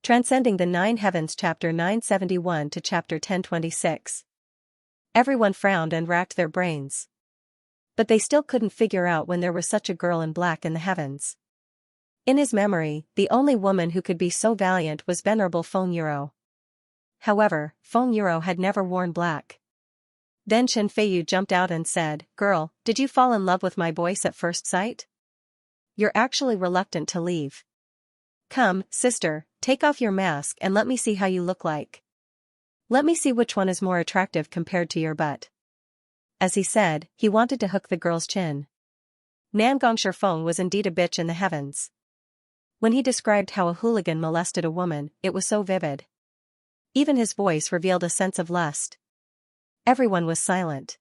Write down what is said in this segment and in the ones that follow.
Transcending the Nine Heavens Chapter 971 to Chapter 1026. Everyone frowned and racked their brains. But they still couldn't figure out when there was such a girl in black in the heavens. In his memory, the only woman who could be so valiant was Venerable Feng Yuro. However, Feng Yuro had never worn black. Then Chen Feiyu jumped out and said, "Girl, did you fall in love with my voice at first sight? You're actually reluctant to leave. Come, sister, take off your mask and let me see how you look like. Let me see which one is more attractive compared to your butt." As he said, he wanted to hook the girl's chin. Nangongshi Feng was indeed a bitch in the heavens. When he described how a hooligan molested a woman, it was so vivid. Even his voice revealed a sense of lust. Everyone was silent.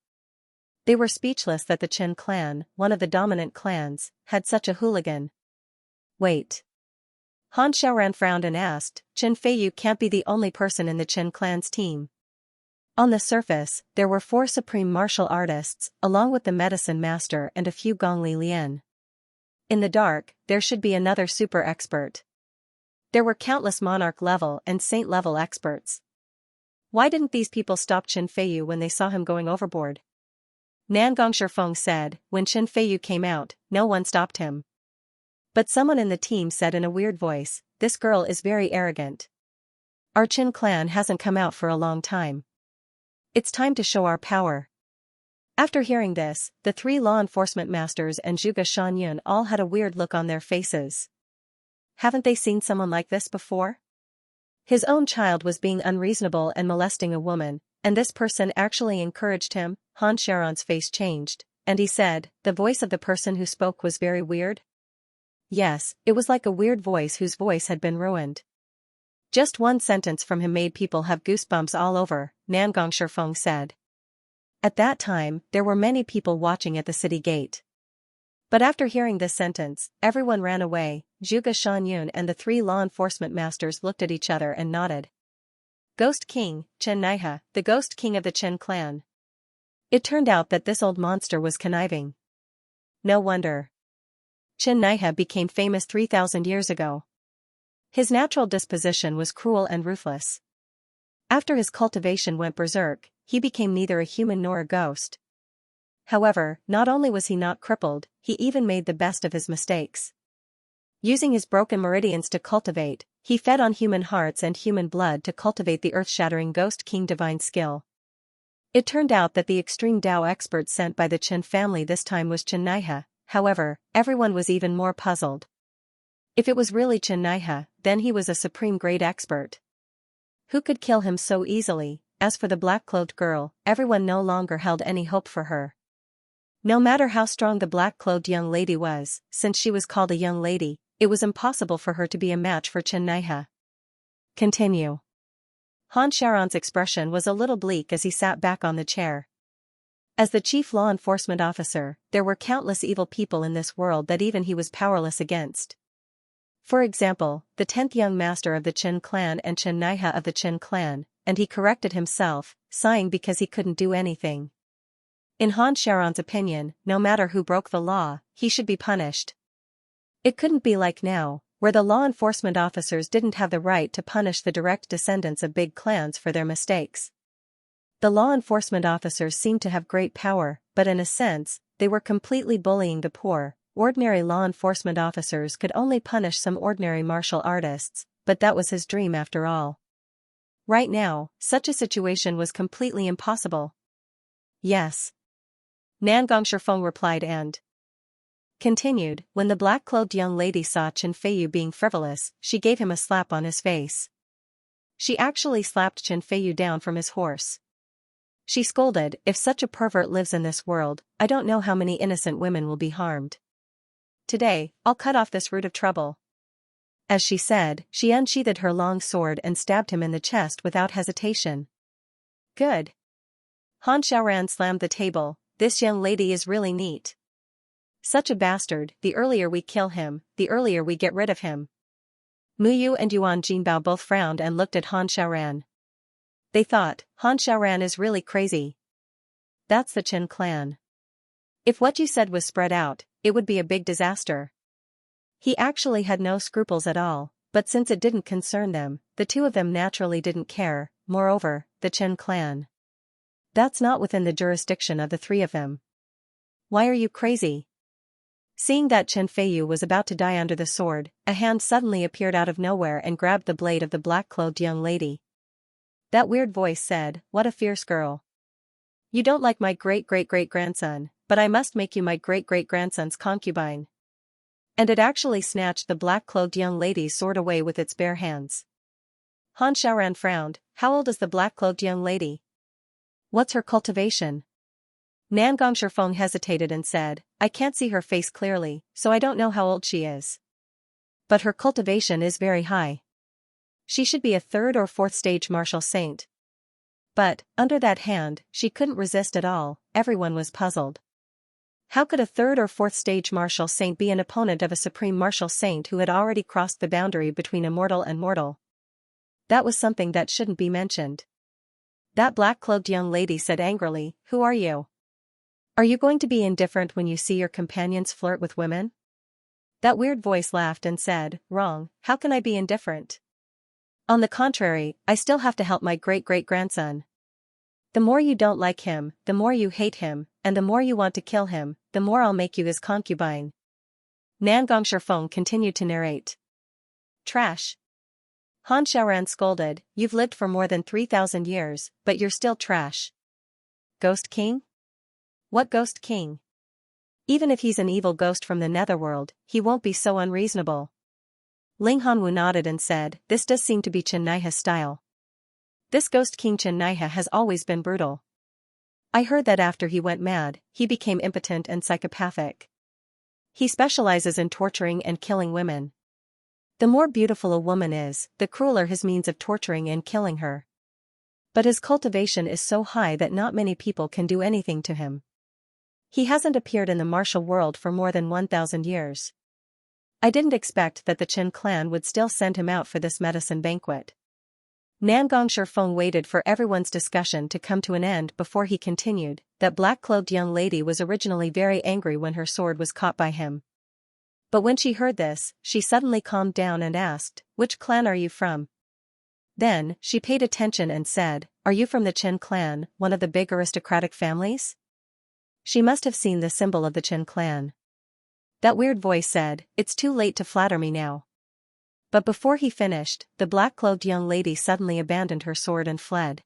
They were speechless that the Chen clan, one of the dominant clans, had such a hooligan. Wait. Han Xiaoran frowned and asked, "Chen Feiyu can't be the only person in the Chen clan's team." On the surface, there were 4 supreme martial artists, along with the medicine master and a few Gongli Lian. In the dark, there should be another super expert. There were countless monarch-level and saint-level experts. Why didn't these people stop Chen Feiyu when they saw him going overboard? Nangongshi Feng said, when Chen Feiyu came out, no one stopped him. But someone in the team said in a weird voice, "This girl is very arrogant. Our Chen clan hasn't come out for a long time. It's time to show our power." After hearing this, the 3 law enforcement masters and Zhuge Shanyun all had a weird look on their faces. Haven't they seen someone like this before? His own child was being unreasonable and molesting a woman, and this person actually encouraged him. Han Xiaoran's face changed, and he said, "The voice of the person who spoke was very weird?" Yes, it was like a weird voice whose voice had been ruined. Just one sentence from him made people have goosebumps all over, Nangongshi Feng said. At that time, there were many people watching at the city gate. But after hearing this sentence, everyone ran away. Zhuge Shanyun and the 3 law enforcement masters looked at each other and nodded. Ghost King, Chen Naihe, the Ghost King of the Chen clan. It turned out that this old monster was conniving. No wonder. Chen Naihe became famous 3,000 years ago. His natural disposition was cruel and ruthless. After his cultivation went berserk, he became neither a human nor a ghost. However, not only was he not crippled, he even made the best of his mistakes. Using his broken meridians to cultivate, he fed on human hearts and human blood to cultivate the earth-shattering Ghost King divine skill. It turned out that the extreme Tao expert sent by the Chen family this time was Chen Naihe. However, everyone was even more puzzled. If it was really Chen Naihe, then he was a supreme great expert. Who could kill him so easily? As for the black-clothed girl, everyone no longer held any hope for her. No matter how strong the black-clothed young lady was, since she was called a young lady, it was impossible for her to be a match for Chen Naihe. Continue. Han Xiaoran's expression was a little bleak as he sat back on the chair. As the chief law enforcement officer, there were countless evil people in this world that even he was powerless against. For example, the 10th young master of the Chen clan and Chen Naihe of the Chen clan, and he corrected himself, sighing because he couldn't do anything. In Han Xiaoran's opinion, no matter who broke the law, he should be punished. It couldn't be like now, where the law enforcement officers didn't have the right to punish the direct descendants of big clans for their mistakes. The law enforcement officers seemed to have great power, but in a sense, they were completely bullying the poor. Ordinary law enforcement officers could only punish some ordinary martial artists, but that was his dream after all. Right now, such a situation was completely impossible. Yes. Nangongshi Feng replied and continued, when the black-clothed young lady saw Chen Feiyu being frivolous, she gave him a slap on his face. She actually slapped Chen Feiyu down from his horse. She scolded, "If such a pervert lives in this world, I don't know how many innocent women will be harmed. Today, I'll cut off this root of trouble." As she said, she unsheathed her long sword and stabbed him in the chest without hesitation. Good. Han Xiaoran slammed the table. This young lady is really neat. Such a bastard, the earlier we kill him, the earlier we get rid of him. Muyu and Yuan Jinbao both frowned and looked at Han Xiaoran. They thought, Han Xiaoran is really crazy. That's the Chen clan. If what you said was spread out, it would be a big disaster. He actually had no scruples at all, But since it didn't concern them, the two of them naturally didn't care. Moreover, the Chen clan. That's not within the jurisdiction of the three of them. Why are you crazy? Seeing that Chen Feiyu was about to die under the sword, a hand suddenly appeared out of nowhere and grabbed the blade of the black-clothed young lady. That weird voice said, "What a fierce girl. You don't like my great-great-great-grandson, but I must make you my great-great-grandson's concubine." And it actually snatched the black-clothed young lady's sword away with its bare hands. Han Xiaoran frowned. How old is the black-clothed young lady? What's her cultivation? Nangong Shifeng hesitated and said, I can't see her face clearly, so I don't know how old she is. But her cultivation is very high. She should be a 3rd or 4th stage martial saint. But, under that hand, she couldn't resist at all. Everyone was puzzled. How could a 3rd or 4th stage martial saint be an opponent of a supreme martial saint who had already crossed the boundary between immortal and mortal? That was something that shouldn't be mentioned. That black-clothed young lady said angrily, Who are you? Are you going to be indifferent when you see your companions flirt with women? That weird voice laughed and said, Wrong, how can I be indifferent? On the contrary, I still have to help my great-great-grandson. The more you don't like him, the more you hate him, and the more you want to kill him, the more I'll make you his concubine. Nangong Shifeng continued to narrate. Trash. Han Xiaoran scolded, You've lived for more than 3,000 years, but you're still trash. Ghost King? What Ghost King? Even if he's an evil ghost from the netherworld, he won't be so unreasonable. Ling Hanwu nodded and said, This does seem to be Chen Naiha's style. This Ghost King Chen Naiha has always been brutal. I heard that after he went mad, he became impotent and psychopathic. He specializes in torturing and killing women. The more beautiful a woman is, the crueler his means of torturing and killing her. But his cultivation is so high that not many people can do anything to him. He hasn't appeared in the martial world for more than 1,000 years. I didn't expect that the Chen clan would still send him out for this medicine banquet. Nangong Shifeng waited for everyone's discussion to come to an end before he continued, that black-clothed young lady was originally very angry when her sword was caught by him. But when she heard this, she suddenly calmed down and asked, Which clan are you from? Then, she paid attention and said, Are you from the Chen clan, one of the big aristocratic families? She must have seen the symbol of the Chen clan. That weird voice said, It's too late to flatter me now. But before he finished, the black-clothed young lady suddenly abandoned her sword and fled.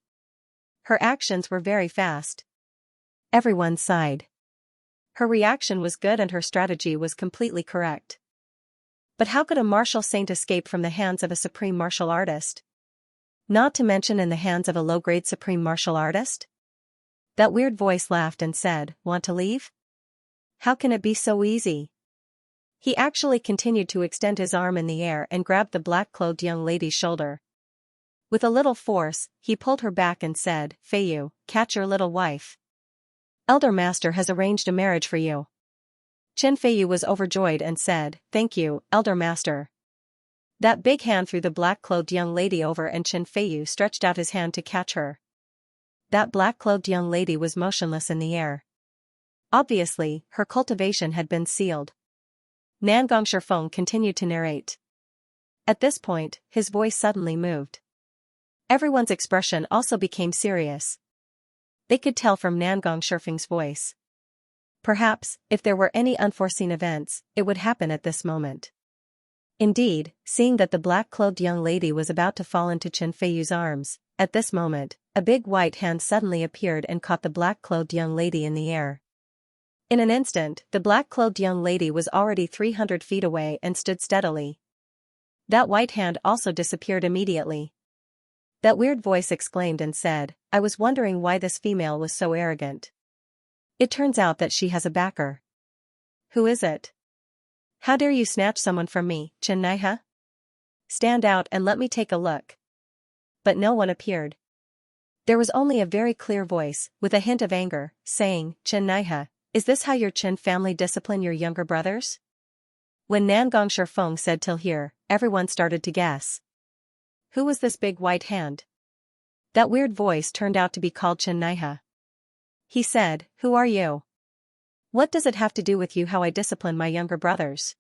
Her actions were very fast. Everyone sighed. Her reaction was good and her strategy was completely correct. But how could a martial saint escape from the hands of a supreme martial artist? Not to mention in the hands of a low-grade supreme martial artist? That weird voice laughed and said, Want to leave? How can it be so easy? He actually continued to extend his arm in the air and grabbed the black-clothed young lady's shoulder. With a little force, he pulled her back and said, Feiyu, catch your little wife. Elder Master has arranged a marriage for you. Chen Feiyu was overjoyed and said, Thank you, Elder Master. That big hand threw the black-clothed young lady over and Chen Feiyu stretched out his hand to catch her. That black-clothed young lady was motionless in the air. Obviously, her cultivation had been sealed. Nangong Shifeng continued to narrate. At this point, his voice suddenly moved. Everyone's expression also became serious. They could tell from Nangong Shifeng's voice. Perhaps, if there were any unforeseen events, it would happen at this moment. Indeed, seeing that the black-clothed young lady was about to fall into Chen Feiyu's arms, at this moment, a big white hand suddenly appeared and caught the black-clothed young lady in the air. In an instant, the black-clothed young lady was already 300 feet away and stood steadily. That white hand also disappeared immediately. That weird voice exclaimed and said, I was wondering why this female was so arrogant. It turns out that she has a backer. Who is it? How dare you snatch someone from me, Chen Naiha? Stand out and let me take a look. But no one appeared. There was only a very clear voice, with a hint of anger, saying, Chen Naiha, is this how your Chen family discipline your younger brothers? When Nangong Shifeng said till here, everyone started to guess. Who was this big white hand? That weird voice turned out to be called Chen Naiha. He said, Who are you? What does it have to do with you how I discipline my younger brothers?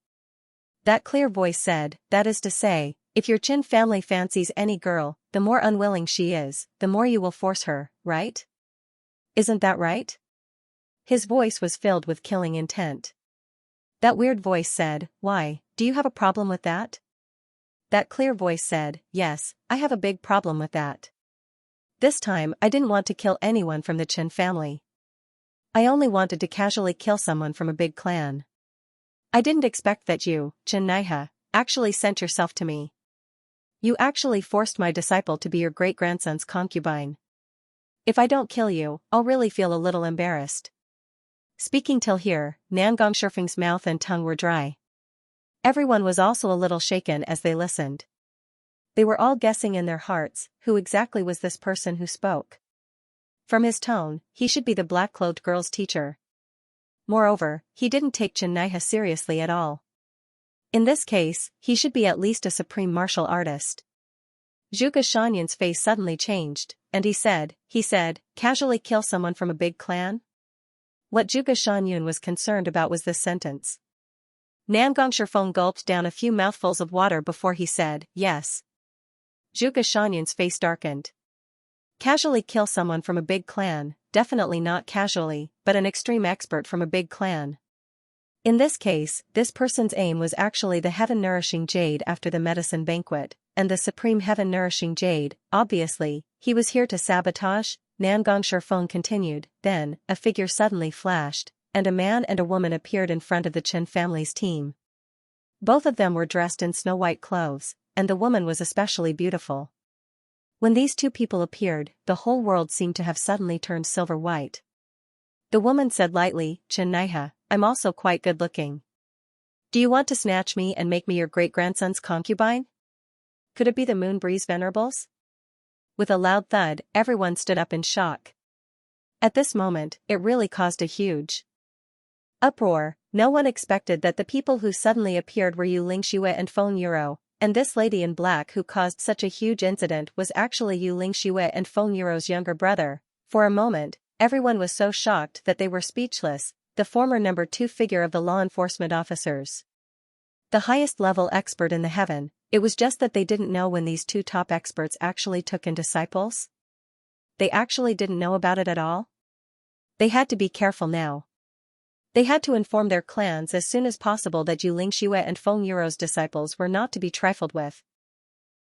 That clear voice said, That is to say, If your Qin family fancies any girl, the more unwilling she is, the more you will force her, right? Isn't that right? His voice was filled with killing intent. That weird voice said, "Why, do you have a problem with that?" That clear voice said, "Yes, I have a big problem with that. This time I didn't want to kill anyone from the Qin family. I only wanted to casually kill someone from a big clan. I didn't expect that you, Xianxia, actually sent yourself to me. You actually forced my disciple to be your great-grandson's concubine. If I don't kill you, I'll really feel a little embarrassed." Speaking till here, Nangong Shifeng's mouth and tongue were dry. Everyone was also a little shaken as they listened. They were all guessing in their hearts, who exactly was this person who spoke? From his tone, he should be the black-clothed girl's teacher. Moreover, he didn't take Xianxia seriously at all. In this case, he should be at least a supreme martial artist. Zhuge Shanyan's face suddenly changed, and he said, "Casually kill someone from a big clan?" What Zhuge Shanyan was concerned about was this sentence. Nangong Shifeng gulped down a few mouthfuls of water before he said, "Yes." Zhuge Shanyan's face darkened. Casually kill someone from a big clan, definitely not casually, but an extreme expert from a big clan. In this case, this person's aim was actually the heaven-nourishing jade after the medicine banquet, and the supreme heaven-nourishing jade. Obviously, he was here to sabotage. Nangong Shifeng continued. Then, a figure suddenly flashed, and a man and a woman appeared in front of the Qin family's team. Both of them were dressed in snow-white clothes, and the woman was especially beautiful. When these two people appeared, the whole world seemed to have suddenly turned silver-white. The woman said lightly, "Xianxia, I'm also quite good-looking. Do you want to snatch me and make me your great-grandson's concubine? Could it be the Moon Breeze Venerables?" With a loud thud, everyone stood up in shock. At this moment, it really caused a huge uproar. No one expected that the people who suddenly appeared were Xianxia and Feng Euro, and this lady in black who caused such a huge incident was actually Xianxia and Feng Euro's younger brother. For a moment, everyone was so shocked that they were speechless, the former number 2 figure of the law enforcement officers. The highest level expert in the heaven. It was just that they didn't know when these 2 top experts actually took in disciples. They actually didn't know about it at all. They had to be careful now. They had to inform their clans as soon as possible that Xianxia and Feng Euro's disciples were not to be trifled with.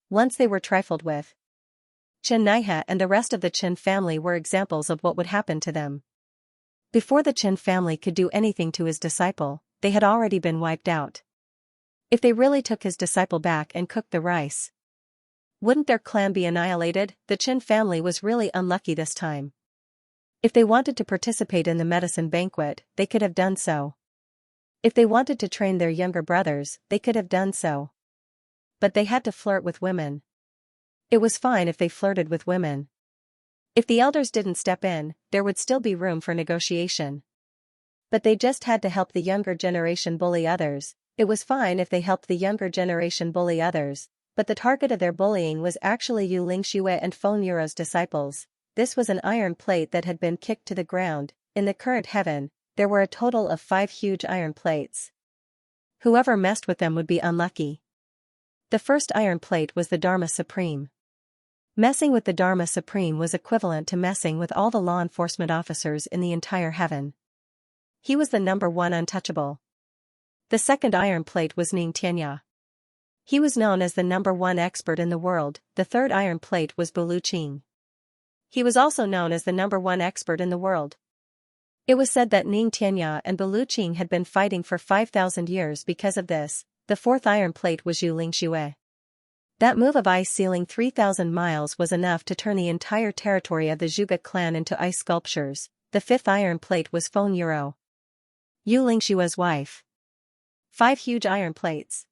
Once they were trifled with, Xianxia and the rest of the Qin family were examples of what would happen to them. Before the Qin family could do anything to his disciple, they had already been wiped out. If they really took his disciple back and cooked the rice, wouldn't their clan be annihilated? The Qin family was really unlucky this time. If they wanted to participate in the medicine banquet, they could have done so. If they wanted to train their younger brothers, they could have done so. But they had to flirt with women. It was fine if they flirted with women. If the elders didn't step in, there would still be room for negotiation. But they just had to help the younger generation bully others. It was fine if they helped the younger generation bully others, but the target of their bullying was actually Xianxia and Feng Euro's disciples. This was an iron plate that had been kicked to the ground. In the current heaven, there were a total of 5 huge iron plates. Whoever messed with them would be unlucky. The first iron plate was the Dharma Supreme. Messing with the Dharma Supreme was equivalent to messing with all the law enforcement officers in the entire heaven. He was the number 1 untouchable. The second iron plate was Xianxia. He was known as the number 1 expert in the world. The third iron plate was Buluqing. He was also known as the number 1 expert in the world. It was said that Xianxia and Buluqing had been fighting for 5,000 years because of this. The fourth iron plate was Xianxia. That move of ice sealing 3,000 miles was enough to turn the entire territory of the Zhuge clan into ice sculptures. The fifth iron plate was Feng Euro, Xiaxia's wife. 5 huge iron plates.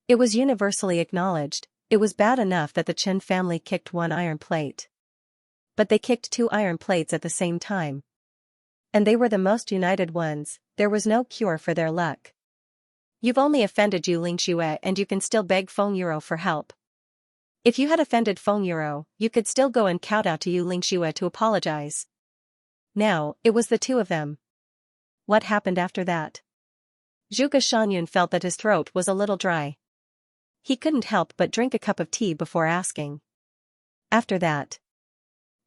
It was universally acknowledged, it was bad enough that the Qin family kicked 1 iron plate. But they kicked 2 iron plates at the same time. And they were the most united ones. There was no cure for their luck. You've only offended Xianxia and you can still beg Feng Euro for help. If you had offended Feng Euro, you could still go and kowtow to Xianxia to apologize. Now, it was the 2 of them. What happened after that? Zhuge Shanyan felt that his throat was a little dry. He couldn't help but drink a cup of tea before asking. After that,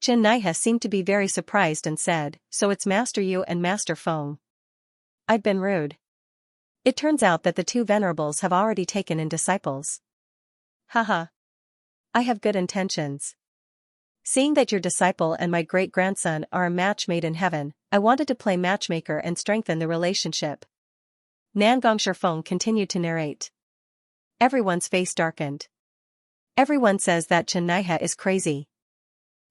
Xianxia seemed to be very surprised and said, "So it's Master Yu and Master Feng. I've been rude. It turns out that the two venerables have already taken in disciples. Haha. I have good intentions. Seeing that your disciple and my great-grandson are a match made in heaven, I wanted to play matchmaker and strengthen the relationship." Nangong Feng continued to narrate. Everyone's face darkened. Everyone says that Xianxia is crazy.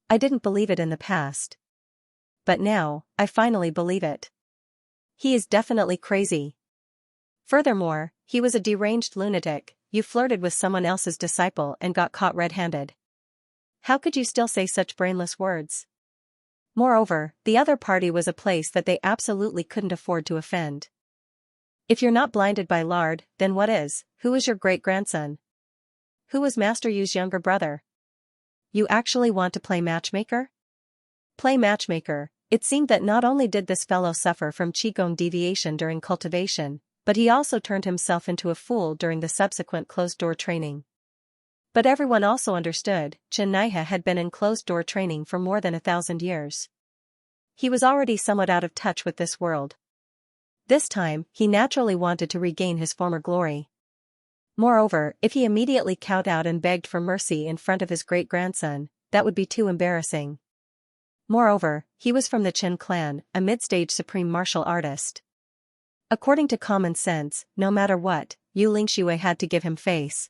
I didn't believe it in the past. But now, I finally believe it. He is definitely crazy. Furthermore, he was a deranged lunatic. You flirted with someone else's disciple and got caught red-handed. How could you still say such brainless words? Moreover, the other party was a place that they absolutely couldn't afford to offend. If you're not blinded by lard, then what is? Who is your great-grandson? Who was Master Yu's younger brother? You actually want to play matchmaker? Play matchmaker. It seemed that not only did this fellow suffer from qigong deviation during cultivation, but he also turned himself into a fool during the subsequent closed-door training. But everyone also understood, Xianxia had been in closed-door training for more than 1,000 years. He was already somewhat out of touch with this world. This time, he naturally wanted to regain his former glory. Moreover, if he immediately kowed out and begged for mercy in front of his great-grandson, that would be too embarrassing. Moreover, he was from the Qin clan, a mid-stage supreme martial artist. According to common sense, no matter what, Yu Lingxue had to give him face.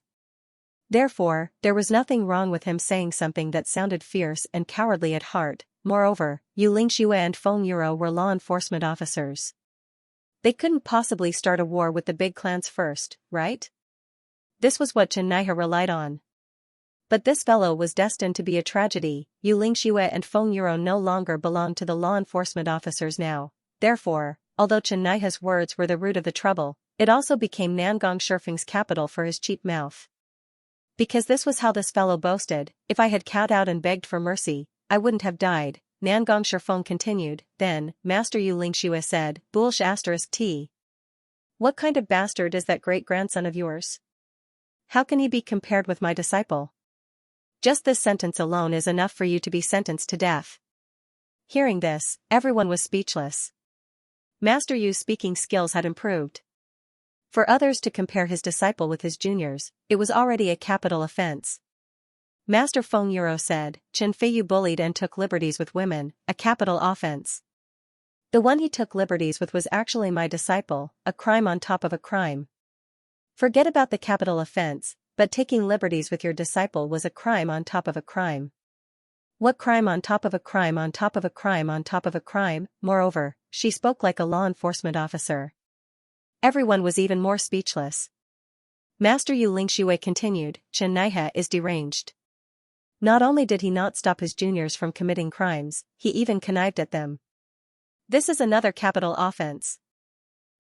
Therefore, there was nothing wrong with him saying something that sounded fierce and cowardly at heart. Moreover, Yu Lingxue and Feng Yuro were law enforcement officers. They couldn't possibly start a war with the big clans first, right? This was what Xianxia relied on. But this fellow was destined to be a tragedy. Yu Lingxue and Feng Yuro no longer belonged to the law enforcement officers now. Therefore, although Xianxia's words were the root of the trouble, it also became Nangong Shifeng's capital for his cheap mouth. Because this was how this fellow boasted, if I had kowed out and begged for mercy, I wouldn't have died. Nangong Shifeng continued. Then, Master Yu Lingxue said, "Bullsh *t. What kind of bastard is that great-grandson of yours? How can he be compared with my disciple? Just this sentence alone is enough for you to be sentenced to death." Hearing this, everyone was speechless. Master Yu's speaking skills had improved. For others to compare his disciple with his juniors, it was already a capital offense. Master Feng Yuro said, "Chen Feiyu bullied and took liberties with women, a capital offense. The one he took liberties with was actually my disciple, a crime on top of a crime. Forget about the capital offense, but taking liberties with your disciple was a crime on top of a crime. What crime on top of a crime on top of a crime on top of a crime?" Moreover, she spoke like a law enforcement officer. Everyone was even more speechless. Master Yu Lingxue continued, "Xianxia is deranged. Not only did he not stop his juniors from committing crimes, he even connived at them. This is another capital offense."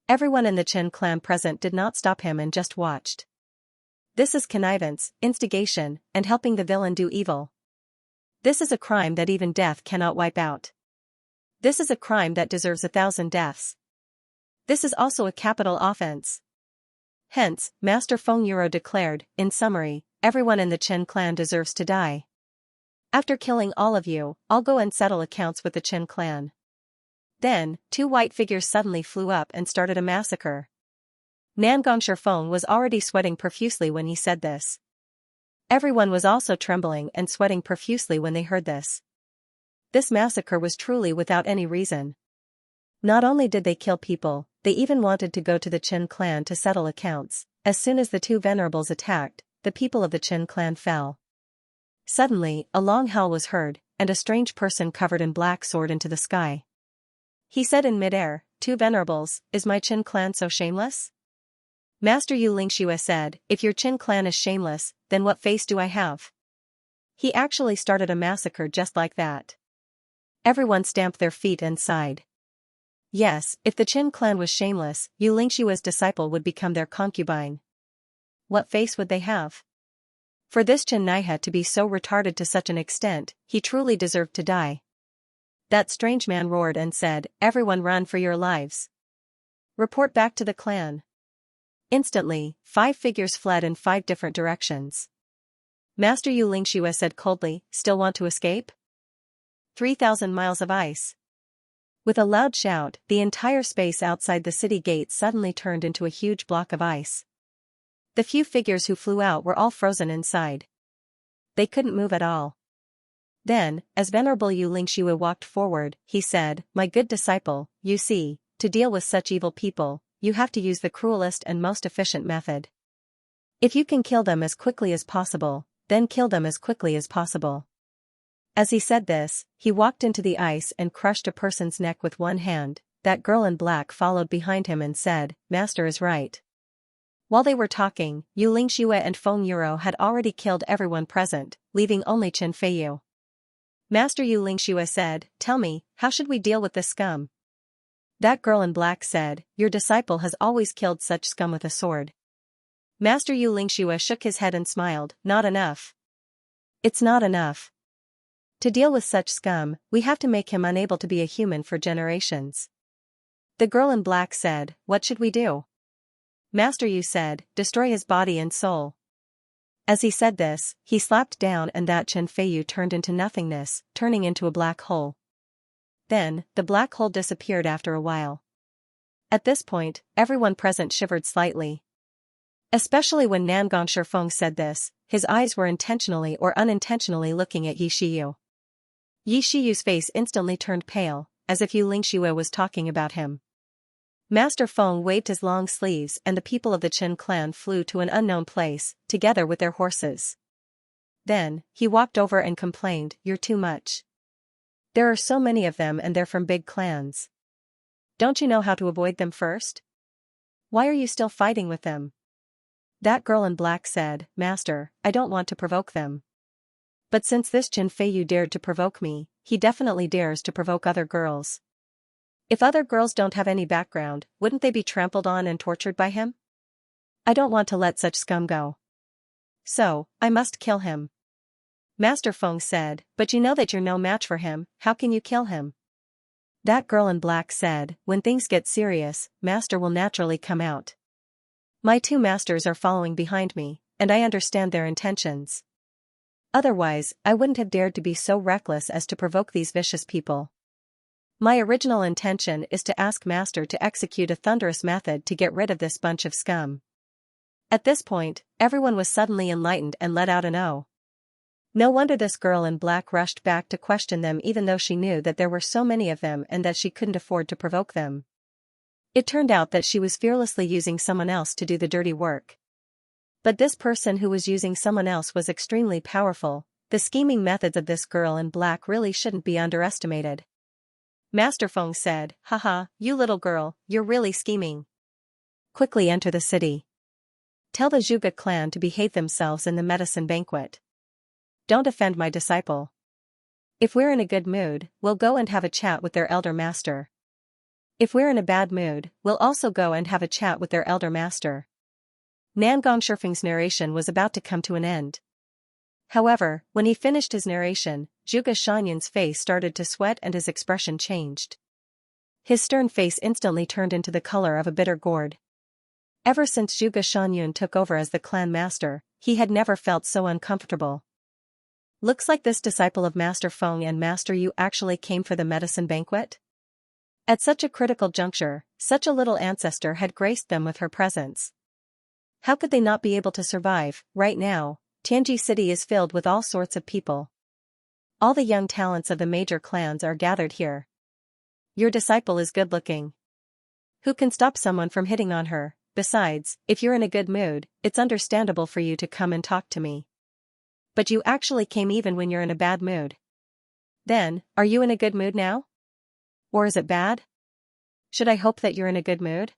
Everyone in the Qin clan present did not stop him and just watched. This is connivance, instigation, and helping the villain do evil. This is a crime that even death cannot wipe out. This is a crime that deserves 1,000 deaths. This is also a capital offense. Hence, Master Feng Yuro declared, in summary, everyone in the Qin clan deserves to die. After killing all of you, I'll go and settle accounts with the Qin clan. Then, two white figures suddenly flew up and started a massacre. Nangong Shifeng was already sweating profusely when he said this. Everyone was also trembling and sweating profusely when they heard this. This massacre was truly without any reason. Not only did they kill people, they even wanted to go to the Qin clan to settle accounts. As soon as the two venerables attacked, the people of the Qin clan fell. Suddenly, a long howl was heard, and a strange person covered in black soared into the sky. He said in midair, "Two venerables, is my Qin clan so shameless?" Master Yu Lingxue said, "If your Qin clan is shameless, then what face do I have?" He actually started a massacre just like that. Everyone stamped their feet and sighed. Yes, if the Qin clan was shameless, Yu Lingxue's disciple would become their concubine. What face would they have? For this Xianxia to be so retarded to such an extent, he truly deserved to die. That strange man roared and said, "Everyone run for your lives. Report back to the clan." Instantly, 5 figures fled in 5 different directions. Master Yu Lingxue said coldly, "Still want to escape?" 3,000 miles of ice. With a loud shout, the entire space outside the city gate suddenly turned into a huge block of ice. The few figures who flew out were all frozen inside. They couldn't move at all. Then, as Venerable Yu Lingxue walked forward, he said, "My good disciple, you see, to deal with such evil people, you have to use the cruelest and most efficient method. If you can kill them as quickly as possible, then kill them as quickly as possible." As he said this, he walked into the ice and crushed a person's neck with one hand. That girl in black followed behind him and said, "Master is right." While they were talking, Yu Lingxue and Feng Yuro had already killed everyone present, leaving only Chen Feiyu. Master Yu Lingxue said, "Tell me, how should we deal with this scum?" That girl in black said, "Your disciple has always killed such scum with a sword." Master Yu Lingxue shook his head and smiled, "Not enough. It's not enough. To deal with such scum, we have to make him unable to be a human for generations." The girl in black said, "What should we do?" Master Yu said, "Destroy his body and soul." As he said this, he slapped down and that Chen Feiyu turned into nothingness, turning into a black hole. Then, the black hole disappeared after a while. At this point, everyone present shivered slightly. Especially when Nangong Shifeng said this, his eyes were intentionally or unintentionally looking at Yi Shiyu. Yi Shiyu's face instantly turned pale, as if Yu Lingxue was talking about him. Master Feng waved his long sleeves and the people of the Qin clan flew to an unknown place, together with their horses. Then, he walked over and complained, "You're too much. There are so many of them and they're from big clans. Don't you know how to avoid them first? Why are you still fighting with them?" That girl in black said, "Master, I don't want to provoke them. But since this Chen Feiyu dared to provoke me, he definitely dares to provoke other girls. If other girls don't have any background, wouldn't they be trampled on and tortured by him? I don't want to let such scum go. So, I must kill him." Master Feng said, "But you know that you're no match for him, how can you kill him?" That girl in black said, "When things get serious, Master will naturally come out. My 2 masters are following behind me, and I understand their intentions. Otherwise, I wouldn't have dared to be so reckless as to provoke these vicious people. My original intention is to ask Master to execute a thunderous method to get rid of this bunch of scum." At this point, everyone was suddenly enlightened and let out an "Oh." No wonder this girl in black rushed back to question them even though she knew that there were so many of them and that she couldn't afford to provoke them. It turned out that she was fearlessly using someone else to do the dirty work. But this person who was using someone else was extremely powerful. The scheming methods of this girl in black really shouldn't be underestimated. Master Feng said, "Haha, you little girl, you're really scheming. Quickly enter the city. Tell the Zhuge clan to behave themselves in the medicine banquet. Don't offend my disciple. If we're in a good mood, we'll go and have a chat with their elder master. If we're in a bad mood, we'll also go and have a chat with their elder master." Nangong Shifeng's narration was about to come to an end. However, when he finished his narration, Zhuge Shanyan's face started to sweat and his expression changed. His stern face instantly turned into the color of a bitter gourd. Ever since Zhuge Shanyan took over as the clan master, he had never felt so uncomfortable. Looks like this disciple of Master Feng and Master Yu actually came for the medicine banquet? At such a critical juncture, such a little ancestor had graced them with her presence. How could they not be able to survive? Right now, Tianji City is filled with all sorts of people. All the young talents of the major clans are gathered here. Your disciple is good-looking. Who can stop someone from hitting on her? Besides, if you're in a good mood, it's understandable for you to come and talk to me. But you actually came even when you're in a bad mood. Then, are you in a good mood now? Or is it bad? Should I hope that you're in a good mood?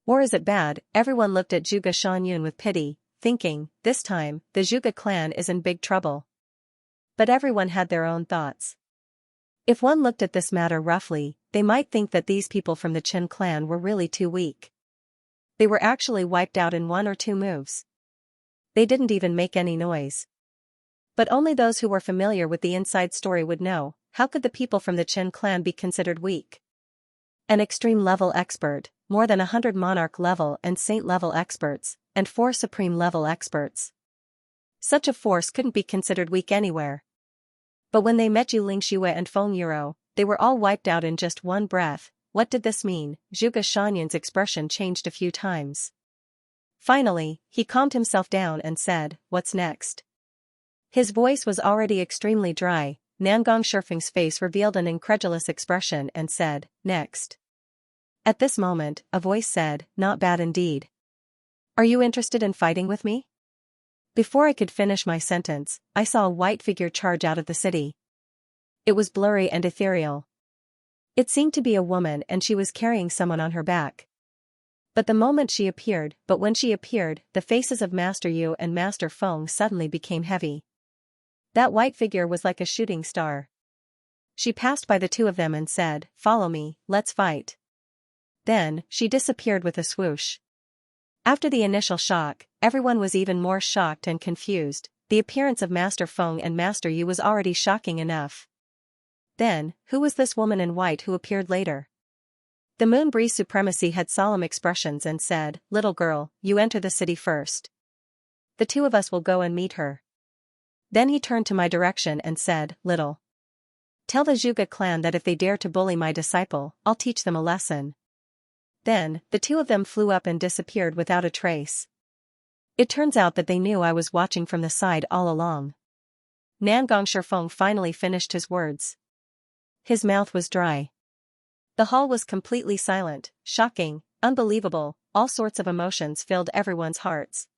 Or is it bad? Everyone looked at Zhuge Shanyan with pity, thinking, this time, the Zhuge clan is in big trouble. But everyone had their own thoughts. If one looked at this matter roughly, they might think that these people from the Qin clan were really too weak. They were actually wiped out in 1 or 2 moves. They didn't even make any noise. But only those who were familiar with the inside story would know, how could the people from the Qin clan be considered weak? An extreme level expert, more than 100 monarch-level and saint-level experts, and 4 supreme-level experts. Such a force couldn't be considered weak anywhere. But when they met Xianxia and Feng Yuro, they were all wiped out in just one breath. What did this mean? Zhuge Shanyan's expression changed a few times. Finally, he calmed himself down and said, "What's next?" His voice was already extremely dry. Nangong Shifeng's face revealed an incredulous expression and said, "Next." At this moment, a voice said, "Not bad indeed. Are you interested in fighting with me?" Before I could finish my sentence, I saw a white figure charge out of the city. It was blurry and ethereal. It seemed to be a woman and she was carrying someone on her back. But when she appeared, the faces of Master Yu and Master Feng suddenly became heavy. That white figure was like a shooting star. She passed by the two of them and said, "Follow me, let's fight." Then, she disappeared with a swoosh. After the initial shock, everyone was even more shocked and confused. The appearance of Master Feng and Master Yu was already shocking enough. Then, who was this woman in white who appeared later? The Moon Breeze Supremacy had solemn expressions and said, "Little girl, you enter the city first. The two of us will go and meet her." Then he turned to my direction and said, "Little. Tell the Zhuge clan that if they dare to bully my disciple, I'll teach them a lesson." Then, the two of them flew up and disappeared without a trace. It turns out that they knew I was watching from the side all along. Nangong Shifeng finally finished his words. His mouth was dry. The hall was completely silent, shocking, unbelievable, all sorts of emotions filled everyone's hearts.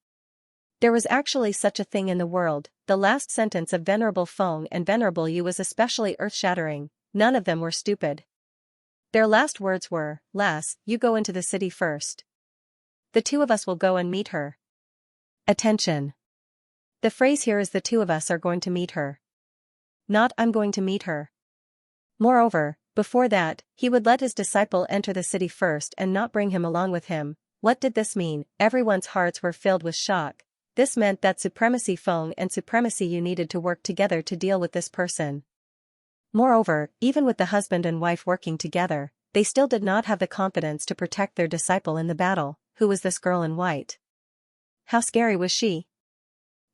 There was actually such a thing in the world. The last sentence of Venerable Feng and Venerable Yu was especially earth-shattering. None of them were stupid. Their last words were, "Lass, you go into the city first. The two of us will go and meet her." Attention. The phrase here is "the two of us are going to meet her." Not "I'm going to meet her." Moreover, before that, he would let his disciple enter the city first and not bring him along with him. What did this mean? Everyone's hearts were filled with shock. This meant that Supremacy Feng and Supremacy Yu needed to work together to deal with this person. Moreover, even with the husband and wife working together, they still did not have the confidence to protect their disciple in the battle. Who was this girl in white? How scary was she?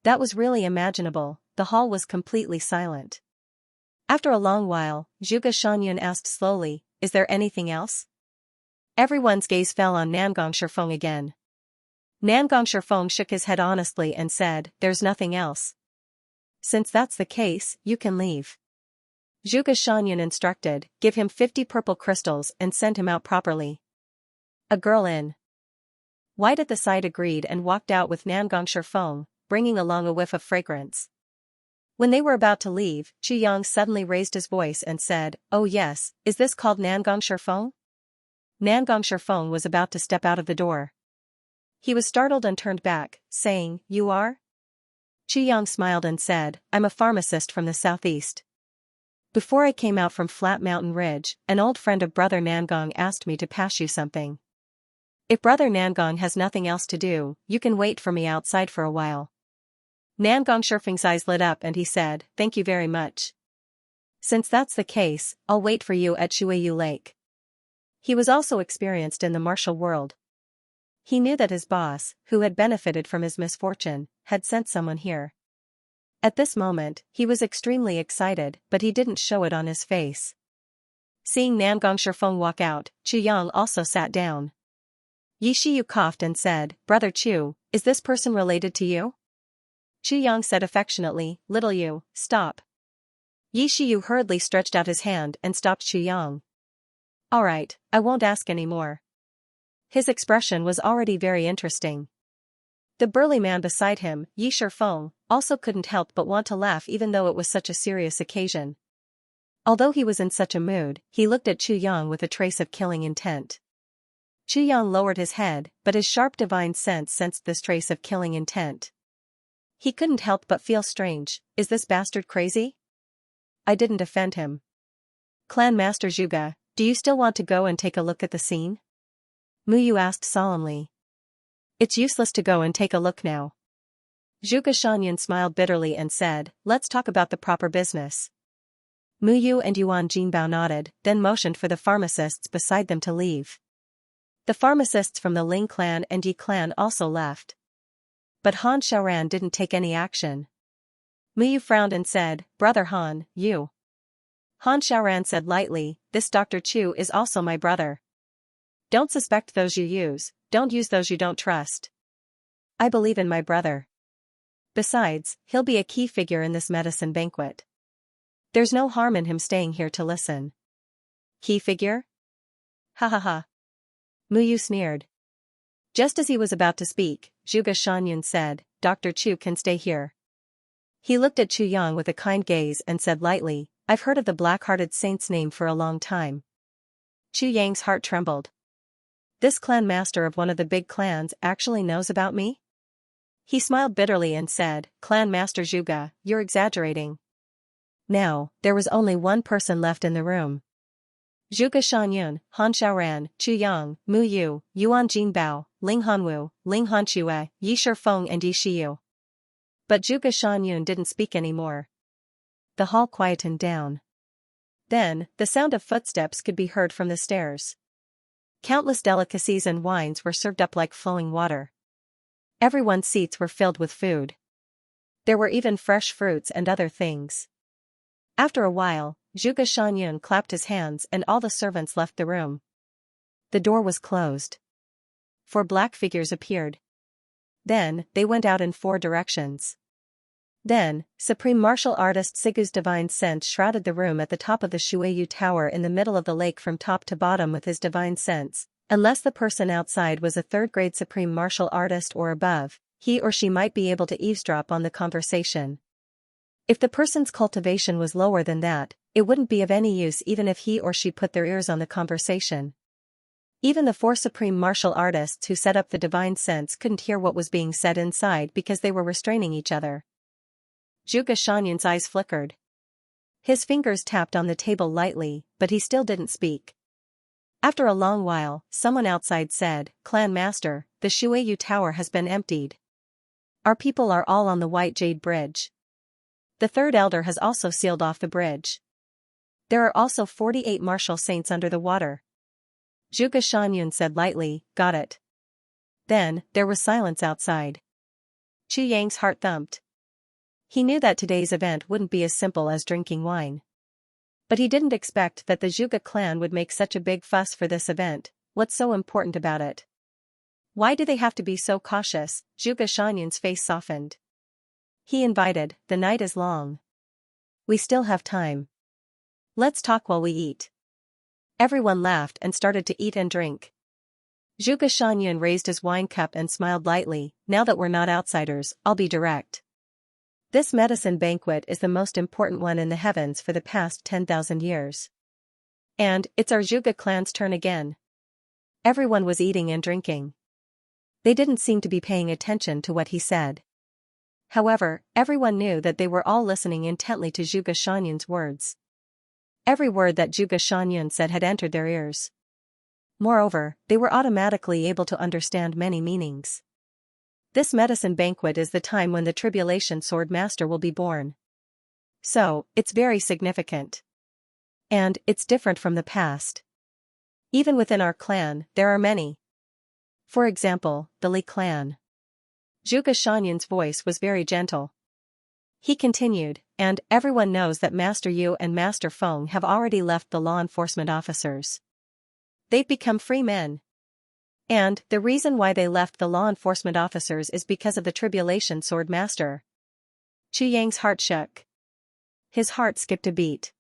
That was really imaginable. The hall was completely silent. After a long while, Zhuge Shanyan asked slowly, "Is there anything else?" Everyone's gaze fell on Nangong Shifeng again. Nangong Shifeng shook his head honestly and said, "There's nothing else. Since that's the case, you can leave." Zhuge Shanyan instructed, "Give him 50 purple crystals and send him out properly." A girl in white at the side agreed and walked out with Nangong Shifeng, bringing along a whiff of fragrance. When they were about to leave, Chu Yang suddenly raised his voice and said, "Oh yes, is this called Nangong Shifeng?" Nangong Shifeng was about to step out of the door. He was startled and turned back, saying, "You are?" Chu Yang smiled and said, "I'm a pharmacist from the southeast. Before I came out from Flat Mountain Ridge, an old friend of Brother Nangong asked me to pass you something. If Brother Nangong has nothing else to do, you can wait for me outside for a while." Nangong Shifeng's eyes lit up and he said, "Thank you very much. Since that's the case, I'll wait for you at Shuiyu Lake." He was also experienced in the martial world. He knew that his boss, who had benefited from his misfortune, had sent someone here. At this moment, he was extremely excited, but he didn't show it on his face. Seeing Nangong Shifeng walk out, Chu Yang also sat down. Yi Shiyu coughed and said, "Brother Chu, is this person related to you?" Chu Yang said affectionately, "Little Yu, stop." Yi Shiyu hurriedly stretched out his hand and stopped Chu Yang. "All right, I won't ask any more." His expression was already very interesting. The burly man beside him, Yi Shifeng, also couldn't help but want to laugh even though it was such a serious occasion. Although he was in such a mood, he looked at Chu Yang with a trace of killing intent. Chu Yang lowered his head, but his sharp divine sense sensed this trace of killing intent. He couldn't help but feel strange. Is this bastard crazy? I didn't offend him. Clan Master Zhuge, do you still want to go and take a look at the scene? Mu Yu asked solemnly. It's useless to go and take a look now. Zhuge Shanyan smiled bitterly and said, "Let's talk about the proper business." Mu Yu and Yuan Jinbao nodded, then motioned for the pharmacists beside them to leave. The pharmacists from the Ling clan and Yi clan also left. But Han Xiaoran didn't take any action. Muyu frowned and said, "Brother Han, you." Han Xiaoran said lightly, "This Dr. Chu is also my brother. Don't suspect those you use, don't use those you don't trust. I believe in my brother. Besides, he'll be a key figure in this medicine banquet. There's no harm in him staying here to listen." "Key figure? Ha ha ha." Muyu sneered. Just as he was about to speak, Zhuge Shanyun said, "Dr. Chu can stay here." He looked at Chu Yang with a kind gaze and said lightly, "I've heard of the black-hearted saint's name for a long time." Chu Yang's heart trembled. This clan master of one of the big clans actually knows about me? He smiled bitterly and said, "Clan Master Zhuge, you're exaggerating." Now, there was only one person left in the room. Zhuge Shanyun, Han Xiaoran, Chu Yang, Mu Yu, Yuan Jinbao, Ling Hanwu, Ling Hanxue, Yi Shifeng and Yi Shiyu. But Zhuge Shanyun didn't speak anymore. The hall quietened down. Then, the sound of footsteps could be heard from the stairs. Countless delicacies and wines were served up like flowing water. Everyone's seats were filled with food. There were even fresh fruits and other things. After a while, Zhuge Shanyun clapped his hands and all the servants left the room. The door was closed. 4 black figures appeared. Then, they went out in 4 directions. Then, Supreme Martial Artist Sigu's divine sense shrouded the room at the top of the Shuiyu Tower in the middle of the lake from top to bottom with his divine sense. Unless the person outside was a 3rd-grade Supreme Martial Artist or above, he or she might be able to eavesdrop on the conversation. If the person's cultivation was lower than that, it wouldn't be of any use even if he or she put their ears on the conversation. Even the 4 Supreme Martial Artists who set up the divine sense couldn't hear what was being said inside because they were restraining each other. Zhuge Shanyun's eyes flickered. His fingers tapped on the table lightly, but he still didn't speak. After a long while, someone outside said, "Clan Master, the Shuiyu Tower has been emptied. Our people are all on the White Jade Bridge. The 3rd Elder has also sealed off the bridge. There are also 48 martial saints under the water." Zhuge Shanyun said lightly, "Got it." Then, there was silence outside. Chu Yang's heart thumped. He knew that today's event wouldn't be as simple as drinking wine. But he didn't expect that the Zhuge clan would make such a big fuss for this event. What's so important about it? Why do they have to be so cautious? Zhuge Shanyun's face softened. He invited, "The night is long. We still have time. Let's talk while we eat." Everyone laughed and started to eat and drink. Zhuge Shanyun raised his wine cup and smiled lightly, "Now that we're not outsiders, I'll be direct. This medicine banquet is the most important one in the heavens for the past 10,000 years. And, it's our Zhuge clan's turn again." Everyone was eating and drinking. They didn't seem to be paying attention to what he said. However, everyone knew that they were all listening intently to Zhuge Shanyun's words. Every word that Zhuge Shanyun said had entered their ears. Moreover, they were automatically able to understand many meanings. This medicine banquet is the time when the Tribulation Sword Master will be born. So, it's very significant. And, it's different from the past. Even within our clan, there are many. For example, the Li clan. Zhuge Shanyun's voice was very gentle. He continued, "And, everyone knows that Master Yu and Master Feng have already left the law enforcement officers. They've become free men. And, the reason why they left the law enforcement officers is because of the Tribulation Sword Master." Chu Yang's heart shook. His heart skipped a beat.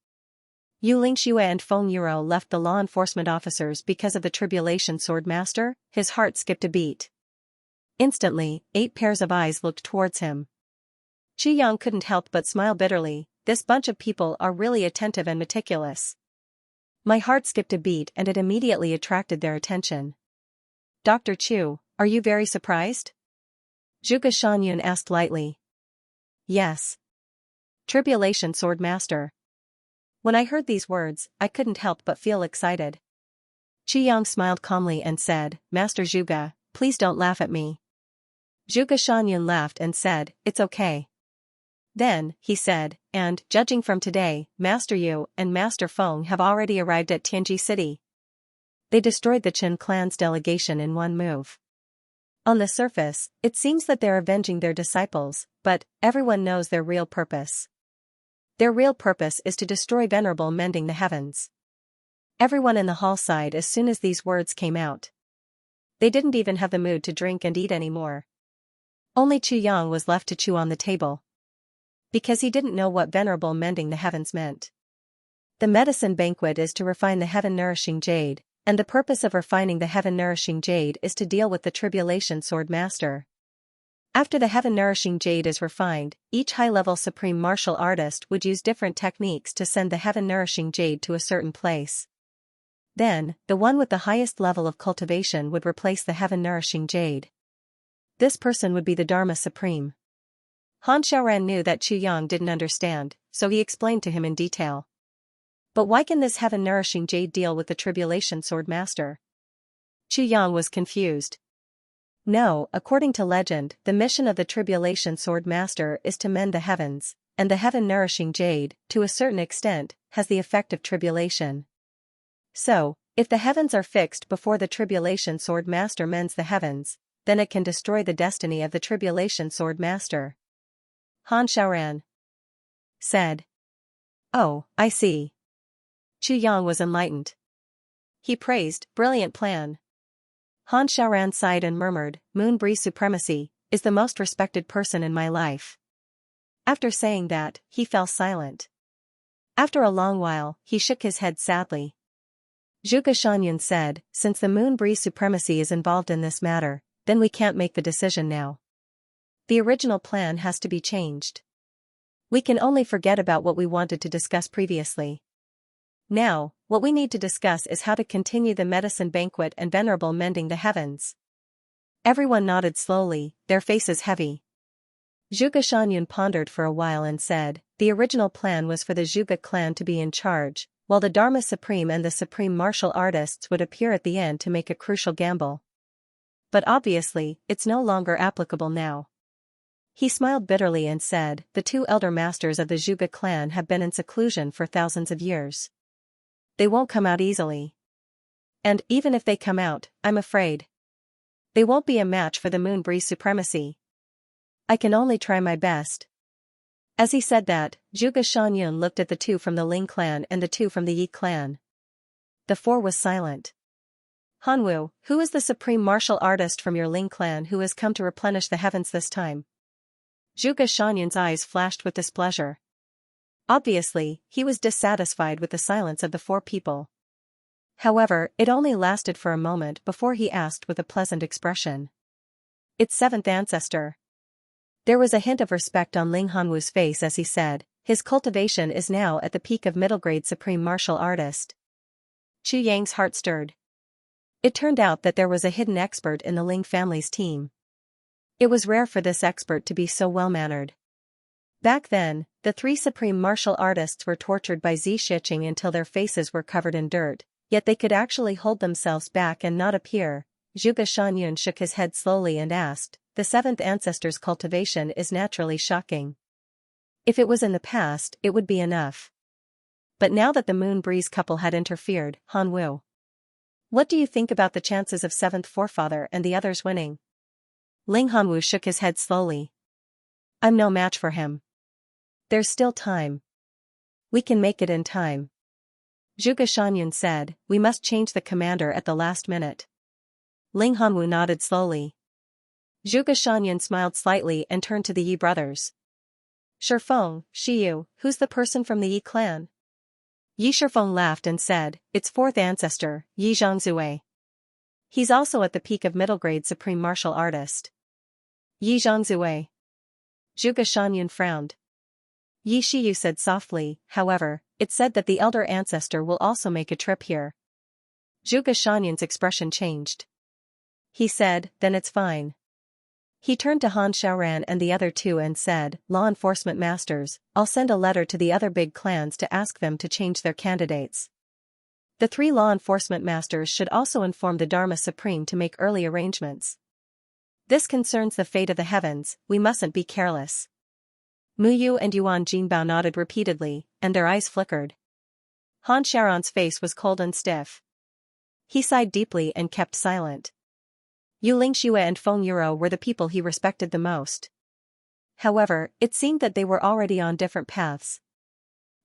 Yu Lingxue and Feng Yuro left the law enforcement officers because of the Tribulation Sword Master? His heart skipped a beat. Instantly, 8 pairs of eyes looked towards him. Chu Yang couldn't help but smile bitterly. This bunch of people are really attentive and meticulous. My heart skipped a beat and it immediately attracted their attention. "Dr. Chu, are you very surprised?" Zhuge Shanyun asked lightly. "Yes. Tribulation Sword Master." When I heard these words, I couldn't help but feel excited. Chu Yang smiled calmly and said, "Master Zhuge, please don't laugh at me." Zhuge Shanyun laughed and said, "It's okay." Then, he said, "And, judging from today, Master Yu and Master Feng have already arrived at Tianji City. They destroyed the Qin clan's delegation in one move. On the surface, it seems that they're avenging their disciples, but everyone knows their real purpose. Their real purpose is to destroy Venerable Mending the Heavens. Everyone in the hall sighed as soon as these words came out. They didn't even have the mood to drink and eat anymore. Only Chu Yang was left to chew on the table. Because he didn't know what Venerable Mending the Heavens meant. The medicine banquet is to refine the heaven-nourishing jade, and the purpose of refining the heaven-nourishing jade is to deal with the Tribulation Sword Master. After the heaven-nourishing jade is refined, each high-level supreme martial artist would use different techniques to send the heaven-nourishing jade to a certain place. Then, the one with the highest level of cultivation would replace the heaven-nourishing jade. This person would be the Dharma Supreme. Han Xiaoran knew that Chu Yang didn't understand, so he explained to him in detail. But why can this heaven-nourishing jade deal with the Tribulation Sword Master? Chu Yang was confused. No, according to legend, the mission of the Tribulation Sword Master is to mend the heavens, and the heaven-nourishing jade, to a certain extent, has the effect of tribulation. So, if the heavens are fixed before the Tribulation Sword Master mends the heavens, then it can destroy the destiny of the Tribulation Sword Master. Han Xiaoran said. Oh, I see. Chu Yang was enlightened. He praised, brilliant plan. Han Xiaoran sighed and murmured, Moon Breeze Supremacy is the most respected person in my life. After saying that, he fell silent. After a long while, he shook his head sadly. Zhuge Shangyun said, since the Moon Breeze Supremacy is involved in this matter, then we can't make the decision now. The original plan has to be changed. We can only forget about what we wanted to discuss previously. Now, what we need to discuss is how to continue the medicine banquet and Venerable Mending the Heavens. Everyone nodded slowly, their faces heavy. Zhuge Shangyun pondered for a while and said, the original plan was for the Zhuge clan to be in charge, while the Dharma Supreme and the Supreme Martial Artists would appear at the end to make a crucial gamble. But obviously, it's no longer applicable now. He smiled bitterly and said, the two elder masters of the Zhuge clan have been in seclusion for thousands of years. They won't come out easily. And even if they come out, I'm afraid they won't be a match for the Moon Breeze Supremacy. I can only try my best. As he said that, Zhuge Shangyun looked at the two from the Ling clan and the two from the Yi clan. The four was silent. Hanwu, who is the supreme martial artist from your Ling clan who has come to replenish the heavens this time? Zhuge Shangyun's eyes flashed with displeasure. Obviously, he was dissatisfied with the silence of the four people. However, it only lasted for a moment before he asked with a pleasant expression. It's seventh ancestor. There was a hint of respect on Ling Hanwu's face as he said, his cultivation is now at the peak of middle-grade supreme martial artist. Chu Yang's heart stirred. It turned out that there was a hidden expert in the Ling family's team. It was rare for this expert to be so well-mannered. Back then, the three supreme martial artists were tortured by Xianxia until their faces were covered in dirt, yet they could actually hold themselves back and not appear. Zhuge Shangyun shook his head slowly and asked, the seventh ancestor's cultivation is naturally shocking. If it was in the past, it would be enough. But now that the Moon Breeze couple had interfered, Hanwu. What do you think about the chances of seventh forefather and the others winning? Ling Hanwu shook his head slowly. I'm no match for him. There's still time. We can make it in time. Zhuge Shangyun said, we must change the commander at the last minute. Ling Hanwu nodded slowly. Zhuge Shangyun smiled slightly and turned to the Yi brothers. Shifeng, Shiyu, who's the person from the Yi clan? Yi Shifeng laughed and said, it's fourth ancestor, Yi Zhangzue. He's also at the peak of middle-grade supreme martial artist. Yi Zhangzue. Zhuge Shangyun frowned. Yi Shiyu said softly, however, it's said that the elder ancestor will also make a trip here. Zhuge Shangyun's expression changed. He said, then it's fine. He turned to Han Xiaoran and the other two and said, law enforcement masters, I'll send a letter to the other big clans to ask them to change their candidates. The three law enforcement masters should also inform the Dharma Supreme to make early arrangements. This concerns the fate of the heavens, we mustn't be careless. Muyu and Yuan Jinbao nodded repeatedly, and their eyes flickered. Han Xiaoran's face was cold and stiff. He sighed deeply and kept silent. Xianxia and Feng Yuro were the people he respected the most. However, it seemed that they were already on different paths.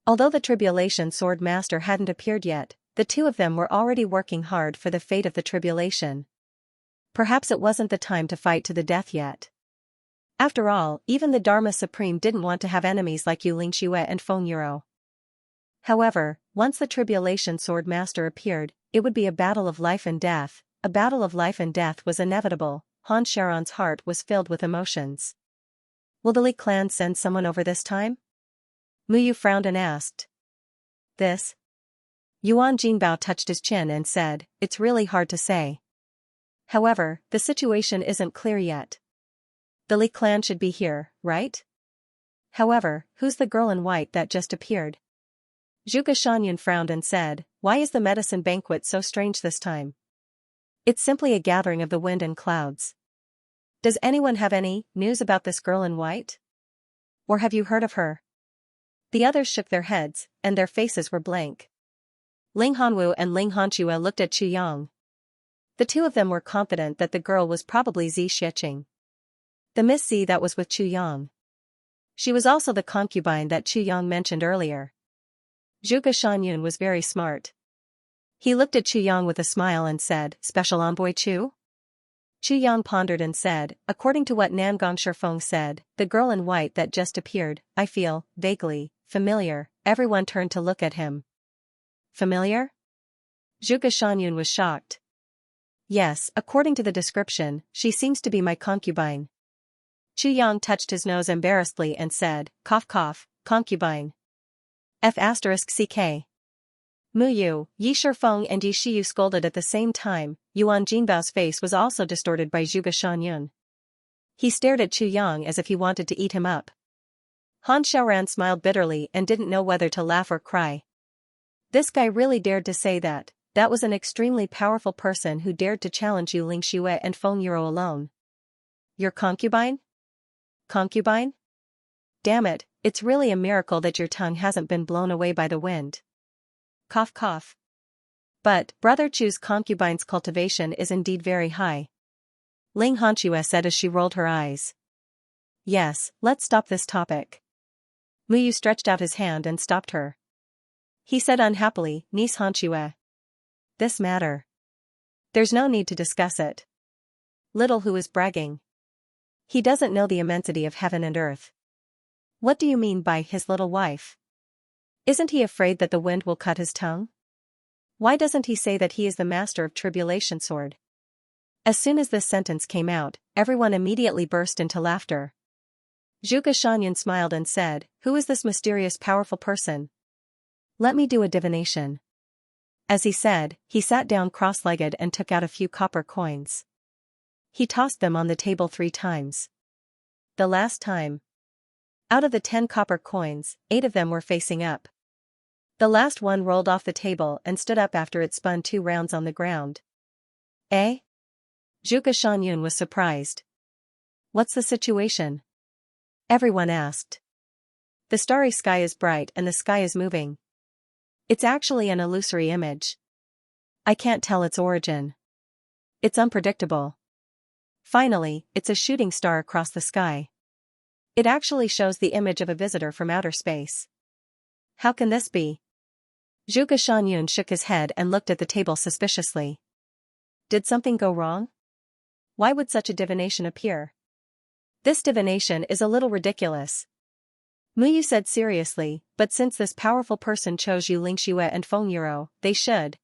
Although the Tribulation Sword Master hadn't appeared yet, the two of them were already working hard for the fate of the Tribulation. Perhaps it wasn't the time to fight to the death yet. After all, even the Dharma Supreme didn't want to have enemies like Xianxia and Feng Yuro. However, once the Tribulation Sword Master appeared, it would be a battle of life and death. A battle of life and death was inevitable. Han Sharon's heart was filled with emotions. Will the Li clan send someone over this time? Muyu frowned and asked. This? Yuan Jinbao touched his chin and said, it's really hard to say. However, the situation isn't clear yet. The Li clan should be here, right? However, who's the girl in white that just appeared? Zhuge Shanyan frowned and said, why is the medicine banquet so strange this time? It's simply a gathering of the wind and clouds. Does anyone have any news about this girl in white? Or have you heard of her? The others shook their heads, and their faces were blank. Ling Hanwu and Ling Hanxue looked at Chu Yang. The two of them were confident that the girl was probably Zi Xiqing. The Miss Z that was with Chu Yang. She was also the concubine that Chu Yang mentioned earlier. Zhuge Shanyan was very smart. He looked at Chu Yang with a smile and said, Special Envoy Chu? Chu Yang pondered and said, according to what Nangong Shifeng said, the girl in white that just appeared, I feel, vaguely, familiar. Everyone turned to look at him. Familiar? Zhuge Shanyan was shocked. Yes, according to the description, she seems to be my concubine. Chu Yang touched his nose embarrassedly and said, cough cough, concubine. F***ck. Muyu, Yi Shifeng and Yi Shiyu scolded at the same time. Yuan Jinbao's face was also distorted by Zhuge Shanyan. He stared at Chu Yang as if he wanted to eat him up. Han Xiaoran smiled bitterly and didn't know whether to laugh or cry. This guy really dared to say that. That was an extremely powerful person who dared to challenge Xianxia and Feng Yuro alone. Your concubine? Concubine? Damn it, it's really a miracle that your tongue hasn't been blown away by the wind. Cough cough. But, Brother Chu's concubine's cultivation is indeed very high. Ling Hanxue said as she rolled her eyes. Yes, let's stop this topic. Muyu stretched out his hand and stopped her. He said unhappily, Niece Hanxue. This matter. There's no need to discuss it. Little Hu is bragging. He doesn't know the immensity of heaven and earth. What do you mean by his little wife? Isn't he afraid that the wind will cut his tongue? Why doesn't he say that he is the master of Tribulation Sword? As soon as this sentence came out, everyone immediately burst into laughter. Zhuge Shanyan smiled and said, who is this mysterious powerful person? Let me do a divination. As he said, he sat down cross-legged and took out a few copper coins. He tossed them on the table 3 times. The last time. Out of the 10 copper coins, 8 of them were facing up. The last one rolled off the table and stood up after it spun 2 rounds on the ground. Eh? Zhuge Shanyan was surprised. What's the situation? Everyone asked. The starry sky is bright and the sky is moving. It's actually an illusory image. I can't tell its origin. It's unpredictable. Finally, it's a shooting star across the sky. It actually shows the image of a visitor from outer space. How can this be? Zhuge Shanyan shook his head and looked at the table suspiciously. Did something go wrong? Why would such a divination appear? This divination is a little ridiculous. Muyu said seriously, but since this powerful person chose Xianxia and Feng Yuro, they should.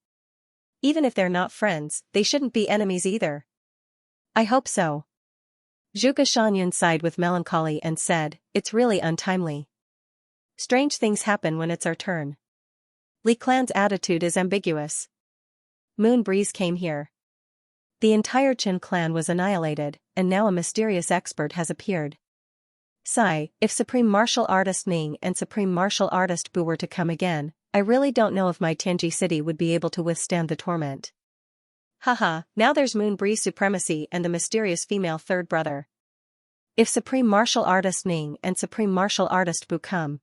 Even if they're not friends, they shouldn't be enemies either. I hope so. Zhuge Shanyan sighed with melancholy and said, it's really untimely. Strange things happen when it's our turn. Li clan's attitude is ambiguous. Moon Breeze came here. The entire Qin clan was annihilated, and now a mysterious expert has appeared. Sigh, if Supreme Martial Artist Ning and Supreme Martial Artist Bu were to come again, I really don't know if my Tianji city would be able to withstand the torment. Haha, now there's Moon Breeze supremacy and the mysterious female third brother. If Supreme Martial Artist Ning and Supreme Martial Artist Bu come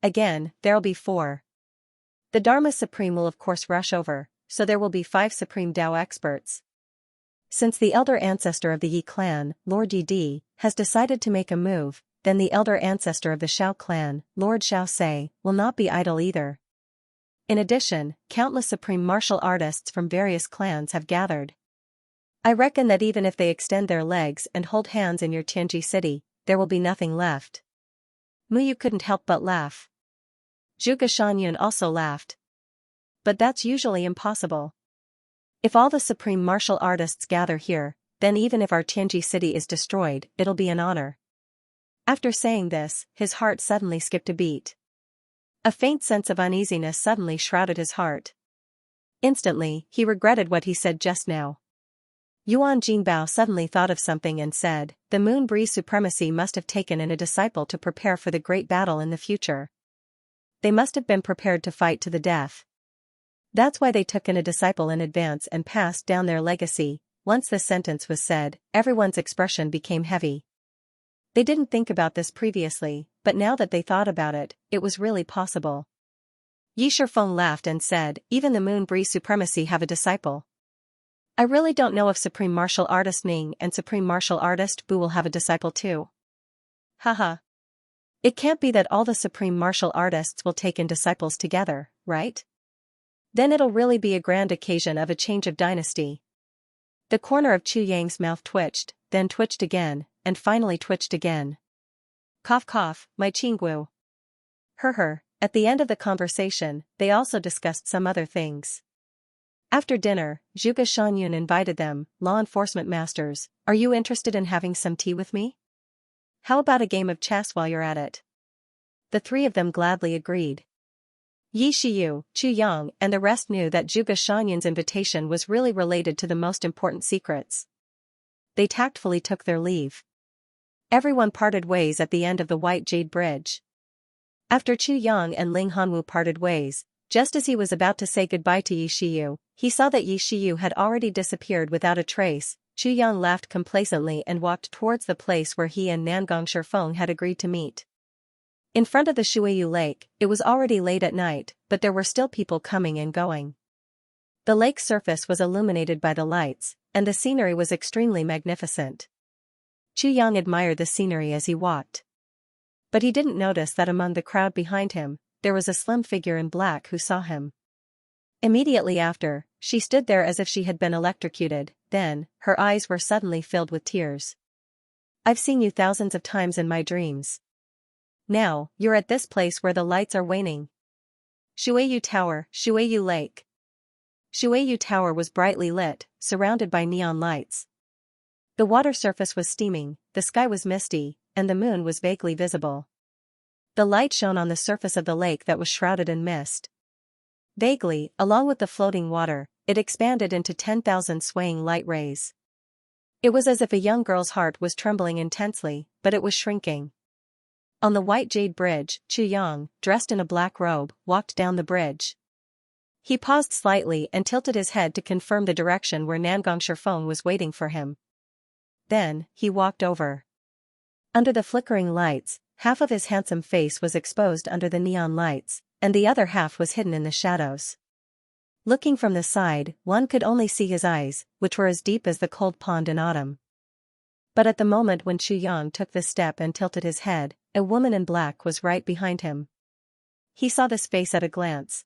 again, there'll be 4. The Dharma Supreme will of course rush over, so there will be 5 supreme Dao experts. Since the elder ancestor of the Yi clan, Lord Yi Di, has decided to make a move, then the elder ancestor of the Xiao clan, Lord Xiao Se, will not be idle either. In addition, countless supreme martial artists from various clans have gathered. I reckon that even if they extend their legs and hold hands in your Tianji city, there will be nothing left. Muyu couldn't help but laugh. Zhuge Shangyun also laughed. But that's usually impossible. If all the supreme martial artists gather here, then even if our Tianji city is destroyed, it'll be an honor. After saying this, his heart suddenly skipped a beat. A faint sense of uneasiness suddenly shrouded his heart. Instantly, he regretted what he said just now. Yuan Jinbao suddenly thought of something and said, the Moon Breeze Supremacy must have taken in a disciple to prepare for the great battle in the future. They must have been prepared to fight to the death. That's why they took in a disciple in advance and passed down their legacy. Once this sentence was said, everyone's expression became heavy. They didn't think about this previously, but now that they thought about it, it was really possible. Yi Shifeng laughed and said, even the Moon Breeze Supremacy have a disciple. I really don't know if Supreme Martial Artist Ning and Supreme Martial Artist Bu will have a disciple too. Haha. It can't be that all the Supreme Martial Artists will take in disciples together, right? Then it'll really be a grand occasion of a change of dynasty. The corner of Chu Yang's mouth twitched, then twitched again, and finally twitched again. Cough cough, my Qinggu. At the end of the conversation, they also discussed some other things. After dinner, Zhuge Shangyun invited them, law enforcement masters, are you interested in having some tea with me? How about a game of chess while you're at it? The 3 of them gladly agreed. Yi Shiyu, Chu Yang and the rest knew that Zhuge Shangyun's invitation was really related to the most important secrets. They tactfully took their leave. Everyone parted ways at the end of the White Jade Bridge. After Chu Yang and Ling Hanwu parted ways, just as he was about to say goodbye to Yi Shiyu, he saw that Yi Shiyu had already disappeared without a trace. Chu Yang laughed complacently and walked towards the place where he and Nangong Shifeng had agreed to meet. In front of the Shuiyu Lake, it was already late at night, but there were still people coming and going. The lake's surface was illuminated by the lights, and the scenery was extremely magnificent. Chu Yang admired the scenery as he walked. But he didn't notice that among the crowd behind him, there was a slim figure in black who saw him. Immediately after, she stood there as if she had been electrocuted, then, her eyes were suddenly filled with tears. I've seen you thousands of times in my dreams. Now, you're at this place where the lights are waning. Shuiyu Tower, Shuiyu Lake. Shuiyu Tower was brightly lit, surrounded by neon lights. The water surface was steaming, the sky was misty, and the moon was vaguely visible. The light shone on the surface of the lake that was shrouded in mist. Vaguely, along with the floating water, it expanded into 10,000 swaying light rays. It was as if a young girl's heart was trembling intensely, but it was shrinking. On the White Jade Bridge, Chu Yang, dressed in a black robe, walked down the bridge. He paused slightly and tilted his head to confirm the direction where Nangong Shifeng was waiting for him. Then, he walked over. Under the flickering lights, half of his handsome face was exposed under the neon lights, and the other half was hidden in the shadows. Looking from the side, one could only see his eyes, which were as deep as the cold pond in autumn. But at the moment when Chu Yang took this step and tilted his head, a woman in black was right behind him. He saw this face at a glance.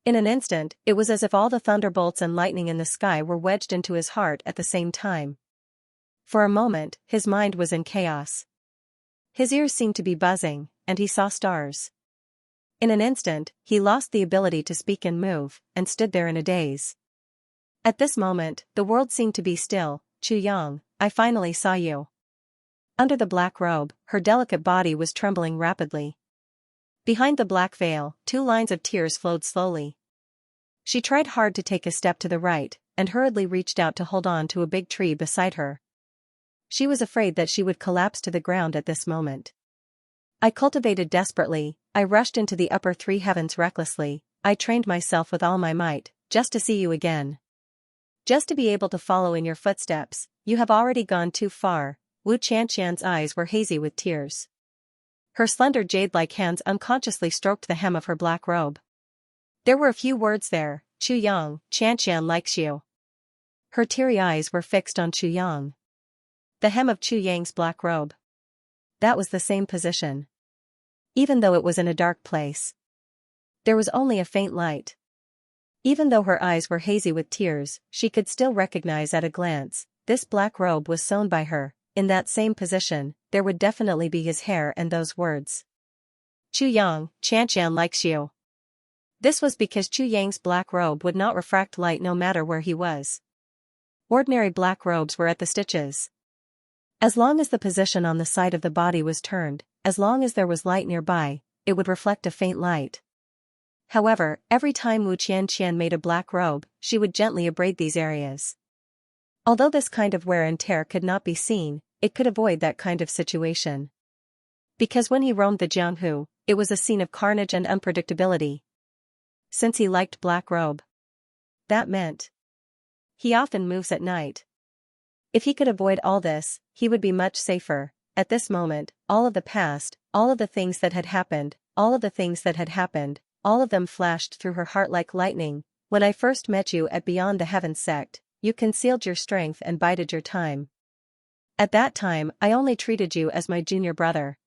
In an instant, it was as if all the thunderbolts and lightning in the sky were wedged into his heart at the same time. For a moment, his mind was in chaos. His ears seemed to be buzzing, and he saw stars. In an instant, he lost the ability to speak and move, and stood there in a daze. At this moment, the world seemed to be still. Chu Yang, I finally saw you. Under the black robe, her delicate body was trembling rapidly. Behind the black veil, 2 lines of tears flowed slowly. She tried hard to take a step to the right, and hurriedly reached out to hold on to a big tree beside her. She was afraid that she would collapse to the ground at this moment. I cultivated desperately, I rushed into the upper 3 heavens recklessly, I trained myself with all my might, just to see you again. Just to be able to follow in your footsteps. You have already gone too far. Wu Qianxian's eyes were hazy with tears. Her slender jade-like hands unconsciously stroked the hem of her black robe. There were a few words there, Xianxia likes you. Her teary eyes were fixed on Chu Yang. The hem of Chu Yang's black robe. That was the same position. Even though it was in a dark place. There was only a faint light. Even though her eyes were hazy with tears, she could still recognize at a glance, this black robe was sewn by her. In that same position, there would definitely be his hair and those words. Xianxia likes you. This was because Chu Yang's black robe would not refract light no matter where he was. Ordinary black robes were at the stitches. As long as the position on the side of the body was turned, as long as there was light nearby, it would reflect a faint light. However, every time Wu Qianqian made a black robe, she would gently abrade these areas. Although this kind of wear and tear could not be seen, it could avoid that kind of situation. Because when he roamed the Jianghu, it was a scene of carnage and unpredictability. Since he liked black robe. That meant he often moves at night. If he could avoid all this, he would be much safer. At this moment, all of the past, all of the things that had happened, all of them flashed through her heart like lightning. When I first met you at Beyond the Heavens sect, you concealed your strength and bided your time. At that time, I only treated you as my junior brother.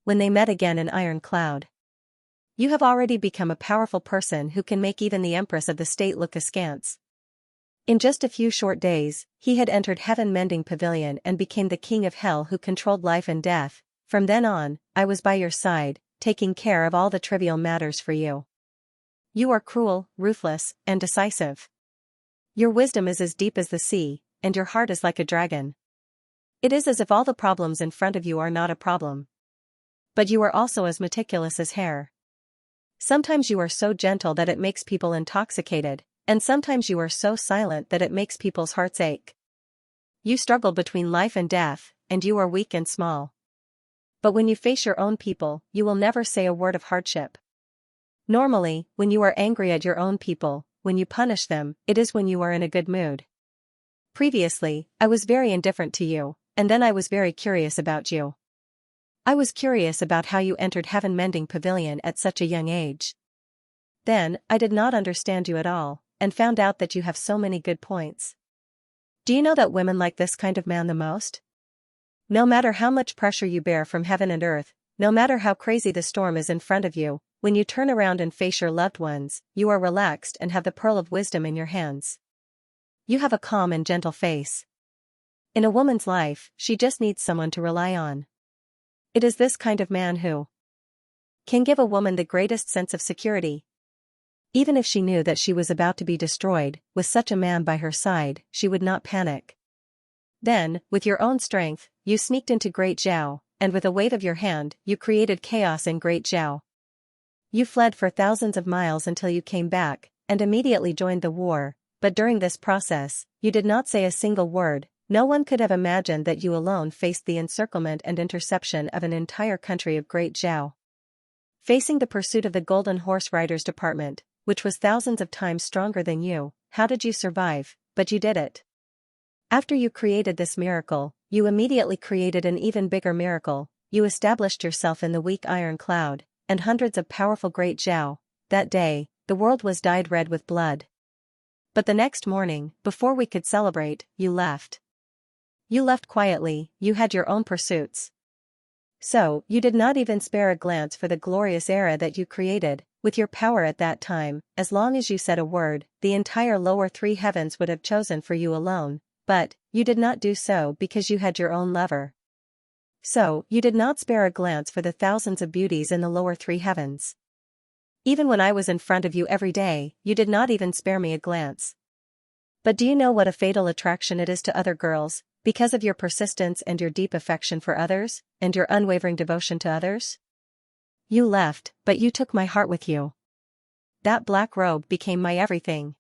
When they met again in Iron Cloud. You have already become a powerful person who can make even the Empress of the state look askance. In just a few short days, he had entered Heaven Mending Pavilion and became the king of hell who controlled life and death. From then on, I was by your side, taking care of all the trivial matters for you. You are cruel, ruthless, and decisive. Your wisdom is as deep as the sea, and your heart is like a dragon. It is as if all the problems in front of you are not a problem. But you are also as meticulous as hair. Sometimes you are so gentle that it makes people intoxicated, and sometimes you are so silent that it makes people's hearts ache. You struggle between life and death, and you are weak and small. But when you face your own people, you will never say a word of hardship. Normally, when you are angry at your own people, when you punish them, it is when you are in a good mood. Previously, I was very indifferent to you, and then I was very curious about you. I was curious about how you entered Heaven Mending Pavilion at such a young age. Then, I did not understand you at all, and found out that you have so many good points. Do you know that women like this kind of man the most? No matter how much pressure you bear from heaven and earth, no matter how crazy the storm is in front of you, when you turn around and face your loved ones, you are relaxed and have the pearl of wisdom in your hands. You have a calm and gentle face. In a woman's life, she just needs someone to rely on. It is this kind of man who can give a woman the greatest sense of security. Even if she knew that she was about to be destroyed, with such a man by her side, she would not panic. Then, with your own strength, you sneaked into Great Zhao, and with a wave of your hand, you created chaos in Great Zhao. You fled for thousands of miles until you came back, and immediately joined the war, but during this process, you did not say a single word. No one could have imagined that you alone faced the encirclement and interception of an entire country of Great Zhao. Facing the pursuit of the Golden Horse Riders Department, which was thousands of times stronger than you, how did you survive? But you did it. After you created this miracle, you immediately created an even bigger miracle. You established yourself in the weak Iron Cloud, and hundreds of powerful Great Zhao. That day, the world was dyed red with blood. But the next morning, before we could celebrate, you left. You left quietly, you had your own pursuits. So, you did not even spare a glance for the glorious era that you created. With your power at that time, as long as you said a word, the entire lower three heavens would have chosen for you alone, but, you did not do so because you had your own lever. So, you did not spare a glance for the thousands of beauties in the lower three heavens. Even when I was in front of you every day, you did not even spare me a glance. But do you know what a fatal attraction it is to other girls, because of your persistence and your deep affection for others, and your unwavering devotion to others? You left, but you took my heart with you. That black robe became my everything.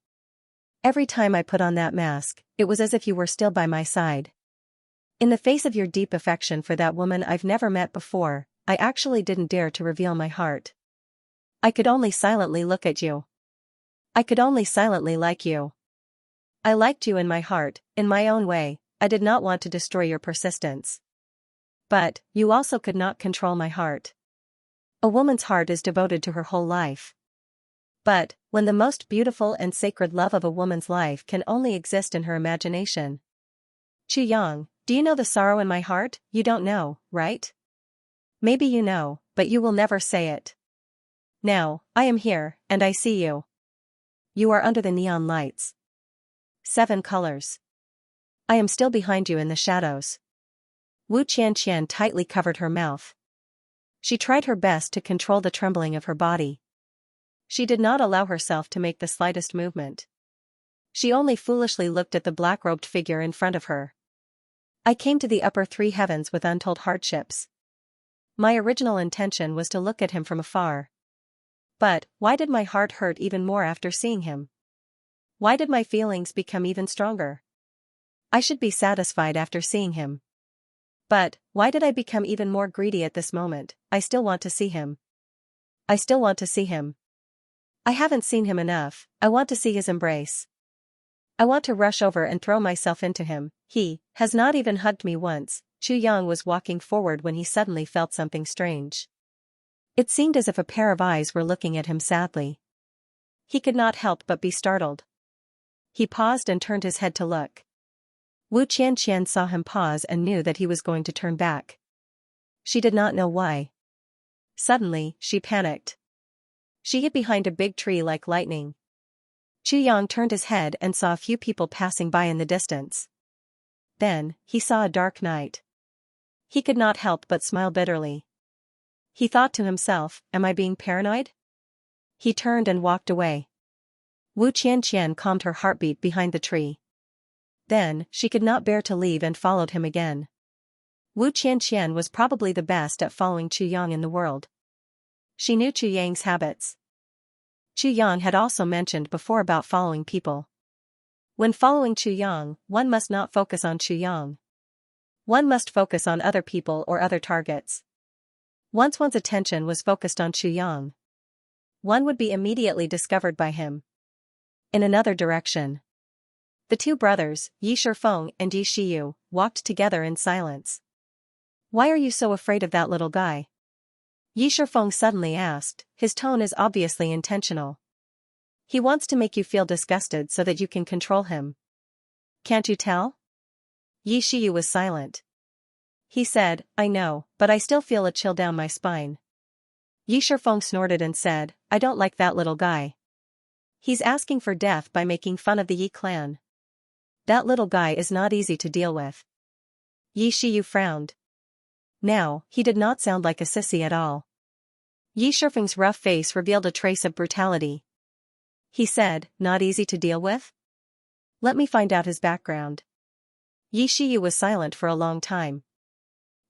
Every time I put on that mask, it was as if you were still by my side. In the face of your deep affection for that woman I've never met before, I actually didn't dare to reveal my heart. I could only silently look at you. I could only silently like you. I liked you in my heart, in my own way. I did not want to destroy your persistence. But, you also could not control my heart. A woman's heart is devoted to her whole life. But, when the most beautiful and sacred love of a woman's life can only exist in her imagination. Yang, do you know the sorrow in my heart? You don't know, right? Maybe you know, but you will never say it. Now, I am here, and I see you. You are under the neon lights. 7 colors. I am still behind you in the shadows. Wu Qianqian tightly covered her mouth. She tried her best to control the trembling of her body. She did not allow herself to make the slightest movement. She only foolishly looked at the black-robed figure in front of her. I came to the upper 3 heavens with untold hardships. My original intention was to look at him from afar. But, why did my heart hurt even more after seeing him? Why did my feelings become even stronger? I should be satisfied after seeing him. But, why did I become even more greedy at this moment? I still want to see him. I still want to see him. I haven't seen him enough. I want to see his embrace. I want to rush over and throw myself into him. He has not even hugged me once. Yang was walking forward when he suddenly felt something strange. It seemed as if a pair of eyes were looking at him sadly. He could not help but be startled. He paused and turned his head to look. Wu Qianqian saw him pause and knew that he was going to turn back. She did not know why. Suddenly, she panicked. She hid behind a big tree like lightning. Yang turned his head and saw a few people passing by in the distance. Then, he saw a dark night. He could not help but smile bitterly. He thought to himself, am I being paranoid? He turned and walked away. Wu Qianqian calmed her heartbeat behind the tree. Then, she could not bear to leave and followed him again. Wu Qianqian was probably the best at following Yang in the world. She knew Yang's habits. Yang had also mentioned before about following people. When following Yang, one must not focus on Yang. One must focus on other people or other targets. Once one's attention was focused on Yang, one would be immediately discovered by him. In another direction. The 2 brothers, Yi Shifeng and Yi Shiyu, walked together in silence. Why are you so afraid of that little guy? Yi Shifeng suddenly asked. His tone is obviously intentional. He wants to make you feel disgusted so that you can control him. Can't you tell? Yi Shiyu was silent. He said, I know, but I still feel a chill down my spine. Yi Shifeng snorted and said, I don't like that little guy. He's asking for death by making fun of the Yi clan. That little guy is not easy to deal with. Yi Shiyu frowned. Now, he did not sound like a sissy at all. Yi Shifeng's rough face revealed a trace of brutality. He said, not easy to deal with? Let me find out his background. Yi Shiyu was silent for a long time.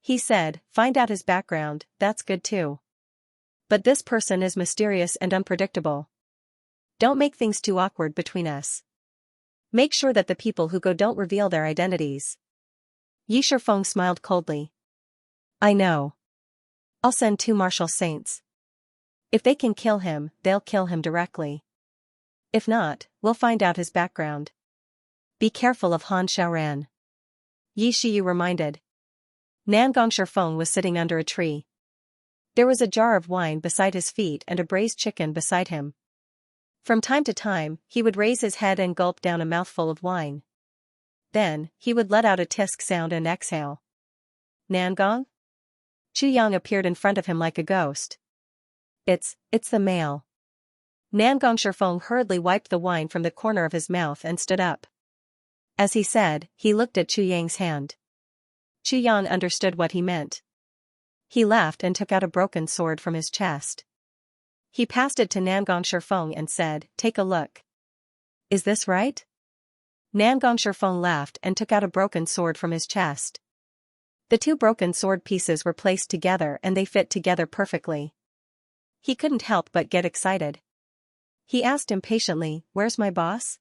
He said, find out his background, that's good too. But this person is mysterious and unpredictable. Don't make things too awkward between us. Make sure that the people who go don't reveal their identities. Yi Shifeng smiled coldly. I know. I'll send 2 martial saints. If they can kill him, they'll kill him directly. If not, we'll find out his background. Be careful of Han Xiaoran. Yi Shiyu reminded. Nangong Shifeng was sitting under a tree. There was a jar of wine beside his feet and a braised chicken beside him. From time to time, he would raise his head and gulp down a mouthful of wine. Then, he would let out a tisk sound and exhale. Nangong? Yang appeared in front of him like a ghost. It's the mail. Nangong Shifeng hurriedly wiped the wine from the corner of his mouth and stood up. As he said, he looked at Yang's hand. Yang understood what he meant. He laughed and took out a broken sword from his chest. He passed it to Nangong Shifeng and said, take a look. Is this right? Nangong Shifeng laughed and took out a broken sword from his chest. The 2 broken sword pieces were placed together and they fit together perfectly. He couldn't help but get excited. He asked impatiently, where's my boss?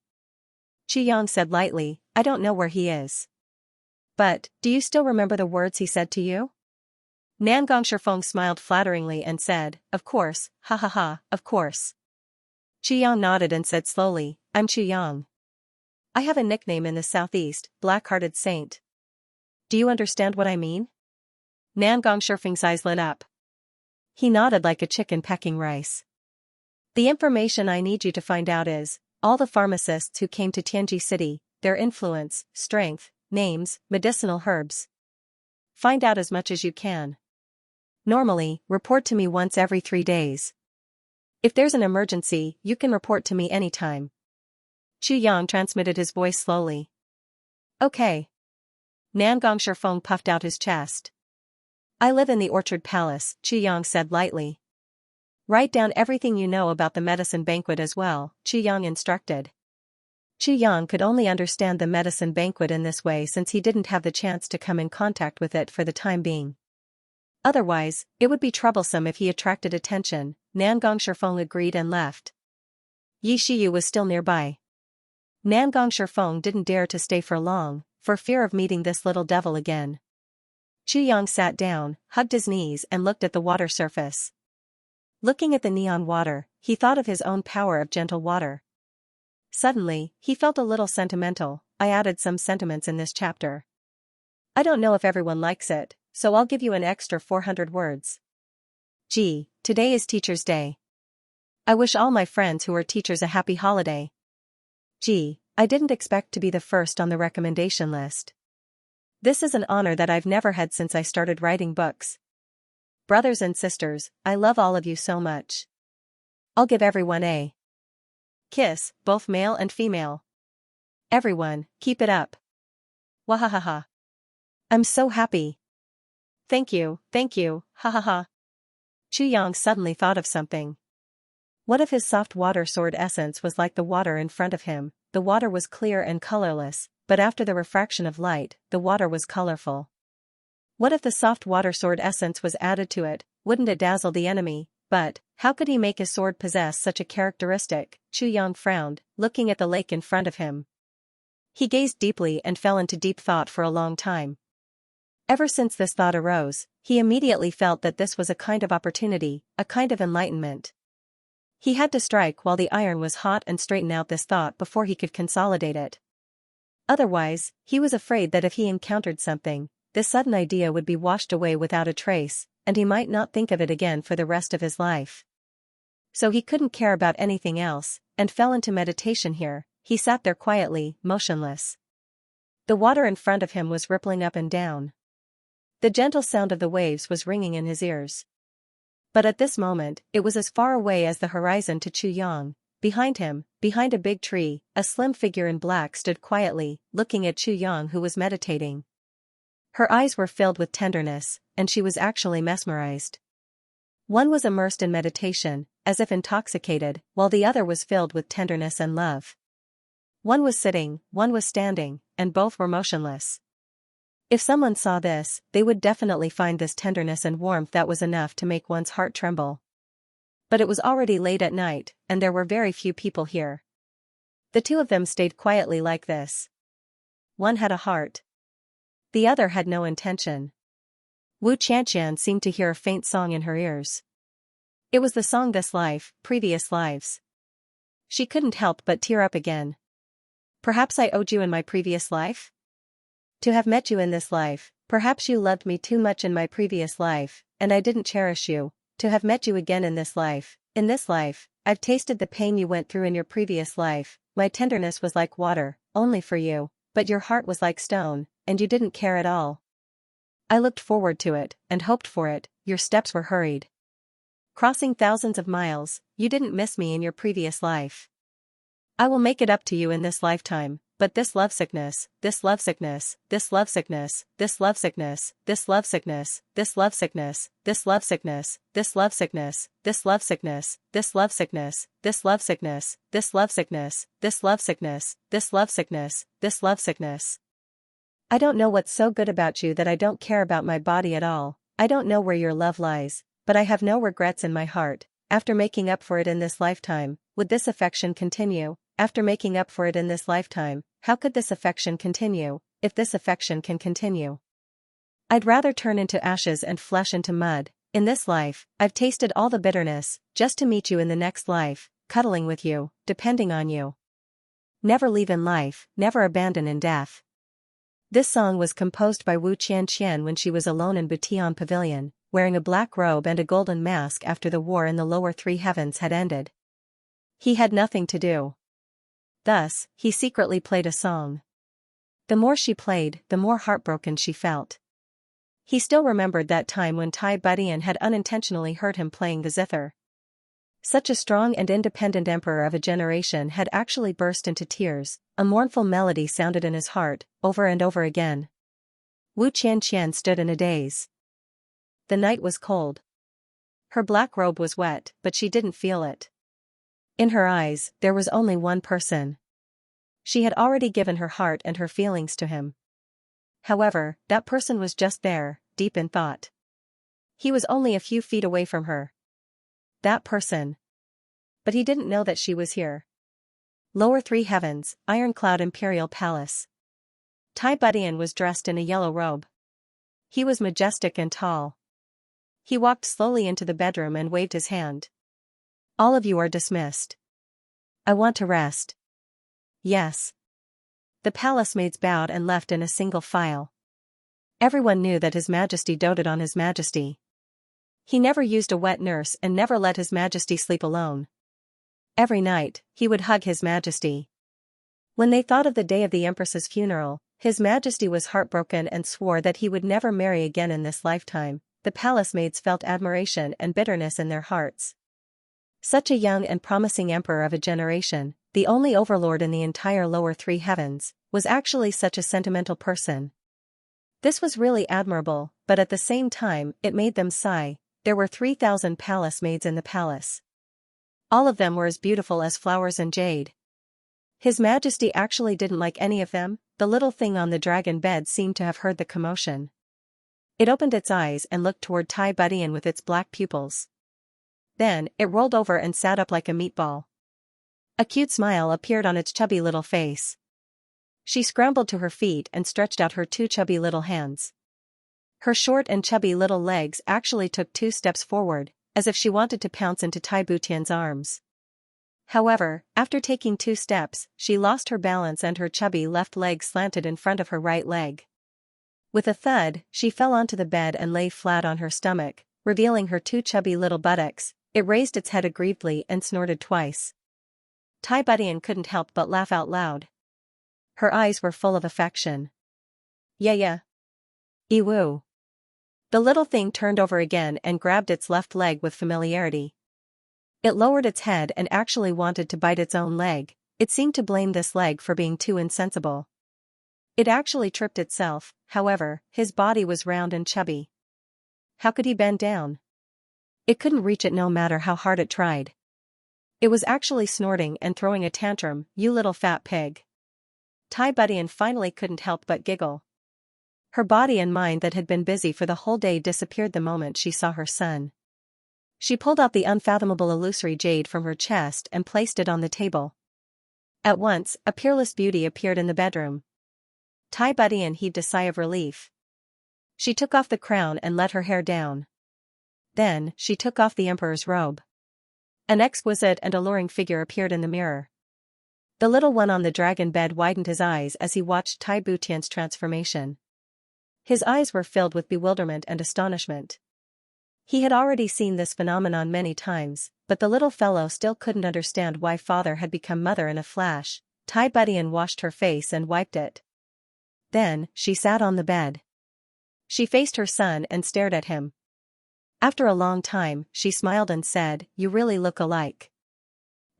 Yang said lightly, I don't know where he is. But, do you still remember the words he said to you? Nangong Shifeng smiled flatteringly and said, of course, ha ha ha, of course. Yang nodded and said slowly, I'm Yang. I have a nickname in the southeast, Black-Hearted Saint. Do you understand what I mean? Nangong Shifeng's eyes lit up. He nodded like a chicken pecking rice. The information I need you to find out is, all the pharmacists who came to Tianji City, their influence, strength, names, medicinal herbs. Find out as much as you can. Normally, report to me once every 3 days. If there's an emergency, you can report to me anytime. Chu Yang transmitted his voice slowly. Okay. Nangong Shifeng puffed out his chest. I live in the Orchard Palace, Chu Yang said lightly. Write down everything you know about the medicine banquet as well, Chu Yang instructed. Chu Yang could only understand the medicine banquet in this way since he didn't have the chance to come in contact with it for the time being. Otherwise, it would be troublesome if he attracted attention. Nangong Shifeng agreed and left. Yi Shiyu was still nearby. Nangong Shifeng didn't dare to stay for long, for fear of meeting this little devil again. Chu Yang sat down, hugged his knees and looked at the water surface. Looking at the neon water, he thought of his own power of gentle water. Suddenly, he felt a little sentimental. I added some sentiments in this chapter. I don't know if everyone likes it, so I'll give you an extra 400 words. Gee, today is Teacher's Day. I wish all my friends who are teachers a happy holiday. Gee, I didn't expect to be the first on the recommendation list. This is an honor that I've never had since I started writing books. Brothers and sisters, I love all of you so much. I'll give everyone a kiss, both male and female. Everyone, keep it up. Wahahaha. I'm so happy. Thank you, ha ha ha. Chu Yang suddenly thought of something. What if his soft water sword essence was like the water in front of him? The water was clear and colorless, but after the refraction of light, the water was colorful. What if the soft water sword essence was added to it? Wouldn't it dazzle the enemy? But, how could he make his sword possess such a characteristic? Chu Yang frowned, looking at the lake in front of him. He gazed deeply and fell into deep thought for a long time. Ever since this thought arose, he immediately felt that this was a kind of opportunity, a kind of enlightenment. He had to strike while the iron was hot and straighten out this thought before he could consolidate it. Otherwise, he was afraid that if he encountered something, this sudden idea would be washed away without a trace, and he might not think of it again for the rest of his life. So he couldn't care about anything else, and fell into meditation here. He sat there quietly, motionless. The water in front of him was rippling up and down. The gentle sound of the waves was ringing in his ears. But at this moment, it was as far away as the horizon to Chu Yang. Behind him, behind a big tree, a slim figure in black stood quietly, looking at Chu Yang, who was meditating. Her eyes were filled with tenderness, and she was actually mesmerized. One was immersed in meditation, as if intoxicated, while the other was filled with tenderness and love. One was sitting, one was standing, and both were motionless. If someone saw this, they would definitely find this tenderness and warmth that was enough to make one's heart tremble. But it was already late at night, and there were very few people here. The two of them stayed quietly like this. One had a heart. The other had no intention. Wu Qianxian seemed to hear a faint song in her ears. It was the song This Life, Previous Lives. She couldn't help but tear up again. Perhaps I owed you in my previous life? To have met you in this life, perhaps you loved me too much in my previous life, and I didn't cherish you. To have met you again in this life, I've tasted the pain you went through in your previous life. My tenderness was like water, only for you, but your heart was like stone, and you didn't care at all. I looked forward to it, and hoped for it. Your steps were hurried. Crossing thousands of miles, you didn't miss me in your previous life. I will make it up to you in this lifetime, but this lovesickness, this lovesickness, this lovesickness, this lovesickness, this lovesickness, this lovesickness, this lovesickness, this lovesickness, this lovesickness, this lovesickness, this lovesickness, this lovesickness, this lovesickness, this lovesickness, this lovesickness. I don't know what's so good about you that I don't care about my body at all. I don't know where your love lies, but I have no regrets in my heart. After making up for it in this lifetime, would this affection continue? After making up for it in this lifetime, how could this affection continue, if this affection can continue? I'd rather turn into ashes and flesh into mud. In this life, I've tasted all the bitterness, just to meet you in the next life, cuddling with you, depending on you. Never leave in life, never abandon in death. This song was composed by Wu Qianxian when she was alone in Butian Pavilion, wearing a black robe and a golden mask after the war in the lower three heavens had ended. He had nothing to do. Thus, he secretly played a song. The more she played, the more heartbroken she felt. He still remembered that time when Tai Budian had unintentionally hurt him playing the zither. Such a strong and independent emperor of a generation had actually burst into tears. A mournful melody sounded in his heart, over and over again. Wu Qianqian stood in a daze. The night was cold. Her black robe was wet, but she didn't feel it. In her eyes, there was only one person. She had already given her heart and her feelings to him. However, that person was just there, deep in thought. He was only a few feet away from her. That person. But he didn't know that she was here. Lower three heavens, ironclad imperial palace. Tai Budian was dressed in a yellow robe. He was majestic and tall. He walked slowly into the bedroom and waved his hand. All of you are dismissed. I want to rest. Yes. The palace maids bowed and left in a single file. Everyone knew that His Majesty doted on His Majesty. He never used a wet nurse and never let His Majesty sleep alone. Every night, he would hug His Majesty. When they thought of the day of the Empress's funeral, His Majesty was heartbroken and swore that he would never marry again in this lifetime. The palace maids felt admiration and bitterness in their hearts. Such a young and promising emperor of a generation, the only overlord in the entire lower three heavens, was actually such a sentimental person. This was really admirable, but at the same time, it made them sigh. There were 3,000 palace maids in the palace. All of them were as beautiful as flowers and jade. His Majesty actually didn't like any of them. The little thing on the dragon bed seemed to have heard the commotion. It opened its eyes and looked toward Tai Budian with its black pupils. Then, it rolled over and sat up like a meatball. A cute smile appeared on its chubby little face. She scrambled to her feet and stretched out her two chubby little hands. Her short and chubby little legs actually took 2 steps forward, as if she wanted to pounce into Tai Budian's arms. However, after taking 2 steps, she lost her balance and her chubby left leg slanted in front of her right leg. With a thud, she fell onto the bed and lay flat on her stomach, revealing her 2 chubby little buttocks. It raised its head aggrievedly and snorted twice. Tai Budian couldn't help but laugh out loud. Her eyes were full of affection. Yeah. Eewoo. The little thing turned over again and grabbed its left leg with familiarity. It lowered its head and actually wanted to bite its own leg. It seemed to blame this leg for being too insensible. It actually tripped itself. However, his body was round and chubby. How could he bend down? It couldn't reach it no matter how hard it tried. It was actually snorting and throwing a tantrum. You little fat pig. Tai Budian finally couldn't help but giggle. Her body and mind that had been busy for the whole day disappeared the moment she saw her son. She pulled out the unfathomable illusory jade from her chest and placed it on the table. At once, a peerless beauty appeared in the bedroom. Tai Budian heaved a sigh of relief. She took off the crown and let her hair down. Then, she took off the emperor's robe. An exquisite and alluring figure appeared in the mirror. The little one on the dragon bed widened his eyes as he watched Tai Budian's transformation. His eyes were filled with bewilderment and astonishment. He had already seen this phenomenon many times, but the little fellow still couldn't understand why father had become mother in a flash. Tai Budian washed her face and wiped it. Then, she sat on the bed. She faced her son and stared at him. After a long time, she smiled and said, "You really look alike."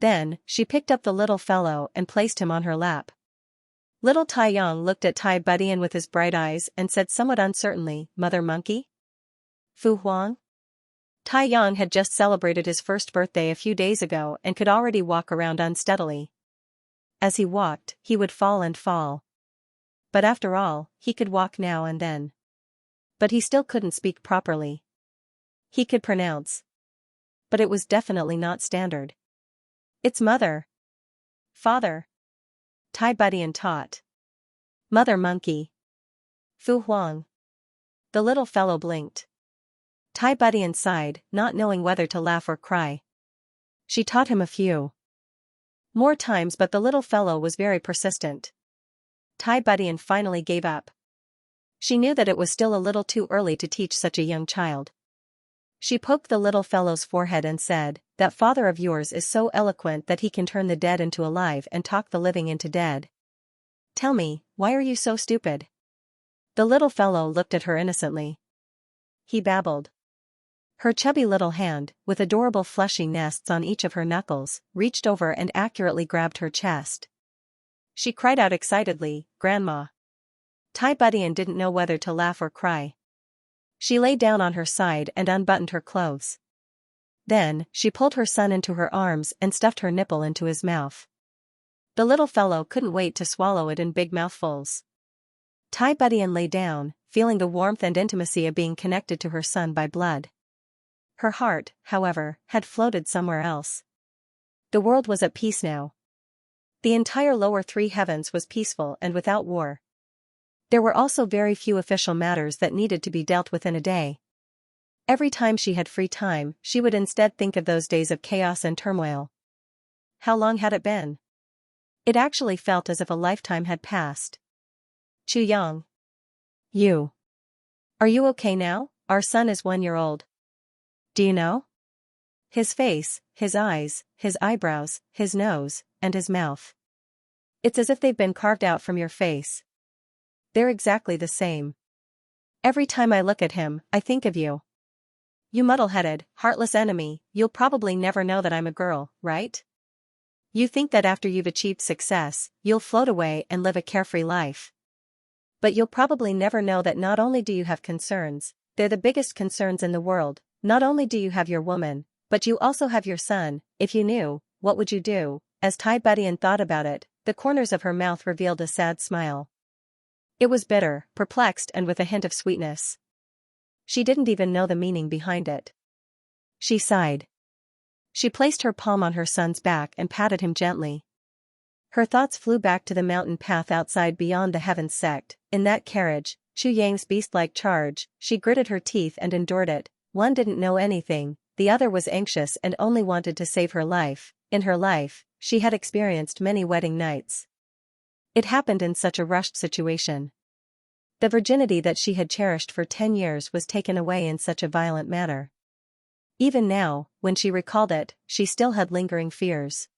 Then, she picked up the little fellow and placed him on her lap. Little Tai Yang looked at Tai Budian with his bright eyes and said somewhat uncertainly, "Mother Monkey? Fu Huang?" Tai Yang had just celebrated his first birthday a few days ago and could already walk around unsteadily. As he walked, he would fall and fall. But after all, he could walk now and then. But he still couldn't speak properly. He could pronounce. But it was definitely not standard. "It's mother." "Father." Tai Budian taught. "Mother Monkey." "Fu Huang." The little fellow blinked. Tai Budian sighed, not knowing whether to laugh or cry. She taught him a few more times, but the little fellow was very persistent. Tai Budian finally gave up. She knew that it was still a little too early to teach such a young child. She poked the little fellow's forehead and said, "That father of yours is so eloquent that he can turn the dead into alive and talk the living into dead. Tell me, why are you so stupid?" The little fellow looked at her innocently. He babbled. Her chubby little hand, with adorable fleshy nests on each of her knuckles, reached over and accurately grabbed her chest. She cried out excitedly, "Grandma!" Tai Budian didn't know whether to laugh or cry. She lay down on her side and unbuttoned her clothes. Then, she pulled her son into her arms and stuffed her nipple into his mouth. The little fellow couldn't wait to swallow it in big mouthfuls. Tai Budian lay down, feeling the warmth and intimacy of being connected to her son by blood. Her heart, however, had floated somewhere else. The world was at peace now. The entire lower three heavens was peaceful and without war. There were also very few official matters that needed to be dealt with in a day. Every time she had free time, she would instead think of those days of chaos and turmoil. How long had it been? It actually felt as if a lifetime had passed. Chu Yang. Are you okay now? Our son is 1 year old. Do you know? His face, his eyes, his eyebrows, his nose, and his mouth. It's as if they've been carved out from your face. They're exactly the same. Every time I look at him, I think of you. You muddle-headed, heartless enemy, you'll probably never know that I'm a girl, right? You think that after you've achieved success, you'll float away and live a carefree life. But you'll probably never know that not only do you have concerns, they're the biggest concerns in the world. Not only do you have your woman, but you also have your son. If you knew, what would you do? As Tai Budian thought about it, the corners of her mouth revealed a sad smile. It was bitter, perplexed, and with a hint of sweetness. She didn't even know the meaning behind it. She sighed. She placed her palm on her son's back and patted him gently. Her thoughts flew back to the mountain path outside beyond the heavens sect. In that carriage, Chu Yang's beast-like charge, she gritted her teeth and endured it. One didn't know anything, the other was anxious and only wanted to save her life. In her life, she had experienced many wedding nights. It happened in such a rushed situation. The virginity that she had cherished for 10 years was taken away in such a violent manner. Even now, when she recalled it, she still had lingering fears.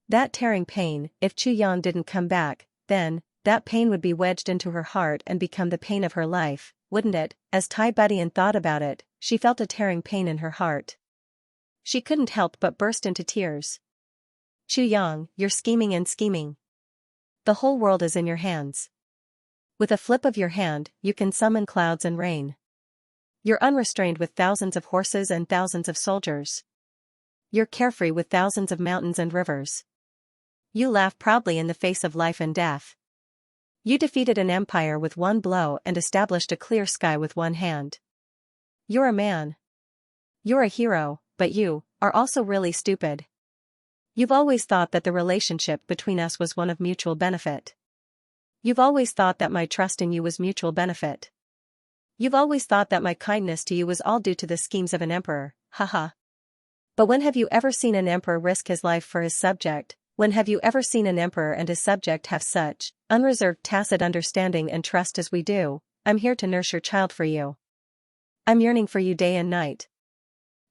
That tearing pain, if Chu Yang didn't come back, then, that pain would be wedged into her heart and become the pain of her life, wouldn't it? As Tai Budian thought about it, she felt a tearing pain in her heart. She couldn't help but burst into tears. Chu Yang, you're scheming and scheming. The whole world is in your hands. With a flip of your hand, you can summon clouds and rain. You're unrestrained with thousands of horses and thousands of soldiers. You're carefree with thousands of mountains and rivers. You laugh proudly in the face of life and death. You defeated an empire with one blow and established a clear sky with one hand. You're a man. You're a hero, but you are also really stupid. You've always thought that the relationship between us was one of mutual benefit. You've always thought that my trust in you was mutual benefit. You've always thought that my kindness to you was all due to the schemes of an emperor, haha. But when have you ever seen an emperor risk his life for his subject? When have you ever seen an emperor and his subject have such unreserved tacit understanding and trust as we do? I'm here to nurse your child for you. I'm yearning for you day and night.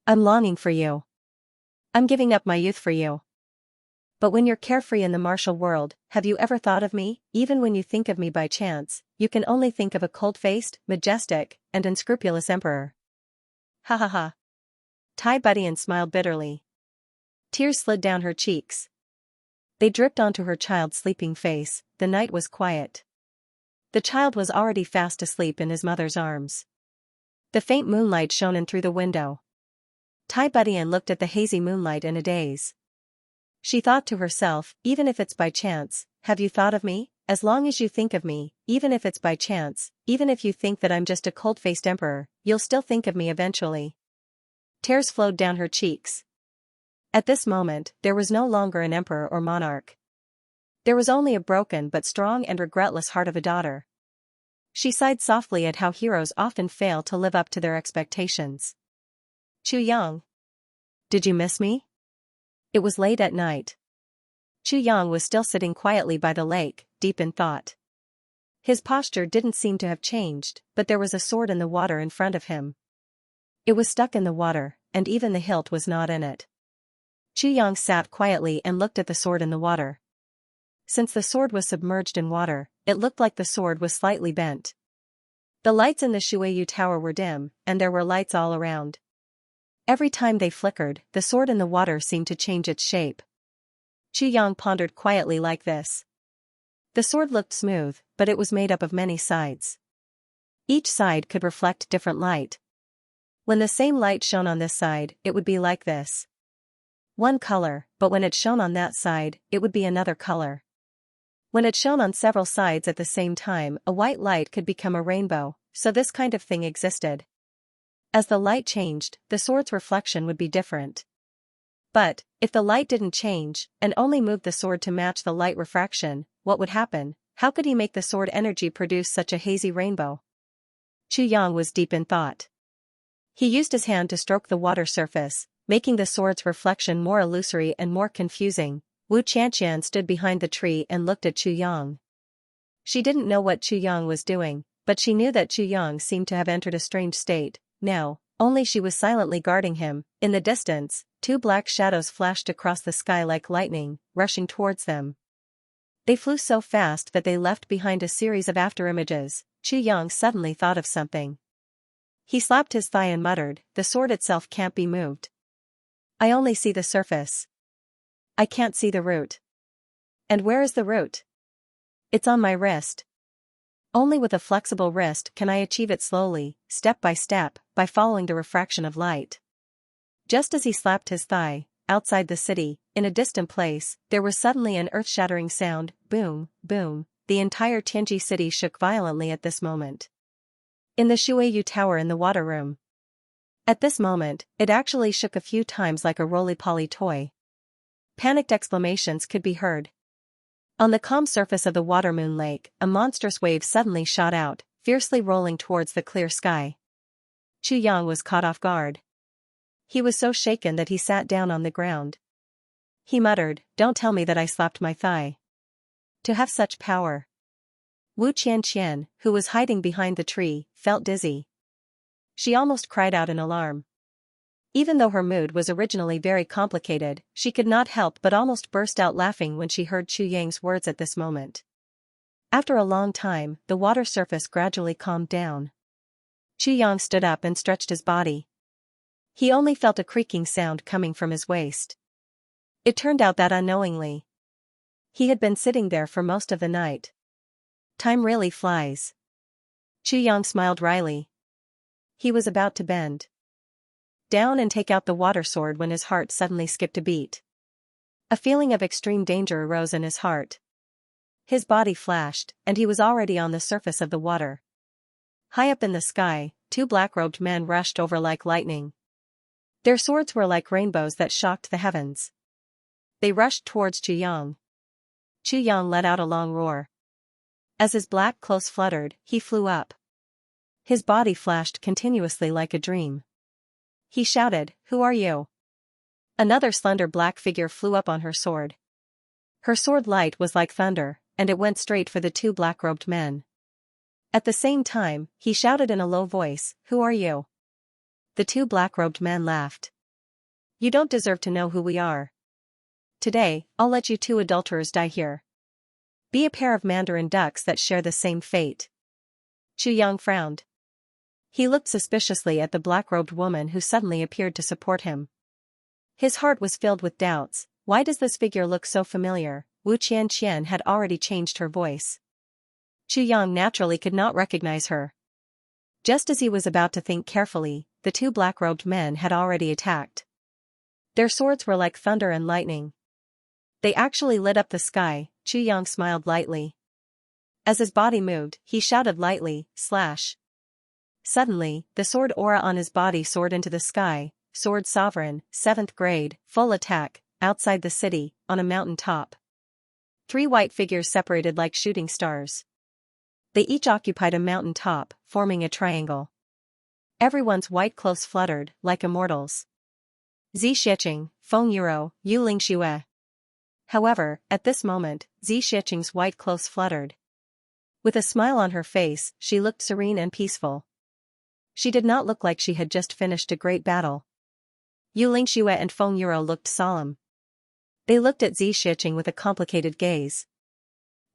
I'm longing for you. I'm giving up my youth for you. But when you're carefree in the martial world, have you ever thought of me? Even when you think of me by chance, you can only think of a cold-faced, majestic, and unscrupulous emperor. Ha ha ha. Tai Budian smiled bitterly. Tears slid down her cheeks. They dripped onto her child's sleeping face. The night was quiet. The child was already fast asleep in his mother's arms. The faint moonlight shone in through the window. Tai Budian looked at the hazy moonlight in a daze. She thought to herself, even if it's by chance, have you thought of me? As long as you think of me, even if it's by chance, even if you think that I'm just a cold-faced emperor, you'll still think of me eventually. Tears flowed down her cheeks. At this moment, there was no longer an emperor or monarch. There was only a broken but strong and regretless heart of a daughter. She sighed softly at how heroes often fail to live up to their expectations. Chu Yang. Did you miss me? It was late at night. Chu Yang was still sitting quietly by the lake, deep in thought. His posture didn't seem to have changed, but there was a sword in the water in front of him. It was stuck in the water, and even the hilt was not in it. Xianxia sat quietly and looked at the sword in the water. Since the sword was submerged in water, it looked like the sword was slightly bent. The lights in the Shuiyu Tower were dim, and there were lights all around. Every time they flickered, the sword in the water seemed to change its shape. Xianxia pondered quietly like this. The sword looked smooth, but it was made up of many sides. Each side could reflect different light. When the same light shone on this side, it would be like this. One color, but when it shone on that side, it would be another color. When it shone on several sides at the same time, a white light could become a rainbow, so this kind of thing existed. As the light changed, the sword's reflection would be different. But, if the light didn't change, and only moved the sword to match the light refraction, what would happen? How could he make the sword energy produce such a hazy rainbow? Xianxia was deep in thought. He used his hand to stroke the water surface, making the sword's reflection more illusory and more confusing. Xianxia stood behind the tree and looked at Xianxia. She didn't know what Xianxia was doing, but she knew that Xianxia seemed to have entered a strange state. Now, only she was silently guarding him. In the distance, two black shadows flashed across the sky like lightning, rushing towards them. They flew so fast that they left behind a series of afterimages. Xianxia suddenly thought of something. He slapped his thigh and muttered, "The sword itself can't be moved. I only see the surface. I can't see the root." "And where is the root?" "It's on my wrist. Only with a flexible wrist can I achieve it slowly, step by step, by following the refraction of light." Just as he slapped his thigh, outside the city, in a distant place, there was suddenly an earth-shattering sound, boom, boom. The entire Tianji city shook violently at this moment. In the Shuiyu Tower in the water room. At this moment, it actually shook a few times like a roly-poly toy. Panicked exclamations could be heard. On the calm surface of the water moon lake, a monstrous wave suddenly shot out, fiercely rolling towards the clear sky. Xianxia was caught off guard. He was so shaken that he sat down on the ground. He muttered, "Don't tell me that I slapped my thigh. To have such power." Xianxia, who was hiding behind the tree, felt dizzy. She almost cried out in alarm. Even though her mood was originally very complicated, she could not help but almost burst out laughing when she heard Xianxia's words at this moment. After a long time, the water surface gradually calmed down. Xianxia stood up and stretched his body. He only felt a creaking sound coming from his waist. It turned out that unknowingly, he had been sitting there for most of the night. Time really flies. Xianxia smiled wryly. He was about to bend down and take out the water sword when his heart suddenly skipped a beat. A feeling of extreme danger arose in his heart. His body flashed, and he was already on the surface of the water. High up in the sky, two black-robed men rushed over like lightning. Their swords were like rainbows that shocked the heavens. They rushed towards Xianxia. Xianxia let out a long roar. As his black clothes fluttered, he flew up. His body flashed continuously like a dream. He shouted, "Who are you?" Another slender black figure flew up on her sword. Her sword light was like thunder, and it went straight for the two black-robed men. At the same time, he shouted in a low voice, "Who are you?" The two black-robed men laughed. "You don't deserve to know who we are. Today, I'll let you two adulterers die here. Be a pair of mandarin ducks that share the same fate." Xianxia frowned. He looked suspiciously at the black-robed woman who suddenly appeared to support him. His heart was filled with doubts. Why does this figure look so familiar? Xianxia had already changed her voice. Xianxia naturally could not recognize her. Just as he was about to think carefully, the two black-robed men had already attacked. Their swords were like thunder and lightning. They actually lit up the sky. Xianxia smiled lightly. As his body moved, he shouted lightly, "Slash." Suddenly, the sword aura on his body soared into the sky. Sword Sovereign, 7th grade, full attack, outside the city, on a mountain top. Three white figures separated like shooting stars. They each occupied a mountain top, forming a triangle. Everyone's white clothes fluttered, like immortals. Xianxia, Feng Yuro, Yu Ling Xue. However, at this moment, Xianxia's white clothes fluttered. With a smile on her face, she looked serene and peaceful. She did not look like she had just finished a great battle. Xianxia and Feng Yuro looked solemn. They looked at Xianxia with a complicated gaze.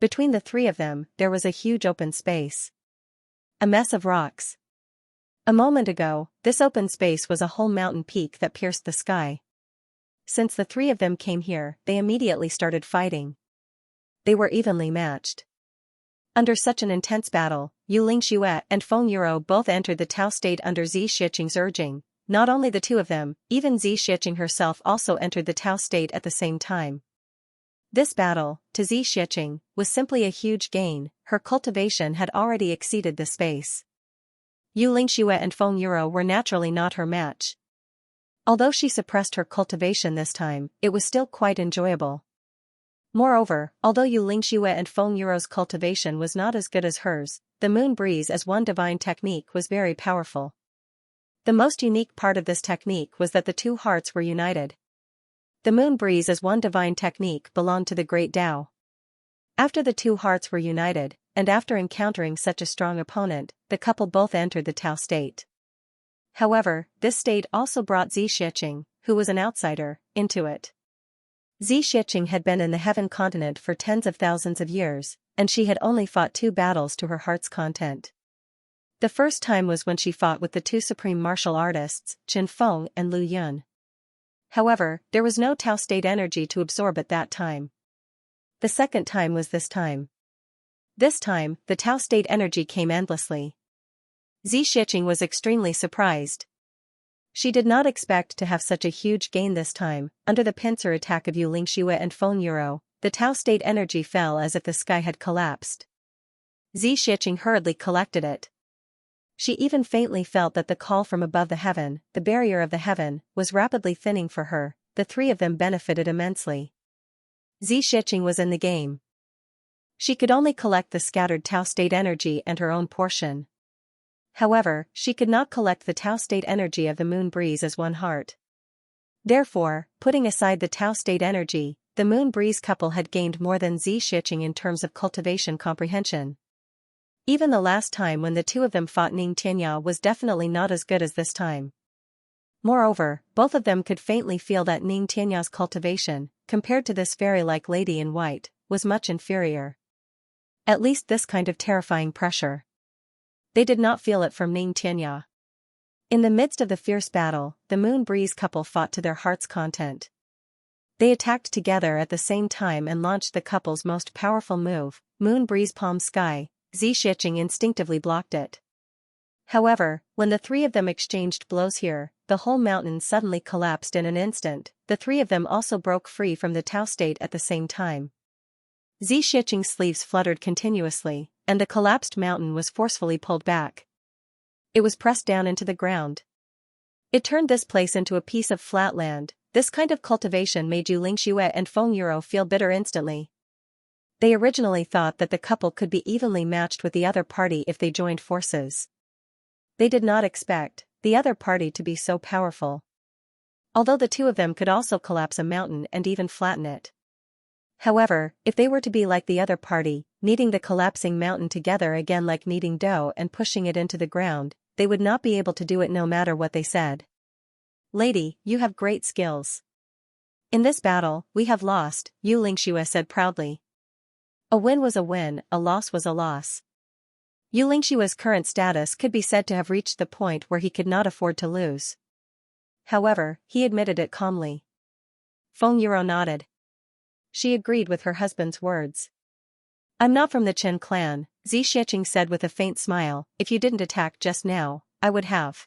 Between the three of them, there was a huge open space. A mess of rocks. A moment ago, this open space was a whole mountain peak that pierced the sky. Since the three of them came here, they immediately started fighting. They were evenly matched. Under such an intense battle, Xianxia and Feng Yuro both entered the Tao state under Xianxia's urging. Not only the two of them, even Xianxia herself also entered the Tao state at the same time. This battle, to Xianxia, was simply a huge gain. Her cultivation had already exceeded the space. Xianxia and Feng Yuro were naturally not her match. Although she suppressed her cultivation this time, it was still quite enjoyable. Moreover, although Xianxia and Feng Yuro's cultivation was not as good as hers, the moon breeze as one divine technique was very powerful. The most unique part of this technique was that the two hearts were united. The moon breeze as one divine technique belonged to the great Tao. After the two hearts were united, and after encountering such a strong opponent, the couple both entered the Tao state. However, this state also brought Xianxia, who was an outsider, into it. Xianxia had been in the heaven continent for tens of thousands of years, and she had only fought 2 battles to her heart's content. The first time was when she fought with the 2 supreme martial artists, Qin Feng and Lu Yun. However, there was no Tao state energy to absorb at that time. The second time was this time. This time, the Tao state energy came endlessly. Xianxia was extremely surprised. She did not expect to have such a huge gain this time. Under the pincer attack of Xianxia and Feng Yuro, the Tao state energy fell as if the sky had collapsed. Xianxia hurriedly collected it. She even faintly felt that the call from above the heaven, the barrier of the heaven, was rapidly thinning for her. The three of them benefited immensely. Xianxia was in the game. She could only collect the scattered Tao state energy and her own portion. However, she could not collect the Tao state energy of the moon breeze as one heart. Therefore, putting aside the Tao state energy, the moon breeze couple had gained more than Xianxia in terms of cultivation comprehension. Even the last time when the two of them fought Xianxia was definitely not as good as this time. Moreover, both of them could faintly feel that Xianxia's cultivation, compared to this fairy-like lady in white, was much inferior. At least this kind of terrifying pressure. They did not feel it from Xianxia. In the midst of the fierce battle, the moon breeze couple fought to their heart's content. They attacked together at the same time and launched the couple's most powerful move, Moon Breeze Palm Sky. Xianxia instinctively blocked it. However, when the three of them exchanged blows here, the whole mountain suddenly collapsed in an instant. The three of them also broke free from the Tao state at the same time. Xianxia's sleeves fluttered continuously, and the collapsed mountain was forcefully pulled back. It was pressed down into the ground. It turned this place into a piece of flat land. This kind of cultivation made Xianxia and Feng Yuro feel bitter instantly. They originally thought that the couple could be evenly matched with the other party if they joined forces. They did not expect the other party to be so powerful. Although the two of them could also collapse a mountain and even flatten it. However, if they were to be like the other party, kneading the collapsing mountain together again like kneading dough and pushing it into the ground, they would not be able to do it no matter what they said. "Lady, you have great skills. In this battle, we have lost," Xianxia said proudly. A win was a win, a loss was a loss. Xianxia's current status could be said to have reached the point where he could not afford to lose. However, he admitted it calmly. Feng Yuro nodded. She agreed with her husband's words. "I'm not from the Chen clan," Xianxia said with a faint smile. "If you didn't attack just now, I would have."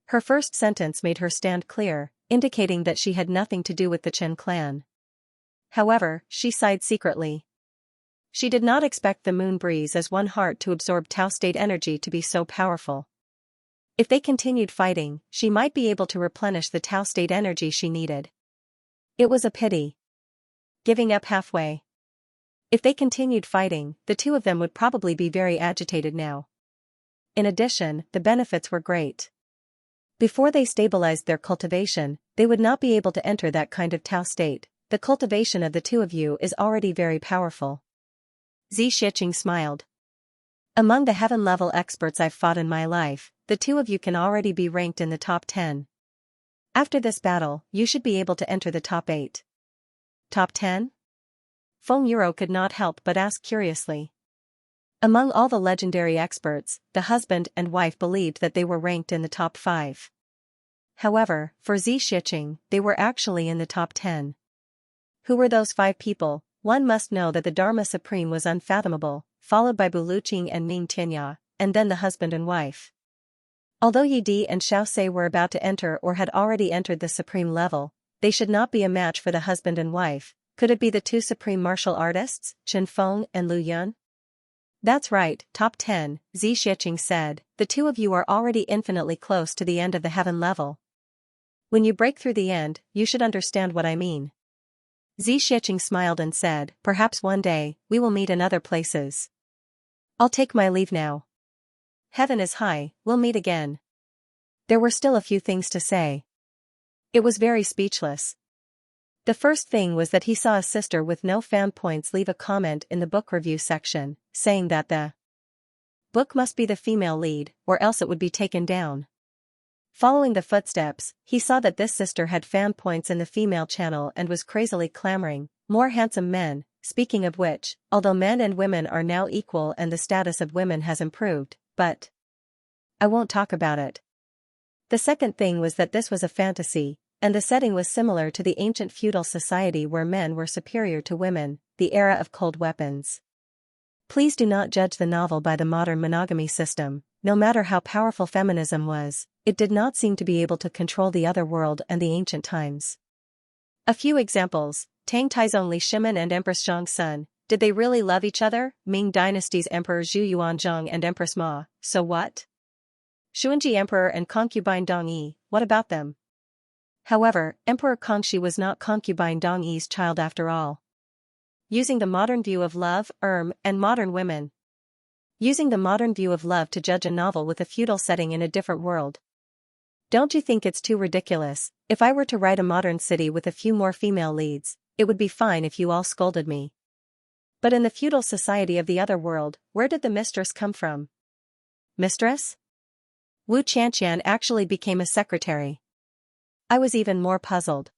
Her first sentence made her stand clear, indicating that she had nothing to do with the Chen clan. However, she sighed secretly. She did not expect the moon breeze as one heart to absorb Tao state energy to be so powerful. If they continued fighting, she might be able to replenish the Tao state energy she needed. It was a pity. Giving up halfway. If they continued fighting, the two of them would probably be very agitated now. In addition, the benefits were great. Before they stabilized their cultivation, they would not be able to enter that kind of Tao state. The cultivation of the two of you is already very powerful. Xianxia smiled. Among the heaven-level experts I've fought in my life, the two of you can already be ranked in the top 10. After this battle, you should be able to enter the top 8. Top 10? Feng Yuro could not help but ask curiously. Among all the legendary experts, the husband and wife believed that they were ranked in the top 5. However, for Xianxia, they were actually in the top 10. Who were those 5 people? One must know that the Dharma Supreme was unfathomable, followed by Buluqing and Ning Tianya, and then the husband and wife. Although Yi Di and Xiaoxia were about to enter or had already entered the supreme level, they should not be a match for the husband and wife. Could it be the 2 supreme martial artists, Chen Feng and Lu Yun? That's right, top 10, Xianxia said, the two of you are already infinitely close to the end of the heaven level. When you break through the end, you should understand what I mean. Xianxia smiled and said, perhaps one day, we will meet in other places. I'll take my leave now. Heaven is high, we'll meet again. There were still a few things to say. It was very speechless. The first thing was that he saw a sister with no fan points leave a comment in the book review section, saying that the book must be the female lead, or else it would be taken down. Following the footsteps, he saw that this sister had fan points in the female channel and was crazily clamoring, more handsome men, speaking of which, although men and women are now equal and the status of women has improved, but I won't talk about it. The second thing was that this was a fantasy, and the setting was similar to the ancient feudal society where men were superior to women, the era of cold weapons. Please do not judge the novel by the modern monogamy system. No matter how powerful feminism was, it did not seem to be able to control the other world and the ancient times. A few examples: Tang Taizong Li Shimen and Empress Zhang Sun. Did they really love each other? Ming Dynasty's Emperor Zhu Yuanzhang and Empress Ma, so what? Xuanji Emperor and concubine Dong Yi, what about them? However, Emperor Kangxi was not concubine Dong Yi's child after all. Using the modern view of love, and modern women. Using the modern view of love to judge a novel with a feudal setting in a different world. Don't you think it's too ridiculous? If I were to write a modern city with a few more female leads, it would be fine if you all scolded me. But in the feudal society of the other world, where did the mistress come from? Mistress? Wu Qianqian actually became a secretary. I was even more puzzled.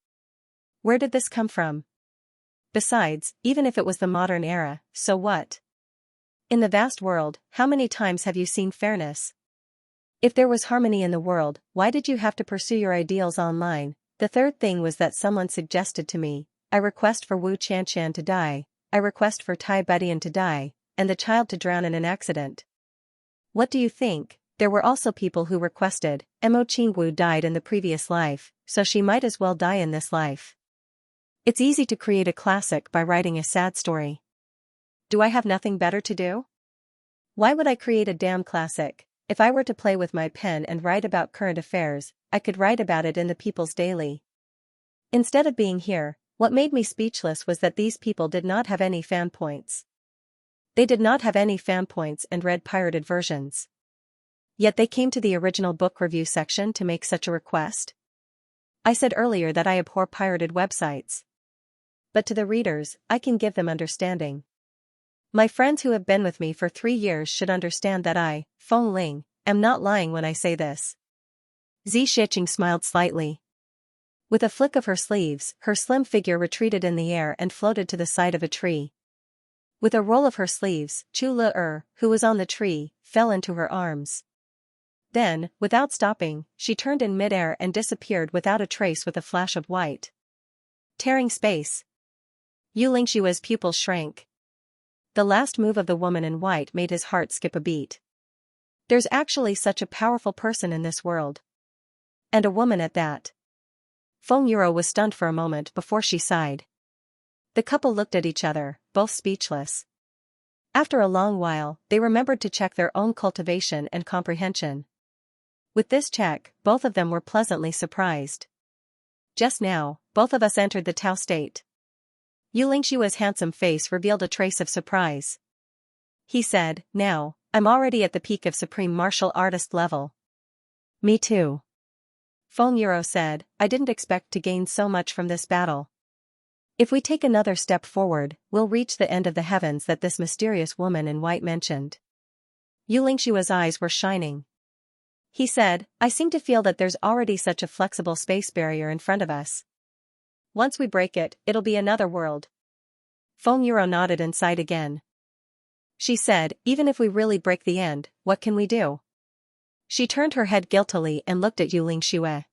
Where did this come from? Besides, even if it was the modern era, so what? In the vast world, how many times have you seen fairness? If there was harmony in the world, why did you have to pursue your ideals online? The third thing was that someone suggested to me, I request for Wu Qianqian to die, I request for Tai Budian to die, and the child to drown in an accident. What do you think? There were also people who requested, Mo Qingwu died in the previous life, so she might as well die in this life. It's easy to create a classic by writing a sad story. Do I have nothing better to do? Why would I create a damn classic? If I were to play with my pen and write about current affairs, I could write about it in the People's Daily. Instead of being here, what made me speechless was that these people did not have any fan points. They did not have any fan points and read pirated versions. Yet they came to the original book review section to make such a request. I said earlier that I abhor pirated websites. But to the readers, I can give them understanding. My friends who have been with me for 3 years should understand that I, Feng Ling, am not lying when I say this. Xianxia smiled slightly. With a flick of her sleeves, her slim figure retreated in the air and floated to the side of a tree. With a roll of her sleeves, Chu Le, who was on the tree, fell into her arms. Then, without stopping, she turned in midair and disappeared without a trace with a flash of white. Tearing space. Yu Lingshua's pupils shrank. The last move of the woman in white made his heart skip a beat. There's actually such a powerful person in this world. And a woman at that. Feng Yuro was stunned for a moment before she sighed. The couple looked at each other, both speechless. After a long while, they remembered to check their own cultivation and comprehension. With this check, both of them were pleasantly surprised. Just now, both of us entered the Tao state. Yu Lingshua's handsome face revealed a trace of surprise. He said, now, I'm already at the peak of supreme martial artist level. Me too. Feng Yuro said, I didn't expect to gain so much from this battle. If we take another step forward, we'll reach the end of the heavens that this mysterious woman in white mentioned. Yu Lingshua's eyes were shining. He said, I seem to feel that there's already such a flexible space barrier in front of us. Once we break it, it'll be another world. Feng Euro nodded and sighed again. She said, even if we really break the end, what can we do? She turned her head guiltily and looked at Xianxia.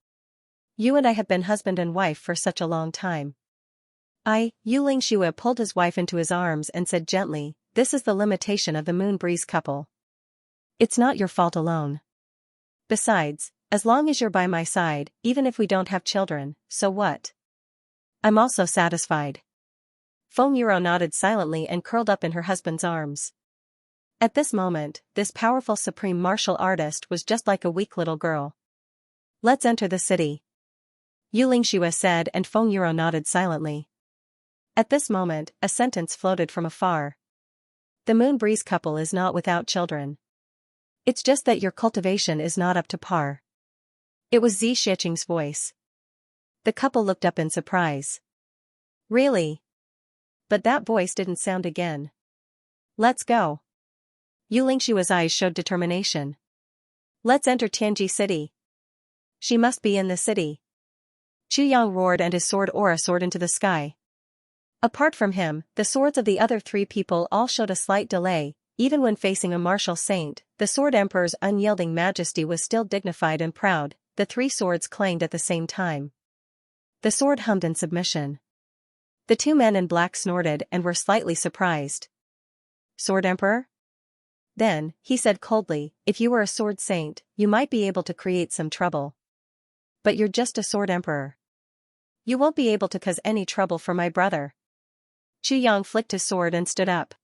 You and I have been husband and wife for such a long time. Xianxia pulled his wife into his arms and said gently, this is the limitation of the Moon Breeze couple. It's not your fault alone. Besides, as long as you're by my side, even if we don't have children, so what? I'm also satisfied. Feng Euro nodded silently and curled up in her husband's arms. At this moment, this powerful supreme martial artist was just like a weak little girl. Let's enter the city. Xianxia said, and Feng Euro nodded silently. At this moment, a sentence floated from afar. The Moon Breeze couple is not without children. It's just that your cultivation is not up to par. It was Xianxia's voice. The couple looked up in surprise. Really? But that voice didn't sound again. Let's go. Xianxia's eyes showed determination. Let's enter Tianji City. She must be in the city. Chu Yang roared and his sword aura soared into the sky. Apart from him, the swords of the other three people all showed a slight delay. Even when facing a martial saint, the Sword Emperor's unyielding majesty was still dignified and proud. The three swords clanged at the same time. The sword hummed in submission. The two men in black snorted and were slightly surprised. Sword Emperor? Then, he said coldly, if you were a sword saint, you might be able to create some trouble. But you're just a Sword Emperor. You won't be able to cause any trouble for my brother. Chu Yang flicked his sword and stood up.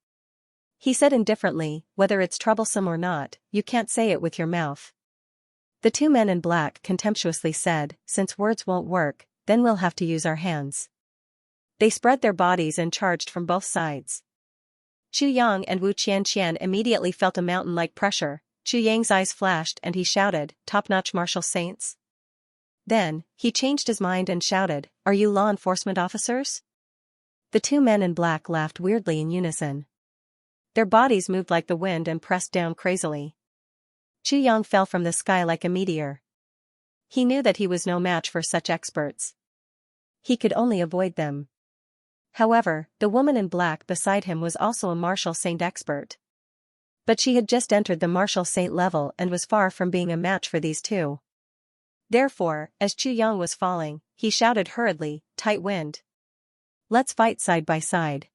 He said indifferently, whether it's troublesome or not, you can't say it with your mouth. The two men in black contemptuously said, since words won't work, then we'll have to use our hands. They spread their bodies and charged from both sides. Chu Yang and Wu Qianqian immediately felt a mountain-like pressure. Chu Yang's eyes flashed and he shouted, top-notch martial saints? Then, he changed his mind and shouted, are you law enforcement officers? The two men in black laughed weirdly in unison. Their bodies moved like the wind and pressed down crazily. Chu Yang fell from the sky like a meteor. He knew that he was no match for such experts. He could only avoid them. However, the woman in black beside him was also a martial saint expert. But she had just entered the martial saint level and was far from being a match for these two. Therefore, as Chu Yang was falling, he shouted hurriedly, tight wind. Let's fight side by side.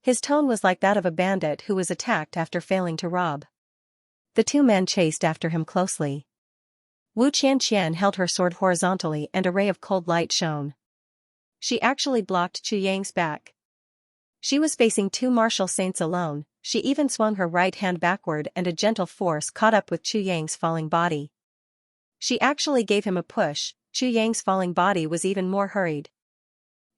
His tone was like that of a bandit who was attacked after failing to rob. The two men chased after him closely. Wu Qianqian held her sword horizontally and a ray of cold light shone. She actually blocked Chu Yang's back. She was facing two martial saints alone. She even swung her right hand backward and a gentle force caught up with Chu Yang's falling body. She actually gave him a push. Chu Yang's falling body was even more hurried.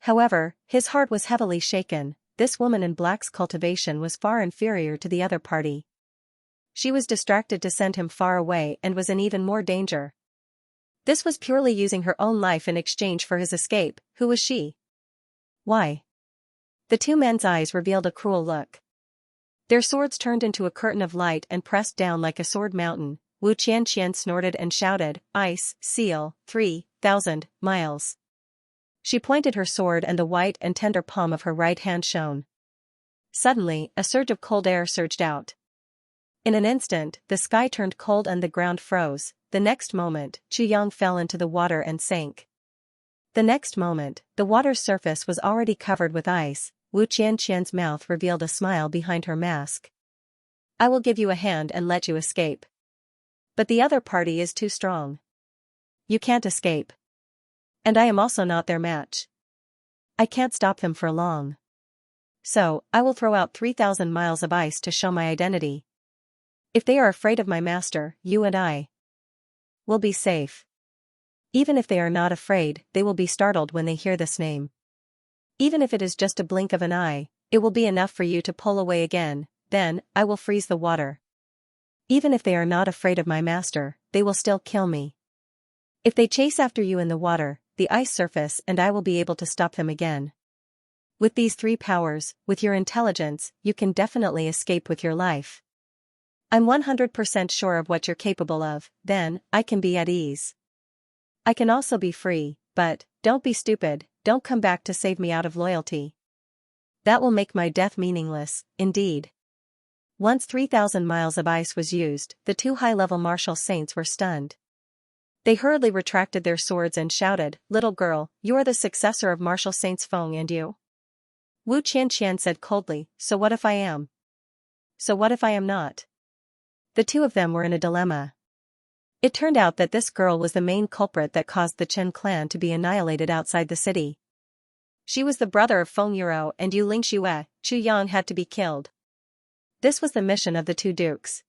However, his heart was heavily shaken. This woman in black's cultivation was far inferior to the other party. She was distracted to send him far away and was in even more danger. This was purely using her own life in exchange for his escape. Who was she? Why? The two men's eyes revealed a cruel look. Their swords turned into a curtain of light and pressed down like a sword mountain. Wu Qianqian snorted and shouted, Ice, seal, 3,000 miles. She pointed her sword and the white and tender palm of her right hand shone. Suddenly, a surge of cold air surged out. In an instant, the sky turned cold and the ground froze. The next moment, Chu Yang fell into the water and sank. The next moment, the water's surface was already covered with ice. Wu Qianqian's mouth revealed a smile behind her mask. I will give you a hand and let you escape. But the other party is too strong. You can't escape. And I am also not their match. I can't stop them for long. So, I will throw out 3,000 miles of ice to show my identity. If they are afraid of my master, you and I will be safe. Even if they are not afraid, they will be startled when they hear this name. Even if it is just a blink of an eye, it will be enough for you to pull away again. Then, I will freeze the water. Even if they are not afraid of my master, they will still kill me. If they chase after you in the water, the ice surface and I will be able to stop them again. With these three powers, with your intelligence, you can definitely escape with your life. I'm 100% sure of what you're capable of, then, I can be at ease. I can also be free, but, don't be stupid, don't come back to save me out of loyalty. That will make my death meaningless, indeed. Once 3,000 miles of ice was used, the two high-level martial saints were stunned. They hurriedly retracted their swords and shouted, "Little girl, you are the successor of Martial Saints Feng and you?" Wu Qianqian said coldly, "So what if I am? So what if I am not?" The two of them were in a dilemma. It turned out that this girl was the main culprit that caused the Chen clan to be annihilated outside the city. She was the brother of Feng Yuro and Yu Lingxue. Chu Yang had to be killed. This was the mission of the two dukes.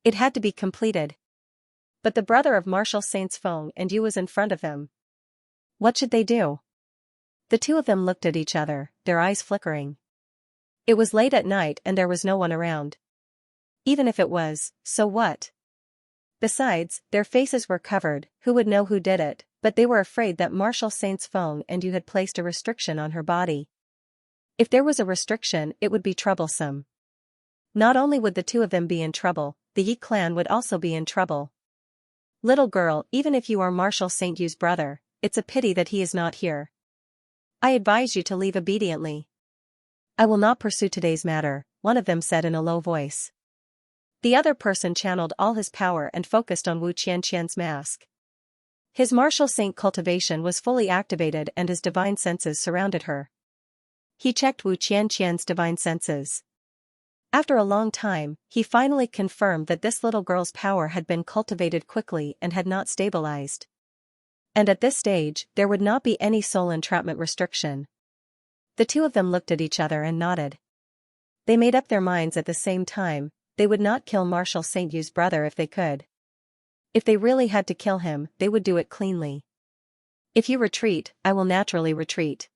It had to be completed. But the brother of Martial Saints Feng and Yu was in front of him. What should they do? The two of them looked at each other, their eyes flickering. It was late at night and there was no one around. Even if it was, so what? Besides, their faces were covered, who would know who did it, but they were afraid that Martial Saints Feng and Yu had placed a restriction on her body. If there was a restriction, it would be troublesome. Not only would the two of them be in trouble, the Yi clan would also be in trouble. Little girl, even if you are Martial Saint Yu's brother, it's a pity that he is not here. I advise you to leave obediently. I will not pursue today's matter, one of them said in a low voice. The other person channeled all his power and focused on Wu Qianqian's mask. His martial saint cultivation was fully activated and his divine senses surrounded her. He checked Wu Qianqian's divine senses. After a long time, he finally confirmed that this little girl's power had been cultivated quickly and had not stabilized. And at this stage, there would not be any soul entrapment restriction. The two of them looked at each other and nodded. They made up their minds at the same time, they would not kill Martial Saint Yu's brother if they could. If they really had to kill him, they would do it cleanly. If you retreat, I will naturally retreat.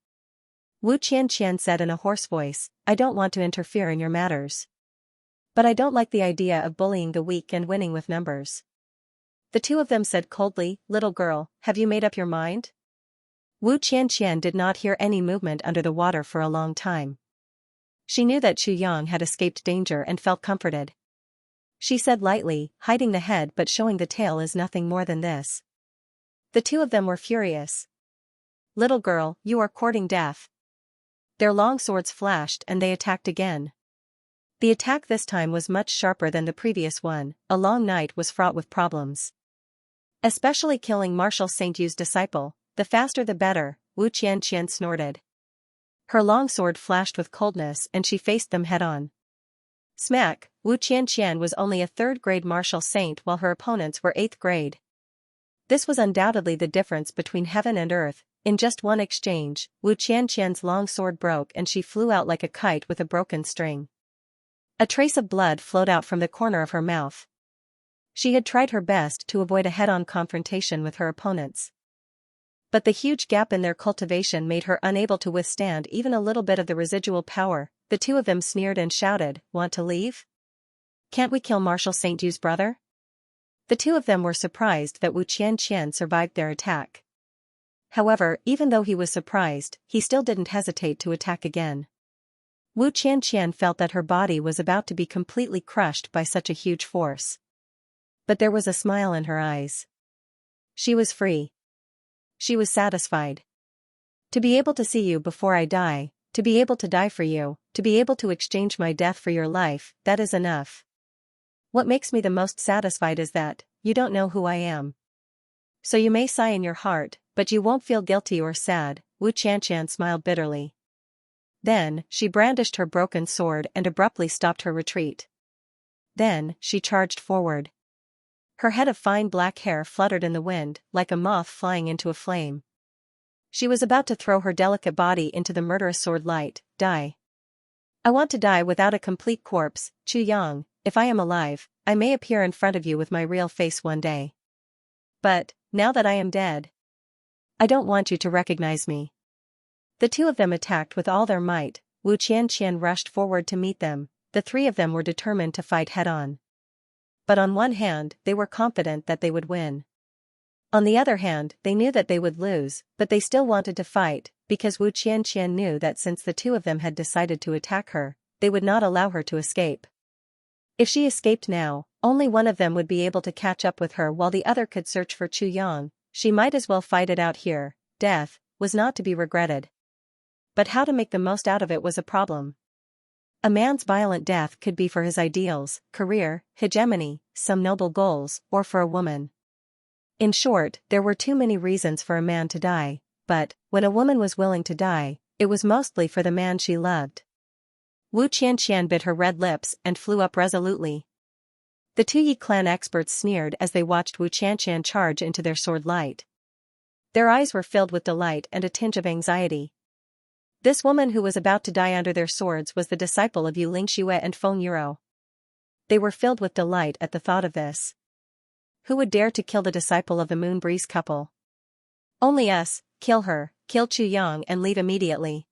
Wu Qianqian said in a hoarse voice, I don't want to interfere in your matters. But I don't like the idea of bullying the weak and winning with numbers. The two of them said coldly, Little girl, have you made up your mind? Wu Qianqian did not hear any movement under the water for a long time. She knew that Chu Yang had escaped danger and felt comforted. She said lightly, hiding the head but showing the tail is nothing more than this. The two of them were furious. Little girl, you are courting death. Their long swords flashed and they attacked again. The attack this time was much sharper than the previous one. A long night was fraught with problems. Especially killing Martial Saint Yu's disciple, the faster the better, Wu Qianqian snorted. Her long sword flashed with coldness and she faced them head-on. Smack, Wu Qianqian was only a 3rd-grade martial saint while her opponents were 8th grade. This was undoubtedly the difference between heaven and earth. In just one exchange, Wu Qianqian's long sword broke and she flew out like a kite with a broken string. A trace of blood flowed out from the corner of her mouth. She had tried her best to avoid a head-on confrontation with her opponents. But the huge gap in their cultivation made her unable to withstand even a little bit of the residual power. The two of them sneered and shouted, Want to leave? Can't we kill Martial Saint Yu's brother? The two of them were surprised that Wu Qianqian survived their attack. However, even though he was surprised, he still didn't hesitate to attack again. Wu Qianqian felt that her body was about to be completely crushed by such a huge force. But there was a smile in her eyes. She was free. She was satisfied. To be able to see you before I die, to be able to die for you, to be able to exchange my death for your life, that is enough. What makes me the most satisfied is that, you don't know who I am. So you may sigh in your heart, but you won't feel guilty or sad, Wu Qianqian smiled bitterly. Then, she brandished her broken sword and abruptly stopped her retreat. Then, she charged forward. Her head of fine black hair fluttered in the wind, like a moth flying into a flame. She was about to throw her delicate body into the murderous sword light. Die. I want to die without a complete corpse, Chu Yang. If I am alive, I may appear in front of you with my real face one day. But, now that I am dead, I don't want you to recognize me. The two of them attacked with all their might. Wu Qianqian rushed forward to meet them. The three of them were determined to fight head-on. But on one hand, they were confident that they would win. On the other hand, they knew that they would lose, but they still wanted to fight, because Wu Qianqian knew that since the two of them had decided to attack her, they would not allow her to escape. If she escaped now, only one of them would be able to catch up with her while the other could search for Chu Yang. She might as well fight it out here. Death was not to be regretted. But how to make the most out of it was a problem. A man's violent death could be for his ideals, career, hegemony, some noble goals, or for a woman. In short, there were too many reasons for a man to die, but, when a woman was willing to die, it was mostly for the man she loved. Wu Qianqian bit her red lips and flew up resolutely. The two Yi clan experts sneered as they watched Wu Qianqian charge into their sword light. Their eyes were filled with delight and a tinge of anxiety. This woman who was about to die under their swords was the disciple of Yu Lingxue and Feng Yuro. They were filled with delight at the thought of this. Who would dare to kill the disciple of the Moon Breeze couple? Only us. Kill her, kill Chu Yang and leave immediately.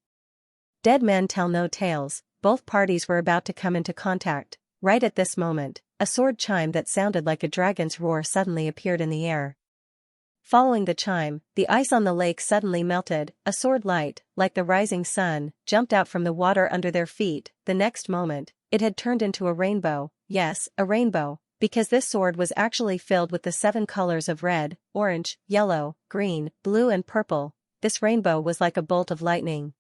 Dead men tell no tales. Both parties were about to come into contact. Right at this moment, a sword chime that sounded like a dragon's roar suddenly appeared in the air. Following the chime, the ice on the lake suddenly melted. A sword light, like the rising sun, jumped out from the water under their feet. The next moment, it had turned into a rainbow. Yes, a rainbow, because this sword was actually filled with the 7 colors of red, orange, yellow, green, blue and purple. This rainbow was like a bolt of lightning.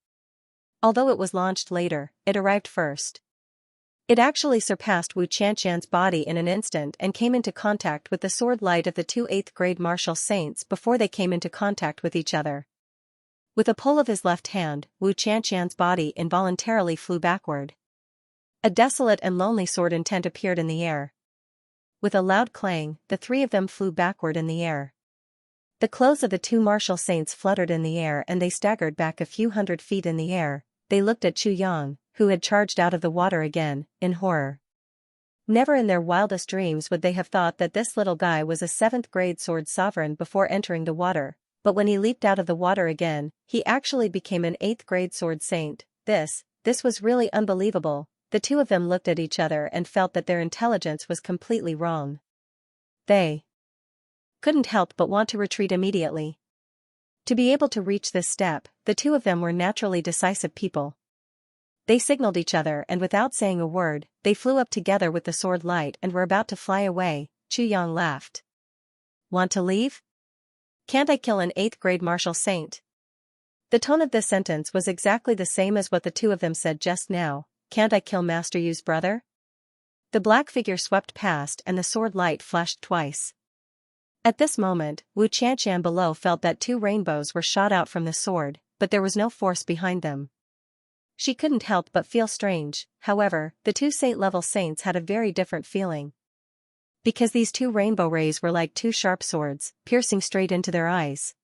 Although it was launched later, it arrived first. It actually surpassed Wu Qianqian's body in an instant and came into contact with the sword light of the 2 8th-grade martial saints before they came into contact with each other. With a pull of his left hand, Wu Qianqian's body involuntarily flew backward. A desolate and lonely sword intent appeared in the air. With a loud clang, the 3 of them flew backward in the air. The clothes of the 2 martial saints fluttered in the air and they staggered back a few hundred feet in the air. They looked at Chu Yang, who had charged out of the water again, in horror. Never in their wildest dreams would they have thought that this little guy was a 7th-grade sword sovereign before entering the water, but when he leaped out of the water again, he actually became an 8th-grade sword saint. This was really unbelievable. The 2 of them looked at each other and felt that their intelligence was completely wrong. They couldn't help but want to retreat immediately. To be able to reach this step, the 2 of them were naturally decisive people. They signaled each other and without saying a word, they flew up together with the sword light and were about to fly away. Chu Yang laughed. Want to leave? Can't I kill an 8th-grade martial saint? The tone of this sentence was exactly the same as what the 2 of them said just now. Can't I kill Master Yu's brother? The black figure swept past and the sword light flashed twice. At this moment, Wu Qianqian below felt that 2 rainbows were shot out from the sword, but there was no force behind them. She couldn't help but feel strange. However, the 2 saint-level saints had a very different feeling. Because these 2 rainbow rays were like 2 sharp swords, piercing straight into their eyes.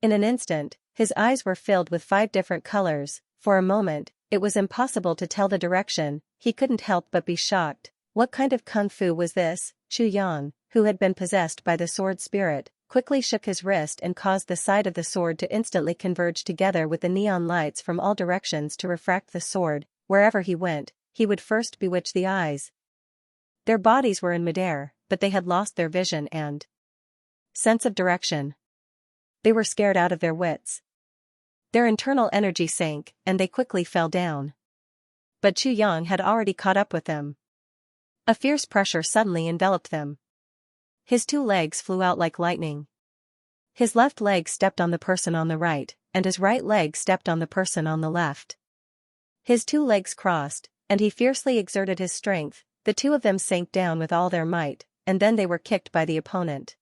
In an instant, his eyes were filled with 5 different colors. For a moment, it was impossible to tell the direction. He couldn't help but be shocked. What kind of kung fu was this? Chu Yang, who had been possessed by the sword spirit, quickly shook his wrist and caused the side of the sword to instantly converge together with the neon lights from all directions to refract the sword. Wherever he went, he would first bewitch the eyes. Their bodies were in midair, but they had lost their vision and sense of direction. They were scared out of their wits. Their internal energy sank, and they quickly fell down. But Chu Yang had already caught up with them. A fierce pressure suddenly enveloped them. His 2 legs flew out like lightning. His left leg stepped on the person on the right, and his right leg stepped on the person on the left. His 2 legs crossed, and he fiercely exerted his strength. The 2 of them sank down with all their might, and then they were kicked by the opponent.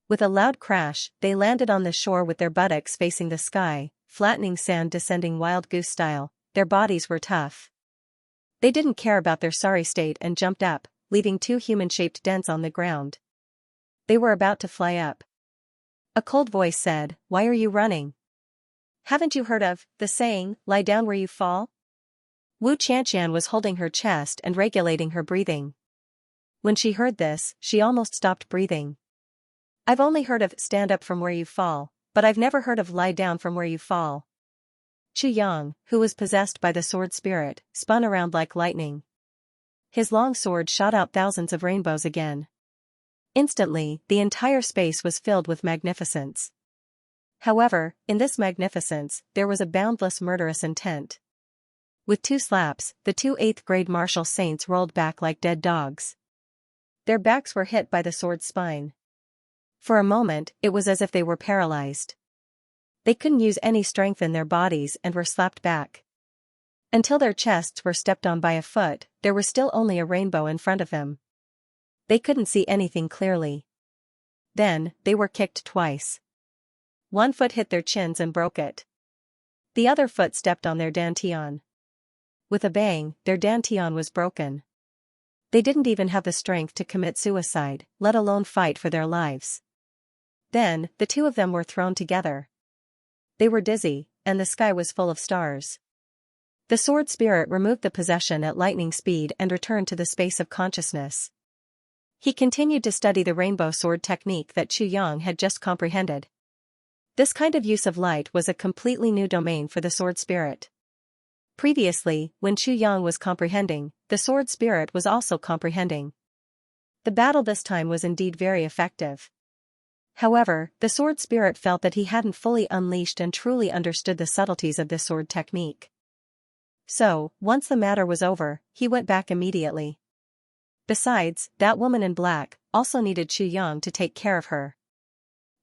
With a loud crash, they landed on the shore with their buttocks facing the sky, flattening sand descending wild goose style. Their bodies were tough. They didn't care about their sorry state and jumped up, leaving 2 human-shaped dents on the ground. They were about to fly up. A cold voice said, "Why are you running? Haven't you heard of the saying, lie down where you fall?" Wu Qianqian was holding her chest and regulating her breathing. When she heard this, she almost stopped breathing. I've only heard of stand up from where you fall, but I've never heard of lie down from where you fall. Chu Yang, who was possessed by the sword spirit, spun around like lightning. His long sword shot out thousands of rainbows again. Instantly, the entire space was filled with magnificence. However, in this magnificence, there was a boundless murderous intent. With 2 slaps, the 2 8th-grade martial saints rolled back like dead dogs. Their backs were hit by the sword's spine. For a moment, it was as if they were paralyzed. They couldn't use any strength in their bodies and were slapped back. Until their chests were stepped on by a foot, there was still only a rainbow in front of them. They couldn't see anything clearly. Then, they were kicked twice. One foot hit their chins and broke it. The other foot stepped on their dantian. With a bang, their dantian was broken. They didn't even have the strength to commit suicide, let alone fight for their lives. Then, the 2 of them were thrown together. They were dizzy, and the sky was full of stars. The sword spirit removed the possession at lightning speed and returned to the space of consciousness. He continued to study the rainbow sword technique that Xianxia had just comprehended. This kind of use of light was a completely new domain for the sword spirit. Previously, when Xianxia was comprehending, the sword spirit was also comprehending. The battle this time was indeed very effective. However, the sword spirit felt that he hadn't fully unleashed and truly understood the subtleties of this sword technique. So, once the matter was over, he went back immediately. Besides, that woman in black also needed Xianxia to take care of her.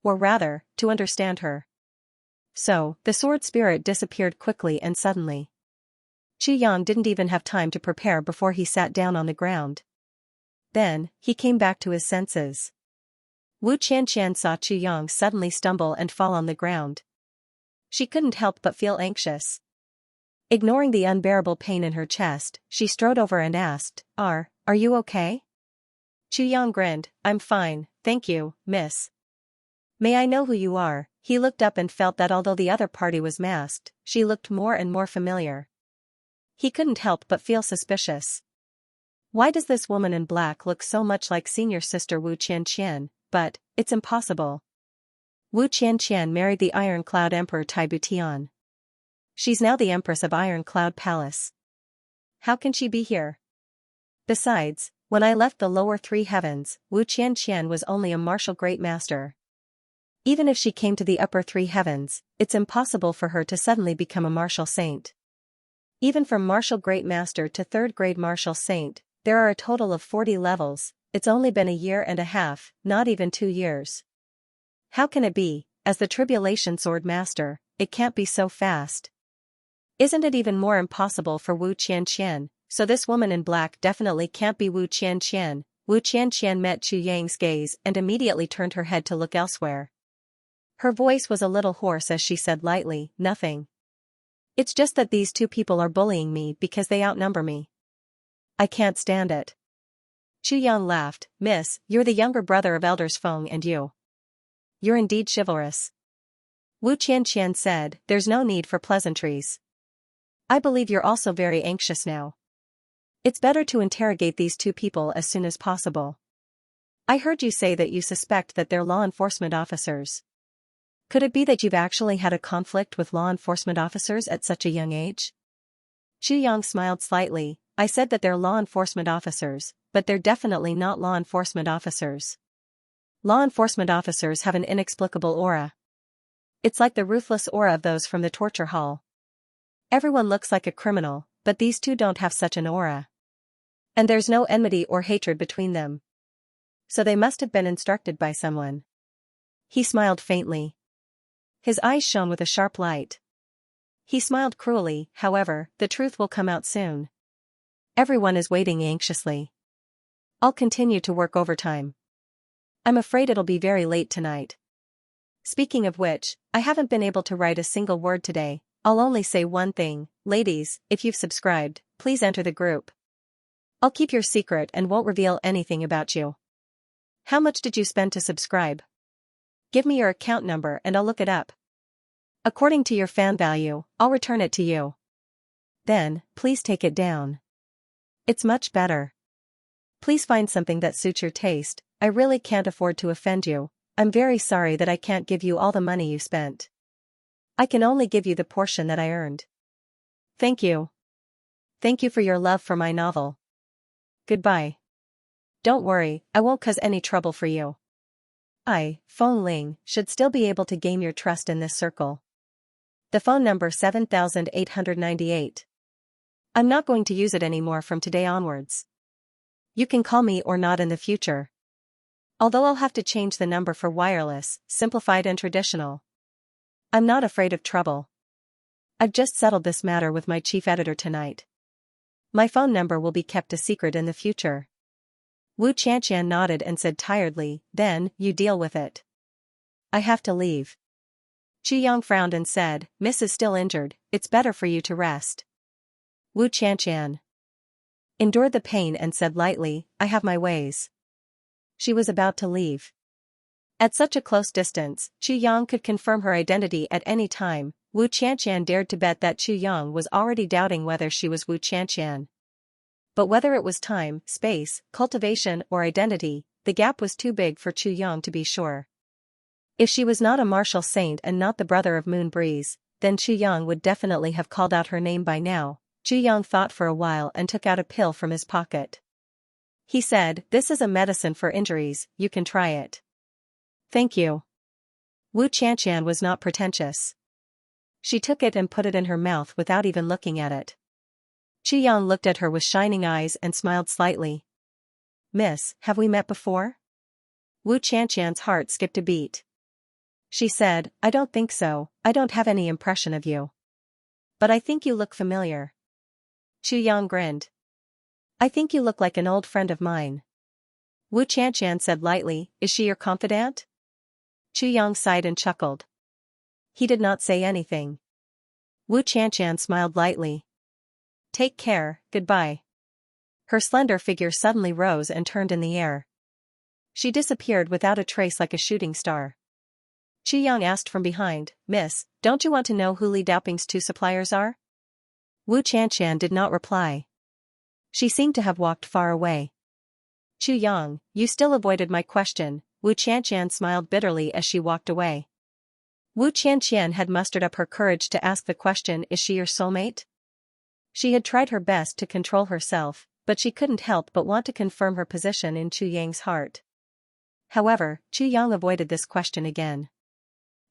Or rather, to understand her. So, the sword spirit disappeared quickly and suddenly. Xianxia didn't even have time to prepare before he sat down on the ground. Then, he came back to his senses. Wu Qianqian saw Xianxia suddenly stumble and fall on the ground. She couldn't help but feel anxious. Ignoring the unbearable pain in her chest, she strode over and asked, Are you okay? Xianxia grinned, I'm fine, thank you, miss. May I know who you are? He looked up and felt that although the other party was masked, she looked more and more familiar. He couldn't help but feel suspicious. Why does this woman in black look so much like senior sister Wu Qianqian? But, it's impossible. Wu Qianqian married the Iron Cloud Emperor Taibu Tian. She's now the Empress of Iron Cloud Palace. How can she be here? Besides, when I left the lower 3 heavens, Wu Qianqian was only a martial great master. Even if she came to the upper 3 heavens, it's impossible for her to suddenly become a martial saint. Even from martial great master to 3rd grade martial saint, there are a total of 40 levels. It's only been a year and a half, not even 2 years. How can it be? As the Tribulation Sword Master, it can't be so fast. Isn't it even more impossible for Wu Qianqian? So this woman in black definitely can't be Wu Qianqian. Wu Qianqian met Xianxia's gaze and immediately turned her head to look elsewhere. Her voice was a little hoarse as she said lightly, Nothing. It's just that these 2 people are bullying me because they outnumber me. I can't stand it. Xianxia laughed, Miss, you're the younger brother of Elders Feng and you. You're indeed chivalrous. Wu Qianqian said, There's no need for pleasantries. I believe you're also very anxious now. It's better to interrogate these 2 people as soon as possible. I heard you say that you suspect that they're law enforcement officers. Could it be that you've actually had a conflict with law enforcement officers at such a young age? Xianxia smiled slightly, I said that they're law enforcement officers, but they're definitely not law enforcement officers. Law enforcement officers have an inexplicable aura. It's like the ruthless aura of those from the torture hall. Everyone looks like a criminal, but these 2 don't have such an aura. And there's no enmity or hatred between them. So they must have been instructed by someone. He smiled faintly. His eyes shone with a sharp light. He smiled cruelly, however, the truth will come out soon. Everyone is waiting anxiously. I'll continue to work overtime. I'm afraid it'll be very late tonight. Speaking of which, I haven't been able to write a single word today. I'll only say one thing, ladies, if you've subscribed, please enter the group. I'll keep your secret and won't reveal anything about you. How much did you spend to subscribe? Give me your account number and I'll look it up. According to your fan value, I'll return it to you. Then, please take it down. It's much better. Please find something that suits your taste. I really can't afford to offend you. I'm very sorry that I can't give you all the money you spent. I can only give you the portion that I earned. Thank you. Thank you for your love for my novel. Goodbye. Don't worry, I won't cause any trouble for you. I, Feng Ling, should still be able to gain your trust in this circle. The phone number 7898. I'm not going to use it anymore from today onwards. You can call me or not in the future. Although I'll have to change the number for wireless, simplified and traditional. I'm not afraid of trouble. I've just settled this matter with my chief editor tonight. My phone number will be kept a secret in the future. Wu Qianqian nodded and said tiredly, then, you deal with it. I have to leave. Qu Yang frowned and said, Miss is still injured, it's better for you to rest. Wu Qianqian endured the pain and said lightly, I have my ways. She was about to leave. At such a close distance, Qu Yang could confirm her identity at any time. Wu Qianqian dared to bet that Qu Yang was already doubting whether she was Wu Qianqian. But whether it was time, space, cultivation, or identity, the gap was too big for Qu Yang to be sure. If she was not a martial saint and not the brother of Moon Breeze, then Qu Yang would definitely have called out her name by now. Qu Yang thought for a while and took out a pill from his pocket. He said, this is a medicine for injuries, you can try it. Thank you. Wu Qianqian was not pretentious. She took it and put it in her mouth without even looking at it. Qu Yang looked at her with shining eyes and smiled slightly. Miss, have we met before? Wu Qianqian's heart skipped a beat. She said, I don't think so, I don't have any impression of you. But I think you look familiar. Qu Yang grinned. I think you look like an old friend of mine. Wu Qianqian said lightly, is she your confidant? Qu Yang sighed and chuckled. He did not say anything. Wu Qianqian smiled lightly. Take care, goodbye. Her slender figure suddenly rose and turned in the air. She disappeared without a trace like a shooting star. Qu Yang asked from behind, Miss, don't you want to know who Li Daoping's two suppliers are? Wu Qianqian did not reply. She seemed to have walked far away. Qu Yang, you still avoided my question, Wu Qianqian smiled bitterly as she walked away. Wu Qianqian had mustered up her courage to ask the question, is she your soulmate? She had tried her best to control herself, but she couldn't help but want to confirm her position in Qu Yang's heart. However, Qu Yang avoided this question again.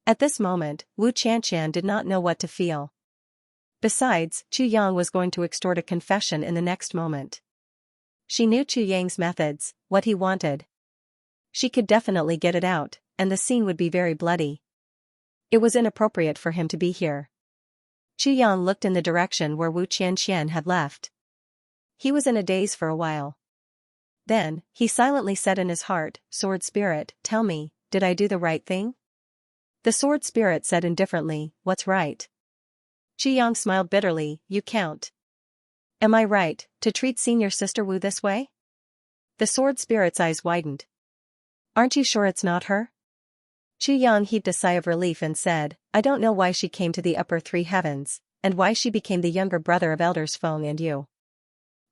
At this moment, Wu Qianqian did not know what to feel. Besides, Qu Yang was going to extort a confession in the next moment. She knew Qu Yang's methods, what he wanted. She could definitely get it out, and the scene would be very bloody. It was inappropriate for him to be here. Qu Yang looked in the direction where Wu Qianqian had left. He was in a daze for a while. Then, he silently said in his heart, Sword Spirit, tell me, did I do the right thing? The Sword Spirit said indifferently, what's right? Qu Yang smiled bitterly, you count. Am I right, to treat senior sister Wu this way? The Sword Spirit's eyes widened. Aren't you sure it's not her? Qu Yang heaved a sigh of relief and said, I don't know why she came to the upper three heavens, and why she became the younger brother of Elders Feng and you.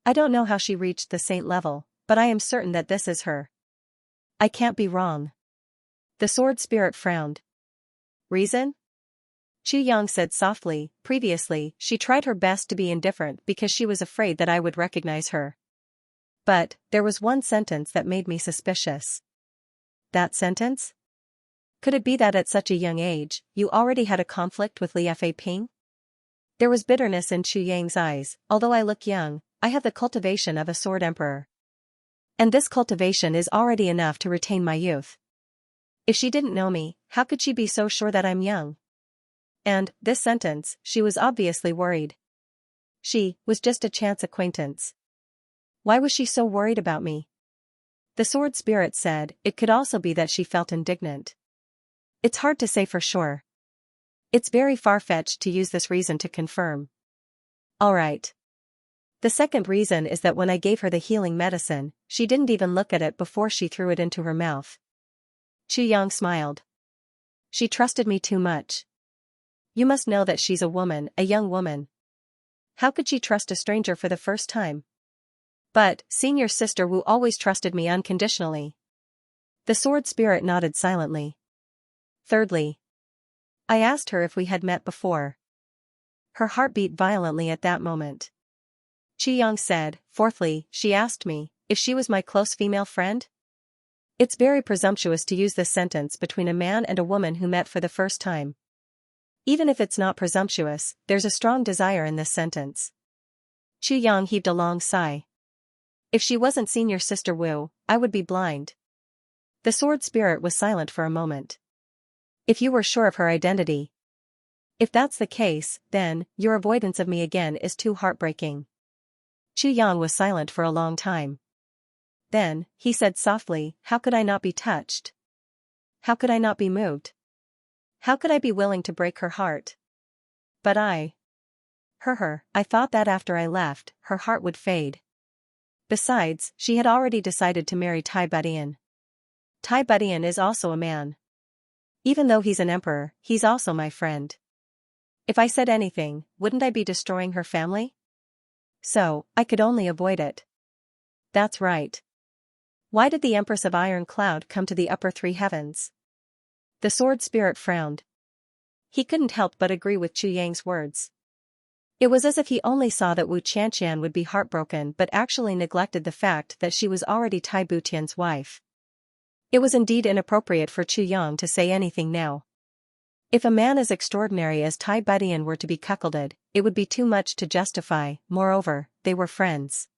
I don't know how she reached the saint level, but I am certain that this is her. I can't be wrong. The Sword Spirit frowned. Reason? Qu Yang said softly, previously, she tried her best to be indifferent because she was afraid that I would recognize her. But, there was one sentence that made me suspicious. That sentence? Could it be that at such a young age, you already had a conflict with Li Faping? There was bitterness in Qu Yang's eyes, although I look young, I have the cultivation of a sword emperor. And this cultivation is already enough to retain my youth. If she didn't know me, how could she be so sure that I'm young? And, this sentence, she was obviously worried. She was just a chance acquaintance. Why was she so worried about me? The Sword Spirit said, it could also be that she felt indignant. It's hard to say for sure. It's very far-fetched to use this reason to confirm. Alright. The second reason is that when I gave her the healing medicine, she didn't even look at it before she threw it into her mouth. Qu Yang smiled. She trusted me too much. You must know that she's a woman, a young woman. How could she trust a stranger for the first time? But, senior sister Wu always trusted me unconditionally. The Sword Spirit nodded silently. Thirdly, I asked her if we had met before. Her heart beat violently at that moment. Qu Yang said, fourthly, she asked me if she was my close female friend. It's very presumptuous to use this sentence between a man and a woman who met for the first time. Even if it's not presumptuous, there's a strong desire in this sentence. Chu Yang heaved a long sigh. If she wasn't Senior Sister Wu, I would be blind. The sword spirit was silent for a moment. If you were sure of her identity. If that's the case, then, your avoidance of me again is too heartbreaking. Chu Yang was silent for a long time. Then, he said softly, how could I not be touched? How could I not be moved? How could I be willing to break her heart? But I thought that after I left, her heart would fade. Besides, she had already decided to marry Tai Budian. Tai Budian is also a man. Even though he's an emperor, he's also my friend. If I said anything, wouldn't I be destroying her family? So, I could only avoid it. That's right. Why did the Empress of Iron Cloud come to the upper three heavens? The sword spirit frowned. He couldn't help but agree with Chu Yang's words. It was as if he only saw that Wu Qianxian would be heartbroken but actually neglected the fact that she was already Tai Butian's wife. It was indeed inappropriate for Chu Yang to say anything now. If a man as extraordinary as Tai Budian were to be cuckolded, it would be too much to justify. Moreover, they were friends.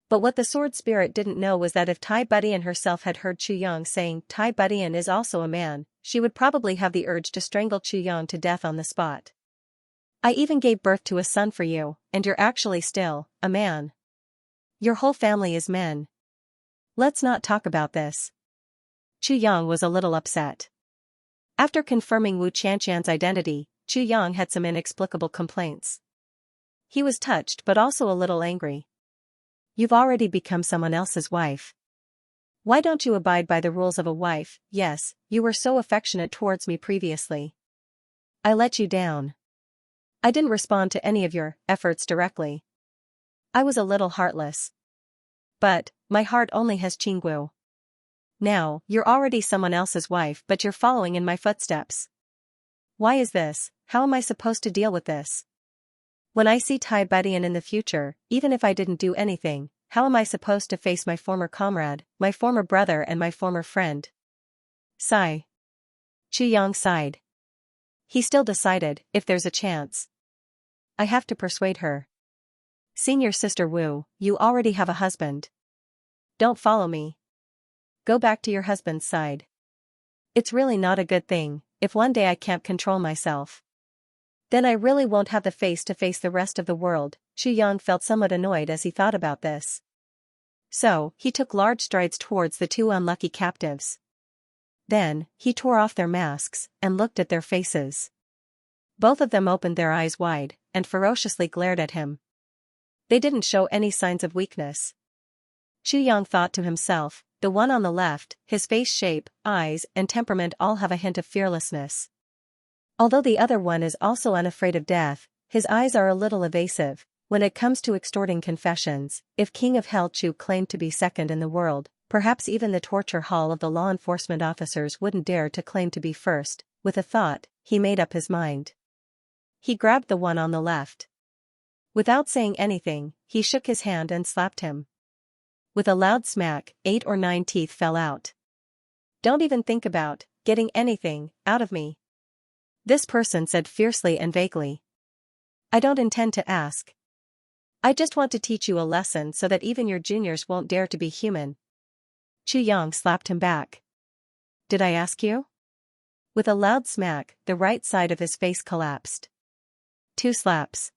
But what the sword spirit didn't know was that if Tai Budian herself had heard Chu Yang saying Tai Budian is also a man, she would probably have the urge to strangle Chu Yang to death on the spot. I even gave birth to a son for you, and you're actually still a man. Your whole family is men. Let's not talk about this. Chu Yang was a little upset. After confirming Wu Qianxian's identity, Chu Yang had some inexplicable complaints. He was touched but also a little angry. You've already become someone else's wife. Why don't you abide by the rules of a wife? Yes, you were so affectionate towards me previously. I let you down. I didn't respond to any of your efforts directly. I was a little heartless. But, my heart only has Qinggu. Now, you're already someone else's wife but you're following in my footsteps. Why is this? How am I supposed to deal with this? When I see Tai Budian in the future, even if I didn't do anything, how am I supposed to face my former comrade, my former brother and my former friend? Sigh. Chu Yang sighed. He still decided, if there's a chance. I have to persuade her. Senior Sister Wu, you already have a husband. Don't follow me. Go back to your husband's side. It's really not a good thing, if one day I can't control myself. Then I really won't have the face to face the rest of the world. Chu Yang felt somewhat annoyed as he thought about this. So, he took large strides towards the two unlucky captives. Then, he tore off their masks, and looked at their faces. Both of them opened their eyes wide, and ferociously glared at him. They didn't show any signs of weakness. Chu Yang thought to himself, the one on the left, his face shape, eyes, and temperament all have a hint of fearlessness. Although the other one is also unafraid of death, his eyes are a little evasive. When it comes to extorting confessions, if King of Hell Chu claimed to be second in the world, perhaps even the torture hall of the law enforcement officers wouldn't dare to claim to be first. With a thought, he made up his mind. He grabbed the one on the left. Without saying anything, he shook his hand and slapped him. With a loud smack, 8 or 9 teeth fell out. Don't even think about getting anything out of me. This person said fiercely and vaguely. I don't intend to ask. I just want to teach you a lesson so that even your juniors won't dare to be human. Chu Yang slapped him back. Did I ask you? With a loud smack, the right side of his face collapsed. 2 slaps.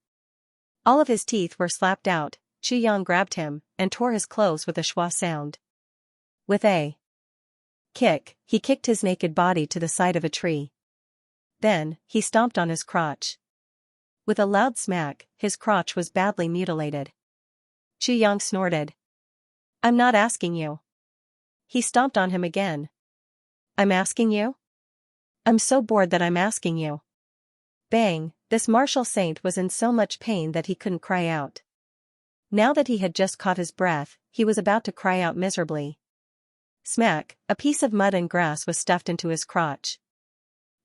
All of his teeth were slapped out. Chu Yang grabbed him, and tore his clothes with a schwa sound. With a kick, he kicked his naked body to the side of a tree. Then, he stomped on his crotch. With a loud smack, his crotch was badly mutilated. Chu Yang snorted. I'm not asking you. He stomped on him again. I'm asking you? I'm so bored that I'm asking you. Bang, this martial saint was in so much pain that he couldn't cry out. Now that he had just caught his breath, he was about to cry out miserably. Smack, a piece of mud and grass was stuffed into his crotch.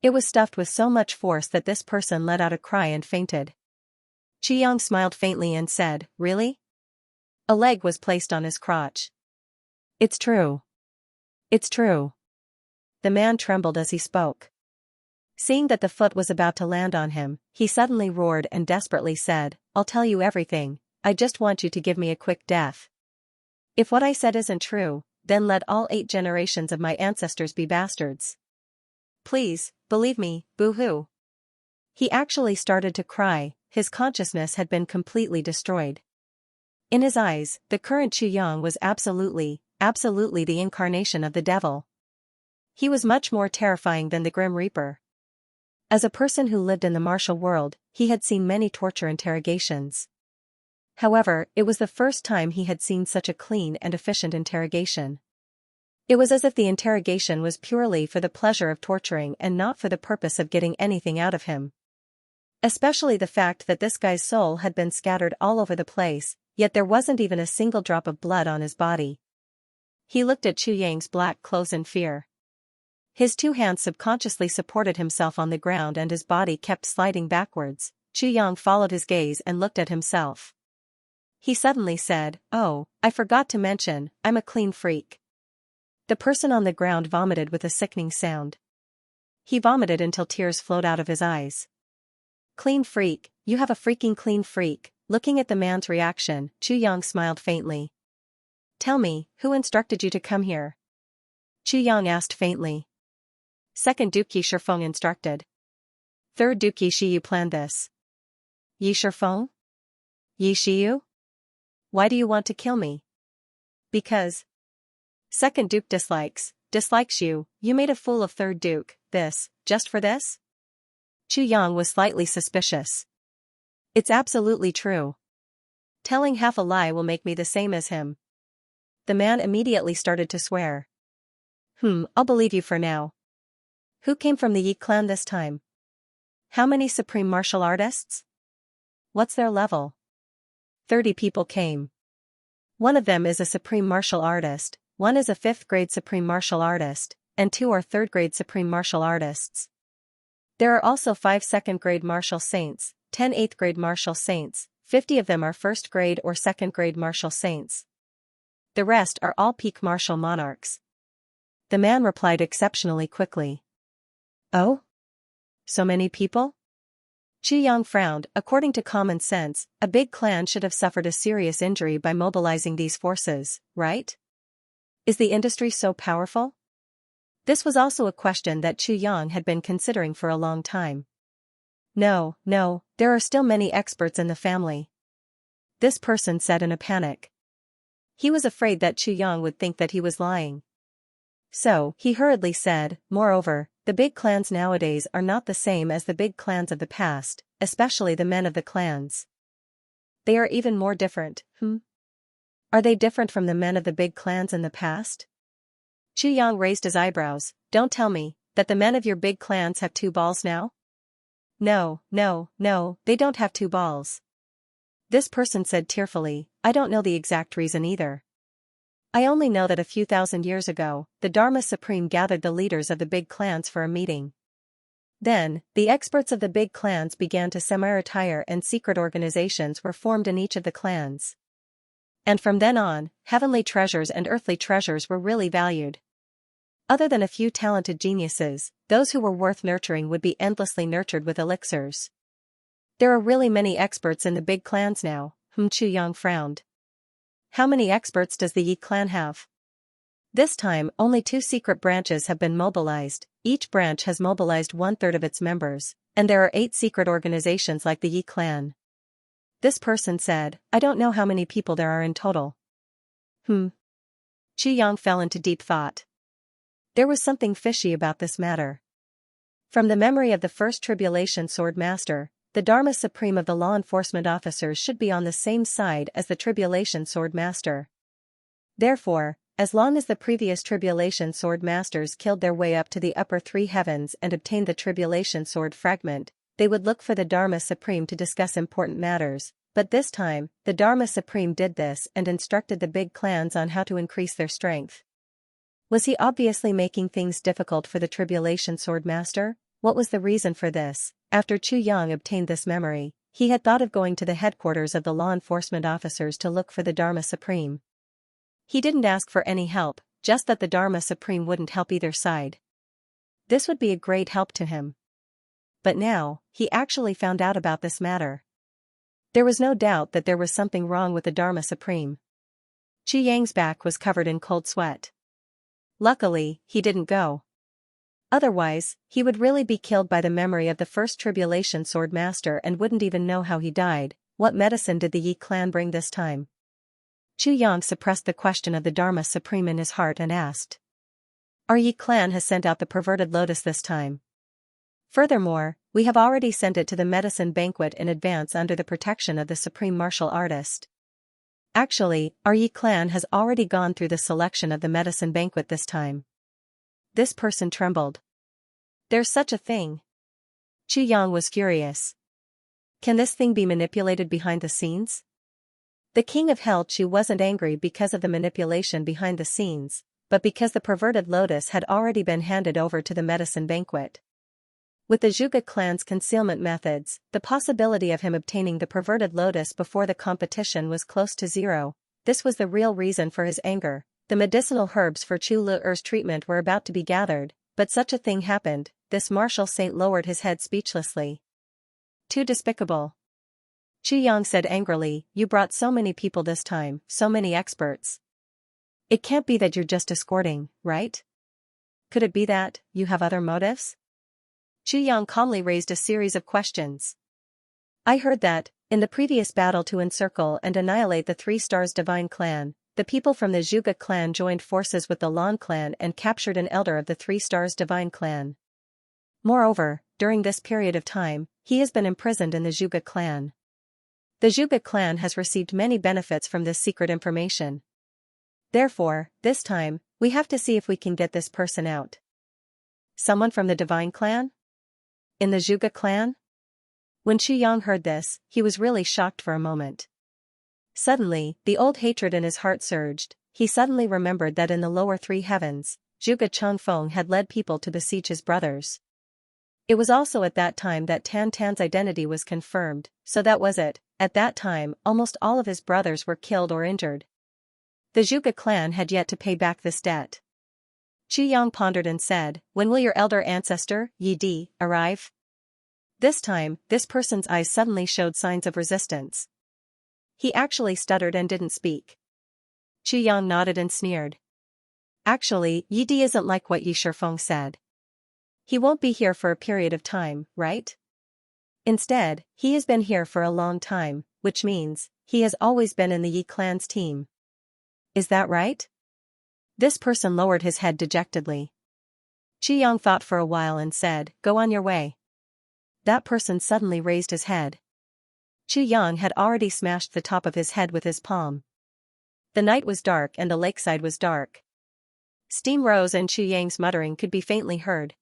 It was stuffed with so much force that this person let out a cry and fainted. Chu Yang smiled faintly and said, Really? A leg was placed on his crotch. It's true. It's true. The man trembled as he spoke. Seeing that the foot was about to land on him, he suddenly roared and desperately said, I'll tell you everything. I just want you to give me a quick death. If what I said isn't true, then let all 8 generations of my ancestors be bastards. Please, believe me, boo-hoo. He actually started to cry, his consciousness had been completely destroyed. In his eyes, the current Chu Yang was absolutely the incarnation of the devil. He was much more terrifying than the Grim Reaper. As a person who lived in the martial world, he had seen many torture interrogations. However, it was the first time he had seen such a clean and efficient interrogation. It was as if the interrogation was purely for the pleasure of torturing and not for the purpose of getting anything out of him. Especially the fact that this guy's soul had been scattered all over the place, yet there wasn't even a single drop of blood on his body. He looked at Chu Yang's black clothes in fear. His 2 hands subconsciously supported himself on the ground and his body kept sliding backwards. Chu Yang followed his gaze and looked at himself. He suddenly said, "Oh, I forgot to mention, I'm a clean freak." The person on the ground vomited with a sickening sound. He vomited until tears flowed out of his eyes. "Clean freak, you have a freaking clean freak." Looking at the man's reaction, Chu Yang smiled faintly. "Tell me, who instructed you to come here?" Chu Yang asked faintly. "Second Duke Yi Shifeng instructed. Third Duke Yi Shiyu planned this." "Yi Shifeng? Yi Shiyu? Why do you want to kill me?" "Because Second Duke dislikes you. You made a fool of Third Duke, just for this?" Chu Yang was slightly suspicious. "It's absolutely true. Telling half a lie will make me the same as him." The man immediately started to swear. I'll believe you for now. Who came from the Yi clan this time? How many supreme martial artists? What's their level?" 30 people came. One of them is a supreme martial artist, one is a 5th grade supreme martial artist, and 2 are 3rd grade supreme martial artists. There are also 5 2nd grade martial saints, 10 8th grade martial saints, 50 of them are 1st grade or 2nd grade martial saints. The rest are all peak martial monarchs. The man replied exceptionally quickly. "Oh? So many people?" Chu Yang frowned. According to common sense, a big clan should have suffered a serious injury by mobilizing these forces, right? Is the industry so powerful? This was also a question that Chu Yang had been considering for a long time. No, there are still many experts in the family," this person said in a panic. He was afraid that Chu Yang would think that he was lying. So, he hurriedly said, "Moreover, the big clans nowadays are not the same as the big clans of the past, especially the men of the clans. They are even more different." Are they different from the men of the big clans in the past?" Chu Yang raised his eyebrows. "Don't tell me that the men of your big clans have 2 balls now?" No, they don't have 2 balls. This person said tearfully, "I don't know the exact reason either. I only know that a few thousand years ago, the Dharma Supreme gathered the leaders of the big clans for a meeting. Then, the experts of the big clans began to semi-retire and secret organizations were formed in each of the clans. And from then on, heavenly treasures and earthly treasures were really valued. Other than a few talented geniuses, those who were worth nurturing would be endlessly nurtured with elixirs. There are really many experts in the big clans now." Chu Yang frowned. "How many experts does the Yi clan have?" This time, only 2 secret branches have been mobilized. Each branch has mobilized 1/3 of its members, and there are 8 secret organizations like the Yi clan. This person said, "I don't know how many people there are in total." Chu Yang fell into deep thought. There was something fishy about this matter. From the memory of the first Tribulation Sword Master, the Dharma Supreme of the law enforcement officers should be on the same side as the Tribulation Sword Master. Therefore, as long as the previous Tribulation Sword Masters killed their way up to the upper 3 heavens and obtained the Tribulation Sword fragment, they would look for the Dharma Supreme to discuss important matters, but this time, the Dharma Supreme did this and instructed the big clans on how to increase their strength. Was he obviously making things difficult for the Tribulation Sword Master? What was the reason for this? After Chu Yang obtained this memory, he had thought of going to the headquarters of the law enforcement officers to look for the Dharma Supreme. He didn't ask for any help, just that the Dharma Supreme wouldn't help either side. This would be a great help to him. But now, he actually found out about this matter. There was no doubt that there was something wrong with the Dharma Supreme. Qi Yang's back was covered in cold sweat. Luckily, he didn't go. Otherwise, he would really be killed by the memory of the first tribulation sword master and wouldn't even know how he died. What medicine did the Yi clan bring this time? Chu Yang suppressed the question of the Dharma Supreme in his heart and asked. Our Yi clan has sent out the perverted lotus this time. Furthermore, we have already sent it to the medicine banquet in advance under the protection of the supreme martial artist. Actually, our Yi clan has already gone through the selection of the medicine banquet this time. This person trembled. There's such a thing. Chu Yang was furious. Can this thing be manipulated behind the scenes? The king of hell Chu wasn't angry because of the manipulation behind the scenes, but because the perverted lotus had already been handed over to the medicine banquet. With the Zhuge clan's concealment methods, the possibility of him obtaining the perverted lotus before the competition was close to zero. This was the real reason for his anger. The medicinal herbs for Chu Lu'er's treatment were about to be gathered, but such a thing happened. This martial saint lowered his head speechlessly. Too despicable. Chu Yang said angrily, you brought so many people this time, so many experts. It can't be that you're just escorting, right? Could it be that you have other motives? Chu Yang calmly raised a series of questions. I heard that, in the previous battle to encircle and annihilate the Three Stars Divine Clan, the people from the Zhuge clan joined forces with the Lan clan and captured an elder of the Three Stars Divine Clan. Moreover, during this period of time, he has been imprisoned in the Zhuge clan. The Zhuge clan has received many benefits from this secret information. Therefore, this time, we have to see if we can get this person out. Someone from the Divine Clan? In the Zhuge clan? When Chu Yang heard this, he was really shocked for a moment. Suddenly, the old hatred in his heart surged. He suddenly remembered that in the lower three heavens, Zhuge Changfeng had led people to besiege his brothers. It was also at that time that Tan Tan's identity was confirmed, so that was it. At that time, almost all of his brothers were killed or injured. The Zhuge clan had yet to pay back this debt. Chu Yang pondered and said, when will your elder ancestor, Yi Di, arrive? This time, this person's eyes suddenly showed signs of resistance. He actually stuttered and didn't speak. Chu Yang nodded and sneered. Actually, Yi Di isn't like what Yi Shifeng said. He won't be here for a period of time, right? Instead, he has been here for a long time, which means, he has always been in the Yi clan's team. Is that right? This person lowered his head dejectedly. Chu Yang thought for a while and said, go on your way. That person suddenly raised his head. Chu Yang had already smashed the top of his head with his palm. The night was dark and the lakeside was dark. Steam rose and Chu Yang's muttering could be faintly heard.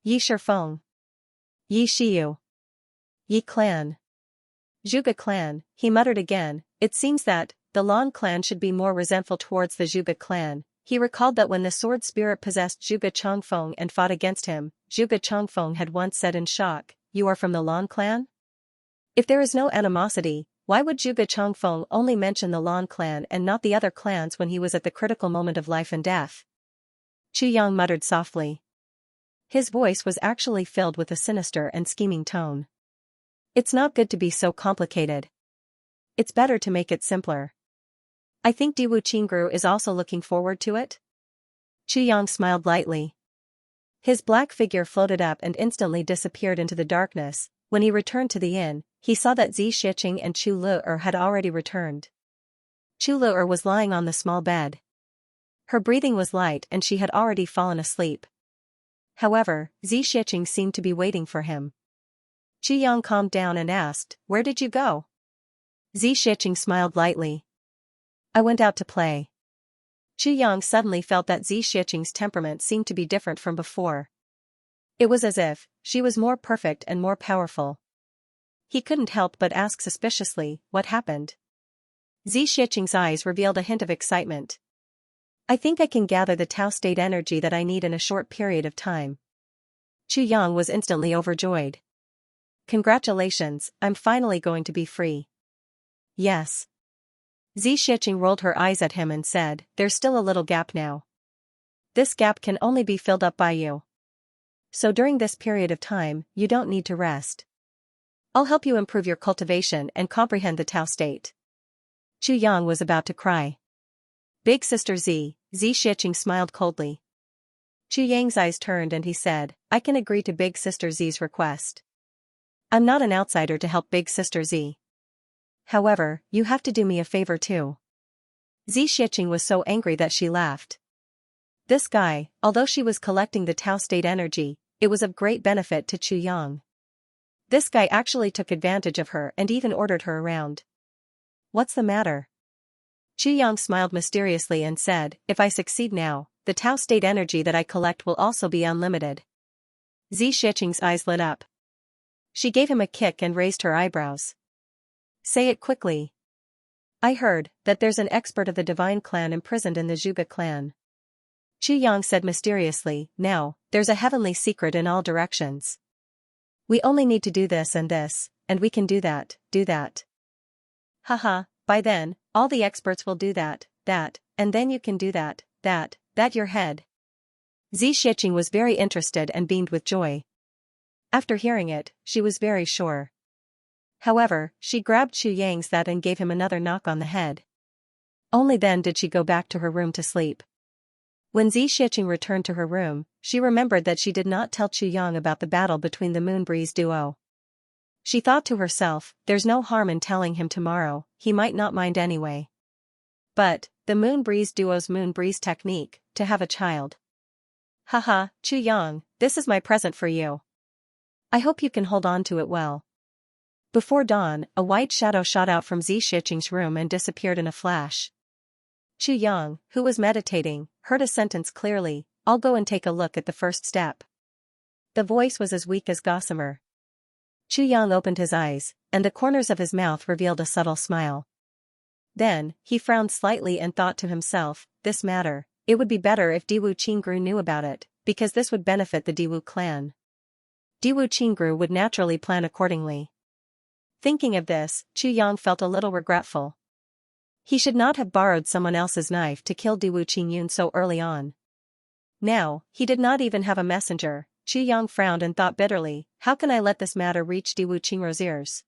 Yi Shifeng. Yi Shiyu. Yi clan. Zhuge clan, he muttered again. It seems that the Lan clan should be more resentful towards the Zhuge clan. He recalled that when the sword spirit possessed Zhuge Changfeng and fought against him, Zhuge Changfeng had once said in shock, you are from the Lan clan? If there is no animosity, why would Zhuge Changfeng only mention the Lan clan and not the other clans when he was at the critical moment of life and death? Chu Yang muttered softly. His voice was actually filled with a sinister and scheming tone. It's not good to be so complicated. It's better to make it simpler. I think Diwu Qingru is also looking forward to it? Chu Yang smiled lightly. His black figure floated up and instantly disappeared into the darkness. When he returned to the inn, he saw that Zi Shiqing and Chu Lu'er had already returned. Chu Lu'er was lying on the small bed. Her breathing was light and she had already fallen asleep. However, Zi Shiqing seemed to be waiting for him. Chu Yang calmed down and asked, where did you go? Zi Shiqing smiled lightly. I went out to play. Chu Yang suddenly felt that Zi Shiqing's temperament seemed to be different from before. It was as if she was more perfect and more powerful. He couldn't help but ask suspiciously, what happened? Zi Shiqing's eyes revealed a hint of excitement. I think I can gather the Tao state energy that I need in a short period of time. Chu Yang was instantly overjoyed. Congratulations, I'm finally going to be free. Yes. Zi Shiqing rolled her eyes at him and said, there's still a little gap now. This gap can only be filled up by you. So during this period of time, you don't need to rest. I'll help you improve your cultivation and comprehend the Tao state. Chu Yang was about to cry. Big Sister Xianxia smiled coldly. Chu Yang's eyes turned and he said, I can agree to Big Sister Z's request. I'm not an outsider to help Big Sister Z. However, you have to do me a favor too. Xianxia was so angry that she laughed. This guy, although she was collecting the Tao state energy, it was of great benefit to Chu Yang. This guy actually took advantage of her and even ordered her around. What's the matter? Chu Yang smiled mysteriously and said, if I succeed now, the Tao state energy that I collect will also be unlimited. Xianxia's eyes lit up. She gave him a kick and raised her eyebrows. Say it quickly. I heard that there's an expert of the divine clan imprisoned in the Zhuge clan. Chu Yang said mysteriously, now, there's a heavenly secret in all directions. We only need to do this, and we can do that. Haha, by then, all the experts will do that, and then you can do that, your head. Xianxia was very interested and beamed with joy. After hearing it, she was very sure. However, she grabbed Chu Yang's that and gave him another knock on the head. Only then did she go back to her room to sleep. When Xianxia returned to her room, she remembered that she did not tell Chu Yang about the battle between the Moon Breeze duo. She thought to herself, there's no harm in telling him tomorrow, he might not mind anyway. But, the Moon Breeze duo's Moon Breeze technique, to have a child. Haha, Chu Yang, this is my present for you. I hope you can hold on to it well. Before dawn, a white shadow shot out from Xianxia's room and disappeared in a flash. Chu Yang, who was meditating, heard a sentence clearly, I'll go and take a look at the first step. The voice was as weak as gossamer. Chu Yang opened his eyes, and the corners of his mouth revealed a subtle smile. Then, he frowned slightly and thought to himself, this matter, it would be better if Diwu Qingru knew about it, because this would benefit the Diwu clan. Diwu Qingru would naturally plan accordingly. Thinking of this, Chu Yang felt a little regretful. He should not have borrowed someone else's knife to kill Diwu Qingyun so early on. Now, he did not even have a messenger. Chu Yang frowned and thought bitterly, how can I let this matter reach Diwu Qingru's ears?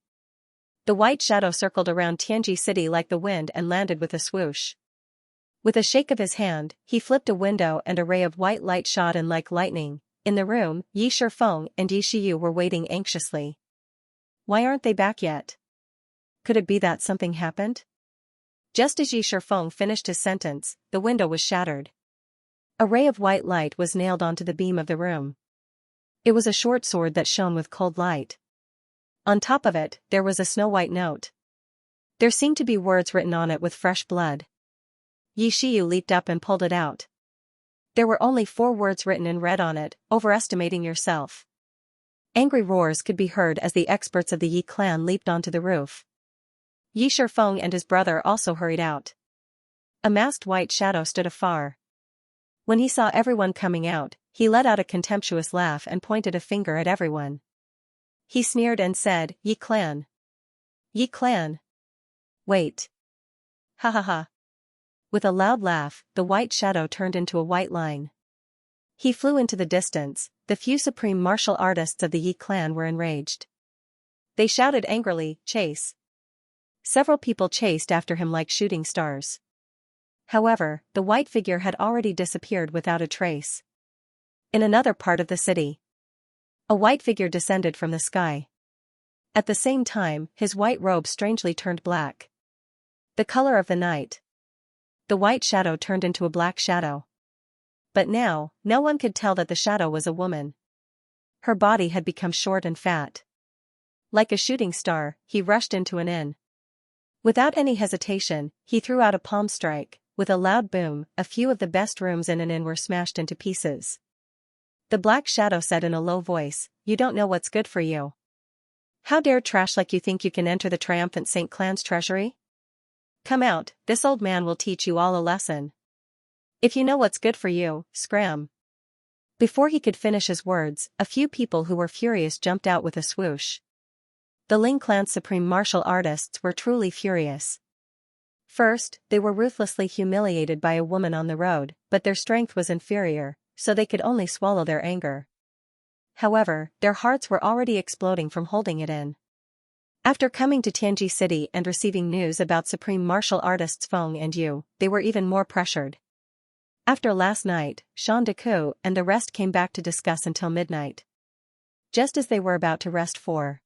The white shadow circled around Tianji City like the wind and landed with a swoosh. With a shake of his hand, he flipped a window and a ray of white light shot in like lightning. In the room, Yi Shifeng and Yi Shiyu were waiting anxiously. Why aren't they back yet? Could it be that something happened? Just as Yi Shifeng finished his sentence, the window was shattered. A ray of white light was nailed onto the beam of the room. It was a short sword that shone with cold light. On top of it, there was a snow-white note. There seemed to be words written on it with fresh blood. Yi Shiyu leaped up and pulled it out. There were only 4 words written in red on it, overestimating yourself. Angry roars could be heard as the experts of the Yi clan leaped onto the roof. Yi Shifeng and his brother also hurried out. A masked white shadow stood afar. When he saw everyone coming out, he let out a contemptuous laugh and pointed a finger at everyone. He sneered and said, Yi clan. Yi clan. Wait. Ha ha ha. With a loud laugh, the white shadow turned into a white line. He flew into the distance. The few supreme martial artists of the Yi clan were enraged. They shouted angrily, chase. Several people chased after him like shooting stars. However, the white figure had already disappeared without a trace. In another part of the city, a white figure descended from the sky. At the same time, his white robe strangely turned black. The color of the night. The white shadow turned into a black shadow. But now, no one could tell that the shadow was a woman. Her body had become short and fat. Like a shooting star, he rushed into an inn. Without any hesitation, he threw out a palm strike. With a loud boom, a few of the best rooms in an inn were smashed into pieces. The black shadow said in a low voice, you don't know what's good for you. How dare trash like you think you can enter the triumphant St. Clan's treasury? Come out, this old man will teach you all a lesson. If you know what's good for you, scram. Before he could finish his words, a few people who were furious jumped out with a swoosh. The Ling clan's supreme martial artists were truly furious. First, they were ruthlessly humiliated by a woman on the road, but their strength was inferior, so they could only swallow their anger. However, their hearts were already exploding from holding it in. After coming to Tianji City and receiving news about supreme martial artists Feng and Yu, they were even more pressured. After last night, Shan Deku and the rest came back to discuss until midnight. Just as they were about to rest for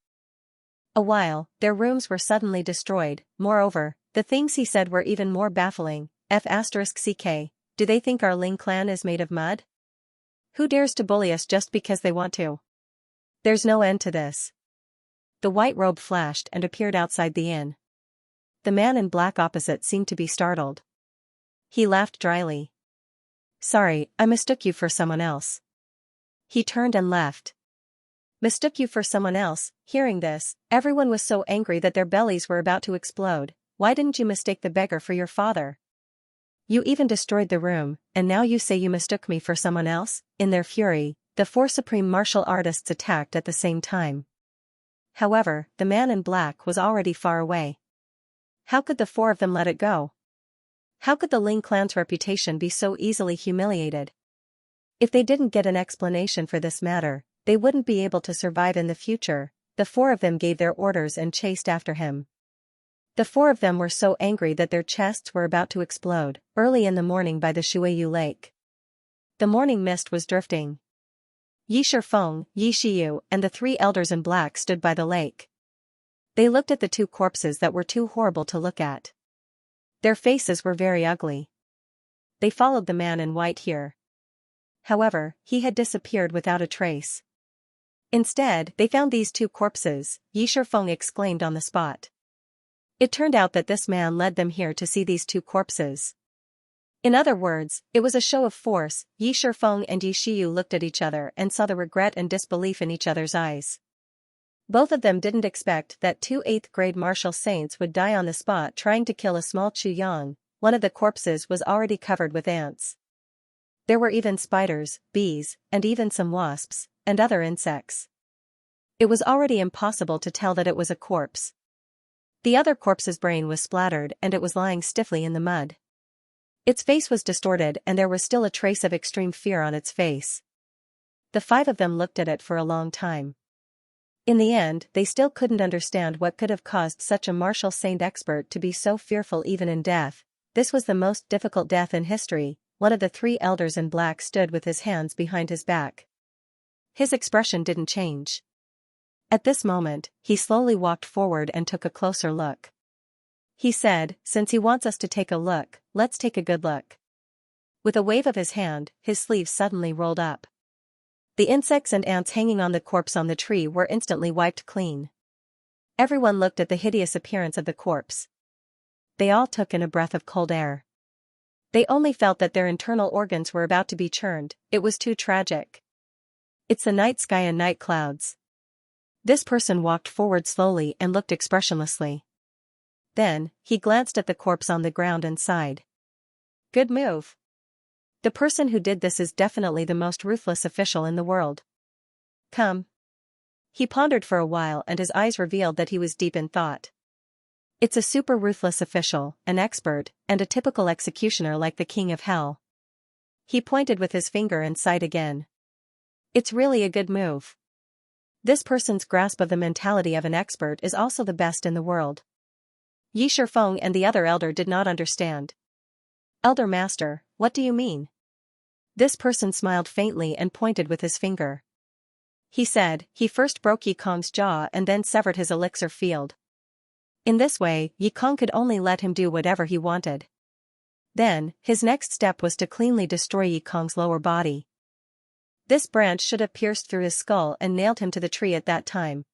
a while, their rooms were suddenly destroyed. Moreover, the things he said were even more baffling. F***ck, do they think our Ling clan is made of mud? Who dares to bully us just because they want to? There's no end to this. The white robe flashed and appeared outside the inn. The man in black opposite seemed to be startled. He laughed dryly. Sorry, I mistook you for someone else. He turned and left. Mistook you for someone else? Hearing this, everyone was so angry that their bellies were about to explode. Why didn't you mistake the beggar for your father? You even destroyed the room, and now you say you mistook me for someone else? In their fury, the four supreme martial artists attacked at the same time. However, the man in black was already far away. How could the four of them let it go? How could the Ling clan's reputation be so easily humiliated? If they didn't get an explanation for this matter, they wouldn't be able to survive in the future. The four of them gave their orders and chased after him. The four of them were so angry that their chests were about to explode. Early in the morning by the Shuiyu Lake. The morning mist was drifting. Yi Shifeng, Yi Shiyu, and the three elders in black stood by the lake. They looked at the two corpses that were too horrible to look at. Their faces were very ugly. They followed the man in white here. However, he had disappeared without a trace. Instead, they found these two corpses, Yi Shifeng exclaimed on the spot. It turned out that this man led them here to see these two corpses. In other words, it was a show of force. Yi Shifeng and Yi Shiyu looked at each other and saw the regret and disbelief in each other's eyes. Both of them didn't expect that two 8th-grade martial saints would die on the spot trying to kill a small Chu Yang. One of the corpses was already covered with ants. There were even spiders, bees, and even some wasps, and other insects. It was already impossible to tell that it was a corpse. The other corpse's brain was splattered and it was lying stiffly in the mud. Its face was distorted and there was still a trace of extreme fear on its face. The five of them looked at it for a long time. In the end, they still couldn't understand what could have caused such a martial saint expert to be so fearful even in death. This was the most difficult death in history. One of the three elders in black stood with his hands behind his back. His expression didn't change. At this moment, he slowly walked forward and took a closer look. He said, since he wants us to take a look, let's take a good look. With a wave of his hand, his sleeves suddenly rolled up. The insects and ants hanging on the corpse on the tree were instantly wiped clean. Everyone looked at the hideous appearance of the corpse. They all took in a breath of cold air. They only felt that their internal organs were about to be churned. It was too tragic. It's the night sky and night clouds. This person walked forward slowly and looked expressionlessly. Then, he glanced at the corpse on the ground and sighed. Good move. The person who did this is definitely the most ruthless official in the world. Come. He pondered for a while and his eyes revealed that he was deep in thought. It's a super ruthless official, an expert, and a typical executioner like the King of Hell. He pointed with his finger and sighed again. It's really a good move. This person's grasp of the mentality of an expert is also the best in the world. Yi Shifeng and the other elder did not understand. Elder Master, what do you mean? This person smiled faintly and pointed with his finger. He said, he first broke Yi Kong's jaw and then severed his elixir field. In this way, Yi Kong could only let him do whatever he wanted. Then, his next step was to cleanly destroy Yi Kong's lower body. This branch should have pierced through his skull and nailed him to the tree at that time.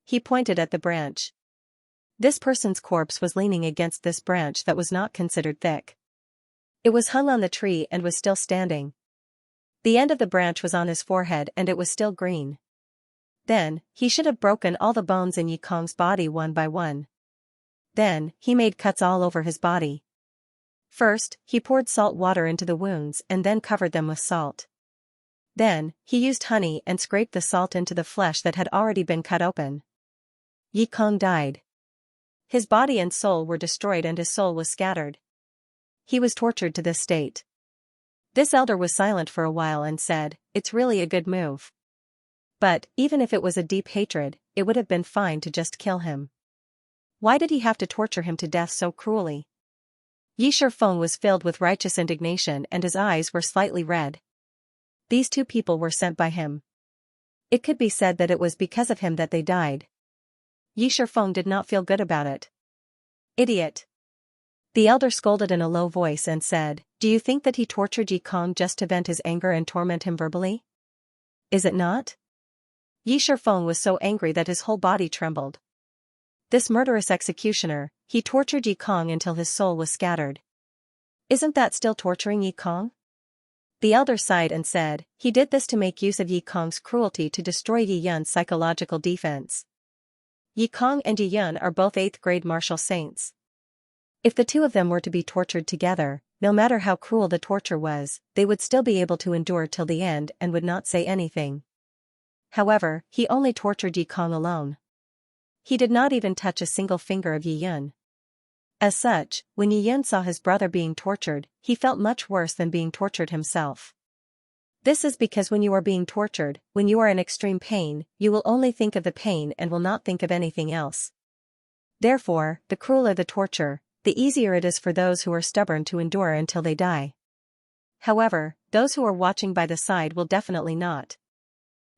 He pointed at the branch. This person's corpse was leaning against this branch that was not considered thick. It was hung on the tree and was still standing. The end of the branch was on his forehead and it was still green. Then, he should have broken all the bones in Yi Kong's body one by one. Then, he made cuts all over his body. First, he poured salt water into the wounds and then covered them with salt. Then, he used honey and scraped the salt into the flesh that had already been cut open. Yi Kong died. His body and soul were destroyed and his soul was scattered. He was tortured to this state. This elder was silent for a while and said, it's really a good move. But, even if it was a deep hatred, it would have been fine to just kill him. Why did he have to torture him to death so cruelly? Yi Shifeng was filled with righteous indignation and his eyes were slightly red. These two people were sent by him. It could be said that it was because of him that they died. Yi Shifeng did not feel good about it. Idiot! The elder scolded in a low voice and said, "Do you think that he tortured Yi Kong just to vent his anger and torment him verbally? Is it not?" Yi Shifeng was so angry that his whole body trembled. This murderous executioner, he tortured Yi Kong until his soul was scattered. Isn't that still torturing Yi Kong? The elder sighed and said, "He did this to make use of Yi Kong's cruelty to destroy Yi Yun's psychological defense. Yi Kong and Yi Yun are both 8th grade martial saints. If the two of them were to be tortured together, no matter how cruel the torture was, they would still be able to endure till the end and would not say anything. However, he only tortured Yi Kong alone. He did not even touch a single finger of Yi Yun. As such, when Yi Yun saw his brother being tortured, he felt much worse than being tortured himself. This is because when you are being tortured, when you are in extreme pain, you will only think of the pain and will not think of anything else. Therefore, the crueler the torture, the easier it is for those who are stubborn to endure until they die. However, those who are watching by the side will definitely not.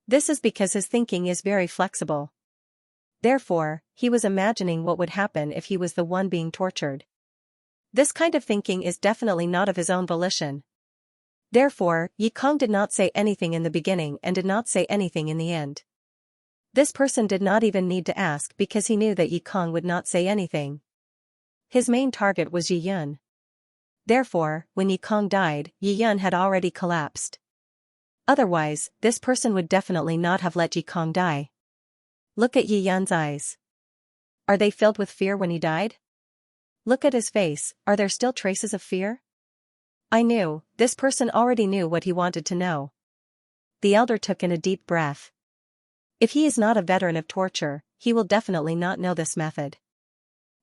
This is because his thinking is very flexible. Therefore, he was imagining what would happen if he was the one being tortured. This kind of thinking is definitely not of his own volition. Therefore, Yi Kong did not say anything in the beginning and did not say anything in the end. This person did not even need to ask because he knew that Yi Kong would not say anything. His main target was Yi Yun. Therefore, when Yi Kong died, Yi Yun had already collapsed. Otherwise, this person would definitely not have let Yi Kong die. Look at Yi Yun's eyes. Are they filled with fear when he died? Look at his face, are there still traces of fear? I knew, this person already knew what he wanted to know. The elder took in a deep breath. If he is not a veteran of torture, he will definitely not know this method.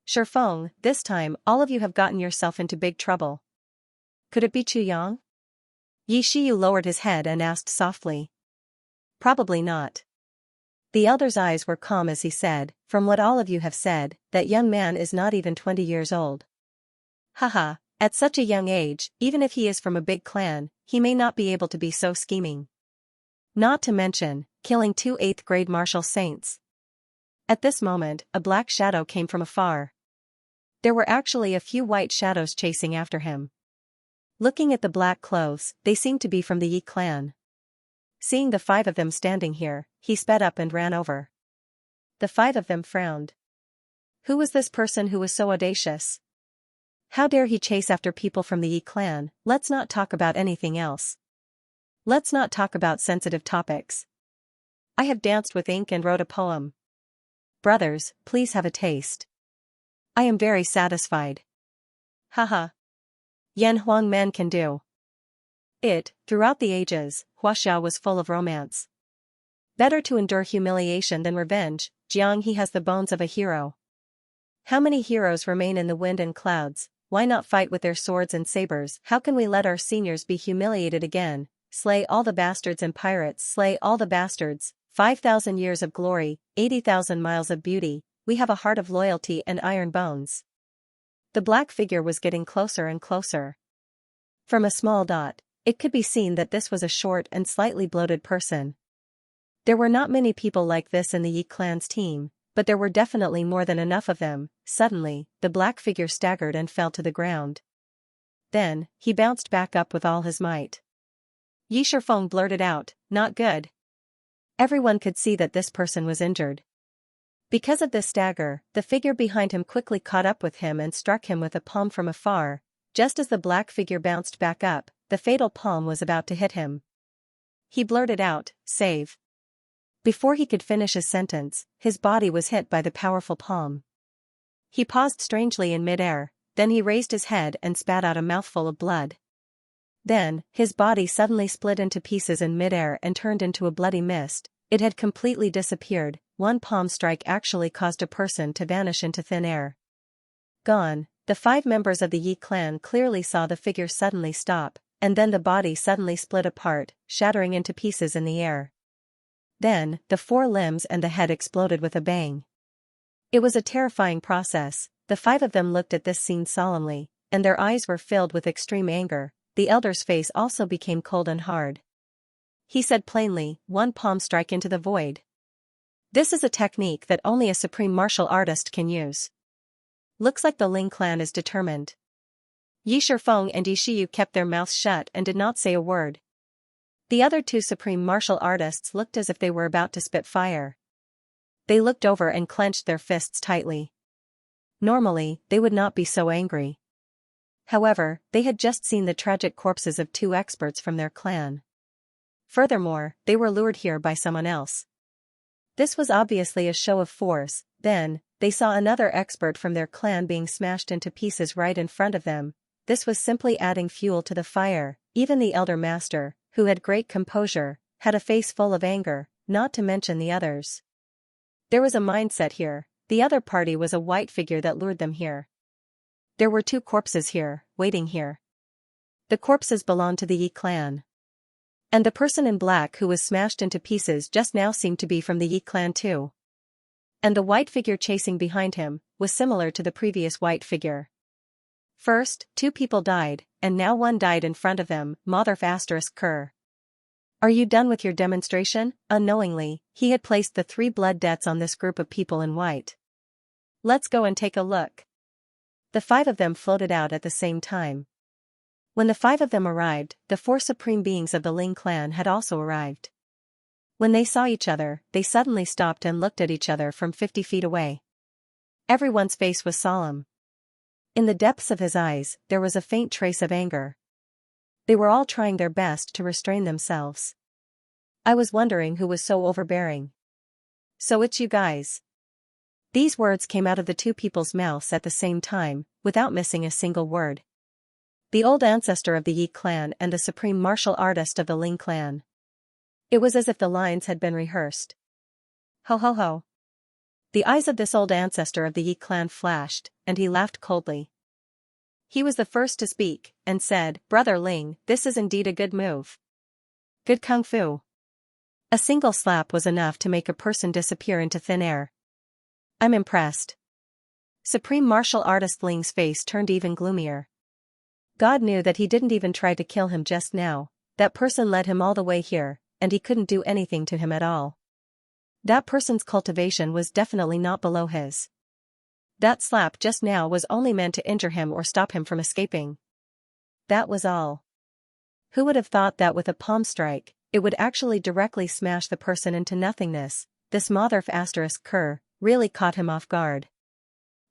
Shifeng, this time, all of you have gotten yourself into big trouble. Could it be Chu Yang? Yi Shiyu lowered his head and asked softly. Probably not. The elder's eyes were calm as he said, "From what all of you have said, that young man is not even 20 years old. Haha, at such a young age, even if he is from a big clan, he may not be able to be so scheming. Not to mention, killing 2 8th grade martial saints." At this moment, a black shadow came from afar. There were actually a few white shadows chasing after him. Looking at the black clothes, they seemed to be from the Yi clan. Seeing the 5 of them standing here, he sped up and ran over. The 5 of them frowned. Who was this person who was so audacious? How dare he chase after people from the Yi clan? Let's not talk about anything else. Let's not talk about sensitive topics. I have danced with ink and wrote a poem. Brothers, please have a taste. I am very satisfied. Haha. Yan Huang men can do it. Throughout the ages, Huaxiao was full of romance. Better to endure humiliation than revenge. Jiang he has the bones of a hero. How many heroes remain in the wind and clouds? Why not fight with their swords and sabers? How can we let our seniors be humiliated again? Slay all the bastards and pirates, slay all the bastards. 5,000 years of glory, 80,000 miles of beauty, we have a heart of loyalty and iron bones. The black figure was getting closer and closer. From a small dot, it could be seen that this was a short and slightly bloated person. There were not many people like this in the Yi clan's team, but there were definitely more than enough of them. Suddenly, the black figure staggered and fell to the ground. Then, he bounced back up with all his might. Yi Shifeng blurted out, "Not good." Everyone could see that this person was injured. Because of this stagger, the figure behind him quickly caught up with him and struck him with a palm from afar. Just as the black figure bounced back up, the fatal palm was about to hit him. He blurted out, "Save." Before he could finish his sentence, his body was hit by the powerful palm. He paused strangely in midair, then he raised his head and spat out a mouthful of blood. Then, his body suddenly split into pieces in midair and turned into a bloody mist. It had completely disappeared. One palm strike actually caused a person to vanish into thin air. Gone. The 5 members of the Yi clan clearly saw the figure suddenly stop, and then the body suddenly split apart, shattering into pieces in the air. Then, the four limbs and the head exploded with a bang. It was a terrifying process. The five of them looked at this scene solemnly, and their eyes were filled with extreme anger. The elder's face also became cold and hard. He said plainly, one palm strike into the void. This is a technique that only a supreme martial artist can use. Looks like the Ling clan is determined. Yi Shifeng and Yi Shiyu kept their mouths shut and did not say a word. The other two supreme martial artists looked as if they were about to spit fire. They looked over and clenched their fists tightly. Normally, they would not be so angry. However, they had just seen the tragic corpses of two experts from their clan. Furthermore, they were lured here by someone else. This was obviously a show of force. Then, they saw another expert from their clan being smashed into pieces right in front of them. This was simply adding fuel to the fire. Even the elder master, who had great composure, had a face full of anger, not to mention the others. There was a mindset here. The other party was a white figure that lured them here. There were two corpses here, waiting here. The corpses belonged to the Yi clan. And the person in black who was smashed into pieces just now seemed to be from the Yi clan too. And the white figure chasing behind him was similar to the previous white figure. First, two people died, and now one died in front of them. Mother **Kerr. Are you done with your demonstration? Unknowingly, he had placed the 3 blood debts on this group of people in white. Let's go and take a look. The 5 of them floated out at the same time. When the 5 of them arrived, the 4 supreme beings of the Ling clan had also arrived. When they saw each other, they suddenly stopped and looked at each other from 50 feet away. Everyone's face was solemn. In the depths of his eyes, there was a faint trace of anger. They were all trying their best to restrain themselves. I was wondering who was so overbearing. So it's you guys. These words came out of the 2 people's mouths at the same time, without missing a single word. The old ancestor of the Yi clan and the supreme martial artist of the Ling clan. It was as if the lines had been rehearsed. Ho ho ho. The eyes of this old ancestor of the Yi clan flashed, and he laughed coldly. He was the first to speak, and said, Brother Ling, this is indeed a good move. Good kung fu. A single slap was enough to make a person disappear into thin air. I'm impressed. Supreme martial artist Ling's face turned even gloomier. God knew that he didn't even try to kill him just now. That person led him all the way here, and he couldn't do anything to him at all. That person's cultivation was definitely not below his. That slap just now was only meant to injure him or stop him from escaping. That was all. Who would have thought that with a palm strike, it would actually directly smash the person into nothingness? This Mother **Kerr really caught him off guard.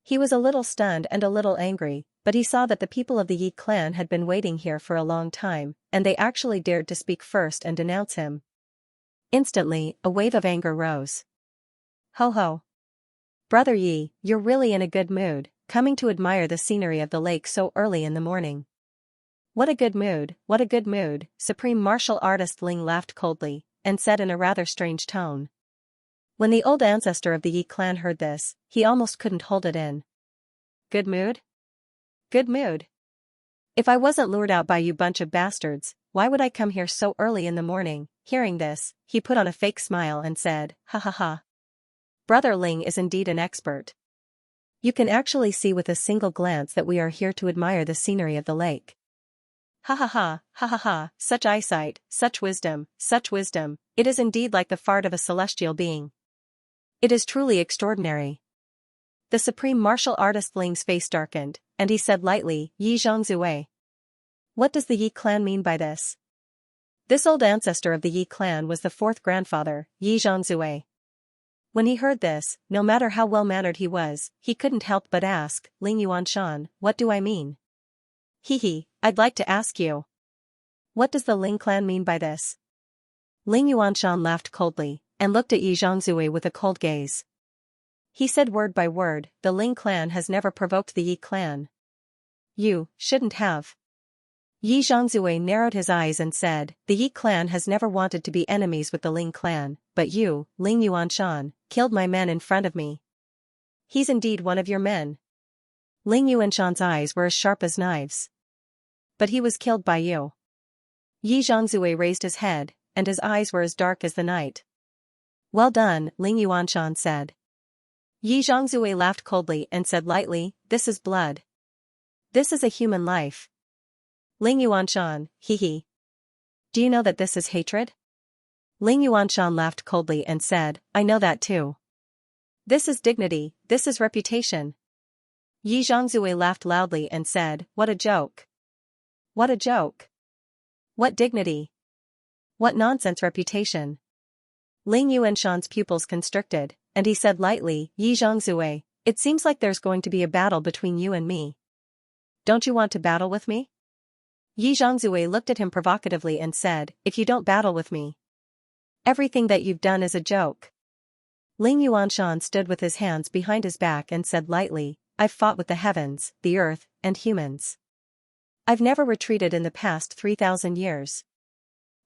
He was a little stunned and a little angry, but he saw that the people of the Yi clan had been waiting here for a long time, and they actually dared to speak first and denounce him. Instantly, a wave of anger rose. Ho ho. Brother Yi, you're really in a good mood, coming to admire the scenery of the lake so early in the morning. What a good mood, what a good mood, Supreme Martial Artist Ling laughed coldly, and said in a rather strange tone. When the old ancestor of the Yi clan heard this, he almost couldn't hold it in. Good mood? Good mood. If I wasn't lured out by you bunch of bastards, why would I come here so early in the morning? Hearing this, he put on a fake smile and said, ha ha ha. Brother Ling is indeed an expert. You can actually see with a single glance that we are here to admire the scenery of the lake. Ha ha ha, such eyesight, such wisdom, it is indeed like the fart of a celestial being. It is truly extraordinary. The supreme martial artist Ling's face darkened, and he said lightly, Yi Xianxia. What does the Yi clan mean by this? This old ancestor of the Yi clan was the 4th grandfather, Yi Xianxia. When he heard this, no matter how well-mannered he was, he couldn't help but ask, Ling Yuanshan, what do I mean? Hee, I'd like to ask you. What does the Ling clan mean by this? Ling Yuanshan laughed coldly, and looked at Yi Xianxia with a cold gaze. He said word by word, the Ling clan has never provoked the Yi clan. You shouldn't have. Yi Xianxia narrowed his eyes and said, the Yi clan has never wanted to be enemies with the Ling clan, but you, Ling Yuanshan, killed my men in front of me. He's indeed one of your men. Ling Yuanshan's eyes were as sharp as knives. But he was killed by you. Yi Xianxia raised his head, and his eyes were as dark as the night. Well done, Ling Yuanshan said. Yi Zhongzui laughed coldly and said lightly, this is blood. This is a human life. Ling Yuanshan, hee hee. Do you know that this is hatred? Ling Yuanshan laughed coldly and said, I know that too. This is dignity, this is reputation. Yi Zhongzui laughed loudly and said, what a joke. What a joke. What dignity. What nonsense reputation. Ling Yuanshan's pupils constricted, and he said lightly, Yi Zhongzui, it seems like there's going to be a battle between you and me. Don't you want to battle with me? Yi Zhongzui looked at him provocatively and said, if you don't battle with me, everything that you've done is a joke. Ling Yuanshan stood with his hands behind his back and said lightly, I've fought with the heavens, the earth, and humans. I've never retreated in the past 3,000 years.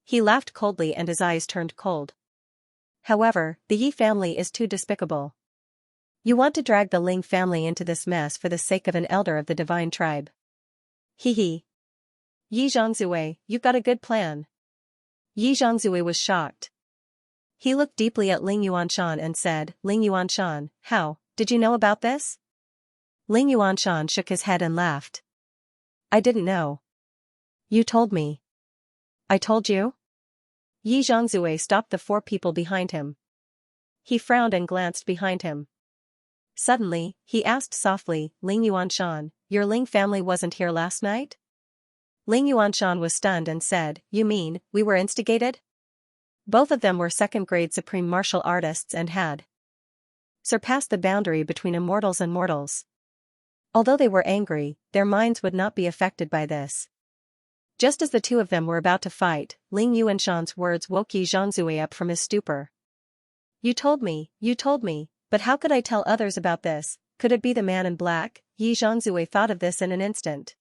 He laughed coldly and his eyes turned cold. However, the Yi family is too despicable. You want to drag the Ling family into this mess for the sake of an elder of the divine tribe. Hee hee. Yi Zhongzui, you've got a good plan. Yi Zhongzui was shocked. He looked deeply at Ling Yuanshan and said, Ling Yuanshan, how, did you know about this? Ling Yuanshan shook his head and laughed. I didn't know. You told me. I told you? Yi Zhongzui stopped the four people behind him. He frowned and glanced behind him. Suddenly, he asked softly, Ling Yuanshan, your Ling family wasn't here last night? Ling Yuanshan was stunned and said, you mean, we were instigated? Both of them were second-grade supreme martial artists and had surpassed the boundary between immortals and mortals. Although they were angry, their minds would not be affected by this. Just as the two of them were about to fight, Ling Yuanshan's words woke Yi Zhongzui up from his stupor. You told me, but how could I tell others about this? Could it be the man in black? Yi Zhongzui thought of this in an instant.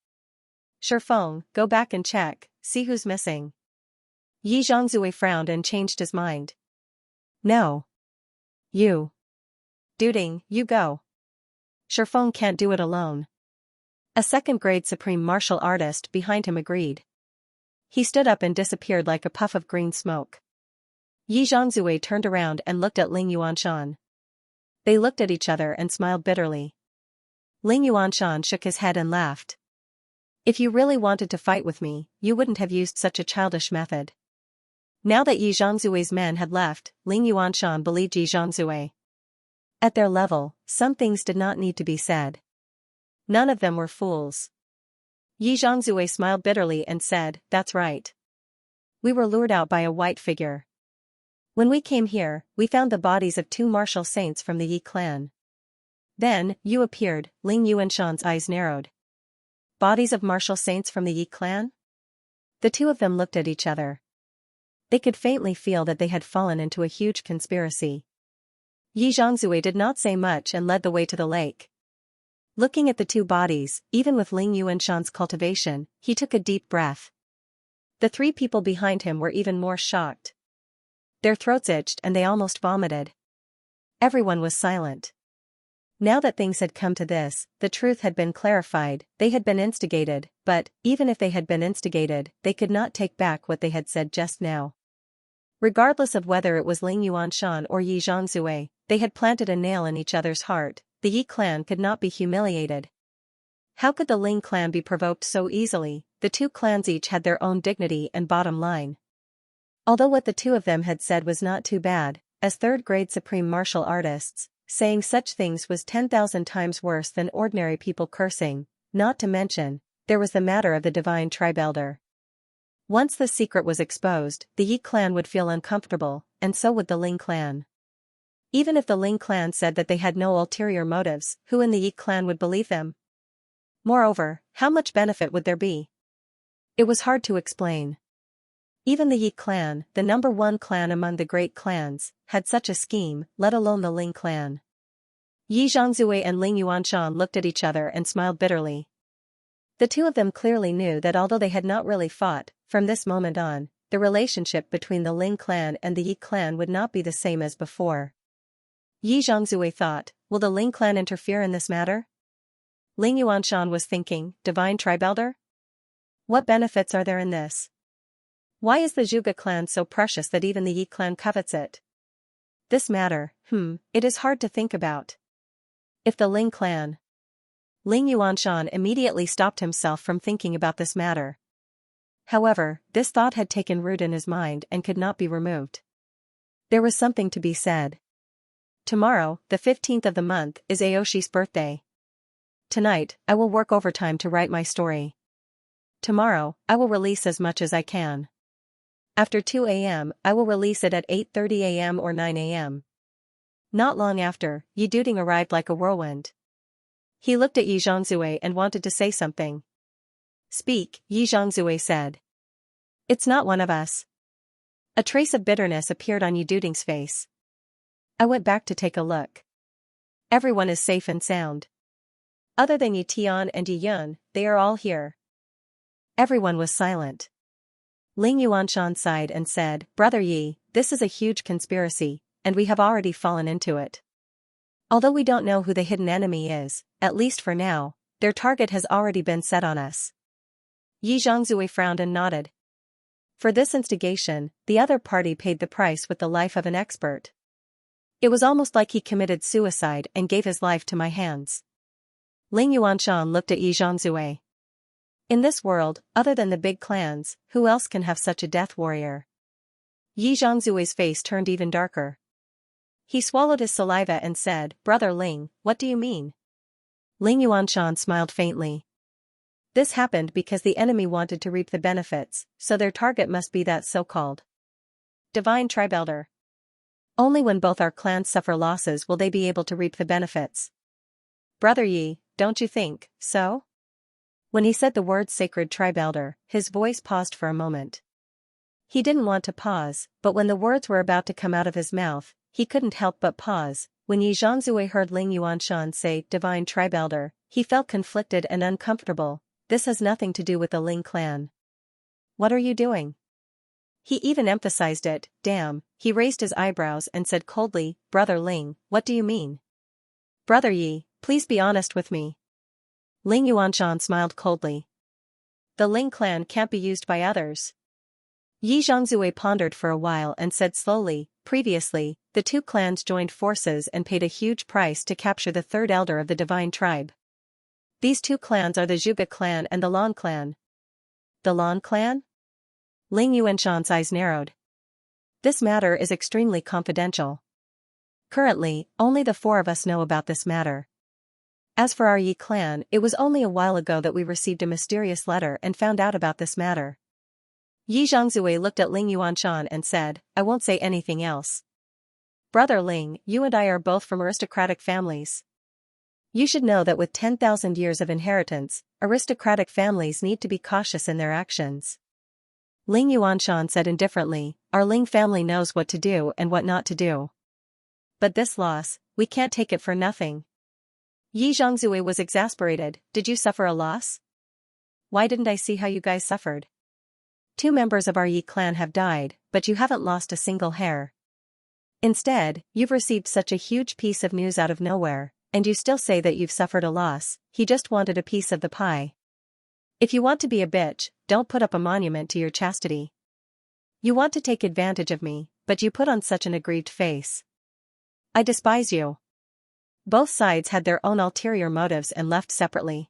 Shifeng, go back and check, see who's missing. Yi Zhongzui frowned and changed his mind. No. You. Duding, you go. Shifeng can't do it alone. A second-grade supreme martial artist behind him agreed. He stood up and disappeared like a puff of green smoke. Yi Zhongzui turned around and looked at Ling Yuanshan. They looked at each other and smiled bitterly. Ling Yuanshan shook his head and laughed. If you really wanted to fight with me, you wouldn't have used such a childish method. Now that Yi Zhongzui's men had left, Ling Yuanshan believed Yi Zhongzui. At their level, some things did not need to be said. None of them were fools. Yi Zhongzui smiled bitterly and said, that's right. We were lured out by a white figure. When we came here, we found the bodies of two martial saints from the Yi clan. Then, you appeared, Ling Yuanshan's eyes narrowed. Bodies of martial saints from the Yi clan? The two of them looked at each other. They could faintly feel that they had fallen into a huge conspiracy. Yi Zhongzui did not say much and led the way to the lake. Looking at the two bodies, even with Ling Yuanshan's cultivation, he took a deep breath. The three people behind him were even more shocked. Their throats itched and they almost vomited. Everyone was silent. Now that things had come to this, the truth had been clarified, they had been instigated, but, even if they had been instigated, they could not take back what they had said just now. Regardless of whether it was Ling Yuanshan or Yi Zhongzui, they had planted a nail in each other's heart. The Yi clan could not be humiliated. How could the Ling clan be provoked so easily? The two clans each had their own dignity and bottom line. Although what the two of them had said was not too bad, as third-grade supreme martial artists, saying such things was 10,000 times worse than ordinary people cursing, not to mention, there was the matter of the divine tribe elder. Once the secret was exposed, the Yi clan would feel uncomfortable, and so would the Ling clan. Even if the Ling clan said that they had no ulterior motives, who in the Yi clan would believe them? Moreover, how much benefit would there be? It was hard to explain. Even the Yi clan, the number one clan among the great clans, had such a scheme, let alone the Ling clan. Yi Zhongzui and Ling Yuanshan looked at each other and smiled bitterly. The two of them clearly knew that although they had not really fought, from this moment on, the relationship between the Ling clan and the Yi clan would not be the same as before. Yi Zhongzui thought, will the Ling clan interfere in this matter? Ling Yuanshan was thinking, divine tribe elder? What benefits are there in this? Why is the Zhuge clan so precious that even the Yi clan covets it? This matter, it is hard to think about. If the Ling clan. Ling Yuanshan immediately stopped himself from thinking about this matter. However, this thought had taken root in his mind and could not be removed. There was something to be said. Tomorrow, the 15th of the month, is Aoshi's birthday. Tonight, I will work overtime to write my story. Tomorrow, I will release as much as I can. After 2 a.m., I will release it at 8:30 a.m. or 9 a.m. Not long after, Yi Duding arrived like a whirlwind. He looked at Yi Zhongzue and wanted to say something. Speak, Yi Zhongzue said. It's not one of us. A trace of bitterness appeared on Yi Duding's face. I went back to take a look. Everyone is safe and sound. Other than Yi Tian and Yi Yun, they are all here. Everyone was silent. Ling Yuanshan sighed and said, Brother Yi, this is a huge conspiracy, and we have already fallen into it. Although we don't know who the hidden enemy is, at least for now, their target has already been set on us. Yi Zhongzue frowned and nodded. For this instigation, the other party paid the price with the life of an expert. It was almost like he committed suicide and gave his life to my hands. Ling Yuanshan looked at Yi Zhongzue. In this world, other than the big clans, who else can have such a death warrior? Yi Zhongzue's face turned even darker. He swallowed his saliva and said, Brother Ling, what do you mean? Ling Yuanshan smiled faintly. This happened because the enemy wanted to reap the benefits, so their target must be that so-called divine tribe elder. Only when both our clans suffer losses will they be able to reap the benefits. Brother Yi, don't you think so? When he said the words sacred tribe elder, his voice paused for a moment. He didn't want to pause, but when the words were about to come out of his mouth, he couldn't help but pause. When Yi Zhongzue heard Ling Yuanshan say divine tribe elder, he felt conflicted and uncomfortable. This has nothing to do with the Ling clan. What are you doing? He even emphasized it, damn. He raised his eyebrows and said coldly, Brother Ling, what do you mean? Brother Yi, please be honest with me. Ling Yuanshan smiled coldly. The Ling clan can't be used by others. Yi Zhongzue pondered for a while and said slowly, previously, the two clans joined forces and paid a huge price to capture the third elder of the divine tribe. These two clans are the Zhuge clan and the Lan clan. The Lan clan? Ling Yuanshan's eyes narrowed. This matter is extremely confidential. Currently, only the four of us know about this matter. As for our Yi clan, it was only a while ago that we received a mysterious letter and found out about this matter. Yi Zhongzue looked at Ling Yuanshan and said, I won't say anything else. Brother Ling, you and I are both from aristocratic families. You should know that with 10,000 years of inheritance, aristocratic families need to be cautious in their actions. Ling Yuanshan said indifferently, our Ling family knows what to do and what not to do. But this loss, we can't take it for nothing. Yi Zhongzue was exasperated, did you suffer a loss? Why didn't I see how you guys suffered? 2 members of our Yi clan have died, but you haven't lost a single hair. Instead, you've received such a huge piece of news out of nowhere, and you still say that you've suffered a loss. He just wanted a piece of the pie. If you want to be a bitch, don't put up a monument to your chastity. You want to take advantage of me, but you put on such an aggrieved face. I despise you. Both sides had their own ulterior motives and left separately.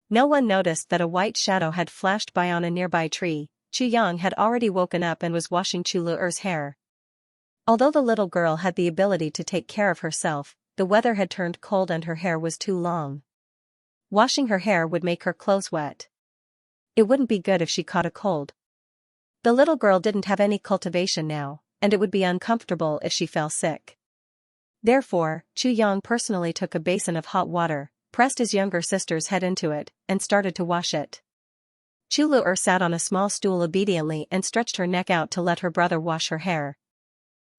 No one noticed that a white shadow had flashed by on a nearby tree. Chu Yang had already woken up and was washing Chu Luer's hair. Although the little girl had the ability to take care of herself, the weather had turned cold and her hair was too long. Washing her hair would make her clothes wet. It wouldn't be good if she caught a cold. The little girl didn't have any cultivation now, and it would be uncomfortable if she fell sick. Therefore, Chu Yang personally took a basin of hot water, pressed his younger sister's head into it, and started to wash it. Chu Luer sat on a small stool obediently and stretched her neck out to let her brother wash her hair.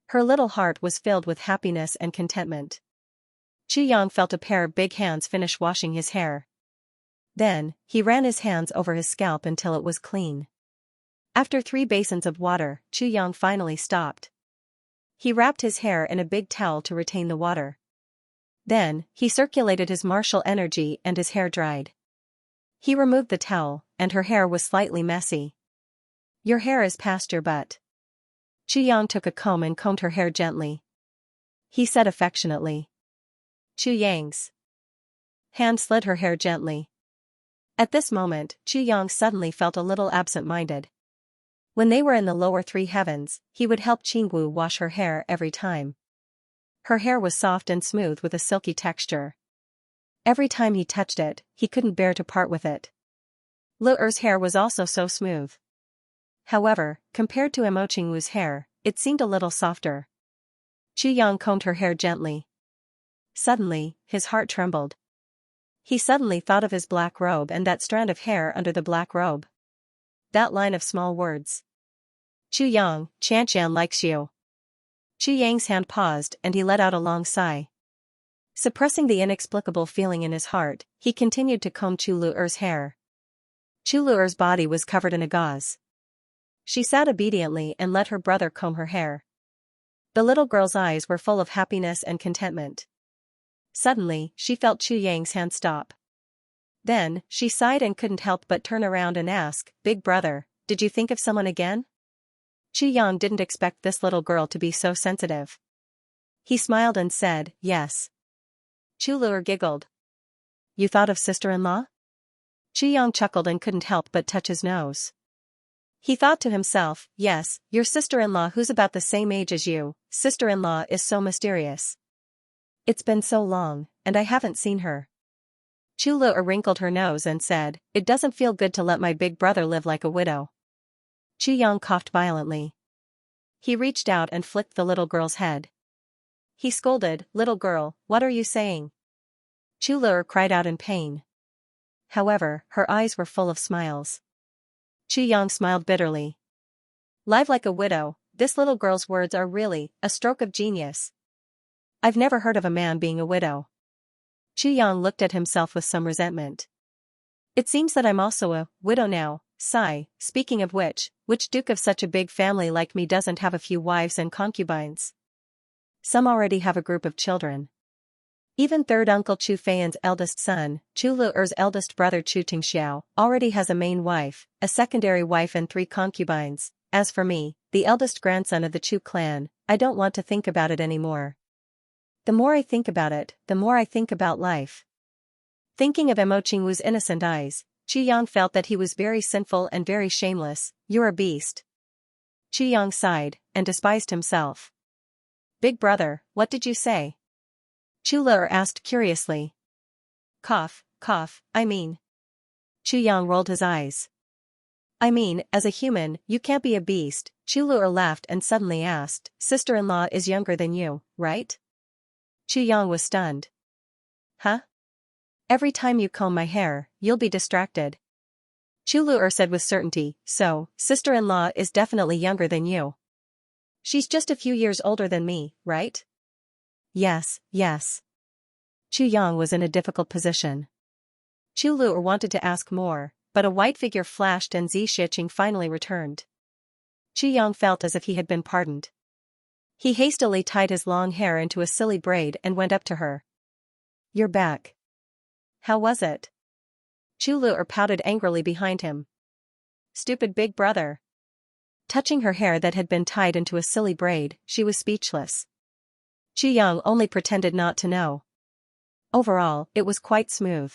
Her little heart was filled with happiness and contentment. Chu Yang felt a pair of big hands finish washing his hair. Then, he ran his hands over his scalp until it was clean. After 3 basins of water, Chu Yang finally stopped. He wrapped his hair in a big towel to retain the water. Then, he circulated his martial energy and his hair dried. He removed the towel, and her hair was slightly messy. Your hair is past your butt. Chu Yang took a comb and combed her hair gently. he said affectionately. Chu Yang's hand slid her hair gently. At this moment, Chu Yang suddenly felt a little absent-minded. When they were in the lower three heavens, he would help Qinggu wash her hair every time. Her hair was soft and smooth with a silky texture. Every time he touched it, he couldn't bear to part with it. Lu'er's hair was also so smooth. However, compared to Mo Qingwu's hair, it seemed a little softer. Chu Yang combed her hair gently. Suddenly, his heart trembled. He suddenly thought of his black robe and that strand of hair under the black robe. That line of small words. Chu Yang, Xianxia likes you. Chu Yang's hand paused and he let out a long sigh. Suppressing the inexplicable feeling in his heart, he continued to comb Chu Lu'er's hair. Chu Lu'er's body was covered in a gauze. She sat obediently and let her brother comb her hair. The little girl's eyes were full of happiness and contentment. Suddenly, she felt Chu Yang's hand stop. Then, she sighed and couldn't help but turn around and ask, "Big brother, did you think of someone again?" Chu Yang didn't expect this little girl to be so sensitive. He smiled and said, "Yes." Chu Lu'er giggled. "You thought of sister-in-law?" Chu Yang chuckled and couldn't help but touch his nose. He thought to himself, "Yes, your sister-in-law who's about the same age as you, sister-in-law is so mysterious. It's been so long, and I haven't seen her." Chu Lu'er wrinkled her nose and said, "It doesn't feel good to let my big brother live like a widow." Chu Yang coughed violently. He reached out and flicked the little girl's head. He scolded, "Little girl, what are you saying?" Chu Lu'er cried out in pain. However, her eyes were full of smiles. Chu Yang smiled bitterly. "Live like a widow, this little girl's words are really a stroke of genius. I've never heard of a man being a widow." Chu Yang looked at himself with some resentment. "It seems that I'm also a widow now." Sigh, speaking of which duke of such a big family like me doesn't have a few wives and concubines? Some already have a group of children. Even third uncle Chu Feiyan's eldest son, Chu Lu'er's eldest brother Chu Tingxiao, already has a main wife, a secondary wife and 3 concubines. As for me, the eldest grandson of the Chu clan, I don't want to think about it anymore. The more I think about it, the more I think about life." Thinking of Mo Qingwu's innocent eyes, Chu Yang felt that he was very sinful and very shameless. "You're a beast." Chu Yang sighed, and despised himself. "Big brother, what did you say?" Chu Lu'er asked curiously. Cough, I mean." Chu Yang rolled his eyes. "I mean, as a human, you can't be a beast." Chu Lu'er laughed and suddenly asked, "Sister-in-law is younger than you, right?" Chu Yang was stunned. "Huh? Every time you comb my hair, you'll be distracted." Chu Lu'er said with certainty, "So, sister-in-law is definitely younger than you. She's just a few years older than me, right?" Yes. Chu Yang was in a difficult position. Chu Lu'er wanted to ask more, but a white figure flashed and Xianxia finally returned. Chu Yang felt as if he had been pardoned. He hastily tied his long hair into a silly braid and went up to her. "You're back. How was it?" Chu Lu'er pouted angrily behind him. "Stupid big brother." Touching her hair that had been tied into a silly braid, she was speechless. Chu Yang only pretended not to know. Overall, it was quite smooth.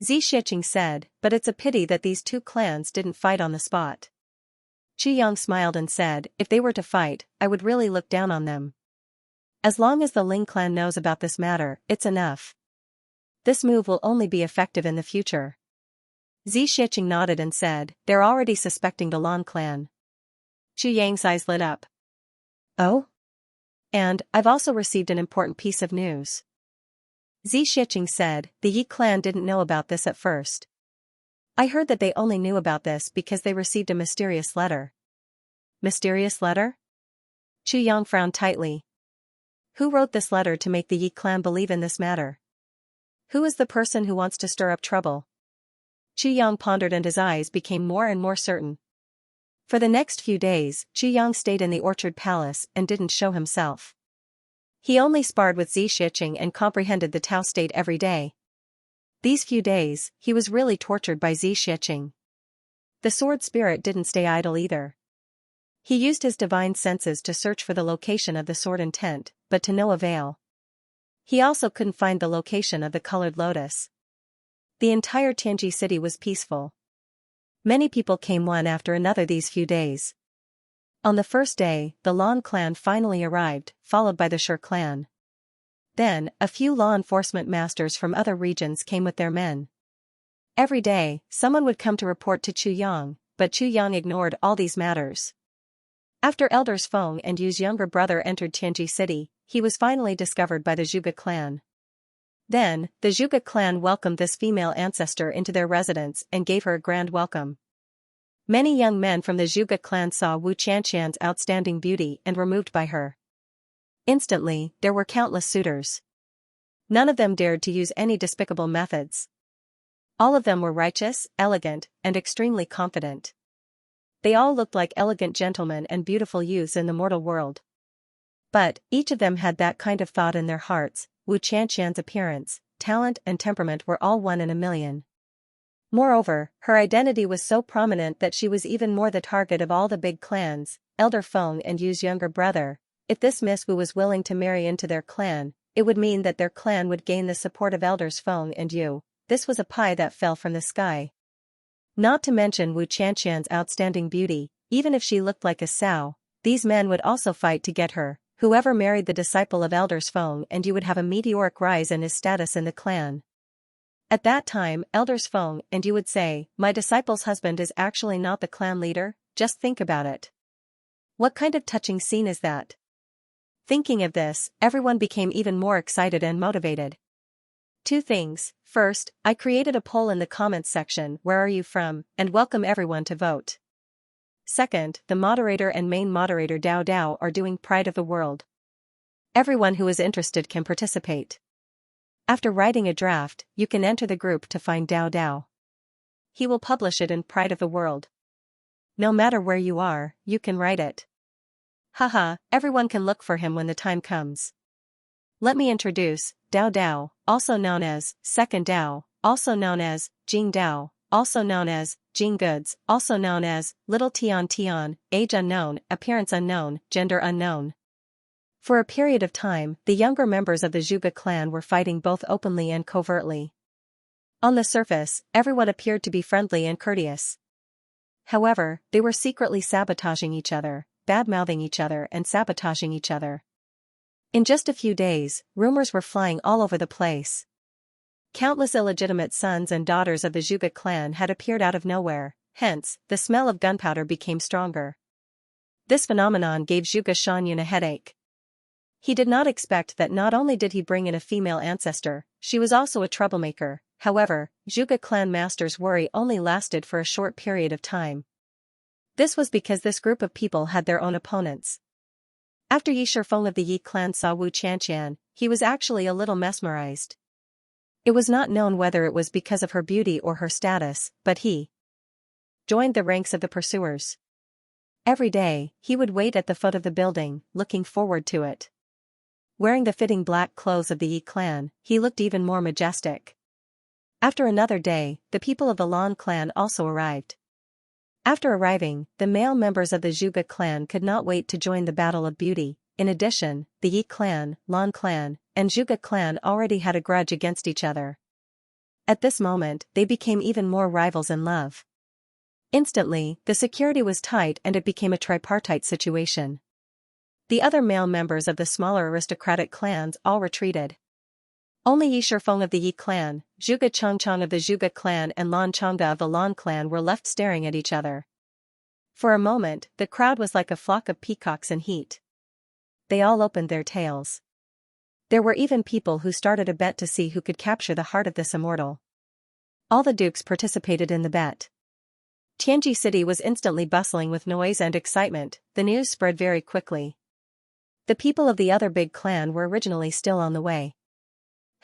Xianxia said, "But it's a pity that these 2 clans didn't fight on the spot." Chu Yang smiled and said, "If they were to fight, I would really look down on them. As long as the Ling clan knows about this matter, it's enough. This move will only be effective in the future." Xianxia nodded and said, "They're already suspecting the Lan clan." Chu Yang's eyes lit up. "Oh? And, I've also received an important piece of news." Xianxia said, "The Yi clan didn't know about this at first. I heard that they only knew about this because they received a mysterious letter." "Mysterious letter?" Chu Yang frowned tightly. "Who wrote this letter to make the Yi clan believe in this matter? Who is the person who wants to stir up trouble?" Chu Yang pondered and his eyes became more and more certain. For the next few days, Chu Yang stayed in the orchard palace and didn't show himself. He only sparred with Xianxia and comprehended the Tao state every day. These few days, he was really tortured by Xianxia. The sword spirit didn't stay idle either. He used his divine senses to search for the location of the sword intent, but to no avail. He also couldn't find the location of the colored lotus. The entire Xianxia city was peaceful. Many people came one after another these few days. On the first day, the Lan clan finally arrived, followed by the Shi clan. Then, a few law enforcement masters from other regions came with their men. Every day, someone would come to report to Chu Yang, but Chu Yang ignored all these matters. After elders Feng and Yu's younger brother entered Xianxia city, he was finally discovered by the Zhuge clan. Then, the Zhuge clan welcomed this female ancestor into their residence and gave her a grand welcome. Many young men from the Zhuge clan saw Wu Qianqian's outstanding beauty and were moved by her. Instantly, there were countless suitors. None of them dared to use any despicable methods. All of them were righteous, elegant, and extremely confident. They all looked like elegant gentlemen and beautiful youths in the mortal world. But, each of them had that kind of thought in their hearts. Wu Qianqian's appearance, talent and temperament were all 1 in a million. Moreover, her identity was so prominent that she was even more the target of all the big clans, Elder Feng and Yu's younger brother. If this Miss Wu was willing to marry into their clan, it would mean that their clan would gain the support of Elders Feng and Yu. This was a pie that fell from the sky. Not to mention Wu Qianqian's outstanding beauty, even if she looked like a sow, these men would also fight to get her. Whoever married the disciple of Elders Feng and Yu would have a meteoric rise in his status in the clan. At that time, Elders Feng and Yu would say, "My disciple's husband is actually not the clan leader, just think about it. What kind of touching scene is that?" Thinking of this, everyone became even more excited and motivated. 2 things. First, I created a poll in the comments section, "Where are you from?" and welcome everyone to vote. Second, the moderator and main moderator Dao Dao are doing Pride of the World. Everyone who is interested can participate. After writing a draft, you can enter the group to find Dao Dao. He will publish it in Pride of the World. No matter where you are, you can write it. Haha, everyone can look for him when the time comes. Let me introduce Dao Dao, also known as Second Dao, also known as Jing Dao, also known as Jing Goods, also known as Little Tian Tian, age unknown, appearance unknown, gender unknown. For a period of time, the younger members of the Zhuge clan were fighting both openly and covertly. On the surface, everyone appeared to be friendly and courteous. However, they were secretly sabotaging each other, bad-mouthing each other and sabotaging each other. In just a few days, rumors were flying all over the place. Countless illegitimate sons and daughters of the Zhuge clan had appeared out of nowhere, hence, the smell of gunpowder became stronger. This phenomenon gave Zhuge Xianxia a headache. He did not expect that not only did he bring in a female ancestor, she was also a troublemaker. However, Zhuge clan master's worry only lasted for a short period of time. This was because this group of people had their own opponents. After Yi Shifeng of the Yi clan saw Wu Qianqian, he was actually a little mesmerized. It was not known whether it was because of her beauty or her status, but he joined the ranks of the pursuers. Every day, he would wait at the foot of the building, looking forward to it. Wearing the fitting black clothes of the Yi clan, he looked even more majestic. After another day, the people of the Lan clan also arrived. After arriving, the male members of the Zhuge clan could not wait to join the battle of beauty. In addition, the Yi clan, Lan clan, and Zhuge clan already had a grudge against each other. At this moment, they became even more rivals in love. Instantly, the security was tight and it became a tripartite situation. The other male members of the smaller aristocratic clans all retreated. Only Yi Shifeng of the Yi clan, Zhuge Changchang of the Zhuge clan and Lan Changda of the Lan clan were left staring at each other. For a moment, the crowd was like a flock of peacocks in heat. They all opened their tails. There were even people who started a bet to see who could capture the heart of this immortal. All the dukes participated in the bet. Xianxia city was instantly bustling with noise and excitement. The news spread very quickly. The people of the other big clan were originally still on the way.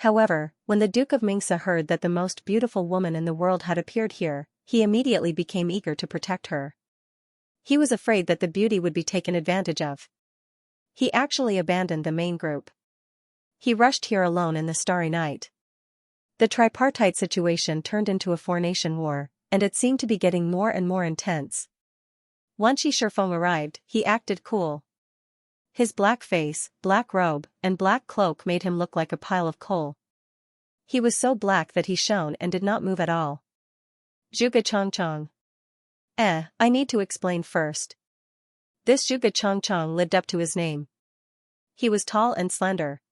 However, when the Duke of Mingsa heard that the most beautiful woman in the world had appeared here, he immediately became eager to protect her. He was afraid that the beauty would be taken advantage of. He actually abandoned the main group. He rushed here alone in the starry night. The tripartite situation turned into a four-nation war, and it seemed to be getting more and more intense. Once Yi Shifeng arrived, he acted cool. His black face, black robe, and black cloak made him look like a pile of coal. He was so black that he shone and did not move at all. Zhuge Changchang. I need to explain first. This Zhuge Changchang lived up to his name. He was tall and slender.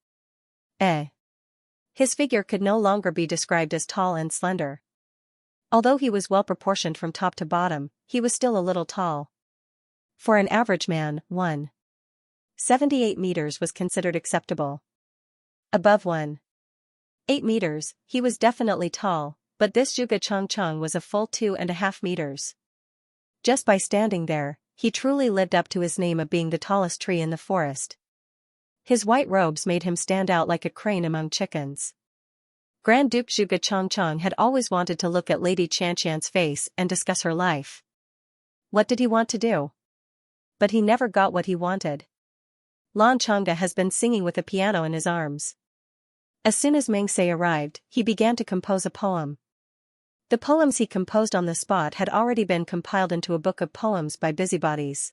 His figure could no longer be described as tall and slender. Although he was well proportioned from top to bottom, he was still a little tall. For an average man, 1.78 meters was considered acceptable. Above 1.8 meters, he was definitely tall, but this Zhuge Changchang was a full 2.5 meters. Just by standing there, he truly lived up to his name of being the tallest tree in the forest. His white robes made him stand out like a crane among chickens. Grand Duke Zhuge Changchang had always wanted to look at Lady Xianxia's face and discuss her life. What did he want to do? But he never got what he wanted. Lan Changde has been singing with a piano in his arms. As soon as Mengse arrived, he began to compose a poem. The poems he composed on the spot had already been compiled into a book of poems by busybodies.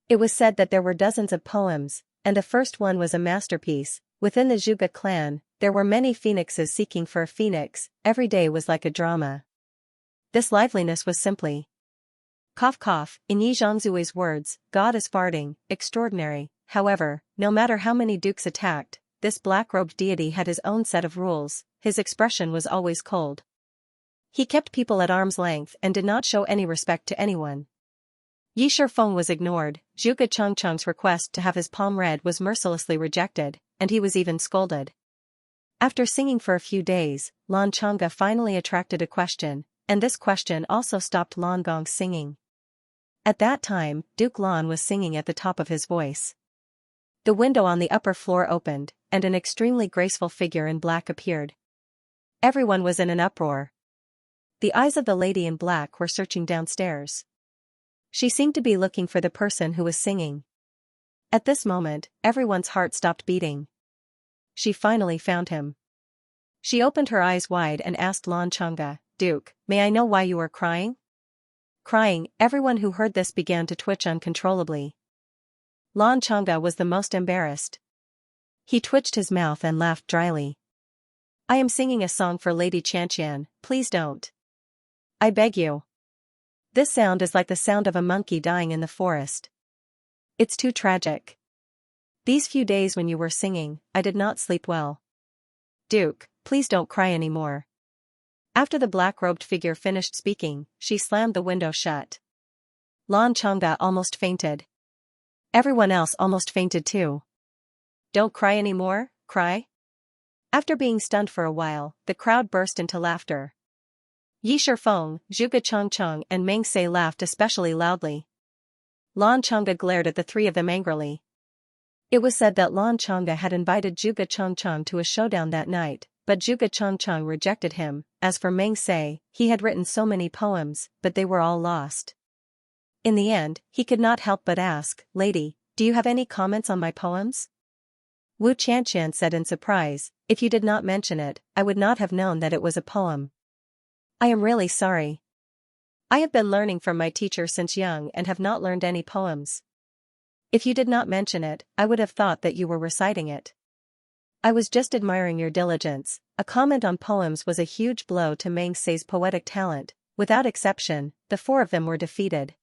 It was said that there were dozens of poems, and the first one was a masterpiece. Within the Zhuge clan, there were many phoenixes seeking for a phoenix. Every day was like a drama. This liveliness was simply cough cough, in Yi Zhangzui's words, God is farting, extraordinary. However, no matter how many dukes attacked, this black-robed deity had his own set of rules. His expression was always cold. He kept people at arm's length and did not show any respect to anyone. Yi Shifeng was ignored. Zhuge Changchang's request to have his palm read was mercilessly rejected, and he was even scolded. After singing for a few days, Lan Changde finally attracted a question, and this question also stopped Lan Gong's singing. At that time, Duke Lan was singing at the top of his voice. The window on the upper floor opened, and an extremely graceful figure in black appeared. Everyone was in an uproar. The eyes of the lady in black were searching downstairs. She seemed to be looking for the person who was singing. At this moment, everyone's heart stopped beating. She finally found him. She opened her eyes wide and asked Lan Changde, Duke, may I know why you are crying? Crying, everyone who heard this began to twitch uncontrollably. Lan Changde was the most embarrassed. He twitched his mouth and laughed dryly. I am singing a song for Lady Xianxia, please don't. I beg you. This sound is like the sound of a monkey dying in the forest. It's too tragic. These few days when you were singing, I did not sleep well. Duke, please don't cry anymore. After the black-robed figure finished speaking, she slammed the window shut. Lan Changde almost fainted. Everyone else almost fainted too. Don't cry anymore, cry? After being stunned for a while, the crowd burst into laughter. Yi Shifeng, Zhuge Changchang and Mengse laughed especially loudly. Lan Changde glared at the three of them angrily. It was said that Lan Changde had invited Zhuge Changchang to a showdown that night, but Zhuge Changchang rejected him. As for Mengse, he had written so many poems, but they were all lost. In the end, he could not help but ask, Lady, do you have any comments on my poems? Wu Qianqian said in surprise, if you did not mention it, I would not have known that it was a poem. I am really sorry. I have been learning from my teacher since young and have not learned any poems. If you did not mention it, I would have thought that you were reciting it. I was just admiring your diligence. A comment on poems was a huge blow to Mengse's poetic talent. Without exception, the four of them were defeated.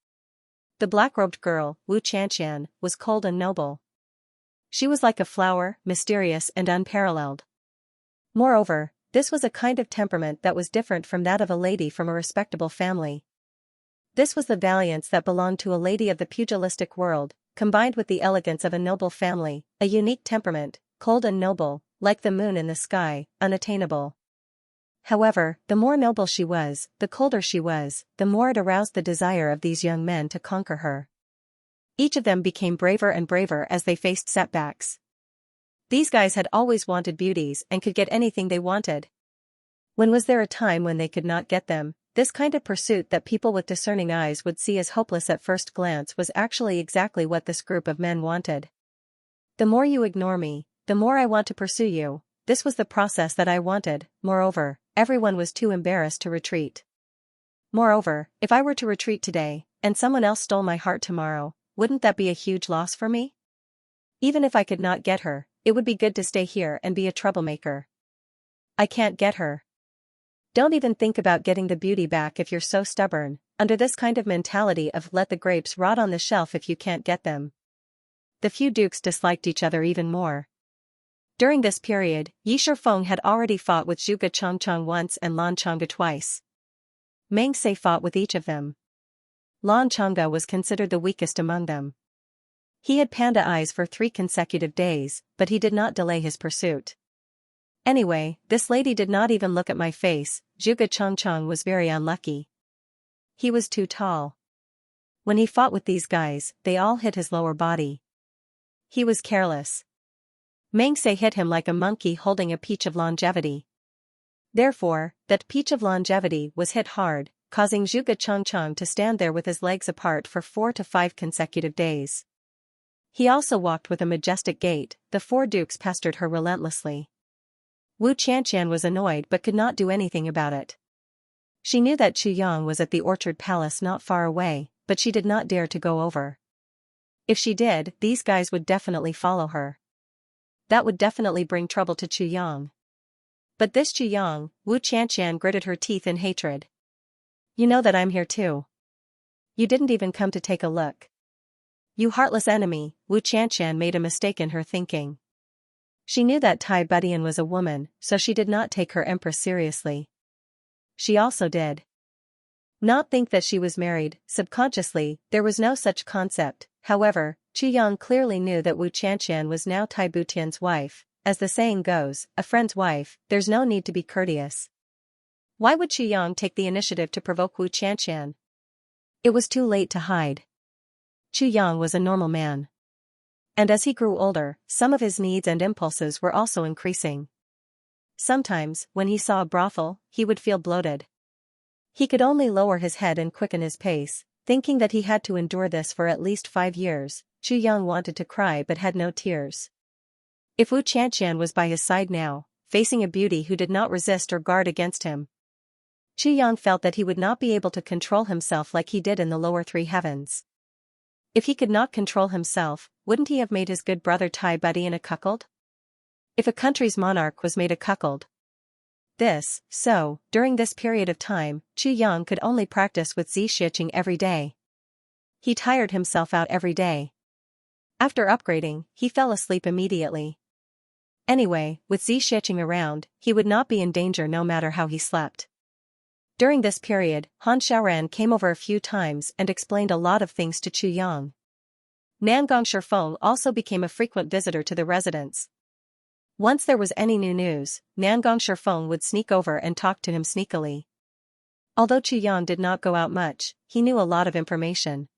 The black-robed girl, Wu Qianqian, was cold and noble. She was like a flower, mysterious and unparalleled. Moreover, this was a kind of temperament that was different from that of a lady from a respectable family. This was the valiance that belonged to a lady of the pugilistic world, combined with the elegance of a noble family, a unique temperament, cold and noble, like the moon in the sky, unattainable. However, the more noble she was, the colder she was, the more it aroused the desire of these young men to conquer her. Each of them became braver and braver as they faced setbacks. These guys had always wanted beauties and could get anything they wanted. When was there a time when they could not get them? This kind of pursuit that people with discerning eyes would see as hopeless at first glance was actually exactly what this group of men wanted. The more you ignore me, the more I want to pursue you. This was the process that I wanted. Moreover, everyone was too embarrassed to retreat. Moreover, if I were to retreat today, and someone else stole my heart tomorrow, wouldn't that be a huge loss for me? Even if I could not get her, it would be good to stay here and be a troublemaker. I can't get her. Don't even think about getting the beauty back if you're so stubborn, under this kind of mentality of let the grapes rot on the shelf if you can't get them. The few dukes disliked each other even more. During this period, Yi Shifeng had already fought with Zhuge Changchang once and Lan Changge twice. Meng Se fought with each of them. Lan Changge was considered the weakest among them. He had panda eyes for 3 consecutive days, but he did not delay his pursuit. Anyway, this lady did not even look at my face. Zhuge Changchang was very unlucky. He was too tall. When he fought with these guys, they all hit his lower body. He was careless. Meng Se hit him like a monkey holding a peach of longevity. Therefore, that peach of longevity was hit hard, causing Zhuge Changchang to stand there with his legs apart for 4 to 5 consecutive days. He also walked with a majestic gait. The 4 dukes pestered her relentlessly. Wu Qianqian was annoyed but could not do anything about it. She knew that Chu Yang was at the Orchard Palace not far away, but she did not dare to go over. If she did, these guys would definitely follow her. That would definitely bring trouble to Chu Yang. But this Chu Yang, Wu Qianqian gritted her teeth in hatred. You know that I'm here too. You didn't even come to take a look. You heartless enemy. Wu Qianqian made a mistake in her thinking. She knew that Tai Budian was a woman, so she did not take her empress seriously. She also did not think that she was married. Subconsciously, there was no such concept. However, Chu Yang clearly knew that Wu Qianqian was now Tai Butian's wife. As the saying goes, a friend's wife, there's no need to be courteous. Why would Chu Yang take the initiative to provoke Wu Qianqian? It was too late to hide. Chu Yang was a normal man. And as he grew older, some of his needs and impulses were also increasing. Sometimes, when he saw a brothel, he would feel bloated. He could only lower his head and quicken his pace, thinking that he had to endure this for at least 5 years. Chu Yang wanted to cry but had no tears. If Wu Qianqian was by his side now, facing a beauty who did not resist or guard against him, Chu Yang felt that he would not be able to control himself like he did in the lower 3 heavens. If he could not control himself, wouldn't he have made his good brother Tai Budian a cuckold? If a country's monarch was made a cuckold. During this period of time, Chu Yang could only practice with Xianxia every day. He tired himself out every day. After upgrading, he fell asleep immediately. Anyway, with Xianxia around, he would not be in danger no matter how he slept. During this period, Han Xiaoran came over a few times and explained a lot of things to Chu Yang. Nangong Shifeng also became a frequent visitor to the residence. Once there was any new news, Nangong Shifeng would sneak over and talk to him sneakily. Although Chu Yang did not go out much, he knew a lot of information.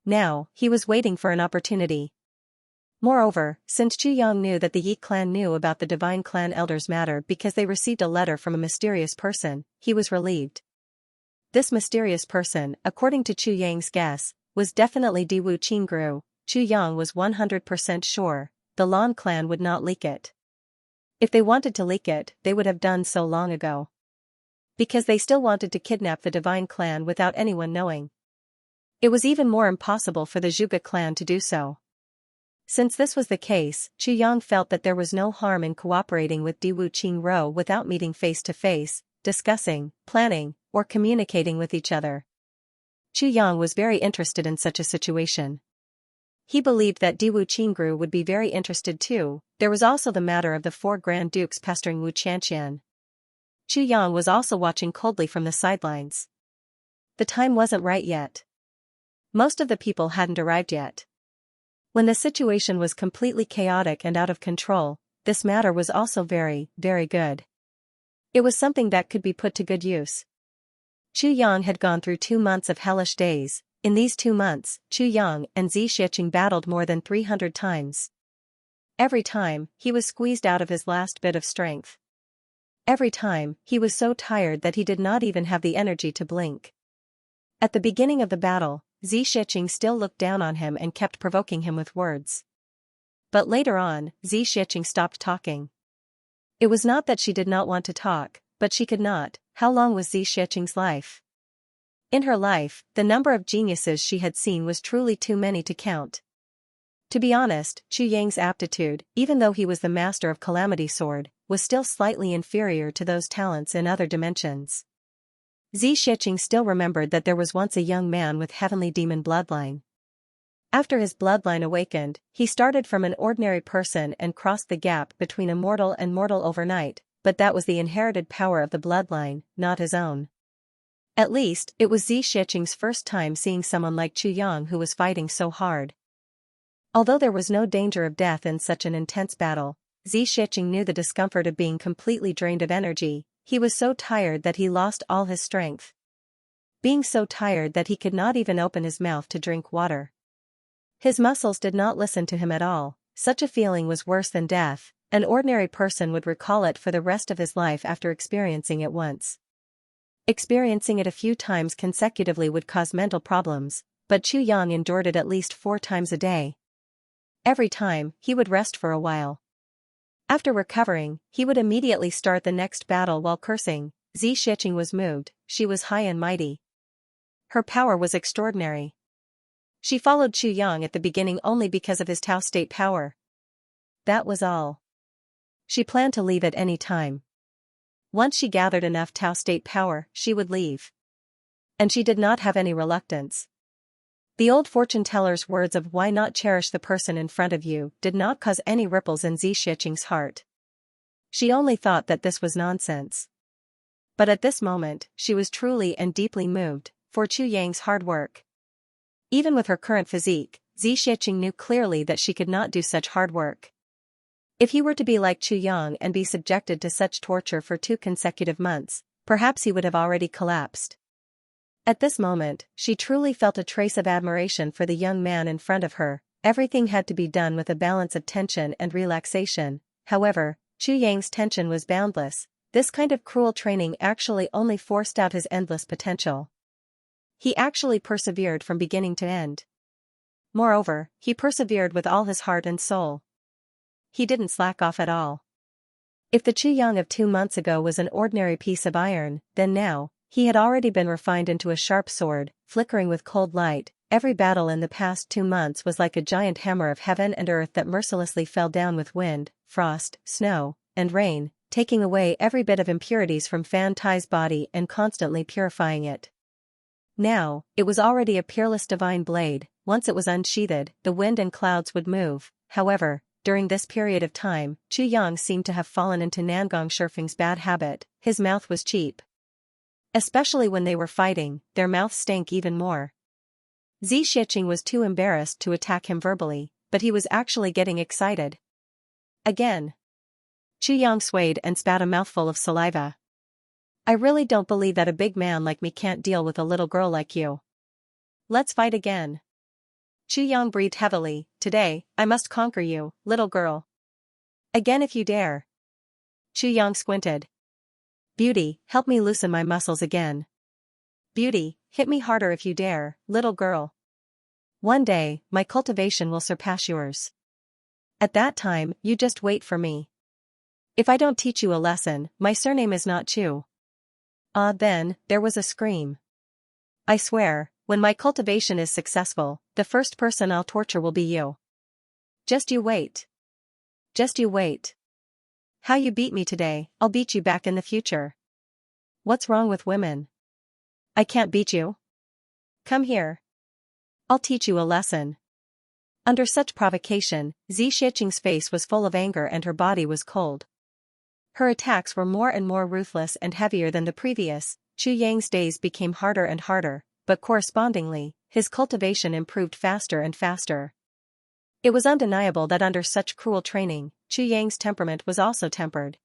Now, he was waiting for an opportunity. Moreover, since Chu Yang knew that the Yi clan knew about the Divine Clan Elders' matter because they received a letter from a mysterious person, he was relieved. This mysterious person, according to Chu Yang's guess, was definitely Diwu Qingru. Chu Yang was 100% sure, the Lan clan would not leak it. If they wanted to leak it, they would have done so long ago. Because they still wanted to kidnap the Divine Clan without anyone knowing. It was even more impossible for the Zhuge clan to do so. Since this was the case, Chu Yang felt that there was no harm in cooperating with Diwu Qingru without meeting face to face, discussing, planning, or communicating with each other. Chu Yang was very interested in such a situation. He believed that Diwu Qingru would be very interested too. There was also the matter of the 4 Grand Dukes pestering Wu Qianqian. Chu Yang was also watching coldly from the sidelines. The time wasn't right yet. Most of the people hadn't arrived yet. When the situation was completely chaotic and out of control, this matter was also very, very good. It was something that could be put to good use. Chu Yang had gone through 2 months of hellish days. In these 2 months, Chu Yang and Xianxia battled more than 300 times. Every time, he was squeezed out of his last bit of strength. Every time, he was so tired that he did not even have the energy to blink. At the beginning of the battle, Xianxia still looked down on him and kept provoking him with words. But later on, Xianxia stopped talking. It was not that she did not want to talk, but she could not. How long was Xianxia's life? In her life, the number of geniuses she had seen was truly too many to count. To be honest, Chu Yang's aptitude, even though he was the master of Calamity Sword, was still slightly inferior to those talents in other dimensions. Xianxia still remembered that there was once a young man with heavenly demon bloodline. After his bloodline awakened, he started from an ordinary person and crossed the gap between immortal and mortal overnight, but that was the inherited power of the bloodline, not his own. At least, it was Xianxia's first time seeing someone like Chu Yang who was fighting so hard. Although there was no danger of death in such an intense battle, Xianxia knew the discomfort of being completely drained of energy. He was so tired that he lost all his strength. Being so tired that he could not even open his mouth to drink water. His muscles did not listen to him at all. Such a feeling was worse than death. An ordinary person would recall it for the rest of his life after experiencing it once. Experiencing it a few times consecutively would cause mental problems, but Chu Yang endured it at least 4 times a day. Every time, he would rest for a while. After recovering, he would immediately start the next battle while cursing. Xianxia was moved. She was high and mighty. Her power was extraordinary. She followed Chu Yang at the beginning only because of his Tao state power. That was all. She planned to leave at any time. Once she gathered enough Tao state power, she would leave. And she did not have any reluctance. The old fortune teller's words of "why not cherish the person in front of you" did not cause any ripples in Xianxia's heart. She only thought that this was nonsense. But at this moment, she was truly and deeply moved, for Chu Yang's hard work. Even with her current physique, Xianxia knew clearly that she could not do such hard work. If he were to be like Chu Yang and be subjected to such torture for 2 consecutive months, perhaps he would have already collapsed. At this moment, she truly felt a trace of admiration for the young man in front of her. Everything had to be done with a balance of tension and relaxation. However, Chu Yang's tension was boundless. This kind of cruel training actually only forced out his endless potential. He actually persevered from beginning to end. Moreover, he persevered with all his heart and soul. He didn't slack off at all. If the Chu Yang of 2 months ago was an ordinary piece of iron, then now, he had already been refined into a sharp sword, flickering with cold light. Every battle in the past 2 months was like a giant hammer of heaven and earth that mercilessly fell down with wind, frost, snow, and rain, taking away every bit of impurities from Fan Tai's body and constantly purifying it. Now, it was already a peerless divine blade. Once it was unsheathed, the wind and clouds would move. However, during this period of time, Chu Yang seemed to have fallen into Nangong Shifeng's bad habit. His mouth was cheap. Especially when they were fighting, their mouths stank even more. Xianxia was too embarrassed to attack him verbally, but he was actually getting excited. Again. Chu Yang swayed and spat a mouthful of saliva. I really don't believe that a big man like me can't deal with a little girl like you. Let's fight again. Chu Yang breathed heavily. Today, I must conquer you, little girl. Again if you dare. Chu Yang squinted. Beauty, help me loosen my muscles again. Beauty, hit me harder if you dare, little girl. One day, my cultivation will surpass yours. At that time, you just wait for me. If I don't teach you a lesson, my surname is not Chu. Then, there was a scream. I swear, when my cultivation is successful, the first person I'll torture will be you. Just you wait. Just you wait. How you beat me today, I'll beat you back in the future. What's wrong with women? I can't beat you. Come here. I'll teach you a lesson. Under such provocation, Xianxia's face was full of anger and her body was cold. Her attacks were more and more ruthless and heavier than the previous. Chu Yang's days became harder and harder, but correspondingly, his cultivation improved faster and faster. It was undeniable that under such cruel training, Chu Yang's temperament was also tempered.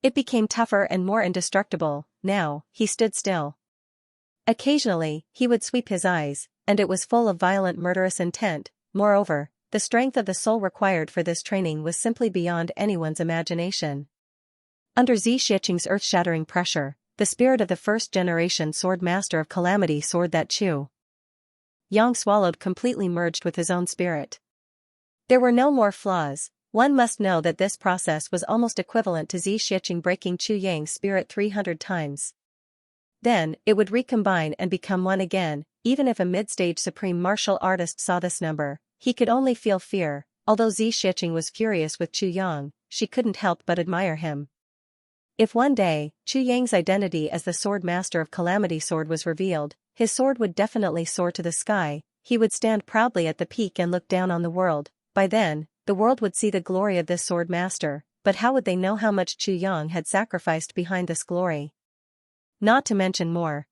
It became tougher and more indestructible. Now, he stood still. Occasionally, he would sweep his eyes, and it was full of violent murderous intent. Moreover, the strength of the soul required for this training was simply beyond anyone's imagination. Under Xianxia's earth-shattering pressure, the spirit of the first-generation sword master of Calamity Sword that Chu Yang swallowed completely merged with his own spirit. There were no more flaws. One must know that this process was almost equivalent to Xianxia breaking Chu Yang's spirit 300 times. Then, it would recombine and become one again. Even if a mid-stage supreme martial artist saw this number, he could only feel fear. Although Xianxia was furious with Chu Yang, she couldn't help but admire him. If one day, Chu Yang's identity as the sword master of Calamity Sword was revealed, his sword would definitely soar to the sky. He would stand proudly at the peak and look down on the world. By then, the world would see the glory of this sword master, but how would they know how much Chu Yang had sacrificed behind this glory? Not to mention more.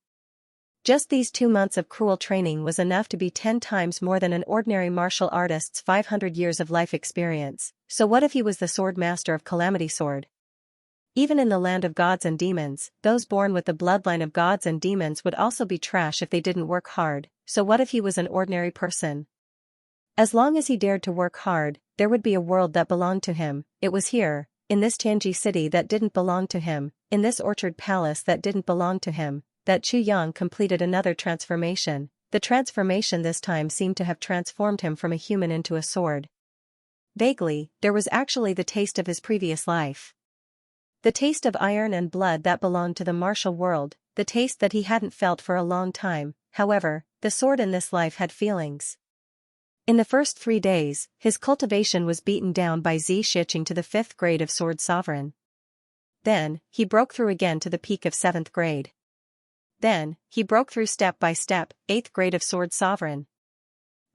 Just these 2 months of cruel training was enough to be 10 times more than an ordinary martial artist's 500 years of life experience. So what if he was the sword master of Calamity Sword? Even in the land of gods and demons, those born with the bloodline of gods and demons would also be trash if they didn't work hard. So what if he was an ordinary person? As long as he dared to work hard, there would be a world that belonged to him. It was here, in this Xianxia city that didn't belong to him, in this orchard palace that didn't belong to him, that Chu Yang completed another transformation. The transformation this time seemed to have transformed him from a human into a sword. Vaguely, there was actually the taste of his previous life. The taste of iron and blood that belonged to the martial world, the taste that he hadn't felt for a long time. However, the sword in this life had feelings. In the first 3 days, his cultivation was beaten down by Xianxia to the 5th grade of Sword Sovereign. Then, he broke through again to the peak of 7th grade. Then, he broke through step by step, 8th grade of Sword Sovereign.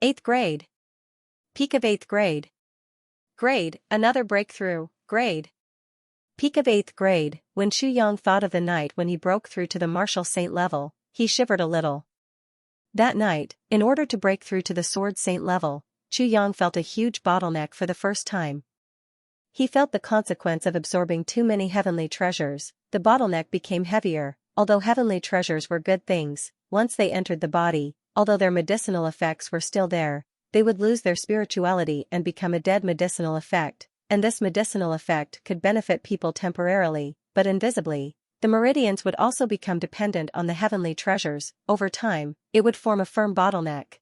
8th grade. Peak of 8th grade. Grade, another breakthrough, grade. Peak of 8th grade. When Chu Yang thought of the night when he broke through to the martial saint level, he shivered a little. That night, in order to break through to the sword saint level, Chu Yang felt a huge bottleneck for the first time. He felt the consequence of absorbing too many heavenly treasures. The bottleneck became heavier. Although heavenly treasures were good things, once they entered the body, although their medicinal effects were still there, they would lose their spirituality and become a dead medicinal effect, and this medicinal effect could benefit people temporarily, but invisibly. The meridians would also become dependent on the heavenly treasures. Over time, it would form a firm bottleneck.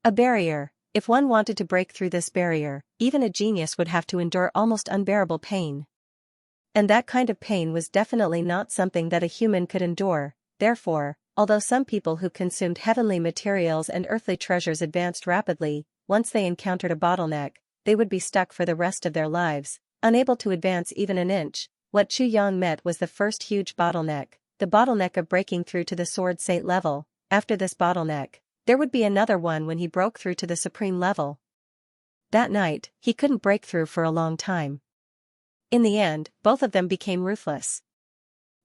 A barrier. If one wanted to break through this barrier, even a genius would have to endure almost unbearable pain. And that kind of pain was definitely not something that a human could endure. Therefore, although some people who consumed heavenly materials and earthly treasures advanced rapidly, once they encountered a bottleneck, they would be stuck for the rest of their lives, unable to advance even an inch. What Chu Yang met was the first huge bottleneck, the bottleneck of breaking through to the sword saint level. After this bottleneck, there would be another one when he broke through to the supreme level. That night, he couldn't break through for a long time. In the end, both of them became ruthless.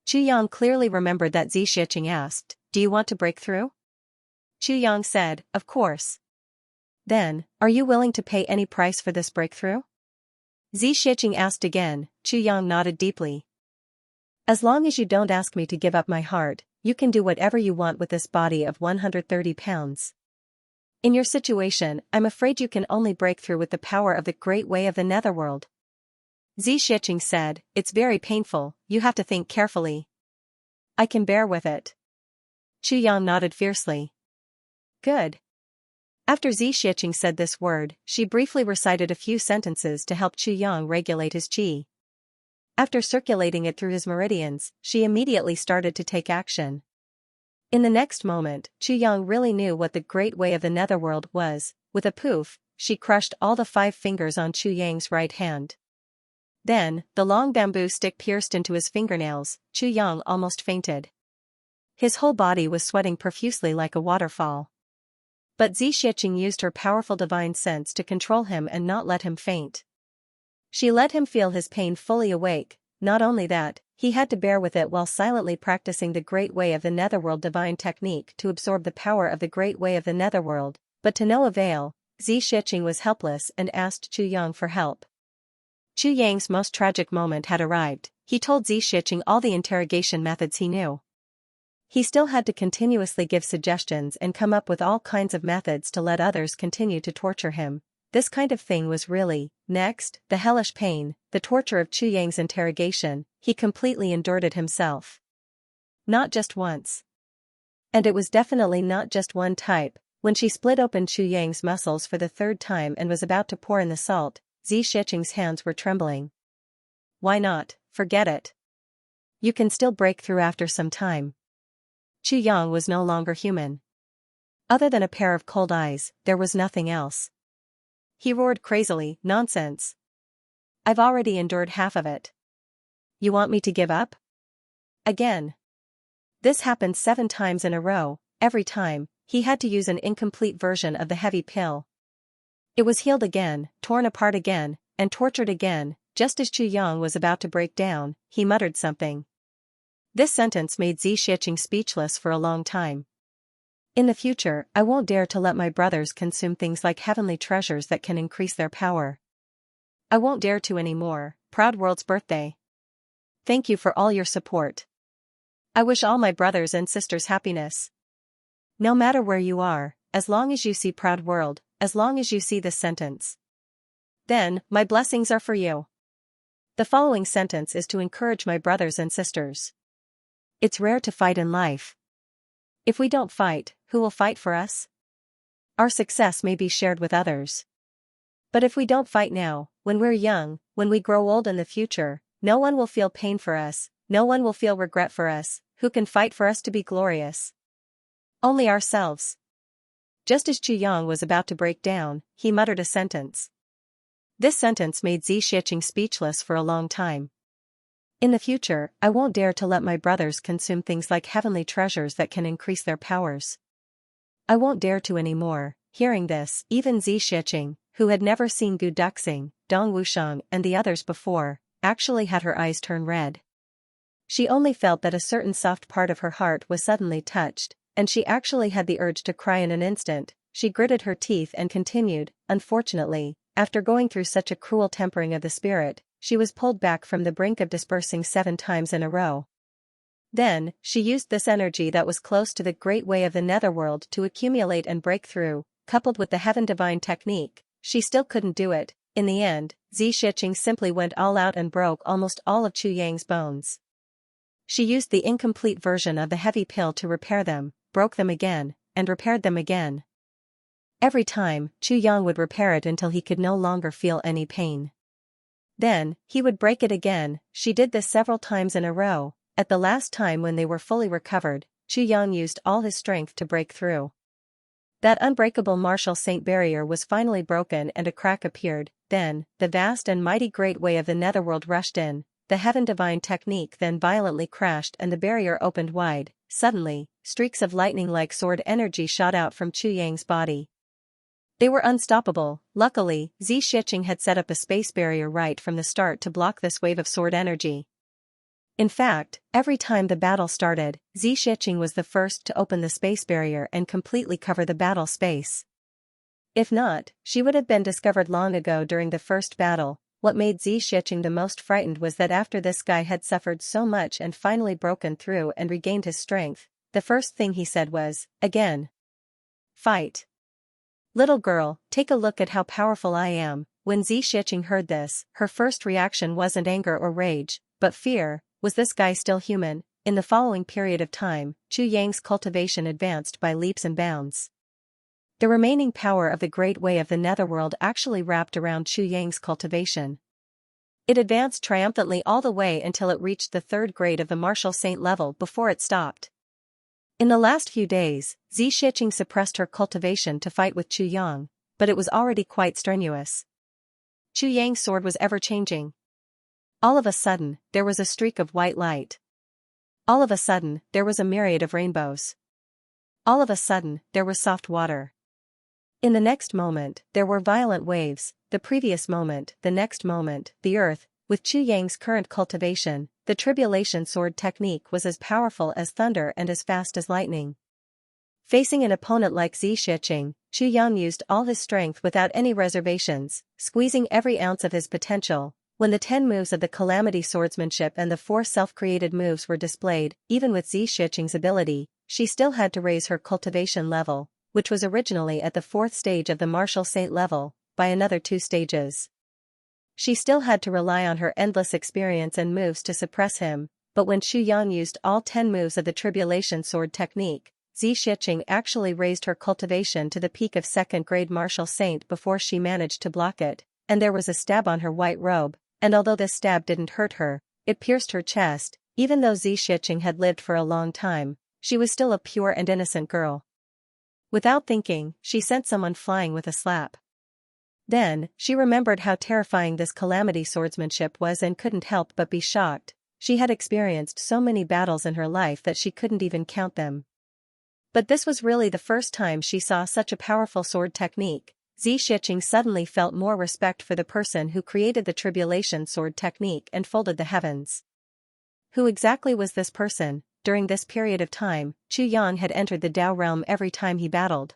Chu Yang clearly remembered that Xianxia asked, "Do you want to break through?" Chu Yang said, "Of course." "Then, are you willing to pay any price for this breakthrough?" Xianxia asked again. Chu Yang nodded deeply. "As long as you don't ask me to give up my heart, you can do whatever you want with this body of 130 pounds. In your situation, I'm afraid you can only break through with the power of the great way of the netherworld." Xianxia said, "It's very painful, you have to think carefully." "I can bear with it." Chu Yang nodded fiercely. "Good." After Xianxia said this word, she briefly recited a few sentences to help Chu Yang regulate his qi. After circulating it through his meridians, she immediately started to take action. In the next moment, Chu Yang really knew what the great way of the netherworld was. With a poof, she crushed all the 5 fingers on Chu Yang's right hand. Then, the long bamboo stick pierced into his fingernails. Chu Yang almost fainted. His whole body was sweating profusely like a waterfall. But Xianxia used her powerful divine sense to control him and not let him faint. She let him feel his pain fully awake. Not only that, he had to bear with it while silently practicing the great way of the netherworld divine technique to absorb the power of the great way of the netherworld, but to no avail. Xianxia was helpless and asked Chu Yang for help. Chu Yang's most tragic moment had arrived. He told Xianxia all the interrogation methods he knew. He still had to continuously give suggestions and come up with all kinds of methods to let others continue to torture him. This kind of thing was really, next, the hellish pain, the torture of Chu Yang's interrogation. He completely endured it himself. Not just once. And it was definitely not just one type. When she split open Chu Yang's muscles for the 3rd time and was about to pour in the salt, Xianxia's hands were trembling. "Why not? Forget it. You can still break through after some time." Chu Yang was no longer human. Other than a pair of cold eyes, there was nothing else. He roared crazily, "Nonsense. I've already endured half of it. You want me to give up?" Again. This happened 7 times in a row. Every time, he had to use an incomplete version of the heavy pill. It was healed again, torn apart again, and tortured again. Just as Chu Yang was about to break down, he muttered something. This sentence made Xianxia speechless for a long time. "In the future, I won't dare to let my brothers consume things like heavenly treasures that can increase their power. I won't dare to anymore." Proud World's birthday. Thank you for all your support. I wish all my brothers and sisters happiness. No matter where you are, as long as you see Proud World, as long as you see this sentence, then, my blessings are for you. The following sentence is to encourage my brothers and sisters. It's rare to fight in life. If we don't fight, who will fight for us? Our success may be shared with others. But if we don't fight now, when we're young, when we grow old in the future, no one will feel pain for us, no one will feel regret for us. Who can fight for us to be glorious? Only ourselves. Just as Chu Yang was about to break down, he muttered a sentence. This sentence made Xianxia speechless for a long time. "In the future, I won't dare to let my brothers consume things like heavenly treasures that can increase their powers. I won't dare to anymore." Hearing this, even Xianxia, who had never seen Gu Duxing, Dong Wusheng and the others before, actually had her eyes turn red. She only felt that a certain soft part of her heart was suddenly touched, and she actually had the urge to cry in an instant. She gritted her teeth and continued, "Unfortunately, after going through such a cruel tempering of the spirit, she was pulled back from the brink of dispersing 7 times in a row. Then, she used this energy that was close to the great way of the netherworld to accumulate and break through, coupled with the heaven divine technique. She still couldn't do it. In the end, Xianxia simply went all out and broke almost all of Chu Yang's bones. She used the incomplete version of the heavy pill to repair them, broke them again, and repaired them again. Every time, Chu Yang would repair it until he could no longer feel any pain. Then, he would break it again. She did this several times in a row. At the last time when they were fully recovered, Chu Yang used all his strength to break through. That unbreakable martial saint barrier was finally broken and a crack appeared. Then, the vast and mighty great way of the netherworld rushed in. The heaven divine technique then violently crashed and the barrier opened wide. Suddenly, streaks of lightning-like sword energy shot out from Chu Yang's body. They were unstoppable. Luckily, Xianxia had set up a space barrier right from the start to block this wave of sword energy. In fact, every time the battle started, Xianxia was the first to open the space barrier and completely cover the battle space. If not, she would have been discovered long ago during the first battle. What made Xianxia the most frightened was that after this guy had suffered so much and finally broken through and regained his strength, the first thing he said was, "Again. Fight. Little girl, take a look at how powerful I am." When Xianxia heard this, her first reaction wasn't anger or rage, but fear. Was this guy still human? In the following period of time, Chu Yang's cultivation advanced by leaps and bounds. The remaining power of the great way of the netherworld actually wrapped around Chu Yang's cultivation. It advanced triumphantly all the way until it reached the 3rd grade of the martial saint level before it stopped. In the last few days, Xianxia suppressed her cultivation to fight with Chu Yang, but it was already quite strenuous. Chu Yang's sword was ever-changing. All of a sudden, there was a streak of white light. All of a sudden, there was a myriad of rainbows. All of a sudden, there was soft water. In the next moment, there were violent waves. The previous moment, the next moment, the earth. With Chu Yang's current cultivation, the tribulation sword technique was as powerful as thunder and as fast as lightning. Facing an opponent like Xianxia, Chu Yang used all his strength without any reservations, squeezing every ounce of his potential. When the 10 moves of the calamity swordsmanship and the 4 self-created moves were displayed, even with Xianxia's ability, she still had to raise her cultivation level, which was originally at the 4th stage of the martial saint level, by another 2 stages. She still had to rely on her endless experience and moves to suppress him, but when Chu Yang used all 10 moves of the tribulation sword technique, Xianxia actually raised her cultivation to the peak of 2nd grade martial saint before she managed to block it, and there was a stab on her white robe, and although this stab didn't hurt her, it pierced her chest. Even though Xianxia had lived for a long time, she was still a pure and innocent girl. Without thinking, she sent someone flying with a slap. Then, she remembered how terrifying this calamity swordsmanship was and couldn't help but be shocked. She had experienced so many battles in her life that she couldn't even count them. But this was really the first time she saw such a powerful sword technique. Xianxia suddenly felt more respect for the person who created the tribulation sword technique and folded the heavens. Who exactly was this person? During this period of time, Chu Yang had entered the Tao realm every time he battled.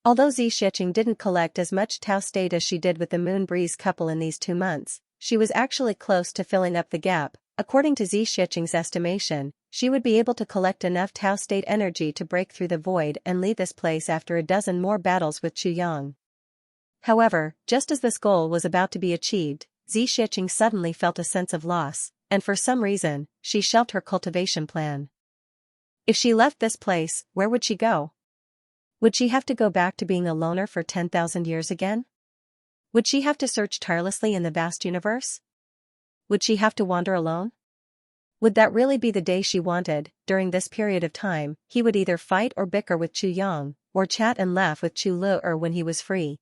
Although Xianxia didn't collect as much Tao state as she did with the Moon Breeze couple in these 2 months, she was actually close to filling up the gap. According to Xianxia's estimation, she would be able to collect enough Tao state energy to break through the void and leave this place after a dozen more battles with Chu Yang. However, just as this goal was about to be achieved, Xianxia suddenly felt a sense of loss, and for some reason, she shelved her cultivation plan. If she left this place, where would she go? Would she have to go back to being a loner for 10,000 years again? Would she have to search tirelessly in the vast universe? Would she have to wander alone? Would that really be the day she wanted? During this period of time, he would either fight or bicker with Chu Yang, or chat and laugh with Chu Le when he was free.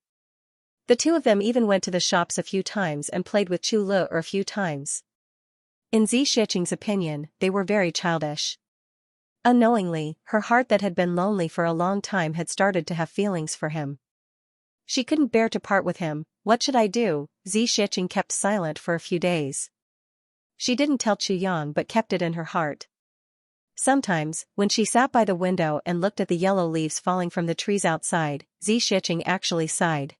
The two of them even went to the shops a few times and played with Chu Le a few times. In Xianxia's opinion, they were very childish. Unknowingly, her heart that had been lonely for a long time had started to have feelings for him. She couldn't bear to part with him. What should I do? Xianxia kept silent for a few days. She didn't tell Chu Yang but kept it in her heart. Sometimes, when she sat by the window and looked at the yellow leaves falling from the trees outside, Xianxia actually sighed.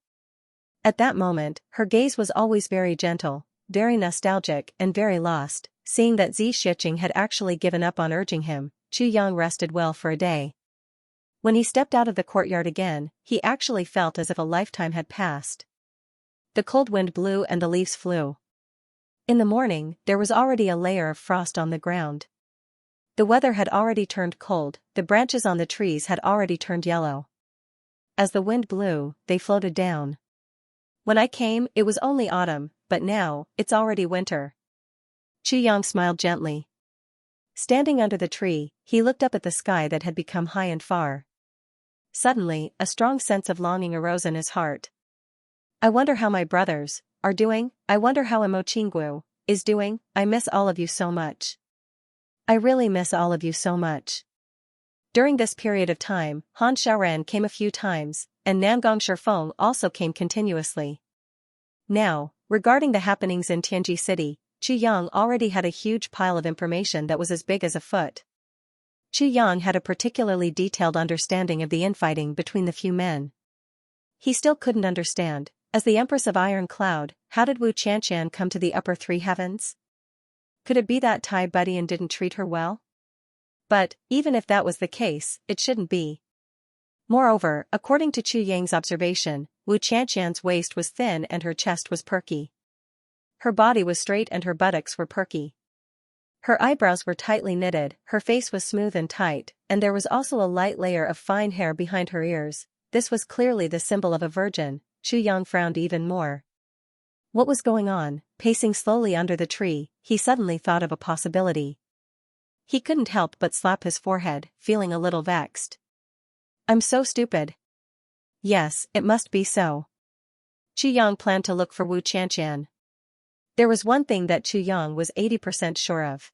At that moment, her gaze was always very gentle, very nostalgic and very lost. Seeing that Xianxia had actually given up on urging him, Chu Yang rested well for a day. When he stepped out of the courtyard again, he actually felt as if a lifetime had passed. The cold wind blew and the leaves flew. In the morning, there was already a layer of frost on the ground. The weather had already turned cold, the branches on the trees had already turned yellow. As the wind blew, they floated down. When I came, it was only autumn, but now, it's already winter. Chu Yang smiled gently. Standing under the tree, he looked up at the sky that had become high and far. Suddenly, a strong sense of longing arose in his heart. I wonder how my brothers are doing. I wonder how Imo Qinggu is doing. I miss all of you so much. I really miss all of you so much. During this period of time, Han Xiaoran came a few times, and Namgong Shifeng also came continuously. Now, regarding the happenings in Tianji City, Chu Yang already had a huge pile of information that was as big as a foot. Chu Yang had a particularly detailed understanding of the infighting between the few men. He still couldn't understand, as the Empress of Iron Cloud, how did Wu Qianxian come to the upper 3 heavens? Could it be that Tai Budian didn't treat her well? But, even if that was the case, it shouldn't be. Moreover, according to Chu Yang's observation, Wu Qianxian's waist was thin and her chest was perky. Her body was straight and her buttocks were perky. Her eyebrows were tightly knitted, her face was smooth and tight, and there was also a light layer of fine hair behind her ears. This was clearly the symbol of a virgin. Chu Yang frowned even more. What was going on? Pacing slowly under the tree, he suddenly thought of a possibility. He couldn't help but slap his forehead, feeling a little vexed. I'm so stupid. Yes, it must be so. Chu Yang planned to look for Wu Qianxian. There was one thing that Chu Yang was 80% sure of.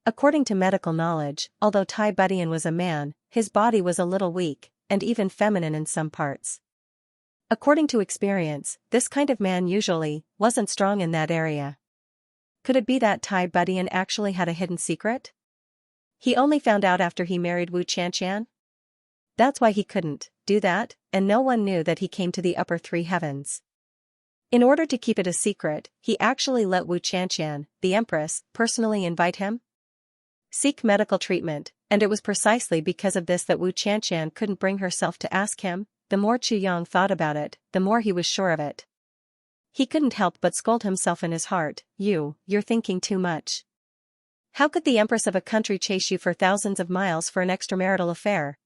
According to medical knowledge, although Tai Budian was a man, his body was a little weak, and even feminine in some parts. According to experience, this kind of man usually wasn't strong in that area. Could it be that Tai Budian actually had a hidden secret? He only found out after he married Wu Qianxian? That's why he couldn't do that, and no one knew that he came to the upper 3 heavens. In order to keep it a secret, he actually let Wu Qianxian, the Empress, personally invite him? Seek medical treatment, and it was precisely because of this that Wu Qianxian couldn't bring herself to ask him. The more Chu Yang thought about it, the more he was sure of it. He couldn't help but scold himself in his heart. You're thinking too much. How could the Empress of a country chase you for thousands of miles for an extramarital affair?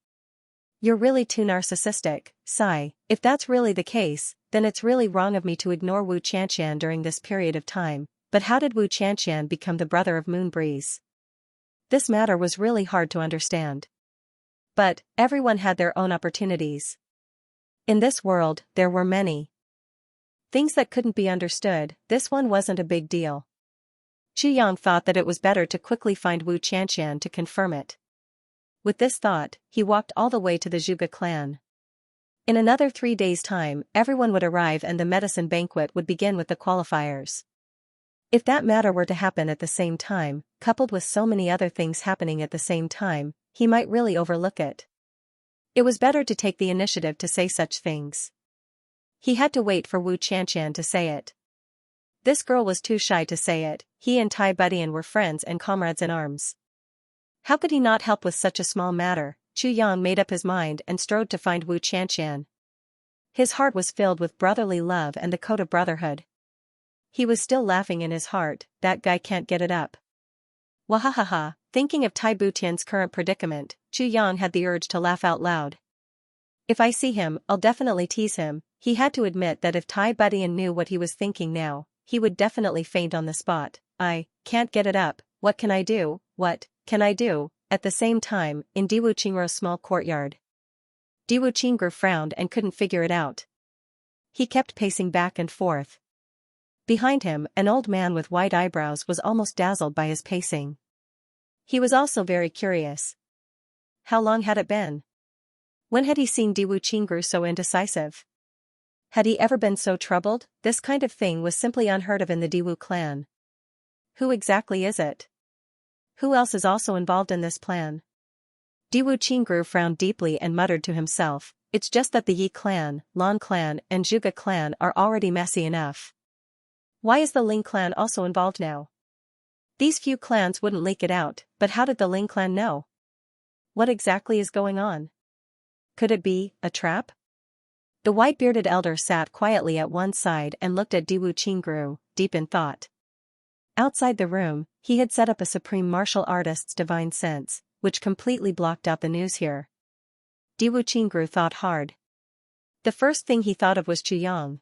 You're really too narcissistic. Sigh. If that's really the case, then it's really wrong of me to ignore Wu Qianxian during this period of time. But how did Wu Qianxian become the brother of Moon Breeze? This matter was really hard to understand. But everyone had their own opportunities. In this world, there were many. Things that couldn't be understood, this one wasn't a big deal. Yang thought that it was better to quickly find Wu Qianxian to confirm it. With this thought, he walked all the way to the Zhuge clan. In another 3 days' time, everyone would arrive and the medicine banquet would begin with the qualifiers. If that matter were to happen at the same time, coupled with so many other things happening at the same time, he might really overlook it. It was better to take the initiative to say such things. He had to wait for Wu Qianxian to say it. This girl was too shy to say it. He and Tai Budian were friends and comrades in arms. How could he not help with such a small matter? Chu Yang made up his mind and strode to find Wu Qianxian. His heart was filled with brotherly love and the code of brotherhood. He was still laughing in his heart, that guy can't get it up. Wahahaha, thinking of Tai Budian's current predicament, Chu Yang had the urge to laugh out loud. If I see him, I'll definitely tease him. He had to admit that if Tai Budian knew what he was thinking now, he would definitely faint on the spot. I can't get it up, what can I do? What can I do? At the same time, in Diwu Qingru's small courtyard. Diwu Qingru frowned and couldn't figure it out. He kept pacing back and forth. Behind him, an old man with white eyebrows was almost dazzled by his pacing. He was also very curious. How long had it been? When had he seen Diwu Qingru so indecisive? Had he ever been so troubled? This kind of thing was simply unheard of in the Diwu clan. Who exactly is it? Who else is also involved in this plan? Diwu Qingru frowned deeply and muttered to himself, it's just that the Yi clan, Lan clan and Zhuge clan are already messy enough. Why is the Ling clan also involved now? These few clans wouldn't leak it out, but how did the Ling clan know? What exactly is going on? Could it be a trap? The white-bearded elder sat quietly at one side and looked at Diwu Qingru, deep in thought. Outside the room, he had set up a supreme martial artist's divine sense, which completely blocked out the news here. Diwu Qingru thought hard. The first thing he thought of was Chu Yang.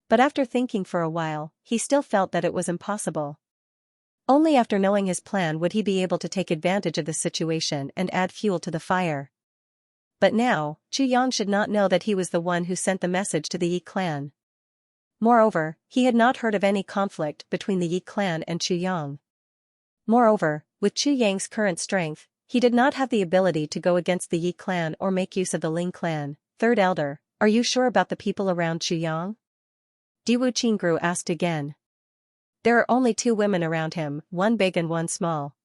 But after thinking for a while, he still felt that it was impossible. Only after knowing his plan would he be able to take advantage of the situation and add fuel to the fire. But now, Chu Yang should not know that he was the one who sent the message to the Yi clan. Moreover, he had not heard of any conflict between the Yi clan and Chu Yang. Moreover, with Chu Yang's current strength, he did not have the ability to go against the Yi clan or make use of the Ling clan. Third elder, are you sure about the people around Chu Yang? Diwu Qingru asked again. There are only 2 women around him, one big and one small.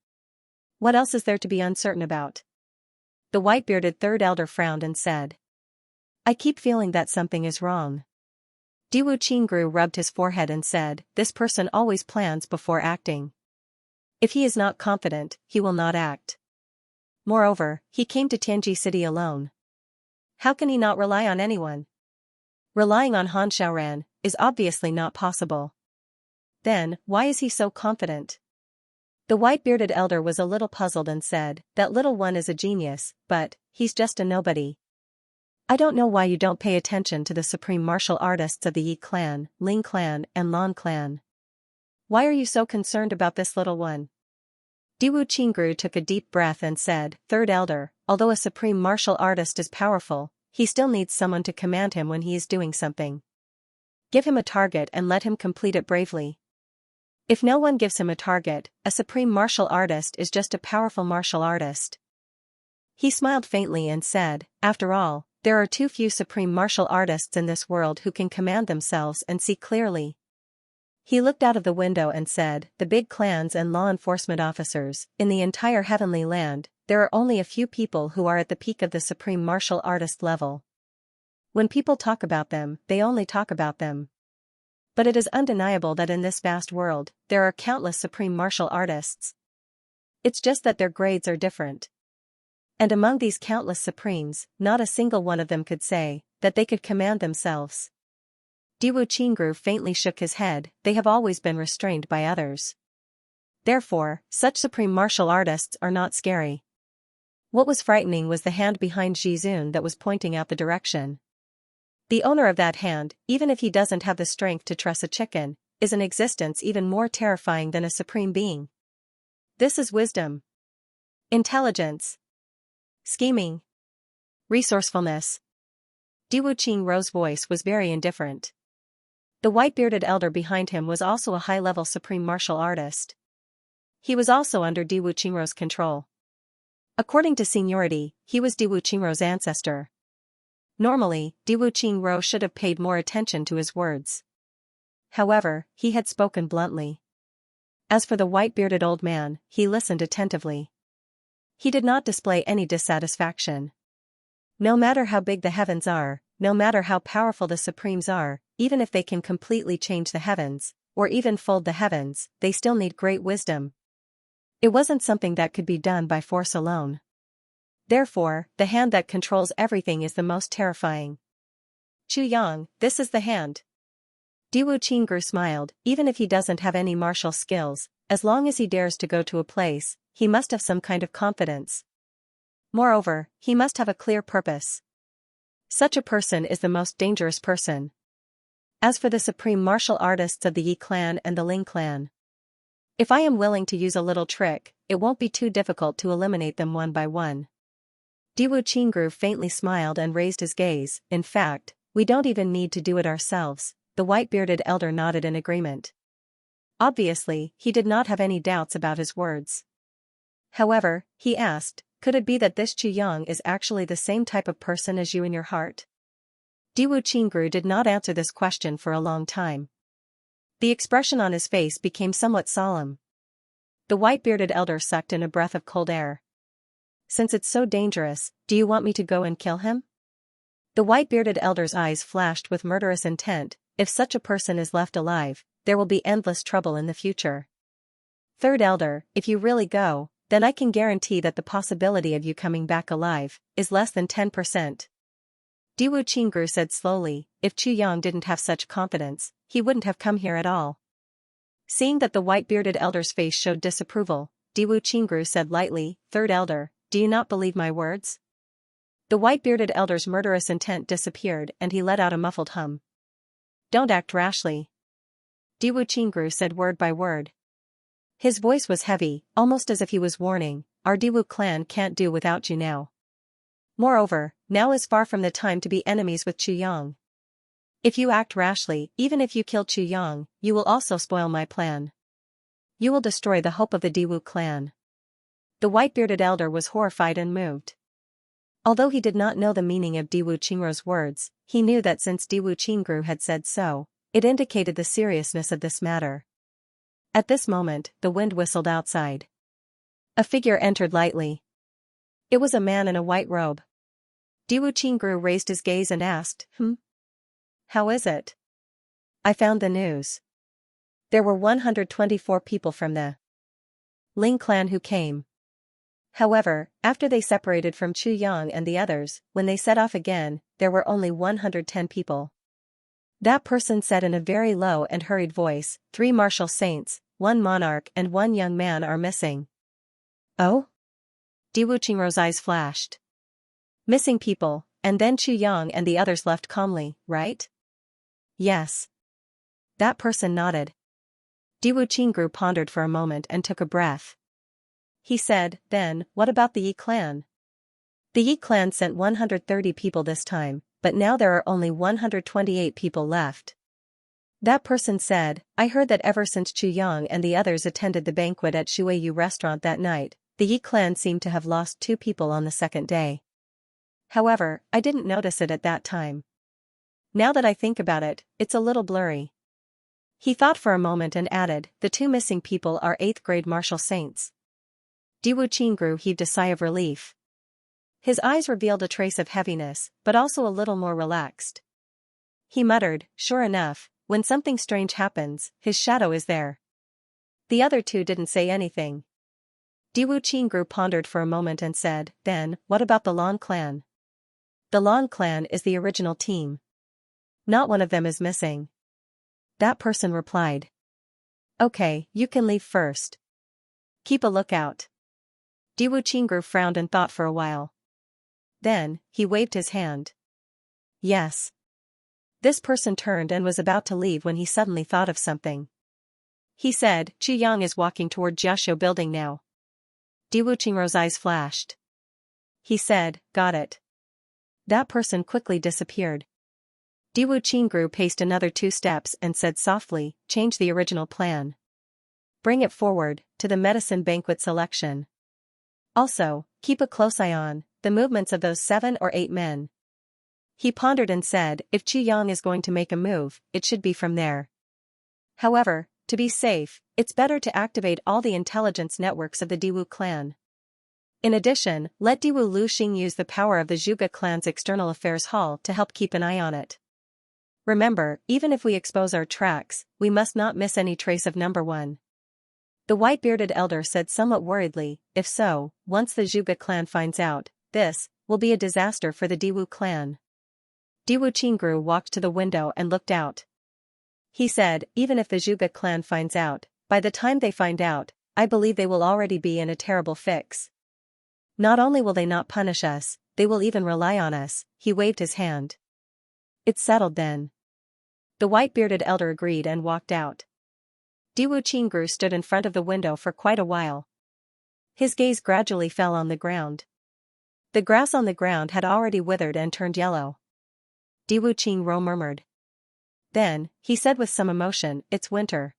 What else is there to be uncertain about? The white-bearded third elder frowned and said. I keep feeling that something is wrong. Diwu Qingru rubbed his forehead and said, this person always plans before acting. If he is not confident, he will not act. Moreover, he came to Tianji City alone. How can he not rely on anyone? Relying on Han Xiaoran is obviously not possible. Then, why is he so confident? The white-bearded elder was a little puzzled and said, that little one is a genius, but he's just a nobody. I don't know why you don't pay attention to the supreme martial artists of the Yi clan, Ling clan and Lan clan. Why are you so concerned about this little one? Diwu Qingru took a deep breath and said, Third elder, although a supreme martial artist is powerful, he still needs someone to command him when he is doing something. Give him a target and let him complete it bravely. If no one gives him a target, a supreme martial artist is just a powerful martial artist. He smiled faintly and said, after all, there are too few supreme martial artists in this world who can command themselves and see clearly. He looked out of the window and said, the big clans and law enforcement officers, in the entire heavenly land, there are only a few people who are at the peak of the supreme martial artist level. When people talk about them, they only talk about them. But it is undeniable that in this vast world, there are countless supreme martial artists. It's just that their grades are different. And among these countless supremes, not a single one of them could say that they could command themselves. Diwu Qingru faintly shook his head, they have always been restrained by others. Therefore, such supreme martial artists are not scary. What was frightening was the hand behind Jizun that was pointing out the direction. The owner of that hand, even if he doesn't have the strength to truss a chicken, is an existence even more terrifying than a supreme being. This is wisdom. Intelligence. Scheming. Resourcefulness. Diwu Qingru's voice was very indifferent. The white-bearded elder behind him was also a high-level supreme martial artist. He was also under Diwu Qingrou's control. According to seniority, he was Diwu Qingrou's ancestor. Normally, Diwu Qingrou should have paid more attention to his words. However, he had spoken bluntly. As for the white-bearded old man, he listened attentively. He did not display any dissatisfaction. No matter how big the heavens are, no matter how powerful the supremes are, even if they can completely change the heavens, or even fold the heavens, they still need great wisdom. It wasn't something that could be done by force alone. Therefore, the hand that controls everything is the most terrifying. Chu Yang, this is the hand. Diwu Qingrou smiled. Even if he doesn't have any martial skills, as long as he dares to go to a place, he must have some kind of confidence. Moreover, he must have a clear purpose. Such a person is the most dangerous person. As for the supreme martial artists of the Yi clan and the Ling clan, if I am willing to use a little trick, it won't be too difficult to eliminate them one by one. Diwu Qingrou faintly smiled and raised his gaze. In fact, we don't even need to do it ourselves. The white-bearded elder nodded in agreement. Obviously, he did not have any doubts about his words. However, he asked, could it be that this Chu Yang is actually the same type of person as you in your heart? Diwu Qingrou did not answer this question for a long time. The expression on his face became somewhat solemn. The white-bearded elder sucked in a breath of cold air. Since it's so dangerous, do you want me to go and kill him? The white-bearded elder's eyes flashed with murderous intent. If such a person is left alive, there will be endless trouble in the future. Third elder, if you really go, then I can guarantee that the possibility of you coming back alive is less than 10%. Diwu Qingrou said slowly, if Chu Yang didn't have such confidence, he wouldn't have come here at all. Seeing that the white-bearded elder's face showed disapproval, Diwu Qingrou said lightly, Third elder, do you not believe my words? The white-bearded elder's murderous intent disappeared and he let out a muffled hum. Don't act rashly. Diwu Qingrou said word by word. His voice was heavy, almost as if he was warning, our Diwu clan can't do without you now. Moreover, now is far from the time to be enemies with Chu Yang. If you act rashly, even if you kill Chu Yang, you will also spoil my plan. You will destroy the hope of the Diwu clan. The white-bearded elder was horrified and moved. Although he did not know the meaning of Diwu Qingrou's words, he knew that since Diwu Qingrou had said so, it indicated the seriousness of this matter. At this moment, the wind whistled outside. A figure entered lightly. It was a man in a white robe. Diwu Qingrou raised his gaze and asked, How is it? I found the news. There were 124 people from the Ling clan who came. However, after they separated from Chu Yang and the others, when they set off again, there were only 110 people. That person said in a very low and hurried voice, 3 martial saints, 1 monarch and 1 young man are missing. Oh? Diwu Qingrou's eyes flashed. Missing people, and then Chu Yang and the others left calmly, right? Yes. That person nodded. Diwu Qingrou pondered for a moment and took a breath. He said, then, what about the Yi clan? The Yi clan sent 130 people this time, but now there are only 128 people left. That person said, I heard that ever since Chu Yang and the others attended the banquet at Shuiyu restaurant that night, the Yi clan seemed to have lost 2 people on the second day. However, I didn't notice it at that time. Now that I think about it, it's a little blurry. He thought for a moment and added, the 2 missing people are 8th grade martial saints. Diwu Qingrou heaved a sigh of relief. His eyes revealed a trace of heaviness, but also a little more relaxed. He muttered, sure enough, when something strange happens, his shadow is there. The other 2 didn't say anything. Diwu Qingrou pondered for a moment and said, then, what about the Long clan? The Long clan is the original team. Not one of them is missing. That person replied. Okay, you can leave first. Keep a lookout. Diwu Qingrou frowned and thought for a while. Then, he waved his hand. Yes. This person turned and was about to leave when he suddenly thought of something. He said, Chu Yang is walking toward Jiaxiu building now. Diwu Qingrou's eyes flashed. He said, got it. That person quickly disappeared. Diwu Qingru paced another 2 steps and said softly, change the original plan. Bring it forward, to the medicine banquet selection. Also, keep a close eye on the movements of those 7 or 8 men. He pondered and said, if Qu Yang is going to make a move, it should be from there. However, to be safe, it's better to activate all the intelligence networks of the Diwu clan. In addition, let Diwu Luxing use the power of the Zhuge clan's external affairs hall to help keep an eye on it. Remember, even if we expose our tracks, we must not miss any trace of number 1. The white-bearded elder said somewhat worriedly, if so, once the Zhuge clan finds out, this will be a disaster for the Diwu clan. Diwu Qingru walked to the window and looked out. He said, even if the Zhuge clan finds out, by the time they find out, I believe they will already be in a terrible fix. Not only will they not punish us, they will even rely on us. He waved his hand. It's settled then. The white-bearded elder agreed and walked out. Diwu Qingru stood in front of the window for quite a while. His gaze gradually fell on the ground. The grass on the ground had already withered and turned yellow. Diwu Qingru murmured. Then, he said with some emotion, it's winter.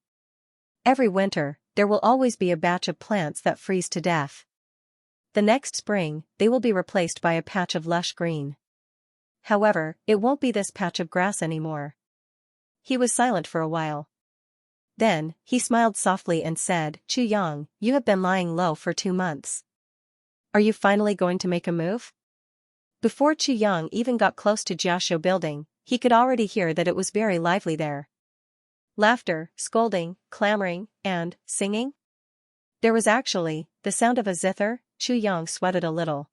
Every winter, there will always be a batch of plants that freeze to death. The next spring, they will be replaced by a patch of lush green. However, it won't be this patch of grass anymore. He was silent for a while. Then, he smiled softly and said, Qu Yang, you have been lying low for 2 months. Are you finally going to make a move? Before Qu Yang even got close to Jiaxiu building, he could already hear that it was very lively there. Laughter, scolding, clamoring, and singing. There was actually the sound of a zither. Qu Yang sweated a little.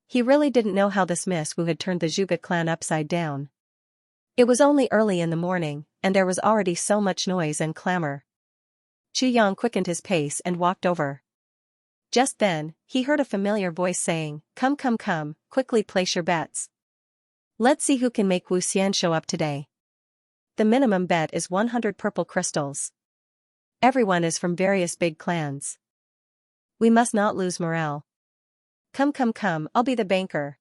He really didn't know how this Miss Wu had turned the Zhuge clan upside down. It was only early in the morning, and there was already so much noise and clamor. Qu Yang quickened his pace and walked over. Just then, he heard a familiar voice saying, come, quickly place your bets. Let's see who can make Wu Xian show up today. The minimum bet is 100 purple crystals. Everyone is from various big clans. We must not lose morale. Come, I'll be the banker.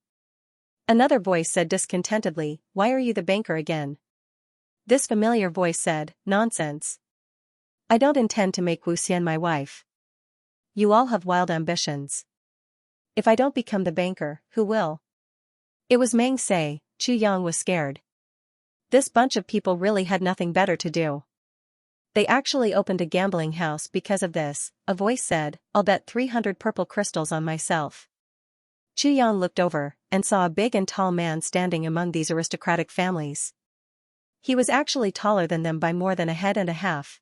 Another voice said discontentedly, why are you the banker again? This familiar voice said, nonsense. I don't intend to make Wu Xian my wife. You all have wild ambitions. If I don't become the banker, who will? It was Meng Se. Qu Yang was scared. This bunch of people really had nothing better to do. They actually opened a gambling house because of this, a voice said, I'll bet 300 purple crystals on myself. Qu Yang looked over, and saw a big and tall man standing among these aristocratic families. He was actually taller than them by more than a head and a half.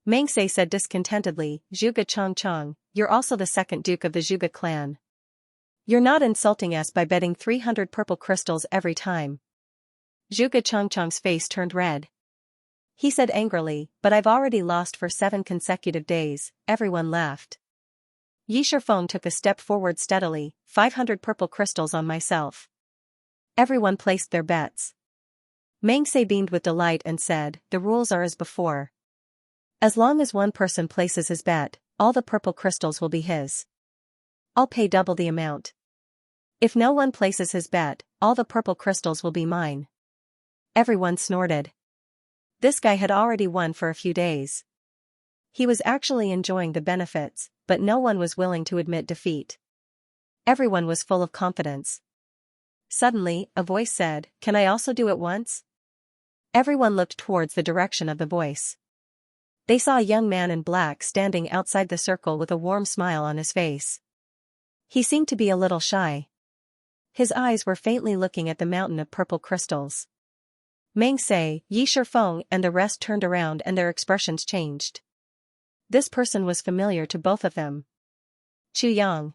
Meng Se said discontentedly, Zhuge Changchang, you're also the second duke of the Zhuge clan. You're not insulting us by betting 300 purple crystals every time. Zhuge Changchang's face turned red. He said angrily, but I've already lost for 7 consecutive days. Everyone laughed. Yi Shifeng took a step forward steadily, 500 purple crystals on myself. Everyone placed their bets. Meng Se beamed with delight and said, the rules are as before. As long as one person places his bet, all the purple crystals will be his. I'll pay double the amount. If no one places his bet, all the purple crystals will be mine. Everyone snorted. This guy had already won for a few days. He was actually enjoying the benefits, but no one was willing to admit defeat. Everyone was full of confidence. Suddenly, a voice said, can I also do it once? Everyone looked towards the direction of the voice. They saw a young man in black standing outside the circle with a warm smile on his face. He seemed to be a little shy. His eyes were faintly looking at the mountain of purple crystals. Meng Se, Yi Shifeng and the rest turned around and their expressions changed. This person was familiar to both of them. Qu Yang.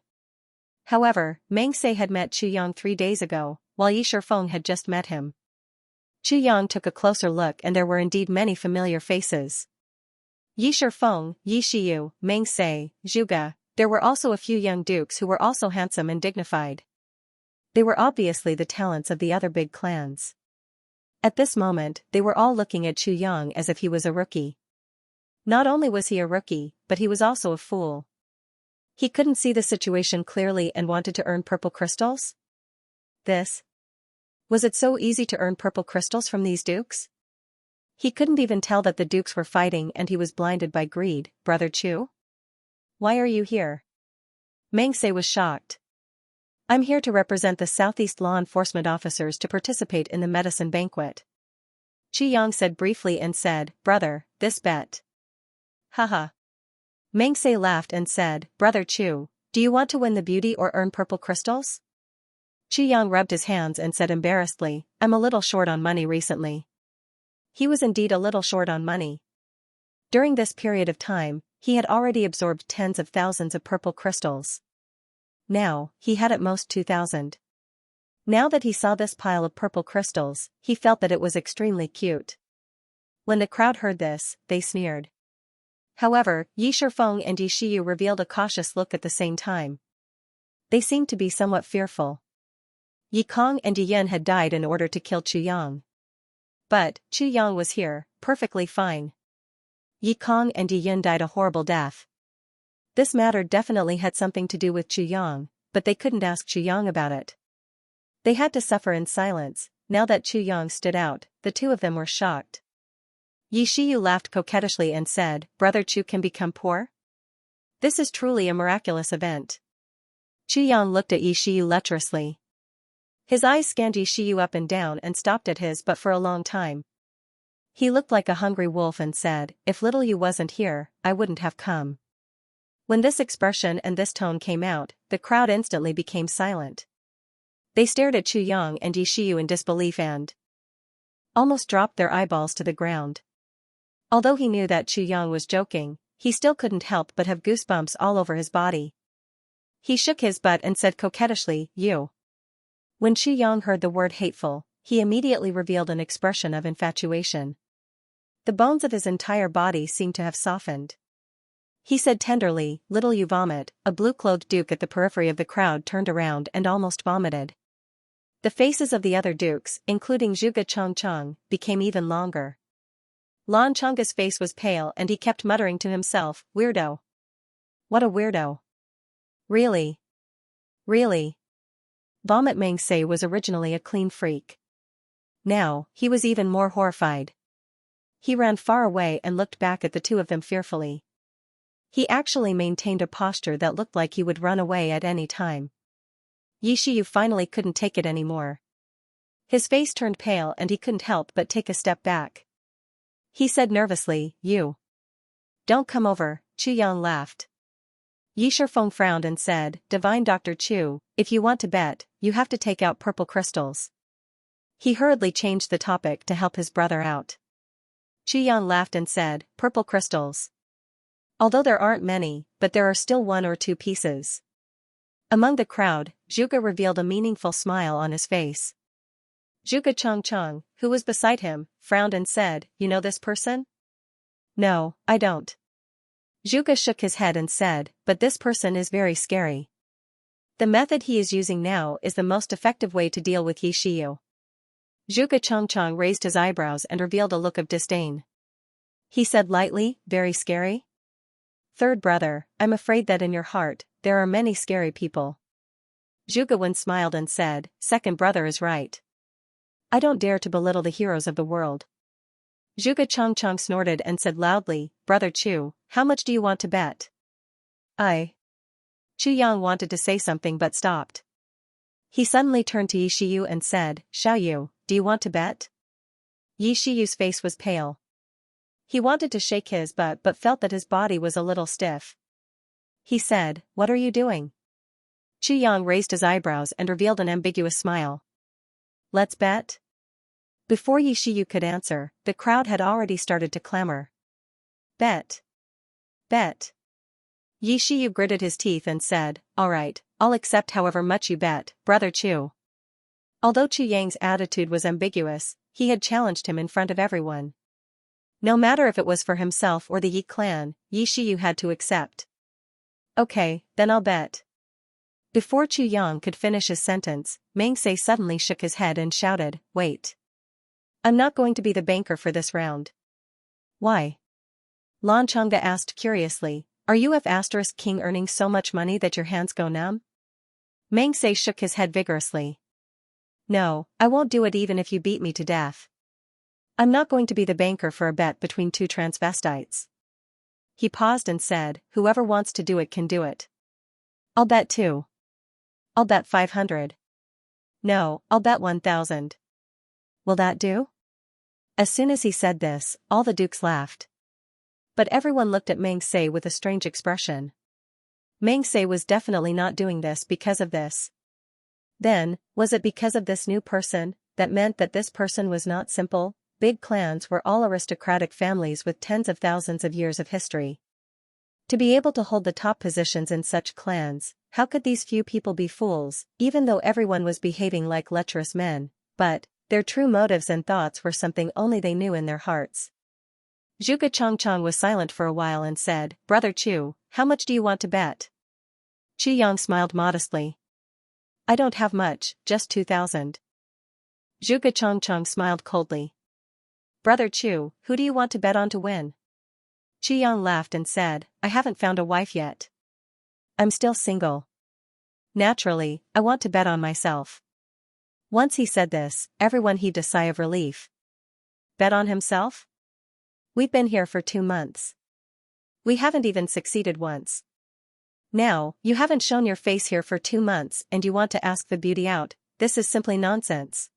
However, Meng Se had met Qu Yang 3 days ago, while Yi Shifeng had just met him. Qu Yang took a closer look and there were indeed many familiar faces. Yi Shifeng, Yi Shiyu, Meng Se, Zhuge. There were also a few young dukes who were also handsome and dignified. They were obviously the talents of the other big clans. At this moment, they were all looking at Qu Yang as if he was a rookie. Not only was he a rookie, but he was also a fool. He couldn't see the situation clearly and wanted to earn purple crystals? This Was it so easy to earn purple crystals from these dukes? He couldn't even tell that the dukes were fighting and he was blinded by greed. Brother Chu? Why are you here? Mengse was shocked. I'm here to represent the Southeast law enforcement officers to participate in the medicine banquet. Xianxia said briefly and said, brother, this bet. Haha. Mengse laughed and said, Brother Chu, do you want to win the beauty or earn purple crystals? Xianxia rubbed his hands and said embarrassedly, I'm a little short on money recently. He was indeed a little short on money. During this period of time, he had already absorbed tens of thousands of purple crystals. Now, he had at most 2,000. Now that he saw this pile of purple crystals, he felt that it was extremely cute. When the crowd heard this, they sneered. However, Yi Shifeng and Yi Shiyu revealed a cautious look at the same time. They seemed to be somewhat fearful. Yi Kong and Yi Yin had died in order to kill Chu Yang. But, Chu Yang was here, perfectly fine. Yi Kong and Yi Yin died a horrible death. This matter definitely had something to do with Chu Yang, but they couldn't ask Chu Yang about it. They had to suffer in silence. Now that Chu Yang stood out, the two of them were shocked. Yi Shiyu laughed coquettishly and said, Brother Chu can become poor? This is truly a miraculous event. Chu Yang looked at Yi Shiyu lecherously. His eyes scanned Yi Shiyu up and down and stopped at his but for a long time. He looked like a hungry wolf and said, if little you wasn't here, I wouldn't have come. When this expression and this tone came out, the crowd instantly became silent. They stared at Chu Yang and Yi Shiyu in disbelief and almost dropped their eyeballs to the ground. Although he knew that Chu Yang was joking, he still couldn't help but have goosebumps all over his body. He shook his butt and said coquettishly, you. When Chu Yang heard the word hateful, he immediately revealed an expression of infatuation. The bones of his entire body seemed to have softened. He said tenderly, little you vomit. A blue-clothed duke at the periphery of the crowd turned around and almost vomited. The faces of the other dukes, including Zhuge Changcheng, became even longer. Lan Chang's face was pale and he kept muttering to himself, weirdo. What a weirdo. Really? Really? Vomit Mengse was originally a clean freak. Now, he was even more horrified. He ran far away and looked back at the two of them fearfully. He actually maintained a posture that looked like he would run away at any time. Yi Shiyu finally couldn't take it anymore. His face turned pale and he couldn't help but take a step back. He said nervously, you. Don't come over. Chu Yang laughed. Yi Shifeng frowned and said, Divine Dr. Chu, if you want to bet, you have to take out purple crystals. He hurriedly changed the topic to help his brother out. Chu Yang laughed and said, purple crystals. Although there aren't many, but there are still 1 or 2 pieces. Among the crowd, Zhuge revealed a meaningful smile on his face. Zhuge Changcheng, who was beside him, frowned and said, you know this person? No, I don't. Zhuge shook his head and said, but this person is very scary. The method he is using now is the most effective way to deal with Yi Shiyu. Zhuge Changcheng raised his eyebrows and revealed a look of disdain. He said lightly, very scary? Third brother, I'm afraid that in your heart, there are many scary people. Zhuge Wen smiled and said, second brother is right. I don't dare to belittle the heroes of the world. Zhuge Changcheng snorted and said loudly, Brother Chu, how much do you want to bet? Chu Yang wanted to say something but stopped. He suddenly turned to Yi Shiyu and said, Xiaoyu, do you want to bet? Yi Shiyu's face was pale. He wanted to shake his butt but felt that his body was a little stiff. He said, what are you doing? Chu Yang raised his eyebrows and revealed an ambiguous smile. Let's bet? Before Yi Shiyu could answer, the crowd had already started to clamor. Bet. Bet. Yi Shiyu gritted his teeth and said, all right, I'll accept however much you bet, Brother Chu. Although Chu Yang's attitude was ambiguous, he had challenged him in front of everyone. No matter if it was for himself or the Yi clan, Yi Shiyu had to accept. Okay, then I'll bet. Before Chu Yang could finish his sentence, Mengse suddenly shook his head and shouted, wait. I'm not going to be the banker for this round. Why? Lan Changda asked curiously, are you F** king earning so much money that your hands go numb? Mengse shook his head vigorously. No, I won't do it even if you beat me to death. I'm not going to be the banker for a bet between two transvestites. He paused and said, whoever wants to do it can do it. I'll bet 2. I'll bet 500. No, I'll bet 1,000. Will that do? As soon as he said this, all the dukes laughed. But everyone looked at Meng Se with a strange expression. Meng Se was definitely not doing this because of this. Then, was it because of this new person, that meant that this person was not simple? Big clans were all aristocratic families with tens of thousands of years of history. To be able to hold the top positions in such clans, how could these few people be fools, even though everyone was behaving like lecherous men, but their true motives and thoughts were something only they knew in their hearts. Zhuge Changchang was silent for a while and said, Brother Chu, how much do you want to bet? Qu Yang smiled modestly. I don't have much, just 2,000. Zhuge Changchang smiled coldly. Brother Chu, who do you want to bet on to win? Qu Yang laughed and said, I haven't found a wife yet. I'm still single. Naturally, I want to bet on myself. Once he said this, everyone heaved a sigh of relief. Bet on himself? We've been here for 2 months. We haven't even succeeded once. Now, you haven't shown your face here for 2 months and you want to ask the beauty out. This is simply nonsense.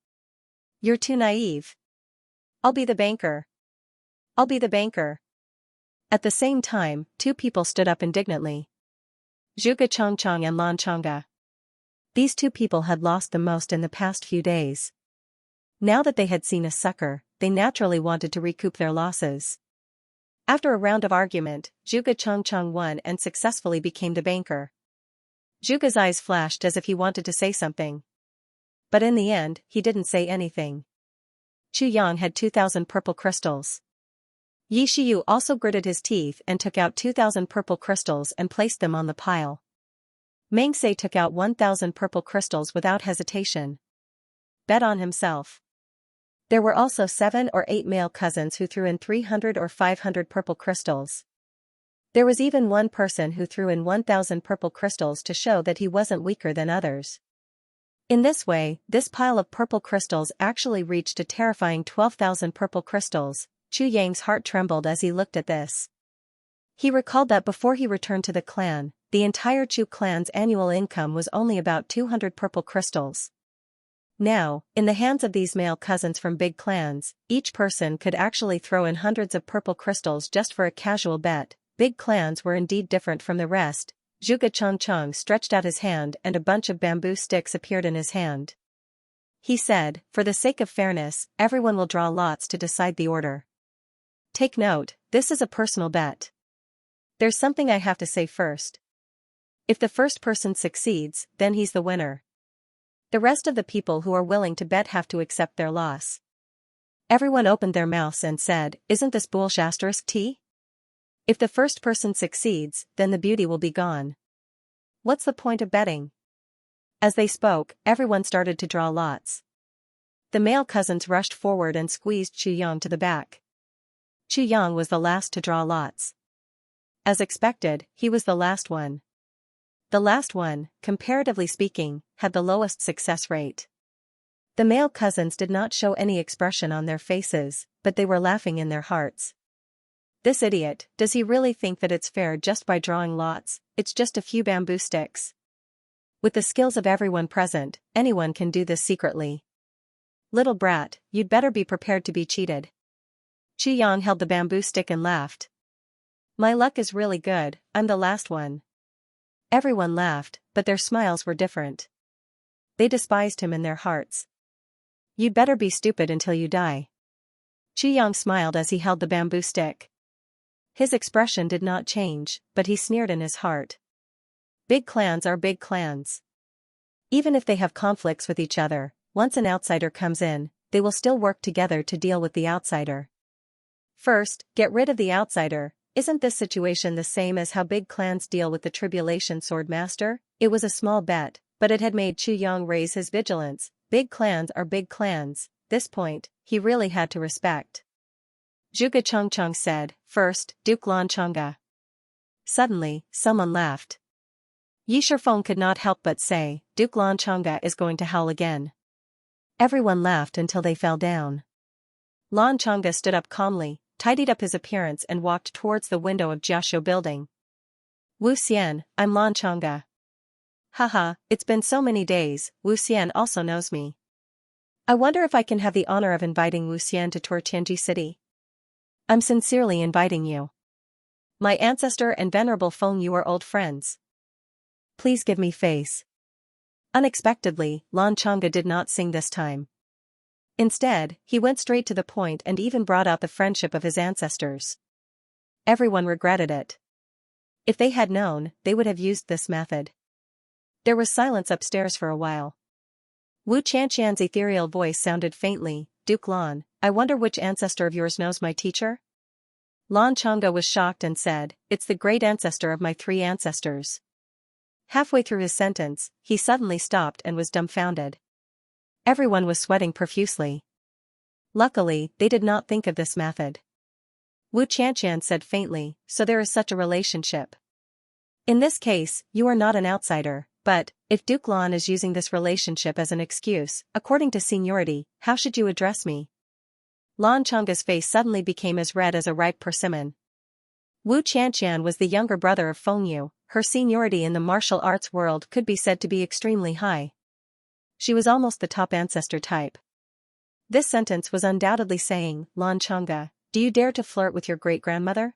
You're too naive. I'll be the banker. I'll be the banker. At the same time, 2 people stood up indignantly. Zhuge Changchang and Lan Changge. These 2 people had lost the most in the past few days. Now that they had seen a sucker, they naturally wanted to recoup their losses. After a round of argument, Zhuge Changchang won and successfully became the banker. Zhuge's eyes flashed as if he wanted to say something. But in the end, he didn't say anything. Qu Yang had 2,000 purple crystals. Yi Shiyu also gritted his teeth and took out 2,000 purple crystals and placed them on the pile. Meng Se took out 1,000 purple crystals without hesitation. Bet on himself. There were also 7 or 8 male cousins who threw in 300 or 500 purple crystals. There was even one person who threw in 1,000 purple crystals to show that he wasn't weaker than others. In this way, this pile of purple crystals actually reached a terrifying 12,000 purple crystals. Qu Yang's heart trembled as he looked at this. He recalled that before he returned to the clan, the entire Chu clan's annual income was only about 200 purple crystals. Now, in the hands of these male cousins from big clans, each person could actually throw in hundreds of purple crystals just for a casual bet. Big clans were indeed different from the rest. Zhuge Changchang stretched out his hand and a bunch of bamboo sticks appeared in his hand. He said, for the sake of fairness, everyone will draw lots to decide the order. Take note, this is a personal bet. There's something I have to say first. If the first person succeeds, then he's the winner. The rest of the people who are willing to bet have to accept their loss. Everyone opened their mouths and said, isn't this bullshit? If the first person succeeds, then the beauty will be gone. What's the point of betting? As they spoke, everyone started to draw lots. The male cousins rushed forward and squeezed Qu Yang to the back. Qu Yang was the last to draw lots. As expected, he was the last one. The last one, comparatively speaking, had the lowest success rate. The male cousins did not show any expression on their faces, but they were laughing in their hearts. This idiot, does he really think that it's fair just by drawing lots? It's just a few bamboo sticks. With the skills of everyone present, anyone can do this secretly. Little brat, you'd better be prepared to be cheated. Qu Yang held the bamboo stick and laughed. My luck is really good, I'm the last one. Everyone laughed, but their smiles were different. They despised him in their hearts. You'd better be stupid until you die. Qu Yang smiled as he held the bamboo stick. His expression did not change, but he sneered in his heart. Big clans are big clans. Even if they have conflicts with each other, once an outsider comes in, they will still work together to deal with the outsider. First, get rid of the outsider. Isn't this situation the same as how big clans deal with the Tribulation Sword Master? It was a small bet, but it had made Qu Yang raise his vigilance. Big clans are big clans. This point, he really had to respect. Zhuge Changchang said, first, Duke Lan Changge. Suddenly, someone laughed. Yi Shifeng could not help but say, Duke Lan Changge is going to howl again. Everyone laughed until they fell down. Lan Chang'e stood up calmly, tidied up his appearance and walked towards the window of Jiaxiu building. Wu Xian, I'm Lan Chang'e. Haha, it's been so many days, Wu Xian also knows me. I wonder if I can have the honor of inviting Wu Xian to tour Tianji City. I'm sincerely inviting you. My ancestor and venerable Feng Yu are old friends. Please give me face. Unexpectedly, Lan Chang'e did not sing this time. Instead, he went straight to the point and even brought out the friendship of his ancestors. Everyone regretted it. If they had known, they would have used this method. There was silence upstairs for a while. Wu Qianqian's ethereal voice sounded faintly, Duke Lan, I wonder which ancestor of yours knows my teacher? Lan Chang'e was shocked and said, it's the great ancestor of my 3 ancestors. Halfway through his sentence, he suddenly stopped and was dumbfounded. Everyone was sweating profusely. Luckily, they did not think of this method. Wu Qianqian said faintly, so there is such a relationship. In this case, you are not an outsider, but, if Duke Lan is using this relationship as an excuse, according to seniority, how should you address me? Lan Chang'e's face suddenly became as red as a ripe persimmon. Wu Qianqian was the younger brother of Feng Yu, her seniority in the martial arts world could be said to be extremely high. She was almost the top ancestor type. This sentence was undoubtedly saying, Lan Chang'e, do you dare to flirt with your great-grandmother?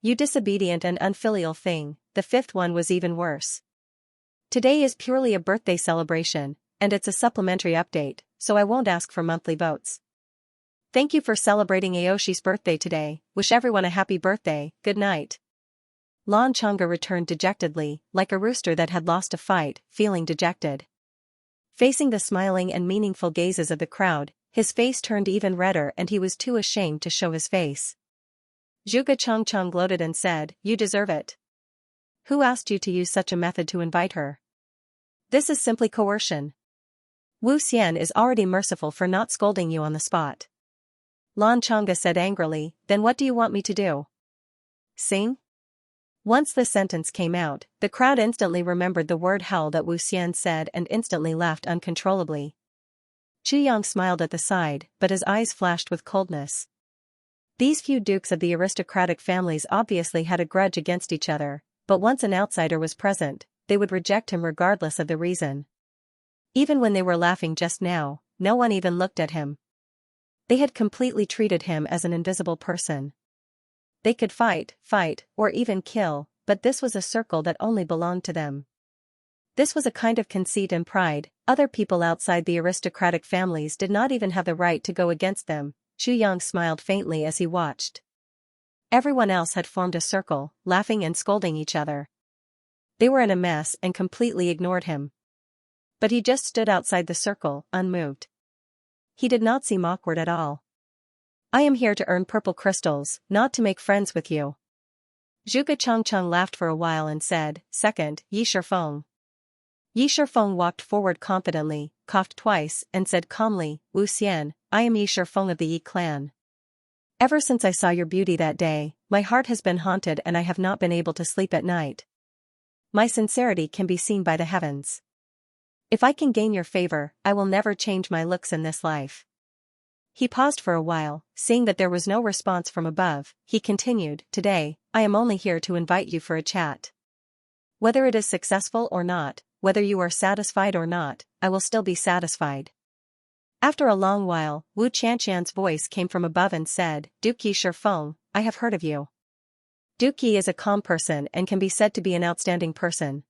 You disobedient and unfilial thing. The 5th one was even worse. Today is purely a birthday celebration, and it's a supplementary update, so I won't ask for monthly votes. Thank you for celebrating Aoshi's birthday today, wish everyone a happy birthday, good night. Lan Chang'e returned dejectedly, like a rooster that had lost a fight, feeling dejected. Facing the smiling and meaningful gazes of the crowd, his face turned even redder and he was too ashamed to show his face. Zhuge Changcheng gloated and said, you deserve it. Who asked you to use such a method to invite her? This is simply coercion. Wu Xian is already merciful for not scolding you on the spot. Lan Chang'e said angrily, then what do you want me to do? Sing? Once the sentence came out, the crowd instantly remembered the word howl that Wu Xian said and instantly laughed uncontrollably. Chu Yang smiled at the side, but his eyes flashed with coldness. These few dukes of the aristocratic families obviously had a grudge against each other, but once an outsider was present, they would reject him regardless of the reason. Even when they were laughing just now, no one even looked at him. They had completely treated him as an invisible person. They could fight, or even kill, but this was a circle that only belonged to them. This was a kind of conceit and pride. Other people outside the aristocratic families did not even have the right to go against them. Chu Yang smiled faintly as he watched. Everyone else had formed a circle, laughing and scolding each other. They were in a mess and completely ignored him. But he just stood outside the circle, unmoved. He did not seem awkward at all. I am here to earn purple crystals, not to make friends with you. Zhuge Changcheng laughed for a while and said, second, Yi Shifeng. Yi Shifeng walked forward confidently, coughed twice, and said calmly, Wu Xian, I am Yi Shifeng of the Yi clan. Ever since I saw your beauty that day, my heart has been haunted and I have not been able to sleep at night. My sincerity can be seen by the heavens. If I can gain your favor, I will never change my looks in this life. He paused for a while, seeing that there was no response from above, he continued, today, I am only here to invite you for a chat. Whether it is successful or not, whether you are satisfied or not, I will still be satisfied. After a long while, Wu Qianqian's voice came from above and said, Duke Yi Shifeng, I have heard of you. Duke Yi is a calm person and can be said to be an outstanding person.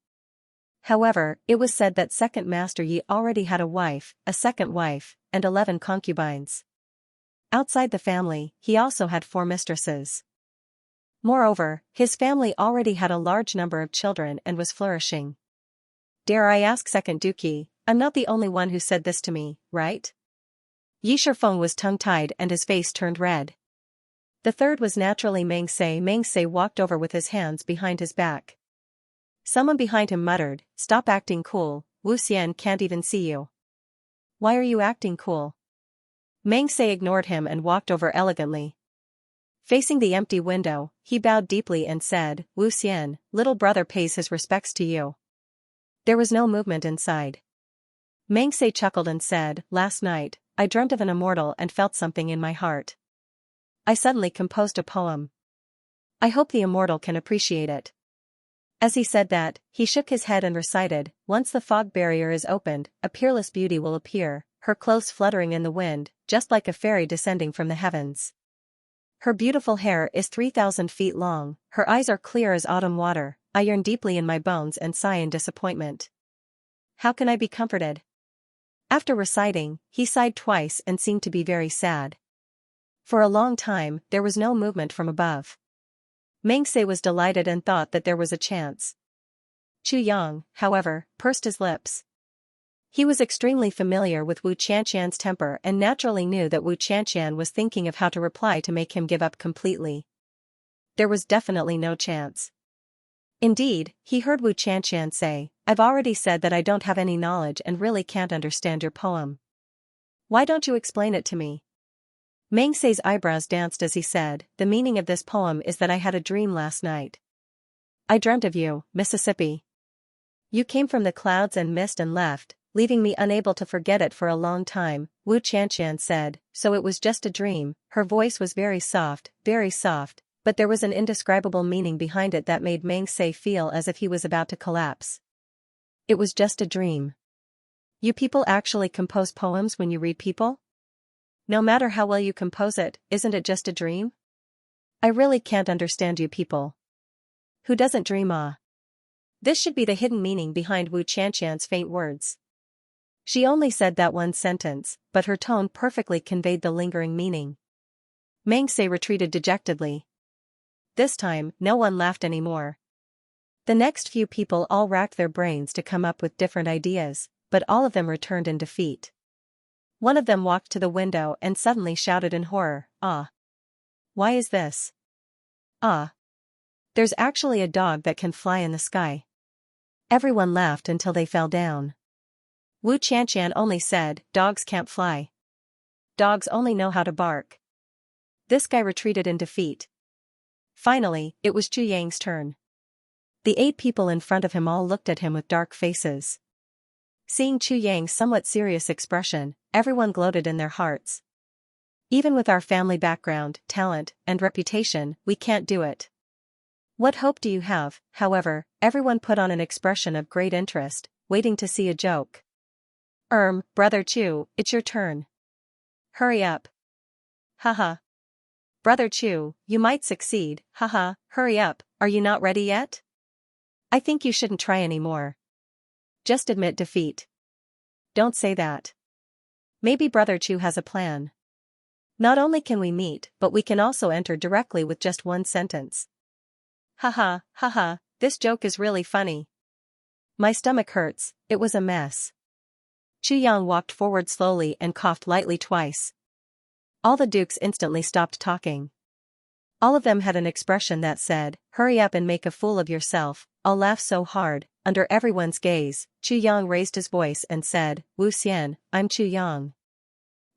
However, it was said that second Master Yi already had a wife, a second wife, and 11 concubines. Outside the family, he also had 4 mistresses. Moreover, his family already had a large number of children and was flourishing. Dare I ask second Duke Yi, I'm not the only one who said this to me, right? Yi Shifeng was tongue-tied and his face turned red. The third was naturally Meng Se. Meng Se walked over with his hands behind his back. Someone behind him muttered, stop acting cool, Wu Xian can't even see you. Why are you acting cool? Meng Se ignored him and walked over elegantly. Facing the empty window, he bowed deeply and said, Wu Xian, little brother pays his respects to you. There was no movement inside. Mengse chuckled and said, "Last night, I dreamt of an immortal and felt something in my heart. I suddenly composed a poem. I hope the immortal can appreciate it." As he said that, he shook his head and recited, "Once the fog barrier is opened, a peerless beauty will appear, her clothes fluttering in the wind, just like a fairy descending from the heavens. Her beautiful hair is 3,000 feet long, her eyes are clear as autumn water, I yearn deeply in my bones and sigh in disappointment. How can I be comforted?" After reciting, he sighed twice and seemed to be very sad. For a long time, there was no movement from above. Mengse was delighted and thought that there was a chance. Chu Yang, however, pursed his lips. He was extremely familiar with Wu Qianqian's temper and naturally knew that Wu Qianqian was thinking of how to reply to make him give up completely. There was definitely no chance. Indeed, he heard Wu Qianqian say, "I've already said that I don't have any knowledge and really can't understand your poem. Why don't you explain it to me?" Mengse's eyebrows danced as he said, "The meaning of this poem is that I had a dream last night. I dreamt of you, Mississippi. You came from the clouds and mist and left, leaving me unable to forget it for a long time," Wu Qianqian said, "so it was just a dream." Her voice was very soft, but there was an indescribable meaning behind it that made Mengse feel as if he was about to collapse. It was just a dream. You people actually compose poems when you read people? No matter how well you compose it, isn't it just a dream? I really can't understand you people. Who doesn't dream? This should be the hidden meaning behind Wu Qianqian's faint words. She only said that one sentence, but her tone perfectly conveyed the lingering meaning. Mengse retreated dejectedly. This time, no one laughed anymore. The next few people all racked their brains to come up with different ideas, but all of them returned in defeat. One of them walked to the window and suddenly shouted in horror, "Ah! Why is this? Ah! There's actually a dog that can fly in the sky." Everyone laughed until they fell down. Wu Qianqian only said, "Dogs can't fly. Dogs only know how to bark." This guy retreated in defeat. Finally, it was Chu Yang's turn. The 8 people in front of him all looked at him with dark faces. Seeing Chu Yang's somewhat serious expression, everyone gloated in their hearts. "Even with our family background, talent, and reputation, we can't do it. What hope do you have?" However, everyone put on an expression of great interest, waiting to see a joke. Brother Chu, it's your turn. Hurry up. Haha. Brother Chu, you might succeed, haha, hurry up, are you not ready yet? I think you shouldn't try anymore. Just admit defeat. Don't say that. Maybe Brother Chu has a plan. Not only can we meet, but we can also enter directly with just one sentence. Haha, this joke is really funny. My stomach hurts, it was a mess. Chu Yang walked forward slowly and coughed lightly twice. All the dukes instantly stopped talking. All of them had an expression that said, "Hurry up and make a fool of yourself, I'll laugh so hard." Under everyone's gaze, Chu Yang raised his voice and said, "Wu Xian, I'm Chu Yang.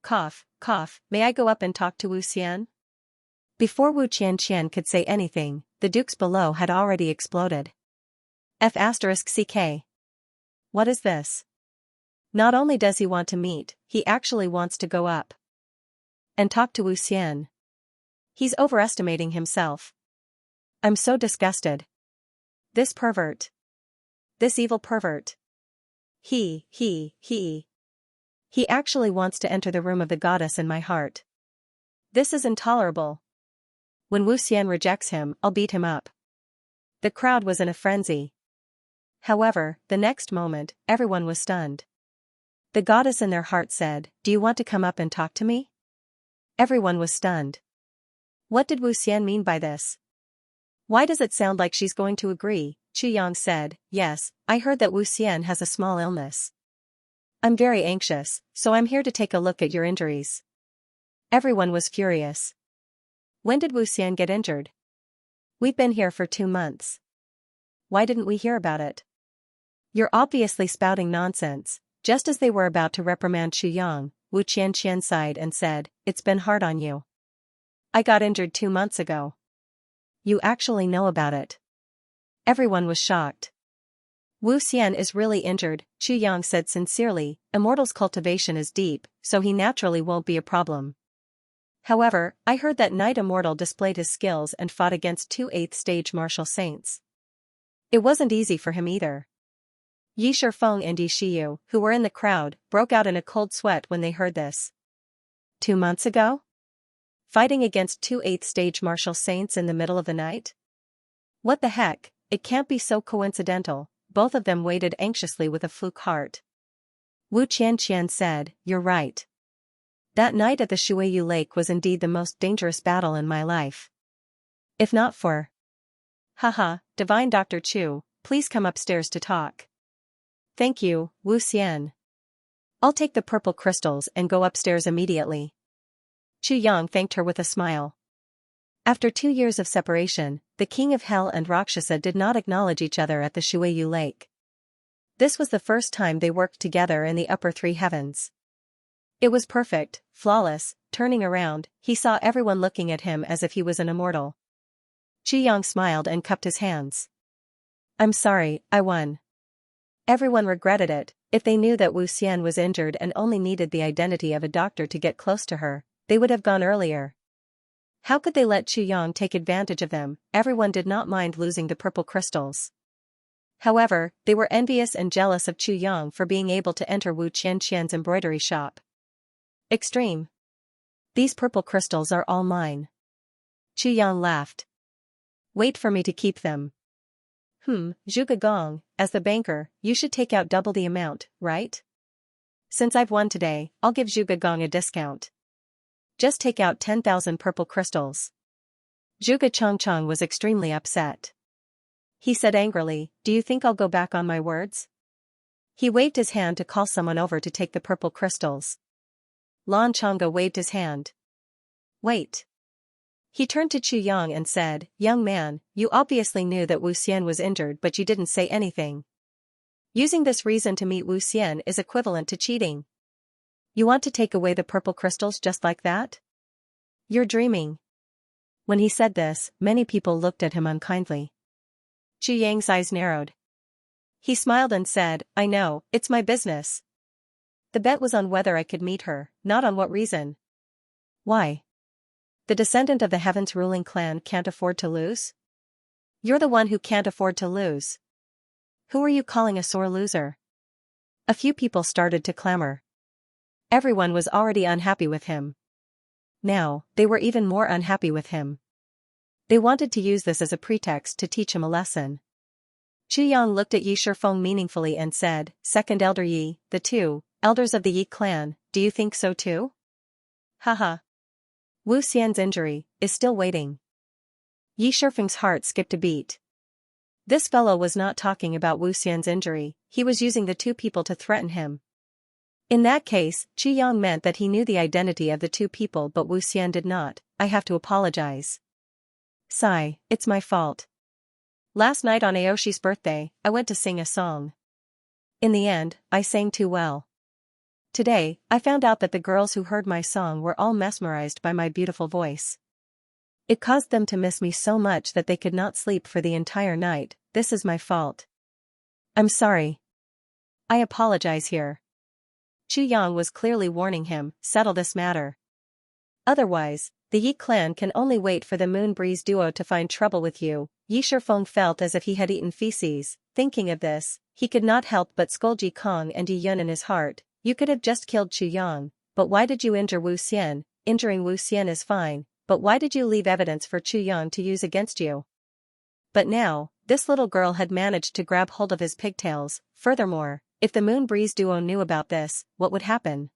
Cough, may I go up and talk to Wu Xian?" Before Wu Qianqian could say anything, the dukes below had already exploded. F***ck. What is this? Not only does he want to meet, he actually wants to go up and talk to Wu Xian. He's overestimating himself. I'm so disgusted. This pervert. This evil pervert. He actually wants to enter the room of the goddess in my heart. This is intolerable. When Wu Xian rejects him, I'll beat him up. The crowd was in a frenzy. However, the next moment, everyone was stunned. The goddess in their heart said, "Do you want to come up and talk to me?" Everyone was stunned. What did Wu Xian mean by this? Why does it sound like she's going to agree? Chu Yang said, "Yes, I heard that Wu Xian has a small illness. I'm very anxious, so I'm here to take a look at your injuries." Everyone was furious. When did Wu Xian get injured? We've been here for 2 months. Why didn't we hear about it? You're obviously spouting nonsense. Just as they were about to reprimand Chu Yang, Wu Qianqian sighed and said, "It's been hard on you. I got injured 2 months ago. You actually know about it." Everyone was shocked. Wu Xian is really injured, Chu Yang said sincerely. Immortal's cultivation is deep, so he naturally won't be a problem. However, I heard that Knight Immortal displayed his skills and fought against 2 8th-stage martial saints. It wasn't easy for him either. Yi Shifeng and Yi Shiyu, who were in the crowd, broke out in a cold sweat when they heard this. 2 months ago? Fighting against 2 8th-stage martial saints in the middle of the night? What the heck, it can't be so coincidental. Both of them waited anxiously with a fluke heart. Wu Qianqian said, "You're right. That night at the Shuiyu Lake was indeed the most dangerous battle in my life. If not for... Haha, Divine Dr. Chu, please come upstairs to talk." "Thank you, Wu Xian. I'll take the purple crystals and go upstairs immediately." Chu Yang thanked her with a smile. After 2 years of separation, the King of Hell and Rakshasa did not acknowledge each other at the Shuiyu Lake. This was the first time they worked together in the upper 3 heavens. It was perfect, flawless. Turning around, he saw everyone looking at him as if he was an immortal. Chu Yang smiled and cupped his hands. "I'm sorry, I won." Everyone regretted it. If they knew that Wu Xian was injured and only needed the identity of a doctor to get close to her, they would have gone earlier. How could they let Chu Yang take advantage of them? Everyone did not mind losing the purple crystals. However, they were envious and jealous of Chu Yang for being able to enter Wu Qianqian's embroidery shop. Extreme. These purple crystals are all mine. Chu Yang laughed. Wait for me to keep them. Zhuge Gong, as the banker, you should take out double the amount, right? Since I've won today, I'll give Zhuge Gong a discount. Just take out 10,000 purple crystals. Zhuge Chongchong was extremely upset. He said angrily, "Do you think I'll go back on my words?" He waved his hand to call someone over to take the purple crystals. Lan Chang'e waved his hand. "Wait." He turned to Chu Yang and said, "Young man, you obviously knew that Wu Xian was injured but you didn't say anything. Using this reason to meet Wu Xian is equivalent to cheating. You want to take away the purple crystals just like that? You're dreaming." When he said this, many people looked at him unkindly. Chu Yang's eyes narrowed. He smiled and said, "I know, it's my business. The bet was on whether I could meet her, not on what reason." "Why? The descendant of the Heavens ruling clan can't afford to lose?" "You're the one who can't afford to lose. Who are you calling a sore loser?" A few people started to clamor. Everyone was already unhappy with him. Now, they were even more unhappy with him. They wanted to use this as a pretext to teach him a lesson. Chu Yang looked at Yi Shifeng meaningfully and said, "Second Elder Yi, the 2 elders of the Yi clan, do you think so too?" Haha. Wu Xian's injury is still waiting. Yi Shifeng's heart skipped a beat. This fellow was not talking about Wu Xian's injury, he was using the 2 people to threaten him. In that case, Chu Yang meant that he knew the identity of the 2 people but Wu Xian did not. "I have to apologize. Sigh, it's my fault. Last night on Aoshi's birthday, I went to sing a song. In the end, I sang too well. Today, I found out that the girls who heard my song were all mesmerized by my beautiful voice. It caused them to miss me so much that they could not sleep for the entire night. This is my fault. I'm sorry. I apologize here." Chu Yang was clearly warning him, settle this matter. Otherwise, the Yi clan can only wait for the Moon Breeze duo to find trouble with you. Yi Shifeng felt as if he had eaten feces. Thinking of this, he could not help but scold Yi Kong and Yi Yun in his heart. You could have just killed Chu Yang, but why did you injure Wu Xian? Injuring Wu Xian is fine, but why did you leave evidence for Chu Yang to use against you? But now, this little girl had managed to grab hold of his pigtails. Furthermore, if the Moon Breeze duo knew about this, what would happen?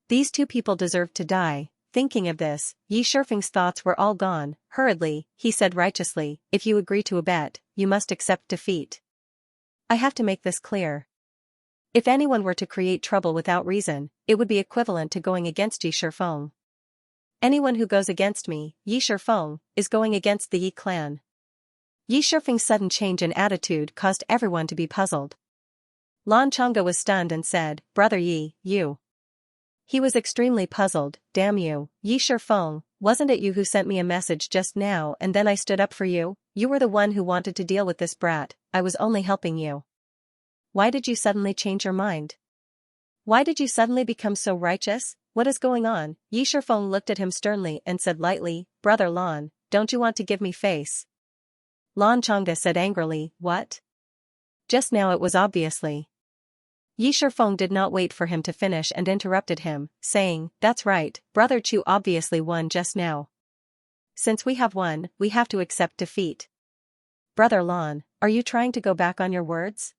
These 2 people deserved to die. Thinking of this, Yi Shifeng's thoughts were all gone. Hurriedly, he said righteously, "If you agree to a bet, you must accept defeat. I have to make this clear. If anyone were to create trouble without reason, it would be equivalent to going against Yi Shifeng. Anyone who goes against me, Yi Shifeng, is going against the Yi clan." Yi Shifeng's sudden change in attitude caused everyone to be puzzled. Lan Chang'e was stunned and said, "Brother Yi, you." He was extremely puzzled. "Damn you, Yi Shifeng, wasn't it you who sent me a message just now and then I stood up for you? You were the one who wanted to deal with this brat, I was only helping you." why did you suddenly change your mind? Why did you suddenly become so righteous? What is going on? Yi Shifeng looked at him sternly and said lightly, Brother Lan, don't you want to give me face? Lan Changda said angrily, what? Just now it was obviously. Yi Shifeng did not wait for him to finish and interrupted him, saying, that's right, Brother Chu obviously won just now. Since we have won, we have to accept defeat. Brother Lan, are you trying to go back on your words?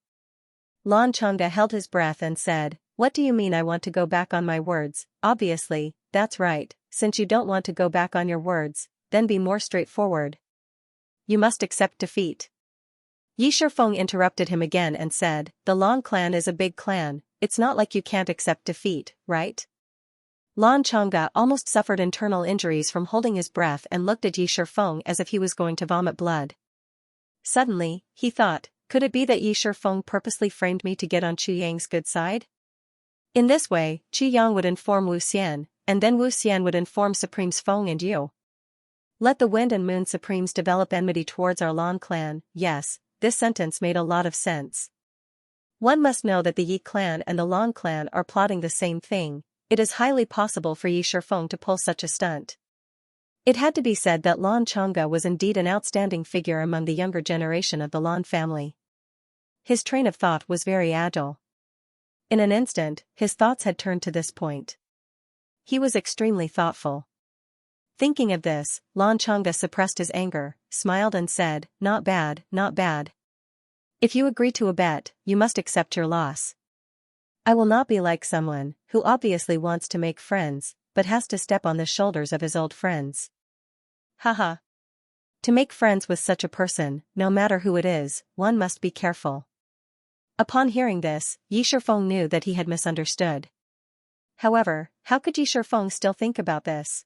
Lan Changda held his breath and said, what do you mean I want to go back on my words? Obviously, that's right, since you don't want to go back on your words, then be more straightforward. You must accept defeat. Yi Shifeng interrupted him again and said, the Lan clan is a big clan, it's not like you can't accept defeat, right? Lan Changda almost suffered internal injuries from holding his breath and looked at Yi Shifeng as if he was going to vomit blood. Suddenly, he thought, could it be that Yi Shifeng purposely framed me to get on Chu Yang's good side? In this way, Chu Yang would inform Wu Xian, and then Wu Xian would inform Supremes Feng and Yu. Let the Wind and Moon Supremes develop enmity towards our Lan clan. Yes, this sentence made a lot of sense. One must know that the Yi clan and the Lan clan are plotting the same thing. It is highly possible for Yi Shifeng to pull such a stunt. It had to be said that Lan Changda was indeed an outstanding figure among the younger generation of the Lan family. His train of thought was very agile. In an instant, his thoughts had turned to this point. He was extremely thoughtful. Thinking of this, Lan Changda suppressed his anger, smiled and said, not bad, not bad. If you agree to a bet, you must accept your loss. I will not be like someone who obviously wants to make friends, but has to step on the shoulders of his old friends. Haha. To make friends with such a person, no matter who it is, one must be careful. Upon hearing this, Yi Shifeng knew that he had misunderstood. However, how could Yi Shifeng still think about this?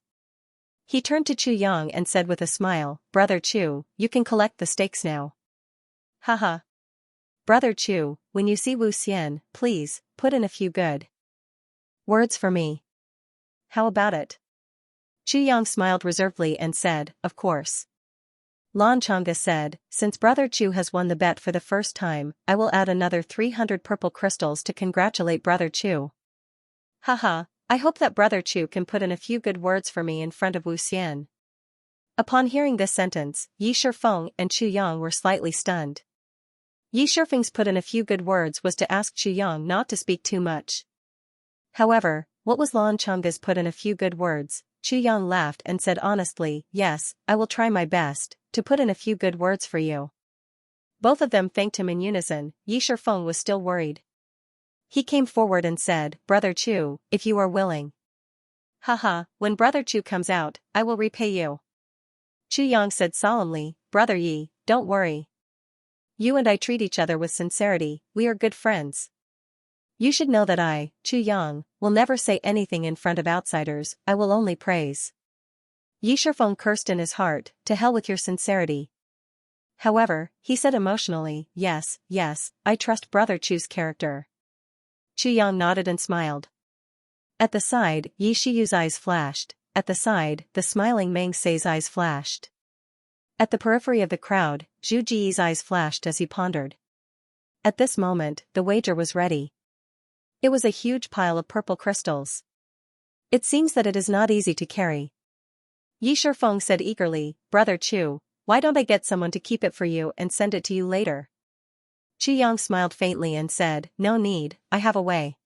He turned to Chu Yang and said with a smile, Brother Chu, you can collect the stakes now. Haha. Brother Chu, when you see Wu Xian, please, put in a few good words for me. How about it? Chu Yang smiled reservedly and said, of course. Lan Changda said, since Brother Chu has won the bet for the first time, I will add another 300 purple crystals to congratulate Brother Chu. Haha, I hope that Brother Chu can put in a few good words for me in front of Wu Xian. Upon hearing this sentence, Yi Shifeng and Chu Yang were slightly stunned. Yi Shifeng's put in a few good words was to ask Chu Yang not to speak too much. However, what was Lan Changda's put in a few good words? Chu Yang laughed and said honestly, yes, I will try my best to put in a few good words for you. Both of them thanked him in unison. Yi Shifeng was still worried. He came forward and said, Brother Chu, if you are willing. Haha, when Brother Chu comes out, I will repay you. Chu Yang said solemnly, Brother Yi, don't worry. You and I treat each other with sincerity, we are good friends. You should know that I, Chu Yang, will never say anything in front of outsiders, I will only praise. Yi Shifeng cursed in his heart, to hell with your sincerity. However, he said emotionally, yes, yes, I trust Brother Chu's character. Chu Yang nodded and smiled. At the side, Yi Shiyu's eyes flashed. At the side, the smiling Meng Sei's eyes flashed. At the periphery of the crowd, Zhu Ji's eyes flashed as he pondered. At this moment, the wager was ready. It was a huge pile of purple crystals. It seems that it is not easy to carry. Yi Shifeng said eagerly, Brother Chu, why don't I get someone to keep it for you and send it to you later? Chu Yang smiled faintly and said, no need, I have a way.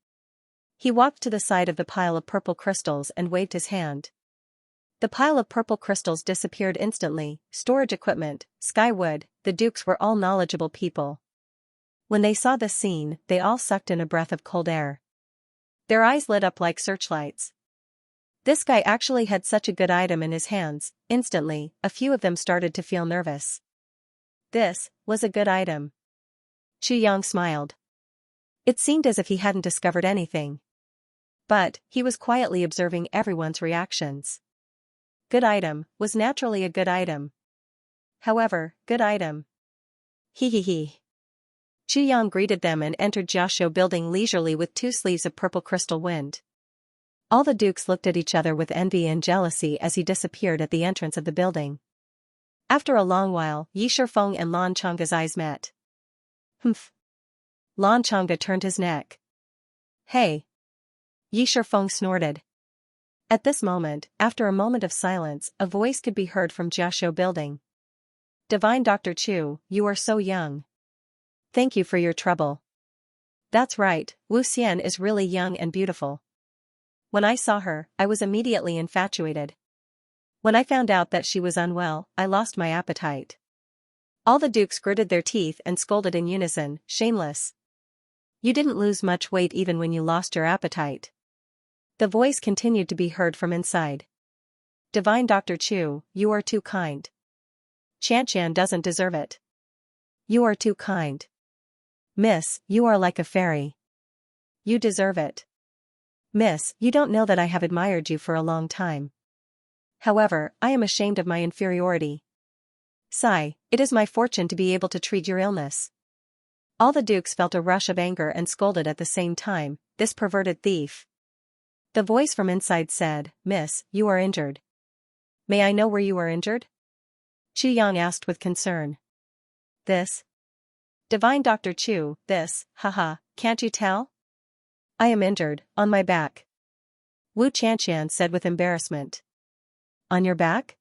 He walked to the side of the pile of purple crystals and waved his hand. The pile of purple crystals disappeared instantly. Storage equipment, Skywood, the dukes were all knowledgeable people. When they saw this scene, they all sucked in a breath of cold air. Their eyes lit up like searchlights. This guy actually had such a good item in his hands. Instantly, a few of them started to feel nervous. This was a good item. Chu Yang smiled. It seemed as if he hadn't discovered anything. But, he was quietly observing everyone's reactions. Good item, was naturally a good item. However, good item. He. Chu Yang greeted them and entered Jiaoshu building leisurely with 2 sleeves of purple crystal wind. All the dukes looked at each other with envy and jealousy as he disappeared at the entrance of the building. After a long while, Yi Shifeng and Lan Changda's eyes met. Humph. Lan Chang'e turned his neck. Hey! Yi Shifeng snorted. At this moment, after a moment of silence, a voice could be heard from Jiaxiu building. Divine Dr. Chu, you are so young. Thank you for your trouble. That's right, Wu Xian is really young and beautiful. When I saw her, I was immediately infatuated. When I found out that she was unwell, I lost my appetite. All the dukes gritted their teeth and scolded in unison, shameless. You didn't lose much weight even when you lost your appetite. The voice continued to be heard from inside. Divine Dr. Chu, you are too kind. Xianxia doesn't deserve it. You are too kind. Miss, you are like a fairy. You deserve it. Miss, you don't know that I have admired you for a long time. However, I am ashamed of my inferiority. Sigh, it is my fortune to be able to treat your illness. All the dukes felt a rush of anger and scolded at the same time, this perverted thief. The voice from inside said, Miss, you are injured. May I know where you are injured? Chu Yang asked with concern. This? Divine Dr. Chu, this, haha, can't you tell? I am injured, on my back. Wu Qianqian said with embarrassment. On your back?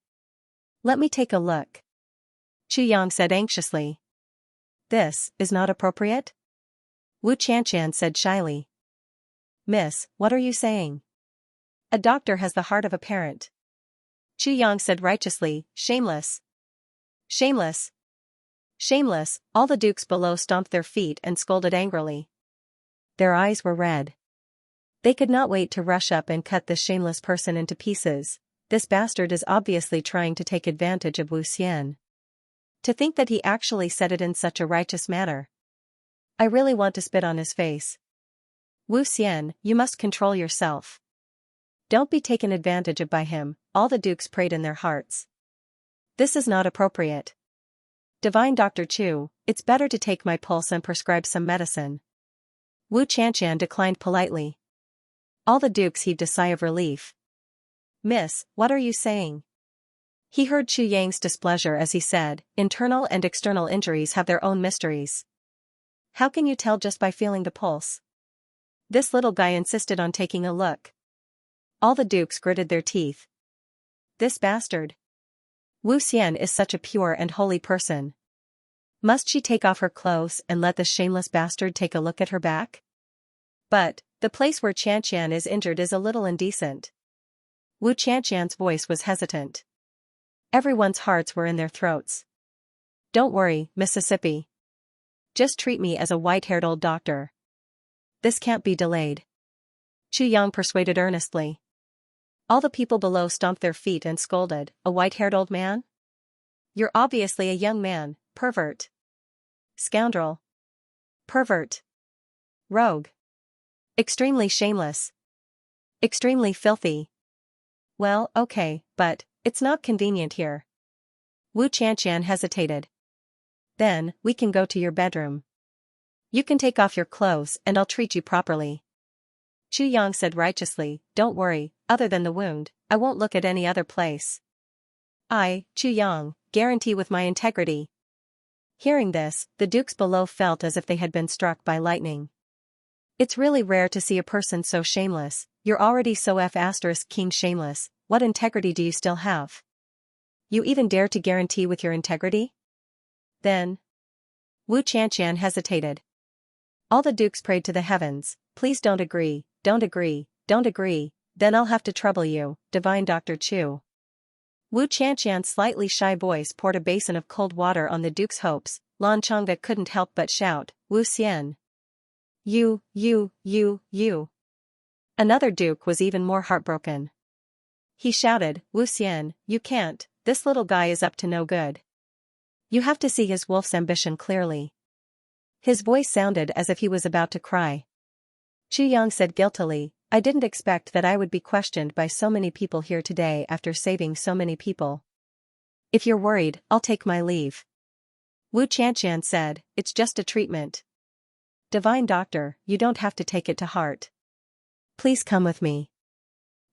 Let me take a look. Chu Yang said anxiously. This is not appropriate? Wu Qianqian said shyly. Miss, what are you saying? A doctor has the heart of a parent. Chu Yang said righteously, shameless. Shameless. Shameless, all the dukes below stomped their feet and scolded angrily. Their eyes were red. They could not wait to rush up and cut this shameless person into pieces. This bastard is obviously trying to take advantage of Wu Xian. To think that he actually said it in such a righteous manner. I really want to spit on his face. Wu Xian, you must control yourself. Don't be taken advantage of by him, all the dukes prayed in their hearts. This is not appropriate. Divine Dr. Chu, it's better to take my pulse and prescribe some medicine. Wu Qianqian declined politely. All the dukes heaved a sigh of relief. Miss, what are you saying? He heard Chu Yang's displeasure as he said, internal and external injuries have their own mysteries. How can you tell just by feeling the pulse? This little guy insisted on taking a look. All the dukes gritted their teeth. This bastard. Wu Xian is such a pure and holy person. Must she take off her clothes and let this shameless bastard take a look at her back? But, the place where Qianqian is injured is a little indecent. Wu Qianqian's voice was hesitant. Everyone's hearts were in their throats. Don't worry, Mississippi. Just treat me as a white-haired old doctor. This can't be delayed. Chu Yang persuaded earnestly. All the people below stomped their feet and scolded, a white-haired old man? You're obviously a young man, pervert. Scoundrel. Pervert. Rogue. Extremely shameless. Extremely filthy. Well, okay, but it's not convenient here. Wu Qianqian hesitated. Then, we can go to your bedroom. You can take off your clothes and I'll treat you properly. Chu Yang said righteously, don't worry, other than the wound, I won't look at any other place. I, Chu Yang, guarantee with my integrity. Hearing this, the dukes below felt as if they had been struck by lightning. It's really rare to see a person so shameless. You're already so F***king shameless, what integrity do you still have? You even dare to guarantee with your integrity? Then. Wu Qianqian hesitated. All the dukes prayed to the heavens, please don't agree, don't agree, don't agree, then I'll have to trouble you, Divine Dr. Chu. Wu Qianqian's slightly shy voice poured a basin of cold water on the duke's hopes. Lan Chang'e couldn't help but shout, Wu Xian. You. Another duke was even more heartbroken. He shouted, Wu Xian, you can't, this little guy is up to no good. You have to see his wolf's ambition clearly. His voice sounded as if he was about to cry. Chu Yang said guiltily, I didn't expect that I would be questioned by so many people here today after saving so many people. If you're worried, I'll take my leave. Wu Qianqian said, it's just a treatment. Divine Doctor, you don't have to take it to heart. Please come with me.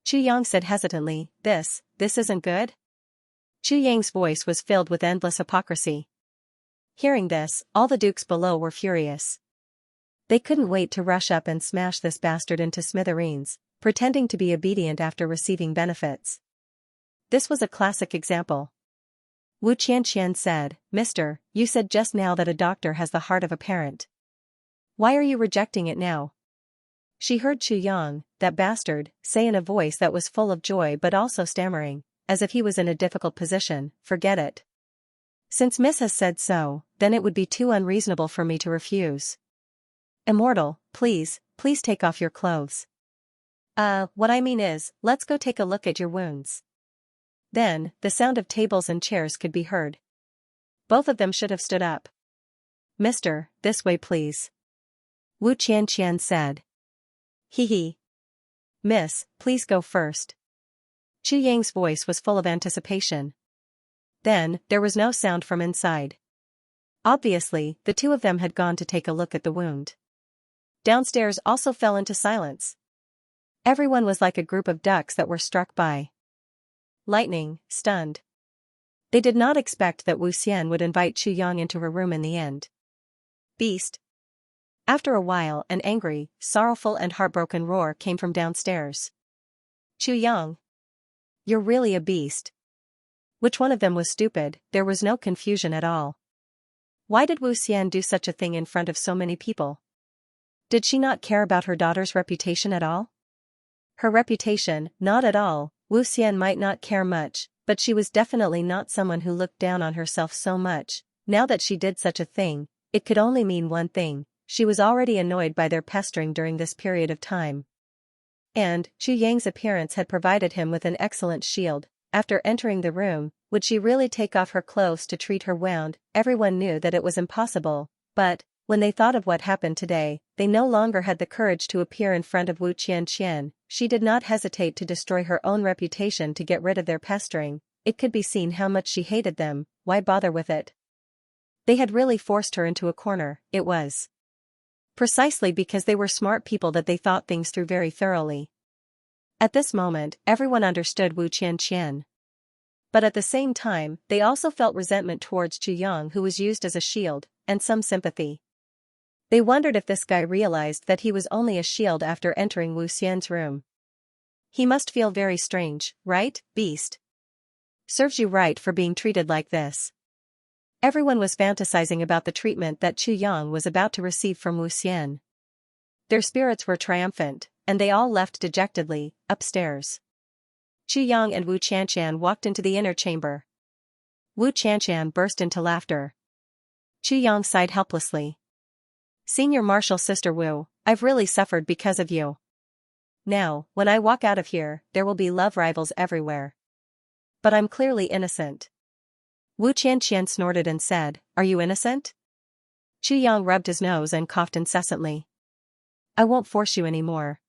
Chu Yang said hesitantly, this isn't good? Chu Yang's voice was filled with endless hypocrisy. Hearing this, all the dukes below were furious. They couldn't wait to rush up and smash this bastard into smithereens, pretending to be obedient after receiving benefits. This was a classic example. Wu Qianqian said, "Mister, you said just now that a doctor has the heart of a parent. Why are you rejecting it now?" She heard Chu Yang, that bastard, say in a voice that was full of joy but also stammering, as if he was in a difficult position, "Forget it. Since Miss has said so, then it would be too unreasonable for me to refuse. Immortal, please take off your clothes. What I mean is, let's go take a look at your wounds." Then, the sound of tables and chairs could be heard. Both of them should have stood up. "Mister, this way please," Wu Qianqian said. "Hee. Miss, please go first." Chu Yang's voice was full of anticipation. Then, there was no sound from inside. Obviously, the two of them had gone to take a look at the wound. Downstairs also fell into silence. Everyone was like a group of ducks that were struck by lightning, stunned. They did not expect that Wu Xian would invite Chu Yang into her room in the end. "Beast." After a while, an angry, sorrowful and heartbroken roar came from downstairs. "Chu Yang. You're really a beast." Which one of them was stupid? There was no confusion at all. Why did Wu Xian do such a thing in front of so many people? Did she not care about her daughter's reputation at all? Her reputation, not at all. Wu Xian might not care much, but she was definitely not someone who looked down on herself so much. Now that she did such a thing, it could only mean one thing: she was already annoyed by their pestering during this period of time. And, Chu Yang's appearance had provided him with an excellent shield. After entering the room, would she really take off her clothes to treat her wound? Everyone knew that it was impossible, but, when they thought of what happened today, they no longer had the courage to appear in front of Wu Qianqian. She did not hesitate to destroy her own reputation to get rid of their pestering. It could be seen how much she hated them. Why bother with it? They had really forced her into a corner. It was precisely because they were smart people that they thought things through very thoroughly. At this moment, everyone understood Wu Qianqian. But at the same time, they also felt resentment towards Chu Yang, who was used as a shield, and some sympathy. They wondered if this guy realized that he was only a shield after entering Wu Xian's room. He must feel very strange, right, beast? Serves you right for being treated like this. Everyone was fantasizing about the treatment that Chu Yang was about to receive from Wu Xian. Their spirits were triumphant, and they all left dejectedly, upstairs. Chu Yang and Wu Qianqian walked into the inner chamber. Wu Qianqian burst into laughter. Chu Yang sighed helplessly. "Senior Marshal Sister Wu, I've really suffered because of you. Now, when I walk out of here, there will be love rivals everywhere. But I'm clearly innocent." Wu Qianqian snorted and said, "Are you innocent?" Chu Yang rubbed his nose and coughed incessantly. "I won't force you anymore."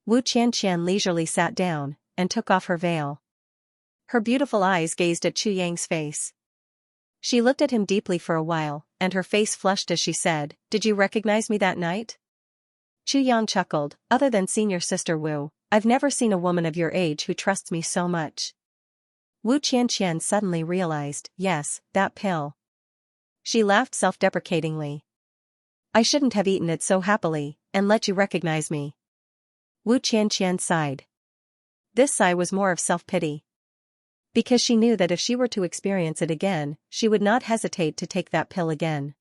Wu Qianqian leisurely sat down, and took off her veil. Her beautiful eyes gazed at Chu Yang's face. She looked at him deeply for a while, and her face flushed as she said, "Did you recognize me that night?" Chu Yang chuckled. "Other than Senior Sister Wu, I've never seen a woman of your age who trusts me so much." Wu Qianqian suddenly realized, yes, that pill. She laughed self-deprecatingly. "I shouldn't have eaten it so happily, and let you recognize me." Wu Qianqian sighed. This sigh was more of self-pity. Because she knew that if she were to experience it again, she would not hesitate to take that pill again.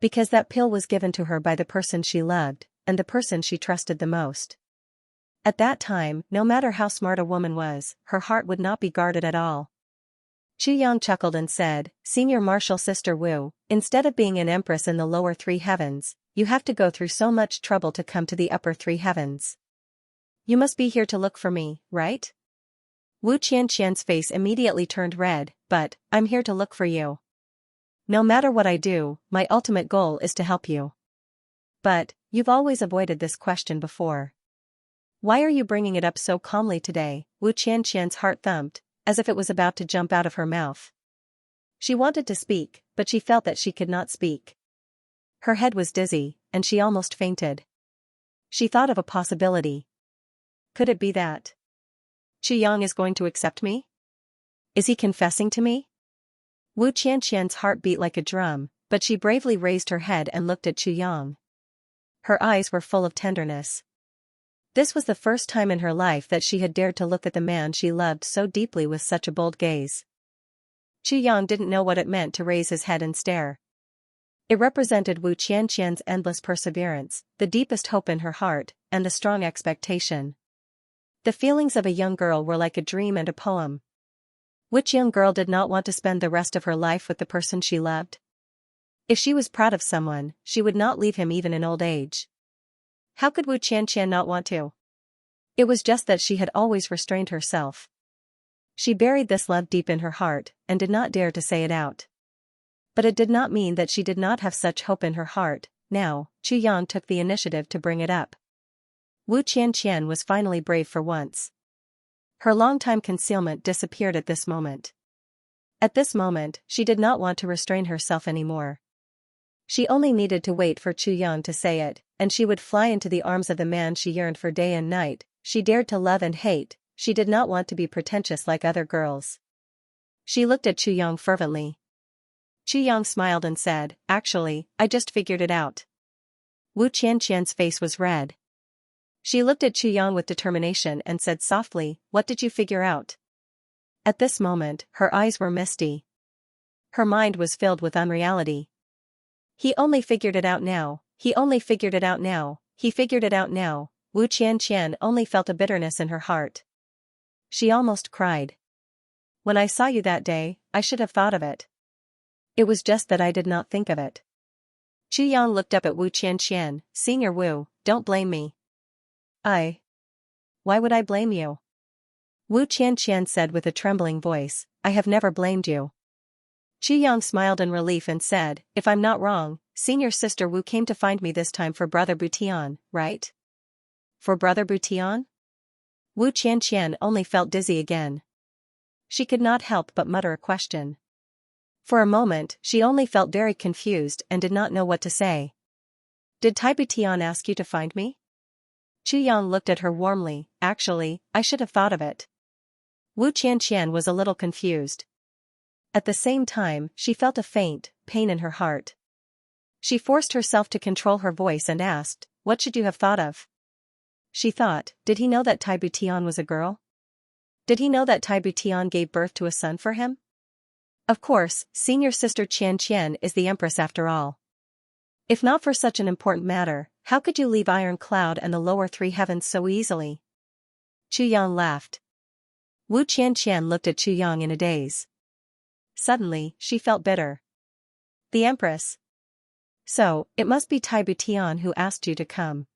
Because that pill was given to her by the person she loved, and the person she trusted the most. At that time, no matter how smart a woman was, her heart would not be guarded at all. Chu Yang chuckled and said, "Senior Marshal Sister Wu, instead of being an empress in the lower three heavens, you have to go through so much trouble to come to the upper three heavens. You must be here to look for me, right?" Wu Qianqian's face immediately turned red. "But, I'm here to look for you. No matter what I do, my ultimate goal is to help you." "But, you've always avoided this question before. Why are you bringing it up so calmly today?" Wu Qianqian's heart thumped, as if it was about to jump out of her mouth. She wanted to speak, but she felt that she could not speak. Her head was dizzy, and she almost fainted. She thought of a possibility. Could it be that Chu Yang is going to accept me? Is he confessing to me? Wu Qianqian's heart beat like a drum, but she bravely raised her head and looked at Chu Yang. Her eyes were full of tenderness. This was the first time in her life that she had dared to look at the man she loved so deeply with such a bold gaze. Xianxia didn't know what it meant to raise his head and stare. It represented Wu Qianqian's endless perseverance, the deepest hope in her heart, and the strong expectation. The feelings of a young girl were like a dream and a poem. Which young girl did not want to spend the rest of her life with the person she loved? If she was proud of someone, she would not leave him even in old age. How could Wu Qianqian not want to? It was just that she had always restrained herself. She buried this love deep in her heart, and did not dare to say it out. But it did not mean that she did not have such hope in her heart. Now, Xianxia took the initiative to bring it up. Wu Qianqian was finally brave for once. Her long-time concealment disappeared at this moment. At this moment, she did not want to restrain herself anymore. She only needed to wait for Xianxia to say it, and she would fly into the arms of the man she yearned for day and night. She dared to love and hate. She did not want to be pretentious like other girls. She looked at Xianxia fervently. Xianxia smiled and said, "Actually, I just figured it out." Wu Qianqian's face was red. She looked at Xianxia with determination and said softly, "What did you figure out?" At this moment, her eyes were misty. Her mind was filled with unreality. He only figured it out now. He only figured it out now. He figured it out now. Wu Qianqian only felt a bitterness in her heart. She almost cried. "When I saw you that day, I should have thought of it. It was just that I did not think of it." Xianxia looked up at Wu Qianqian. "Senior Wu, don't blame me." Why would I blame you?" Wu Qianqian said with a trembling voice, "I have never blamed you." Xianxia smiled in relief and said, "If I'm not wrong, Senior Sister Wu came to find me this time for Brother Butian, right?" "For Brother Butian?" Wu Qianqian only felt dizzy again. She could not help but mutter a question. For a moment, she only felt very confused and did not know what to say. "Did Tai Butian ask you to find me?" Xianxia looked at her warmly. "Actually, I should have thought of it." Wu Qianqian was a little confused. At the same time, she felt a faint pain in her heart. She forced herself to control her voice and asked, "What should you have thought of?" She thought, did he know that Tai Butian was a girl? Did he know that Tai Butian gave birth to a son for him? Of course, Senior Sister Qianqian is the Empress after all. If not for such an important matter, how could you leave Iron Cloud and the lower three heavens so easily? Xianxia laughed. Wu Qianqian looked at Xianxia in a daze. Suddenly, she felt bitter. The Empress? So, it must be Tai Butian who asked you to come.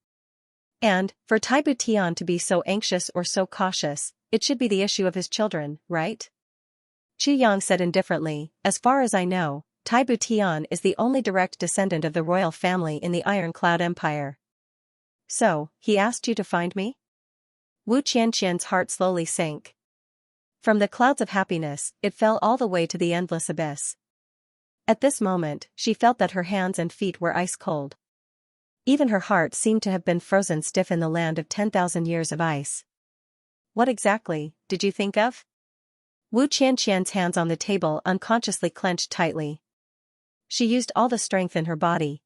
And, for Tai Butian to be so anxious or so cautious, it should be the issue of his children, right? Xianxia said indifferently, "As far as I know, Tai Butian is the only direct descendant of the royal family in the Iron Cloud Empire." "So, he asked you to find me?" Wu Qianqian's heart slowly sank. From the clouds of happiness, it fell all the way to the endless abyss. At this moment, she felt that her hands and feet were ice cold. Even her heart seemed to have been frozen stiff in the land of 10,000 years of ice. "What exactly did you think of?" Wu Qianqian's hands on the table unconsciously clenched tightly. She used all the strength in her body.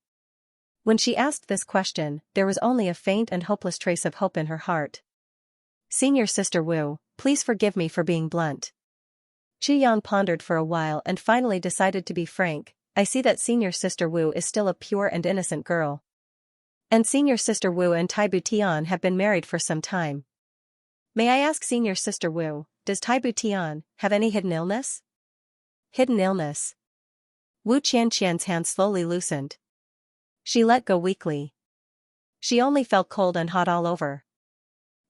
When she asked this question, there was only a faint and hopeless trace of hope in her heart. "Senior Sister Wu, please forgive me for being blunt." Xianxia pondered for a while and finally decided to be frank. "I see that Senior Sister Wu is still a pure and innocent girl. And Senior Sister Wu and Tai Butian have been married for some time. May I ask Senior Sister Wu, does Tai Butian have any hidden illness?" "Hidden illness?" Wu Qianqian's hand slowly loosened. She let go weakly. She only felt cold and hot all over.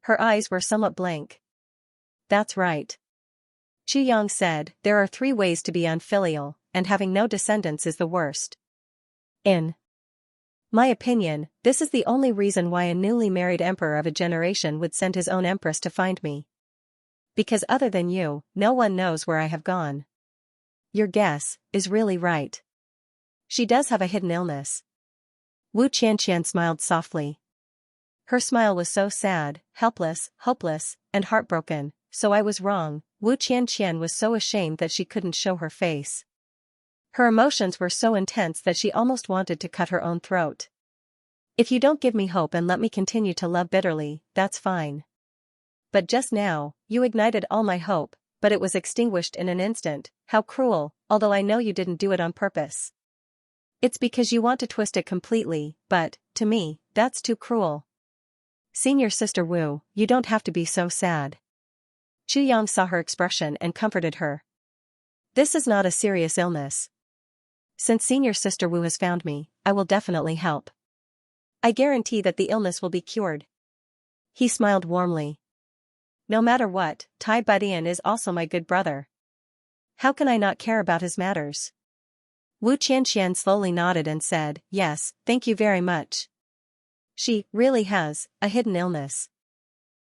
Her eyes were somewhat blank. "That's right," Xianxia said, "there are 3 ways to be unfilial, and having no descendants is the worst. In my opinion, this is the only reason why a newly married emperor of a generation would send his own empress to find me. Because other than you, no one knows where I have gone." "Your guess is really right. She does have a hidden illness." Wu Qianqian smiled softly. Her smile was so sad, helpless, hopeless, and heartbroken. "So I was wrong." Wu Qianqian was so ashamed that she couldn't show her face. Her emotions were so intense that she almost wanted to cut her own throat. If you don't give me hope and let me continue to love bitterly, that's fine. But just now, you ignited all my hope, but it was extinguished in an instant. How cruel, although I know you didn't do it on purpose. It's because you want to twist it completely, but, to me, that's too cruel. Senior Sister Wu, you don't have to be so sad. Chu Yang saw her expression and comforted her. This is not a serious illness. Since Senior Sister Wu has found me, I will definitely help. I guarantee that the illness will be cured. He smiled warmly. No matter what, Tai Budian is also my good brother. How can I not care about his matters? Wu Qianxian slowly nodded and said, yes, thank you very much. She really has a hidden illness.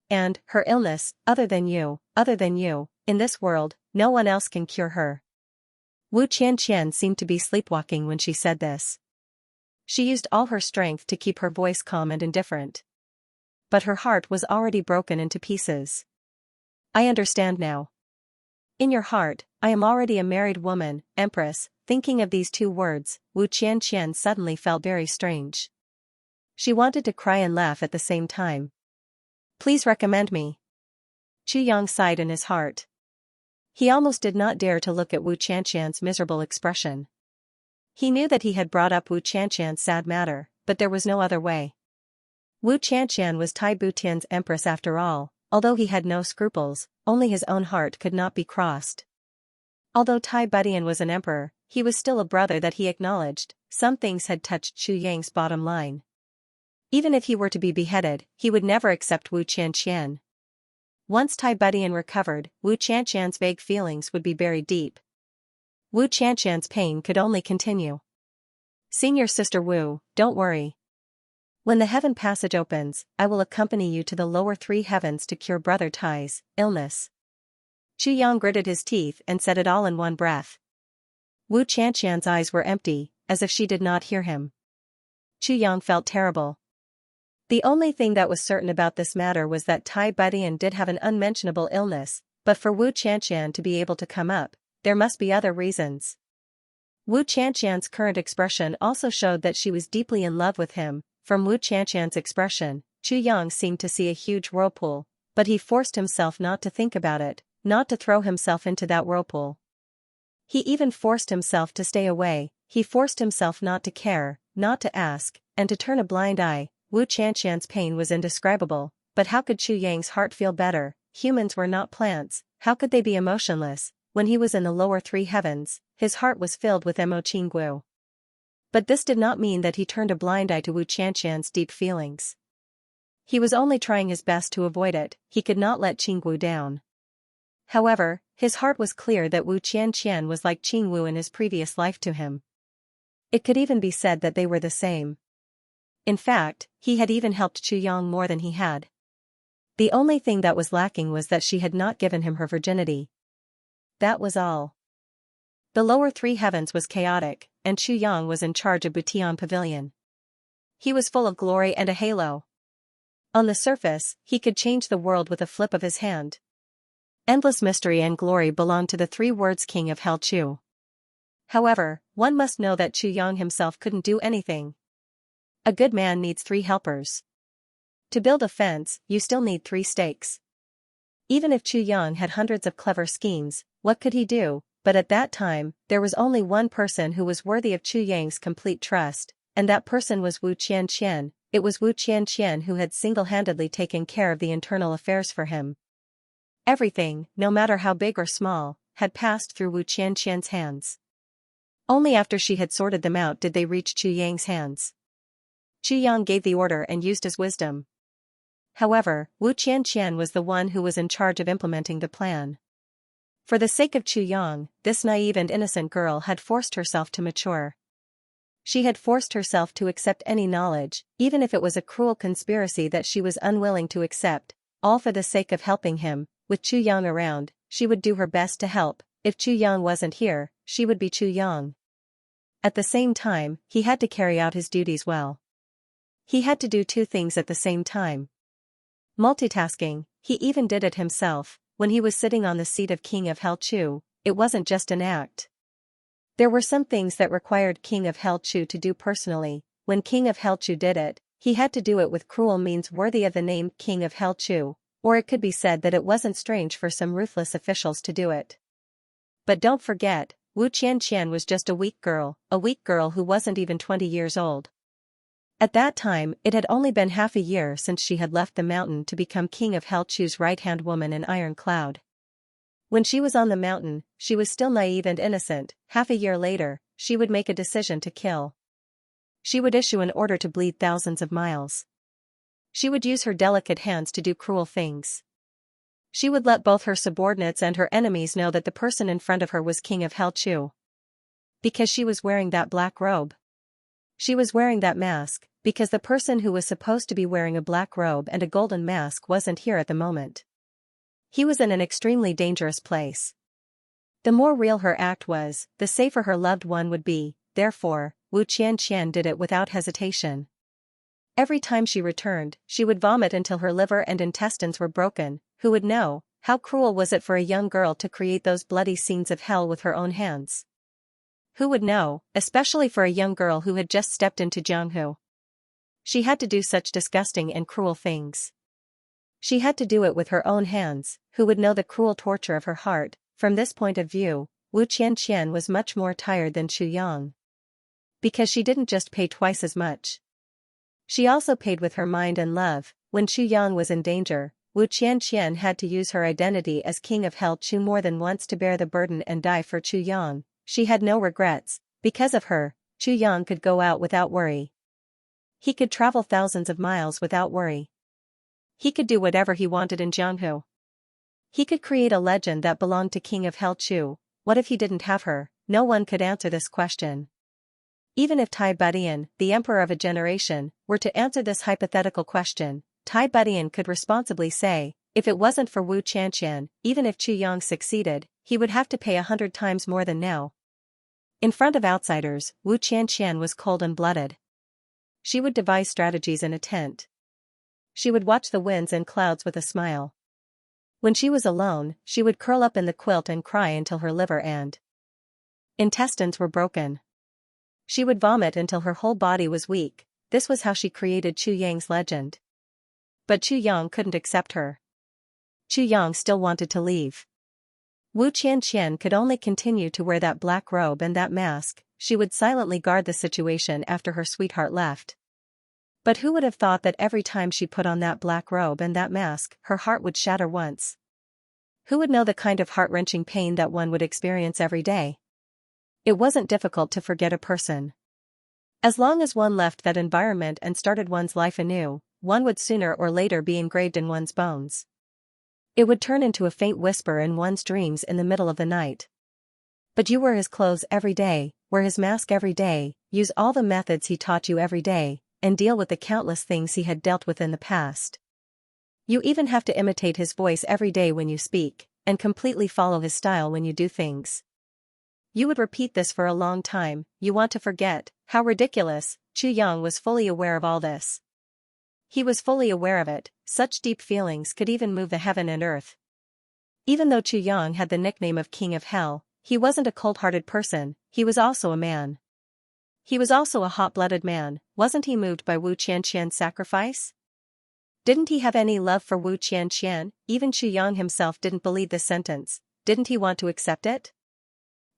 And her illness, other than you, in this world, no one else can cure her. Wu Qianxian seemed to be sleepwalking when she said this. She used all her strength to keep her voice calm and indifferent. But her heart was already broken into pieces. I understand now. In your heart, I am already a married woman, Empress. Thinking of these two words, Wu Qianxian suddenly felt very strange. She wanted to cry and laugh at the same time. Please recommend me. Chu Yang sighed in his heart. He almost did not dare to look at Wu Qianxian's miserable expression. He knew that he had brought up Wu Qianxian's sad matter, but there was no other way. Wu Qianxian was Tai Butian's empress after all, although he had no scruples, only his own heart could not be crossed. Although Tai Budian was an emperor, he was still a brother that he acknowledged. Some things had touched Chu Yang's bottom line. Even if he were to be beheaded, he would never accept Wu Qianxian. Once Tai Budian recovered, Wu Qianxian's vague feelings would be buried deep. Wu Qianxian's pain could only continue. Senior Sister Wu, don't worry. When the heaven passage opens, I will accompany you to the lower three heavens to cure Brother Tai's illness. Chu Yang gritted his teeth and said it all in one breath. Wu Qianxian's eyes were empty, as if she did not hear him. Chu Yang felt terrible. The only thing that was certain about this matter was that Tai Budian did have an unmentionable illness, but for Wu Qianxian to be able to come up, there must be other reasons. Wu Qianxian's current expression also showed that she was deeply in love with him. From Wu Qianxian's expression, Chu Yang seemed to see a huge whirlpool, but he forced himself not to think about it, not to throw himself into that whirlpool. He even forced himself to stay away, he forced himself not to care, not to ask, and to turn a blind eye. Wu Qianxian's pain was indescribable, but how could Chu Yang's heart feel better? Humans were not plants, how could they be emotionless? When he was in the lower three heavens, his heart was filled with Mo Qinggu. But this did not mean that he turned a blind eye to Wu Qianxian's deep feelings. He was only trying his best to avoid it, he could not let Qinggu down. However, his heart was clear that Wu Qianxian was like Qingwu in his previous life to him. It could even be said that they were the same. In fact, he had even helped Chu Yang more than he had. The only thing that was lacking was that she had not given him her virginity. That was all. The lower three heavens was chaotic, and Chu Yang was in charge of Butian Pavilion. He was full of glory and a halo. On the surface, he could change the world with a flip of his hand. Endless mystery and glory belonged to the three words King of Hell Chu. However, one must know that Chu Yang himself couldn't do anything. A good man needs three helpers. To build a fence, you still need three stakes. Even if Chu Yang had hundreds of clever schemes, what could he do? But at that time, there was only one person who was worthy of Chu Yang's complete trust, and that person was Wu Qianxian. It was Wu Qianxian who had single-handedly taken care of the internal affairs for him. Everything, no matter how big or small, had passed through Wu Qianxian's hands. Only after she had sorted them out did they reach Chu Yang's hands. Chu Yang gave the order and used his wisdom. However, Wu Qianxian was the one who was in charge of implementing the plan. For the sake of Chu Yang, this naive and innocent girl had forced herself to mature. She had forced herself to accept any knowledge, even if it was a cruel conspiracy that she was unwilling to accept, all for the sake of helping him. With Chu Yang around, she would do her best to help. If Chu Yang wasn't here, she would be Chu Yang. At the same time, he had to carry out his duties well. He had to do two things at the same time. Multitasking, he even did it himself. When he was sitting on the seat of King of Hell Chu, it wasn't just an act. There were some things that required King of Hell Chu to do personally. When King of Hell Chu did it, he had to do it with cruel means worthy of the name King of Hell Chu, or it could be said that it wasn't strange for some ruthless officials to do it. But don't forget, Wu Qianqian was just a weak girl who wasn't even 20 years old. At that time, it had only been half a year since she had left the mountain to become King of Hell Chu's right-hand woman in Iron Cloud. When she was on the mountain, she was still naive and innocent. Half a year later, she would make a decision to kill. She would issue an order to bleed thousands of miles. She would use her delicate hands to do cruel things. She would let both her subordinates and her enemies know that the person in front of her was King of Hell Chu. Because she was wearing that black robe. She was wearing that mask, because the person who was supposed to be wearing a black robe and a golden mask wasn't here at the moment. He was in an extremely dangerous place. The more real her act was, the safer her loved one would be, therefore, Wu Qianqian did it without hesitation. Every time she returned, she would vomit until her liver and intestines were broken. Who would know? How cruel was it for a young girl to create those bloody scenes of hell with her own hands? Who would know, especially for a young girl who had just stepped into Jianghu? She had to do such disgusting and cruel things. She had to do it with her own hands. Who would know the cruel torture of her heart? From this point of view, Wu Qianqian was much more tired than Chu Yang. Because she didn't just pay twice as much. She also paid with her mind and love. When Chu Yang was in danger, Wu Qianqian had to use her identity as King of Hell Chu more than once to bear the burden and die for Chu Yang. She had no regrets. Because of her, Chu Yang could go out without worry. He could travel thousands of miles without worry. He could do whatever he wanted in Jianghu. He could create a legend that belonged to King of Hell Chu. What if he didn't have her? No one could answer this question. Even if Tai Butian, the emperor of a generation, were to answer this hypothetical question, Tai Butian could responsibly say, if it wasn't for Wu Qianqian, even if Chu Yang succeeded, he would have to pay 100 times more than now. In front of outsiders, Wu Qianqian was cold and blooded. She would devise strategies in a tent. She would watch the winds and clouds with a smile. When she was alone, she would curl up in the quilt and cry until her liver and intestines were broken. She would vomit until her whole body was weak. This was how she created Chu Yang's legend. But Chu Yang couldn't accept her. Chu Yang still wanted to leave. Wu Qianqian could only continue to wear that black robe and that mask. She would silently guard the situation after her sweetheart left. But who would have thought that every time she put on that black robe and that mask, her heart would shatter once? Who would know the kind of heart-wrenching pain that one would experience every day? It wasn't difficult to forget a person. As long as one left that environment and started one's life anew, one would sooner or later be engraved in one's bones. It would turn into a faint whisper in one's dreams in the middle of the night. But you wear his clothes every day, wear his mask every day, use all the methods he taught you every day, and deal with the countless things he had dealt with in the past. You even have to imitate his voice every day when you speak, and completely follow his style when you do things. You would repeat this for a long time. You want to forget? How ridiculous! Chu Yang was fully aware of all this. He was fully aware of it. Such deep feelings could even move the heaven and earth. Even though Chu Yang had the nickname of King of Hell, he wasn't a cold-hearted person. He was also a man. He was also a hot-blooded man. Wasn't he moved by Wu Qianqian's sacrifice? Didn't he have any love for Wu Qianqian? Even Chu Yang himself didn't believe this sentence. Didn't he want to accept it?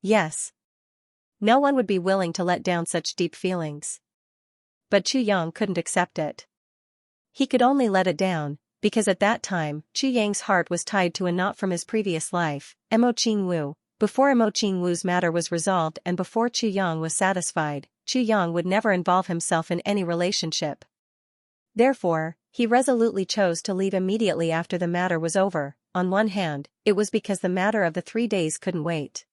Yes. No one would be willing to let down such deep feelings. But Chu Yang couldn't accept it. He could only let it down, because at that time, Chu Yang's heart was tied to a knot from his previous life, Mo Qingwu. Before Mo Qingwu's matter was resolved and before Chu Yang was satisfied, Chu Yang would never involve himself in any relationship. Therefore, he resolutely chose to leave immediately after the matter was over. On one hand, it was because the matter of the 3 days couldn't wait.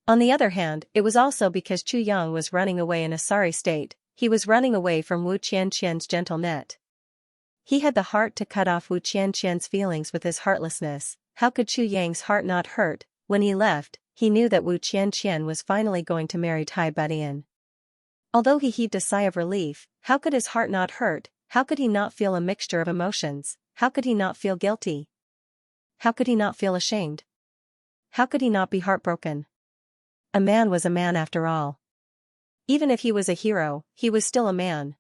On the other hand, it was also because Chu Yang was running away in a sorry state. He was running away from Wu Qianqian's gentle net. He had the heart to cut off Wu Qianqian's feelings with his heartlessness. How could Chu Yang's heart not hurt? When he left, he knew that Wu Qianqian was finally going to marry Tai Butian. Although he heaved a sigh of relief, how could his heart not hurt? How could he not feel a mixture of emotions? How could he not feel guilty? How could he not feel ashamed? How could he not be heartbroken? A man was a man after all. Even if he was a hero, he was still a man.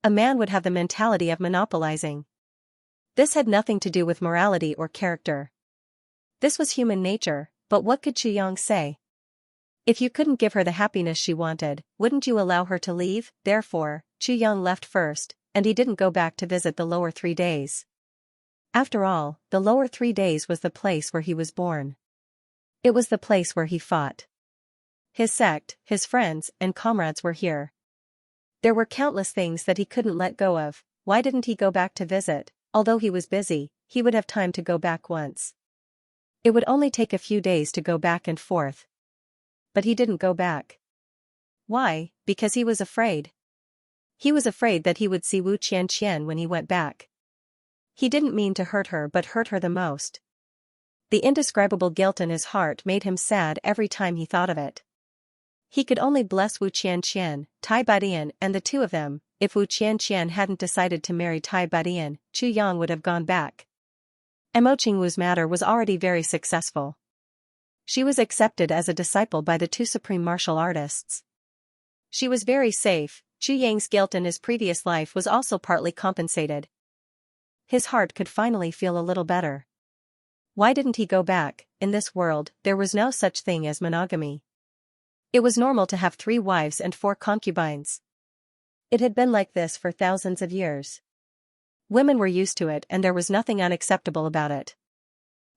a man would have the mentality of monopolizing. This had nothing to do with morality or character. This was human nature, but what could Xianxia say? If you couldn't give her the happiness she wanted, wouldn't you allow her to leave? Therefore, Xianxia left first, and he didn't go back to visit the lower 3 days. After all, the lower 3 days was the place where he was born. It was the place where he fought. His sect, his friends, and comrades were here. There were countless things that he couldn't let go of. Why didn't he go back to visit? Although he was busy, he would have time to go back once. It would only take a few days to go back and forth. But he didn't go back. Why? Because he was afraid. He was afraid that he would see Wu Qianqian when he went back. He didn't mean to hurt her but hurt her the most. The indescribable guilt in his heart made him sad every time he thought of it. He could only bless Wu Qianqian, Tai Badian, and the two of them. If Wu Qianqian hadn't decided to marry Tai Badian, Xianxia would have gone back. Mo Qingwu's matter was already very successful. She was accepted as a disciple by the two supreme martial artists. She was very safe. Xianxia's guilt in his previous life was also partly compensated. His heart could finally feel a little better. Why didn't he go back? In this world, there was no such thing as monogamy. It was normal to have 3 wives and 4 concubines. It had been like this for thousands of years. Women were used to it and there was nothing unacceptable about it.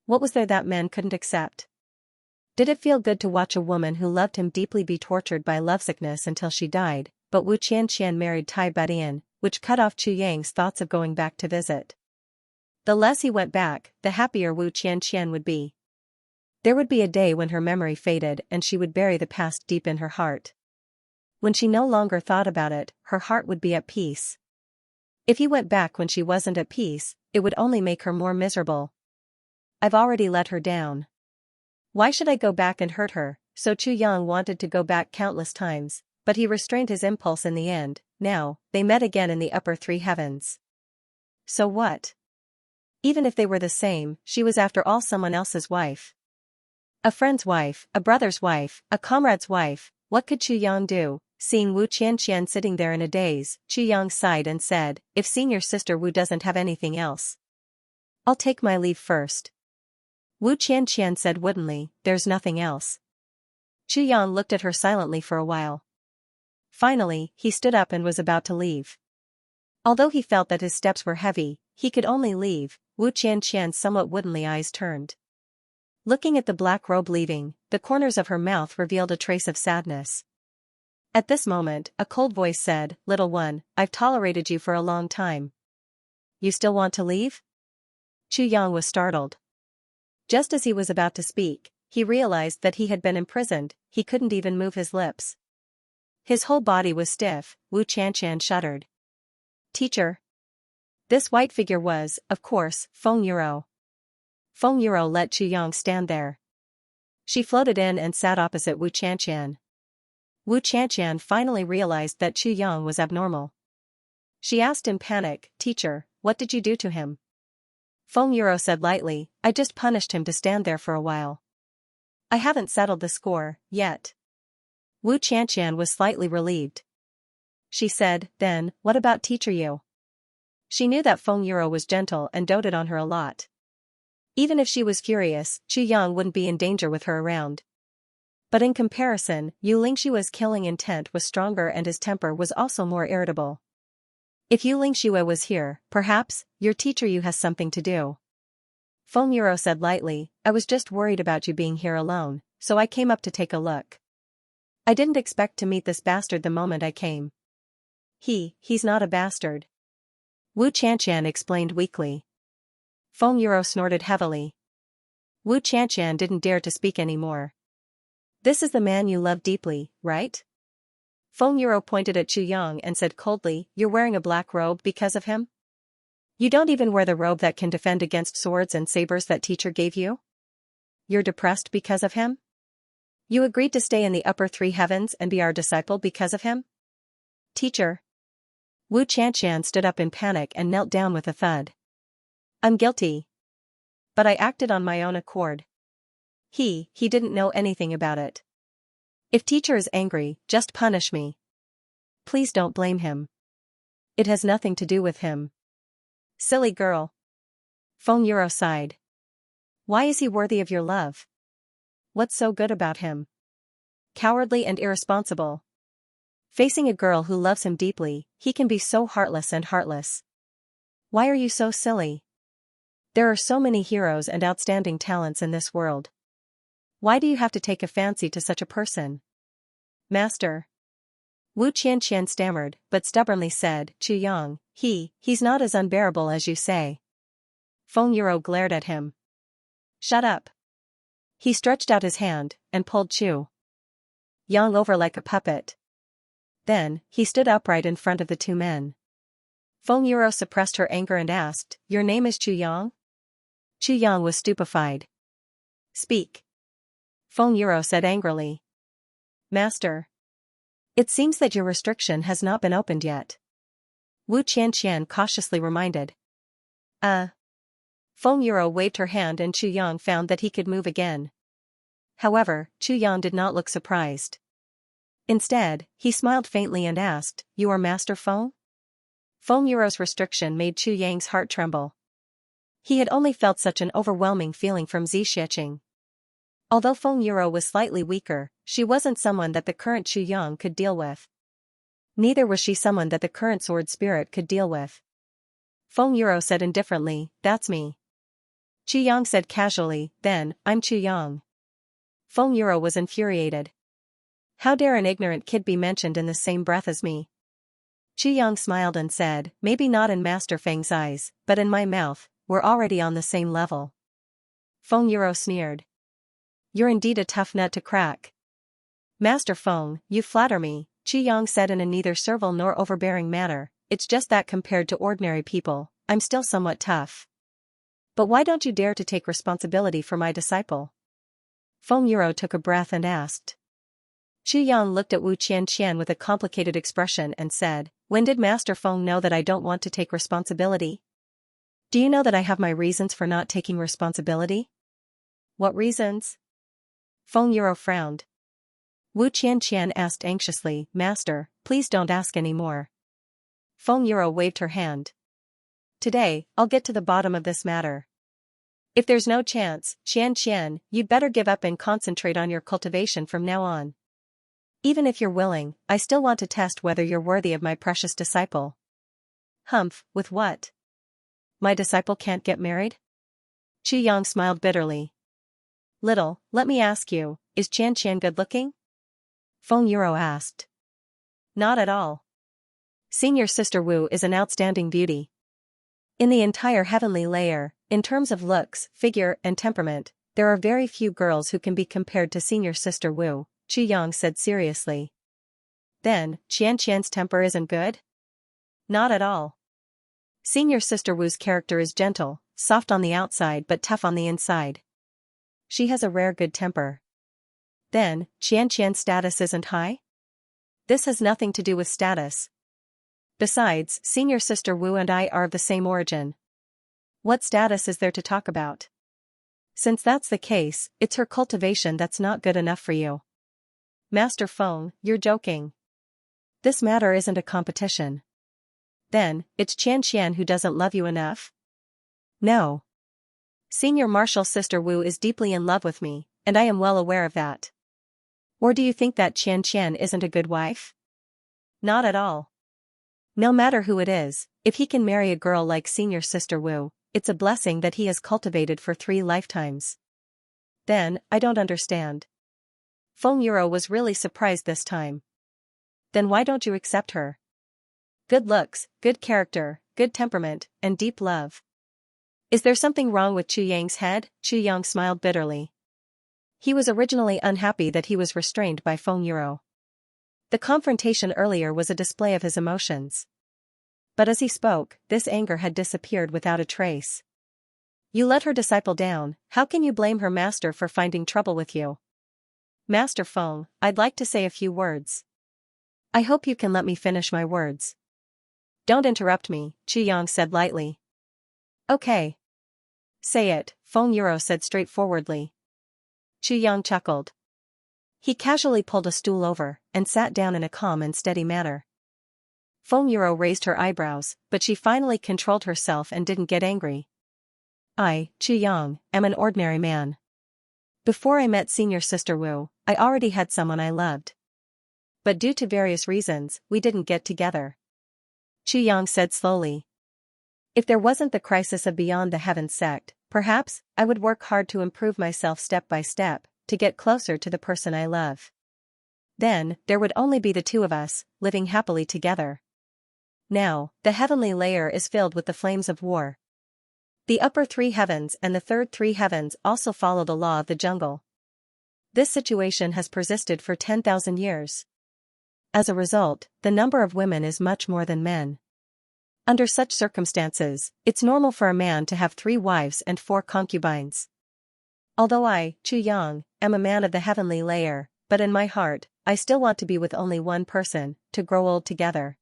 What was there that men couldn't accept? Did it feel good to watch a woman who loved him deeply be tortured by lovesickness until she died? But Wu Qianqian married Tai Badian, which cut off Xianxia's thoughts of going back to visit. The less he went back, the happier Wu Qianqian would be. There would be a day when her memory faded and she would bury the past deep in her heart. When she no longer thought about it, her heart would be at peace. If he went back when she wasn't at peace, it would only make her more miserable. I've already let her down. Why should I go back and hurt her? So Xianxia wanted to go back countless times, but he restrained his impulse in the end. Now, they met again in the upper 3 heavens. So what? Even if they were the same, she was after all someone else's wife. A friend's wife, a brother's wife, a comrade's wife. What could Xianxia do? Seeing Wu Qianqian sitting there in a daze, Xianxia sighed and said, if senior sister Wu doesn't have anything else, I'll take my leave first. Wu Qianqian said woodenly, there's nothing else. Xianxia looked at her silently for a while. Finally, he stood up and was about to leave. Although he felt that his steps were heavy, he could only leave. Wu Qianqian's somewhat woodenly eyes turned. Looking at the black robe leaving, the corners of her mouth revealed a trace of sadness. At this moment, a cold voice said, little one, I've tolerated you for a long time. You still want to leave? Xianxia was startled. Just as he was about to speak, he realized that he had been imprisoned. He couldn't even move his lips. His whole body was stiff. Wu Qianqian shuddered. Teacher. This white figure was, of course, Feng Yuro. Feng Yuro let Xianxia stand there. She floated in and sat opposite Wu Qianqian. Wu Qianqian finally realized that Xianxia was abnormal. She asked in panic, Teacher, what did you do to him? Feng Yuro said lightly, I just punished him to stand there for a while. I haven't settled the score, yet. Wu Qianqian was slightly relieved. She said, then, what about Teacher Yu? She knew that Feng Yuro was gentle and doted on her a lot. Even if she was furious, Xianxia wouldn't be in danger with her around. But in comparison, Yu Lingshua's killing intent was stronger and his temper was also more irritable. If Yu Lingshua was here, perhaps, your Teacher Yu has something to do. Feng Yuro said lightly, I was just worried about you being here alone, so I came up to take a look. I didn't expect to meet this bastard the moment I came. He's not a bastard. Wu Qianqian explained weakly. Feng Yuro snorted heavily. Wu Qianqian didn't dare to speak anymore. This is the man you love deeply, right? Feng Yuro pointed at Xianxia and said coldly, you're wearing a black robe because of him? You don't even wear the robe that can defend against swords and sabers that Teacher gave you? You're depressed because of him? You agreed to stay in the upper 3 heavens and be our disciple because of him? Teacher. Wu Qianqian stood up in panic and knelt down with a thud. I'm guilty. But I acted on my own accord. He didn't know anything about it. If Teacher is angry, just punish me. Please don't blame him. It has nothing to do with him. Silly girl. Feng Yuro sighed. Why is he worthy of your love? What's so good about him? Cowardly and irresponsible. Facing a girl who loves him deeply, he can be so heartless and heartless. Why are you so silly? There are so many heroes and outstanding talents in this world. Why do you have to take a fancy to such a person? Master. Wu Qianqian stammered, but stubbornly said, Chuyang, he's not as unbearable as you say. Feng Yuro glared at him. Shut up. He stretched out his hand, and pulled Chu Yang over like a puppet. Then, he stood upright in front of the two men. Feng Yuro suppressed her anger and asked, Your name is Chu Yang? Chu Yang was stupefied. Speak. Feng Yuro said angrily. Master. It seems that your restriction has not been opened yet. Wu Qianqian cautiously reminded. Feng Yuro waved her hand and Chu Yang found that he could move again. However, Chu Yang did not look surprised. Instead, he smiled faintly and asked, You are Master Feng? Feng Yuro's restriction made Chu Yang's heart tremble. He had only felt such an overwhelming feeling from Xianxia. Although Feng Yuro was slightly weaker, she wasn't someone that the current Chu Yang could deal with. Neither was she someone that the current sword spirit could deal with. Feng Yuro said indifferently, That's me. Chu Yang said casually, Then, I'm Chu Yang. Feng Yuro was infuriated. How dare an ignorant kid be mentioned in the same breath as me? Chu Yang smiled and said, Maybe not in Master Feng's eyes, but in my mouth, we're already on the same level. Feng Yuro sneered. You're indeed a tough nut to crack. Master Feng, you flatter me, Chu Yang said in a neither servile nor overbearing manner, it's just that compared to ordinary people, I'm still somewhat tough. But why don't you dare to take responsibility for my disciple? Feng Yuro took a breath and asked. Chu Yang looked at Wu Qianqian with a complicated expression and said, When did Master Feng know that I don't want to take responsibility? Do you know that I have my reasons for not taking responsibility? What reasons? Feng Yuro frowned. Wu Qianqian asked anxiously, Master, please don't ask any more. Feng Yuro waved her hand. Today, I'll get to the bottom of this matter. If there's no chance, Xianxian, you'd better give up and concentrate on your cultivation from now on. Even if you're willing, I still want to test whether you're worthy of my precious disciple. Humph, with what? My disciple can't get married? Chu Yang smiled bitterly. Little, let me ask you, is Qianqian good-looking? Feng Yuro asked. Not at all. Senior Sister Wu is an outstanding beauty. In the entire heavenly layer, in terms of looks, figure, and temperament, there are very few girls who can be compared to Senior Sister Wu, Chu Yang said seriously. Then, Qianqian's temper isn't good? Not at all. Senior Sister Wu's character is gentle, soft on the outside but tough on the inside. She has a rare good temper. Then, Qianqian's status isn't high? This has nothing to do with status. Besides, Senior Sister Wu and I are of the same origin. What status is there to talk about? Since that's the case, it's her cultivation that's not good enough for you. Master Feng, you're joking. This matter isn't a competition. Then, it's Qianqian who doesn't love you enough? No. Senior Martial Sister Wu is deeply in love with me, and I am well aware of that. Or do you think that Qianqian isn't a good wife? Not at all. No matter who it is, if he can marry a girl like Senior Sister Wu, it's a blessing that he has cultivated for 3 lifetimes. Then, I don't understand. Feng Yuro was really surprised this time. Then why don't you accept her? Good looks, good character, good temperament, and deep love. Is there something wrong with Chu Yang's head? Chu Yang smiled bitterly. He was originally unhappy that he was restrained by Feng Yuro. The confrontation earlier was a display of his emotions. But as he spoke, this anger had disappeared without a trace. You let her disciple down, how can you blame her master for finding trouble with you? Master Feng, I'd like to say a few words. I hope you can let me finish my words. Don't interrupt me, Chu Yang said lightly. Okay. Say it, Feng Yuro said straightforwardly. Chu Yang chuckled. He casually pulled a stool over, and sat down in a calm and steady manner. Feng Yuro raised her eyebrows, but she finally controlled herself and didn't get angry. I, Chu Yang, am an ordinary man. Before I met Senior Sister Wu, I already had someone I loved. But due to various reasons, we didn't get together. Chu Yang said slowly. If there wasn't the crisis of Beyond the Heavens sect, perhaps I would work hard to improve myself step by step, to get closer to the person I love. Then, there would only be the two of us, living happily together. Now, the heavenly layer is filled with the flames of war. The upper three heavens and the third three heavens also follow the law of the jungle. This situation has persisted for 10,000 years. As a result, the number of women is much more than men. Under such circumstances, it's normal for a man to have 3 wives and 4 concubines. Although I, Chu Yang, am a man of the heavenly layer, but in my heart, I still want to be with only one person, to grow old together.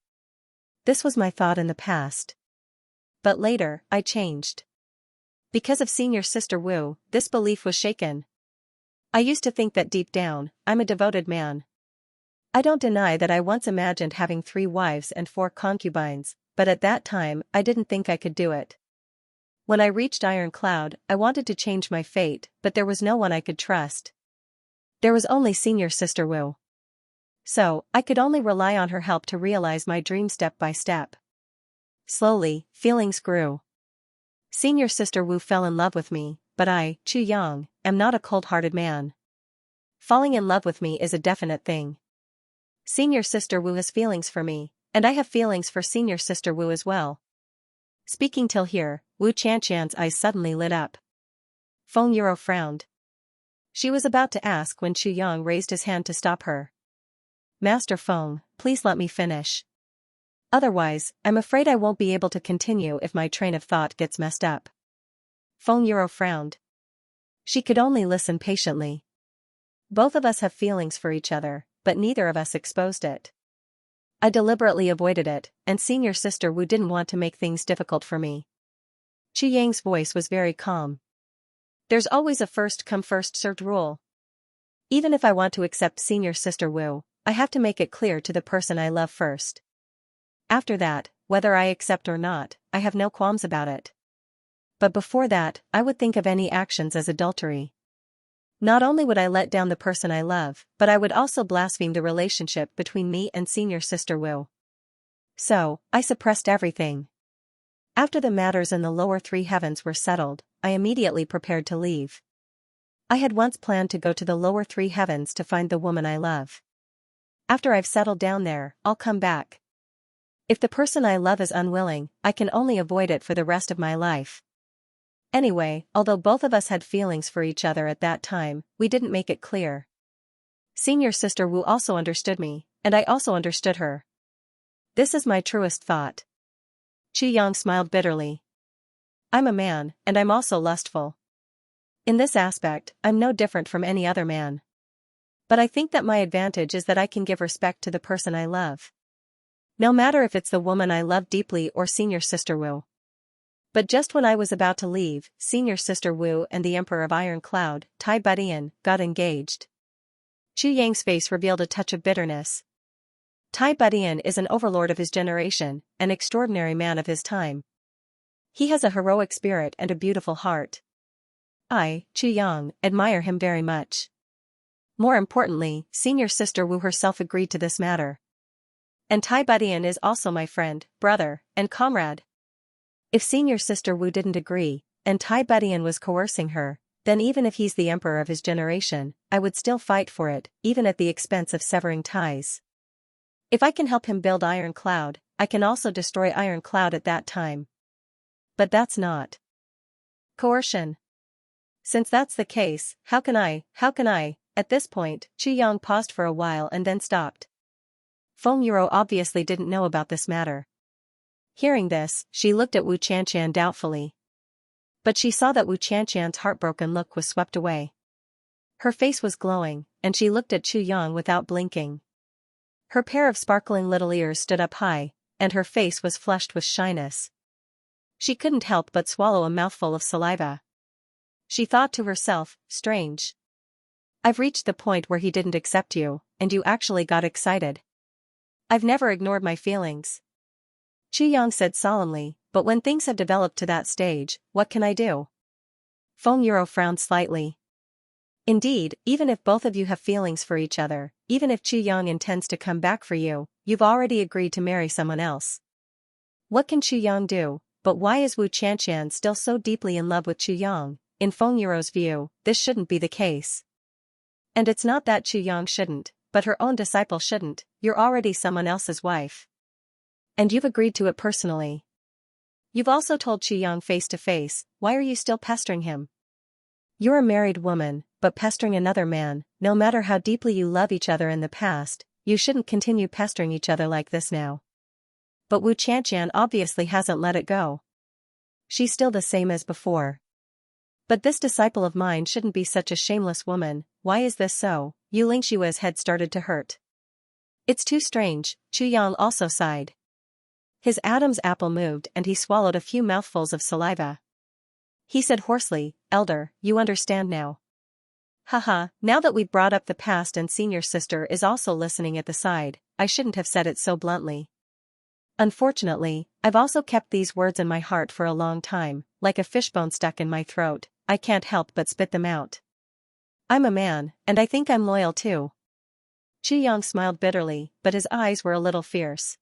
This was my thought in the past. But later, I changed. Because of Senior Sister Wu, this belief was shaken. I used to think that deep down, I'm a devoted man. I don't deny that I once imagined having 3 wives and 4 concubines, but at that time, I didn't think I could do it. When I reached Iron Cloud, I wanted to change my fate, but there was no one I could trust. There was only Senior Sister Wu. So, I could only rely on her help to realize my dream step by step. Slowly, feelings grew. Senior Sister Wu fell in love with me, but I, Chu Yang, am not a cold-hearted man. Falling in love with me is a definite thing. Senior Sister Wu has feelings for me, and I have feelings for Senior Sister Wu as well. Speaking till here, Wu Qianxian's eyes suddenly lit up. Feng Yuro frowned. She was about to ask when Chu Yang raised his hand to stop her. Master Feng, please let me finish. Otherwise, I'm afraid I won't be able to continue if my train of thought gets messed up. Feng Yuro frowned. She could only listen patiently. Both of us have feelings for each other, but neither of us exposed it. I deliberately avoided it, and Senior Sister Wu didn't want to make things difficult for me. Chu Yang's voice was very calm. There's always a first-come first-served rule. Even if I want to accept Senior Sister Wu, I have to make it clear to the person I love first. After that, whether I accept or not, I have no qualms about it. But before that, I would think of any actions as adultery. Not only would I let down the person I love, but I would also blaspheme the relationship between me and Senior Sister Wu. So, I suppressed everything. After the matters in the lower 3 heavens were settled, I immediately prepared to leave. I had once planned to go to the lower 3 heavens to find the woman I love. After I've settled down there, I'll come back. If the person I love is unwilling, I can only avoid it for the rest of my life. Anyway, although both of us had feelings for each other at that time, we didn't make it clear. Senior Sister Wu also understood me, and I also understood her. This is my truest thought. Chu Yang smiled bitterly. I'm a man, and I'm also lustful. In this aspect, I'm no different from any other man. But I think that my advantage is that I can give respect to the person I love. No matter if it's the woman I love deeply or Senior Sister Wu. But just when I was about to leave, Senior Sister Wu and the Emperor of Iron Cloud, Tai Budian, got engaged. Chu Yang's face revealed a touch of bitterness. Tai Budian is an overlord of his generation, an extraordinary man of his time. He has a heroic spirit and a beautiful heart. I, Chu Yang, admire him very much. More importantly, Senior Sister Wu herself agreed to this matter. And Tai Budian is also my friend, brother, and comrade. If Senior Sister Wu didn't agree, and Tai Budian was coercing her, then even if he's the emperor of his generation, I would still fight for it, even at the expense of severing ties. If I can help him build Iron Cloud, I can also destroy Iron Cloud at that time. But that's not coercion. Since that's the case, how can I? At this point, Chu Yang paused for a while and then stopped. Feng Yuro obviously didn't know about this matter. Hearing this, she looked at Wu Qianxian doubtfully. But she saw that Wu Qianxian's heartbroken look was swept away. Her face was glowing, and she looked at Chu Yang without blinking. Her pair of sparkling little ears stood up high, and her face was flushed with shyness. She couldn't help but swallow a mouthful of saliva. She thought to herself, strange. I've reached the point where he didn't accept you, and you actually got excited. I've never ignored my feelings, Yang said solemnly, but when things have developed to that stage, what can I do? Feng Yuro frowned slightly. Indeed, even if both of you have feelings for each other, even if Yang intends to come back for you, you've already agreed to marry someone else. What can Yang do? But why is Wu Qianqian still so deeply in love with Yang? In Feng Yuro's view, this shouldn't be the case. And it's not that Yang shouldn't, but her own disciple shouldn't. You're already someone else's wife. And you've agreed to it personally. You've also told Yang face to face. Why are you still pestering him? You're a married woman, but pestering another man, no matter how deeply you love each other in the past, you shouldn't continue pestering each other like this now. But Wu Qianqian obviously hasn't let it go. She's still the same as before. But this disciple of mine shouldn't be such a shameless woman. Why is this so? Yu Lingshua's head started to hurt. It's too strange, Yang also sighed. His Adam's apple moved and he swallowed a few mouthfuls of saliva. He said hoarsely, Elder, you understand now. Haha, now that we've brought up the past and senior sister is also listening at the side, I shouldn't have said it so bluntly. Unfortunately, I've also kept these words in my heart for a long time, like a fishbone stuck in my throat. I can't help but spit them out. I'm a man, and I think I'm loyal too. Yang smiled bitterly, but his eyes were a little fierce.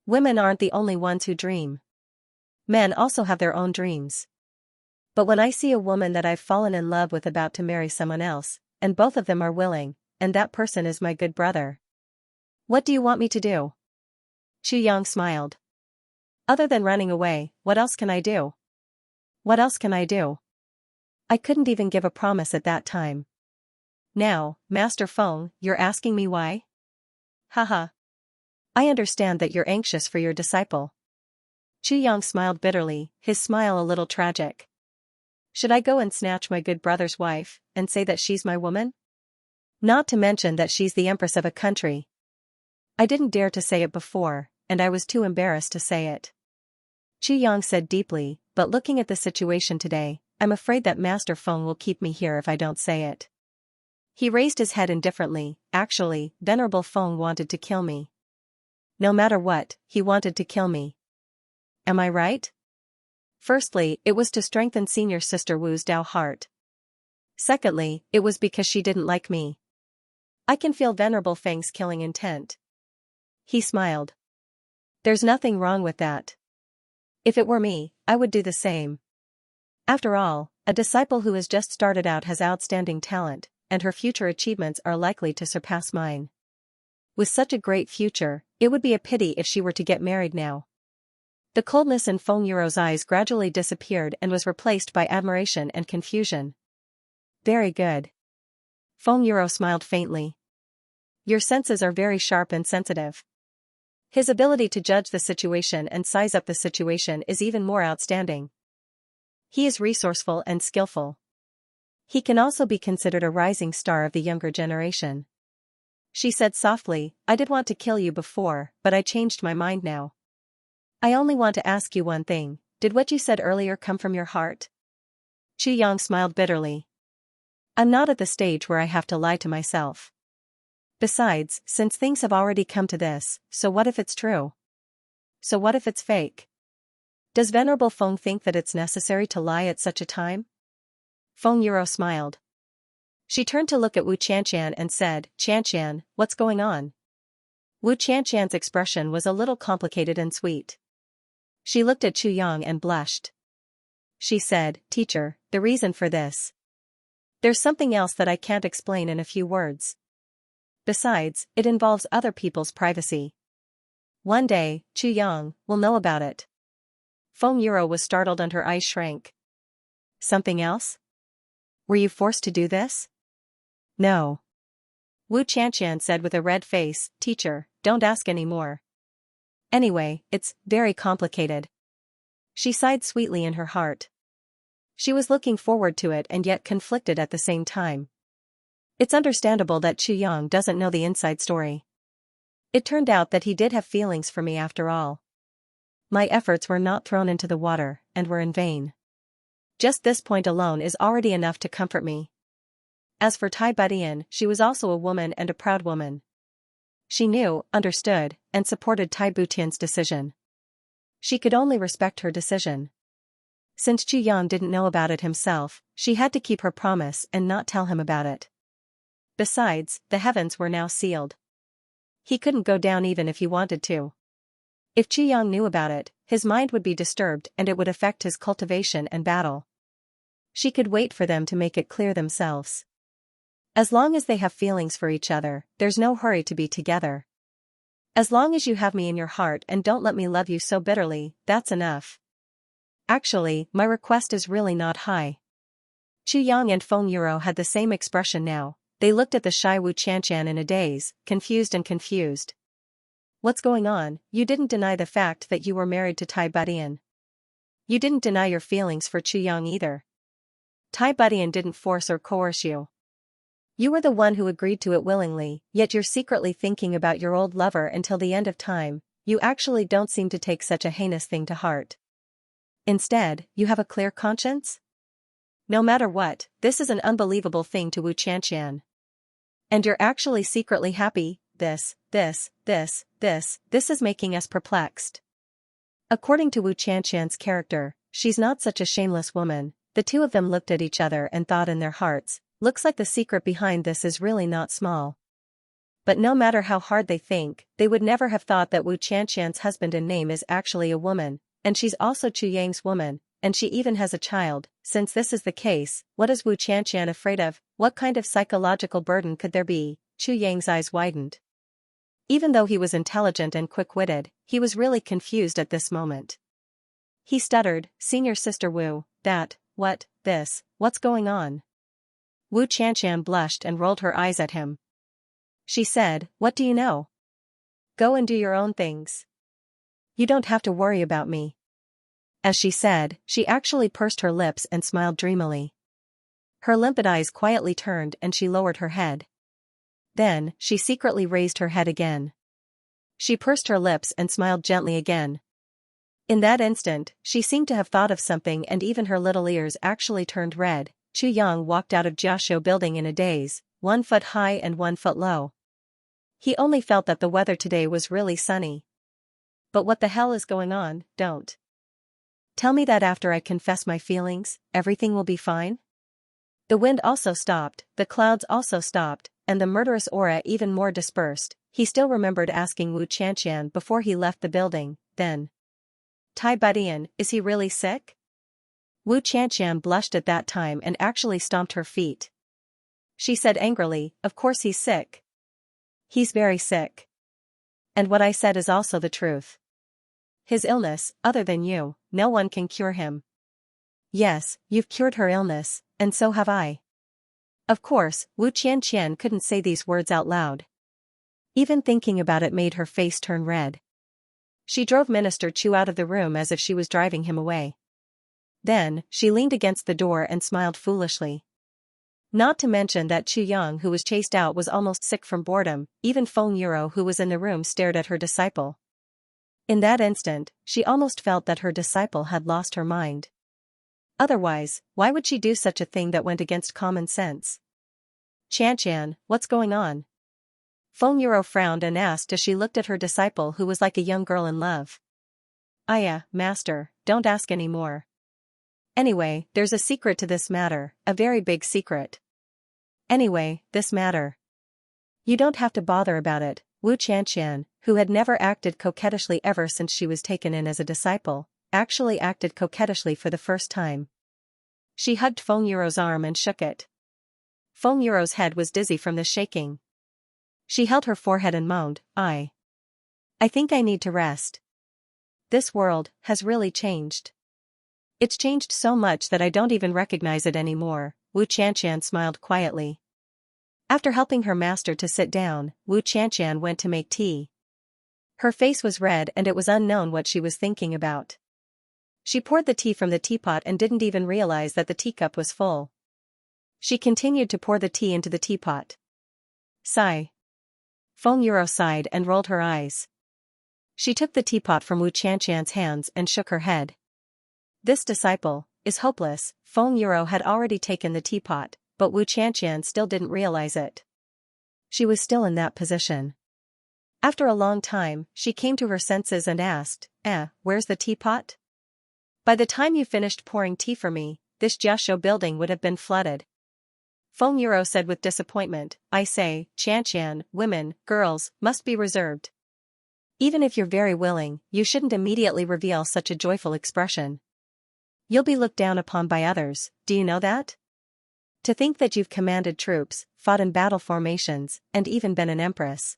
Women aren't the only ones who dream. Men also have their own dreams. But when I see a woman that I've fallen in love with about to marry someone else, and both of them are willing, and that person is my good brother. What do you want me to do? Yang smiled. Other than running away, what else can I do? What else can I do? I couldn't even give a promise at that time. Now, Master Feng, you're asking me why? Haha. I understand that you're anxious for your disciple. Yang smiled bitterly, his smile a little tragic. Should I go and snatch my good brother's wife, and say that she's my woman? Not to mention that she's the empress of a country. I didn't dare to say it before, and I was too embarrassed to say it. Yang said deeply, but looking at the situation today, I'm afraid that Master Feng will keep me here if I don't say it. He raised his head indifferently. Actually, Venerable Feng wanted to kill me. No matter what, he wanted to kill me. Am I right? Firstly, it was to strengthen senior sister Wu's Dao heart. Secondly, it was because she didn't like me. I can feel Venerable Feng's killing intent. He smiled. There's nothing wrong with that. If it were me, I would do the same. After all, a disciple who has just started out has outstanding talent, and her future achievements are likely to surpass mine. With such a great future, it would be a pity if she were to get married now. The coldness in Feng Yuro's eyes gradually disappeared and was replaced by admiration and confusion. Very good. Feng Yuro smiled faintly. Your senses are very sharp and sensitive. His ability to judge the situation and size up the situation is even more outstanding. He is resourceful and skillful. He can also be considered a rising star of the younger generation. She said softly, I did want to kill you before, but I changed my mind now. I only want to ask you one thing, did what you said earlier come from your heart? Yang smiled bitterly. I'm not at the stage where I have to lie to myself. Besides, since things have already come to this, so what if it's true? So what if it's fake? Does Venerable Feng think that it's necessary to lie at such a time? Feng Yuro smiled. She turned to look at Wu Qianqian and said, Qianqian, what's going on? Wu Qianqian's expression was a little complicated and sweet. She looked at Yang and blushed. She said, Teacher, the reason for this. There's something else that I can't explain in a few words. Besides, it involves other people's privacy. One day, Yang will know about it. Feng Yuro was startled and her eyes shrank. Something else? Were you forced to do this? No. Wu Qianqian said with a red face, Teacher, don't ask any more. Anyway, it's very complicated. She sighed sweetly in her heart. She was looking forward to it and yet conflicted at the same time. It's understandable that Yang doesn't know the inside story. It turned out that he did have feelings for me after all. My efforts were not thrown into the water, and were in vain. Just this point alone is already enough to comfort me. As for Tai Butian, she was also a woman and a proud woman. She knew, understood, and supported Tai Butian's decision. She could only respect her decision. Since Chu Yang didn't know about it himself, she had to keep her promise and not tell him about it. Besides, the heavens were now sealed. He couldn't go down even if he wanted to. If Chu Yang knew about it, his mind would be disturbed and it would affect his cultivation and battle. She could wait for them to make it clear themselves. As long as they have feelings for each other, there's no hurry to be together. As long as you have me in your heart and don't let me love you so bitterly, that's enough. Actually, my request is really not high. Chu Yang and Feng Yuro had the same expression now. They looked at the shy Wu Qianqian in a daze, confused and confused. What's going on? You didn't deny the fact that you were married to Tai Budian. You didn't deny your feelings for Chu Yang either. Tai Budian didn't force or coerce you. You were the one who agreed to it willingly, yet you're secretly thinking about your old lover until the end of time. You actually don't seem to take such a heinous thing to heart. Instead, you have a clear conscience? No matter what, this is an unbelievable thing to Wu Qianqian. And you're actually secretly happy. This is making us perplexed. According to Wu Qianqian's character, she's not such a shameless woman. The two of them looked at each other and thought in their hearts, looks like the secret behind this is really not small. But no matter how hard they think, they would never have thought that Wu Qianqian's husband in name is actually a woman, and she's also Chu Yang's woman, and she even has a child. Since this is the case, what is Wu Qianqian afraid of? What kind of psychological burden could there be? Chu Yang's eyes widened. Even though he was intelligent and quick-witted, he was really confused at this moment. He stuttered, "Senior Sister Wu, what's going on?" Wu Qianqian blushed and rolled her eyes at him. She said, "What do you know? Go and do your own things. You don't have to worry about me." As she said, she actually pursed her lips and smiled dreamily. Her limpid eyes quietly turned and she lowered her head. Then, she secretly raised her head again. She pursed her lips and smiled gently again. In that instant, she seemed to have thought of something and even her little ears actually turned red. Chu Yang walked out of Jiaxiu building in a daze, 1 foot high and 1 foot low. He only felt that the weather today was really sunny. But what the hell is going on? Don't tell me that after I confess my feelings, everything will be fine? The wind also stopped, the clouds also stopped, and the murderous aura even more dispersed. He still remembered asking Wu Qianqian before he left the building, then. Tai Budian, is he really sick? Wu Qianqian blushed at that time and actually stomped her feet. She said angrily, "Of course he's sick. He's very sick. And what I said is also the truth. His illness, other than you, no one can cure him." "Yes, you've cured her illness, and so have I." Of course, Wu Qianqian couldn't say these words out loud. Even thinking about it made her face turn red. She drove Minister Chu out of the room as if she was driving him away. Then, she leaned against the door and smiled foolishly. Not to mention that Chu Yang who was chased out was almost sick from boredom, even Feng Yuro who was in the room stared at her disciple. In that instant, she almost felt that her disciple had lost her mind. Otherwise, why would she do such a thing that went against common sense? "Qianqian, what's going on?" Feng Yuro frowned and asked as she looked at her disciple who was like a young girl in love. Master, don't ask any more. Anyway, there's a secret to this matter, a very big secret. Anyway, this matter. You don't have to bother about it." Wu Qianqian, who had never acted coquettishly ever since she was taken in as a disciple, actually acted coquettishly for the first time. She hugged Feng Yuro's arm and shook it. Feng Yuro's head was dizzy from the shaking. She held her forehead and moaned, I think I need to rest. This world has really changed. It's changed so much that I don't even recognize it anymore." Wu Qianqian smiled quietly. After helping her master to sit down, Wu Qianqian went to make tea. Her face was red and it was unknown what she was thinking about. She poured the tea from the teapot and didn't even realize that the teacup was full. She continued to pour the tea into the teapot. Sigh. Feng Yuro sighed and rolled her eyes. She took the teapot from Wu Qianqian's hands and shook her head. This disciple is hopeless. Feng Yuro had already taken the teapot, but Wu Qianqian still didn't realize it. She was still in that position. After a long time, she came to her senses and asked, where's the teapot? By the time you finished pouring tea for me, this Jiaoshu building would have been flooded. Feng Yuro said with disappointment, I say, Xianxia, women, girls, must be reserved. Even if you're very willing, you shouldn't immediately reveal such a joyful expression. You'll be looked down upon by others, do you know that? To think that you've commanded troops, fought in battle formations, and even been an empress.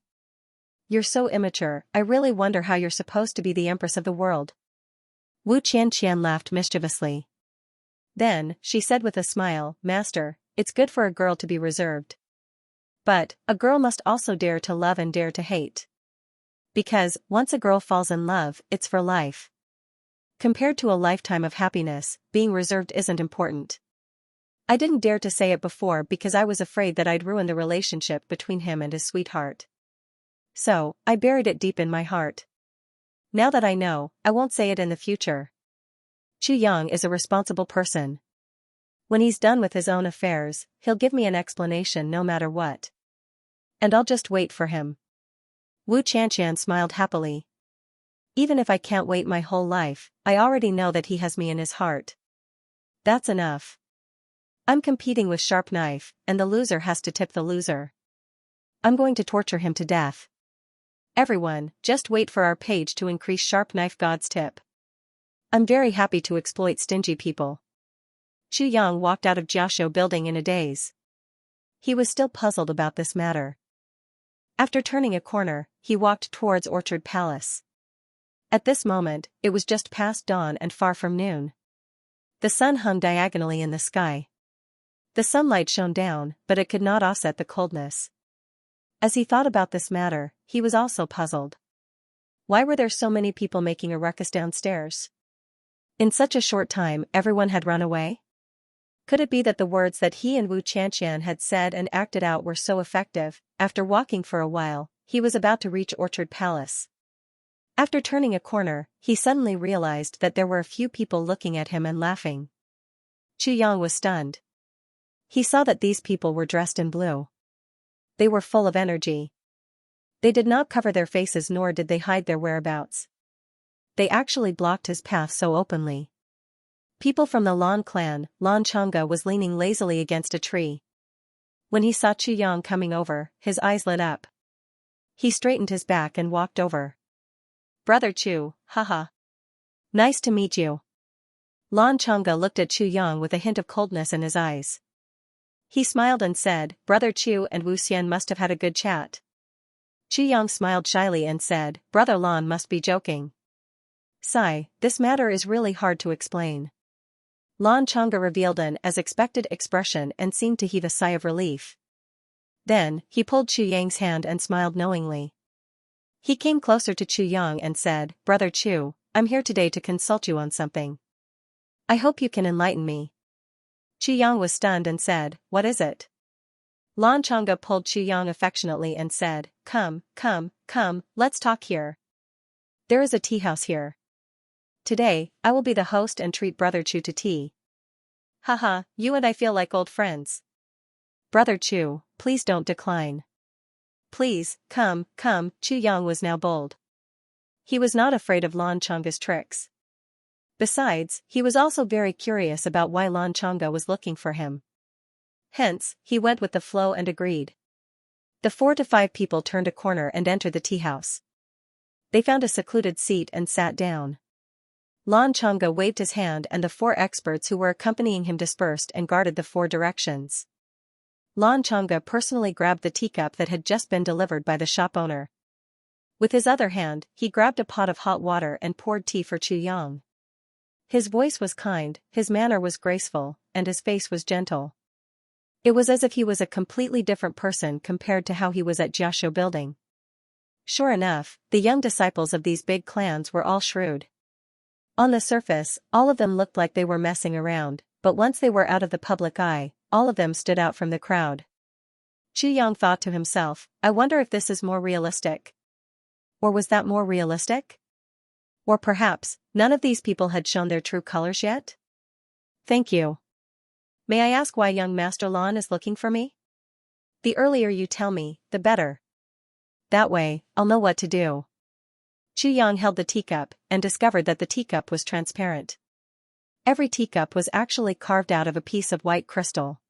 You're so immature, I really wonder how you're supposed to be the empress of the world. Wu Qianqian laughed mischievously. Then, she said with a smile, Master, it's good for a girl to be reserved. But, a girl must also dare to love and dare to hate. Because, once a girl falls in love, it's for life. Compared to a lifetime of happiness, being reserved isn't important. I didn't dare to say it before because I was afraid that I'd ruin the relationship between him and his sweetheart. So, I buried it deep in my heart. Now that I know, I won't say it in the future. Chu Yang is a responsible person. When he's done with his own affairs, he'll give me an explanation no matter what. And I'll just wait for him. Wu Qianqian smiled happily. Even if I can't wait my whole life, I already know that he has me in his heart. That's enough. I'm competing with sharp knife, and the loser has to tip the loser. I'm going to torture him to death. Everyone, just wait for our page to increase sharp knife god's tip. I'm very happy to exploit stingy people. Chu Yang walked out of Jiaoshu building in a daze. He was still puzzled about this matter. After turning a corner, he walked towards Orchard Palace. At this moment, it was just past dawn and far from noon. The sun hung diagonally in the sky. The sunlight shone down, but it could not offset the coldness. As he thought about this matter, he was also puzzled. Why were there so many people making a ruckus downstairs? In such a short time, everyone had run away? Could it be that the words that he and Wu Qianqian had said and acted out were so effective? After walking for a while, he was about to reach Orchard Palace. After turning a corner, he suddenly realized that there were a few people looking at him and laughing. Chu Yang was stunned. He saw that these people were dressed in blue. They were full of energy. They did not cover their faces nor did they hide their whereabouts. They actually blocked his path so openly. People from the Lan clan, Lan Chang'e was leaning lazily against a tree. When he saw Chu Yang coming over, his eyes lit up. He straightened his back and walked over. Brother Chu, haha. Nice to meet you. Lan Chang'e looked at Chu Yang with a hint of coldness in his eyes. He smiled and said, Brother Chu and Wu Xian must have had a good chat. Chu Yang smiled shyly and said, Brother Lan must be joking. Sigh, this matter is really hard to explain. Lan Chang'e revealed an as expected expression and seemed to heave a sigh of relief. Then, he pulled Chu Yang's hand and smiled knowingly. He came closer to Chu Yang and said, Brother Chu, I'm here today to consult you on something. I hope you can enlighten me. Chu Yang was stunned and said, What is it? Lan Chang'e pulled Chu Yang affectionately and said, Come, let's talk here. There is a tea house here. Today, I will be the host and treat Brother Chu to tea. Haha, you and I feel like old friends. Brother Chu, please don't decline. Please, come, Chu Yang was now bold. He was not afraid of Lan Chang'e's tricks. Besides, he was also very curious about why Lan Chang'e was looking for him. Hence, he went with the flow and agreed. The 4 to 5 people turned a corner and entered the tea house. They found a secluded seat and sat down. Lan Chang'e waved his hand and the 4 experts who were accompanying him dispersed and guarded the 4 directions. Lan Chang'e personally grabbed the teacup that had just been delivered by the shop owner. With his other hand, he grabbed a pot of hot water and poured tea for Chu Yang. His voice was kind, his manner was graceful, and his face was gentle. It was as if he was a completely different person compared to how he was at Jiaoshu building. Sure enough, the young disciples of these big clans were all shrewd. On the surface, all of them looked like they were messing around, but once they were out of the public eye, all of them stood out from the crowd. Chu Yang thought to himself, I wonder if this is more realistic. Or was that more realistic? Or perhaps, none of these people had shown their true colors yet? Thank you. May I ask why young Master Lan is looking for me? The earlier you tell me, the better. that way, I'll know what to do. Yang held the teacup and discovered that the teacup was transparent. Every teacup was actually carved out of a piece of white crystal.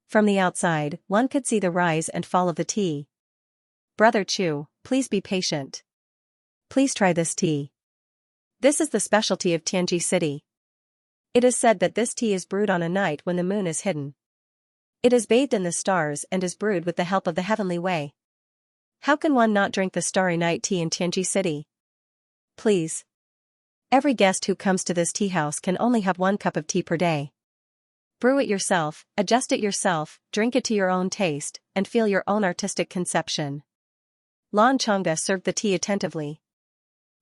From the outside, one could see the rise and fall of the tea. Brother Chu, please be patient. Please try this tea. This is the specialty of Tianji City. It is said that this tea is brewed on a night when the moon is hidden. It is bathed in the stars and is brewed with the help of the heavenly way. How can one not drink the starry night tea in Tianji City? Please. Every guest who comes to this tea house can only have 1 cup of tea per day. Brew it yourself, adjust it yourself, drink it to your own taste, and feel your own artistic conception. Lan Changge served the tea attentively.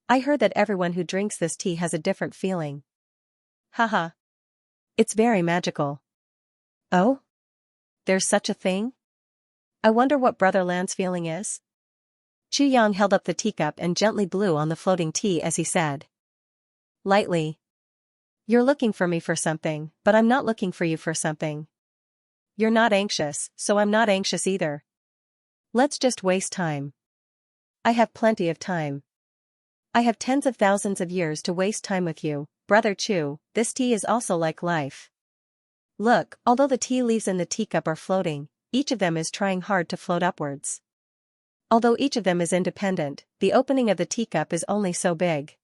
I heard that everyone who drinks this tea has a different feeling. Haha. It's very magical. Oh? There's such a thing? I wonder what Brother Lan's feeling is? Yang held up the teacup and gently blew on the floating tea as he said. Lightly. You're looking for me for something, but I'm not looking for you for something. You're not anxious, so I'm not anxious either. Let's just waste time. I have plenty of time. I have tens of thousands of years to waste time with you, Brother Chu. This tea is also like life. Look, although the tea leaves in the teacup are floating, each of them is trying hard to float upwards. Although each of them is independent, the opening of the teacup is only so big.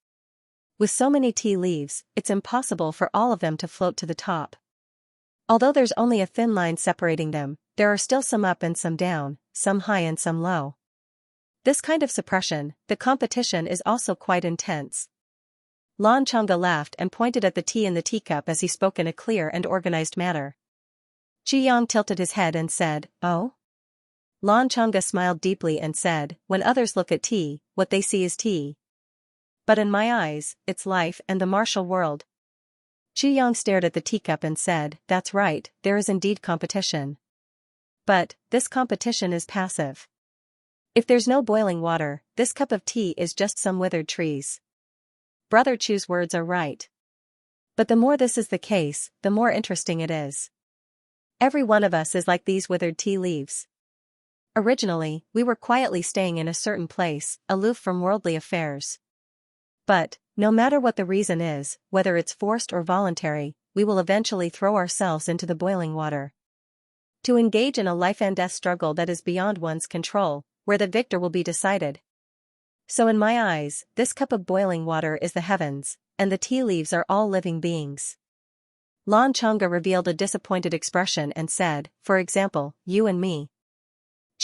With so many tea leaves, it's impossible for all of them to float to the top. Although there's only a thin line separating them, there are still some up and some down, some high and some low. This kind of suppression, the competition is also quite intense. Lan Changge laughed and pointed at the tea in the teacup as he spoke in a clear and organized manner. Yang tilted his head and said, "Oh?" Lan Changge smiled deeply and said, "When others look at tea, what they see is tea. But in my eyes, it's life and the martial world." Yang stared at the teacup and said, "That's right, there is indeed competition. But, this competition is passive. If there's no boiling water, this cup of tea is just some withered trees." Brother Chu's words are right. But the more this is the case, the more interesting it is. Every one of us is like these withered tea leaves. Originally, we were quietly staying in a certain place, aloof from worldly affairs. But, no matter what the reason is, whether it's forced or voluntary, we will eventually throw ourselves into the boiling water. To engage in a life-and-death struggle that is beyond one's control, where the victor will be decided. So in my eyes, this cup of boiling water is the heavens, and the tea leaves are all living beings. Lan Changge revealed a disappointed expression and said, "For example, you and me."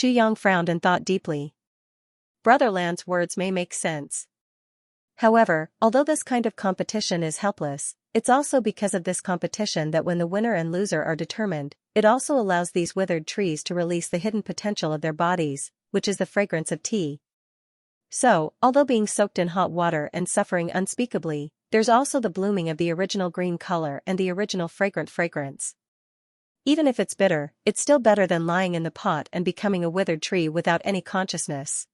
Yang frowned and thought deeply. Brother Lan's words may make sense. However, although this kind of competition is helpless, it's also because of this competition that when the winner and loser are determined, it also allows these withered trees to release the hidden potential of their bodies, which is the fragrance of tea. So, although being soaked in hot water and suffering unspeakably, there's also the blooming of the original green color and the original fragrant fragrance. Even if it's bitter, it's still better than lying in the pot and becoming a withered tree without any consciousness.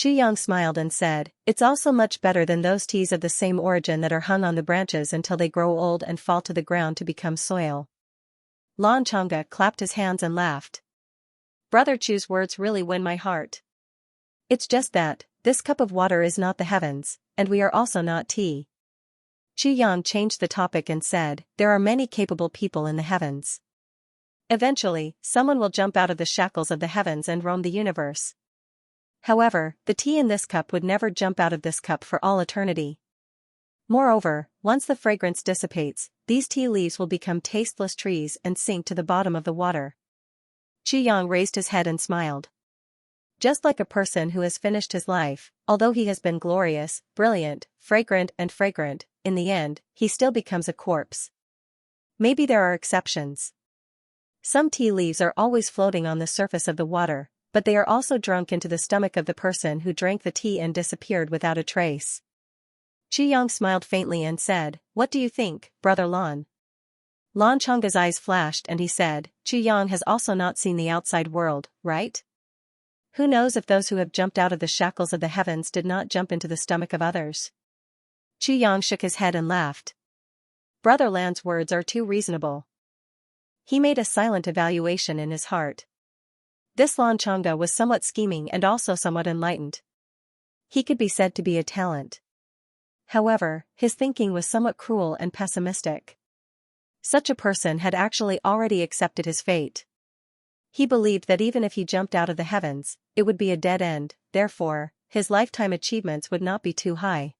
Yang smiled and said, "It's also much better than those teas of the same origin that are hung on the branches until they grow old and fall to the ground to become soil." Lan Changge clapped his hands and laughed. Brother Chu's words really win my heart. It's just that, this cup of water is not the heavens, and we are also not tea. Yang changed the topic and said, "There are many capable people in the heavens. Eventually, someone will jump out of the shackles of the heavens and roam the universe. However, the tea in this cup would never jump out of this cup for all eternity. Moreover, once the fragrance dissipates, these tea leaves will become tasteless trees and sink to the bottom of the water." Yang raised his head and smiled. Just like a person who has finished his life, although he has been glorious, brilliant, fragrant, in the end, he still becomes a corpse. Maybe there are exceptions. Some tea leaves are always floating on the surface of the water, but they are also drunk into the stomach of the person who drank the tea and disappeared without a trace. Yang smiled faintly and said, "What do you think, Brother Lan?" Lan Changge's eyes flashed and he said, "Yang has also not seen the outside world, right? Who knows if those who have jumped out of the shackles of the heavens did not jump into the stomach of others?" Yang shook his head and laughed. Brother Lan's words are too reasonable. He made a silent evaluation in his heart. This Lan Changda was somewhat scheming and also somewhat enlightened. He could be said to be a talent. However, his thinking was somewhat cruel and pessimistic. Such a person had actually already accepted his fate. He believed that even if he jumped out of the heavens, it would be a dead end, therefore, his lifetime achievements would not be too high.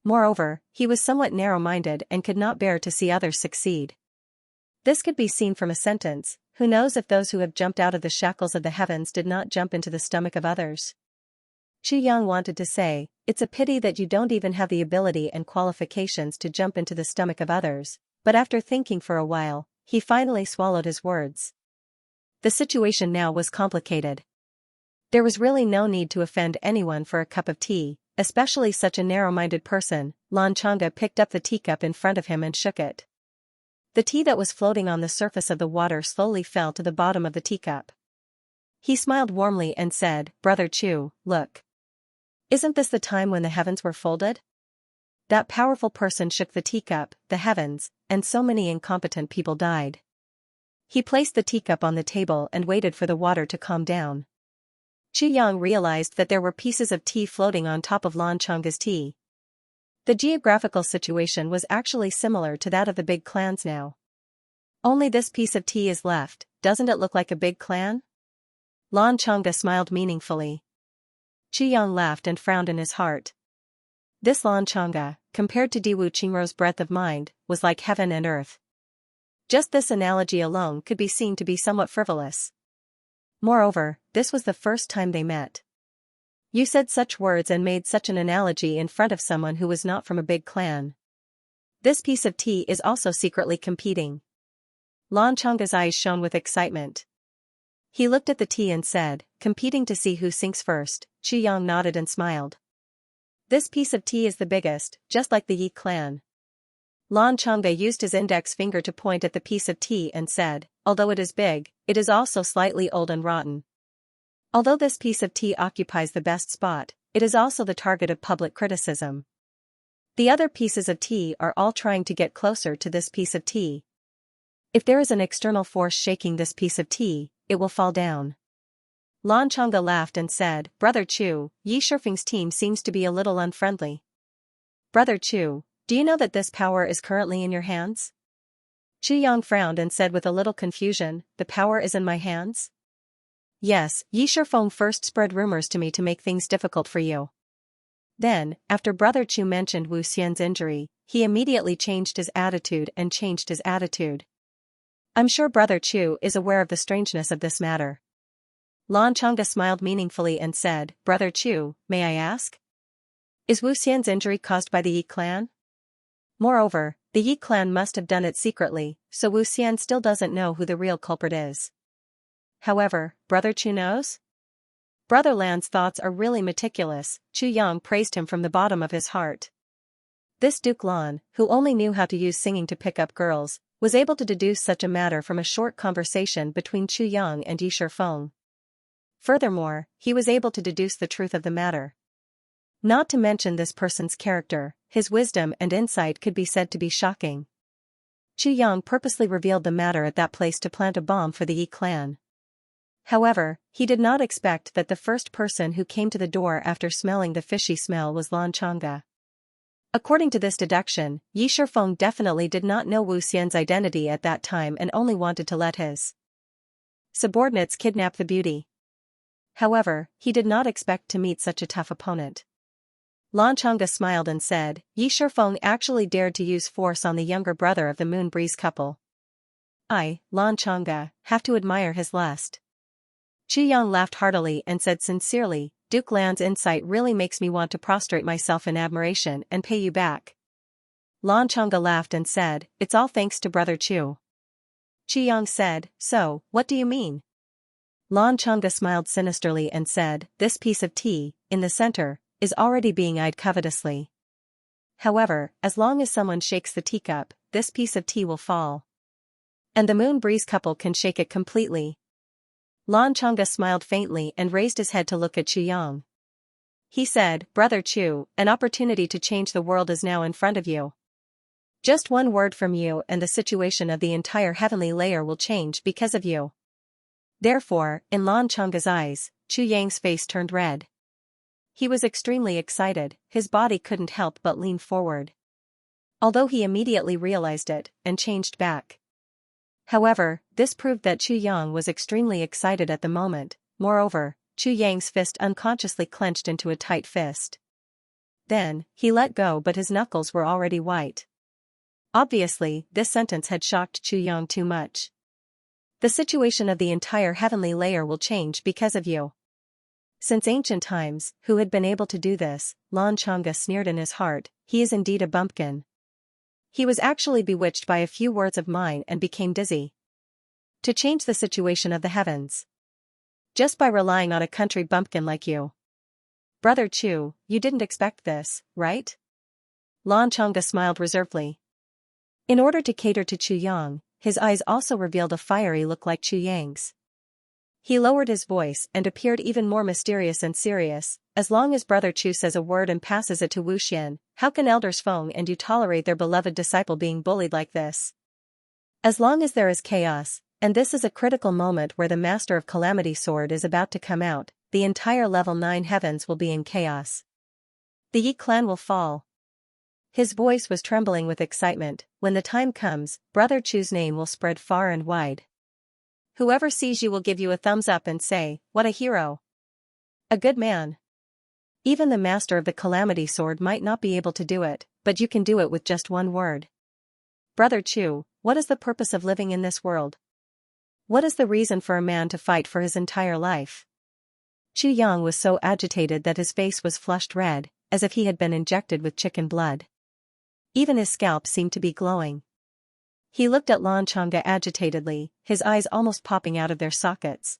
Moreover, he was somewhat narrow-minded and could not bear to see others succeed. This could be seen from a sentence, "Who knows if those who have jumped out of the shackles of the heavens did not jump into the stomach of others?" Yang wanted to say, "It's a pity that you don't even have the ability and qualifications to jump into the stomach of others," but after thinking for a while, he finally swallowed his words. The situation now was complicated. There was really no need to offend anyone for a cup of tea, especially such a narrow-minded person. Lan Changda picked up the teacup in front of him and shook it. The tea that was floating on the surface of the water slowly fell to the bottom of the teacup. He smiled warmly and said, "Brother Chu, look. Isn't this the time when the heavens were folded?" That powerful person shook the teacup, the heavens, and so many incompetent people died. He placed the teacup on the table and waited for the water to calm down. Yang realized that there were pieces of tea floating on top of Lan Changda's tea. The geographical situation was actually similar to that of the big clans now. Only this piece of tea is left, doesn't it look like a big clan? Lan Changda smiled meaningfully. Yang laughed and frowned in his heart. This Lan Changda, compared to Diwu Qingrou's breadth of mind, was like heaven and earth. Just this analogy alone could be seen to be somewhat frivolous. Moreover, this was the first time they met. You said such words and made such an analogy in front of someone who was not from a big clan. This piece of tea is also secretly competing. Lan Changda's eyes shone with excitement. He looked at the tea and said, "Competing to see who sinks first." Yang nodded and smiled. This piece of tea is the biggest, just like the Yi clan. Lan Changda used his index finger to point at the piece of tea and said, "Although it is big, it is also slightly old and rotten. Although this piece of tea occupies the best spot, it is also the target of public criticism. The other pieces of tea are all trying to get closer to this piece of tea. If there is an external force shaking this piece of tea, it will fall down." Lan Changda laughed and said, "Brother Chu, Yi Shifeng's team seems to be a little unfriendly. Brother Chu, do you know that this power is currently in your hands?" Yang frowned and said with a little confusion, "The power is in my hands?" "Yes, Yi Shifeng first spread rumors to me to make things difficult for you. Then, after Brother Chu mentioned Wu Xian's injury, he immediately changed his attitude. I'm sure Brother Chu is aware of the strangeness of this matter." Lan Changda smiled meaningfully and said, "Brother Chu, may I ask? Is Wu Xian's injury caused by the Yi clan? Moreover, the Yi clan must have done it secretly, so Wu Xian still doesn't know who the real culprit is. However, Brother Chu knows?" Brother Lan's thoughts are really meticulous. Yang praised him from the bottom of his heart. This Duke Lan, who only knew how to use singing to pick up girls, was able to deduce such a matter from a short conversation between Yang and Yi Shifeng. Furthermore, he was able to deduce the truth of the matter. Not to mention this person's character, his wisdom and insight could be said to be shocking. Yang purposely revealed the matter at that place to plant a bomb for the Yi clan. However, he did not expect that the first person who came to the door after smelling the fishy smell was Lan Changda. According to this deduction, Yi Shifeng definitely did not know Wu Xian's identity at that time and only wanted to let his subordinates kidnap the beauty. However, he did not expect to meet such a tough opponent. Lan Changda smiled and said, "Yi Shifeng actually dared to use force on the younger brother of the Moon Breeze couple. I, Lan Changda, have to admire his lust." Yang laughed heartily and said sincerely, "Duke Lan's insight really makes me want to prostrate myself in admiration and pay you back." Lan Changda laughed and said, "It's all thanks to Brother Chu." Yang said, "So, what do you mean?" Lan Changda smiled sinisterly and said, "This piece of tea, in the center, is already being eyed covetously. However, as long as someone shakes the teacup, this piece of tea will fall. And the Moon Breeze couple can shake it completely." Lan Changda smiled faintly and raised his head to look at Yang. He said, "Brother Chu, an opportunity to change the world is now in front of you. Just one word from you and the situation of the entire heavenly layer will change because of you." Therefore, in Lan Chang's eyes, Chu Yang's face turned red. He was extremely excited, his body couldn't help but lean forward. Although he immediately realized it, and changed back. However, this proved that Chu Yang was extremely excited at the moment. Moreover, Chu Yang's fist unconsciously clenched into a tight fist. Then, he let go, but his knuckles were already white. Obviously, this sentence had shocked Chu Yang too much. The situation of the entire heavenly layer will change because of you. Since ancient times, who had been able to do this? Lan Chang'a sneered in his heart, he is indeed a bumpkin. He was actually bewitched by a few words of mine and became dizzy. To change the situation of the heavens. Just by relying on a country bumpkin like you. Brother Chu, you didn't expect this, right? Lan Chang'a smiled reservedly. In order to cater to Chu Yang, his eyes also revealed a fiery look like Chu Yang's. He lowered his voice and appeared even more mysterious and serious. As long as Brother Chu says a word and passes it to Wu Xian, how can elders Feng and you tolerate their beloved disciple being bullied like this? As long as there is chaos, and this is a critical moment where the Master of Calamity sword is about to come out, the entire level 9 heavens will be in chaos. The Yi clan will fall. His voice was trembling with excitement. When the time comes, Brother Chu's name will spread far and wide. Whoever sees you will give you a thumbs up and say, what a hero. A good man. Even the Master of the Calamity sword might not be able to do it, but you can do it with just one word. Brother Chu, what is the purpose of living in this world? What is the reason for a man to fight for his entire life? Chu Yang was so agitated that his face was flushed red, as if he had been injected with chicken blood. Even his scalp seemed to be glowing. He looked at Lan Chang'a agitatedly, his eyes almost popping out of their sockets.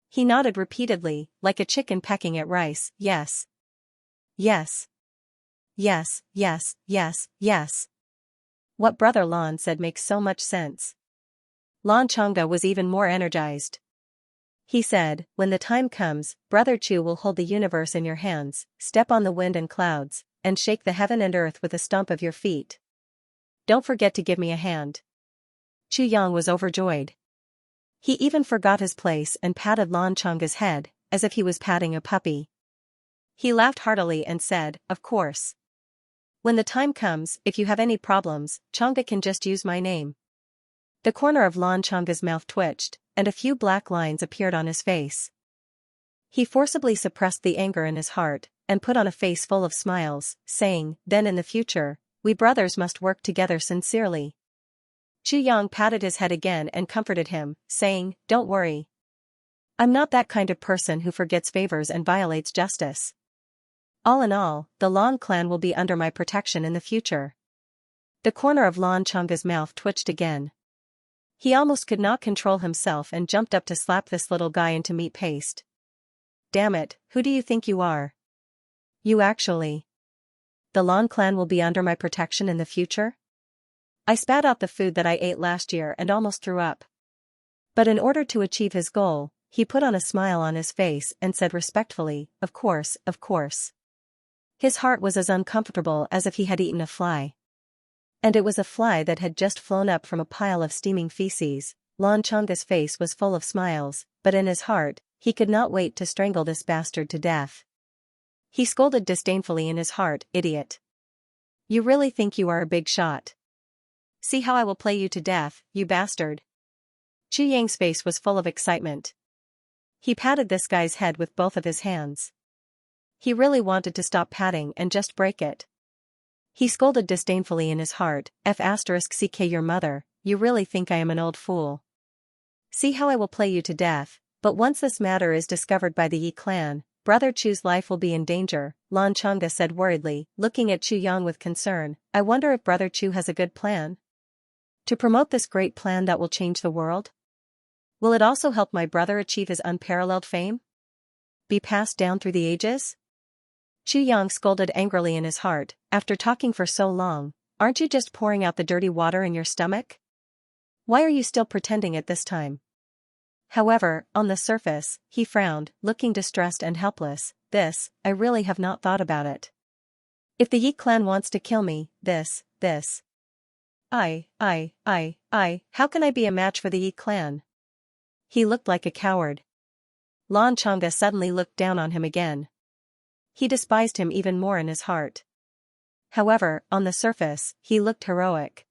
He nodded repeatedly, like a chicken pecking at rice, yes. Yes. Yes, yes, yes, yes. What Brother Lan said makes so much sense. Lan Chang'a was even more energized. He said, when the time comes, Brother Chu will hold the universe in your hands, step on the wind and clouds, and shake the heaven and earth with a stomp of your feet. Don't forget to give me a hand. Chu Yang was overjoyed. He even forgot his place and patted Lan Chang'a's head, as if he was patting a puppy. He laughed heartily and said, of course. When the time comes, if you have any problems, Chang'a can just use my name. The corner of Lan Chang'a's mouth twitched, and a few black lines appeared on his face. He forcibly suppressed the anger in his heart, and put on a face full of smiles, saying, then in the future, we brothers must work together sincerely. Chu Yang patted his head again and comforted him, saying, don't worry. I'm not that kind of person who forgets favors and violates justice. All in all, the Lan clan will be under my protection in the future. The corner of Lan Chang'a's mouth twitched again. He almost could not control himself and jumped up to slap this little guy into meat paste. Damn it, who do you think you are? You actually. The Lan clan will be under my protection in the future? I spat out the food that I ate last year and almost threw up. But in order to achieve his goal, he put on a smile on his face and said respectfully, of course, of course. His heart was as uncomfortable as if he had eaten a fly. And it was a fly that had just flown up from a pile of steaming feces. Lan Chang'a's face was full of smiles, but in his heart, he could not wait to strangle this bastard to death. He scolded disdainfully in his heart, idiot. You really think you are a big shot? See how I will play you to death, you bastard. Chu Yang's face was full of excitement. He patted this guy's head with both of his hands. He really wanted to stop patting and just break it. He scolded disdainfully in his heart, F*ck your mother, you really think I am an old fool. See how I will play you to death, but once this matter is discovered by the Yi clan, Brother Chu's life will be in danger, Lan Chang'a said worriedly, looking at Chu Yang with concern. I wonder if Brother Chu has a good plan? To promote this great plan that will change the world? Will it also help my brother achieve his unparalleled fame? Be passed down through the ages? Chu Yang scolded angrily in his heart, after talking for so long, aren't you just pouring out the dirty water in your stomach? Why are you still pretending at this time? However, on the surface, he frowned, looking distressed and helpless. I really have not thought about it. If the Yi clan wants to kill me, how can I be a match for the Yi clan? He looked like a coward. Lan Chang'e suddenly looked down on him again. He despised him even more in his heart. However, on the surface, he looked heroic.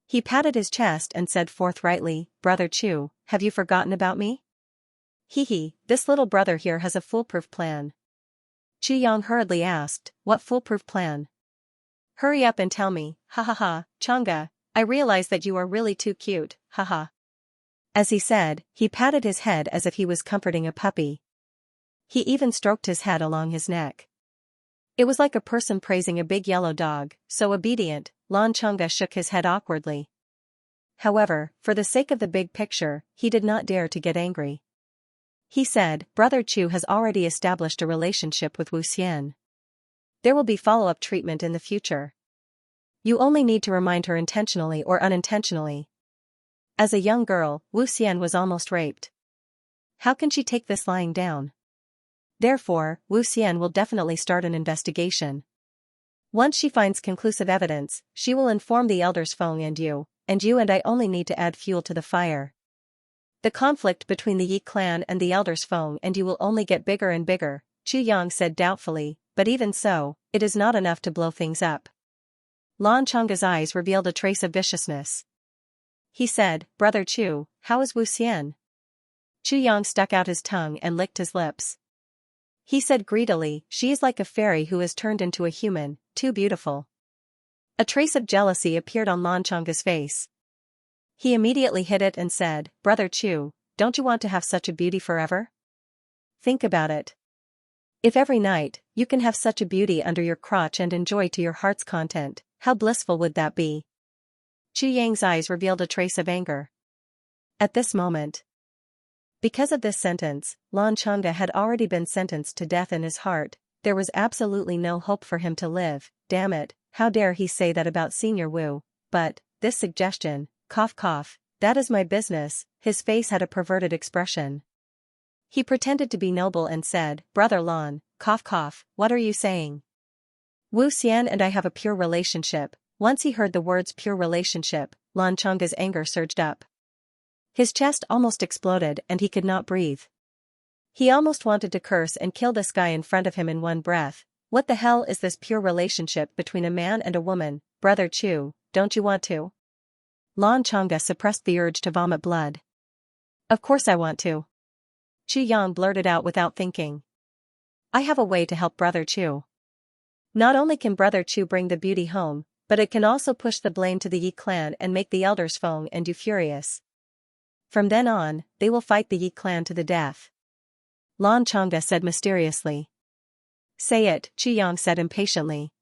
He patted his chest and said forthrightly, "Brother Chu, have you forgotten about me?" "Hee, this little brother here has a foolproof plan." Chu Yang hurriedly asked, "What foolproof plan?" "Hurry up and tell me, ha ha ha, Chang'e, I realize that you are really too cute, ha ha." As he said, he patted his head as if he was comforting a puppy. He even stroked his head along his neck. It was like a person praising a big yellow dog, so obedient. Lan Chang'e shook his head awkwardly. However, for the sake of the big picture, he did not dare to get angry. He said, "Brother Chu has already established a relationship with Wu Xian. There will be follow-up treatment in the future. You only need to remind her intentionally or unintentionally." As a young girl, Wu Xian was almost raped. How can she take this lying down? Therefore, Wu Xian will definitely start an investigation. Once she finds conclusive evidence, she will inform the elders Feng and you and I only need to add fuel to the fire. The conflict between the Yi clan and the elders Feng and you will only get bigger and bigger, Chu Yang said doubtfully, but even so, it is not enough to blow things up. Lan Chang'e's eyes revealed a trace of viciousness. He said, "Brother Chu, how is Wu Xian?" Chu Yang stuck out his tongue and licked his lips. He said greedily, "She is like a fairy who has turned into a human, too beautiful." A trace of jealousy appeared on Lan Chang'e's face. He immediately hid it and said, "Brother Chu, don't you want to have such a beauty forever? Think about it. If every night, you can have such a beauty under your crotch and enjoy to your heart's content, how blissful would that be?" Chu Yang's eyes revealed a trace of anger. At this moment, because of this sentence, Lan Chang'e had already been sentenced to death in his heart. There was absolutely no hope for him to live. Damn it, how dare he say that about Senior Wu? But, this suggestion, cough cough, that is my business. His face had a perverted expression. He pretended to be noble and said, "Brother Lan, cough cough, what are you saying? Wu Xian and I have a pure relationship." Once he heard the words pure relationship, Lan Chang'e's anger surged up. His chest almost exploded and he could not breathe. He almost wanted to curse and kill this guy in front of him in one breath. What the hell is this pure relationship between a man and a woman? Brother Chu, don't you want to? Lan Chang'e suppressed the urge to vomit blood. Of course I want to. Chu Yang blurted out without thinking. I have a way to help Brother Chu. Not only can Brother Chu bring the beauty home, but it can also push the blame to the Yi clan and make the elders Feng and you furious. From then on, they will fight the Yi clan to the death. Lan Chang'e said mysteriously. Say it, Chu Yang said impatiently.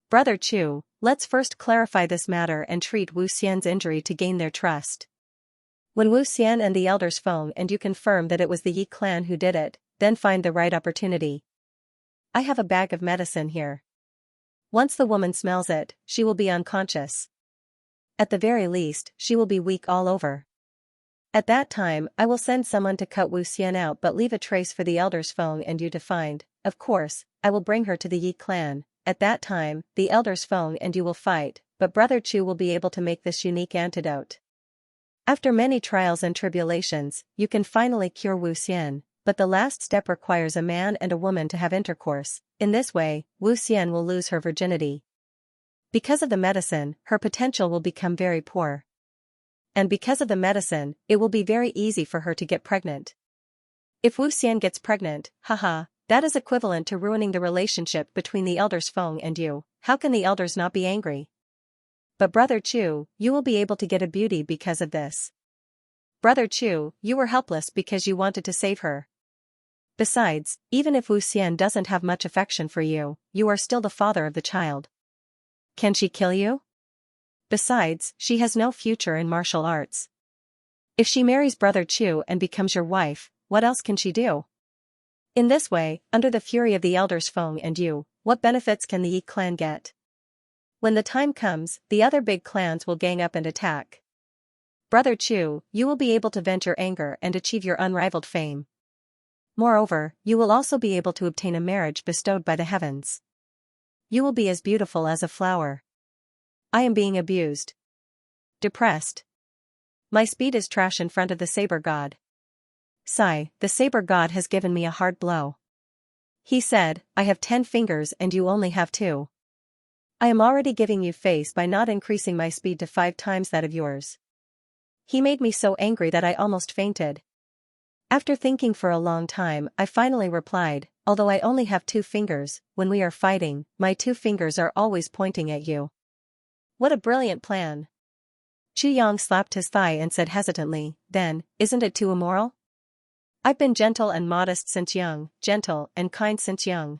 Brother Chu, let's first clarify this matter and treat Wu Xian's injury to gain their trust. When Wu Xian and the elders Feng and you confirm that it was the Yi clan who did it, then find the right opportunity. I have a bag of medicine here. Once the woman smells it, she will be unconscious. At the very least, she will be weak all over. At that time, I will send someone to cut Wu Xian out but leave a trace for the elders Feng and you to find. Of course, I will bring her to the Yi clan. At that time, the elders Feng and you will fight, but Brother Chu will be able to make this unique antidote. After many trials and tribulations, you can finally cure Wu Xian, but the last step requires a man and a woman to have intercourse. In this way, Wu Xian will lose her virginity. Because of the medicine, her potential will become very poor. And because of the medicine, it will be very easy for her to get pregnant. If Wu Xian gets pregnant, haha, that is equivalent to ruining the relationship between the elders Feng and you. How can the elders not be angry? But Brother Chu, you will be able to get a beauty because of this. Brother Chu, you were helpless because you wanted to save her. Besides, even if Wu Xian doesn't have much affection for you, you are still the father of the child. Can she kill you? Besides, she has no future in martial arts. If she marries Brother Chu and becomes your wife, what else can she do? In this way, under the fury of the elders Feng and you, what benefits can the Yi clan get? When the time comes, the other big clans will gang up and attack. Brother Chu, you will be able to vent your anger and achieve your unrivaled fame. Moreover, you will also be able to obtain a marriage bestowed by the heavens. You will be as beautiful as a flower. I am being abused. Depressed. My speed is trash in front of the saber god. Sigh, the saber god has given me a hard blow. He said, I have 10 fingers and you only have 2. I am already giving you face by not increasing my speed to 5 times that of yours. He made me so angry that I almost fainted. After thinking for a long time, I finally replied, although I only have 2 fingers, when we are fighting, my 2 fingers are always pointing at you. What a brilliant plan. Xianxia slapped his thigh and said hesitantly, then, isn't it too immoral? I've been gentle and modest since young, gentle and kind since young.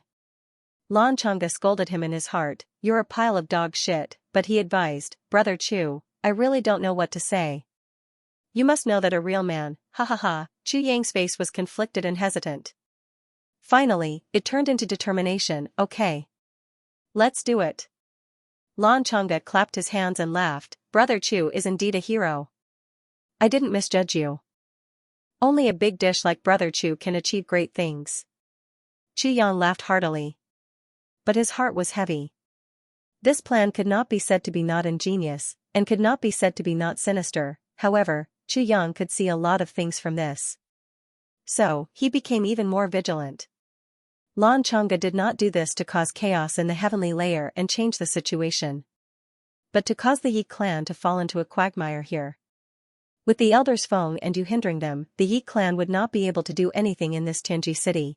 Xianxia scolded him in his heart, you're a pile of dog shit, but he advised, Brother Chu, I really don't know what to say. You must know that a real man, ha ha ha. Xianxia's face was conflicted and hesitant. Finally, it turned into determination, okay. Let's do it. Xianxia clapped his hands and laughed, Brother Chu is indeed a hero. I didn't misjudge you. Only a big dish like Brother Chu can achieve great things. Xianxia laughed heartily. But his heart was heavy. This plan could not be said to be not ingenious, and could not be said to be not sinister, however, Xianxia could see a lot of things from this. So, he became even more vigilant. Xianxia did not do this to cause chaos in the heavenly layer and change the situation, but to cause the Yi clan to fall into a quagmire here. With the elders Feng and Yu hindering them, the Yi clan would not be able to do anything in this Tianji city.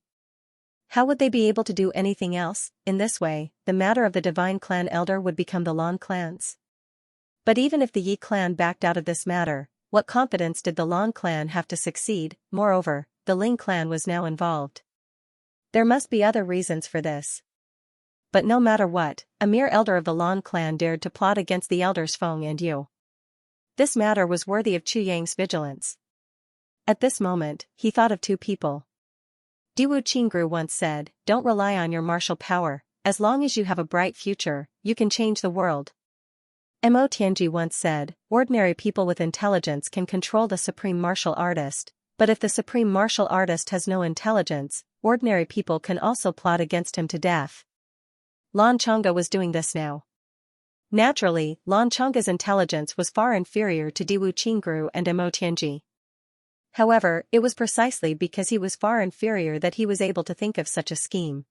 How would they be able to do anything else? In this way, the matter of the divine clan elder would become the Lan clans. But even if the Yi clan backed out of this matter, what confidence did the Lan clan have to succeed? Moreover, the Ling clan was now involved. There must be other reasons for this. But no matter what, a mere elder of the Lan clan dared to plot against the elders Feng and Yu. This matter was worthy of Xianxia's vigilance. At this moment, he thought of 2 people. Diwu Qingru once said, don't rely on your martial power, as long as you have a bright future, you can change the world. Mo Tianji once said, ordinary people with intelligence can control the supreme martial artist, but if the supreme martial artist has no intelligence, ordinary people can also plot against him to death. Xianxia was doing this now. Naturally, Xianxia's intelligence was far inferior to Diwu Qingru and Mo Tianji. However, it was precisely because he was far inferior that he was able to think of such a scheme.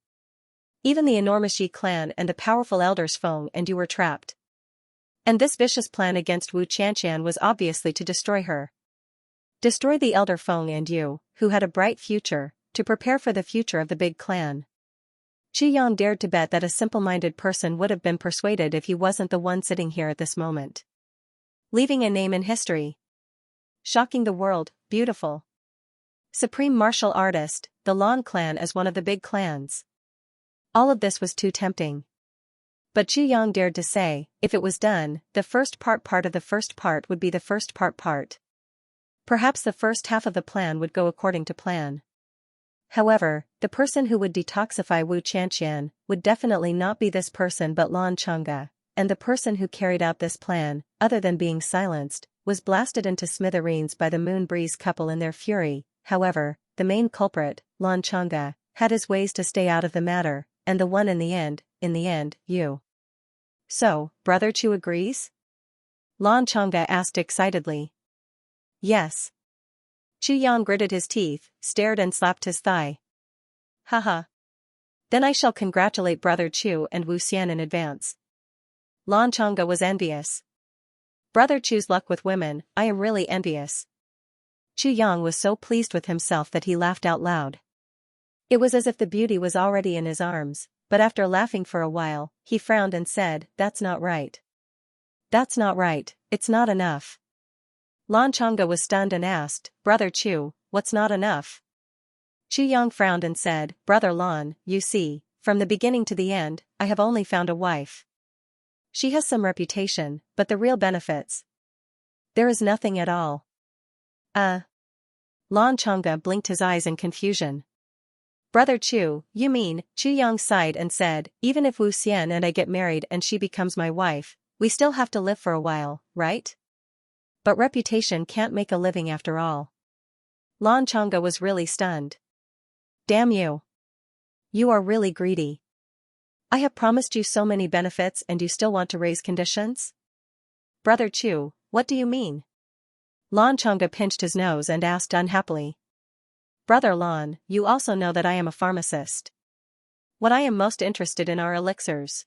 Even the enormous Yi clan and the powerful elders Feng and Yu were trapped. And this vicious plan against Wu Qianxian was obviously to destroy her. Destroy the elder Feng and Yu, who had a bright future, to prepare for the future of the big clan. Xianxia dared to bet that a simple-minded person would have been persuaded if he wasn't the one sitting here at this moment. Leaving a name in history. Shocking the world, beautiful. Supreme martial artist, the Lan clan as one of the big clans. All of this was too tempting. But Xianxia dared to say, if it was done, the first part of the first part would be the first part. Perhaps the first half of the plan would go according to plan. However, the person who would detoxify Wu Qianxian would definitely not be this person but Xianxia, and the person who carried out this plan, other than being silenced, was blasted into smithereens by the Moon Breeze couple in their fury. However, the main culprit, Xianxia, had his ways to stay out of the matter, and the one in the end, Yu. So, Brother Chu agrees? Xianxia asked excitedly. Yes. Xianxia gritted his teeth, stared and slapped his thigh. Haha. Then I shall congratulate Brother Chu and Wu Xian in advance. Xianxia was envious. Brother Chu's luck with women, I am really envious. Xianxia was so pleased with himself that he laughed out loud. It was as if the beauty was already in his arms, but after laughing for a while, he frowned and said, that's not right. That's not right, it's not enough. Xianxia was stunned and asked, Brother Chu, what's not enough? Xianxia frowned and said, Brother Lan, you see, from the beginning to the end, I have only found a wife. She has some reputation, but the real benefits. There is nothing at all. Xianxia blinked his eyes in confusion. Brother Chu, you mean, Xianxia sighed and said, even if Wu Xian and I get married and she becomes my wife, we still have to live for a while, right? But reputation can't make a living after all. Xianxia was really stunned. Damn you. You are really greedy. I have promised you so many benefits and you still want to raise conditions? Brother Chu, what do you mean? Xianxia pinched his nose and asked unhappily. Brother Lon, you also know that I am a pharmacist. What I am most interested in are elixirs.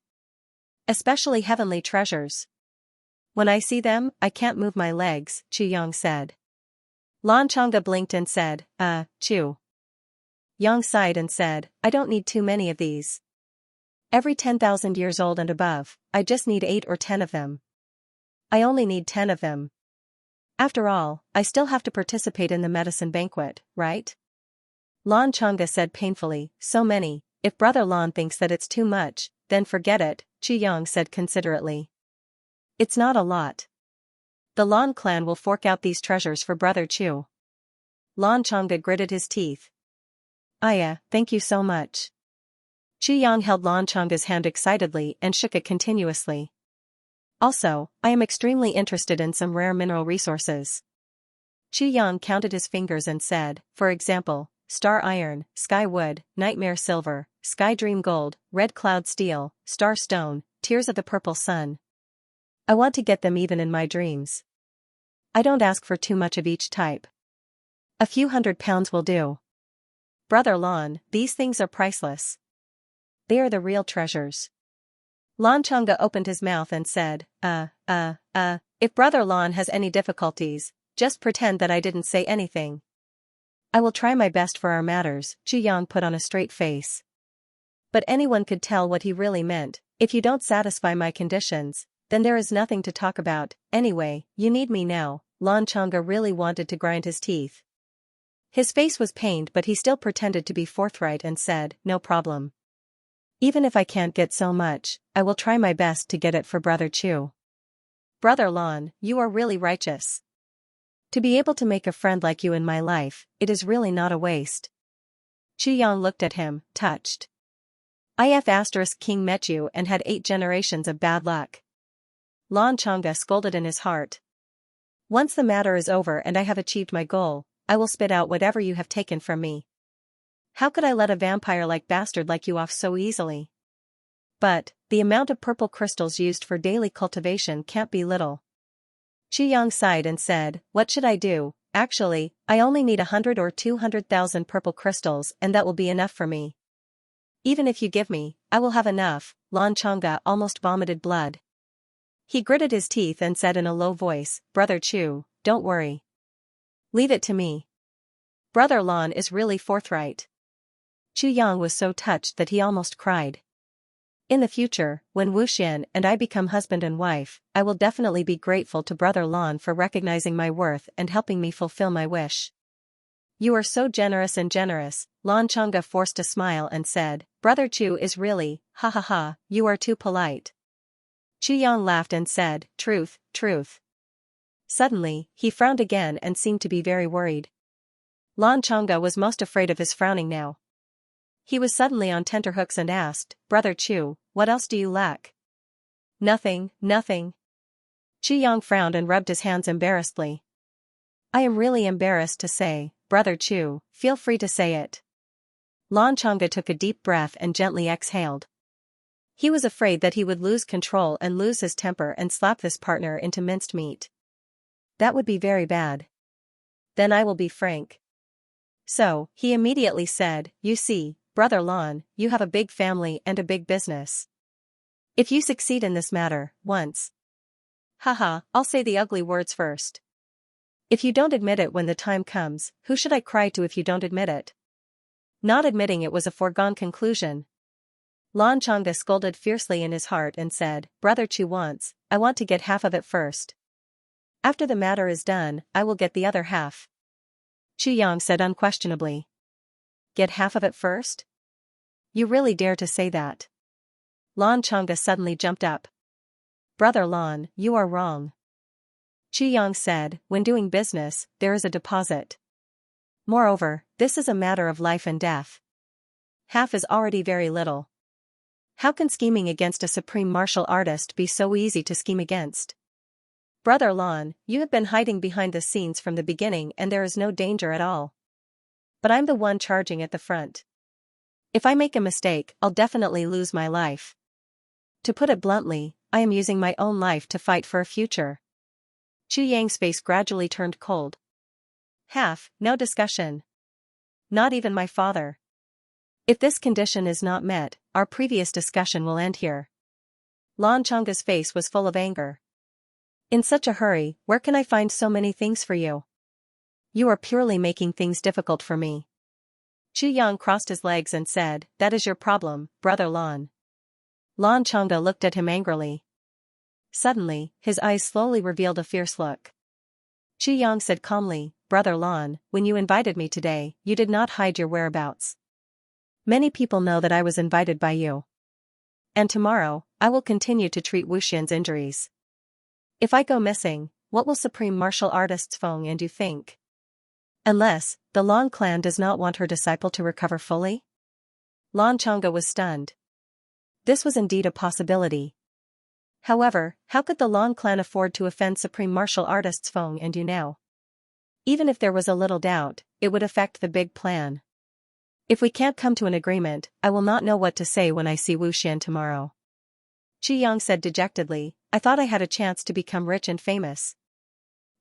Especially heavenly treasures. When I see them, I can't move my legs, Yang said. Lan Chang'e blinked and said, Chu. Yang sighed and said, I don't need too many of these. Every 10,000 years old and above, I just need 8 or 10 of them. I only need 10 of them. After all, I still have to participate in the medicine banquet, right? Lan Chang'e said painfully, so many. If Brother Lan thinks that it's too much, then forget it, Yang said considerately. It's not a lot. The Lan clan will fork out these treasures for Brother Chu. Lan Chang'e gritted his teeth. Thank you so much. Yang held Lan Chang'e's hand excitedly and shook it continuously. Also, I am extremely interested in some rare mineral resources. Yang counted his fingers and said, for example, star iron, sky wood, nightmare silver, sky dream gold, red cloud steel, star stone, tears of the purple sun. I want to get them even in my dreams. I don't ask for too much of each type. A few £100 will do. Brother Lon, these things are priceless. They are the real treasures. Lan Chang'e opened his mouth and said, if Brother Lon has any difficulties, just pretend that I didn't say anything. I will try my best for our matters, Yang put on a straight face. But anyone could tell what he really meant. If you don't satisfy my conditions, then there is nothing to talk about. Anyway, you need me now. Lan Chang'e really wanted to grind his teeth. His face was pained, but he still pretended to be forthright and said, no problem. Even if I can't get so much, I will try my best to get it for Brother Chu. Brother Lon, you are really righteous. To be able to make a friend like you in my life, it is really not a waste. Yang looked at him, touched. If King met you and had 8 generations of bad luck. Lan Chang'e scolded in his heart. Once the matter is over and I have achieved my goal, I will spit out whatever you have taken from me. How could I let a vampire-like bastard like you off so easily? But, the amount of purple crystals used for daily cultivation can't be little. Yang sighed and said, what should I do? Actually, I only need 100 or 200,000 purple crystals and that will be enough for me. Even if you give me, I will have enough. Lan Chang'e almost vomited blood. He gritted his teeth and said in a low voice, Brother Chu, don't worry. Leave it to me. Brother Lon is really forthright. Yang was so touched that he almost cried. In the future, when Wuxian and I become husband and wife, I will definitely be grateful to Brother Lon for recognizing my worth and helping me fulfill my wish. You are so generous and generous. Lan Chang'e forced a smile and said, Brother Chu is really, ha ha ha, you are too polite. Yang laughed and said, truth, truth. Suddenly, he frowned again and seemed to be very worried. Lan Chang'e was most afraid of his frowning now. He was suddenly on tenterhooks and asked, Brother Chu, what else do you lack? Nothing, nothing. Yang frowned and rubbed his hands embarrassedly. I am really embarrassed to say, Brother Chu, feel free to say it. Lan Chang'e took a deep breath and gently exhaled. He was afraid that he would lose control and lose his temper and slap this partner into minced meat. That would be very bad. Then I will be frank. So, he immediately said, you see, Brother Lon, you have a big family and a big business. If you succeed in this matter, once. Haha, I'll say the ugly words first. If you don't admit it when the time comes, who should I cry to if you don't admit it? Not admitting it was a foregone conclusion. Lan Chang'e scolded fiercely in his heart and said, Brother Chu wants, I want to get half of it first. After the matter is done, I will get the other half. Yang said unquestionably. Get half of it first? You really dare to say that? Lan Chang'e suddenly jumped up. Brother Lon, you are wrong. Yang said, when doing business, there is a deposit. Moreover, this is a matter of life and death. Half is already very little. How can scheming against a supreme martial artist be so easy to scheme against? Brother Lon, you have been hiding behind the scenes from the beginning and there is no danger at all. But I'm the one charging at the front. If I make a mistake, I'll definitely lose my life. To put it bluntly, I am using my own life to fight for a future. Yang's face gradually turned cold. Half, no discussion. not even my father. If this condition is not met, our previous discussion will end here. Lan Chang's face was full of anger. In such a hurry, where can I find so many things for you? You are purely making things difficult for me. Chu Yang crossed his legs and said, that is your problem, brother Lan. Lan Chang'e looked at him angrily. Suddenly, his eyes slowly revealed a fierce look. Chu Yang said calmly, brother Lan, when you invited me today, you did not hide your whereabouts. Many people know that I was invited by you. And tomorrow, I will continue to treat Wu Xian's injuries. If I go missing, what will Supreme Martial Artists Feng and you think? Unless, the Lan clan does not want her disciple to recover fully? Lan Chang'e was stunned. This was indeed a possibility. However, how could the Lan clan afford to offend Supreme Martial Artists Feng and you now? Even if there was a little doubt, it would affect the big plan. If we can't come to an agreement, I will not know what to say when I see Wu Xian tomorrow. Chu Yang said dejectedly, I thought I had a chance to become rich and famous.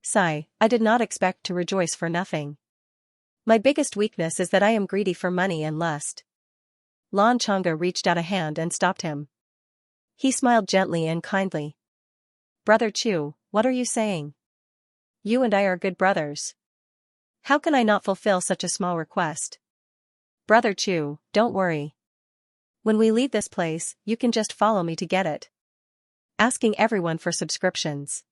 Sigh, I did not expect to rejoice for nothing. My biggest weakness is that I am greedy for money and lust. Lan Chang'e reached out a hand and stopped him. He smiled gently and kindly. Brother Chu, what are you saying? You and I are good brothers. How can I not fulfill such a small request? Brother Chu, don't worry. When we leave this place, you can just follow me to get it. Asking everyone for subscriptions.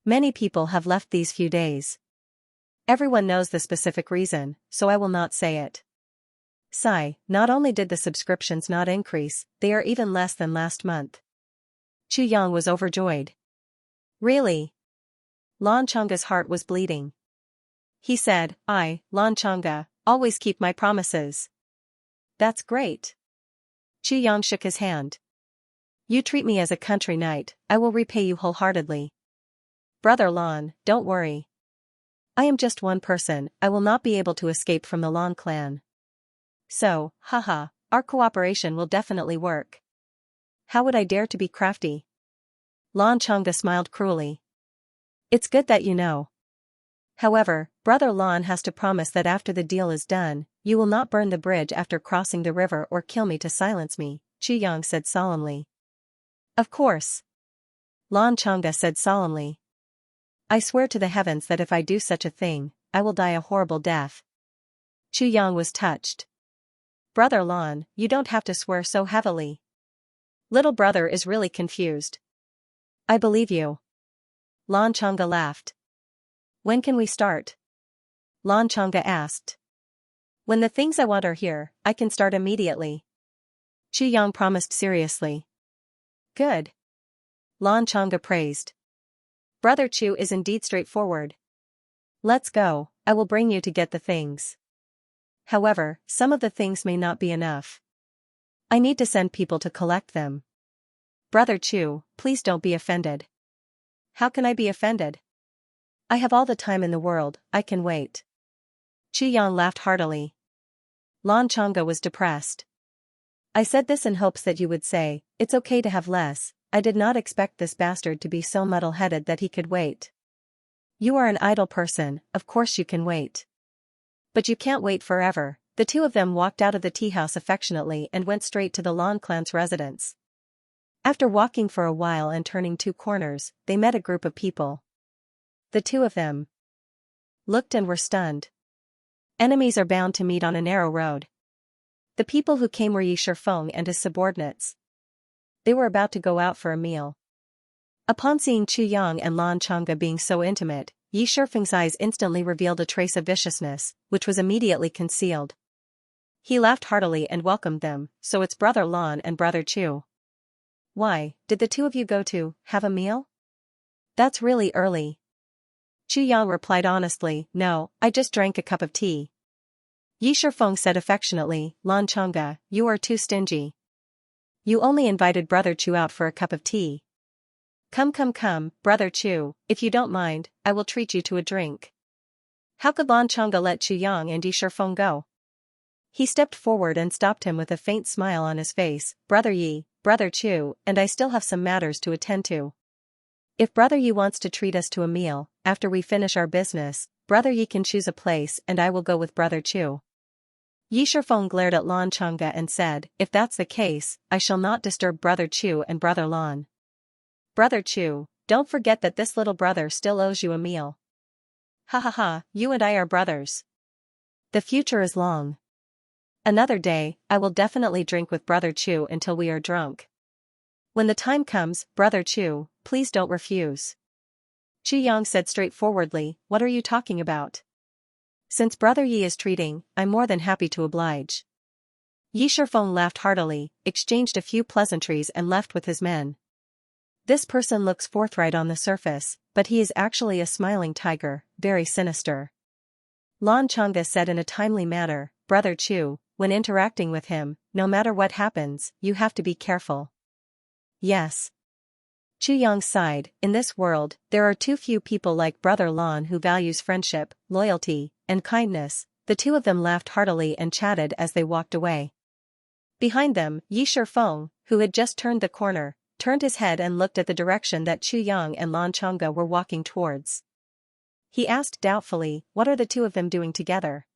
Many people have left these few days. Everyone knows the specific reason, so I will not say it. Sigh, not only did the subscriptions not increase, they are even less than last month. Chu Yang was overjoyed. Really? Lan Chang'e's heart was bleeding. He said, I, Lan Chang'e, always keep my promises. That's great. Chu Yang shook his hand. You treat me as a country knight, I will repay you wholeheartedly. Brother Lan, don't worry. I am just one person, I will not be able to escape from the Lan clan. So, haha, our cooperation will definitely work. How would I dare to be crafty? Lan Chang'e smiled cruelly. It's good that you know. However, Brother Lan has to promise that after the deal is done, you will not burn the bridge after crossing the river or kill me to silence me, Chu Yang said solemnly. Of course. Lan Chang'e said solemnly. I swear to the heavens that if I do such a thing, I will die a horrible death. Chu Yang was touched. Brother Lan, you don't have to swear so heavily. Little brother is really confused. I believe you. Lan Chang'e laughed. When can we start? Lan Chang'e asked. When the things I want are here, I can start immediately. Chu Yang promised seriously. Good. Lan Chang'e praised. Brother Chu is indeed straightforward. Let's go, I will bring you to get the things. However, some of the things may not be enough. I need to send people to collect them. Brother Chu, please don't be offended. How can I be offended? I have all the time in the world, I can wait. Chu Yang laughed heartily. Lan Chang'e was depressed. I said this in hopes that you would say, it's okay to have less. I did not expect this bastard to be so muddle-headed that he could wait. You are an idle person, of course you can wait. But you can't wait forever. The two of them walked out of the tea house affectionately and went straight to the Lan clan's residence. After walking for a while and turning two corners, they met a group of people. The two of them looked and were stunned. Enemies are bound to meet on a narrow road. The people who came were Yi Shifeng and his subordinates. They were about to go out for a meal. Upon seeing Chu Yang and Lan Chang'e being so intimate, Yi Shifeng's eyes instantly revealed a trace of viciousness, which was immediately concealed. He laughed heartily and welcomed them, so it's Brother Lan and Brother Chu. Why, did the two of you go to have a meal? That's really early. Chu Yang replied honestly, no, I just drank a cup of tea. Yi Shifeng said affectionately, Lan Chang'e, you are too stingy. You only invited Brother Chu out for a cup of tea. Come, Brother Chu, if you don't mind, I will treat you to a drink. How could Lan Chang'e let Chu Yang and Yi Shifeng go? He stepped forward and stopped him with a faint smile on his face, Brother Yi, Brother Chu, and I still have some matters to attend to. If Brother Yi wants to treat us to a meal, after we finish our business, Brother Yi can choose a place and I will go with Brother Chu. Yi Shifeng glared at Lan Chang'e and said, if that's the case, I shall not disturb Brother Chu and Brother Lan. Brother Chu, don't forget that this little brother still owes you a meal. Ha ha ha, you and I are brothers. The future is long. Another day, I will definitely drink with Brother Chu until we are drunk. When the time comes, Brother Chu, please don't refuse. Chu Yang said straightforwardly, what are you talking about? Since Brother Yi is treating, I'm more than happy to oblige. Yi Shifeng laughed heartily, exchanged a few pleasantries and left with his men. This person looks forthright on the surface, but he is actually a smiling tiger, very sinister. Lan Chang'e said in a timely manner, Brother Chu, when interacting with him, no matter what happens, you have to be careful. Yes. Chu Yang sighed, in this world, there are too few people like Brother Lan who values friendship, loyalty, and kindness. The two of them laughed heartily and chatted as they walked away. Behind them, Yi Shifeng, who had just turned the corner, turned his head and looked at the direction that Chu Yang and Lan Chang'e were walking towards. He asked doubtfully, what are the two of them doing together?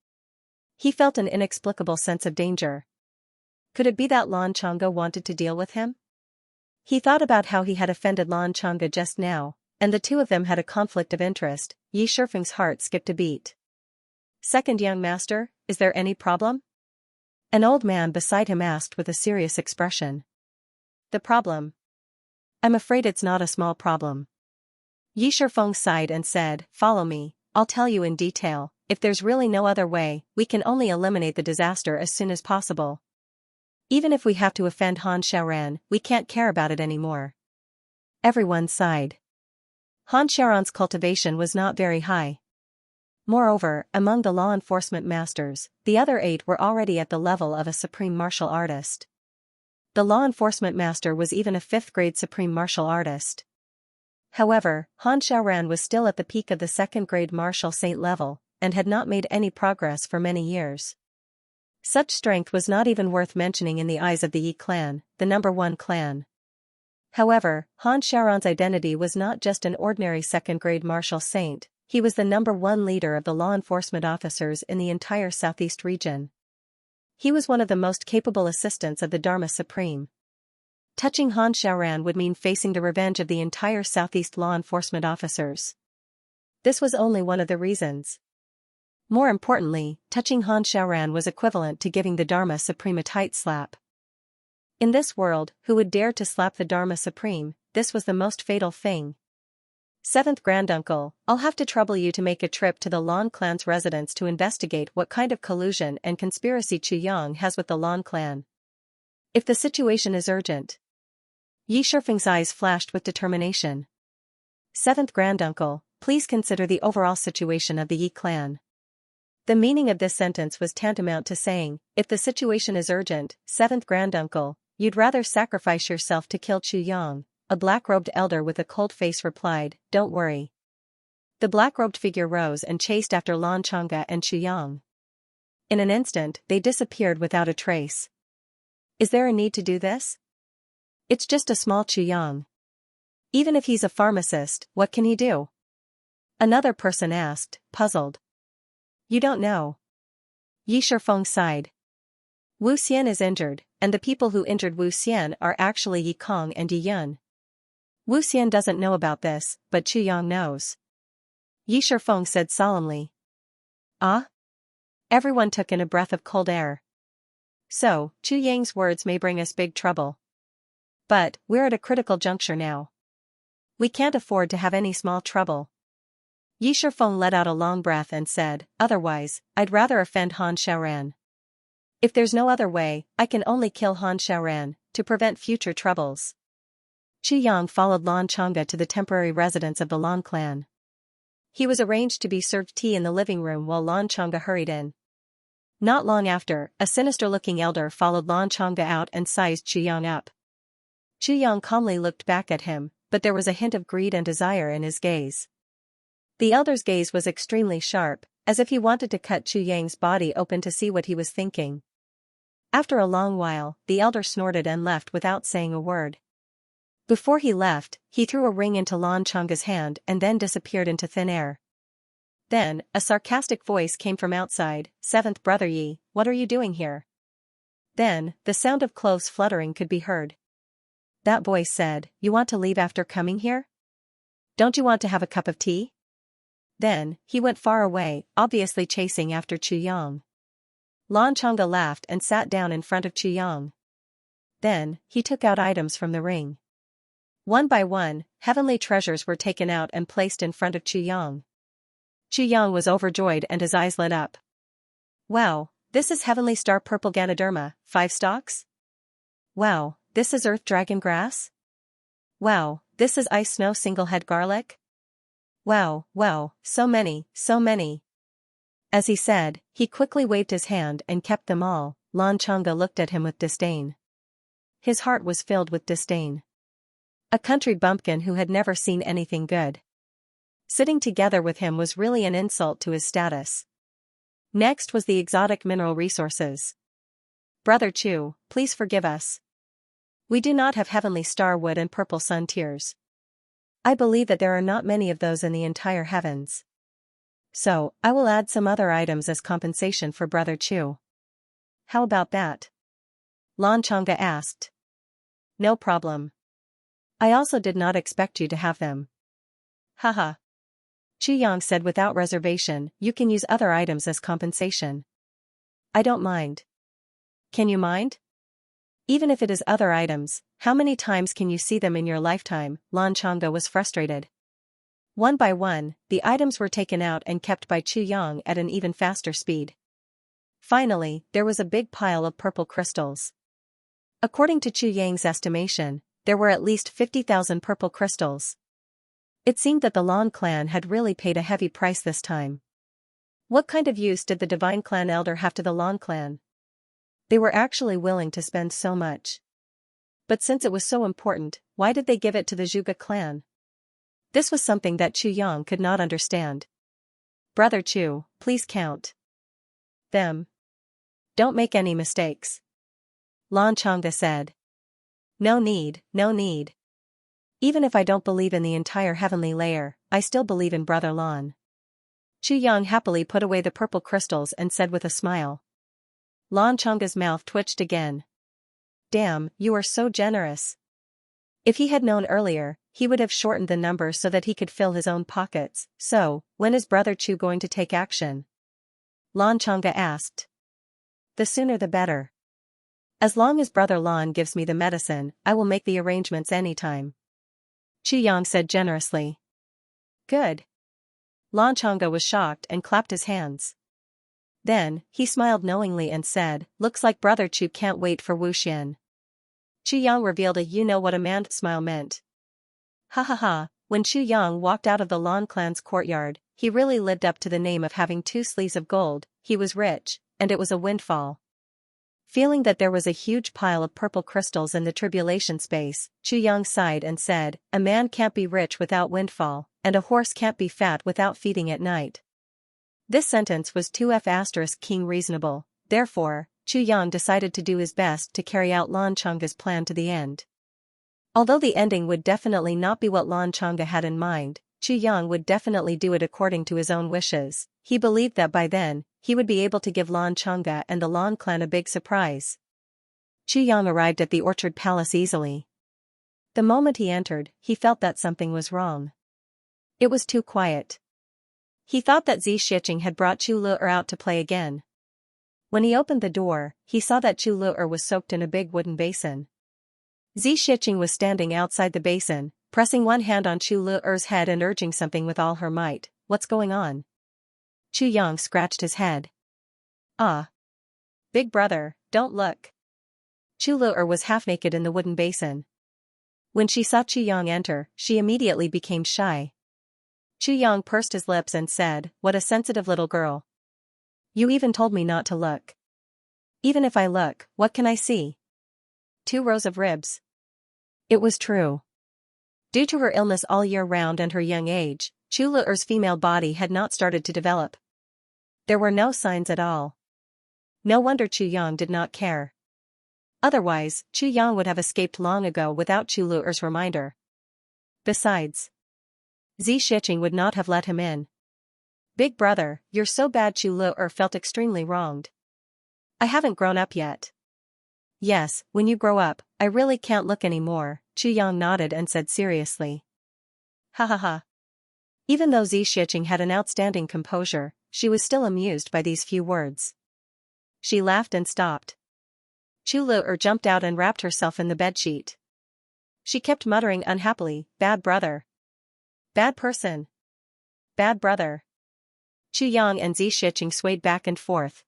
He felt an inexplicable sense of danger. Could it be that Lan Chang'e wanted to deal with him? He thought about how he had offended Lan Chang'e just now, and the two of them had a conflict of interest. Yi Shifeng's heart skipped a beat. Second young master, is there any problem? An old man beside him asked with a serious expression. The problem? I'm afraid it's not a small problem. Yi Shifeng sighed and said, follow me, I'll tell you in detail. If there's really no other way, we can only eliminate the disaster as soon as possible. Even if we have to offend Han Xiaoran, we can't care about it anymore. Everyone sighed. Han Xiaoran's cultivation was not very high. Moreover, among the law enforcement masters, the other 8 were already at the level of a supreme martial artist. The law enforcement master was even a 5th-grade supreme martial artist. However, Han Xiaoran was still at the peak of the 2nd-grade martial saint level, and had not made any progress for many years. Such strength was not even worth mentioning in the eyes of the Yi clan, the number 1 clan. However, Han Xiaoran's identity was not just an ordinary 2nd-grade martial saint, he was the number 1 leader of the law enforcement officers in the entire southeast region. He was one of the most capable assistants of the Dharma Supreme. Touching Han Xiaoran would mean facing the revenge of the entire southeast law enforcement officers. This was only one of the reasons. More importantly, touching Han Xiaoran was equivalent to giving the Dharma Supreme a tight slap. In this world, who would dare to slap the Dharma Supreme? This was the most fatal thing. 7th Granduncle, I'll have to trouble you to make a trip to the Lan clan's residence to investigate what kind of collusion and conspiracy Chu Yang has with the Lan clan. If the situation is urgent. Yi Shifeng's eyes flashed with determination. 7th Granduncle, please consider the overall situation of the Yi clan. The meaning of this sentence was tantamount to saying, if the situation is urgent, 7th Granduncle, you'd rather sacrifice yourself to kill Chu Yang. A black-robed elder with a cold face replied, don't worry. The black-robed figure rose and chased after Lan Chang'e and Chu Yang. In an instant, they disappeared without a trace. Is there a need to do this? It's just a small Chu Yang. Even if he's a pharmacist, what can he do? Another person asked, puzzled. You don't know. Yi Shifeng sighed. Wu Xian is injured, and the people who injured Wu Xian are actually Yi Kong and Yi Yun. Wu Xian doesn't know about this, but Chu Yang knows. Yi Shifeng said solemnly. Ah? Everyone took in a breath of cold air. So, Chu Yang's words may bring us big trouble. But, we're at a critical juncture now. We can't afford to have any small trouble. Yi Shifeng let out a long breath and said, otherwise, I'd rather offend Han Xiaoran. If there's no other way, I can only kill Han Xiaoran, to prevent future troubles. Chu Yang followed Lan Chang'e to the temporary residence of the Lan clan. He was arranged to be served tea in the living room while Lan Chang'e hurried in. Not long after, a sinister-looking elder followed Lan Chang'e out and sized Chu Yang up. Chu Yang calmly looked back at him, but there was a hint of greed and desire in his gaze. The elder's gaze was extremely sharp, as if he wanted to cut Chu Yang's body open to see what he was thinking. After a long while, the elder snorted and left without saying a word. Before he left, he threw a ring into Lan Chang'e's hand and then disappeared into thin air. Then, a sarcastic voice came from outside, "Seventh brother Yi, what are you doing here?" Then, the sound of clothes fluttering could be heard. That voice said, "You want to leave after coming here? Don't you want to have a cup of tea?" Then, he went far away, obviously chasing after Chu Yang. Lan Chang'e laughed and sat down in front of Chu Yang. Then, he took out items from the ring. One by one, heavenly treasures were taken out and placed in front of Chu Yang. Chu Yang was overjoyed and his eyes lit up. "Wow, this is Heavenly Star Purple Ganoderma, 5 stalks? Wow, this is Earth Dragon Grass? Wow, this is Ice Snow Singlehead Garlic? Wow, wow, so many, so many." As he said, he quickly waved his hand and kept them all. Lan Chang'e looked at him with disdain. His heart was filled with disdain. A country bumpkin who had never seen anything good. Sitting together with him was really an insult to his status. Next was the exotic mineral resources. "Brother Chu, please forgive us. We do not have heavenly star wood and purple sun tears. I believe that there are not many of those in the entire heavens. So, I will add some other items as compensation for Brother Chu. How about that?" Lan Chang'e asked. "No problem. I also did not expect you to have them." "Haha." Chu Yang said without reservation, "You can use other items as compensation. I don't mind." "Can you mind? Even if it is other items, how many times can you see them in your lifetime?" Lan Chang'e was frustrated. One by one, the items were taken out and kept by Chu Yang at an even faster speed. Finally, there was a big pile of purple crystals. According to Chu Yang's estimation, there were at least 50,000 purple crystals. It seemed that the Lan clan had really paid a heavy price this time. What kind of use did the Divine Clan Elder have to the Lan clan? They were actually willing to spend so much. But since it was so important, why did they give it to the Zhuge clan? This was something that Chu Yang could not understand. "Brother Chu, please count them. Don't make any mistakes," Lan Chang'e said. "No need, no need. Even if I don't believe in the entire heavenly layer, I still believe in Brother Lan." Chu Yang happily put away the purple crystals and said with a smile. Lan Chang'e's mouth twitched again. "Damn, you are so generous." If he had known earlier, he would have shortened the number so that he could fill his own pockets. "So, when is Brother Chu going to take action?" Lan Chang'e asked. "The sooner the better. As long as Brother Lan gives me the medicine, I will make the arrangements anytime," Chu Yang said generously. "Good." Lan Chang'e was shocked and clapped his hands. Then, he smiled knowingly and said, "Looks like Brother Chu can't wait for Wu Xian." Chu Yang revealed a you-know-what-a-man smile meant. Ha ha ha, when Chu Yang walked out of the Lan clan's courtyard, he really lived up to the name of having 2 sleeves of gold. He was rich, and it was a windfall. Feeling that there was a huge pile of purple crystals in the tribulation space, Chu Yang sighed and said, "A man can't be rich without windfall, and a horse can't be fat without feeding at night." This sentence was too king reasonable, therefore, Chu Yang decided to do his best to carry out Lan Chang'e's plan to the end. Although the ending would definitely not be what Lan Chang'e had in mind, Chu Yang would definitely do it according to his own wishes. He believed that by then, he would be able to give Lan Chang'e and the Lan clan a big surprise. Chu Yang arrived at the orchard palace easily. The moment he entered, he felt that something was wrong. It was too quiet. He thought that Xianxia had brought Chu Lu'er out to play again. When he opened the door, he saw that Chu Lu'er was soaked in a big wooden basin. Xianxia was standing outside the basin, pressing one hand on Chu Lu'er's head and urging something with all her might. "What's going on?" Chu Yang scratched his head. "Ah. Big brother, don't look." Chu Lu'er was half naked in the wooden basin. When she saw Chu Yang enter, she immediately became shy. Chu Yang pursed his lips and said, "What a sensitive little girl. You even told me not to look. Even if I look, what can I see? 2 rows of ribs." It was true. Due to her illness all year round and her young age, Chu Lu'er's female body had not started to develop. There were no signs at all. No wonder Chu Yang did not care. Otherwise, Chu Yang would have escaped long ago without Chu Lu'er's reminder. Besides, Xianxia would not have let him in. Big brother, you're so bad. Chu Lu'er felt extremely wronged. I haven't grown up yet. Yes, when you grow up, I really can't look anymore, Chu Yang nodded and said seriously. Ha ha ha. Even though Xianxia had an outstanding composure, she was still amused by these few words. She laughed and stopped. Chu Lu'er jumped out and wrapped herself in the bedsheet. She kept muttering unhappily, bad brother. Bad person. Bad brother. Chu Yang and Xianxia swayed back and forth.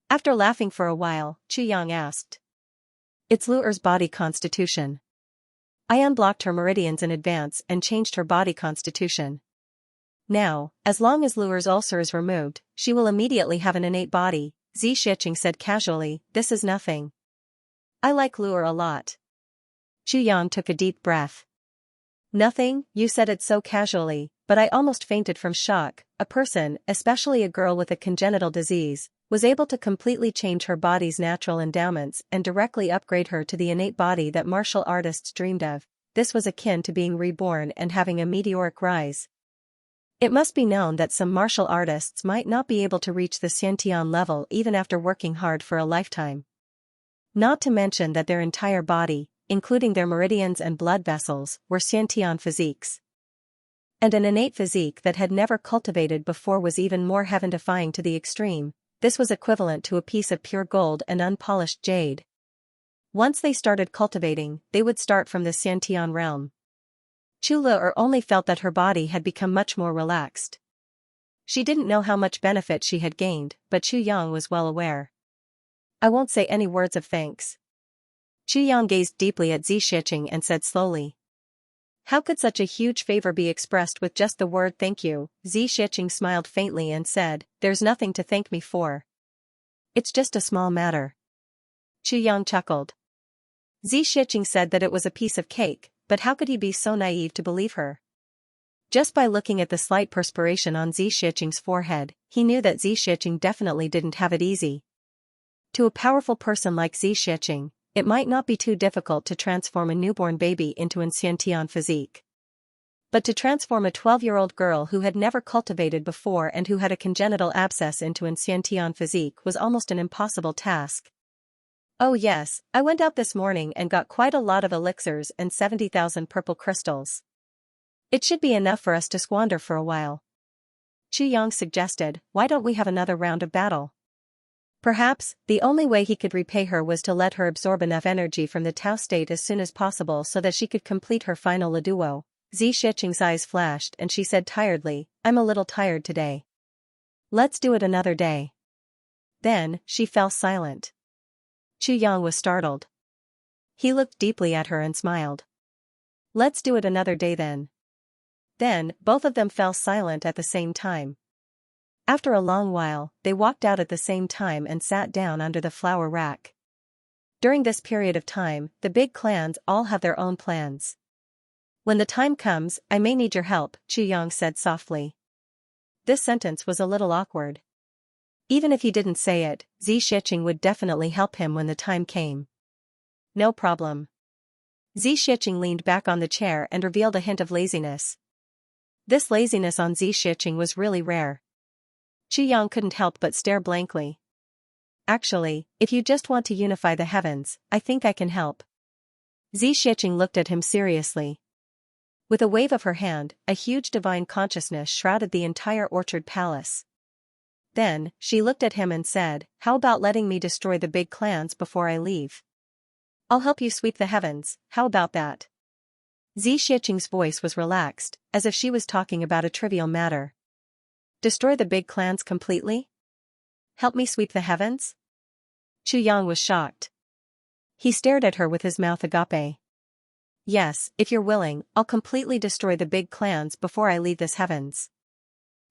After laughing for a while, Chu Yang asked. It's Lu'er's body constitution. I unblocked her meridians in advance and changed her body constitution. Now, as long as Lu'er's ulcer is removed, she will immediately have an innate body, Xianxia said casually. This is nothing. I like Lu'er a lot. Chu Yang took a deep breath. Nothing, you said it so casually, but I almost fainted from shock. A person, especially a girl with a congenital disease, was able to completely change her body's natural endowments and directly upgrade her to the innate body that martial artists dreamed of. This was akin to being reborn and having a meteoric rise. It must be known that some martial artists might not be able to reach the Xiantian level even after working hard for a lifetime. Not to mention that their entire body, including their meridians and blood vessels, were Xiantian physiques. And an innate physique that had never cultivated before was even more heaven-defying to the extreme. This was equivalent to a piece of pure gold and unpolished jade. Once they started cultivating, they would start from the Xiantian realm. Chu Lu'er only felt that her body had become much more relaxed. She didn't know how much benefit she had gained, but Chu Yang was well aware. I won't say any words of thanks. Chu Yang gazed deeply at Xianxia and said slowly. How could such a huge favor be expressed with just the word thank you? Xianxia smiled faintly and said, there's nothing to thank me for. It's just a small matter. Chu Yang chuckled. Xianxia said that it was a piece of cake, but how could he be so naive to believe her? Just by looking at the slight perspiration on Xianxia's forehead, he knew that Xianxia definitely didn't have it easy. To a powerful person like Xianxia, it might not be too difficult to transform a newborn baby into an Xiantian physique. But to transform a 12-year-old girl who had never cultivated before and who had a congenital abscess into an Xiantian physique was almost an impossible task. Oh yes, I went out this morning and got quite a lot of elixirs and 70,000 purple crystals. It should be enough for us to squander for a while. Chu Yang suggested, why don't we have another round of battle? Perhaps, the only way he could repay her was to let her absorb enough energy from the Tao state as soon as possible so that she could complete her final Leduo. Xianxia's eyes flashed and she said tiredly, I'm a little tired today. Let's do it another day. Then, she fell silent. Chu Yang was startled. He looked deeply at her and smiled. Let's do it another day then. Then, both of them fell silent at the same time. After a long while, they walked out at the same time and sat down under the flower rack. During this period of time, the big clans all have their own plans. When the time comes, I may need your help, Chu Yang said softly. This sentence was a little awkward. Even if he didn't say it, Xianxia would definitely help him when the time came. No problem. Xianxia leaned back on the chair and revealed a hint of laziness. This laziness on Xianxia was really rare. Chu Yang couldn't help but stare blankly. Actually, if you just want to unify the heavens, I think I can help. Xianxia looked at him seriously. With a wave of her hand, a huge divine consciousness shrouded the entire orchard palace. Then, she looked at him and said, how about letting me destroy the big clans before I leave? I'll help you sweep the heavens, how about that? Xianxia's voice was relaxed, as if she was talking about a trivial matter. Destroy the big clans completely? Help me sweep the heavens? Chu Yang was shocked. He stared at her with his mouth agape. Yes, if you're willing, I'll completely destroy the big clans before I leave this heavens.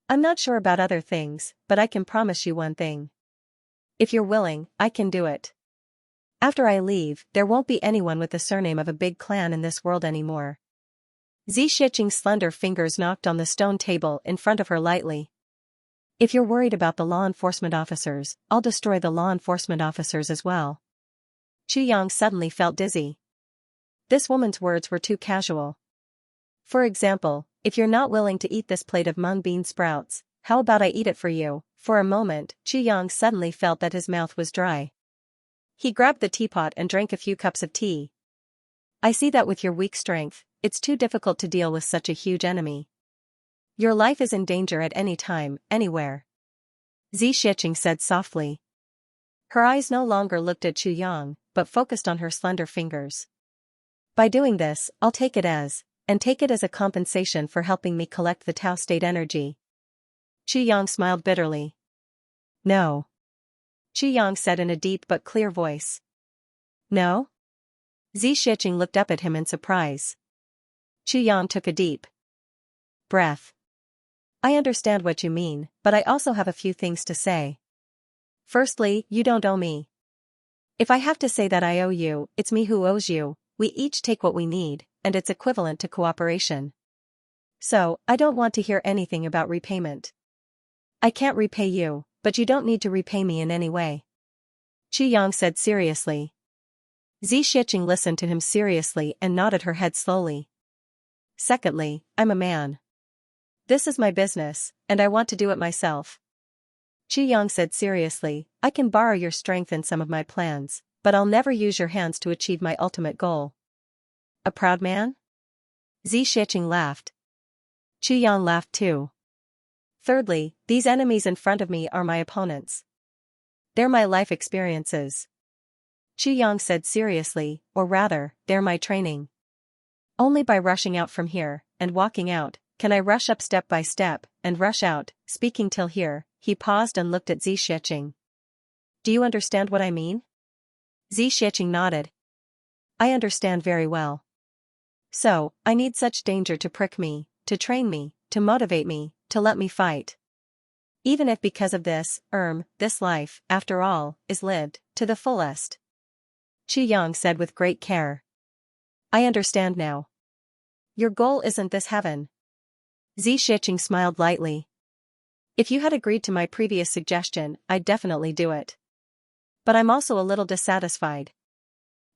I'm not sure about other things, but I can promise you one thing. If you're willing, I can do it. After I leave, there won't be anyone with the surname of a big clan in this world anymore. Xianxia's slender fingers knocked on the stone table in front of her lightly. If you're worried about the law enforcement officers, I'll destroy the law enforcement officers as well. Chu Yang suddenly felt dizzy. This woman's words were too casual. For example, if you're not willing to eat this plate of mung bean sprouts, how about I eat it for you? For a moment, Yang suddenly felt that his mouth was dry. He grabbed the teapot and drank a few cups of tea. I see that with your weak strength, it's too difficult to deal with such a huge enemy. Your life is in danger at any time, anywhere. Xianxia said softly. Her eyes no longer looked at Yang, but focused on her slender fingers. By doing this, I'll take it as a compensation for helping me collect the Tao state energy. Yang smiled bitterly. No. Yang said in a deep but clear voice. No? Xianxia looked up at him in surprise. Yang took a deep breath. I understand what you mean, but I also have a few things to say. Firstly, you don't owe me. If I have to say that I owe you, it's me who owes you. We each take what we need, and it's equivalent to cooperation. So, I don't want to hear anything about repayment. I can't repay you, but you don't need to repay me in any way. Yang said seriously. Xianxia listened to him seriously and nodded her head slowly. Secondly, I'm a man. This is my business, and I want to do it myself. Yang said seriously, I can borrow your strength in some of my plans, but I'll never use your hands to achieve my ultimate goal. A proud man? Xianxia laughed. Yang laughed too. Thirdly, these enemies in front of me are my opponents. They're my life experiences. Yang said seriously, or rather, they're my training. Only by rushing out from here, and walking out, can I rush up step by step, and rush out, speaking till here. He paused and looked at Xianxia. Do you understand what I mean? Xianxia nodded. I understand very well. So, I need such danger to prick me, to train me, to motivate me, to let me fight. Even if because of this life, after all, is lived, to the fullest. Yang said with great care. I understand now. Your goal isn't this heaven. Xianxia smiled lightly. If you had agreed to my previous suggestion, I'd definitely do it. But I'm also a little dissatisfied.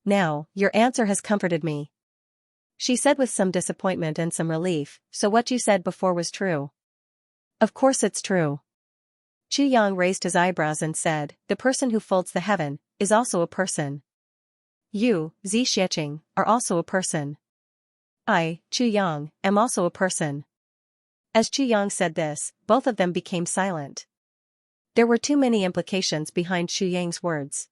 Now, your answer has comforted me. She said with some disappointment and some relief, so what you said before was true. Of course it's true. Yang raised his eyebrows and said, the person who folds the heaven, is also a person. You, Xianxia, are also a person. I, Yang, am also a person. As Yang said this, both of them became silent. There were too many implications behind Yang's words.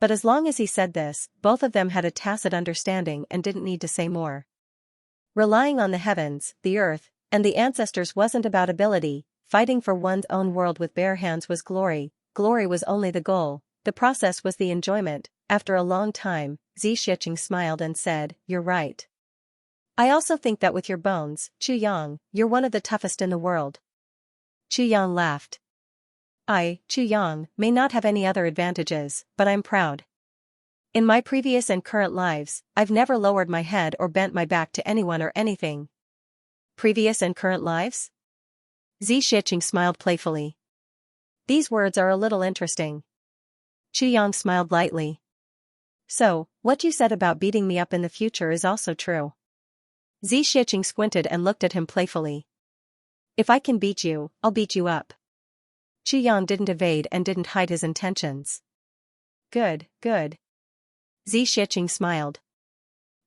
But as long as he said this, both of them had a tacit understanding and didn't need to say more. Relying on the heavens, the earth, and the ancestors wasn't about ability. Fighting for one's own world with bare hands was glory. Glory was only the goal. The process was the enjoyment. After a long time, Xianxia smiled and said, you're right. I also think that with your bones, Yang, you're one of the toughest in the world. Yang laughed. I, Yang, may not have any other advantages, but I'm proud. In my previous and current lives, I've never lowered my head or bent my back to anyone or anything. Previous and current lives? Xianxia smiled playfully. These words are a little interesting. Yang smiled lightly. So, what you said about beating me up in the future is also true. Xianxia squinted and looked at him playfully. If I can beat you, I'll beat you up. Yang didn't evade and didn't hide his intentions. Good, good. Xianxia smiled.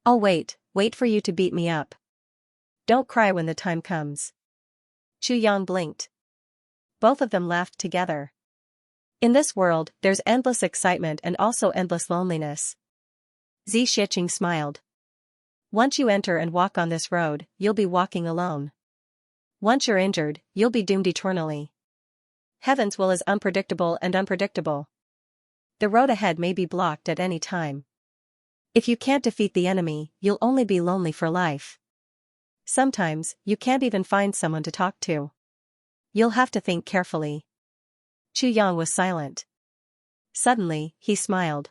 I'll wait for you to beat me up. Don't cry when the time comes. Yang blinked. Both of them laughed together. In this world, there's endless excitement and also endless loneliness. Xianxia smiled. Once you enter and walk on this road, you'll be walking alone. Once you're injured, you'll be doomed eternally. Heaven's will is unpredictable and unpredictable. The road ahead may be blocked at any time. If you can't defeat the enemy, you'll only be lonely for life. Sometimes, you can't even find someone to talk to. You'll have to think carefully. Yang was silent. Suddenly, he smiled.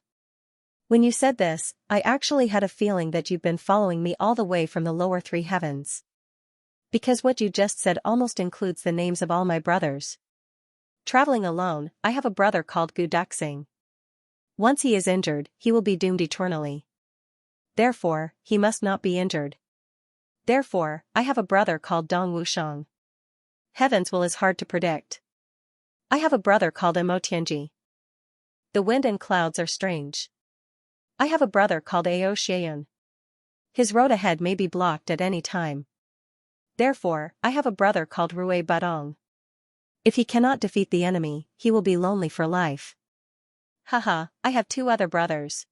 When you said this, I actually had a feeling that you've been following me all the way from the lower three heavens. Because what you just said almost includes the names of all my brothers. Traveling alone, I have a brother called Gu Duxing. Once he is injured, he will be doomed eternally. Therefore, he must not be injured. Therefore, I have a brother called Dong Wushang. Heavens will is hard to predict. I have a brother called Tianji. The wind and clouds are strange. I have a brother called Xian. His road ahead may be blocked at any time. Therefore, I have a brother called Rui Badong. If he cannot defeat the enemy, he will be lonely for life. Haha, I have two other brothers.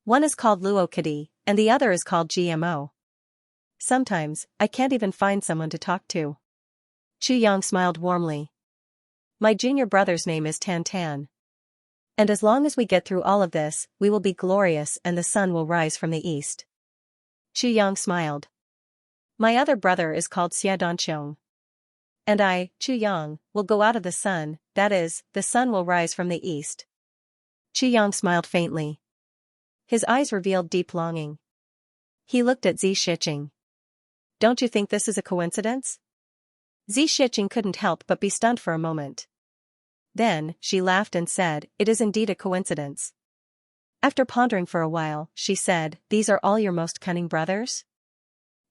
One is called Luokadi, and the other is called GMO. Sometimes, I can't even find someone to talk to. Yang smiled warmly. My junior brother's name is Tan Tan. And as long as we get through all of this, we will be glorious and the sun will rise from the east. Yang smiled. My other brother is called Xianxia. And I, Yang, will go out of the sun, that is, the sun will rise from the east. Yang smiled faintly. His eyes revealed deep longing. He looked at Xianxia. Don't you think this is a coincidence? Xianxia couldn't help but be stunned for a moment. Then, she laughed and said, it is indeed a coincidence. After pondering for a while, she said, these are all your most cunning brothers?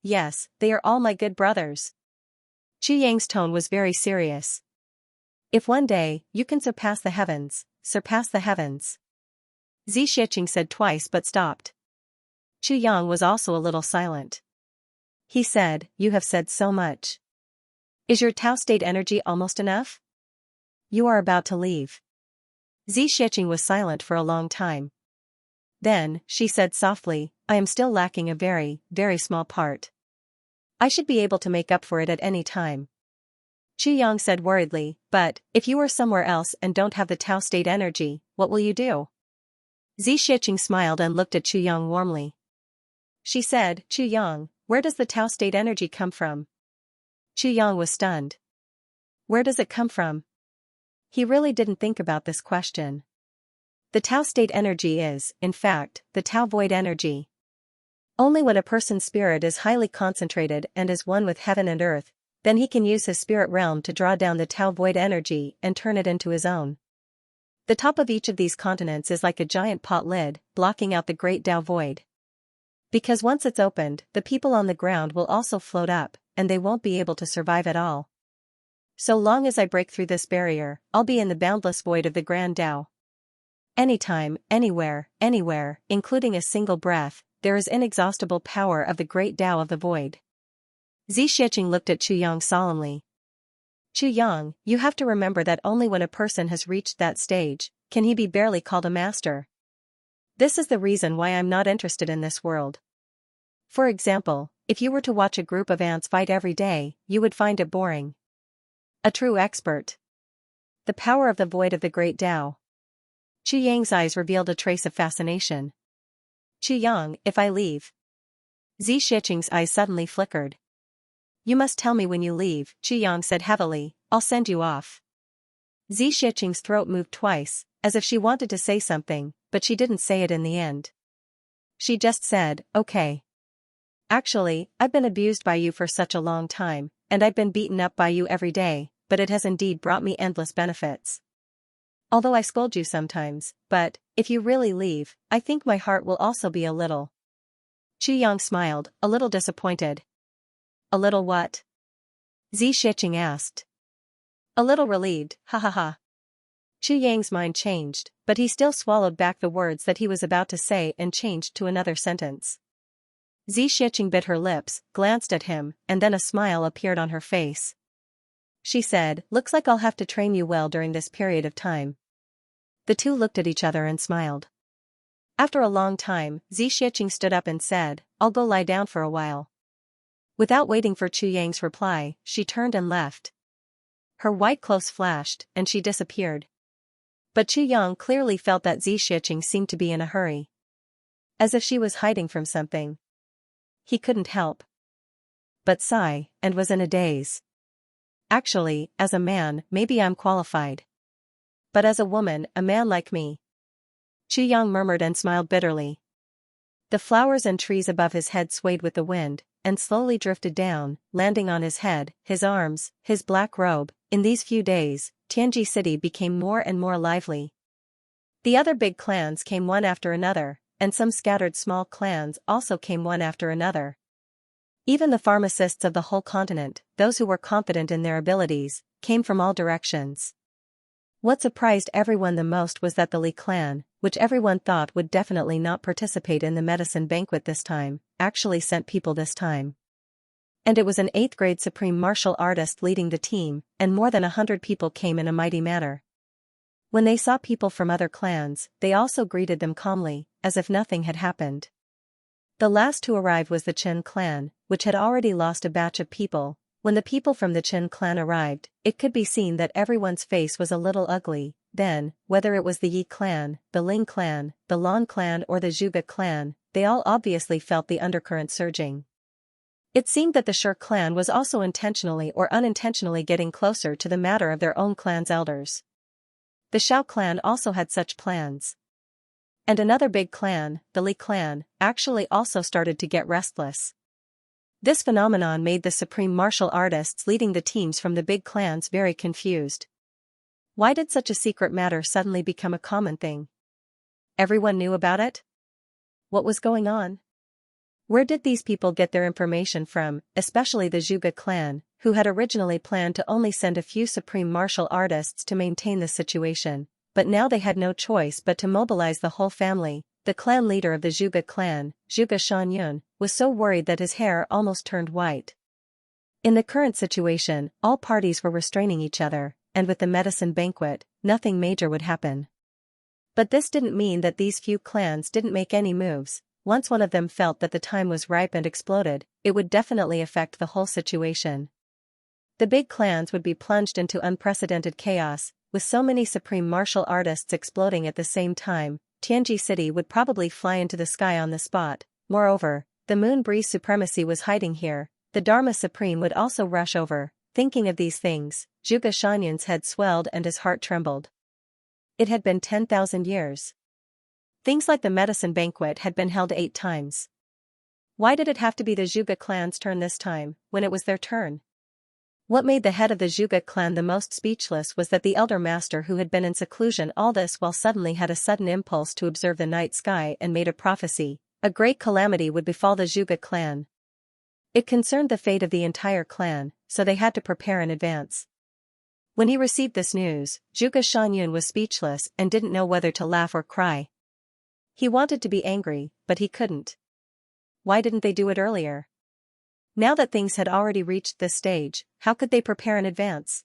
Yes, they are all my good brothers. Yang's tone was very serious. If one day, you can surpass the heavens, surpass the heavens. Xianxia said twice but stopped. Yang was also a little silent. He said, you have said so much. Is your Tao state energy almost enough? You are about to leave. Xianxia was silent for a long time. Then, she said softly, I am still lacking a very, very small part. I should be able to make up for it at any time. Yang said worriedly, but, if you are somewhere else and don't have the Tao state energy, what will you do? Xianxia smiled and looked at Yang warmly. She said, Yang, where does the Tao state energy come from? Yang was stunned. Where does it come from? He really didn't think about this question. The Tao state energy is, in fact, the Tao void energy. Only when a person's spirit is highly concentrated and is one with heaven and earth, then he can use his spirit realm to draw down the Tao void energy and turn it into his own. The top of each of these continents is like a giant pot lid, blocking out the great Tao void. Because once it's opened, the people on the ground will also float up, and they won't be able to survive at all. So long as I break through this barrier, I'll be in the boundless void of the Grand Tao. Anytime, anywhere, including a single breath, there is inexhaustible power of the great Tao of the void. Xianxia looked at Yang solemnly. Yang, you have to remember that only when a person has reached that stage, can he be barely called a master. This is the reason why I'm not interested in this world. For example, if you were to watch a group of ants fight every day, you would find it boring. A true expert. The power of the void of the great Tao. Yang's eyes revealed a trace of fascination. Yang, if I leave. Xianxia's eyes suddenly flickered. You must tell me when you leave, Yang said heavily, I'll send you off. Xianxia's throat moved twice, as if she wanted to say something, but she didn't say it in the end. She just said, okay. Actually, I've been abused by you for such a long time, and I've been beaten up by you every day, but it has indeed brought me endless benefits. Although I scold you sometimes, but, if you really leave, I think my heart will also be a little. Yang smiled, a little disappointed. A little what? Xianxia asked. A little relieved, ha ha ha. Yang's mind changed, but he still swallowed back the words that he was about to say and changed to another sentence. Xianxia bit her lips, glanced at him, and then a smile appeared on her face. She said, looks like I'll have to train you well during this period of time. The two looked at each other and smiled. After a long time, Xianxia stood up and said, I'll go lie down for a while. Without waiting for Yang's reply, she turned and left. Her white clothes flashed, and she disappeared. But Yang clearly felt that Xianxia seemed to be in a hurry. As if she was hiding from something. He couldn't help but sigh, and was in a daze. Actually, as a man, maybe I'm qualified. But as a woman, a man like me. Yang murmured and smiled bitterly. The flowers and trees above his head swayed with the wind, and slowly drifted down, landing on his head, his arms, his black robe. In these few days, Tianji City became more and more lively. The other big clans came one after another, and some scattered small clans also came one after another. Even the pharmacists of the whole continent, those who were confident in their abilities, came from all directions. What surprised everyone the most was that the Li clan, which everyone thought would definitely not participate in the medicine banquet this time, actually sent people this time. And it was an 8th grade supreme martial artist leading the team, and more than 100 people came in a mighty manner. When they saw people from other clans, they also greeted them calmly, as if nothing had happened. The last to arrive was the Chen clan, which had already lost a batch of people. When the people from the Chen clan arrived, it could be seen that everyone's face was a little ugly. Then, whether it was the Yi clan, the Ling clan, the Lan clan or the Zhuge clan, they all obviously felt the undercurrent surging. It seemed that the Shi clan was also intentionally or unintentionally getting closer to the matter of their own clan's elders. The Xiao clan also had such plans. And another big clan, the Li clan, actually also started to get restless. This phenomenon made the supreme martial artists leading the teams from the big clans very confused. Why did such a secret matter suddenly become a common thing? Everyone knew about it? What was going on? Where did these people get their information from, especially the Zhuge clan, who had originally planned to only send a few supreme martial artists to maintain the situation, but now they had no choice but to mobilize the whole family? The clan leader of the Zhuge clan, Zhuge Xianxia, was so worried that his hair almost turned white. In the current situation, all parties were restraining each other, and with the medicine banquet, nothing major would happen. But this didn't mean that these few clans didn't make any moves. Once one of them felt that the time was ripe and exploded, it would definitely affect the whole situation. The big clans would be plunged into unprecedented chaos, with so many supreme martial artists exploding at the same time. Tianji City would probably fly into the sky on the spot. Moreover, the moon breeze supremacy was hiding here. The Dharma Supreme would also rush over. Thinking of these things, Zhuge Xianxuan's head swelled and his heart trembled. It had been 10,000 years. Things like the medicine banquet had been held 8 times. Why did it have to be the Zhuge clan's turn this time, when it was their turn? What made the head of the Zhuge clan the most speechless was that the elder master who had been in seclusion all this while suddenly had a sudden impulse to observe the night sky and made a prophecy. A great calamity would befall the Zhuge clan. It concerned the fate of the entire clan, so they had to prepare in advance. When he received this news, Zhuge Xianxua was speechless and didn't know whether to laugh or cry. He wanted to be angry, but he couldn't. Why didn't they do it earlier? Now that things had already reached this stage, how could they prepare in advance?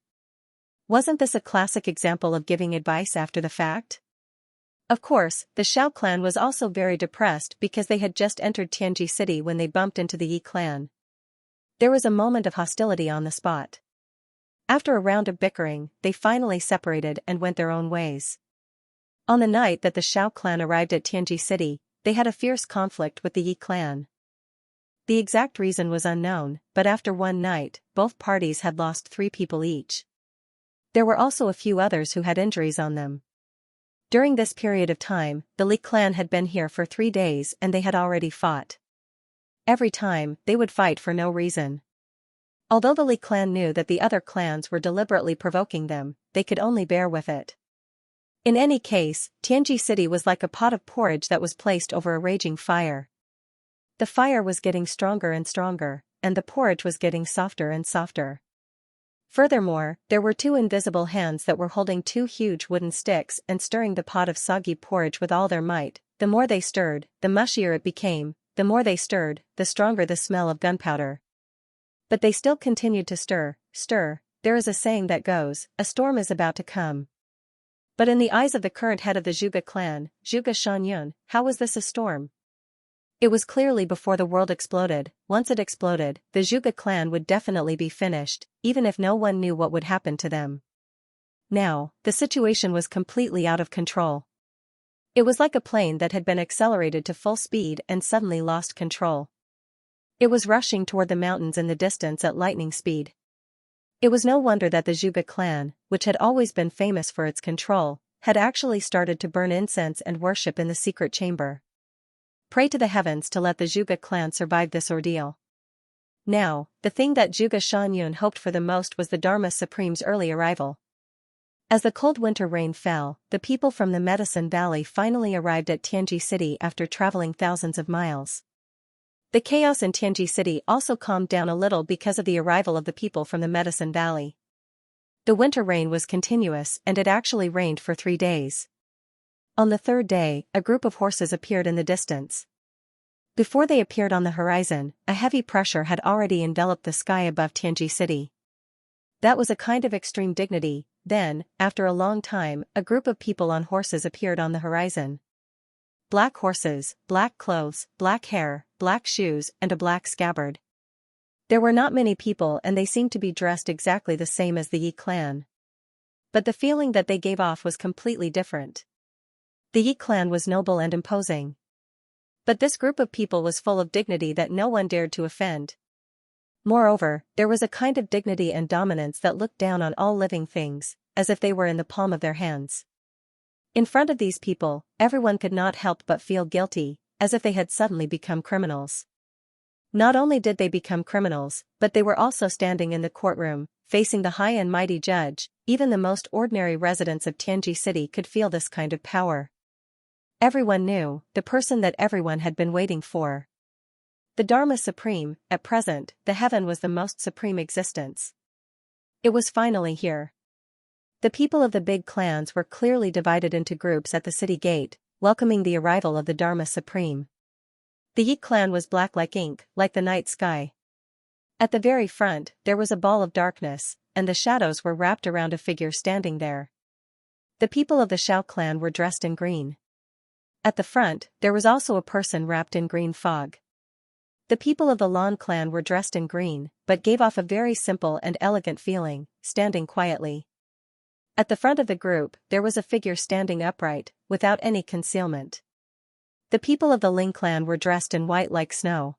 Wasn't this a classic example of giving advice after the fact? Of course, the Xiao clan was also very depressed because they had just entered Tianji City when they bumped into the Yi clan. There was a moment of hostility on the spot. After a round of bickering, they finally separated and went their own ways. On the night that the Xiao clan arrived at Tianji City, they had a fierce conflict with the Yi clan. The exact reason was unknown, but after one night, both parties had lost 3 people each. There were also a few others who had injuries on them. During this period of time, the Li clan had been here for 3 days and they had already fought. Every time, they would fight for no reason. Although the Li clan knew that the other clans were deliberately provoking them, they could only bear with it. In any case, Tianji City was like a pot of porridge that was placed over a raging fire. The fire was getting stronger and stronger, and the porridge was getting softer and softer. Furthermore, there were 2 invisible hands that were holding 2 huge wooden sticks and stirring the pot of soggy porridge with all their might. The more they stirred, the mushier it became. The more they stirred, the stronger the smell of gunpowder. But they still continued to stir. There is a saying that goes, a storm is about to come. But in the eyes of the current head of the Zhuge clan, Zhuge Xianxua, how was this a storm? It was clearly before the world exploded. Once it exploded, the Zhuge clan would definitely be finished, even if no one knew what would happen to them. Now, the situation was completely out of control. It was like a plane that had been accelerated to full speed and suddenly lost control. It was rushing toward the mountains in the distance at lightning speed. It was no wonder that the Zhuge clan, which had always been famous for its control, had actually started to burn incense and worship in the secret chamber. Pray to the heavens to let the Zhuge clan survive this ordeal. Now, the thing that Zhuge Xianxua hoped for the most was the Dharma Supreme's early arrival. As the cold winter rain fell, the people from the Medicine Valley finally arrived at Tianji City after traveling thousands of miles. The chaos in Tianji City also calmed down a little because of the arrival of the people from the Medicine Valley. The winter rain was continuous and it actually rained for 3 days. On the third day, a group of horses appeared in the distance. Before they appeared on the horizon, a heavy pressure had already enveloped the sky above Tianji City. That was a kind of extreme dignity. Then, after a long time, a group of people on horses appeared on the horizon. Black horses, black clothes, black hair, black shoes, and a black scabbard. There were not many people and they seemed to be dressed exactly the same as the Yi clan. But the feeling that they gave off was completely different. The Yi clan was noble and imposing. But this group of people was full of dignity that no one dared to offend. Moreover, there was a kind of dignity and dominance that looked down on all living things, as if they were in the palm of their hands. In front of these people, everyone could not help but feel guilty, as if they had suddenly become criminals. Not only did they become criminals, but they were also standing in the courtroom, facing the high and mighty judge. Even the most ordinary residents of Tianji City could feel this kind of power. Everyone knew, the person that everyone had been waiting for. The Dharma Supreme, at present, the heaven was the most supreme existence. It was finally here. The people of the big clans were clearly divided into groups at the city gate, welcoming the arrival of the Dharma Supreme. The Yi clan was black like ink, like the night sky. At the very front, there was a ball of darkness, and the shadows were wrapped around a figure standing there. The people of the Xiao clan were dressed in green. At the front, there was also a person wrapped in green fog. The people of the Lan clan were dressed in green, but gave off a very simple and elegant feeling, standing quietly. At the front of the group, there was a figure standing upright, without any concealment. The people of the Ling clan were dressed in white like snow.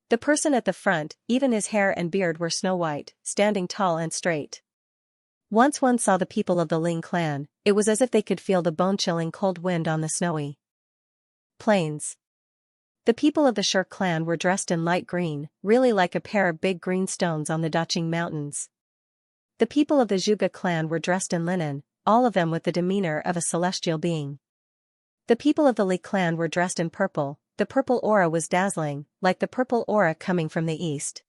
The person at the front, even his hair and beard were snow white, standing tall and straight. Once one saw the people of the Ling clan, it was as if they could feel the bone-chilling cold wind on the snowy plains. The people of the Shur clan were dressed in light green, really like a pair of big green stones on the Daqing Mountains. The people of the Zhuge clan were dressed in linen, all of them with the demeanor of a celestial being. The people of the Li clan were dressed in purple. The purple aura was dazzling, like the purple aura coming from the east.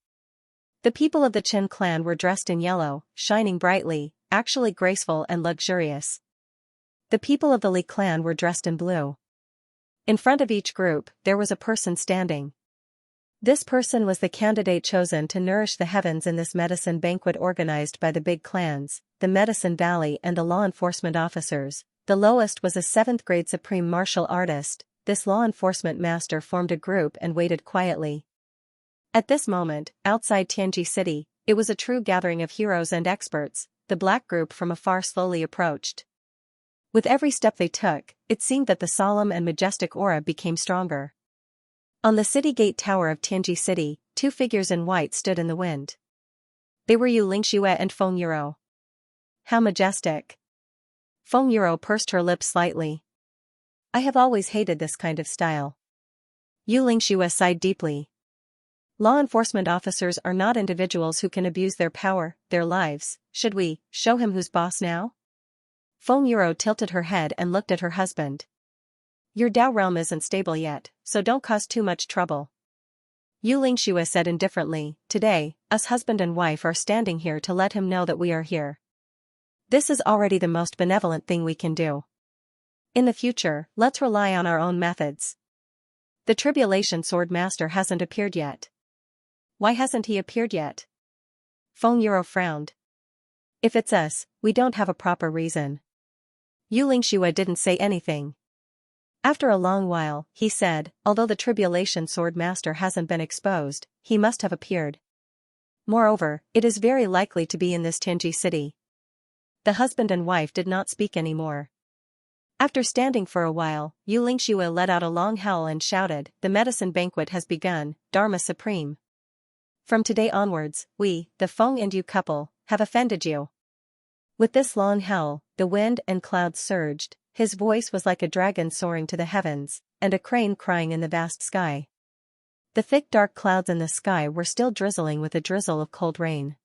The people of the Qin clan were dressed in yellow, shining brightly, actually graceful and luxurious. The people of the Li clan were dressed in blue. In front of each group, there was a person standing. This person was the candidate chosen to nourish the heavens in this medicine banquet organized by the big clans, the Medicine Valley and the law enforcement officers. The lowest was a 7th grade supreme martial artist. This law enforcement master formed a group and waited quietly. At this moment, outside Tianji City, it was a true gathering of heroes and experts. The black group from afar slowly approached. With every step they took, it seemed that the solemn and majestic aura became stronger. On the city gate tower of Tianji City, 2 figures in white stood in the wind. They were Xianxia and Feng Yuro. How majestic! Feng Yuro pursed her lips slightly. I have always hated this kind of style. Xianxia sighed deeply. Law enforcement officers are not individuals who can abuse their power, their lives. Should we show him who's boss now? Feng Yuro tilted her head and looked at her husband. Your Dao realm isn't stable yet, so don't cause too much trouble. Xianxia said indifferently, today, us husband and wife are standing here to let him know that we are here. This is already the most benevolent thing we can do. In the future, let's rely on our own methods. The Tribulation Sword Master hasn't appeared yet. Why hasn't he appeared yet? Feng Yuro frowned. If it's us, we don't have a proper reason. Xianxia didn't say anything. After a long while, he said, although the Tribulation Sword Master hasn't been exposed, he must have appeared. Moreover, it is very likely to be in this Tianji city. The husband and wife did not speak anymore. After standing for a while, Xianxia let out a long howl and shouted, the medicine banquet has begun, Dharma Supreme. From today onwards, we, the Feng and you couple, have offended you. With this long howl, the wind and clouds surged, his voice was like a dragon soaring to the heavens, and a crane crying in the vast sky. The thick dark clouds in the sky were still drizzling with a drizzle of cold rain.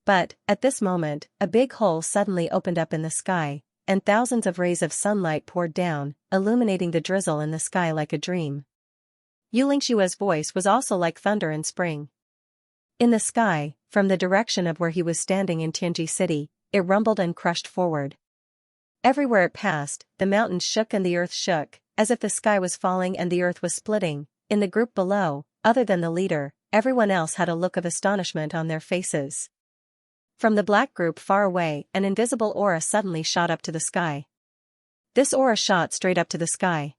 But, at this moment, a big hole suddenly opened up in the sky, and thousands of rays of sunlight poured down, illuminating the drizzle in the sky like a dream. Xianxia's voice was also like thunder in spring. In the sky, from the direction of where he was standing in Tianji City, it rumbled and crushed forward. Everywhere it passed, the mountains shook and the earth shook, as if the sky was falling and the earth was splitting. In the group below, other than the leader, everyone else had a look of astonishment on their faces. From the black group far away, an invisible aura suddenly shot up to the sky. This aura shot straight up to the sky.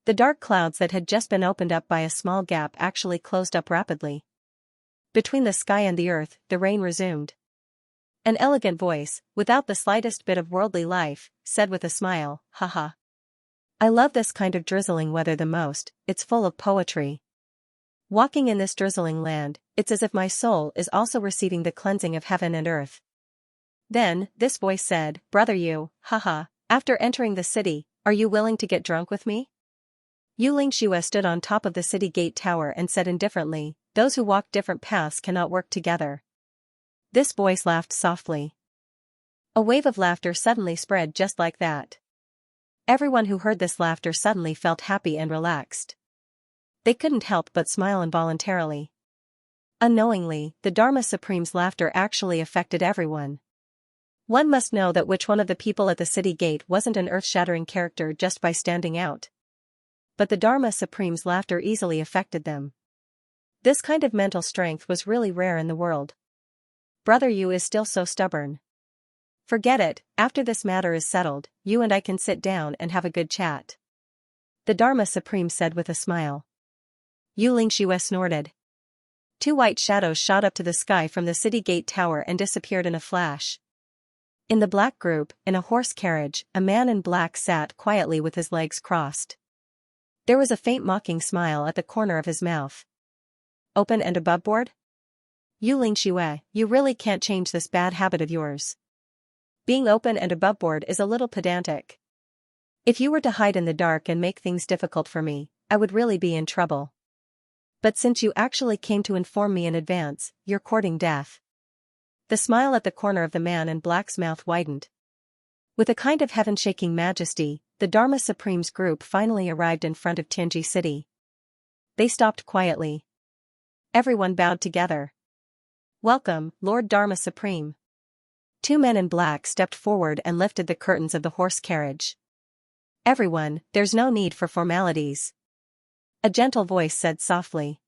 The dark clouds that had just been opened up by a small gap actually closed up rapidly. Between the sky and the earth, the rain resumed. An elegant voice, without the slightest bit of worldly life, said with a smile, "Haha. I love this kind of drizzling weather the most, it's full of poetry. Walking in this drizzling land, it's as if my soul is also receiving the cleansing of heaven and earth." Then, this voice said, "Brother you, haha, after entering the city, are you willing to get drunk with me?" Xianxia stood on top of the city gate tower and said indifferently, "Those who walk different paths cannot work together." This voice laughed softly. A wave of laughter suddenly spread just like that. Everyone who heard this laughter suddenly felt happy and relaxed. They couldn't help but smile involuntarily. Unknowingly, the Dharma Supreme's laughter actually affected everyone. One must know that which one of the people at the city gate wasn't an earth-shattering character just by standing out. But the Dharma Supreme's laughter easily affected them. This kind of mental strength was really rare in the world. Brother Yu is still so stubborn. Forget it, after this matter is settled, you and I can sit down and have a good chat. The Dharma Supreme said with a smile. Xianxia snorted. Two white shadows shot up to the sky from the city gate tower and disappeared in a flash. In the black group, in a horse carriage, a man in black sat quietly with his legs crossed. There was a faint mocking smile at the corner of his mouth. Open and aboveboard? Xianxia, you really can't change this bad habit of yours. Being open and aboveboard is a little pedantic. If you were to hide in the dark and make things difficult for me, I would really be in trouble. But since you actually came to inform me in advance, you're courting death. The smile at the corner of the man in black's mouth widened. With a kind of heaven-shaking majesty, the Dharma Supreme's group finally arrived in front of Tianji City. They stopped quietly. Everyone bowed together. Welcome, Lord Dharma Supreme. Two men in black stepped forward and lifted the curtains of the horse carriage. Everyone, there's no need for formalities. A gentle voice said softly.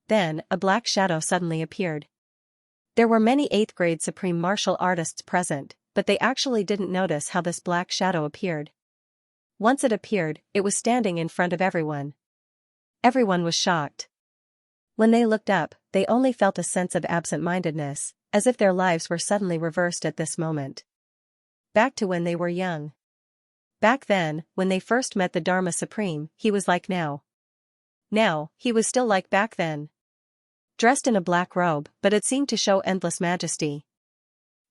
Then, a black shadow suddenly appeared. There were many 8th grade supreme martial artists present, but they actually didn't notice how this black shadow appeared. Once it appeared, it was standing in front of everyone. Everyone was shocked. When they looked up, they only felt a sense of absent-mindedness, as if their lives were suddenly reversed at this moment. Back to when they were young. Back then, when they first met the Dharma Supreme, he was like now. Now, he was still like back then. Dressed in a black robe, but it seemed to show endless majesty.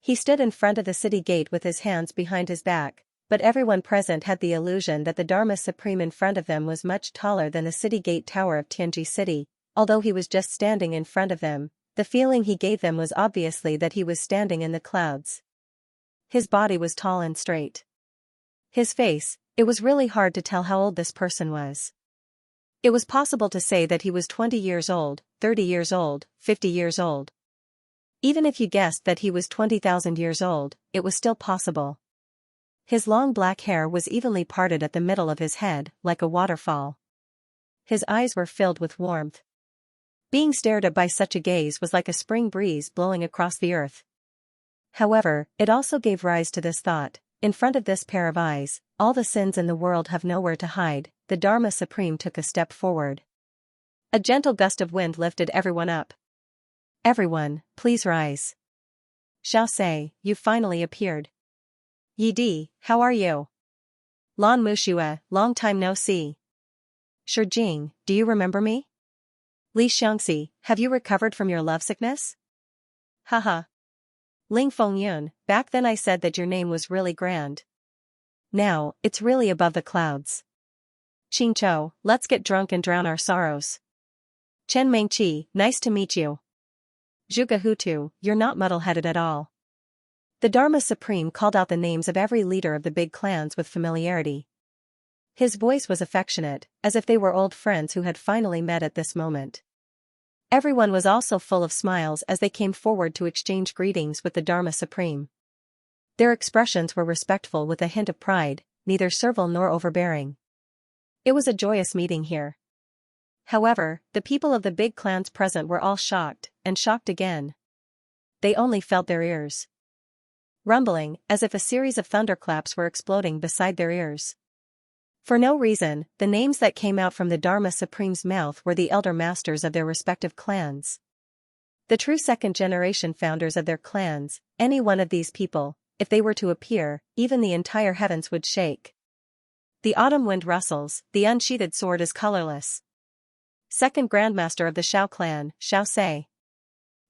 He stood in front of the city gate with his hands behind his back, but everyone present had the illusion that the Dharma Supreme in front of them was much taller than the city gate tower of Tianji City. Although he was just standing in front of them, the feeling he gave them was obviously that he was standing in the clouds. His body was tall and straight. His face, it was really hard to tell how old this person was. It was possible to say that he was 20 years old, 30 years old, 50 years old. Even if you guessed that he was 20,000 years old, it was still possible. His long black hair was evenly parted at the middle of his head, like a waterfall. His eyes were filled with warmth. Being stared at by such a gaze was like a spring breeze blowing across the earth. However, it also gave rise to this thought: in front of this pair of eyes, all the sins in the world have nowhere to hide. The Dharma Supreme took a step forward. A gentle gust of wind lifted everyone up. Everyone, please rise. Xiaoxia, you finally appeared. Yi, how are you? Lan Muxue, long time no see. Shijing, do you remember me? Li Xianxia, have you recovered from your lovesickness? Haha. Ling Fengyun, back then I said that your name was really grand. Now, it's really above the clouds. Qingqiu, let's get drunk and drown our sorrows. Chen Mengqi, nice to meet you. Zhuge Hutu, you're not muddle-headed at all. The Dharma Supreme called out the names of every leader of the big clans with familiarity. His voice was affectionate, as if they were old friends who had finally met at this moment. Everyone was also full of smiles as they came forward to exchange greetings with the Dharma Supreme. Their expressions were respectful with a hint of pride, neither servile nor overbearing. It was a joyous meeting here. However, the people of the big clans present were all shocked, and shocked again. They only felt their ears rumbling, as if a series of thunderclaps were exploding beside their ears. For no reason, the names that came out from the Dharma Supreme's mouth were the elder masters of their respective clans. The true second-generation founders of their clans. Any one of these people, if they were to appear, even the entire heavens would shake. The autumn wind rustles, the unsheathed sword is colorless. Second Grandmaster of the Xiao clan, Xianxia.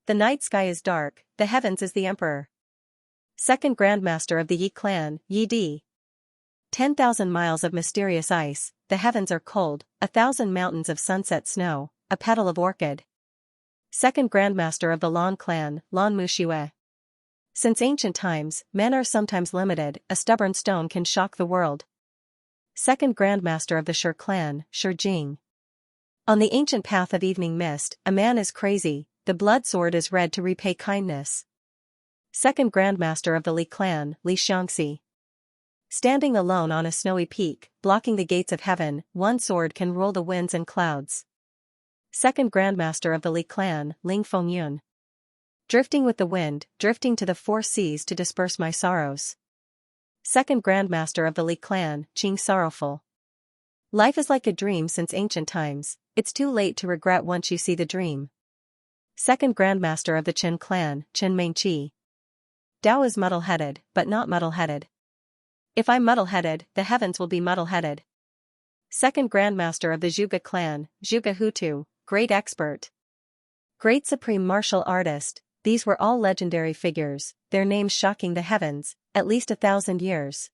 The night sky is dark, the heavens is the emperor. Second Grandmaster of the Yi clan, Yi Di. 10,000 miles of mysterious ice, the heavens are cold, 1,000 mountains of sunset snow, a petal of orchid. Second Grandmaster of the Lan clan, Lan Mushiwe. Since ancient times, men are sometimes limited, a stubborn stone can shock the world. Second Grandmaster of the Shi clan, Shi Jing. On the ancient path of evening mist, a man is crazy, the blood sword is red to repay kindness. Second Grandmaster of the Li clan, Li Xianxia. Standing alone on a snowy peak, blocking the gates of heaven, one sword can rule the winds and clouds. Second Grandmaster of the Li clan, Ling Fengyun. Drifting with the wind, drifting to the four seas to disperse my sorrows. Second Grandmaster of the Li clan, Qing Sorrowful. Life is like a dream since ancient times, it's too late to regret once you see the dream. Second Grandmaster of the Qin clan, Qin Mengqi. Tao is muddle-headed, but not muddle-headed. If I'm muddle-headed, the heavens will be muddle-headed. Second Grandmaster of the Zhuge clan, Zhuge Hutu, great expert. Great supreme martial artist, these were all legendary figures, their names shocking the heavens, at least 1,000 years.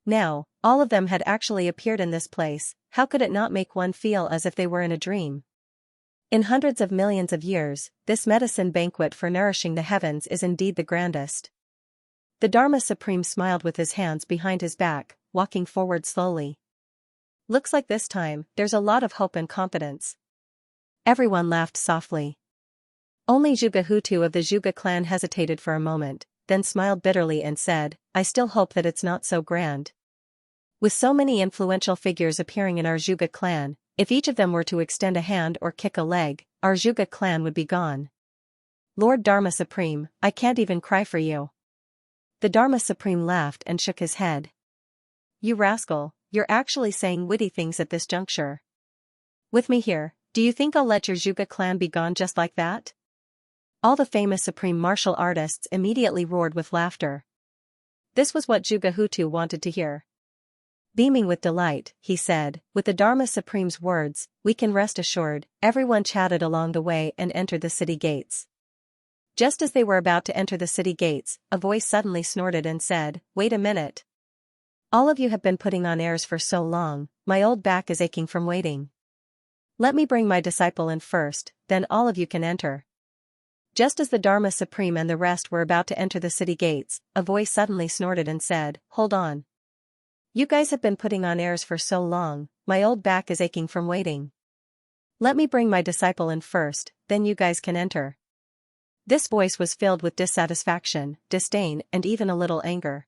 Now, all of them had actually appeared in this place, how could it not make one feel as if they were in a dream? In hundreds of millions of years, this medicine banquet for nourishing the heavens is indeed the grandest. The Dharma Supreme smiled with his hands behind his back, walking forward slowly. Looks like this time, there's a lot of hope and confidence. Everyone laughed softly. Only Zhuge Hutu of the Zhuge clan hesitated for a moment, then smiled bitterly and said, I still hope that it's not so grand. With so many influential figures appearing in our Zhuge clan, if each of them were to extend a hand or kick a leg, our Zhuge clan would be gone. Lord Dharma Supreme, I can't even cry for you. The Dharma Supreme laughed and shook his head. You rascal, you're actually saying witty things at this juncture. With me here, do you think I'll let your Zhuge clan be gone just like that? All the famous supreme martial artists immediately roared with laughter. This was what Zhuge Hutu wanted to hear. Beaming with delight, he said, with the Dharma Supreme's words, we can rest assured. Everyone chatted along the way and entered the city gates. Just as they were about to enter the city gates, a voice suddenly snorted and said, wait a minute. All of you have been putting on airs for so long, my old back is aching from waiting. Let me bring my disciple in first, then all of you can enter. Just as the Dharma Supreme and the rest were about to enter the city gates, a voice suddenly snorted and said, hold on. You guys have been putting on airs for so long, my old back is aching from waiting. Let me bring my disciple in first, then you guys can enter. This voice was filled with dissatisfaction, disdain, and even a little anger.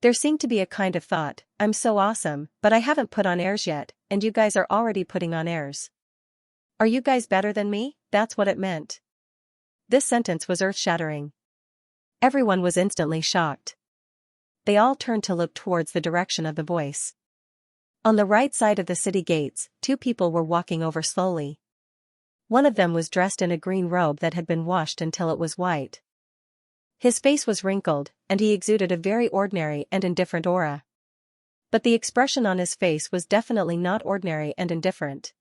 There seemed to be a kind of thought, I'm so awesome, but I haven't put on airs yet, and you guys are already putting on airs. Are you guys better than me? That's what it meant. This sentence was earth-shattering. Everyone was instantly shocked. They all turned to look towards the direction of the voice. On the right side of the city gates, two people were walking over slowly. One of them was dressed in a green robe that had been washed until it was white. His face was wrinkled, and he exuded a very ordinary and indifferent aura. But the expression on his face was definitely not ordinary and indifferent.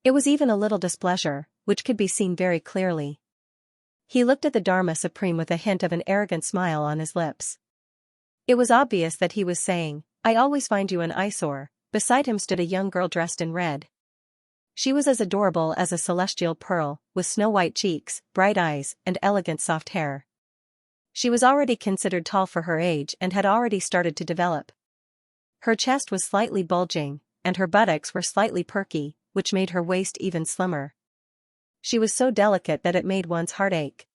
It was even a little displeasure, which could be seen very clearly. He looked at the Dharma Supreme with a hint of an arrogant smile on his lips. It was obvious that he was saying, I always find you an eyesore. Beside him stood a young girl dressed in red. She was as adorable as a celestial pearl, with snow-white cheeks, bright eyes, and elegant soft hair. She was already considered tall for her age and had already started to develop. Her chest was slightly bulging, and her buttocks were slightly perky, which made her waist even slimmer. She was so delicate that it made one's heart ache.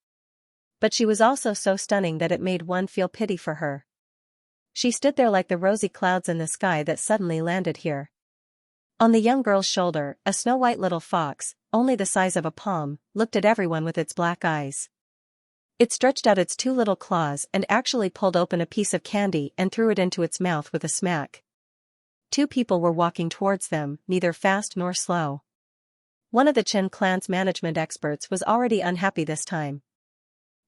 But she was also so stunning that it made one feel pity for her. She stood there like the rosy clouds in the sky that suddenly landed here. On the young girl's shoulder, a snow-white little fox, only the size of a palm, looked at everyone with its black eyes. It stretched out its two little claws and actually pulled open a piece of candy and threw it into its mouth with a smack. Two people were walking towards them, neither fast nor slow. One of the Qin clan's management experts was already unhappy this time.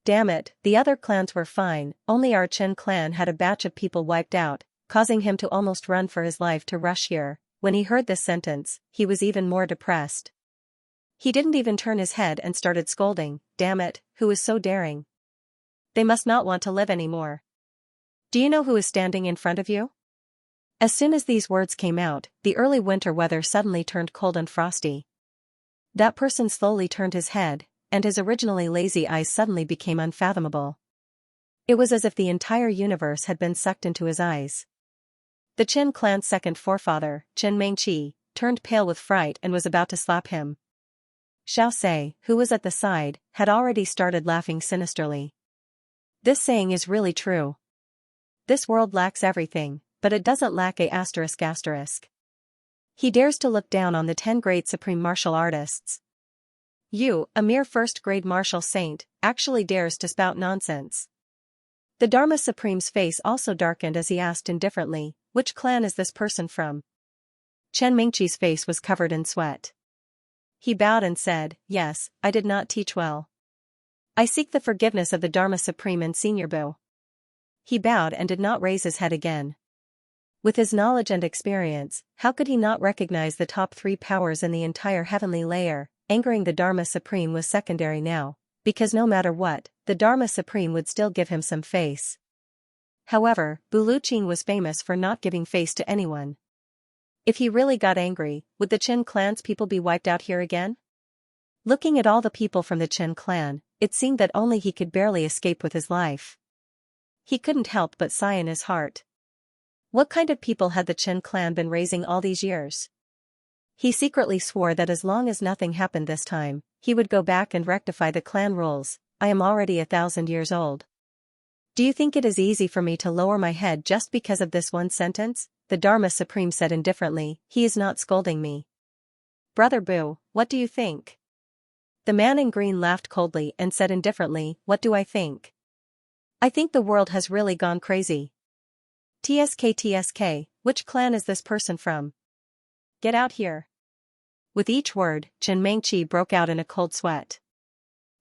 Damn it, the other clans were fine, only our Qin clan had a batch of people wiped out, causing him to almost run for his life to rush here. When he heard this sentence, he was even more depressed. He didn't even turn his head and started scolding, damn it, who is so daring? They must not want to live anymore. Do you know who is standing in front of you? As soon as these words came out, the early winter weather suddenly turned cold and frosty. That person slowly turned his head, and his originally lazy eyes suddenly became unfathomable. It was as if the entire universe had been sucked into his eyes. The Qin clan's second forefather, Qin Mengqi, turned pale with fright and was about to slap him. Xianxia, who was at the side, had already started laughing sinisterly. This saying is really true. This world lacks everything, but it doesn't lack a ****. He dares to look down on the 10 great supreme martial artists. You, a mere first-grade martial saint, actually dares to spout nonsense. The Dharma Supreme's face also darkened as he asked indifferently, which clan is this person from? Chen Mingqi's face was covered in sweat. He bowed and said, yes, I did not teach well. I seek the forgiveness of the Dharma Supreme and Senior Bu. He bowed and did not raise his head again. With his knowledge and experience, how could he not recognize the top 3 powers in the entire heavenly layer? Angering the Dharma Supreme was secondary now, because no matter what, the Dharma Supreme would still give him some face. However, Buluqing was famous for not giving face to anyone. If he really got angry, would the Qin clan's people be wiped out here again? Looking at all the people from the Qin clan, it seemed that only he could barely escape with his life. He couldn't help but sigh in his heart. What kind of people had the Qin clan been raising all these years? He secretly swore that as long as nothing happened this time, he would go back and rectify the clan rules. I am already 1,000 years old. Do you think it is easy for me to lower my head just because of this one sentence? The Dharma Supreme said indifferently, he is not scolding me. Brother Bu, what do you think? The man in green laughed coldly and said indifferently, what do I think? I think the world has really gone crazy. TSK, which clan is this person from? Get out here. With each word, Qin Mengqi broke out in a cold sweat.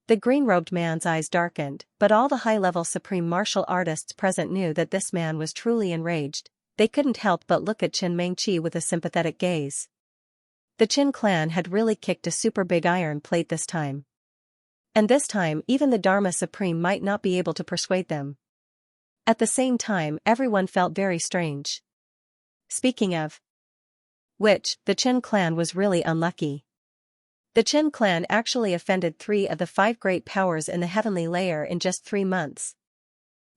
The green-robed man's eyes darkened, but all the high-level supreme martial artists present knew that this man was truly enraged. They couldn't help but look at Qin Mengqi with a sympathetic gaze. The Qin clan had really kicked a super big iron plate this time. And this time even the Dharma Supreme might not be able to persuade them. At the same time everyone felt very strange. Speaking of which, the Qin clan was really unlucky. The Qin clan actually offended 3 of the 5 great powers in the heavenly layer in just 3 months.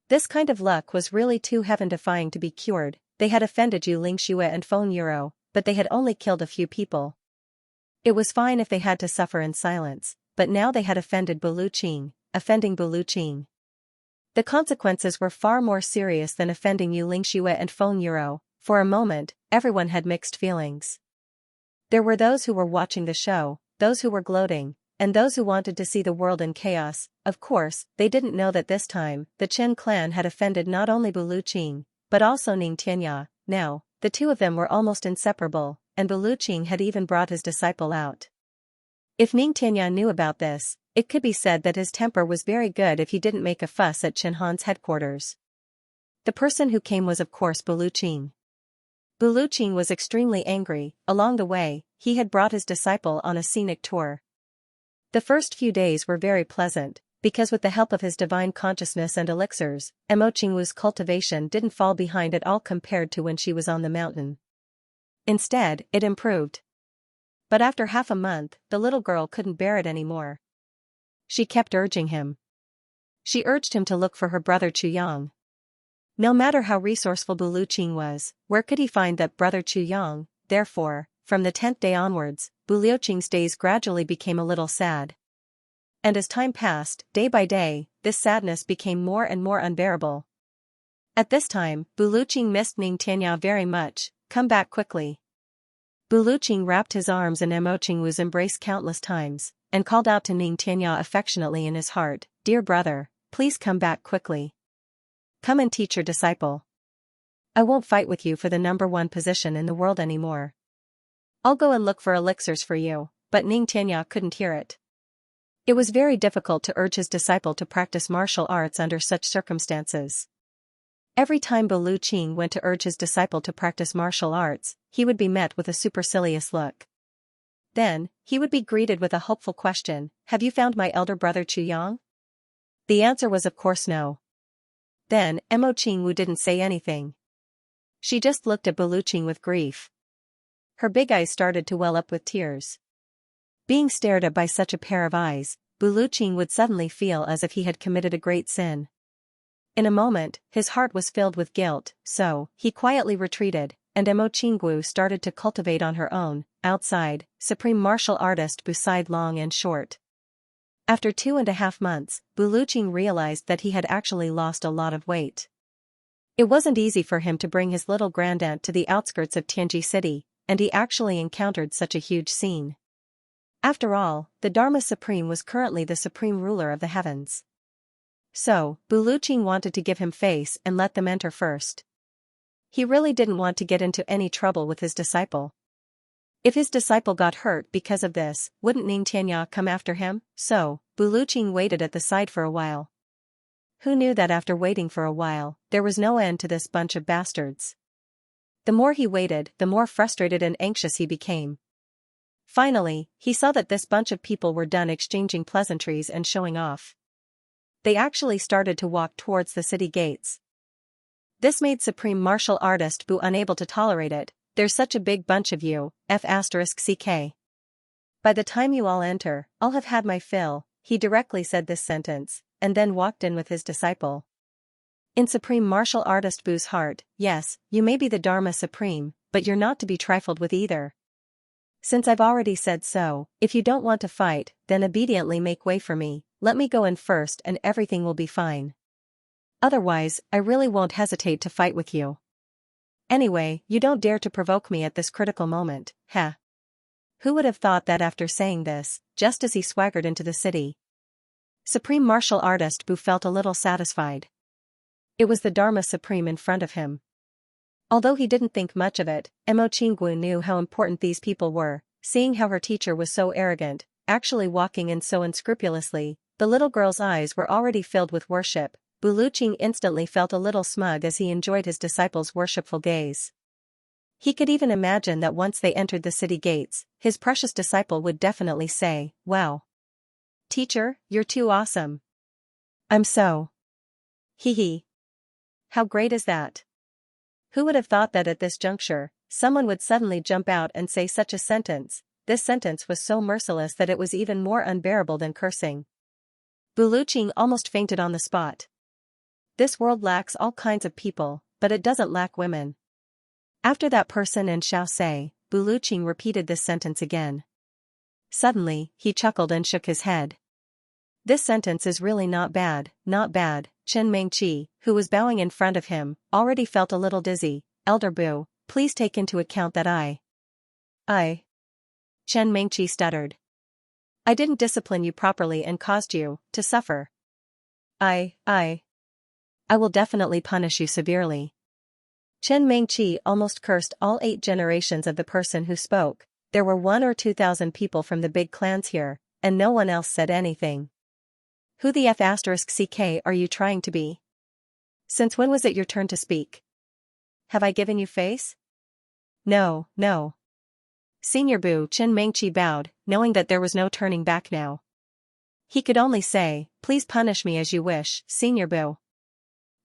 This kind of luck was really too heaven-defying to be cured. They had offended Yu Lingxue and Feng Yuro, but they had only killed a few people. It was fine if they had to suffer in silence, but now they had offended Buluqing. Offending Buluqing. The consequences were far more serious than offending Yu Lingxue and Feng Yuro. For a moment, everyone had mixed feelings. There were those who were watching the show, those who were gloating, and those who wanted to see the world in chaos. Of course, they didn't know that this time, the Qin clan had offended not only Buluqing, but also Xianxia. Now, the two of them were almost inseparable, and Buluqing had even brought his disciple out. If Xianxia knew about this, it could be said that his temper was very good if he didn't make a fuss at Qin Han's headquarters. The person who came was of course Buluqing. Buluqing was extremely angry. Along the way, he had brought his disciple on a scenic tour. The first few days were very pleasant, because with the help of his divine consciousness and elixirs, Emoqingwu's cultivation didn't fall behind at all compared to when she was on the mountain. Instead, it improved. But after half a month, the little girl couldn't bear it anymore. She kept urging him. She urged him to look for her brother Chuyang. No matter how resourceful Buluqing was, where could he find that brother Chu Yang? Therefore, from the 10th day onwards, Buluqing's days gradually became a little sad. And as time passed, day by day, this sadness became more and more unbearable. At this time, Buluqing missed Ningtianya very much. Come back quickly. Buluqing wrapped his arms in Emoqingwu's embrace countless times, and called out to Ningtianya affectionately in his heart, "Dear brother, please come back quickly. Come and teach your disciple. I won't fight with you for the #1 position in the world anymore. I'll go and look for elixirs for you," but Ningtianya couldn't hear it. It was very difficult to urge his disciple to practice martial arts under such circumstances. Every time Buluqing went to urge his disciple to practice martial arts, he would be met with a supercilious look. Then, he would be greeted with a hopeful question, "Have you found my elder brother Chu Yang?" The answer was of course no. Then, Emoqingwu didn't say anything. She just looked at Buluqing with grief. Her big eyes started to well up with tears. Being stared at by such a pair of eyes, Buluqing would suddenly feel as if he had committed a great sin. In a moment, his heart was filled with guilt, so he quietly retreated, and Emoqingwu started to cultivate on her own. Outside, supreme martial artist Bu sighed long and short. After 2.5 months, Buluqing realized that he had actually lost a lot of weight. It wasn't easy for him to bring his little grandaunt to the outskirts of Tianji City, and he actually encountered such a huge scene. After all, the Dharma Supreme was currently the supreme ruler of the heavens. So, Buluqing wanted to give him face and let them enter first. He really didn't want to get into any trouble with his disciple. If his disciple got hurt because of this, wouldn't Ningtianya come after him? So, Buluqing waited at the side for a while. Who knew that after waiting for a while, there was no end to this bunch of bastards? The more he waited, the more frustrated and anxious he became. Finally, he saw that this bunch of people were done exchanging pleasantries and showing off. They actually started to walk towards the city gates. This made Supreme Martial Artist Bu unable to tolerate it. "There's such a big bunch of you, F***ck. By the time you all enter, I'll have had my fill." He directly said this sentence, and then walked in with his disciple. In Supreme Martial Artist Bu's heart, yes, you may be the Dharma Supreme, but you're not to be trifled with either. Since I've already said so, if you don't want to fight, then obediently make way for me, let me go in first and everything will be fine. Otherwise, I really won't hesitate to fight with you. Anyway, you don't dare to provoke me at this critical moment, heh. Who would have thought that after saying this, just as he swaggered into the city? Supreme Martial Artist Bu felt a little satisfied. It was the Dharma Supreme in front of him. Although he didn't think much of it, Emoqingwu knew how important these people were, seeing how her teacher was so arrogant, actually walking in so unscrupulously. The little girl's eyes were already filled with worship. Buluqing instantly felt a little smug as he enjoyed his disciple's worshipful gaze. He could even imagine that once they entered the city gates, his precious disciple would definitely say, "Wow. Teacher, you're too awesome. I'm so. Hee hee. How great is that?" Who would have thought that at this juncture, someone would suddenly jump out and say such a sentence? This sentence was so merciless that it was even more unbearable than cursing. Buluqing almost fainted on the spot. This world lacks all kinds of people, but it doesn't lack women. After that person and shall say, Buluqing repeated this sentence again. Suddenly, he chuckled and shook his head. This sentence is really not bad, not bad. Chen Mengqi, who was bowing in front of him, already felt a little dizzy. "Elder Bu, please take into account that I. Chen Mengqi stuttered. "I didn't discipline you properly and caused you to suffer. I will definitely punish you severely." Chen Mengqi almost cursed all 8 generations of the person who spoke. There were 1,000 or 2,000 people from the big clans here, and no one else said anything. Who the F***ck are you trying to be? Since when was it your turn to speak? Have I given you face? No. Senior Bu. Chen Mengqi bowed, knowing that there was no turning back now. He could only say, "Please punish me as you wish, Senior Bu."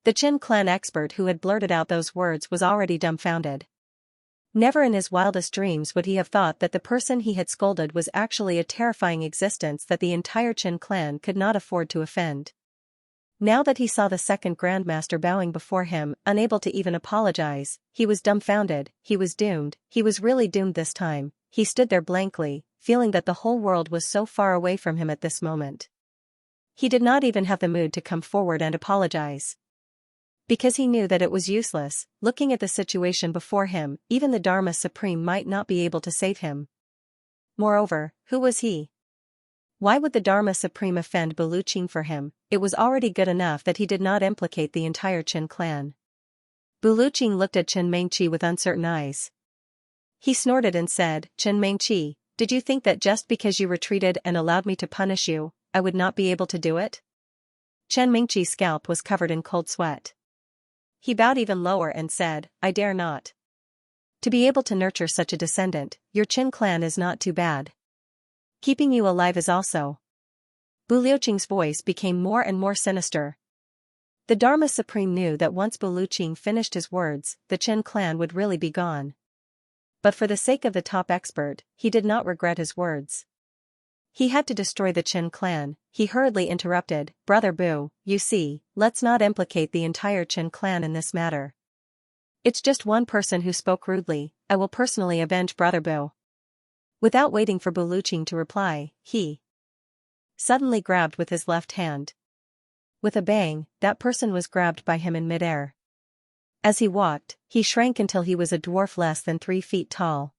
The Chen clan expert who had blurted out those words was already dumbfounded. Never in his wildest dreams would he have thought that the person he had scolded was actually a terrifying existence that the entire Chen clan could not afford to offend. Now that he saw the second grandmaster bowing before him, unable to even apologize, he was dumbfounded. He was doomed. He was really doomed this time. He stood there blankly, feeling that the whole world was so far away from him at this moment. He did not even have the mood to come forward and apologize. Because he knew that it was useless. Looking at the situation before him, even the Dharma Supreme might not be able to save him. Moreover, who was he? Why would the Dharma Supreme offend Buluqing for him? It was already good enough that he did not implicate the entire Qin clan. Buluqing looked at Chen Mengqi with uncertain eyes. He snorted and said, "Chen Mengqi, did you think that just because you retreated and allowed me to punish you, I would not be able to do it?" Chen Mengqi's scalp was covered in cold sweat. He bowed even lower and said, "I dare not. To be able to nurture such a descendant, your Qin clan is not too bad. Keeping you alive is also." Buluqing's voice became more and more sinister. The Dharma Supreme knew that once Buluqing finished his words, the Qin clan would really be gone. But for the sake of the top expert, he did not regret his words. He had to destroy the Qin clan. He hurriedly interrupted, "Brother Bu, you see, let's not implicate the entire Qin clan in this matter. It's just one person who spoke rudely. I will personally avenge Brother Bu." Without waiting for Buluqing to reply, he suddenly grabbed with his left hand. With a bang, that person was grabbed by him in midair. As he walked, he shrank until he was a dwarf less than 3 feet tall.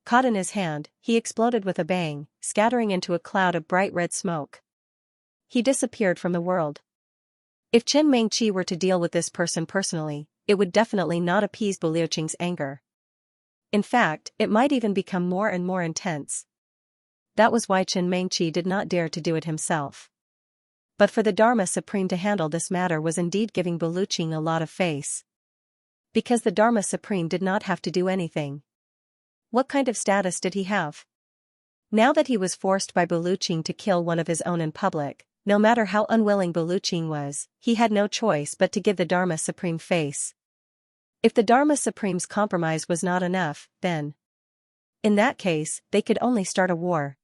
Caught in his hand, he exploded with a bang, scattering into a cloud of bright red smoke. He disappeared from the world. If Chen Mengqi were to deal with this person personally, it would definitely not appease Buluqing's anger. In fact, it might even become more and more intense. That was why Chen Mengqi did not dare to do it himself. But for the Dharma Supreme to handle this matter was indeed giving Buluqing a lot of face. Because the Dharma Supreme did not have to do anything. What kind of status did he have? Now that he was forced by Buluqing to kill one of his own in public, no matter how unwilling Buluqing was, he had no choice but to give the Dharma Supreme face. If the Dharma Supreme's compromise was not enough, then, in that case, they could only start a war.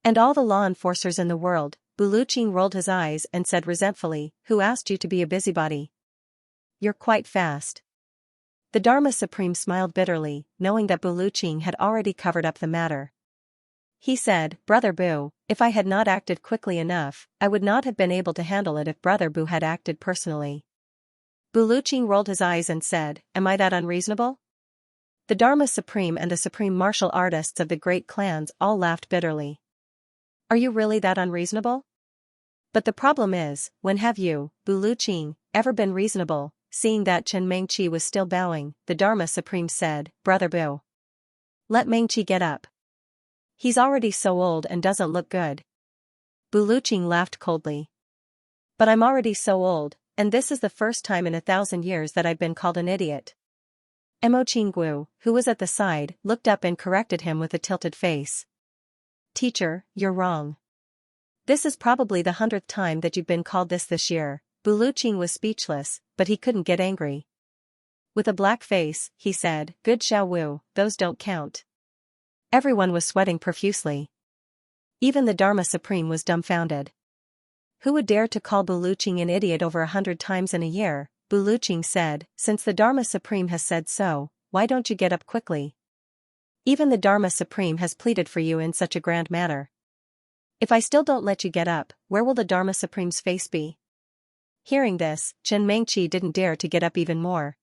And all the law enforcers in the world. Buluqing rolled his eyes and said resentfully, "Who asked you to be a busybody? You're quite fast." The Dharma Supreme smiled bitterly, knowing that Buluqing had already covered up the matter. He said, "Brother Bu, if I had not acted quickly enough, I would not have been able to handle it if Brother Bu had acted personally." Buluqing rolled his eyes and said, "Am I that unreasonable?" The Dharma Supreme and the supreme martial artists of the great clans all laughed bitterly. "Are you really that unreasonable? But the problem is, when have you, Buluqing, ever been reasonable?" Seeing that Chen Mengqi was still bowing, the Dharma Supreme said, "Brother Bu, let Mengqi get up. He's already so old and doesn't look good." Buluqing laughed coldly. "But I'm already so old, and this is the first time in 1,000 years that I've been called an idiot." Mo Qinggu, who was at the side, looked up and corrected him with a tilted face. "Teacher, you're wrong. This is probably the 100th time that you've been called this year." Buluqing was speechless, but he couldn't get angry. With a black face, he said, "Good Xiao Wu, those don't count." Everyone was sweating profusely. Even the Dharma Supreme was dumbfounded. Who would dare to call Buluqing an idiot over 100 times in a year? Buluqing said, "Since the Dharma Supreme has said so, why don't you get up quickly? Even the Dharma Supreme has pleaded for you in such a grand manner. If I still don't let you get up, where will the Dharma Supreme's face be?" Hearing this, Chen Mengqi didn't dare to get up even more.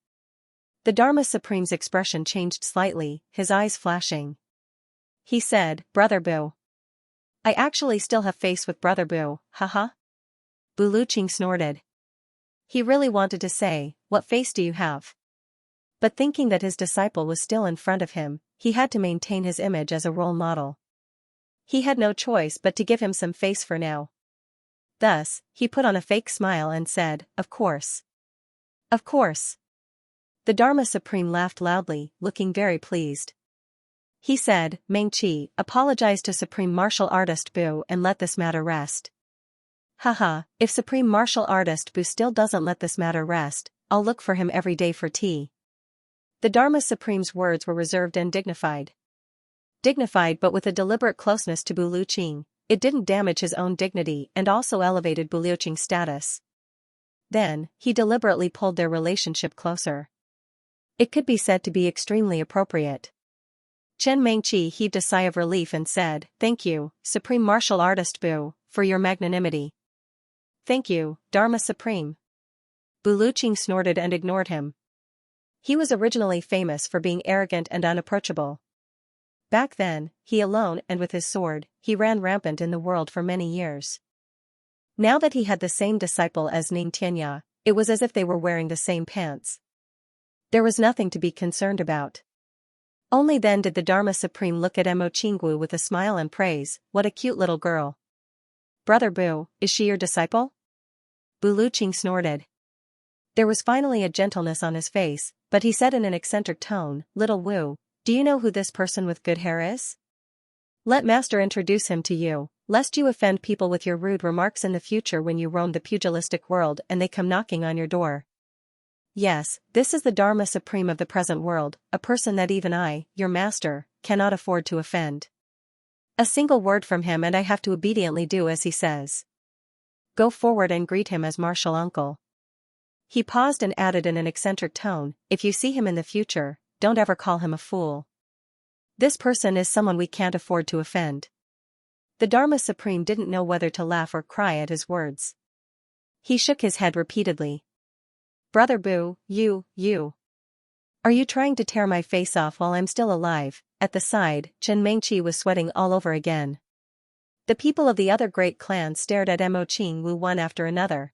The Dharma Supreme's expression changed slightly, his eyes flashing. He said, "Brother Bu, I actually still have face with Brother Bu, haha." Buluqing snorted. He really wanted to say, "What face do you have?" But thinking that his disciple was still in front of him, he had to maintain his image as a role model. He had no choice but to give him some face for now. Thus, he put on a fake smile and said, "Of course. Of course." The Dharma Supreme laughed loudly, looking very pleased. He said, "Mengqi, apologize to Supreme Martial Artist Bu and let this matter rest." "Haha, if Supreme Martial Artist Bu still doesn't let this matter rest, I'll look for him every day for tea." The Dharma Supreme's words were reserved and dignified. Dignified but with a deliberate closeness to Buluqing. It didn't damage his own dignity and also elevated Buluqing's status. Then, he deliberately pulled their relationship closer. It could be said to be extremely appropriate. Chen Mengqi heaved a sigh of relief and said, "Thank you, Supreme Martial Artist Bu, for your magnanimity." "Thank you, Dharma Supreme." Bu Luqing snorted and ignored him. He was originally famous for being arrogant and unapproachable. Back then, he alone and with his sword, he ran rampant in the world for many years. Now that he had the same disciple as Xianxia, it was as if they were wearing the same pants. There was nothing to be concerned about. Only then did the Dharma Supreme look at Mo Qinggu with a smile and praise, "What a cute little girl. Brother Bu, is she your disciple?" Bu Luqing snorted. There was finally a gentleness on his face, but he said in an eccentric tone, "Little Wu, do you know who this person with good hair is? Let Master introduce him to you, lest you offend people with your rude remarks in the future when you roam the pugilistic world and they come knocking on your door. Yes, this is the Dharma Supreme of the present world, a person that even I, your master, cannot afford to offend. A single word from him and I have to obediently do as he says. Go forward and greet him as martial uncle." He paused and added in an eccentric tone, "If you see him in the future, don't ever call him a fool. This person is someone we can't afford to offend." The Dharma Supreme didn't know whether to laugh or cry at his words. He shook his head repeatedly. "Brother Bu, you. Are you trying to tear my face off while I'm still alive?" At the side, Chen Mengqi was sweating all over again. The people of the other great clans stared at Mo Qingwu one after another.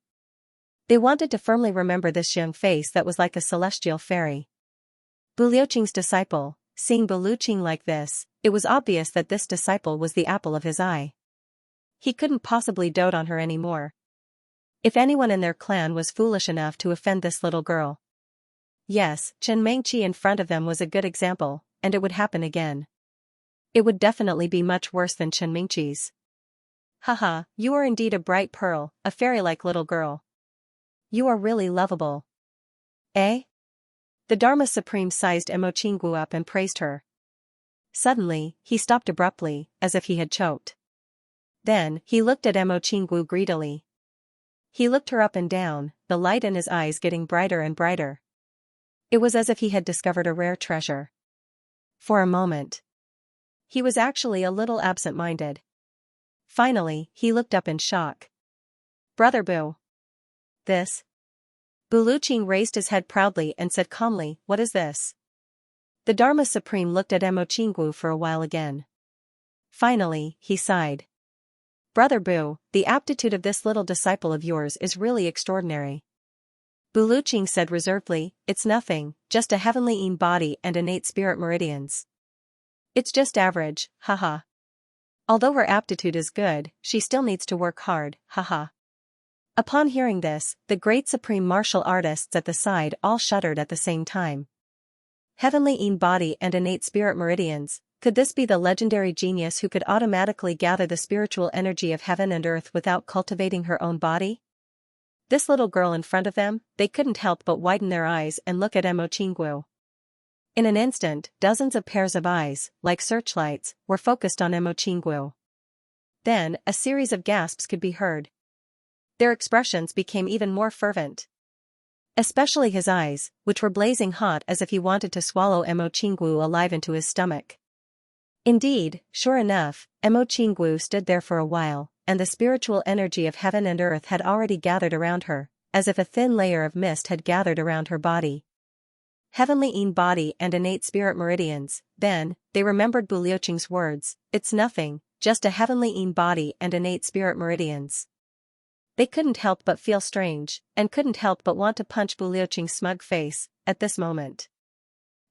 They wanted to firmly remember this young face that was like a celestial fairy. Bu Liuqing's disciple, seeing Bu Luqing like this, it was obvious that this disciple was the apple of his eye. He couldn't possibly dote on her anymore. If anyone in their clan was foolish enough to offend this little girl. Yes, Chen Mengqi in front of them was a good example, and it would happen again. It would definitely be much worse than Chen Mengqi's. "Haha, you are indeed a bright pearl, a fairy-like little girl. You are really lovable." "Eh?" The Dharma Supreme sized Mo Qinggu up and praised her. Suddenly, he stopped abruptly, as if he had choked. Then, he looked at Mo Qinggu greedily. He looked her up and down, the light in his eyes getting brighter and brighter. It was as if he had discovered a rare treasure. For a moment, he was actually a little absent-minded. Finally, he looked up in shock. "Brother Bu. This?" Bu Luqing raised his head proudly and said calmly, "What is this?" The Dharma Supreme looked at Mo Qinggu for a while again. Finally, he sighed. "Brother Bu, the aptitude of this little disciple of yours is really extraordinary." Bu Luqing said reservedly, "It's nothing, just a heavenly yin body and innate spirit meridians. It's just average, haha. Although her aptitude is good, she still needs to work hard, haha." Upon hearing this, the great supreme martial artists at the side all shuddered at the same time. Heavenly yin body and innate spirit meridians, could this be the legendary genius who could automatically gather the spiritual energy of heaven and earth without cultivating her own body? This little girl in front of them, they couldn't help but widen their eyes and look at Mo Qinggu. In an instant, dozens of pairs of eyes, like searchlights, were focused on Mo Qinggu. Then, a series of gasps could be heard. Their expressions became even more fervent. Especially his eyes, which were blazing hot as if he wanted to swallow Mo Qinggu alive into his stomach. Indeed, sure enough, Mo Qinggu stood there for a while, and the spiritual energy of heaven and earth had already gathered around her, as if a thin layer of mist had gathered around her body. Heavenly yin body and innate spirit meridians, then, they remembered Bu Liuqing's words, "It's nothing, just a heavenly yin body and innate spirit meridians." They couldn't help but feel strange, and couldn't help but want to punch Bu Liuqing's smug face, at this moment.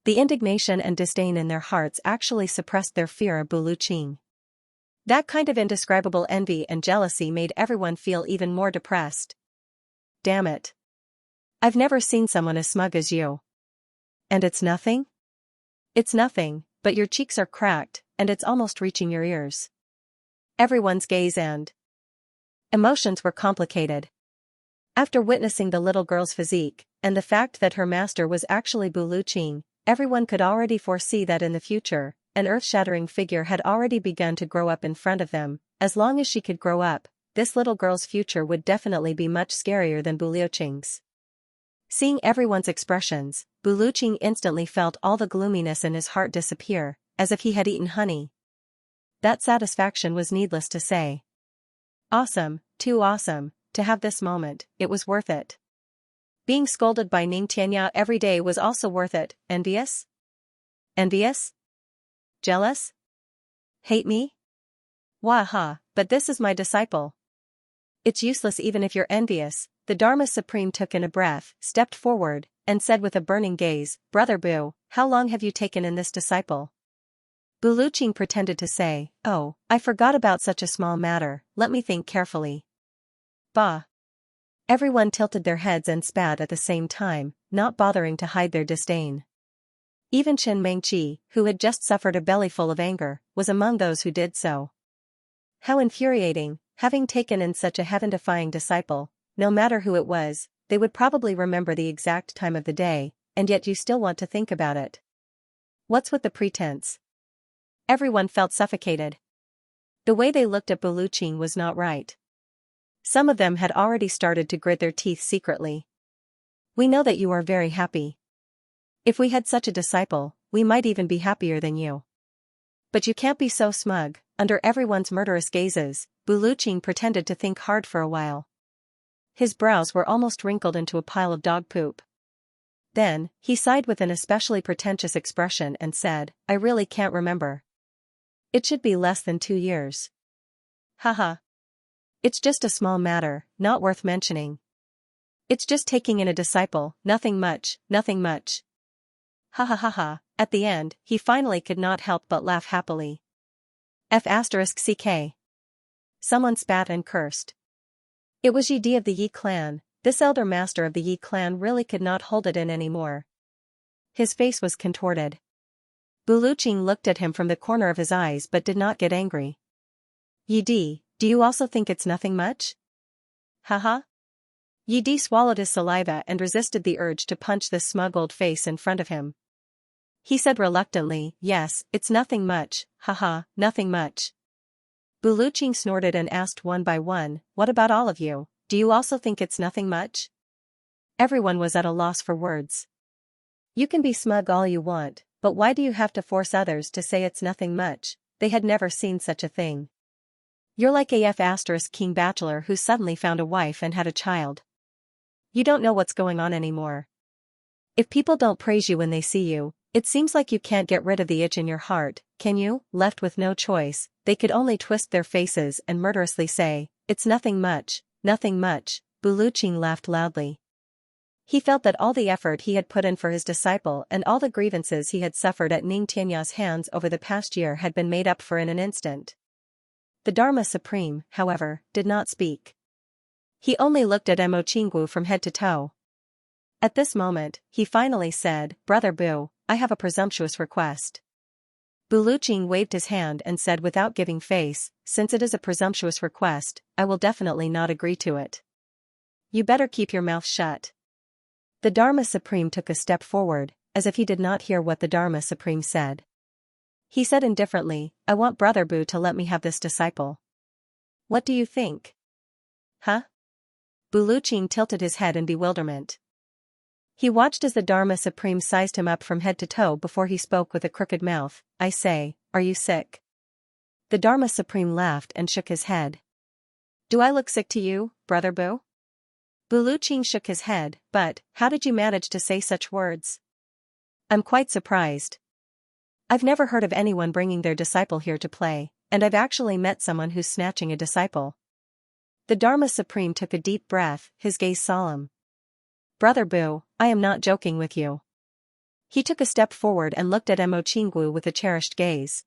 The indignation and disdain in their hearts actually suppressed their fear of Bu Luqing. That kind of indescribable envy and jealousy made everyone feel even more depressed. "Damn it. I've never seen someone as smug as you. And it's nothing?" "It's nothing, but your cheeks are cracked, and it's almost reaching your ears." Everyone's gaze and emotions were complicated. After witnessing the little girl's physique, and the fact that her master was actually Bu Luqing, everyone could already foresee that in the future, an earth-shattering figure had already begun to grow up in front of them. As long as she could grow up, this little girl's future would definitely be much scarier than Buluqing's. Seeing everyone's expressions, Buluqing instantly felt all the gloominess in his heart disappear, as if he had eaten honey. That satisfaction was needless to say. Awesome, too awesome, to have this moment, it was worth it. Being scolded by Xianxia every day was also worth it. Envious? Envious? Jealous? Hate me? Waha, but this is my disciple. It's useless even if you're envious. The Dharma Supreme took in a breath, stepped forward, and said with a burning gaze, Brother Bu, how long have you taken in this disciple? Buluqing pretended to say, oh, I forgot about such a small matter, let me think carefully. Bah. Everyone tilted their heads and spat at the same time, not bothering to hide their disdain. Even Chen Mengqi, who had just suffered a bellyful of anger, was among those who did so. How infuriating, having taken in such a heaven-defying disciple, no matter who it was, they would probably remember the exact time of the day, and yet you still want to think about it. What's with the pretense? Everyone felt suffocated. The way they looked at Buluqing was not right. Some of them had already started to grit their teeth secretly. We know that you are very happy. If we had such a disciple, we might even be happier than you. But you can't be so smug. Under everyone's murderous gazes, Buluqing pretended to think hard for a while. His brows were almost wrinkled into a pile of dog poop. Then, he sighed with an especially pretentious expression and said, I really can't remember. It should be less than 2 years. Haha. It's just a small matter, not worth mentioning. It's just taking in a disciple, nothing much, nothing much. Ha ha ha ha. At the end, he finally could not help but laugh happily. F***ck. Someone spat and cursed. It was Yi Di of the Yi clan. This elder master of the Yi clan really could not hold it in anymore. His face was contorted. Buluqing looked at him from the corner of his eyes but did not get angry. Yi Di, do you also think it's nothing much? Haha. Yi Di swallowed his saliva and resisted the urge to punch this smug old face in front of him. He said reluctantly, yes, it's nothing much, haha, nothing much. Buluqing snorted and asked one by one, what about all of you, do you also think it's nothing much? Everyone was at a loss for words. You can be smug all you want, but why do you have to force others to say it's nothing much? They had never seen such a thing. You're like a F***king bachelor who suddenly found a wife and had a child. You don't know what's going on anymore. If people don't praise you when they see you, it seems like you can't get rid of the itch in your heart, can you? Left with no choice, they could only twist their faces and murderously say, it's nothing much, nothing much. Buluqing laughed loudly. He felt that all the effort he had put in for his disciple and all the grievances he had suffered at Xianxia's hands over the past year had been made up for in an instant. The Dharma Supreme, however, did not speak. He only looked at Mo Qinggu from head to toe. At this moment, he finally said, Brother Bu, I have a presumptuous request. Buluqing waved his hand and said without giving face, since it is a presumptuous request, I will definitely not agree to it. You better keep your mouth shut. The Dharma Supreme took a step forward, as if he did not hear what the Dharma Supreme said. He said indifferently, I want Brother Bu to let me have this disciple. What do you think? Huh? Buluqing tilted his head in bewilderment. He watched as the Dharma Supreme sized him up from head to toe before he spoke with a crooked mouth, I say, are you sick? The Dharma Supreme laughed and shook his head. Do I look sick to you, Brother Bu? Buluqing shook his head, but, how did you manage to say such words? I'm quite surprised. I've never heard of anyone bringing their disciple here to play, and I've actually met someone who's snatching a disciple. The Dharma Supreme took a deep breath, his gaze solemn. Brother Bu, I am not joking with you. He took a step forward and looked at Mo Qinggu with a cherished gaze.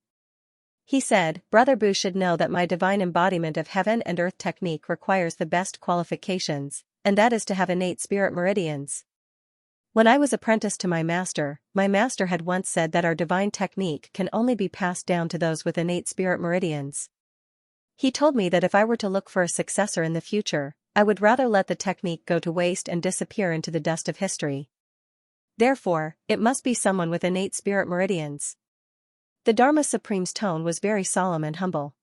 He said, Brother Bu should know that my divine embodiment of heaven and earth technique requires the best qualifications, and that is to have innate spirit meridians. When I was apprenticed to my master had once said that our divine technique can only be passed down to those with innate spirit meridians. He told me that if I were to look for a successor in the future, I would rather let the technique go to waste and disappear into the dust of history. Therefore, it must be someone with innate spirit meridians. The Dharma Supreme's tone was very solemn and humble.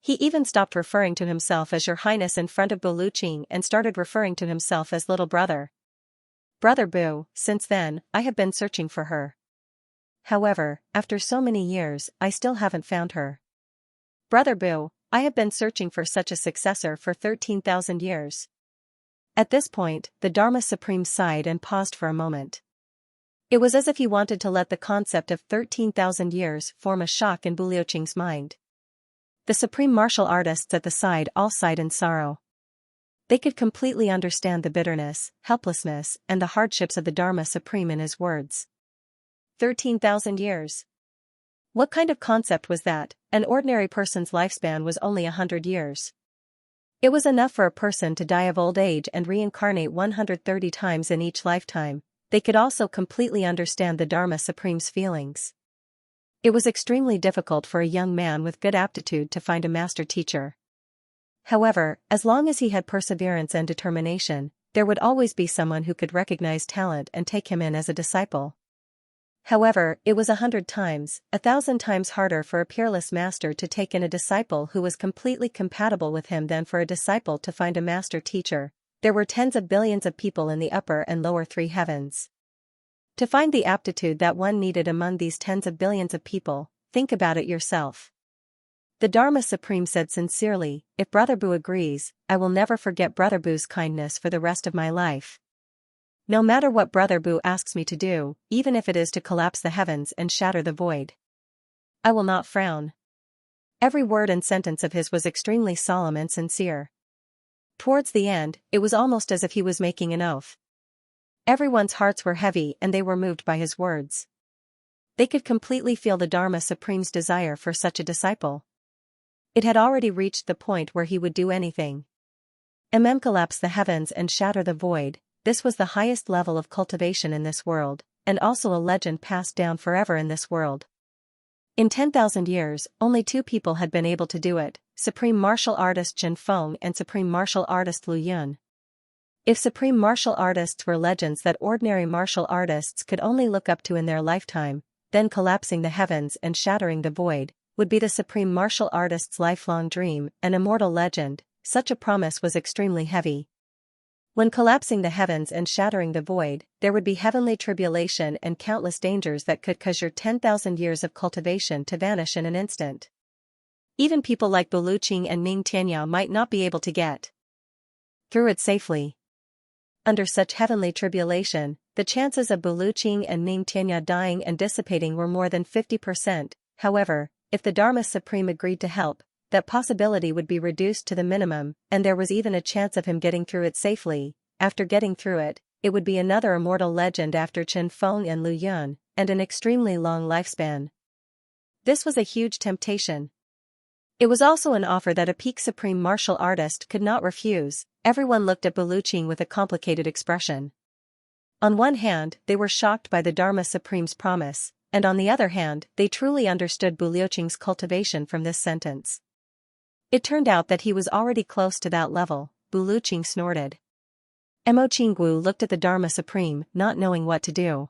He even stopped referring to himself as Your Highness in front of Buluqing and started referring to himself as little brother. Brother Bu, since then, I have been searching for her. However, after so many years, I still haven't found her. Brother Bu, I have been searching for such a successor for 13,000 years. At this point, the Dharma Supreme sighed and paused for a moment. It was as if he wanted to let the concept of 13,000 years form a shock in Buluqing's mind. The supreme martial artists at the side all sighed in sorrow. They could completely understand the bitterness, helplessness, and the hardships of the Dharma Supreme in his words. 13,000 years. What kind of concept was that? An ordinary person's lifespan was only 100 years. It was enough for a person to die of old age and reincarnate 130 times in each lifetime. They could also completely understand the Dharma Supreme's feelings. It was extremely difficult for a young man with good aptitude to find a master teacher. However, as long as he had perseverance and determination, there would always be someone who could recognize talent and take him in as a disciple. However, it was 100 times, 1,000 times harder for a peerless master to take in a disciple who was completely compatible with him than for a disciple to find a master teacher. There were tens of billions of people in the upper and lower three heavens. To find the aptitude that one needed among these tens of billions of people, think about it yourself. The Dharma Supreme said sincerely, if Brother Bu agrees, I will never forget Brother Bu's kindness for the rest of my life. No matter what Brother Bu asks me to do, even if it is to collapse the heavens and shatter the void, I will not frown. Every word and sentence of his was extremely solemn and sincere. Towards the end, it was almost as if he was making an oath. Everyone's hearts were heavy and they were moved by his words. They could completely feel the Dharma Supreme's desire for such a disciple. It had already reached the point where he would do anything. Collapse the heavens and shatter the void. This was the highest level of cultivation in this world, and also a legend passed down forever in this world. In 10,000 years, only two people had been able to do it, Supreme Martial Artist Jin Feng and Supreme Martial Artist Lu Yun. If Supreme Martial Artists were legends that ordinary martial artists could only look up to in their lifetime, then collapsing the heavens and shattering the void would be the Supreme Martial Artist's lifelong dream, an immortal legend. Such a promise was extremely heavy. When collapsing the heavens and shattering the void, there would be heavenly tribulation and countless dangers that could cause your 10,000 years of cultivation to vanish in an instant. Even people like Buluqing and Ning Tianyao might not be able to get through it safely. Under such heavenly tribulation, the chances of Buluqing and Ning Tianyao dying and dissipating were more than 50%. However, if the Dharma Supreme agreed to help, that possibility would be reduced to the minimum, and there was even a chance of him getting through it safely. After getting through it, it would be another immortal legend after Chen Feng and Lu Yun, and an extremely long lifespan. This was a huge temptation. It was also an offer that a peak supreme martial artist could not refuse. Everyone looked at Buluqing with a complicated expression. On one hand, they were shocked by the Dharma Supreme's promise, and on the other hand, they truly understood Buluqing's cultivation from this sentence. It turned out that he was already close to that level. Buluqing snorted. Mo Qinggu looked at the Dharma Supreme, not knowing what to do.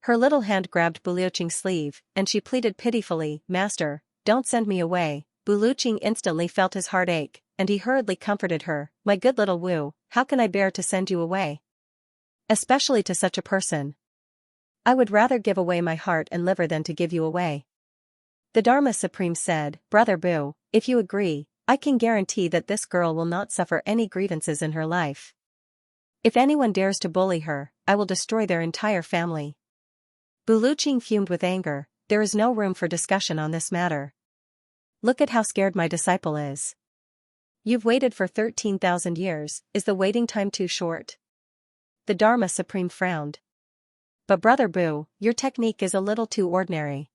Her little hand grabbed Buluqing's sleeve, and she pleaded pitifully, Master, don't send me away. Buluqing instantly felt his heart ache, and he hurriedly comforted her, My good little Wu, how can I bear to send you away? Especially to such a person. I would rather give away my heart and liver than to give you away. The Dharma Supreme said, Brother Bu, if you agree, I can guarantee that this girl will not suffer any grievances in her life. If anyone dares to bully her, I will destroy their entire family. Buluqing fumed with anger. There is no room for discussion on this matter. Look at how scared my disciple is. You've waited for 13,000 years, is the waiting time too short? The Dharma Supreme frowned. But Brother Bu, your technique is a little too ordinary.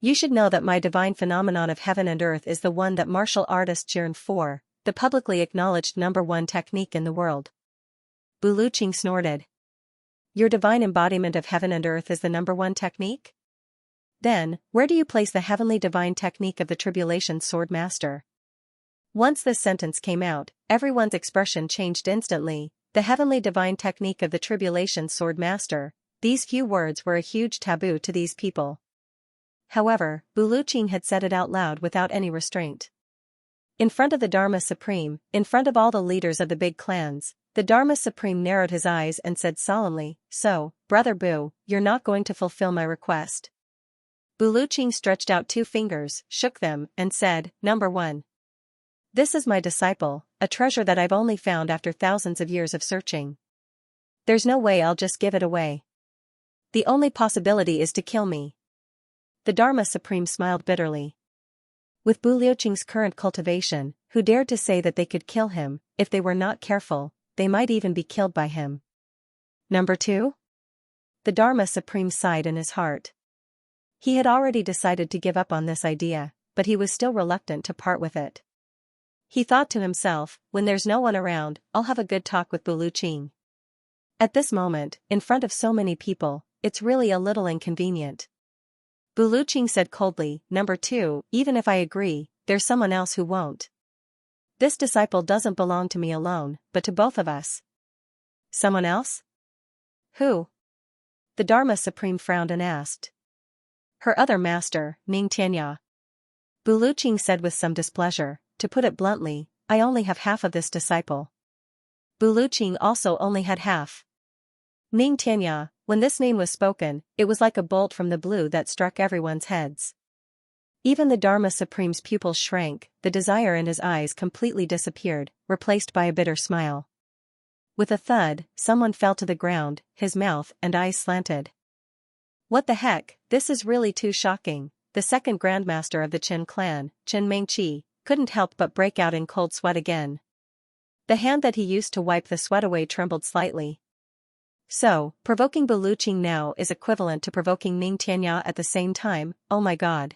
You should know that my divine phenomenon of heaven and earth is the one that martial artists yearn for, the publicly acknowledged #1 technique in the world. Buluqing snorted. Your divine embodiment of heaven and earth is the #1 technique? Then, where do you place the heavenly divine technique of the Tribulation Sword Master? Once this sentence came out, everyone's expression changed instantly. The heavenly divine technique of the Tribulation Sword Master. These few words were a huge taboo to these people. However, Buluqing had said it out loud without any restraint. In front of the Dharma Supreme, in front of all the leaders of the big clans, the Dharma Supreme narrowed his eyes and said solemnly, "So, Brother Bu, you're not going to fulfill my request." Buluqing stretched out 2 fingers, shook them, and said, "Number 1. This is my disciple, a treasure that I've only found after thousands of years of searching. There's no way I'll just give it away. The only possibility is to kill me." The Dharma Supreme smiled bitterly. With Buluqing's current cultivation, who dared to say that they could kill him, if they were not careful, they might even be killed by him. Number 2? The Dharma Supreme sighed in his heart. He had already decided to give up on this idea, but he was still reluctant to part with it. He thought to himself, when there's no one around, I'll have a good talk with Buluqing. At this moment, in front of so many people, it's really a little inconvenient. Buluqing said coldly, "Number 2, even if I agree, there's someone else who won't. This disciple doesn't belong to me alone, but to both of us." "Someone else? Who?" The Dharma Supreme frowned and asked. "Her other master, Xianxia." Buluqing said with some displeasure, "To put it bluntly, I only have half of this disciple." Buluqing also only had half. Xianxia, when this name was spoken, it was like a bolt from the blue that struck everyone's heads. Even the Dharma Supreme's pupils shrank, the desire in his eyes completely disappeared, replaced by a bitter smile. With a thud, someone fell to the ground, his mouth and eyes slanted. "What the heck, this is really too shocking." The second grandmaster of the Qin clan, Qin Mengqi, couldn't help but break out in cold sweat again. The hand that he used to wipe the sweat away trembled slightly. So, provoking Buluqing now is equivalent to provoking Xianxia at the same time. Oh my god.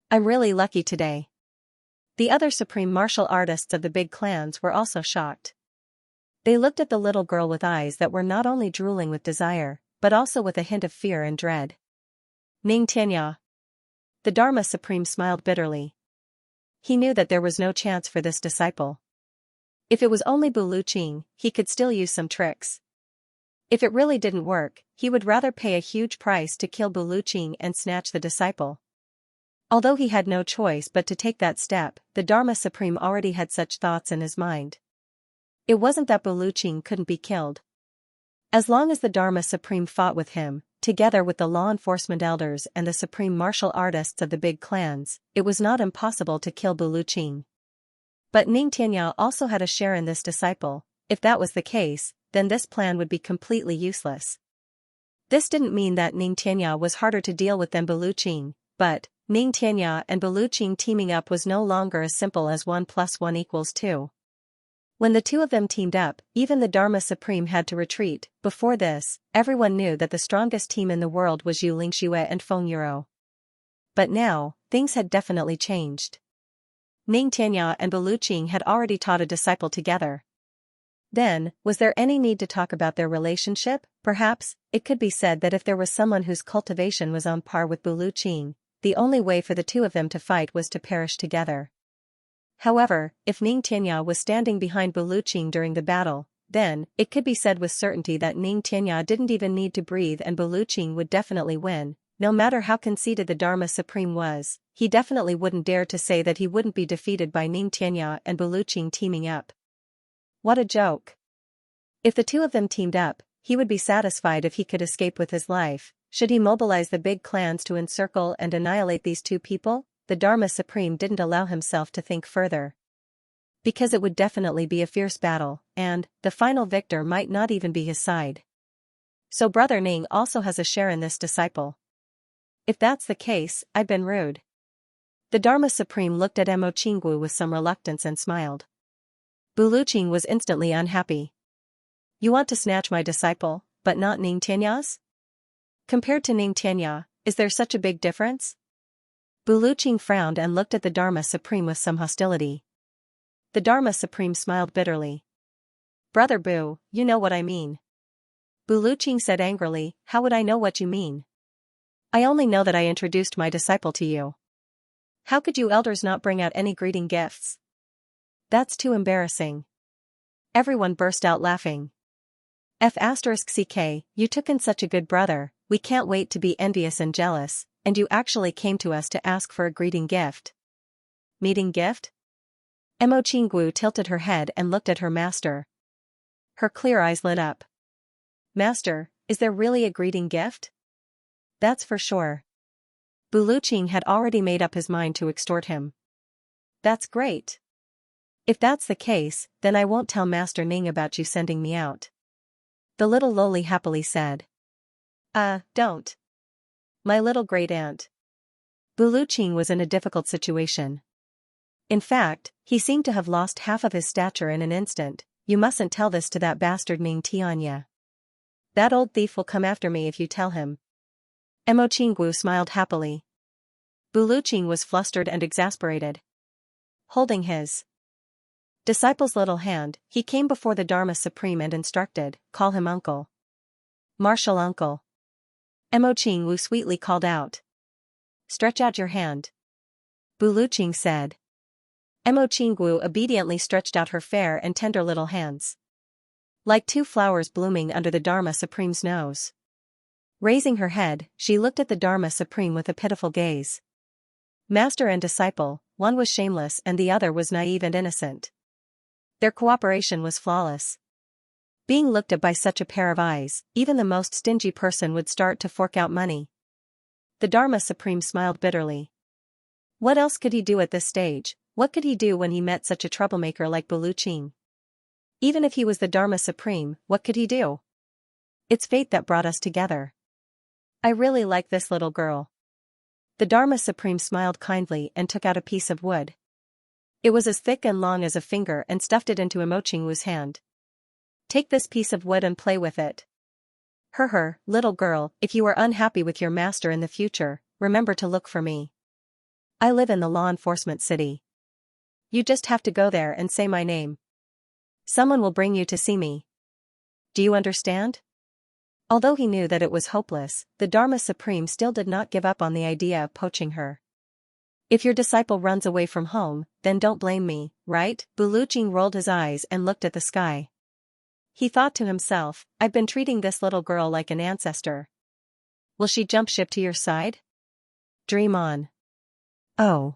I'm really lucky today. The other supreme martial artists of the big clans were also shocked. They looked at the little girl with eyes that were not only drooling with desire, but also with a hint of fear and dread. "Xianxia." The Dharma Supreme smiled bitterly. He knew that there was no chance for this disciple. If it was only Buluqing, he could still use some tricks. If it really didn't work, he would rather pay a huge price to kill Buluqing and snatch the disciple. Although he had no choice but to take that step, the Dharma Supreme already had such thoughts in his mind. It wasn't that Buluqing couldn't be killed. As long as the Dharma Supreme fought with him, together with the law enforcement elders and the supreme martial artists of the big clans, it was not impossible to kill Buluqing. But Xianxia also had a share in this disciple. If that was the case, then this plan would be completely useless. This didn't mean that Xianxia was harder to deal with than Buluqing, but Xianxia and Buluqing teaming up was no longer as simple as 1 + 1 = 2. When the two of them teamed up, even the Dharma Supreme had to retreat. Before this, everyone knew that the strongest team in the world was Yu Lingxue and Feng Yuro. But now, things had definitely changed. Xianxia and Buluqing had already taught a disciple together. Then, was there any need to talk about their relationship? Perhaps, it could be said that if there was someone whose cultivation was on par with Buluqing, the only way for the two of them to fight was to perish together. However, if Xianxia was standing behind Buluqing during the battle, then, it could be said with certainty that Xianxia didn't even need to breathe and Buluqing would definitely win. No matter how conceited the Dharma Supreme was, he definitely wouldn't dare to say that he wouldn't be defeated by Xianxia and Buluqing teaming up. What a joke. If the two of them teamed up, he would be satisfied if he could escape with his life. Should he mobilize the big clans to encircle and annihilate these two people? The Dharma Supreme didn't allow himself to think further. Because it would definitely be a fierce battle, and the final victor might not even be his side. So Brother Ning also has a share in this disciple. If that's the case, I've been rude. The Dharma Supreme looked at Mo Qinggu with some reluctance and smiled. Buluqing was instantly unhappy. You want to snatch my disciple, but not Xianxia's? Compared to Xianxia, is there such a big difference? Buluqing frowned and looked at the Dharma Supreme with some hostility. The Dharma Supreme smiled bitterly. Brother Bu, you know what I mean. Buluqing said angrily, how would I know what you mean? I only know that I introduced my disciple to you. How could you elders not bring out any greeting gifts? That's too embarrassing. Everyone burst out laughing. F***ck, you took in such a good brother, we can't wait to be envious and jealous, and you actually came to us to ask for a greeting gift. Meeting gift? Mo Qinggu tilted her head and looked at her master. Her clear eyes lit up. Master, is there really a greeting gift? That's for sure. Buluqing had already made up his mind to extort him. That's great. If that's the case, then I won't tell Master Ning about you sending me out. The little loli happily said. Don't. My little great aunt. Buluqing was in a difficult situation. In fact, he seemed to have lost half of his stature in an instant. You mustn't tell this to that bastard Ning Tianya. That old thief will come after me if you tell him. Mo Qinggu smiled happily. Buluqing was flustered and exasperated. Holding his disciple's little hand, he came before the Dharma Supreme and instructed, call him uncle. Martial uncle. Mo Qinggu sweetly called out. Stretch out your hand. Buluqing said. Mo Qinggu obediently stretched out her fair and tender little hands. Like two flowers blooming under the Dharma Supreme's nose. Raising her head, she looked at the Dharma Supreme with a pitiful gaze. Master and disciple, one was shameless and the other was naive and innocent. Their cooperation was flawless. Being looked at by such a pair of eyes, even the most stingy person would start to fork out money. The Dharma Supreme smiled bitterly. What else could he do at this stage? What could he do when he met such a troublemaker like Buluqing? Even if he was the Dharma Supreme, what could he do? It's fate that brought us together. I really like this little girl. The Dharma Supreme smiled kindly and took out a piece of wood. It was as thick and long as a finger and stuffed it into Mo Qinggu's hand. Take this piece of wood and play with it. Little girl, if you are unhappy with your master in the future, remember to look for me. I live in the law enforcement city. You just have to go there and say my name. Someone will bring you to see me. Do you understand? Although he knew that it was hopeless, the Dharma Supreme still did not give up on the idea of poaching her. If your disciple runs away from home, then don't blame me, right? Buluqing rolled his eyes and looked at the sky. He thought to himself, I've been treating this little girl like an ancestor. Will she jump ship to your side? Dream on. Oh.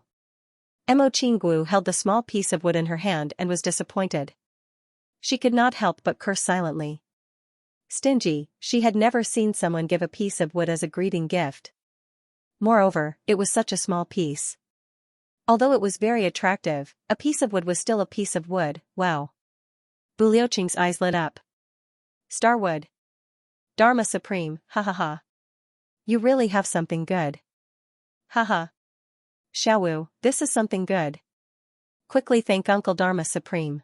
Mo Qinggu held the small piece of wood in her hand and was disappointed. She could not help but curse silently. Stingy, she had never seen someone give a piece of wood as a greeting gift. Moreover, it was such a small piece. Although it was very attractive, a piece of wood was still a piece of wood. Wow. Buluqing's eyes lit up. Starwood. Dharma Supreme, ha ha ha. You really have something good. Ha ha. Xiaowu, this is something good. Quickly thank Uncle Dharma Supreme.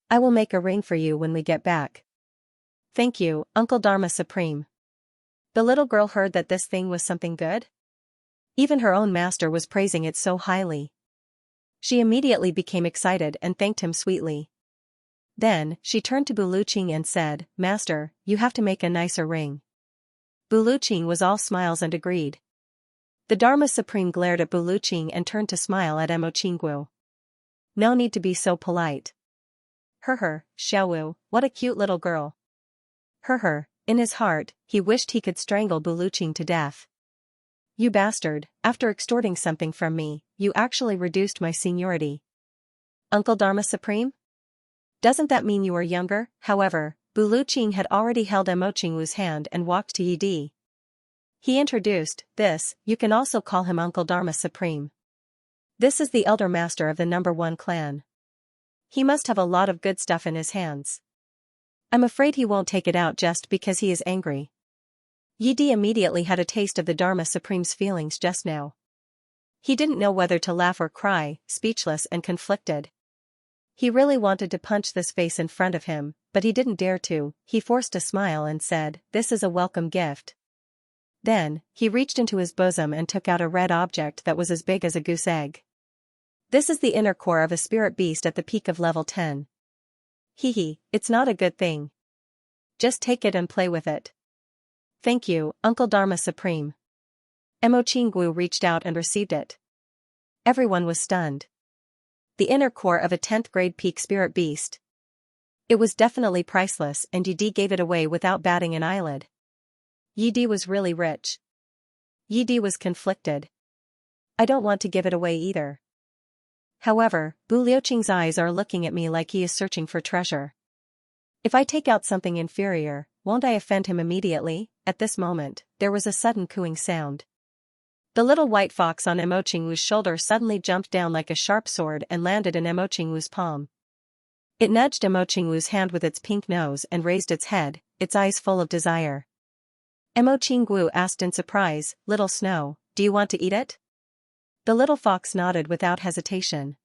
I will make a ring for you when we get back. Thank you, Uncle Dharma Supreme. The little girl heard that this thing was something good. Even her own master was praising it so highly. She immediately became excited and thanked him sweetly. Then, she turned to Buluqing and said, Master, you have to make a nicer ring. Buluqing was all smiles and agreed. The Dharma Supreme glared at Buluqing and turned to smile at Mo Qinggu. No need to be so polite. Xiaowu, what a cute little girl. In his heart, he wished he could strangle Buluqing to death. You bastard, after extorting something from me, you actually reduced my seniority. Uncle Dharma Supreme? Doesn't that mean you are younger? However, Buluqing had already held Mo Qinggu's hand and walked to Yidi. He introduced, you can also call him Uncle Dharma Supreme. This is the elder master of the number 1 clan. He must have a lot of good stuff in his hands. I'm afraid he won't take it out just because he is angry. Yidi immediately had a taste of the Dharma Supreme's feelings just now. He didn't know whether to laugh or cry, speechless and conflicted. He really wanted to punch this face in front of him, but he didn't dare to. He forced a smile and said, this is a welcome gift. Then, he reached into his bosom and took out a red object that was as big as a goose egg. This is the inner core of a spirit beast at the peak of level 10. It's not a good thing. Just take it and play with it. Thank you, Uncle Dharma Supreme. Mo Qinggu reached out and received it. Everyone was stunned. The inner core of a 10th grade peak spirit beast. It was definitely priceless and Yidi gave it away without batting an eyelid. Yidi was really rich. Yidi was conflicted. I don't want to give it away either. However, Bu Liuqing's eyes are looking at me like he is searching for treasure. If I take out something inferior, won't I offend him immediately? At this moment, there was a sudden cooing sound. The little white fox on Mo Qingwu's shoulder suddenly jumped down like a sharp sword and landed in Mo Qingwu's palm. It nudged Mo Qingwu's hand with its pink nose and raised its head, its eyes full of desire. Mo Qingwu asked in surprise, "Little Snow, do you want to eat it?" The little fox nodded without hesitation.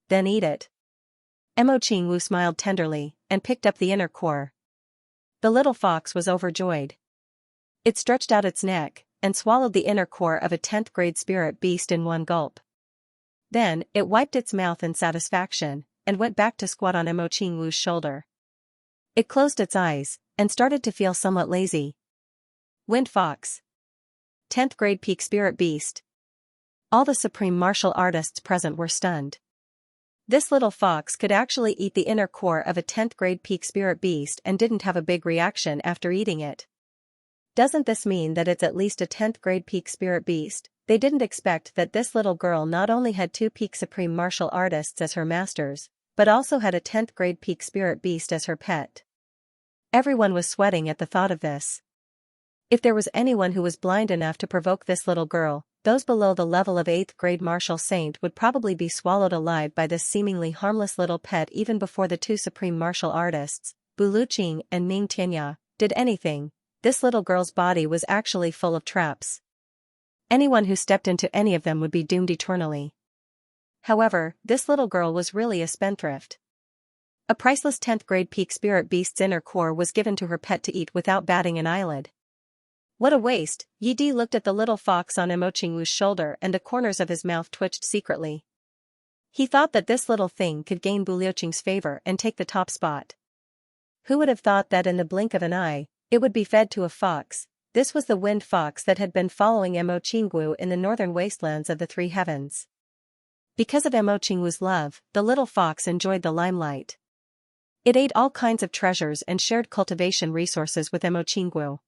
"Then eat it." Mo Qingwu smiled tenderly, and picked up the inner core. The little fox was overjoyed. It stretched out its neck, and swallowed the inner core of a 10th grade spirit beast in one gulp. Then, it wiped its mouth in satisfaction, and went back to squat on Mo Qingwu's shoulder. It closed its eyes, and started to feel somewhat lazy. Wind Fox. 10th grade peak spirit beast. All the supreme martial artists present were stunned. This little fox could actually eat the inner core of a 10th grade peak spirit beast and didn't have a big reaction after eating it. Doesn't this mean that it's at least a 10th grade peak spirit beast? They didn't expect that this little girl not only had 2 peak supreme martial artists as her masters, but also had a 10th grade peak spirit beast as her pet. Everyone was sweating at the thought of this. If there was anyone who was blind enough to provoke this little girl, those below the level of 8th grade martial saint would probably be swallowed alive by this seemingly harmless little pet even before the 2 supreme martial artists, Bu Liuqing and Ming Tianya, did anything. This little girl's body was actually full of traps. Anyone who stepped into any of them would be doomed eternally. However, this little girl was really a spendthrift. A priceless 10th grade peak spirit beast's inner core was given to her pet to eat without batting an eyelid. What a waste! Yi Di looked at the little fox on Mo Qingwu's shoulder and the corners of his mouth twitched secretly. He thought that this little thing could gain Bu Liuqing's favor and take the top spot. Who would have thought that in the blink of an eye, it would be fed to a fox? This was the wind fox that had been following Mo Qingwu in the northern wastelands of the 3 heavens. Because of Mo Qingwu's love, the little fox enjoyed the limelight. It ate all kinds of treasures and shared cultivation resources with Mo Qingwu.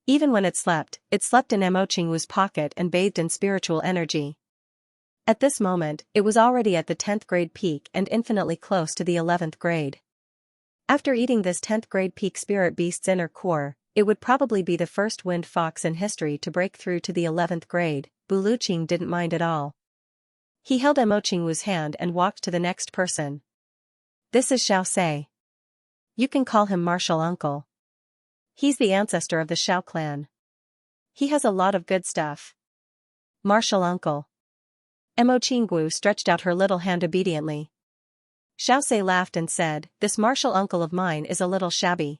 Even when it slept in Mo Qingwu's pocket and bathed in spiritual energy. At this moment, it was already at the 10th grade peak and infinitely close to the 11th grade. After eating this 10th grade peak spirit beast's inner core, it would probably be the first wind fox in history to break through to the 11th grade. Bu Liuqing didn't mind at all. He held Mo Qingwu's hand and walked to the next person. "This is Xianxia. You can call him Martial Uncle. He's the ancestor of the Xiao clan. He has a lot of good stuff." "Martial Uncle." Mo Qingwu stretched out her little hand obediently. Xianxia laughed and said, "This martial uncle of mine is a little shabby.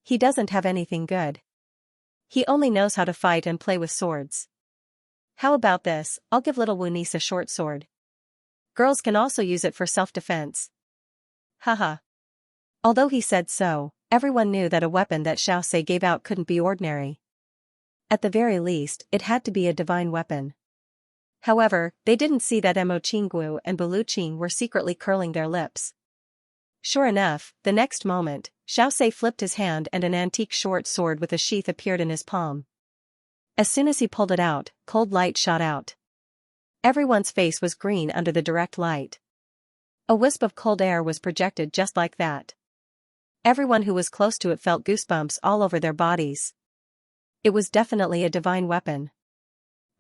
He doesn't have anything good. He only knows how to fight and play with swords. How about this? I'll give little Wu niece a short sword. Girls can also use it for self-defense." Haha. Although he said so, everyone knew that a weapon that Xianxia gave out couldn't be ordinary. At the very least, it had to be a divine weapon. However, they didn't see that Mo Qingwu and Bu Liuqing were secretly curling their lips. Sure enough, the next moment, Xianxia flipped his hand and an antique short sword with a sheath appeared in his palm. As soon as he pulled it out, cold light shot out. Everyone's face was green under the direct light. A wisp of cold air was projected just like that. Everyone who was close to it felt goosebumps all over their bodies. It was definitely a divine weapon.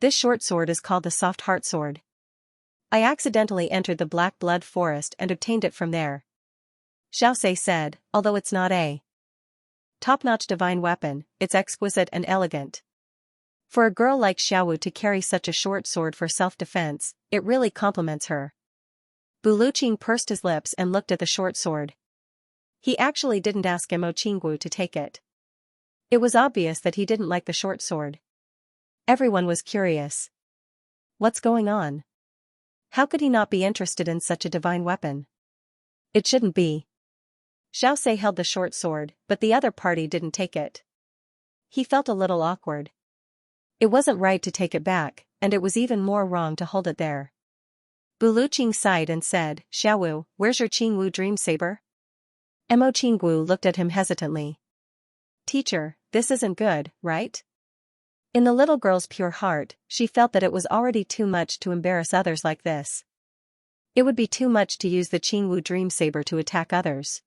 This short sword is called the Soft Heart Sword. I accidentally entered the Black Blood Forest and obtained it from there. Xianxia said, although it's not a top-notch divine weapon, it's exquisite and elegant. For a girl like Xiaowu to carry such a short sword for self-defense, it really compliments her. Bu Liuqing pursed his lips and looked at the short sword. He actually didn't ask Mo Qingwu to take it. It was obvious that he didn't like the short sword. Everyone was curious. What's going on? How could he not be interested in such a divine weapon? It shouldn't be. Xianxia held the short sword, but the other party didn't take it. He felt a little awkward. It wasn't right to take it back, and it was even more wrong to hold it there. Bu Liuqing sighed and said, "Xiaowu, where's your Qingwu dream saber?" Mo Qingwu looked at him hesitantly. "Teacher, this isn't good, right?" In the little girl's pure heart, she felt that it was already too much to embarrass others like this. It would be too much to use the Qingwu Dream Saber to attack others.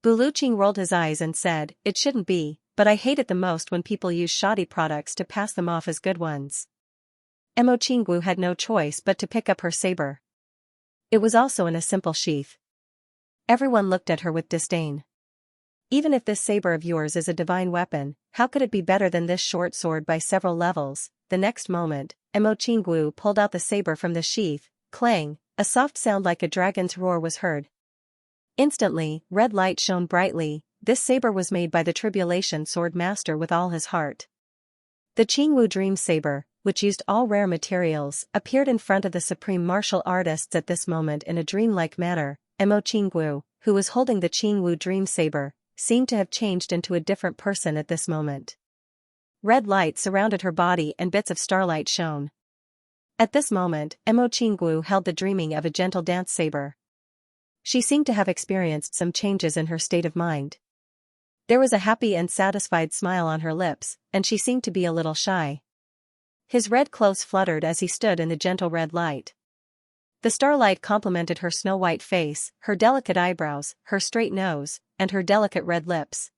Buluqing rolled his eyes and said, "It shouldn't be, but I hate it the most when people use shoddy products to pass them off as good ones." Mo Qingwu had no choice but to pick up her saber. It was also in a simple sheath. Everyone looked at her with disdain. "Even if this saber of yours is a divine weapon, how could it be better than this short sword by several levels?" The next moment, Mo Qingwu pulled out the saber from the sheath. Clang, a soft sound like a dragon's roar was heard. Instantly, red light shone brightly. This saber was made by the Tribulation Sword Master with all his heart. The Qingwu Dream Saber, which used all rare materials, appeared in front of the supreme martial artists at this moment in a dreamlike manner. Mo Qingwu, who was holding the Qingwu Dream Saber, seemed to have changed into a different person at this moment. Red light surrounded her body and bits of starlight shone. At this moment, Mo Qingwu held the dreaming of a gentle dance saber. She seemed to have experienced some changes in her state of mind. There was a happy and satisfied smile on her lips, and she seemed to be a little shy. His red clothes fluttered as he stood in the gentle red light. The starlight complemented her snow-white face, her delicate eyebrows, her straight nose, and her delicate red lips.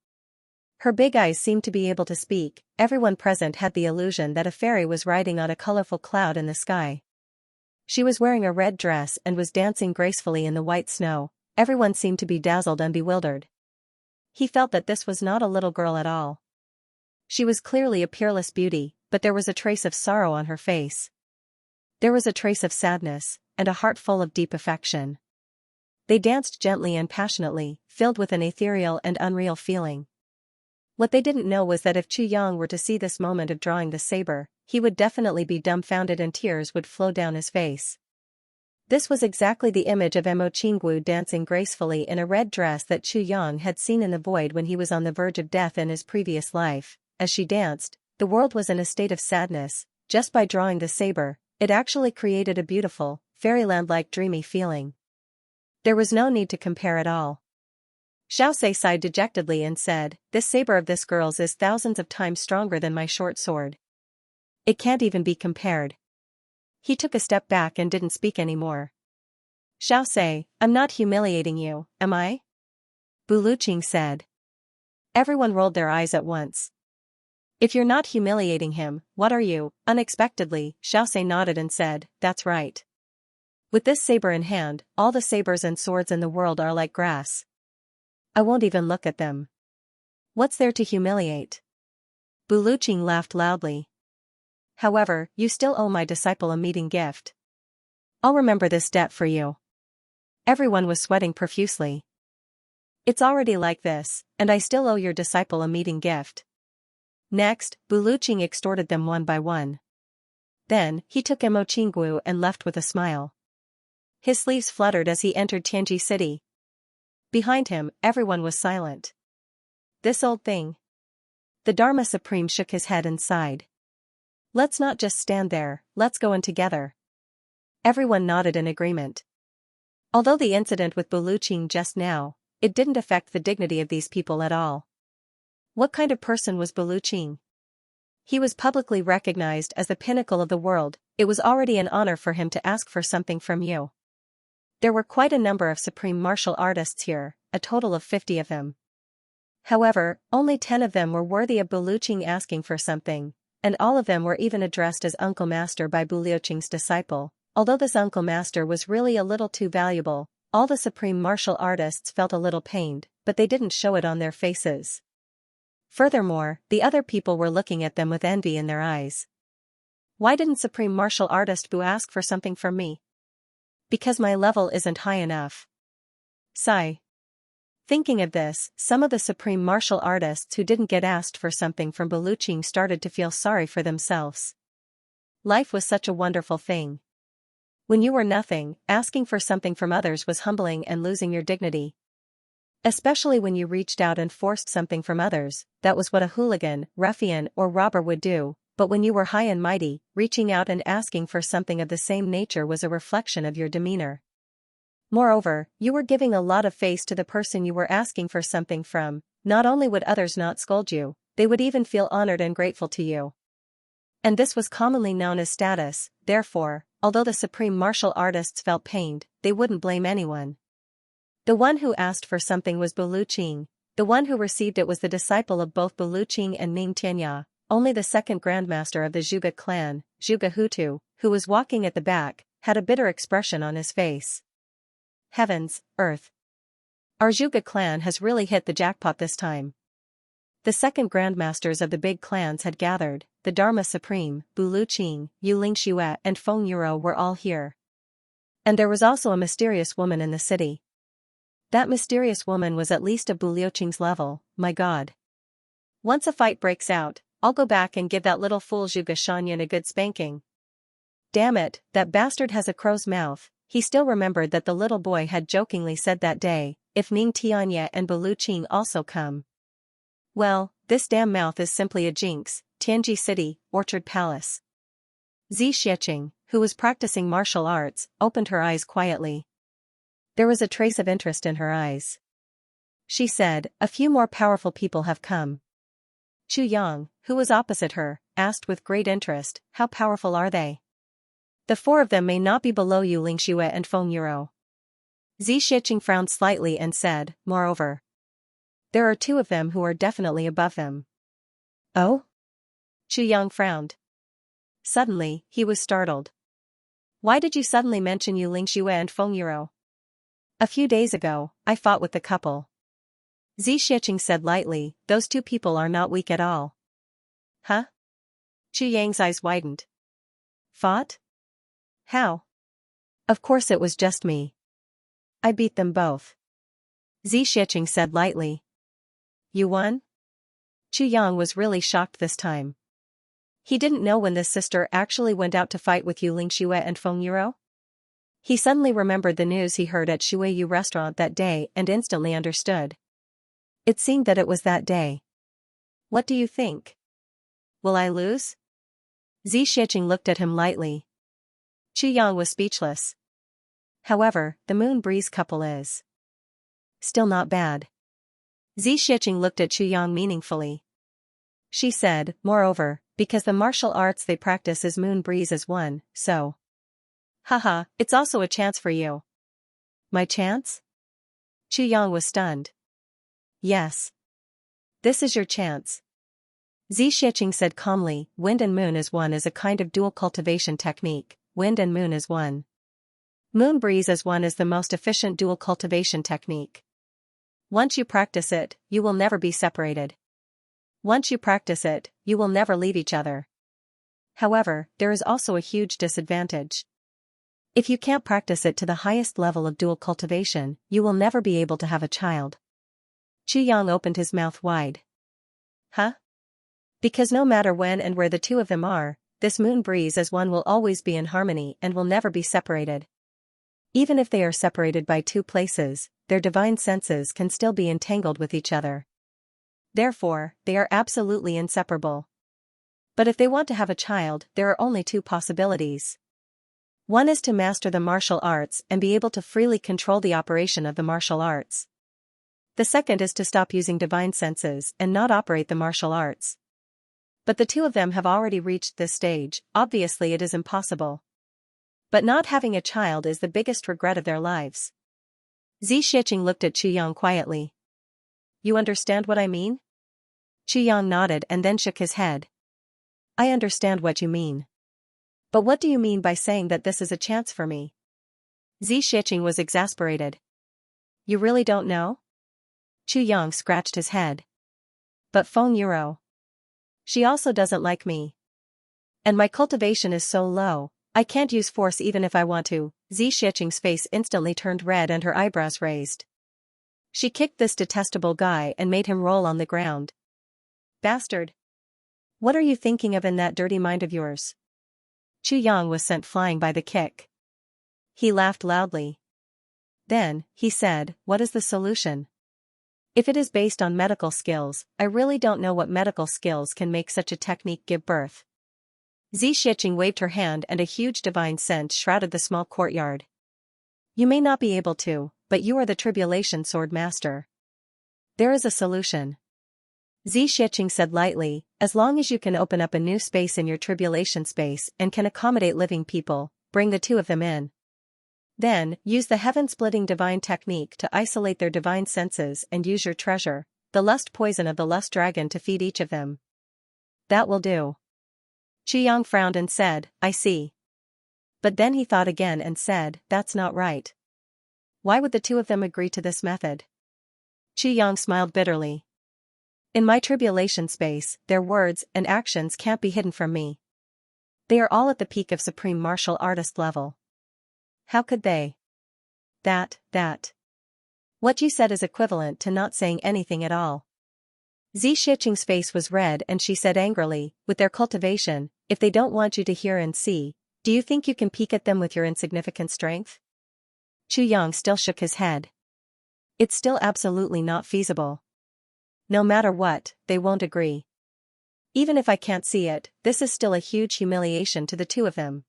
Her big eyes seemed to be able to speak. Everyone present had the illusion that a fairy was riding on a colorful cloud in the sky. She was wearing a red dress and was dancing gracefully in the white snow. Everyone seemed to be dazzled and bewildered. He felt that this was not a little girl at all. She was clearly a peerless beauty, but there was a trace of sorrow on her face. There was a trace of sadness, and a heart full of deep affection. They danced gently and passionately, filled with an ethereal and unreal feeling. What they didn't know was that if Chu Yang were to see this moment of drawing the saber, he would definitely be dumbfounded and tears would flow down his face. This was exactly the image of Mo Qingwu dancing gracefully in a red dress that Chu Yang had seen in the void when he was on the verge of death in his previous life. As she danced, the world was in a state of sadness. Just by drawing the saber, it actually created a beautiful, fairyland-like dreamy feeling. There was no need to compare at all. Xianxia sighed dejectedly and said, "This saber of this girl's is thousands of times stronger than my short sword. It can't even be compared." He took a step back and didn't speak anymore. "Xianxia, I'm not humiliating you, am I?" Buluqing said. Everyone rolled their eyes at once. "If you're not humiliating him, what are you?" Unexpectedly, Xianxia nodded and said, "That's right. With this saber in hand, all the sabers and swords in the world are like grass. I won't even look at them. What's there to humiliate?" Buluqing laughed loudly. "However, you still owe my disciple a meeting gift. I'll remember this debt for you." Everyone was sweating profusely. "It's already like this, and I still owe your disciple a meeting gift." Next, Buluqing extorted them one by one. Then, he took Mo Qingwu and left with a smile. His sleeves fluttered as he entered Tianji City. Behind him, everyone was silent. "This old thing." The Dharma Supreme shook his head and sighed. "Let's not just stand there, let's go in together." Everyone nodded in agreement. Although the incident with Buluqing just now, it didn't affect the dignity of these people at all. What kind of person was Buluqing? He was publicly recognized as the pinnacle of the world. It was already an honor for him to ask for something from you. There were quite a number of supreme martial artists here, a total of 50 of them. However, only 10 of them were worthy of Buluqing asking for something, and all of them were even addressed as Uncle Master by Buluqing's disciple. Although this Uncle Master was really a little too valuable, all the supreme martial artists felt a little pained, but they didn't show it on their faces. Furthermore, the other people were looking at them with envy in their eyes. Why didn't supreme martial artist Bu ask for something from me? Because my level isn't high enough. Sigh. Thinking of this, some of the supreme martial artists who didn't get asked for something from Buluqing started to feel sorry for themselves. Life was such a wonderful thing. When you were nothing, asking for something from others was humbling and losing your dignity. Especially when you reached out and forced something from others, that was what a hooligan, ruffian, or robber would do. But when you were high and mighty, reaching out and asking for something of the same nature was a reflection of your demeanor. Moreover, you were giving a lot of face to the person you were asking for something from. Not only would others not scold you, they would even feel honored and grateful to you. And this was commonly known as status. Therefore, although the supreme martial artists felt pained, they wouldn't blame anyone. The one who asked for something was Buluqing. The one who received it was the disciple of both Buluqing and Ning Tianya. Only the second grandmaster of the Zhuge clan, Zhuge Hutu, who was walking at the back, had a bitter expression on his face. Heavens, earth. Our Zhuge clan has really hit the jackpot this time. The second grandmasters of the big clans had gathered. The Dharma Supreme, Buluqing, Yulingxue and Feng Yuro were all here. And there was also a mysterious woman in the city. That mysterious woman was at least of Buluqing's level, my god. Once a fight breaks out, I'll go back and give that little fool Zhuge Xianxia a good spanking. Damn it, that bastard has a crow's mouth. He still remembered that the little boy had jokingly said that day, if Ning Tianya and Buluqing also come. Well, this damn mouth is simply a jinx. Tianji City, Orchard Palace. Xianxia, who was practicing martial arts, opened her eyes quietly. There was a trace of interest in her eyes. She said, a few more powerful people have come. Chu Yang, who was opposite her, asked with great interest, how powerful are they? The four of them may not be below you, Lingxue and Feng Yuro. Xianxia frowned slightly and said, moreover. There are two of them who are definitely above them. Oh? Chu Yang frowned. Suddenly, he was startled. Why did you suddenly mention Yu Lingxue and Feng Yuro? A few days ago, I fought with the couple. Xianxia said lightly, those two people are not weak at all. Huh? Chu Yang's eyes widened. Fought? How? Of course it was just me. I beat them both. Xianxia said lightly. You won? Chu Yang was really shocked this time. He didn't know when this sister actually went out to fight with Yu Lingxue and Feng Yuro. He suddenly remembered the news he heard at Shuiyu restaurant that day and instantly understood. It seemed that it was that day. What do you think? Will I lose? Xianxia looked at him lightly. Chu Yang was speechless. However, the Moon Breeze couple is still not bad. Xianxia looked at Chu Yang meaningfully. She said, moreover, because the martial arts they practice is Moon Breeze as one, so. Haha, it's also a chance for you. My chance? Chu Yang was stunned. Yes. This is your chance. Xianxia said calmly, wind and moon as one is a kind of dual cultivation technique, wind and moon as one. Moon breeze as one is the most efficient dual cultivation technique. Once you practice it, you will never be separated. Once you practice it, you will never leave each other. However, there is also a huge disadvantage. If you can't practice it to the highest level of dual cultivation, you will never be able to have a child. Chu Yang opened his mouth wide. Huh? Because no matter when and where the two of them are, this moon breeze as one will always be in harmony and will never be separated. Even if they are separated by two places, their divine senses can still be entangled with each other. Therefore, they are absolutely inseparable. But if they want to have a child, there are only two possibilities. One is to master the martial arts and be able to freely control the operation of the martial arts. The second is to stop using divine senses and not operate the martial arts. But the two of them have already reached this stage, obviously it is impossible. But not having a child is the biggest regret of their lives. Xianxia looked at Chu Yang quietly. You understand what I mean? Chu Yang nodded and then shook his head. I understand what you mean. But what do you mean by saying that this is a chance for me? Xianxia was exasperated. You really don't know? Chu Yang scratched his head. But Feng Yuro. She also doesn't like me. And my cultivation is so low, I can't use force even if I want to. Xianxia's face instantly turned red and her eyebrows raised. She kicked this detestable guy and made him roll on the ground. Bastard! What are you thinking of in that dirty mind of yours? Chu Yang was sent flying by the kick. He laughed loudly. Then, he said, what is the solution? If it is based on medical skills, I really don't know what medical skills can make such a technique give birth. Xianxia waved her hand and a huge divine scent shrouded the small courtyard. You may not be able to, but you are the tribulation sword master. There is a solution. Xianxia said lightly, as long as you can open up a new space in your tribulation space and can accommodate living people, bring the two of them in. Then, use the heaven-splitting divine technique to isolate their divine senses and use your treasure, the lust poison of the lust dragon, to feed each of them. That will do. Xianxia frowned and said, I see. But then he thought again and said, that's not right. Why would the two of them agree to this method? Xianxia smiled bitterly. In my tribulation space, their words and actions can't be hidden from me. They are all at the peak of supreme martial artist level. How could they? That. What you said is equivalent to not saying anything at all. Xianxia's face was red and she said angrily, with their cultivation, if they don't want you to hear and see, do you think you can peek at them with your insignificant strength? Xianxia still shook his head. It's still absolutely not feasible. No matter what, they won't agree. Even if I can't see it, this is still a huge humiliation to the two of them.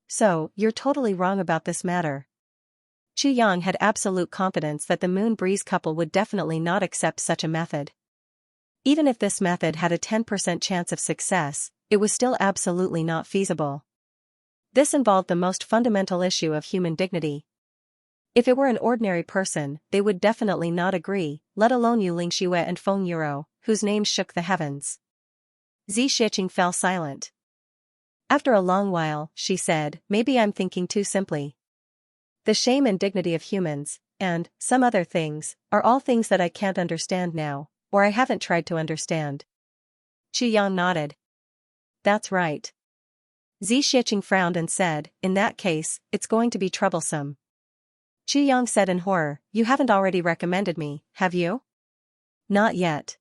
So, you're totally wrong about this matter. Xianxia had absolute confidence that the Moon Breeze couple would definitely not accept such a method. Even if this method had a 10% chance of success, it was still absolutely not feasible. This involved the most fundamental issue of human dignity. If it were an ordinary person, they would definitely not agree, let alone Yu Lingxue and Feng Yuro, whose names shook the heavens. Xianxia fell silent. After a long while, she said, maybe I'm thinking too simply. The shame and dignity of humans, and some other things, are all things that I can't understand now, or I haven't tried to understand. Xianxia nodded. That's right. Xianxia frowned and said, in that case, it's going to be troublesome. Xianxia said in horror, you haven't already recommended me, have you? Not yet.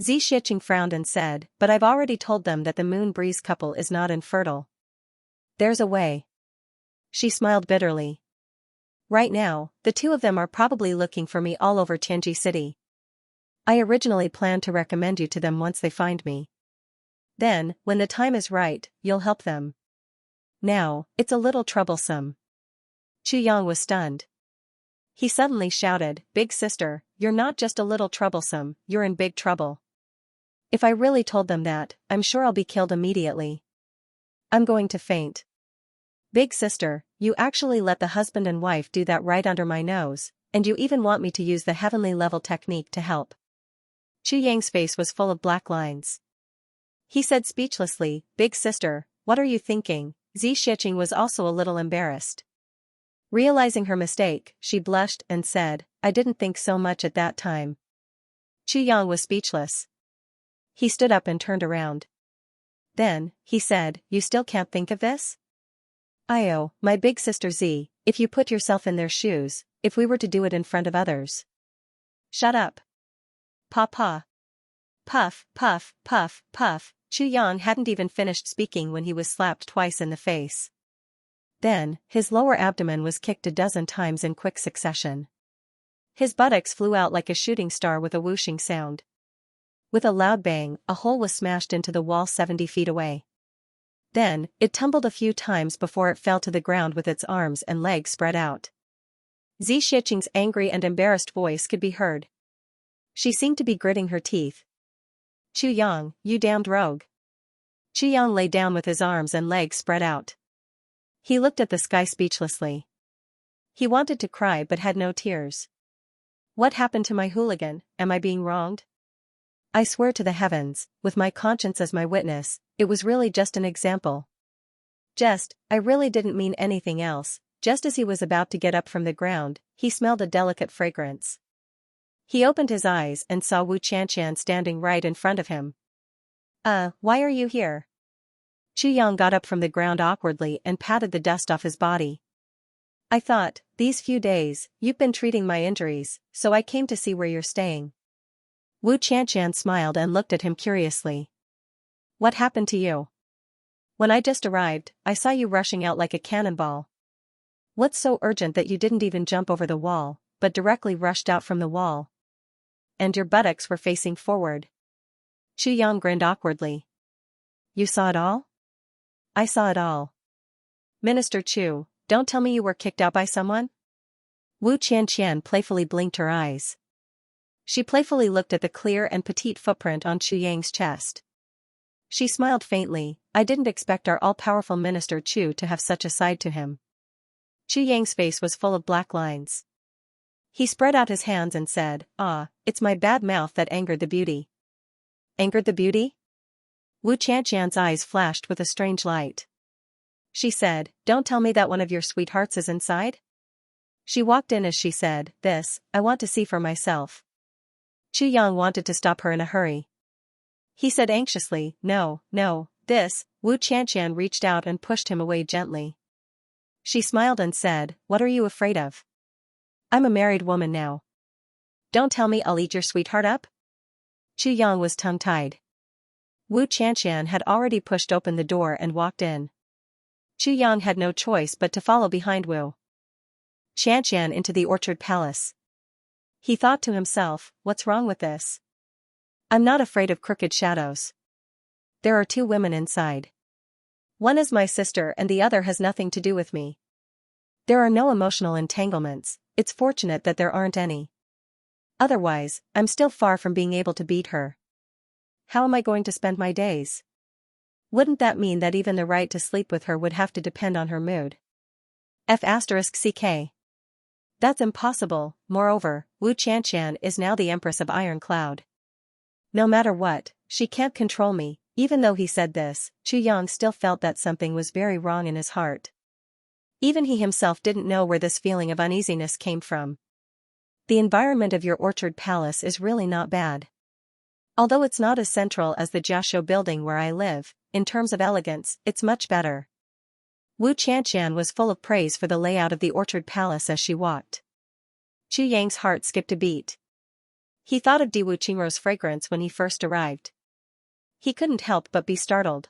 Xianxia frowned and said, but I've already told them that the Moon Breeze couple is not infertile. There's a way. She smiled bitterly. Right now, the two of them are probably looking for me all over Tianji City. I originally planned to recommend you to them once they find me. Then, when the time is right, you'll help them. Now, it's a little troublesome. Xianxia was stunned. He suddenly shouted, Big sister, you're not just a little troublesome, you're in big trouble. If I really told them that, I'm sure I'll be killed immediately. I'm going to faint. Big sister, you actually let the husband and wife do that right under my nose, and you even want me to use the heavenly level technique to help. Xianxia's face was full of black lines. He said speechlessly, Big sister, what are you thinking? Xianxia was also a little embarrassed. Realizing her mistake, she blushed and said, I didn't think so much at that time. Xianxia was speechless. He stood up and turned around. Then, he said, you still can't think of this? Io, my big sister Z, if you put yourself in their shoes, if we were to do it in front of others. Shut up. Pa. Puff, puff, puff, puff. Xianxia hadn't even finished speaking when he was slapped twice in the face. Then, his lower abdomen was kicked a dozen times in quick succession. His buttocks flew out like a shooting star with a whooshing sound. With a loud bang, a hole was smashed into the wall 70 feet away. Then, it tumbled a few times before it fell to the ground with its arms and legs spread out. Xianxia's angry and embarrassed voice could be heard. She seemed to be gritting her teeth. Xianxia, you damned rogue. Xianxia lay down with his arms and legs spread out. He looked at the sky speechlessly. He wanted to cry but had no tears. What happened to my hooligan? Am I being wronged? I swear to the heavens, with my conscience as my witness, it was really just an example. I really didn't mean anything else. Just as he was about to get up from the ground, he smelled a delicate fragrance. He opened his eyes and saw Wu Qianqian standing right in front of him. Why are you here? Xianxia got up from the ground awkwardly and patted the dust off his body. I thought, these few days, you've been treating my injuries, so I came to see where you're staying. Wu Qianqian smiled and looked at him curiously. What happened to you? When I just arrived, I saw you rushing out like a cannonball. What's so urgent that you didn't even jump over the wall, but directly rushed out from the wall? And your buttocks were facing forward. Xianxia grinned awkwardly. You saw it all? I saw it all. Minister Chu, don't tell me you were kicked out by someone? Wu Qianqian playfully blinked her eyes. She playfully looked at the clear and petite footprint on Xianxia's chest. She smiled faintly. I didn't expect our all-powerful Minister Chu to have such a side to him. Chu Yang's face was full of black lines. He spread out his hands and said, it's my bad mouth that angered the beauty. Angered the beauty? Wu Qianqian's eyes flashed with a strange light. She said, don't tell me that one of your sweethearts is inside? She walked in as she said, this, I want to see for myself. Chu Yang wanted to stop her in a hurry. He said anxiously, no, this. Wu Qianqian reached out and pushed him away gently. She smiled and said, what are you afraid of? I'm a married woman now. Don't tell me I'll eat your sweetheart up? Chu Yang was tongue-tied. Wu Qianqian had already pushed open the door and walked in. Chu Yang had no choice but to follow behind Wu Qianqian into the orchard palace. He thought to himself, what's wrong with this? I'm not afraid of crooked shadows. There are two women inside. One is my sister and the other has nothing to do with me. There are no emotional entanglements, it's fortunate that there aren't any. Otherwise, I'm still far from being able to beat her. How am I going to spend my days? Wouldn't that mean that even the right to sleep with her would have to depend on her mood? F***ck. That's impossible. Moreover, Wu Qianqian is now the Empress of Iron Cloud. No matter what, she can't control me. Even though he said this, Chu Yang still felt that something was very wrong in his heart. Even he himself didn't know where this feeling of uneasiness came from. The environment of your orchard palace is really not bad. Although it's not as central as the Jiaxiu building where I live, in terms of elegance, it's much better. Wu Qianqian was full of praise for the layout of the orchard palace as she walked. Chu Yang's heart skipped a beat. He thought of Di Wu Qingrou's fragrance when he first arrived. He couldn't help but be startled.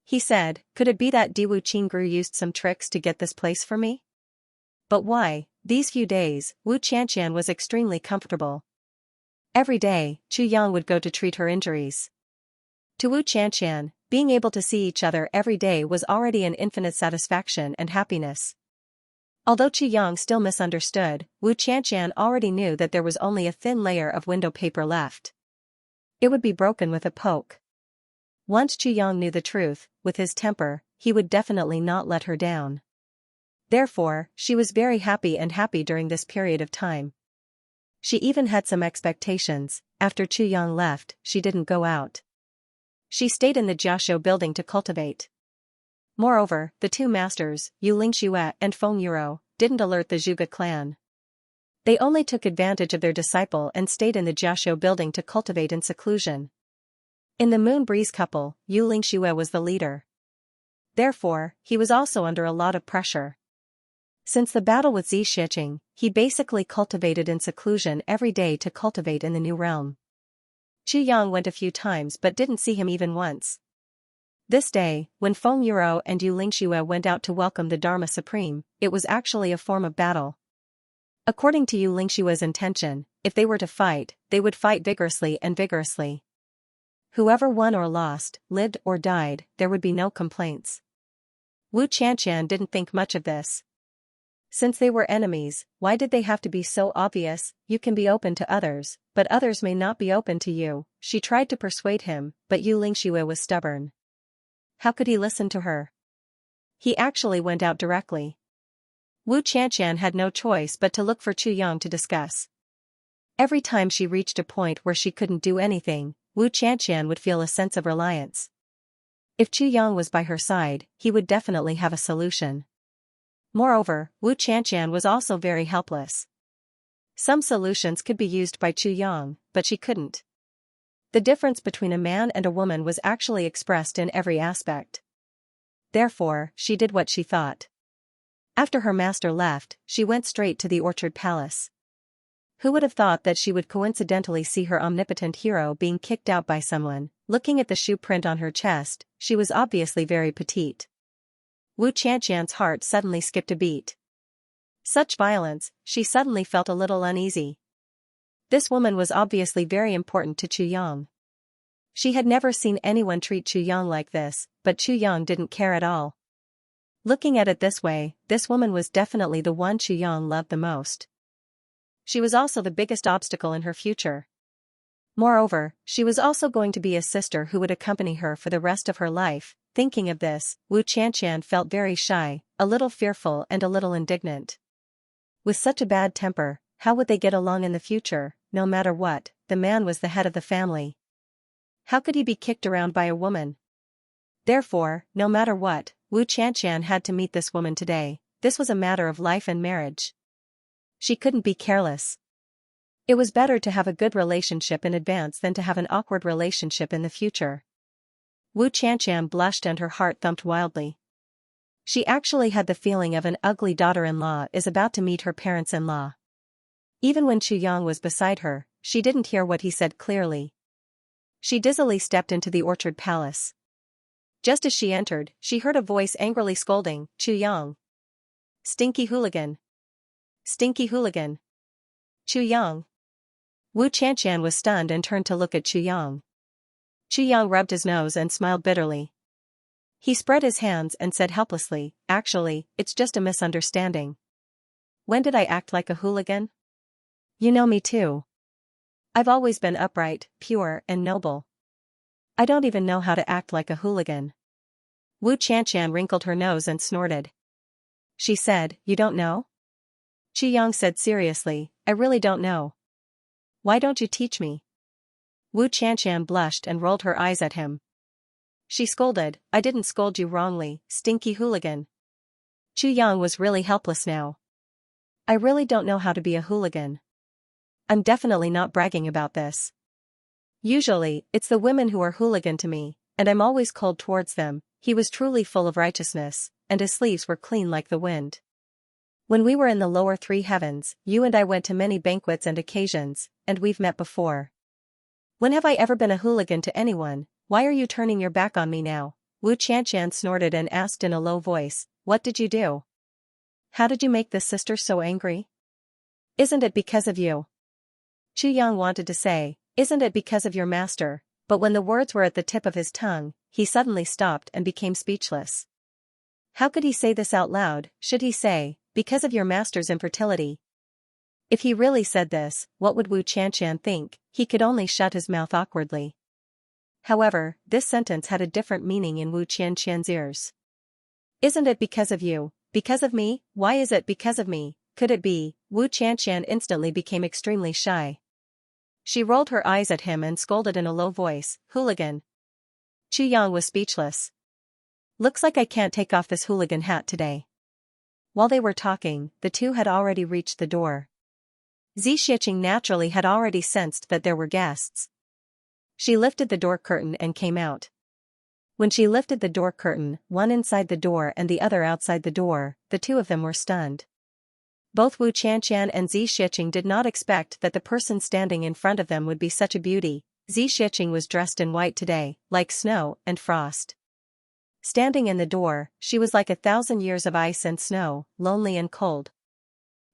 He said, could it be that Di Wu Qingrou used some tricks to get this place for me? But why? These few days, Wu Qianqian was extremely comfortable. Every day, Chu Yang would go to treat her injuries. To Wu Qianqian, being able to see each other every day was already an infinite satisfaction and happiness. Although Chu Yang still misunderstood, Wu Qianqian already knew that there was only a thin layer of window paper left. It would be broken with a poke. Once Chu Yang knew the truth, with his temper, he would definitely not let her down. Therefore, she was very happy during this period of time. She even had some expectations. After Chu Yang left, she didn't go out. She stayed in the Jiaxiu building to cultivate. Moreover, the two masters, Yu Lingxue and Feng Yuro, didn't alert the Zhuge clan. They only took advantage of their disciple and stayed in the Jiaxiu building to cultivate in seclusion. In the Moon Breeze couple, Yu Lingxue was the leader. Therefore, he was also under a lot of pressure. Since the battle with Xianxia, he basically cultivated in seclusion every day to cultivate in the new realm. Chu Yang went a few times but didn't see him even once. This day, when Feng Yuro and Yu Lingxue went out to welcome the Dharma Supreme, it was actually a form of battle. According to Yu Lingxue's intention, if they were to fight, they would fight vigorously and vigorously. Whoever won or lost, lived or died, there would be no complaints. Wu Qianqian didn't think much of this. Since they were enemies, why did they have to be so obvious? You can be open to others, but others may not be open to you. She tried to persuade him, but Yu Lingxue was stubborn. How could he listen to her? He actually went out directly. Wu Qianqian had no choice but to look for Chu Yang to discuss. Every time she reached a point where she couldn't do anything, Wu Qianqian would feel a sense of reliance. If Chu Yang was by her side, he would definitely have a solution. Moreover, Wu Qianqian was also very helpless. Some solutions could be used by Chu Yang, but she couldn't. The difference between a man and a woman was actually expressed in every aspect. Therefore, she did what she thought. After her master left, she went straight to the orchard palace. Who would have thought that she would coincidentally see her omnipotent hero being kicked out by someone? Looking at the shoe print on her chest, she was obviously very petite. Wu Qianqian's heart suddenly skipped a beat. Such violence, she suddenly felt a little uneasy. This woman was obviously very important to Chu Yang. She had never seen anyone treat Chu Yang like this, but Chu Yang didn't care at all. Looking at it this way, this woman was definitely the one Chu Yang loved the most. She was also the biggest obstacle in her future. Moreover, she was also going to be a sister who would accompany her for the rest of her life. Thinking of this, Wu Qianqian felt very shy, a little fearful and a little indignant. With such a bad temper, how would they get along in the future? No matter what, the man was the head of the family. How could he be kicked around by a woman? Therefore, no matter what, Wu Qianqian had to meet this woman today. This was a matter of life and marriage. She couldn't be careless. It was better to have a good relationship in advance than to have an awkward relationship in the future. Wu Qianqian blushed and her heart thumped wildly. She actually had the feeling of an ugly daughter-in-law is about to meet her parents-in-law. Even when Chu Yang was beside her, she didn't hear what he said clearly. She dizzily stepped into the orchard palace. Just as she entered, she heard a voice angrily scolding, "Chu Yang. Stinky hooligan. Stinky hooligan. Chu Yang." Wu Qianqian was stunned and turned to look at Chu Yang. Chu Yang rubbed his nose and smiled bitterly. He spread his hands and said helplessly, "Actually, it's just a misunderstanding. When did I act like a hooligan? You know me too. I've always been upright, pure, and noble. I don't even know how to act like a hooligan." Wu Qianqian wrinkled her nose and snorted. She said, "You don't know?" Chu Yang said seriously, "I really don't know. Why don't you teach me?" Wu Qianqian blushed and rolled her eyes at him. She scolded, "I didn't scold you wrongly, stinky hooligan." Chu Yang was really helpless now. "I really don't know how to be a hooligan. I'm definitely not bragging about this. Usually, it's the women who are hooligan to me, and I'm always cold towards them." He was truly full of righteousness, and his sleeves were clean like the wind. "When we were in the lower three heavens, you and I went to many banquets and occasions, and we've met before. When have I ever been a hooligan to anyone? Why are you turning your back on me now?" Wu Qianqian snorted and asked in a low voice, "What did you do? How did you make this sister so angry? Isn't it because of you?" Chu Yang wanted to say, "Isn't it because of your master?" But when the words were at the tip of his tongue, he suddenly stopped and became speechless. How could he say this out loud? Should he say, "Because of your master's infertility"? If he really said this, what would Wu Qianqian think? He could only shut his mouth awkwardly. However, this sentence had a different meaning in Wu Qianqian's ears. "Isn't it because of you? Because of me? Why is it because of me? Could it be?" Wu Qianqian instantly became extremely shy. She rolled her eyes at him and scolded in a low voice, "Hooligan." Chu Yang was speechless. "Looks like I can't take off this hooligan hat today." While they were talking, the two had already reached the door. Xianxia naturally had already sensed that there were guests. She lifted the door curtain and came out. When she lifted the door curtain, one inside the door and the other outside the door, the two of them were stunned. Both Wu Qianqian and Xianxia did not expect that the person standing in front of them would be such a beauty. Xianxia was dressed in white today, like snow and frost. Standing in the door, she was like 1,000 years of ice and snow, lonely and cold.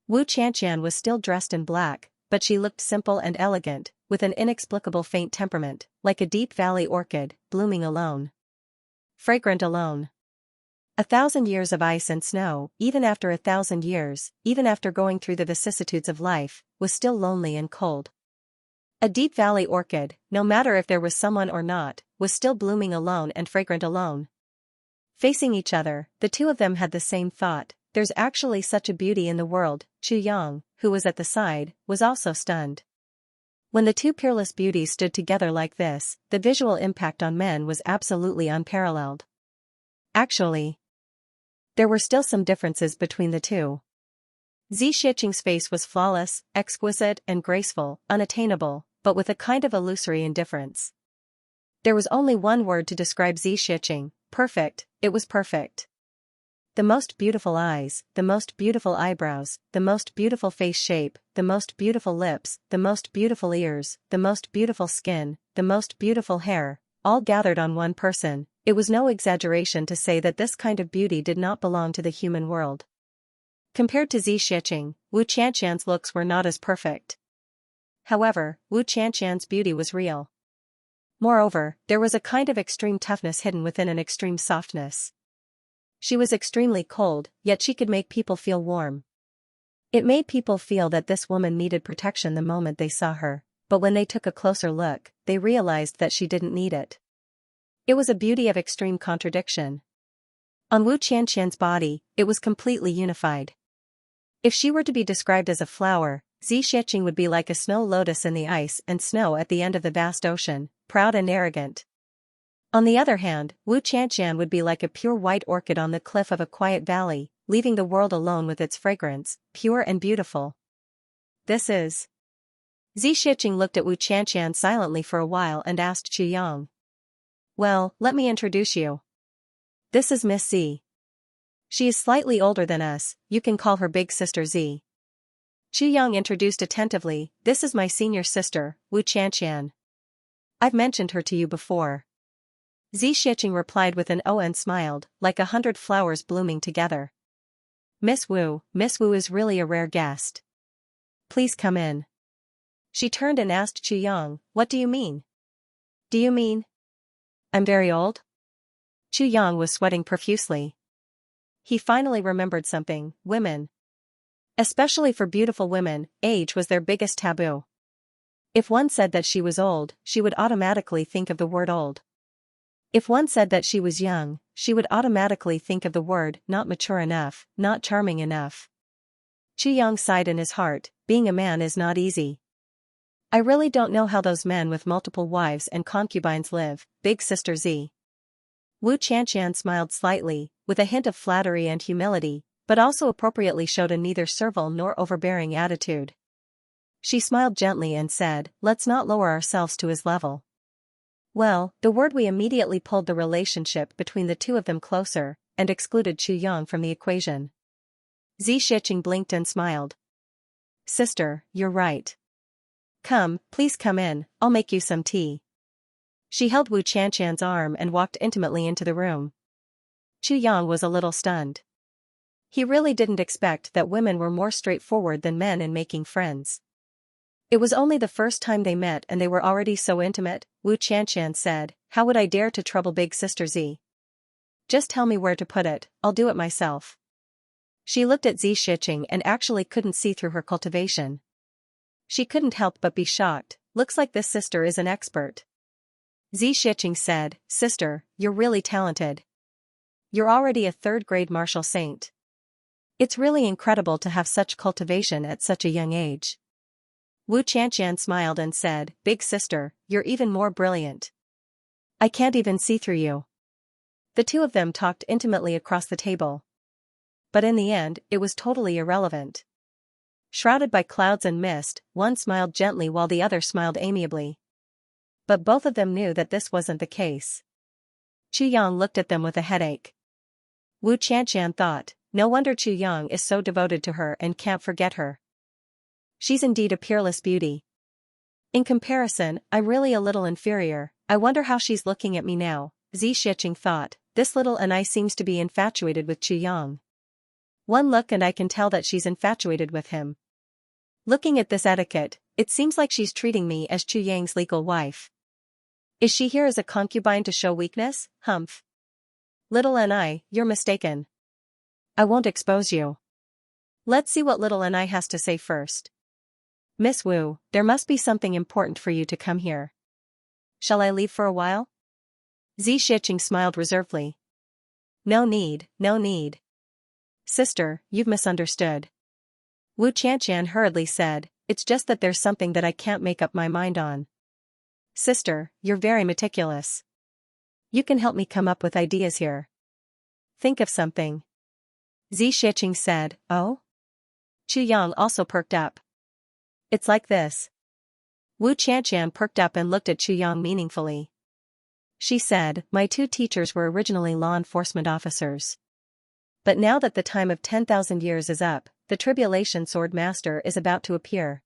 Wu Qianqian was still dressed in black, but she looked simple and elegant, with an inexplicable faint temperament, like a deep valley orchid, blooming alone. Fragrant alone. 1,000 years of ice and snow, even after 1,000 years, even after going through the vicissitudes of life, was still lonely and cold. A deep valley orchid, no matter if there was someone or not, was still blooming alone and fragrant alone. Facing each other, the two of them had the same thought, there's actually such a beauty in the world. Chu Yang, who was at the side, was also stunned. When the two peerless beauties stood together like this, the visual impact on men was absolutely unparalleled. Actually, there were still some differences between the two. Xianxia's face was flawless, exquisite and graceful, unattainable, but with a kind of illusory indifference. There was only one word to describe Xianxia: perfect. It was perfect. The most beautiful eyes, the most beautiful eyebrows, the most beautiful face shape, the most beautiful lips, the most beautiful ears, the most beautiful skin, the most beautiful hair, all gathered on one person. It was no exaggeration to say that this kind of beauty did not belong to the human world. Compared to Xianxia, Wu Qianqian's looks were not as perfect. However, Wu Qianqian's beauty was real. Moreover, there was a kind of extreme toughness hidden within an extreme softness. She was extremely cold, yet she could make people feel warm. It made people feel that this woman needed protection the moment they saw her. but when they took a closer look, they realized that she didn't need it. It was a beauty of extreme contradiction. On Wu Qianqian's body, it was completely unified. If she were to be described as a flower, Xianxia would be like a snow lotus in the ice and snow at the end of the vast ocean, proud and arrogant. On the other hand, Wu Qianqian would be like a pure white orchid on the cliff of a quiet valley, leaving the world alone with its fragrance, pure and beautiful. This is. Xianxia looked at Wu Qianqian silently for a while and asked Qu Yang. Well, let me introduce you. This is Miss Z. She is slightly older than us, you can call her big sister Z. Qu Yang introduced attentively, this is my senior sister, Wu Qianqian. I've mentioned her to you before. Xianxia replied with an O and smiled, like 100 flowers blooming together. Miss Wu is really a rare guest. Please come in. She turned and asked Qu Yang, what do you mean? Do you mean? I'm very old? Qu Yang was sweating profusely. He finally remembered something, women. Especially for beautiful women, age was their biggest taboo. If one said that she was old, she would automatically think of the word old. If one said that she was young, she would automatically think of the word not mature enough, not charming enough. Qu Yang sighed in his heart, being a man is not easy. I really don't know how those men with multiple wives and concubines live, big sister Z. Wu Qianqian smiled slightly, with a hint of flattery and humility, but also appropriately showed a neither servile nor overbearing attitude. She smiled gently and said, let's not lower ourselves to his level. Well, the word we immediately pulled the relationship between the two of them closer, and excluded Qu Yang from the equation. Xianxia blinked and smiled. Sister, you're right. Come, please come in, I'll make you some tea. She held Wu Qianqian's arm and walked intimately into the room. Qu Yang was a little stunned. He really didn't expect that women were more straightforward than men in making friends. It was only the first time they met and they were already so intimate, Wu Qianqian said, how would I dare to trouble big sister Z? Just tell me where to put it, I'll do it myself. She looked at Xianxia and actually couldn't see through her cultivation. She couldn't help but be shocked, looks like this sister is an expert. Xianxia said, sister, you're really talented. You're already a third-grade martial saint. It's really incredible to have such cultivation at such a young age. Wu Qianqian smiled and said, big sister, you're even more brilliant. I can't even see through you. The two of them talked intimately across the table. But in the end, it was totally irrelevant. Shrouded by clouds and mist, one smiled gently while the other smiled amiably. But both of them knew that this wasn't the case. Qu Yang looked at them with a headache. Wu Qianqian thought, no wonder Qu Yang is so devoted to her and can't forget her. She's indeed a peerless beauty. In comparison, I'm really a little inferior, I wonder how she's looking at me now, Xianxia thought, this little Anai seems to be infatuated with Qu Yang. One look and I can tell that she's infatuated with him. Looking at this etiquette, it seems like she's treating me as Qu Yang's legal wife. Is she here as a concubine to show weakness? Humph. Little Anai, you're mistaken. I won't expose you. Let's see what little Anai has to say first. Miss Wu, there must be something important for you to come here. Shall I leave for a while? Xianxia smiled reservedly. No need, no need. Sister, you've misunderstood. Wu Qianqian hurriedly said, it's just that there's something that I can't make up my mind on. Sister, you're very meticulous. You can help me come up with ideas here. Think of something. Xianxia said, oh? Qu Yang also perked up. It's like this. Wu Qianqian perked up and looked at Qu Yang meaningfully. She said, my two teachers were originally law enforcement officers. But now that the time of 10,000 years is up, the Tribulation Sword Master is about to appear.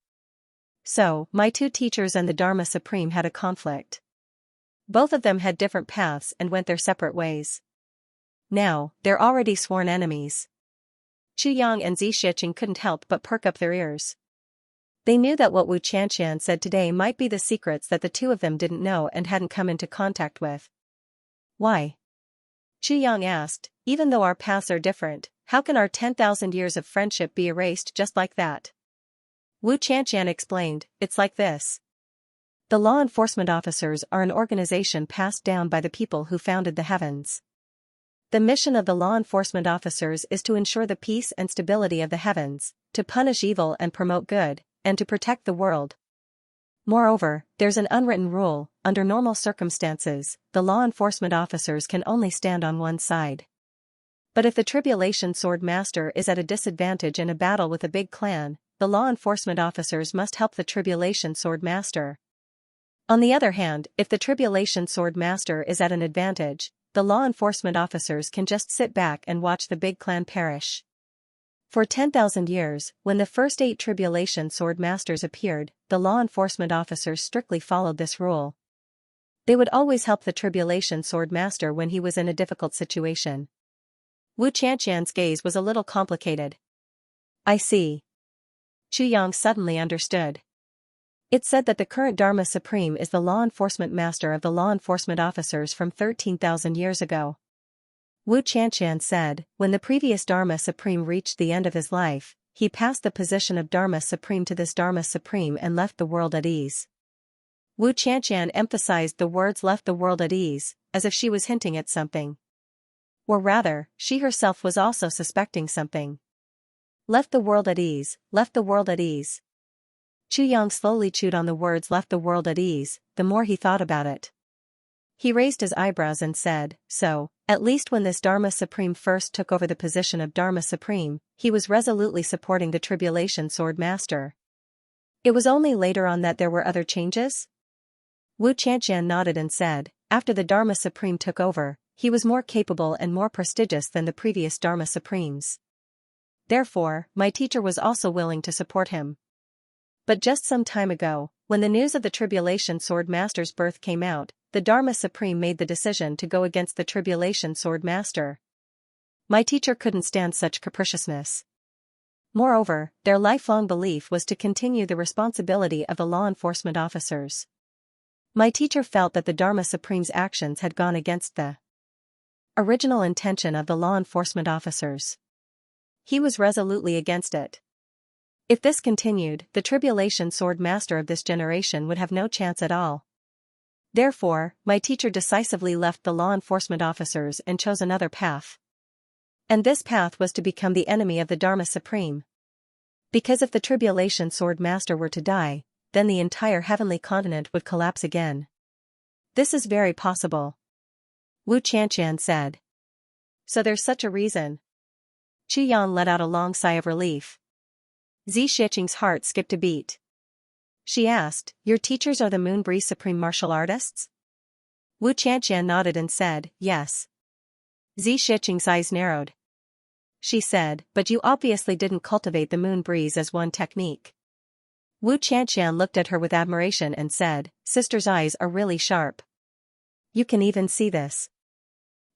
So, my two teachers and the Dharma Supreme had a conflict. Both of them had different paths and went their separate ways. Now, they're already sworn enemies. Qu Yang and Xianxia couldn't help but perk up their ears. They knew that what Wu Qianqian said today might be the secrets that the two of them didn't know and hadn't come into contact with. Why? Qu Yang asked, even though our paths are different, how can our 10,000 years of friendship be erased just like that? Wu Qianqian explained, it's like this. The law enforcement officers are an organization passed down by the people who founded the heavens. The mission of the law enforcement officers is to ensure the peace and stability of the heavens, to punish evil and promote good, and to protect the world. Moreover, there's an unwritten rule: under normal circumstances, the law enforcement officers can only stand on one side. But if the Tribulation Sword Master is at a disadvantage in a battle with a big clan, the law enforcement officers must help the Tribulation Sword Master. On the other hand, if the Tribulation Sword Master is at an advantage, the law enforcement officers can just sit back and watch the big clan perish. For 10,000 years, when the first 8 Tribulation Sword Masters appeared, the law enforcement officers strictly followed this rule. They would always help the Tribulation Sword Master when he was in a difficult situation. Wu Qianqian's gaze was a little complicated. I see. Chu Yang suddenly understood. It said that the current Dharma Supreme is the law enforcement master of the law enforcement officers from 13,000 years ago. Wu Qianqian said, when the previous Dharma Supreme reached the end of his life, he passed the position of Dharma Supreme to this Dharma Supreme and left the world at ease. Wu Qianqian emphasized the words "left the world at ease," as if she was hinting at something. Or rather, she herself was also suspecting something. Left the world at ease, left the world at ease. Chu Yang slowly chewed on the words "left the world at ease," the more he thought about it. He raised his eyebrows and said, so, at least when this Dharma Supreme first took over the position of Dharma Supreme, he was resolutely supporting the Tribulation Sword Master. It was only later on that there were other changes? Wu Qianqian nodded and said, after the Dharma Supreme took over, he was more capable and more prestigious than the previous Dharma Supremes. Therefore, my teacher was also willing to support him. But just some time ago, when the news of the Tribulation Sword Master's birth came out, the Dharma Supreme made the decision to go against the Tribulation Sword Master. My teacher couldn't stand such capriciousness. Moreover, their lifelong belief was to continue the responsibility of the law enforcement officers. My teacher felt that the Dharma Supreme's actions had gone against the original intention of the law enforcement officers. He was resolutely against it. If this continued, the Tribulation Sword Master of this generation would have no chance at all. Therefore, my teacher decisively left the law enforcement officers and chose another path. And this path was to become the enemy of the Dharma Supreme. Because if the Tribulation Sword Master were to die, then the entire heavenly continent would collapse again. This is very possible. Wu Qianqian said. So there's such a reason. Chu Yang let out a long sigh of relief. Xianxia's heart skipped a beat. She asked, your teachers are the Moon Breeze Supreme Martial Artists? Wu Qianqian nodded and said, yes. Xianxia's eyes narrowed. She said, but you obviously didn't cultivate the Moon Breeze as one technique. Wu Qianqian looked at her with admiration and said, sister's eyes are really sharp. You can even see this.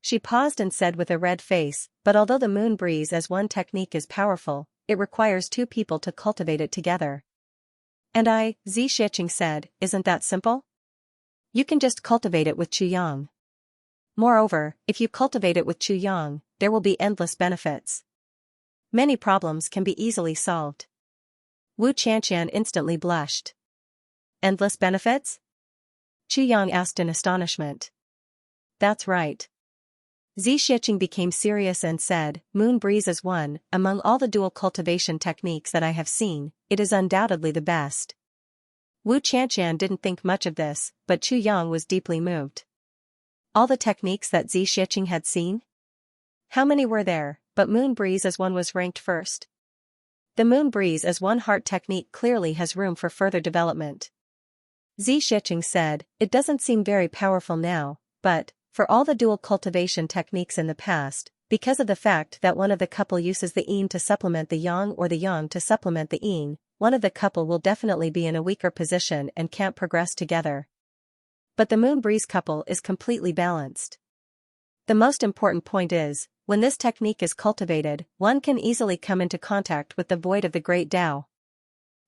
She paused and said with a red face, but although the Moon Breeze as one technique is powerful, it requires 2 people to cultivate it together. And Xianxia said, isn't that simple? You can just cultivate it with Chu Yang. Moreover, if you cultivate it with Chu Yang, there will be endless benefits. Many problems can be easily solved. Wu Qianqian instantly blushed. Endless benefits? Chu Yang asked in astonishment. That's right. Xianxia became serious and said, Moon Breeze is one, among all the dual cultivation techniques that I have seen, it is undoubtedly the best. Wu Qianqian didn't think much of this, but Chu Yang was deeply moved. All the techniques that Xianxia had seen? How many were there, but Moon Breeze as one was ranked first? The Moon Breeze as one heart technique clearly has room for further development. Xianxia said, it doesn't seem very powerful now, but, for all the dual cultivation techniques in the past, because of the fact that one of the couple uses the yin to supplement the yang or the yang to supplement the yin, one of the couple will definitely be in a weaker position and can't progress together. But the Moon Breeze couple is completely balanced. The most important point is, when this technique is cultivated, one can easily come into contact with the void of the great Tao.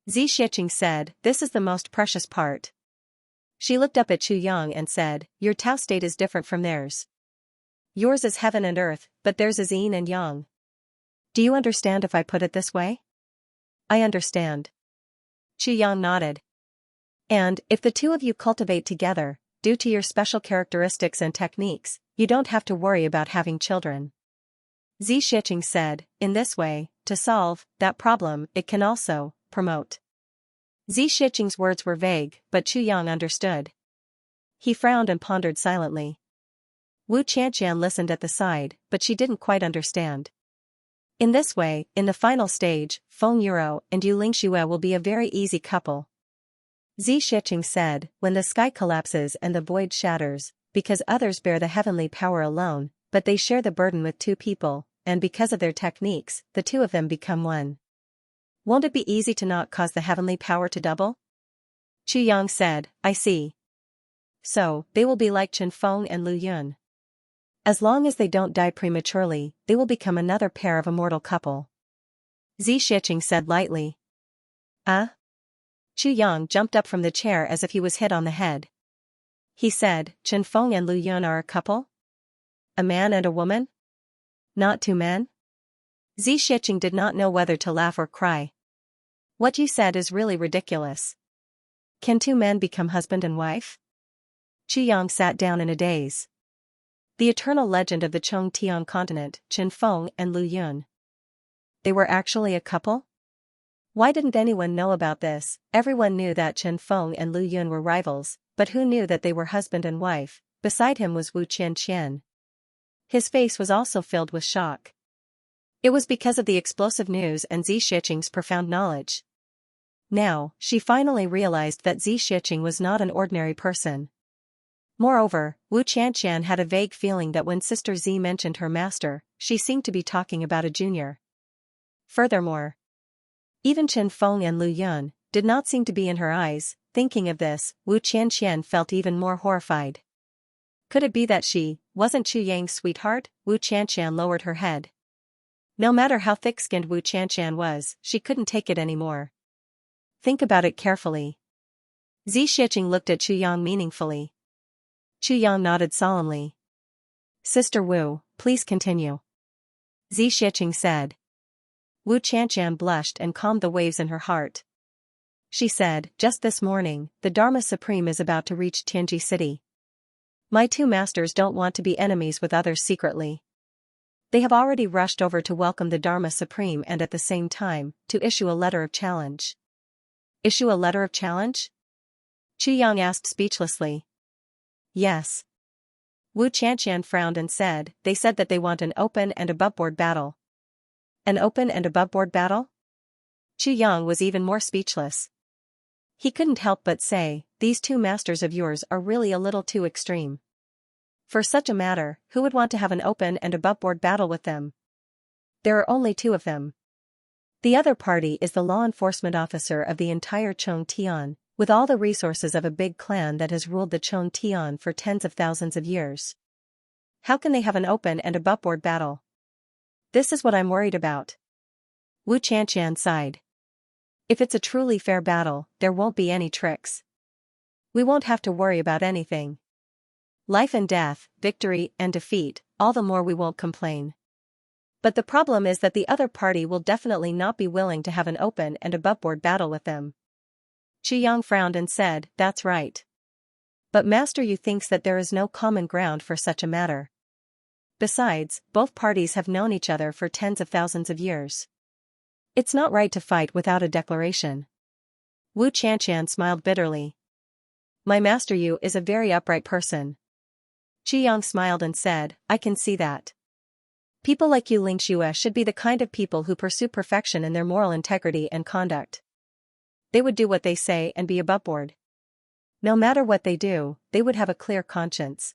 Xianxia said, this is the most precious part. She looked up at Chu Yang and said, your Tao state is different from theirs. Yours is heaven and earth, but theirs is yin and yang. Do you understand if I put it this way? I understand. Chu Yang nodded. And, if the two of you cultivate together, due to your special characteristics and techniques, you don't have to worry about having children. Xianxia said, in this way, to solve that problem, it can also promote. Xianxia's words were vague, but Chuyang understood. He frowned and pondered silently. Wu Qianqian listened at the side, but she didn't quite understand. In this way, in the final stage, Feng Yuro and Yu Lingxue will be a very easy couple. Xianxia said, when the sky collapses and the void shatters, because others bear the heavenly power alone, but they share the burden with two people, and because of their techniques, the two of them become one. Won't it be easy to not cause the heavenly power to double? Chuyang said, I see. So, they will be like Chen Feng and Lu Yun. As long as they don't die prematurely, they will become another pair of immortal couple. Xianxia said lightly. Chuyang jumped up from the chair as if he was hit on the head. He said, Chen Feng and Lu Yun are a couple? A man and a woman? Not two men? Xianxia did not know whether to laugh or cry. What you said is really ridiculous. Can two men become husband and wife? Chuyang sat down in a daze. The eternal legend of the Chongtian continent, Chen Feng and Lu Yun. They were actually a couple? Why didn't anyone know about this? Everyone knew that Chen Feng and Lu Yun were rivals, but who knew that they were husband and wife? Beside him was Wu Qianqian. His face was also filled with shock. It was because of the explosive news and Xianxia's profound knowledge. Now, she finally realized that Xianxia was not an ordinary person. Moreover, Wu Qianqian had a vague feeling that when Sister Z mentioned her master, she seemed to be talking about a junior. Furthermore, even Chen Feng and Lu Yun did not seem to be in her eyes. Thinking of this, Wu Qianqian felt even more horrified. Could it be that she wasn't Chu Yang's sweetheart? Wu Qianqian lowered her head. No matter how thick-skinned Wu Qianqian was, she couldn't take it anymore. Think about it carefully. Xianxia looked at Chuyang meaningfully. Chuyang nodded solemnly. Sister Wu, please continue. Xianxia said. Wu Qianqian blushed and calmed the waves in her heart. She said, just this morning, the Dharma Supreme is about to reach Tianji City. My two masters don't want to be enemies with others secretly. They have already rushed over to welcome the Dharma Supreme and at the same time, to issue a letter of challenge. Issue a letter of challenge? Chuyang asked speechlessly. Yes. Wu Qianqian frowned and said, they said that they want an open and aboveboard battle. An open and aboveboard battle? Chuyang was even more speechless. He couldn't help but say, these two masters of yours are really a little too extreme. For such a matter, who would want to have an open and aboveboard battle with them? There are only two of them. The other party is the law enforcement officer of the entire Chongtian, with all the resources of a big clan that has ruled the Chongtian for tens of thousands of years. How can they have an open and aboveboard battle? This is what I'm worried about. Wu Qianqian sighed. If it's a truly fair battle, there won't be any tricks. We won't have to worry about anything. Life and death, victory and defeat, all the more we won't complain. But the problem is that the other party will definitely not be willing to have an open and aboveboard battle with them. Chuyang frowned and said, that's right. But Master Yu thinks that there is no common ground for such a matter. Besides, both parties have known each other for tens of thousands of years. It's not right to fight without a declaration. Wu Qianqian smiled bitterly. My Master Yu is a very upright person. Chuyang smiled and said, I can see that. People like you Lingxue should be the kind of people who pursue perfection in their moral integrity and conduct. They would do what they say and be aboveboard. No matter what they do, they would have a clear conscience.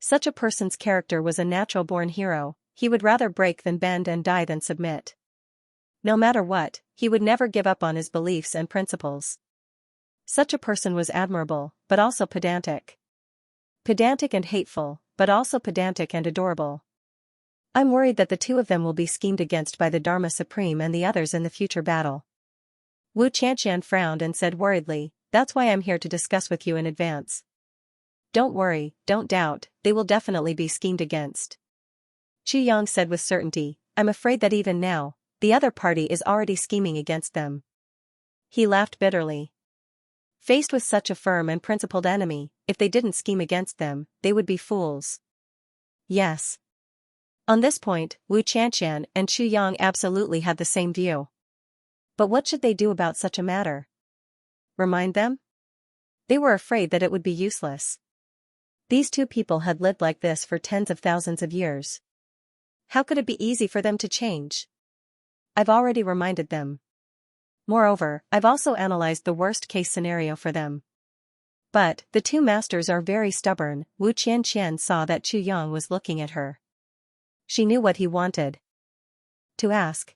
Such a person's character was a natural-born hero. He would rather break than bend and die than submit. No matter what, he would never give up on his beliefs and principles. Such a person was admirable, but also pedantic. Pedantic and hateful, but also pedantic and adorable. I'm worried that the two of them will be schemed against by the Dharma Supreme and the others in the future battle. Wu Qianqian frowned and said worriedly, that's why I'm here to discuss with you in advance. Don't worry, don't doubt, they will definitely be schemed against. Chuyang said with certainty, I'm afraid that even now, the other party is already scheming against them. He laughed bitterly. Faced with such a firm and principled enemy, if they didn't scheme against them, they would be fools. Yes. On this point, Wu Qianqian and Chu Yang absolutely had the same view. But what should they do about such a matter? Remind them? They were afraid that it would be useless. These two people had lived like this for tens of thousands of years. How could it be easy for them to change? I've already reminded them. Moreover, I've also analyzed the worst-case scenario for them. But, the two masters are very stubborn. Wu Qianqian saw that Chu Yang was looking at her. She knew what he wanted to ask.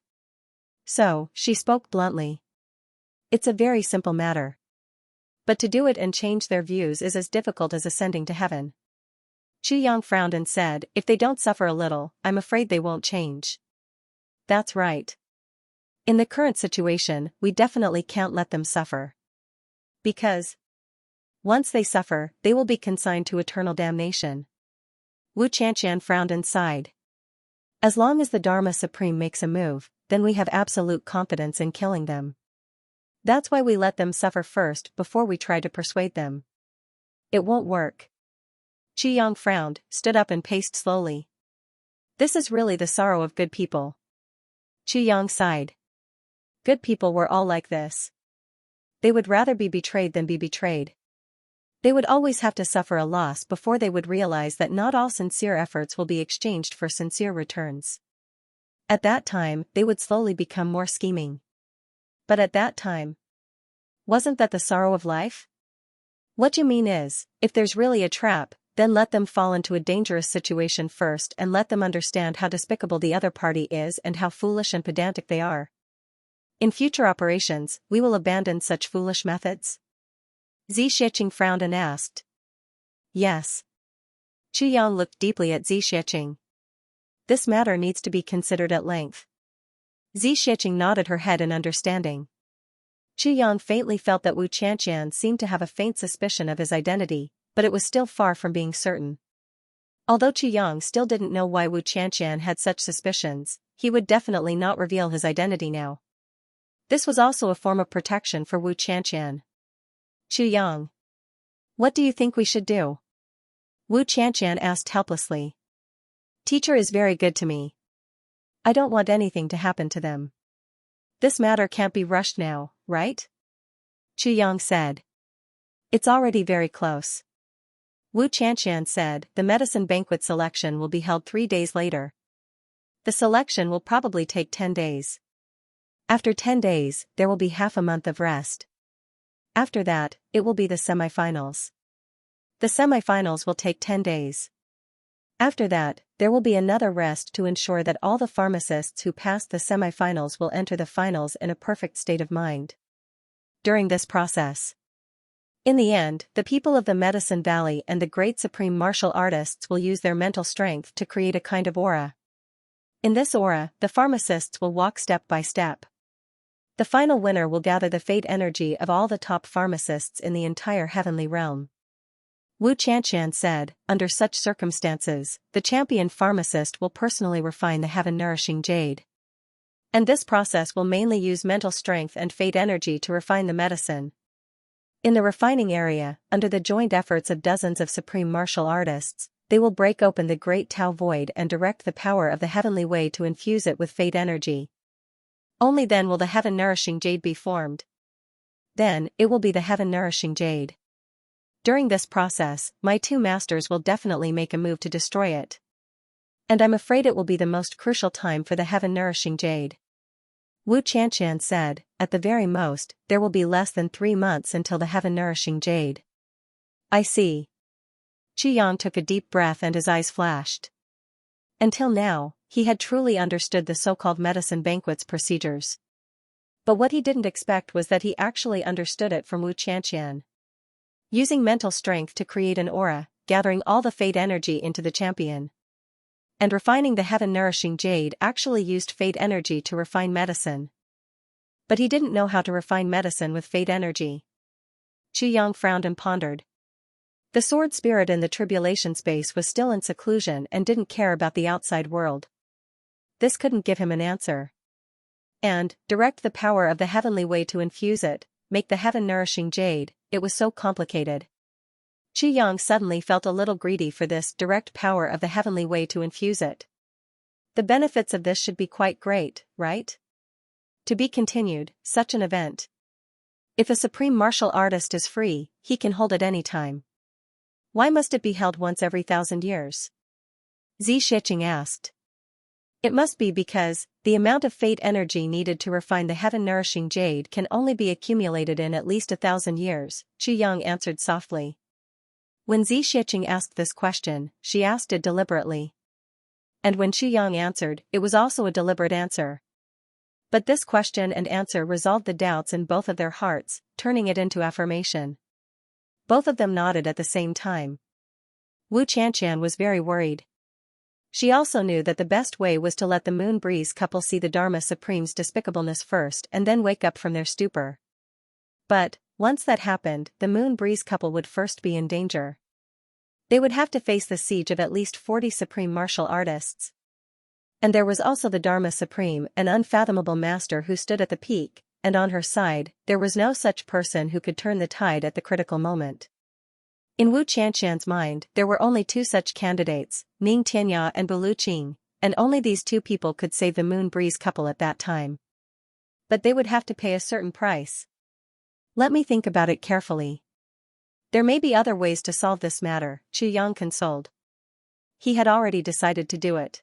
So, she spoke bluntly. It's a very simple matter. But to do it and change their views is as difficult as ascending to heaven. Chu Yang frowned and said, if they don't suffer a little, I'm afraid they won't change. That's right. In the current situation, we definitely can't let them suffer. Because once they suffer, they will be consigned to eternal damnation. Wu Qianqian frowned and sighed. As long as the Dharma Supreme makes a move, then we have absolute confidence in killing them. That's why we let them suffer first before we try to persuade them. It won't work. Chu Yang frowned, stood up and paced slowly. This is really the sorrow of good people. Chu Yang sighed. Good people were all like this. They would rather be betrayed than be betrayed. They would always have to suffer a loss before they would realize that not all sincere efforts will be exchanged for sincere returns. At that time, they would slowly become more scheming. But at that time, wasn't that the sorrow of life? What you mean is, if there's really a trap, then let them fall into a dangerous situation first and let them understand how despicable the other party is and how foolish and pedantic they are. In future operations, we will abandon such foolish methods? Xianxia frowned and asked. Yes. Chu Yang looked deeply at Xianxia. This matter needs to be considered at length. Xianxia nodded her head in understanding. Chu Yang faintly felt that Wu Qianqian seemed to have a faint suspicion of his identity, but it was still far from being certain. Although Chu Yang still didn't know why Wu Qianqian had such suspicions, he would definitely not reveal his identity now. This was also a form of protection for Wu Qianqian. Chu Yang. What do you think we should do? Wu Qianqian asked helplessly. Teacher is very good to me. I don't want anything to happen to them. This matter can't be rushed now, right? Chu Yang said. It's already very close. Wu Qianqian said, the medicine banquet selection will be held 3 days later. The selection will probably take 10 days. After 10 days, there will be half a month of rest. After that, it will be the semifinals. The semifinals will take 10 days. After that, there will be another rest to ensure that all the pharmacists who pass the semifinals will enter the finals in a perfect state of mind. During this process, in the end, the people of the Medicine Valley and the great supreme martial artists will use their mental strength to create a kind of aura. In this aura, the pharmacists will walk step by step. The final winner will gather the fate energy of all the top pharmacists in the entire heavenly realm. Wu Qianqian said, under such circumstances, the champion pharmacist will personally refine the heaven-nourishing jade. And this process will mainly use mental strength and fate energy to refine the medicine. In the refining area, under the joint efforts of dozens of supreme martial artists, they will break open the great Tao void and direct the power of the heavenly way to infuse it with fate energy. Only then will the heaven-nourishing jade be formed. Then, it will be the heaven-nourishing jade. During this process, my two masters will definitely make a move to destroy it. And I'm afraid it will be the most crucial time for the heaven-nourishing jade. Wu Qianqian said, at the very most, there will be less than 3 months until the heaven-nourishing jade. I see. Chu Yang took a deep breath and his eyes flashed. Until now, he had truly understood the so-called medicine banquet's procedures. But what he didn't expect was that he actually understood it from Wu Qianqian. Using mental strength to create an aura, gathering all the fate energy into the champion. And refining the heaven-nourishing jade actually used fate energy to refine medicine. But he didn't know how to refine medicine with fate energy. Chu Yang frowned and pondered. The sword spirit in the tribulation space was still in seclusion and didn't care about the outside world. This couldn't give him an answer. And, direct the power of the heavenly way to infuse it, make the heaven-nourishing jade, it was so complicated. Xianxia suddenly felt a little greedy for this direct power of the heavenly way to infuse it. The benefits of this should be quite great, right? To be continued, such an event. If a supreme martial artist is free, he can hold it any time. Why must it be held once every 1,000 years? Xianxia asked. It must be because the amount of fate energy needed to refine the heaven-nourishing jade can only be accumulated in at least 1,000 years, Xianxia answered softly. When Xianxia asked this question, she asked it deliberately. And when Xianxia answered, it was also a deliberate answer. But this question and answer resolved the doubts in both of their hearts, turning it into affirmation. Both of them nodded at the same time. Wu Qianqian was very worried. She also knew that the best way was to let the Moon Breeze couple see the Dharma Supreme's despicableness first and then wake up from their stupor. But, once that happened, the Moon Breeze couple would first be in danger. They would have to face the siege of at least 40 supreme martial artists. And there was also the Dharma Supreme, an unfathomable master who stood at the peak, and on her side, there was no such person who could turn the tide at the critical moment. In Wu Qianqian's mind, there were only two such candidates, Ning Tianya and Bulu Qing, and only these two people could save the Moon Breeze couple at that time. But they would have to pay a certain price. Let me think about it carefully. There may be other ways to solve this matter, Xianxia consoled. He had already decided to do it.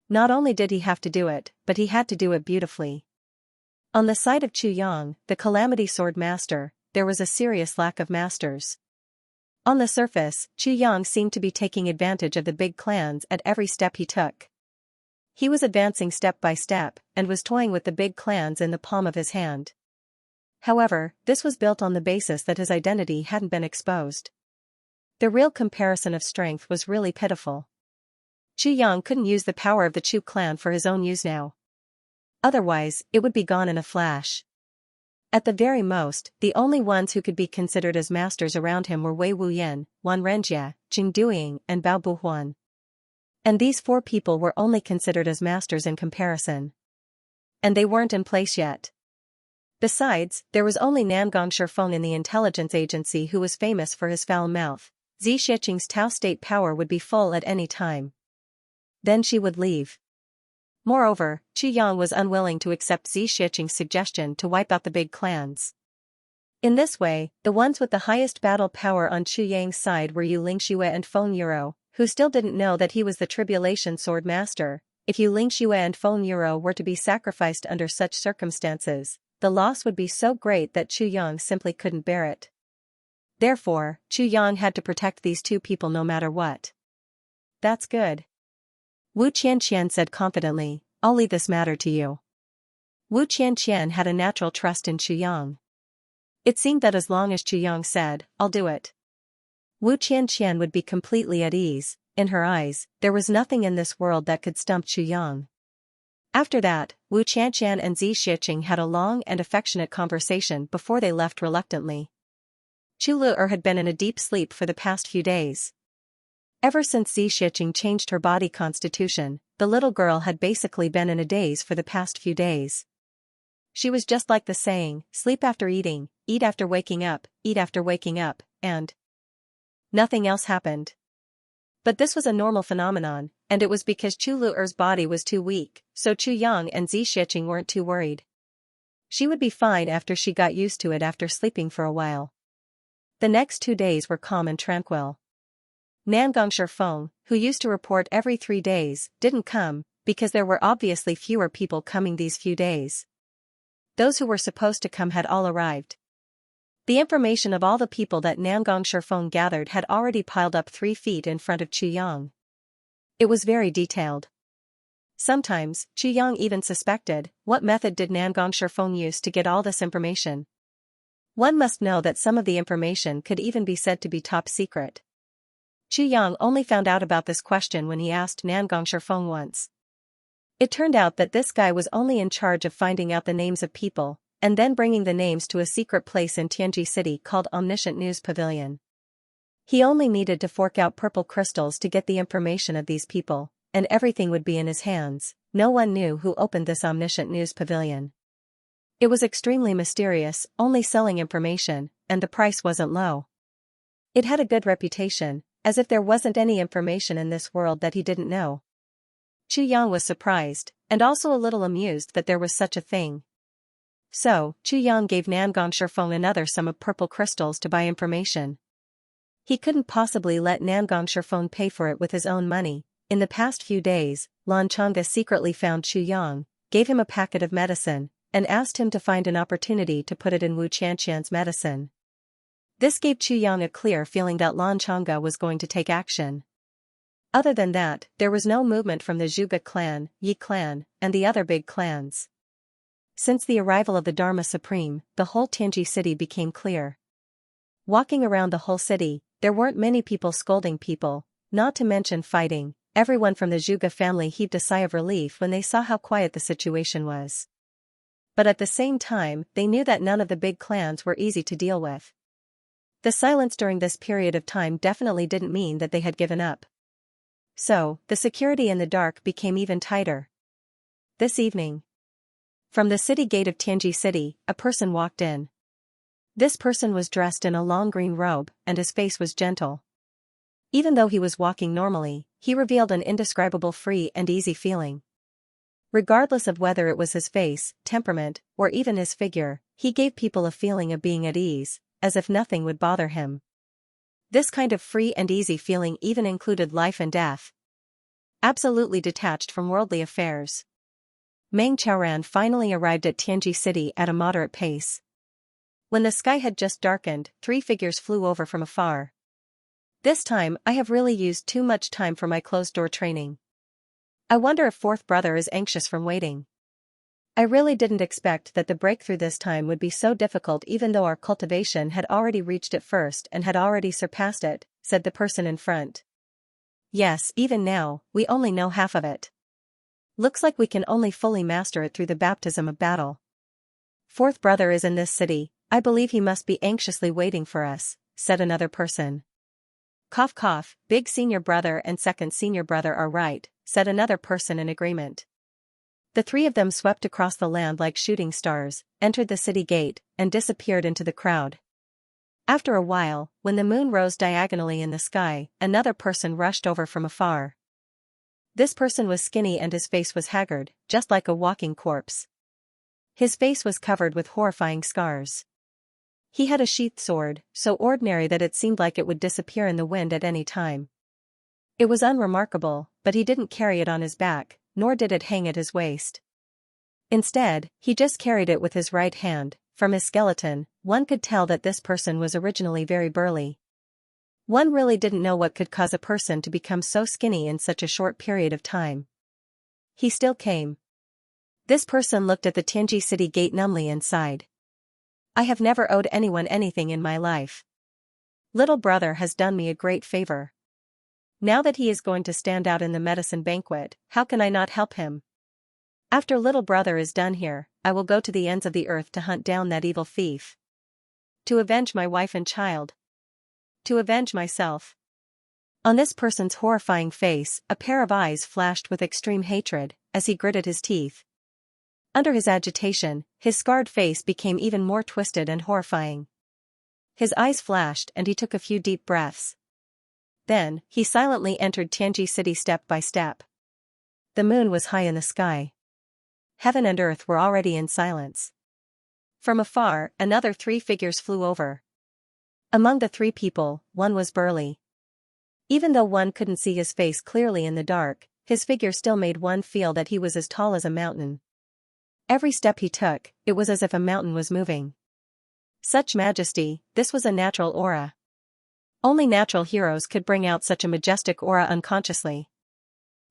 Not only did he have to do it, but he had to do it beautifully. On the side of Xianxia, the Calamity Sword Master, there was a serious lack of masters. On the surface, Xianxia seemed to be taking advantage of the big clans at every step he took. He was advancing step by step, and was toying with the big clans in the palm of his hand. However, this was built on the basis that his identity hadn't been exposed. The real comparison of strength was really pitiful. Xianxia couldn't use the power of the Chu clan for his own use now. Otherwise, it would be gone in a flash. At the very most, the only ones who could be considered as masters around him were Wei Wuyan, Wan Renjie, Jing Duiying, and Bao Buhuan. And these four people were only considered as masters in comparison. And they weren't in place yet. Besides, there was only Nangong Shifeng in the intelligence agency who was famous for his foul mouth. Xianxia's Tao state power would be full at any time. Then she would leave. Moreover, Xianxia was unwilling to accept Xianxia's suggestion to wipe out the big clans. In this way, the ones with the highest battle power on Xianxia's side were Yu Lingxue and Feng Yuro, who still didn't know that he was the Tribulation Sword Master. If Yu Lingxue and Feng Yuro were to be sacrificed under such circumstances, the loss would be so great that Xianxia simply couldn't bear it. Therefore, Xianxia had to protect these two people no matter what. That's good. Wu Qianqian said confidently, I'll leave this matter to you. Wu Qianqian had a natural trust in Xianxia. It seemed that as long as Xianxia said, I'll do it, Wu Qianqian would be completely at ease. In her eyes, there was nothing in this world that could stump Xianxia. After that, Wu Qianqian and Xianxia had a long and affectionate conversation before they left reluctantly. Chu Lu'er had been in a deep sleep for the past few days. Ever since Xianxia changed her body constitution, the little girl had basically been in a daze for the past few days. She was just like the saying, sleep after eating, eat after waking up, eat after waking up, and nothing else happened. But this was a normal phenomenon, and it was because Chu Lu'er's body was too weak, so Xianxia and Xianxia weren't too worried. She would be fine after she got used to it after sleeping for a while. The next 2 days were calm and tranquil. Nangong Shifeng, who used to report every 3 days, didn't come, because there were obviously fewer people coming these few days. Those who were supposed to come had all arrived. The information of all the people that Nangong Shifeng gathered had already piled up 3 feet in front of Xianxia. It was very detailed. Sometimes, Xianxia even suspected, what method did Nangong Shifeng use to get all this information? One must know that some of the information could even be said to be top secret. Xianxia only found out about this question when he asked Nangong Shifeng once. It turned out that this guy was only in charge of finding out the names of people, and then bringing the names to a secret place in Tianji City called Omniscient News Pavilion. He only needed to fork out purple crystals to get the information of these people, and everything would be in his hands. No one knew who opened this Omniscient News Pavilion. It was extremely mysterious, only selling information, and the price wasn't low. It had a good reputation, as if there wasn't any information in this world that he didn't know. Chuyang was surprised, and also a little amused that there was such a thing. So, Chuyang gave Nangang Shifeng another sum of purple crystals to buy information. He couldn't possibly let Nangang Shifeng pay for it with his own money. In the past few days, Lan Chang'e secretly found Chuyang, gave him a packet of medicine, and asked him to find an opportunity to put it in Wu Qianqian's medicine. This gave Chuyang a clear feeling that Lan Chang'e was going to take action. Other than that, there was no movement from the Zhuge clan, Yi clan, and the other big clans. Since the arrival of the Dharma Supreme, the whole Tianji city became clear. Walking around the whole city, there weren't many people scolding people, not to mention fighting. Everyone from the Zhuge family heaved a sigh of relief when they saw how quiet the situation was. But at the same time, they knew that none of the big clans were easy to deal with. The silence during this period of time definitely didn't mean that they had given up. So, the security in the dark became even tighter. This evening, from the city gate of Tianji City, a person walked in. This person was dressed in a long green robe, and his face was gentle. Even though he was walking normally, he revealed an indescribable free and easy feeling. Regardless of whether it was his face, temperament, or even his figure, he gave people a feeling of being at ease, as if nothing would bother him. This kind of free and easy feeling even included life and death. Absolutely detached from worldly affairs. Meng Chaoran finally arrived at Tianji City at a moderate pace. When the sky had just darkened, 3 figures flew over from afar. This time, I have really used too much time for my closed-door training. I wonder if fourth brother is anxious from waiting. I really didn't expect that the breakthrough this time would be so difficult even though our cultivation had already reached it first and had already surpassed it, said the person in front. Yes, even now, we only know half of it. Looks like we can only fully master it through the baptism of battle. Fourth brother is in this city, I believe he must be anxiously waiting for us, said another person. Cough cough, big senior brother and second senior brother are right, said another person in agreement. The 3 of them swept across the land like shooting stars, entered the city gate, and disappeared into the crowd. After a while, when the moon rose diagonally in the sky, another person rushed over from afar. This person was skinny and his face was haggard, just like a walking corpse. His face was covered with horrifying scars. He had a sheathed sword, so ordinary that it seemed like it would disappear in the wind at any time. It was unremarkable, but he didn't carry it on his back, nor did it hang at his waist. Instead, he just carried it with his right hand. From his skeleton, one could tell that this person was originally very burly. One really didn't know what could cause a person to become so skinny in such a short period of time. He still came. This person looked at the Tianji city gate numbly and sighed. I have never owed anyone anything in my life. Little brother has done me a great favor. Now that he is going to stand out in the medicine banquet, how can I not help him? After little brother is done here, I will go to the ends of the earth to hunt down that evil thief. To avenge my wife and child. To avenge myself. On this person's horrifying face, a pair of eyes flashed with extreme hatred, as he gritted his teeth. Under his agitation, his scarred face became even more twisted and horrifying. His eyes flashed and he took a few deep breaths. Then, he silently entered Tianji City step by step. The moon was high in the sky. Heaven and earth were already in silence. From afar, another 3 figures flew over. Among the 3 people, one was burly. Even though one couldn't see his face clearly in the dark, his figure still made one feel that he was as tall as a mountain. Every step he took, it was as if a mountain was moving. Such majesty, this was a natural aura. Only natural heroes could bring out such a majestic aura unconsciously.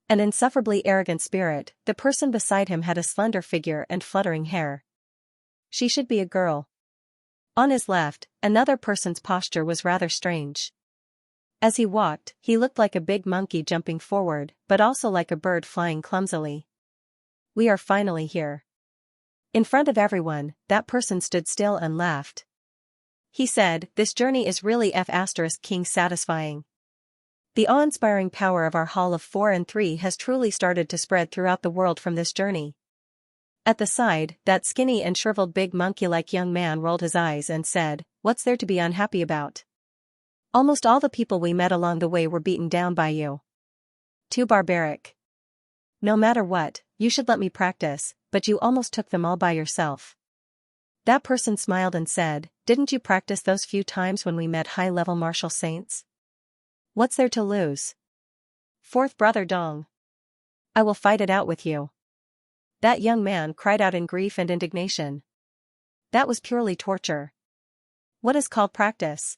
An insufferably arrogant spirit, the person beside him had a slender figure and fluttering hair. She should be a girl. On his left, another person's posture was rather strange. As he walked, he looked like a big monkey jumping forward, but also like a bird flying clumsily. We are finally here. In front of everyone, that person stood still and laughed. He said, this journey is really King satisfying. The awe-inspiring power of our Hall of 4 and 3 has truly started to spread throughout the world from this journey. At the side, that skinny and shriveled big monkey-like young man rolled his eyes and said, "What's there to be unhappy about? Almost all the people we met along the way were beaten down by you. Too barbaric. No matter what, you should let me practice, but you almost took them all by yourself." That person smiled and said, "Didn't you practice those few times when we met high-level martial saints? What's there to lose? Fourth brother Dong. I will fight it out with you." That young man cried out in grief and indignation. That was purely torture. What is called practice?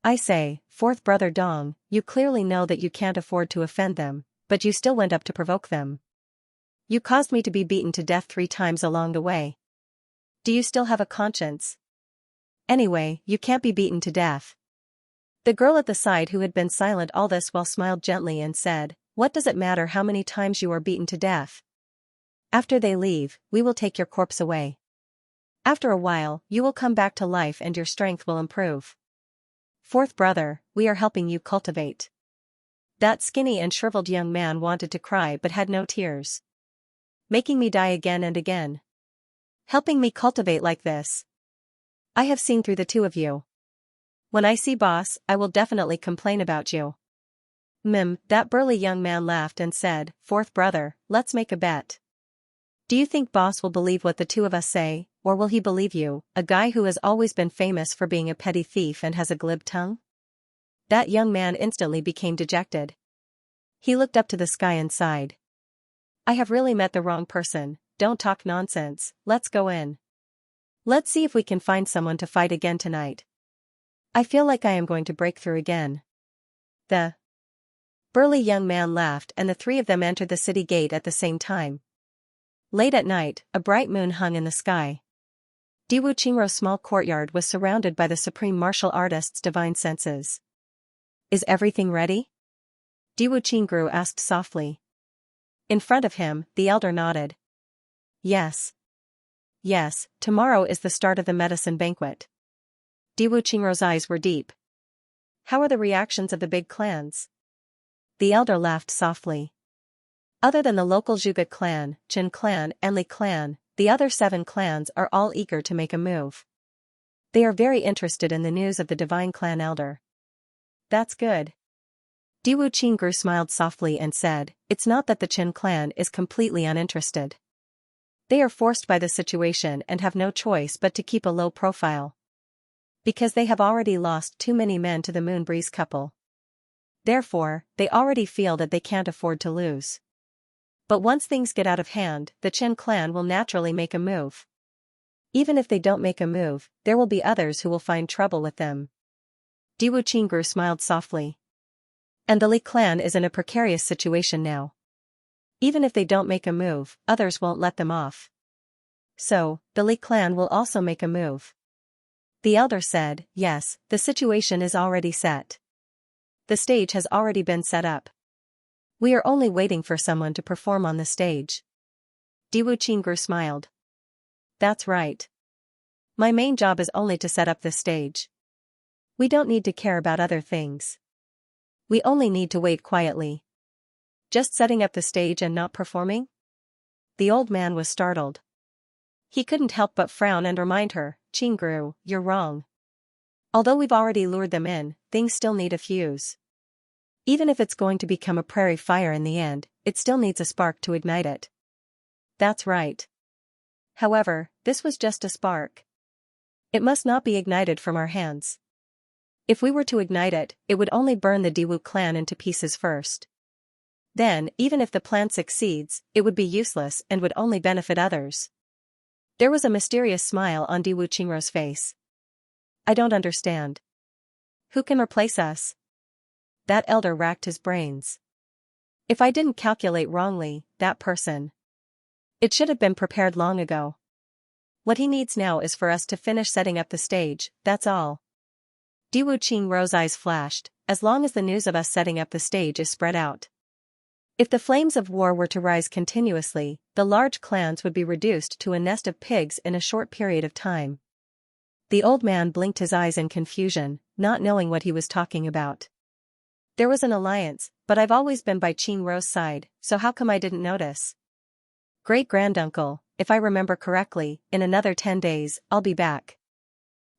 I say, fourth brother Dong, you clearly know that you can't afford to offend them, but you still went up to provoke them. You caused me to be beaten to death 3 times along the way. Do you still have a conscience? Anyway, you can't be beaten to death. The girl at the side who had been silent all this while smiled gently and said, "What does it matter how many times you are beaten to death? After they leave, we will take your corpse away. After a while, you will come back to life and your strength will improve. Fourth brother, we are helping you cultivate." That skinny and shriveled young man wanted to cry but had no tears. "Making me die again and again. Helping me cultivate like this. I have seen through the two of you. When I see boss, I will definitely complain about you." That burly young man laughed and said, "Fourth brother, let's make a bet. Do you think boss will believe what the two of us say, or will he believe you, a guy who has always been famous for being a petty thief and has a glib tongue?" That young man instantly became dejected. He looked up to the sky and sighed. "I have really met the wrong person. Don't talk nonsense, let's go in. Let's see if we can find someone to fight again tonight. I feel like I am going to break through again." The burly young man laughed and the 3 of them entered the city gate at the same time. Late at night, a bright moon hung in the sky. Diwu Qingrou's small courtyard was surrounded by the supreme martial artist's divine senses. "Is everything ready?" Diwu Qingrou asked softly. In front of him, the elder nodded. "Yes. Yes, tomorrow is the start of the medicine banquet." Diwu Qingrou's eyes were deep. "How are the reactions of the big clans?" The elder laughed softly. Other than the local Zhuge clan, Qin clan and Li clan, the other 7 clans are all eager to make a move. They are very interested in the news of the divine clan elder. "That's good." Diwu Qingrou smiled softly and said, "It's not that the Qin clan is completely uninterested. They are forced by the situation and have no choice but to keep a low profile. Because they have already lost too many men to the Moonbreeze couple. Therefore, they already feel that they can't afford to lose. But once things get out of hand, the Qin clan will naturally make a move. Even if they don't make a move, there will be others who will find trouble with them." Diwu Qingrou smiled softly. "And the Li clan is in a precarious situation now. Even if they don't make a move, others won't let them off. So, the Li clan will also make a move." The elder said, "Yes, the situation is already set. The stage has already been set up. We are only waiting for someone to perform on the stage." Diwu Qingrou smiled. "That's right. My main job is only to set up this stage. We don't need to care about other things. We only need to wait quietly." "Just setting up the stage and not performing?" The old man was startled. He couldn't help but frown and remind her, "Qingrou, you're wrong. Although we've already lured them in, things still need a fuse. Even if it's going to become a prairie fire in the end, it still needs a spark to ignite it." "That's right. However, this was just a spark. It must not be ignited from our hands. If we were to ignite it, it would only burn the Diwu clan into pieces first. Then, even if the plan succeeds, it would be useless and would only benefit others." There was a mysterious smile on Diwu Qingrou's face. "I don't understand. Who can replace us?" That elder racked his brains. "If I didn't calculate wrongly, that person. It should have been prepared long ago. What he needs now is for us to finish setting up the stage, that's all." Diwu Qingrou's eyes flashed, "As long as the news of us setting up the stage is spread out. If the flames of war were to rise continuously, the large clans would be reduced to a nest of pigs in a short period of time." The old man blinked his eyes in confusion, not knowing what he was talking about. "There was an alliance, but I've always been by Qingrou's side, so how come I didn't notice?" Great-granduncle, if I remember correctly, in another 10 days, I'll be back.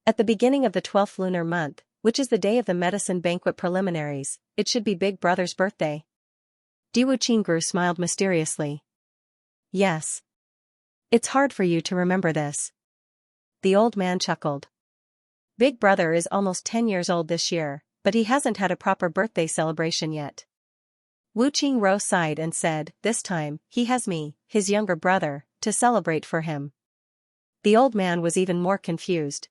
At the beginning of the 12th lunar month, which is the day of the medicine banquet preliminaries, it should be Big Brother's birthday. Diwu Qingru smiled mysteriously. Yes. It's hard for you to remember this. The old man chuckled. Big Brother is almost 10 years old this year, but he hasn't had a proper birthday celebration yet. Wu Qingru sighed and said, this time, he has me, his younger brother, to celebrate for him. The old man was even more confused.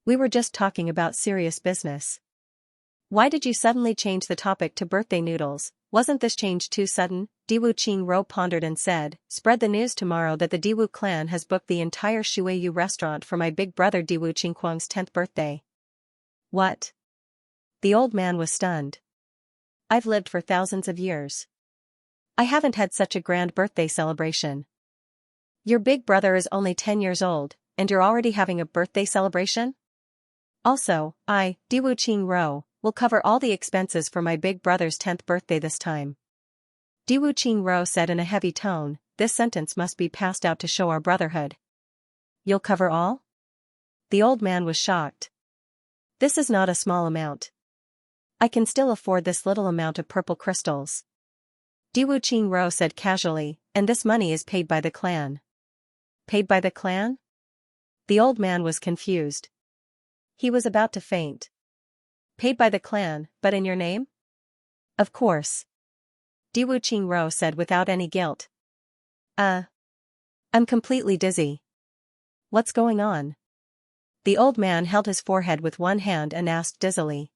We were just talking about serious business. Why did you suddenly change the topic to birthday noodles? Wasn't this change too sudden? Diwu Qingru pondered and said, spread the news tomorrow that the Diwu clan has booked the entire Shuiyu restaurant for my big brother Diwu Qingquang's 10th birthday. What? The old man was stunned. I've lived for thousands of years. I haven't had such a grand birthday celebration. Your big brother is only 10 years old, and you're already having a birthday celebration? Also, Diwu Qingru, will cover all the expenses for my big brother's 10th birthday this time. Diwu Qingru said in a heavy tone, this sentence must be passed out to show our brotherhood. You'll cover all? The old man was shocked. This is not a small amount. I can still afford this little amount of purple crystals. Diwu Qingru said casually, and this money is paid by the clan. Paid by the clan? The old man was confused. He was about to faint. Paid by the clan, but in your name? Of course. Diwu Qingru said without any guilt. I'm completely dizzy. What's going on? The old man held his forehead with one hand and asked dizzily.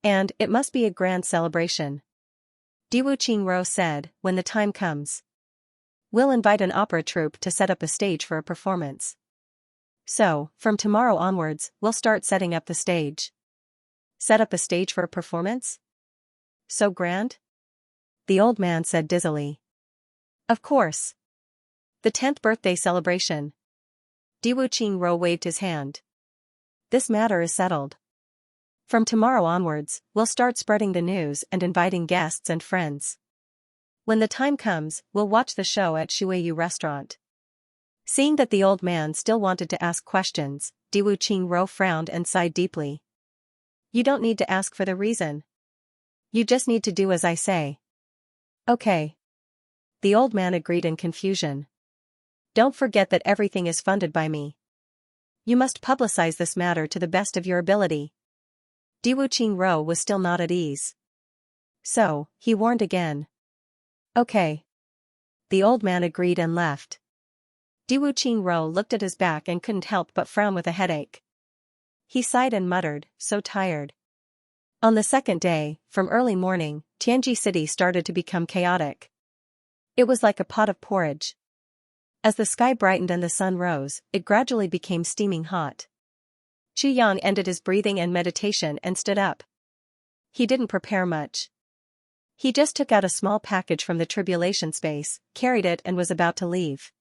And it must be a grand celebration. Diwu Qingru said, when the time comes. We'll invite an opera troupe to set up a stage for a performance. So, from tomorrow onwards, we'll start setting up the stage. Set up a stage for a performance? So grand? The old man said dizzily. Of course. The 10th birthday celebration. Diwu Qingru waved his hand. This matter is settled. From tomorrow onwards, we'll start spreading the news and inviting guests and friends. When the time comes, we'll watch the show at Shuiyu restaurant. Seeing that the old man still wanted to ask questions, Diwu Qingru frowned and sighed deeply. You don't need to ask for the reason. You just need to do as I say. Okay. The old man agreed in confusion. Don't forget that everything is funded by me. You must publicize this matter to the best of your ability. Diwu Qingru was still not at ease. So, he warned again. Okay. The old man agreed and left. Diwu Qingru looked at his back and couldn't help but frown with a headache. He sighed and muttered, so tired. On the second day, from early morning, Tianji City started to become chaotic. It was like a pot of porridge. As the sky brightened and the sun rose, it gradually became steaming hot. Qu Yang ended his breathing and meditation and stood up. He didn't prepare much. He just took out a small package from the tribulation space, carried it and was about to leave.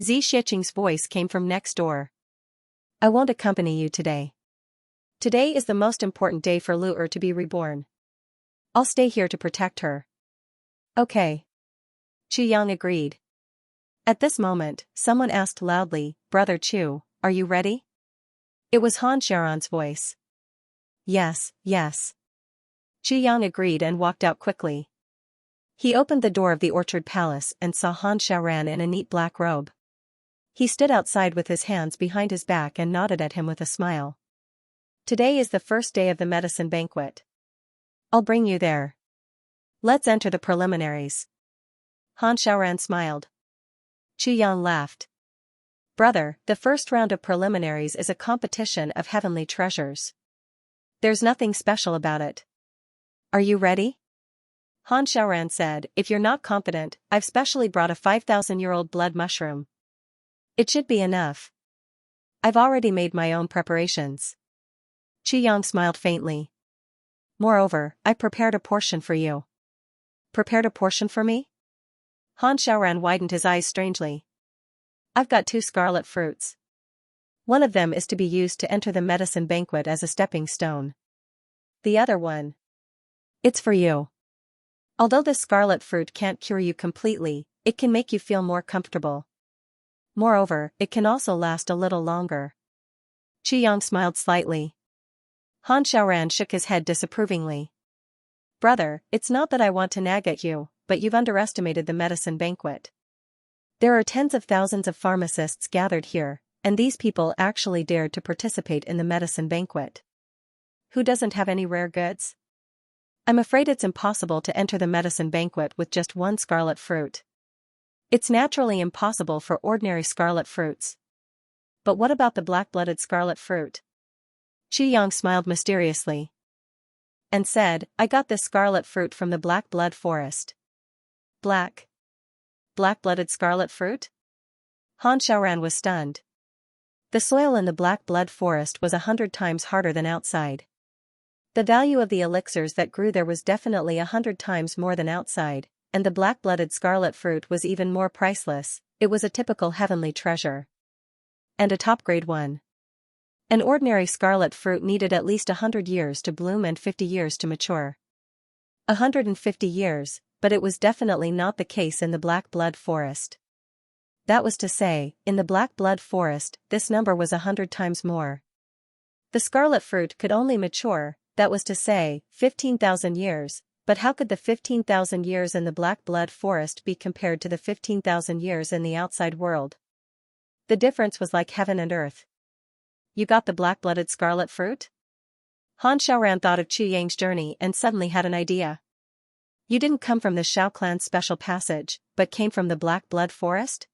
Zi Xiqing's voice came from next door. I won't accompany you today. Today is the most important day for Lu to be reborn. I'll stay here to protect her. Okay. Qu Yang agreed. At this moment, someone asked loudly, Brother Chu, are you ready? It was Han Xiaoran's voice. Yes, yes. Qu Yang agreed and walked out quickly. He opened the door of the orchard palace and saw Han Xiaoran in a neat black robe. He stood outside with his hands behind his back and nodded at him with a smile. Today is the first day of the medicine banquet. I'll bring you there. Let's enter the preliminaries. Han Xiaoran smiled. Qu Yang laughed. Brother, the first round of preliminaries is a competition of heavenly treasures. There's nothing special about it. Are you ready? Han Xiaoran said, if you're not confident, I've specially brought a 5,000-year-old blood mushroom. It should be enough. I've already made my own preparations. Qu Yang smiled faintly. Moreover, I prepared a portion for you. Prepared a portion for me? Han Xiaoran widened his eyes strangely. I've got 2 scarlet fruits. One of them is to be used to enter the medicine banquet as a stepping stone. The other one. It's for you. Although this scarlet fruit can't cure you completely, it can make you feel more comfortable. Moreover, it can also last a little longer. Xianxia smiled slightly. Han Xiaoran shook his head disapprovingly. Brother, it's not that I want to nag at you, but you've underestimated the medicine banquet. There are tens of thousands of pharmacists gathered here, and these people actually dared to participate in the medicine banquet. Who doesn't have any rare goods? I'm afraid it's impossible to enter the medicine banquet with just one scarlet fruit. It's naturally impossible for ordinary scarlet fruits. But what about the black-blooded scarlet fruit? Xianxia smiled mysteriously and said, I got this scarlet fruit from the black blood forest. Black-blooded scarlet fruit? Han Xiaoran was stunned. The soil in the black blood forest was 100 times harder than outside. The value of the elixirs that grew there was definitely 100 times more than outside, and the black-blooded scarlet fruit was even more priceless. It was a typical heavenly treasure. And a top-grade one. An ordinary scarlet fruit needed at least 100 years to bloom and 50 years to mature. 150 years, but it was definitely not the case in the black blood forest. That was to say, in the black blood forest, this number was 100 times more. The scarlet fruit could only mature, that was to say, 15,000 years, but how could the 15,000 years in the black blood forest be compared to the 15,000 years in the outside world? The difference was like heaven and earth. You got the black-blooded scarlet fruit? Han Xiaoran thought of Qiang's journey and suddenly had an idea. You didn't come from the Shao clan's special passage, but came from the black blood forest?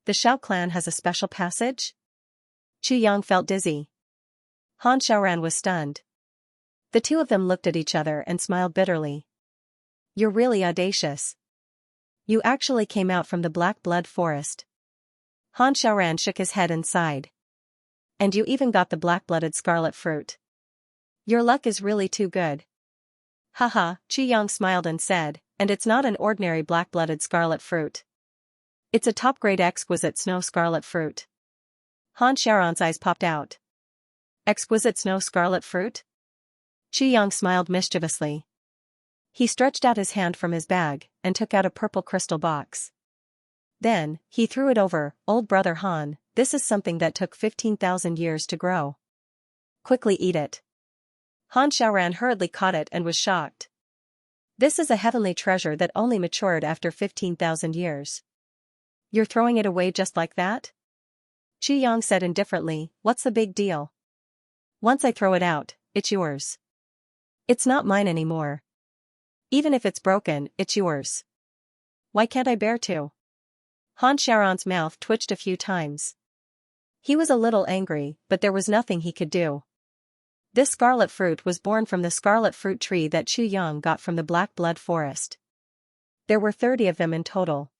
The Shao clan has a special passage? Qiang felt dizzy. Han Xiaoran was stunned. The two of them looked at each other and smiled bitterly. You're really audacious. You actually came out from the black blood forest. Han Xiaoran shook his head and sighed. And you even got the black-blooded scarlet fruit. Your luck is really too good. Haha, Qiang smiled and said, and it's not an ordinary black-blooded scarlet fruit. It's a top-grade exquisite snow scarlet fruit. Han Xiaoran's eyes popped out. Exquisite snow scarlet fruit? Qiang smiled mischievously. He stretched out his hand from his bag and took out a purple crystal box. Then, he threw it over, old brother Han, this is something that took 15,000 years to grow. Quickly eat it. Han Xiaoran hurriedly caught it and was shocked. This is a heavenly treasure that only matured after 15,000 years. You're throwing it away just like that? Qiang said indifferently, what's the big deal? Once I throw it out, it's yours. It's not mine anymore. Even if it's broken, it's yours. Why can't I bear to? Han Xiaoran's mouth twitched a few times. He was a little angry, but there was nothing he could do. This scarlet fruit was born from the scarlet fruit tree that Qiang got from the black blood forest. There were 30 of them in total.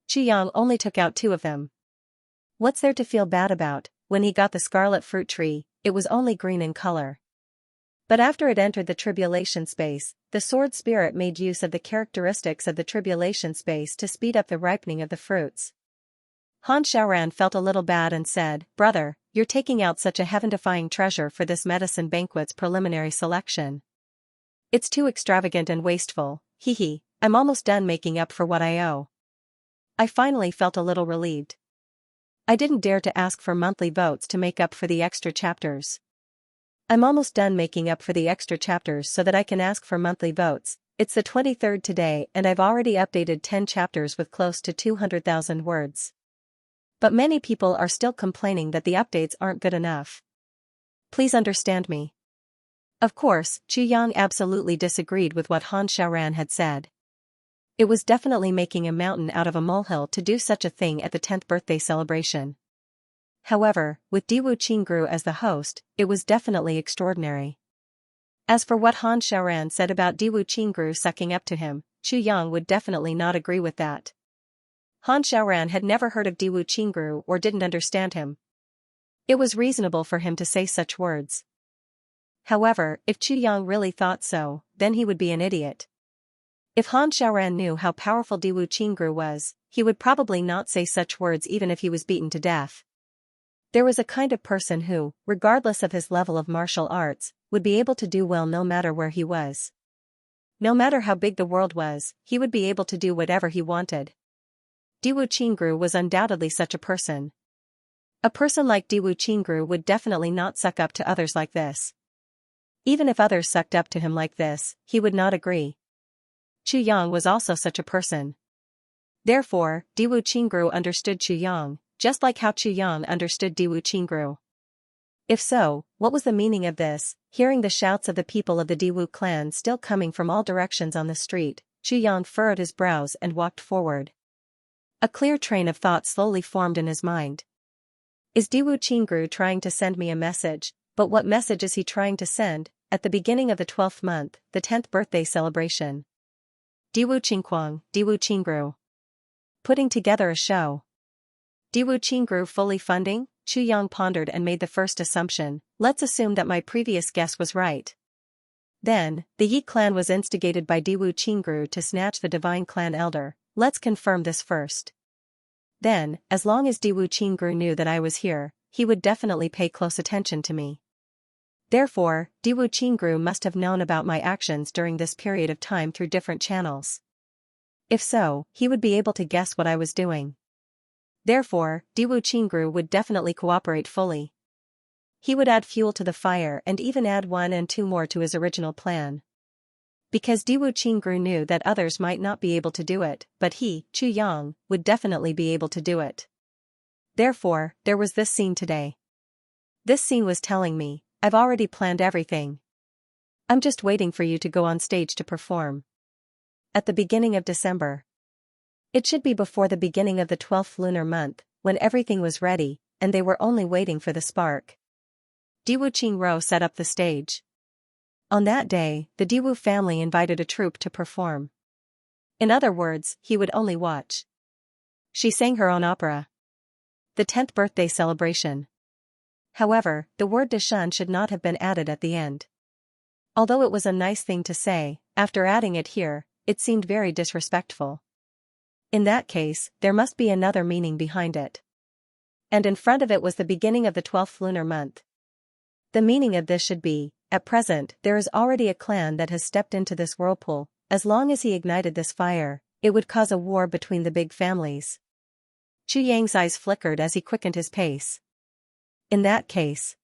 Qiang only took out 2 of them. What's there to feel bad about? When he got the scarlet fruit tree, it was only green in color. But after it entered the tribulation space, the sword spirit made use of the characteristics of the tribulation space to speed up the ripening of the fruits. Han Xiaoran felt a little bad and said, brother, you're taking out such a heaven-defying treasure for this medicine banquet's preliminary selection. It's too extravagant and wasteful, hee. I'm almost done making up for what I owe. I finally felt a little relieved. I didn't dare to ask for monthly votes to make up for the extra chapters. I'm almost done making up for the extra chapters so that I can ask for monthly votes. It's the 23rd today and I've already updated 10 chapters with close to 200,000 words. But many people are still complaining that the updates aren't good enough. Please understand me. Of course, Qiang absolutely disagreed with what Han Xiaoran had said. It was definitely making a mountain out of a molehill to do such a thing at the 10th birthday celebration. However, with Diwu Qingru as the host, it was definitely extraordinary. As for what Han Xiaoran said about Diwu Qingru sucking up to him, Qiang would definitely not agree with that. Han Xiaoran had never heard of Diwu Qingru or didn't understand him. It was reasonable for him to say such words. However, if Qiang really thought so, then he would be an idiot. If Han Xiaoran knew how powerful Diwu Qingru was, he would probably not say such words even if he was beaten to death. There was a kind of person who, regardless of his level of martial arts, would be able to do well no matter where he was. No matter how big the world was, he would be able to do whatever he wanted. Diwu Qingru was undoubtedly such a person. A person like Diwu Qingru would definitely not suck up to others like this. Even if others sucked up to him like this, he would not agree. Chu Yang was also such a person. Therefore, Diwu Qingru understood Chu Yang, just like how Chu Yang understood Diwu Qingru. If so, what was the meaning of this? Hearing the shouts of the people of the Diwu clan still coming from all directions on the street, Chu Yang furrowed his brows and walked forward. A clear train of thought slowly formed in his mind. Is Diwu Qingru trying to send me a message? But what message is he trying to send? At the beginning of the 12th month, the 10th birthday celebration. Diwu Qingquang, Diwu Qingru. Putting together a show. Diwu Qingru fully funding? Chu Yang pondered and made the first assumption. Let's assume that my previous guess was right. Then, the Yi clan was instigated by Diwu Qingru to snatch the divine clan elder. Let's confirm this first. Then, as long as Diwu Qingru knew that I was here, he would definitely pay close attention to me. Therefore, Diwu Qingru must have known about my actions during this period of time through different channels. If so, he would be able to guess what I was doing. Therefore, Diwu Qingru would definitely cooperate fully. He would add fuel to the fire and even add 1 and 2 more to his original plan. Because Diwu Qingru knew that others might not be able to do it, but he, Chu Yang, would definitely be able to do it. Therefore, there was this scene today. This scene was telling me, I've already planned everything. I'm just waiting for you to go on stage to perform. At the beginning of December. It should be before the beginning of the 12th lunar month, when everything was ready, and they were only waiting for the spark. Diwu Qingru set up the stage. On that day, the Diwu family invited a troupe to perform. In other words, he would only watch. She sang her own opera. The 10th birthday celebration. However, the word Deshan should not have been added at the end. Although it was a nice thing to say, after adding it here, it seemed very disrespectful. In that case, there must be another meaning behind it. And in front of it was the beginning of the 12th lunar month. The meaning of this should be, at present, there is already a clan that has stepped into this whirlpool. As long as he ignited this fire, it would cause a war between the big families. Chu Yang's eyes flickered as he quickened his pace. In that case,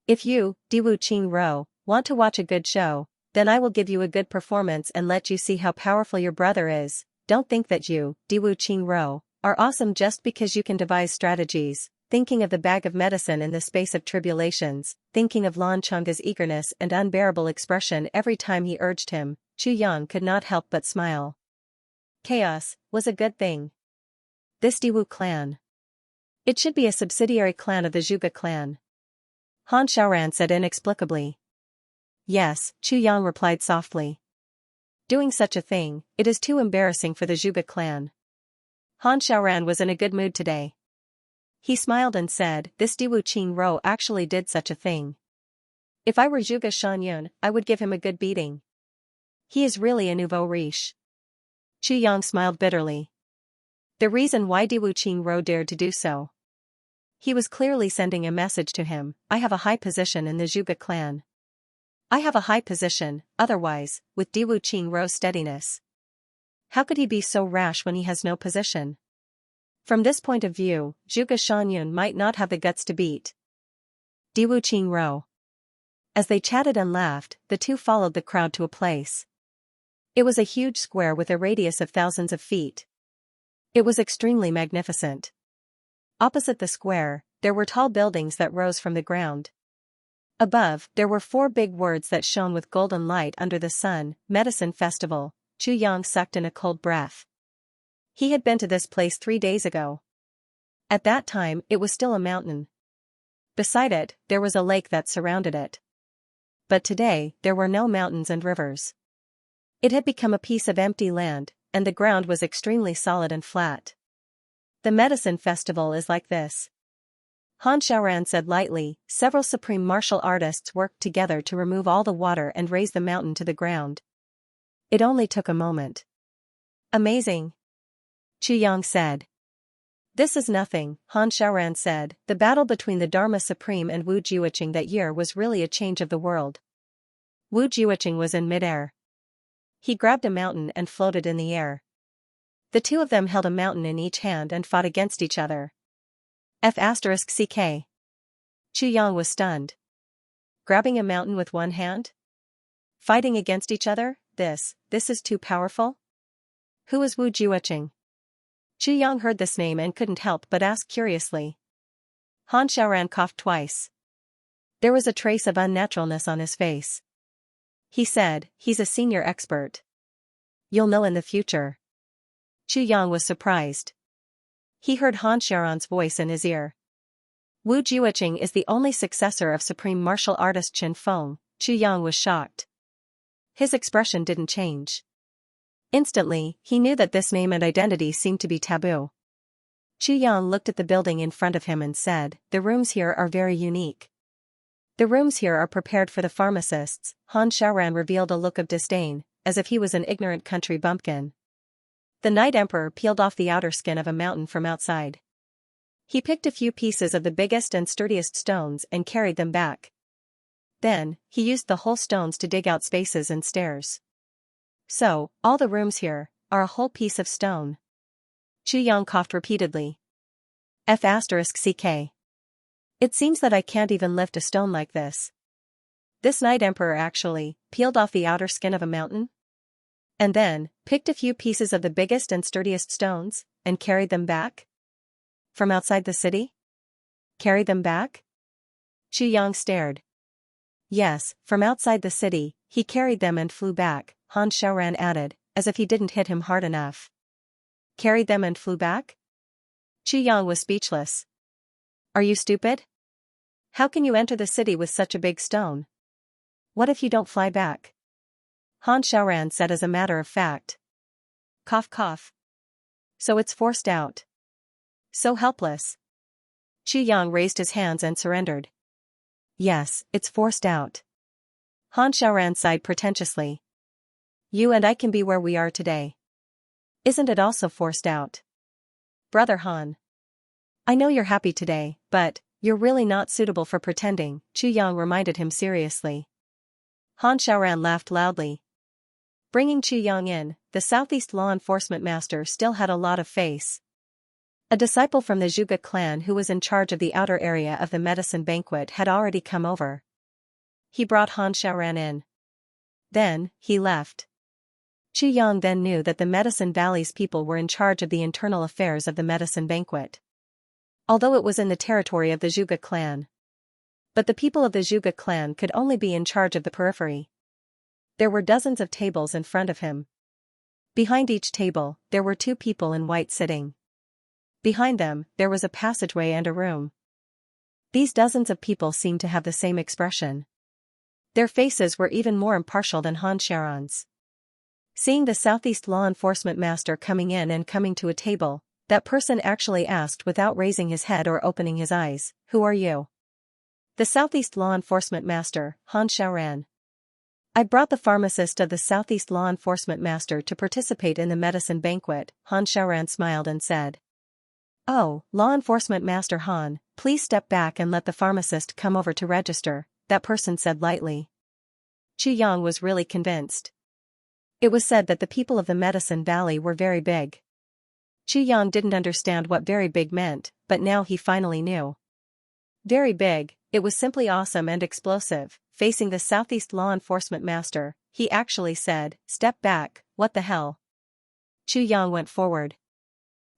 if you, Diwu Qingru, want to watch a good show, then I will give you a good performance and let you see how powerful your brother is. Don't think that you, Diwu Qingru, are awesome just because you can devise strategies. Thinking of the bag of medicine in the space of tribulations, thinking of Lan Chunga's eagerness and unbearable expression every time he urged him, Chu Yang could not help but smile. Chaos was a good thing. This Diwu clan. It should be a subsidiary clan of the Zhuge clan. Han Xiaoran said inexplicably. Yes, Chu Yang replied softly. Doing such a thing, it is too embarrassing for the Zhuge clan. Han Xiaoran was in a good mood today. He smiled and said, this Diwu Qingru actually did such a thing. If I were Zhuge Shanyun, I would give him a good beating. He is really a nouveau riche. Chu Yang smiled bitterly. The reason why Diwu Qingru dared to do so. He was clearly sending a message to him, I have a high position in the Zhuge clan. I have a high position, otherwise, with Diwu Qingru's steadiness. How could he be so rash when he has no position? From this point of view, Zhuge Shanyun might not have the guts to beat Diwu Qingru. As they chatted and laughed, the two followed the crowd to a place. It was a huge square with a radius of thousands of feet. It was extremely magnificent. Opposite the square, there were tall buildings that rose from the ground. Above, there were 4 big words that shone with golden light under the sun, Medicine Festival. Chu Yang sucked in a cold breath. He had been to this place 3 days ago. At that time, it was still a mountain. Beside it, there was a lake that surrounded it. But today, there were no mountains and rivers. It had become a piece of empty land, and the ground was extremely solid and flat. The Medicine Festival is like this. Han Xiaoran said lightly. Several supreme martial artists worked together to remove all the water and raise the mountain to the ground. It only took a moment. Amazing. Chu Yang said. This is nothing, Han Xiaoran said. The battle between the Dharma Supreme and Wu Jiuqing that year was really a change of the world. Wu Jiuqing was in midair. He grabbed a mountain and floated in the air. The two of them held a mountain in each hand and fought against each other. F***ck. Xianxia was stunned. Grabbing a mountain with one hand? Fighting against each other? This is too powerful? Who is Wu Jueqing? Xianxia heard this name and couldn't help but ask curiously. Han Xiaoran coughed twice. There was a trace of unnaturalness on his face. He said, he's a senior expert. You'll know in the future. Xianxia was surprised. He heard Han Xiaoran's voice in his ear. Wu Jueqing is the only successor of supreme martial artist Chen Feng. Xianxia was shocked. His expression didn't change. Instantly, he knew that this name and identity seemed to be taboo. Xianxia looked at the building in front of him and said, the rooms here are very unique. The rooms here are prepared for the pharmacists. Han Xiaoran revealed a look of disdain, as if he was an ignorant country bumpkin. The Night Emperor peeled off the outer skin of a mountain from outside. He picked a few pieces of the biggest and sturdiest stones and carried them back. Then, he used the whole stones to dig out spaces and stairs. So, all the rooms here are a whole piece of stone. Xianxia coughed repeatedly. F***ck. It seems that I can't even lift a stone like this. This Night Emperor actually peeled off the outer skin of a mountain? And then, picked a few pieces of the biggest and sturdiest stones, and carried them back? From outside the city? Carried them back? Xianxia stared. Yes, from outside the city, he carried them and flew back, Han Xiaoran added, as if he didn't hit him hard enough. Carried them and flew back? Xianxia was speechless. Are you stupid? How can you enter the city with such a big stone? What if you don't fly back? Han Xiaoran said as a matter of fact. Cough cough. So it's forced out. So helpless. Xianxia raised his hands and surrendered. Yes, it's forced out. Han Xiaoran sighed pretentiously. You and I can be where we are today. Isn't it also forced out? Brother Han. I know you're happy today, but you're really not suitable for pretending, Xianxia reminded him seriously. Han Xiaoran laughed loudly. Bringing Xianxia in, the Southeast law enforcement master still had a lot of face. A disciple from the Zhuge clan who was in charge of the outer area of the medicine banquet had already come over. He brought Han Xiaoran in. Then, he left. Xianxia then knew that the Medicine Valley's people were in charge of the internal affairs of the medicine banquet. Although it was in the territory of the Zhuge clan. But the people of the Zhuge clan could only be in charge of the periphery. There were dozens of tables in front of him. Behind each table, there were two people in white sitting. Behind them, there was a passageway and a room. These dozens of people seemed to have the same expression. Their faces were even more impartial than Han Xiaoran's. Seeing the Southeast law enforcement master coming in and coming to a table, that person actually asked without raising his head or opening his eyes, "Who are you?" The Southeast law enforcement master, Han Xiaoran. I brought the pharmacist of the Southeast law enforcement master to participate in the medicine banquet, Han Xiaoran smiled and said. Oh, law enforcement master Han, please step back and let the pharmacist come over to register, that person said lightly. Xianxia was really convinced. It was said that the people of the Medicine Valley were very big. Xianxia didn't understand what very big meant, but now he finally knew. Very big, it was simply awesome and explosive. Facing the Southeast law enforcement master, he actually said, "Step back, what the hell?" Xianxia went forward.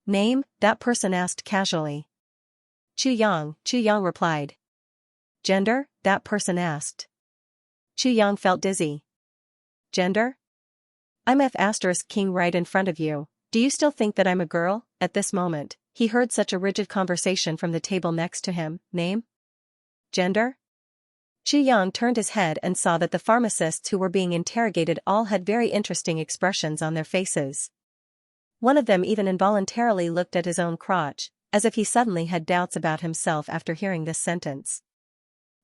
Name? That person asked casually. Xianxia replied. Gender? That person asked. Xianxia felt dizzy. Gender? I'm F***king right in front of you. Do you still think that I'm a girl? At this moment, he heard such a rigid conversation from the table next to him. Name? Gender? Xianxia turned his head and saw that the pharmacists who were being interrogated all had very interesting expressions on their faces. One of them even involuntarily looked at his own crotch, as if he suddenly had doubts about himself after hearing this sentence.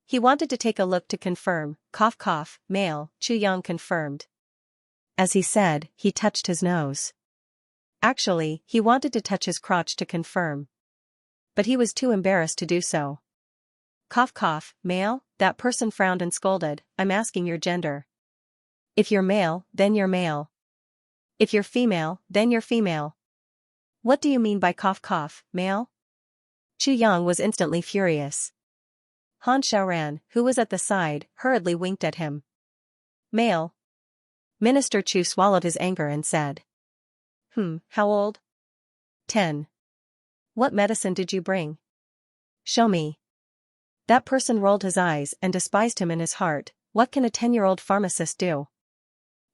He wanted to take a look to confirm, cough cough, male, Xianxia confirmed. As he said, he touched his nose. Actually, he wanted to touch his crotch to confirm. But he was too embarrassed to do so. Cough cough, male? That person frowned and scolded, I'm asking your gender. If you're male, then you're male. If you're female, then you're female. What do you mean by cough cough, male? Chu Yang was instantly furious. Han Xiaoran, who was at the side, hurriedly winked at him. Male. Minister Chu swallowed his anger and said. How old? 10. What medicine did you bring? Show me. That person rolled his eyes and despised him in his heart. What can a 10-year-old pharmacist do?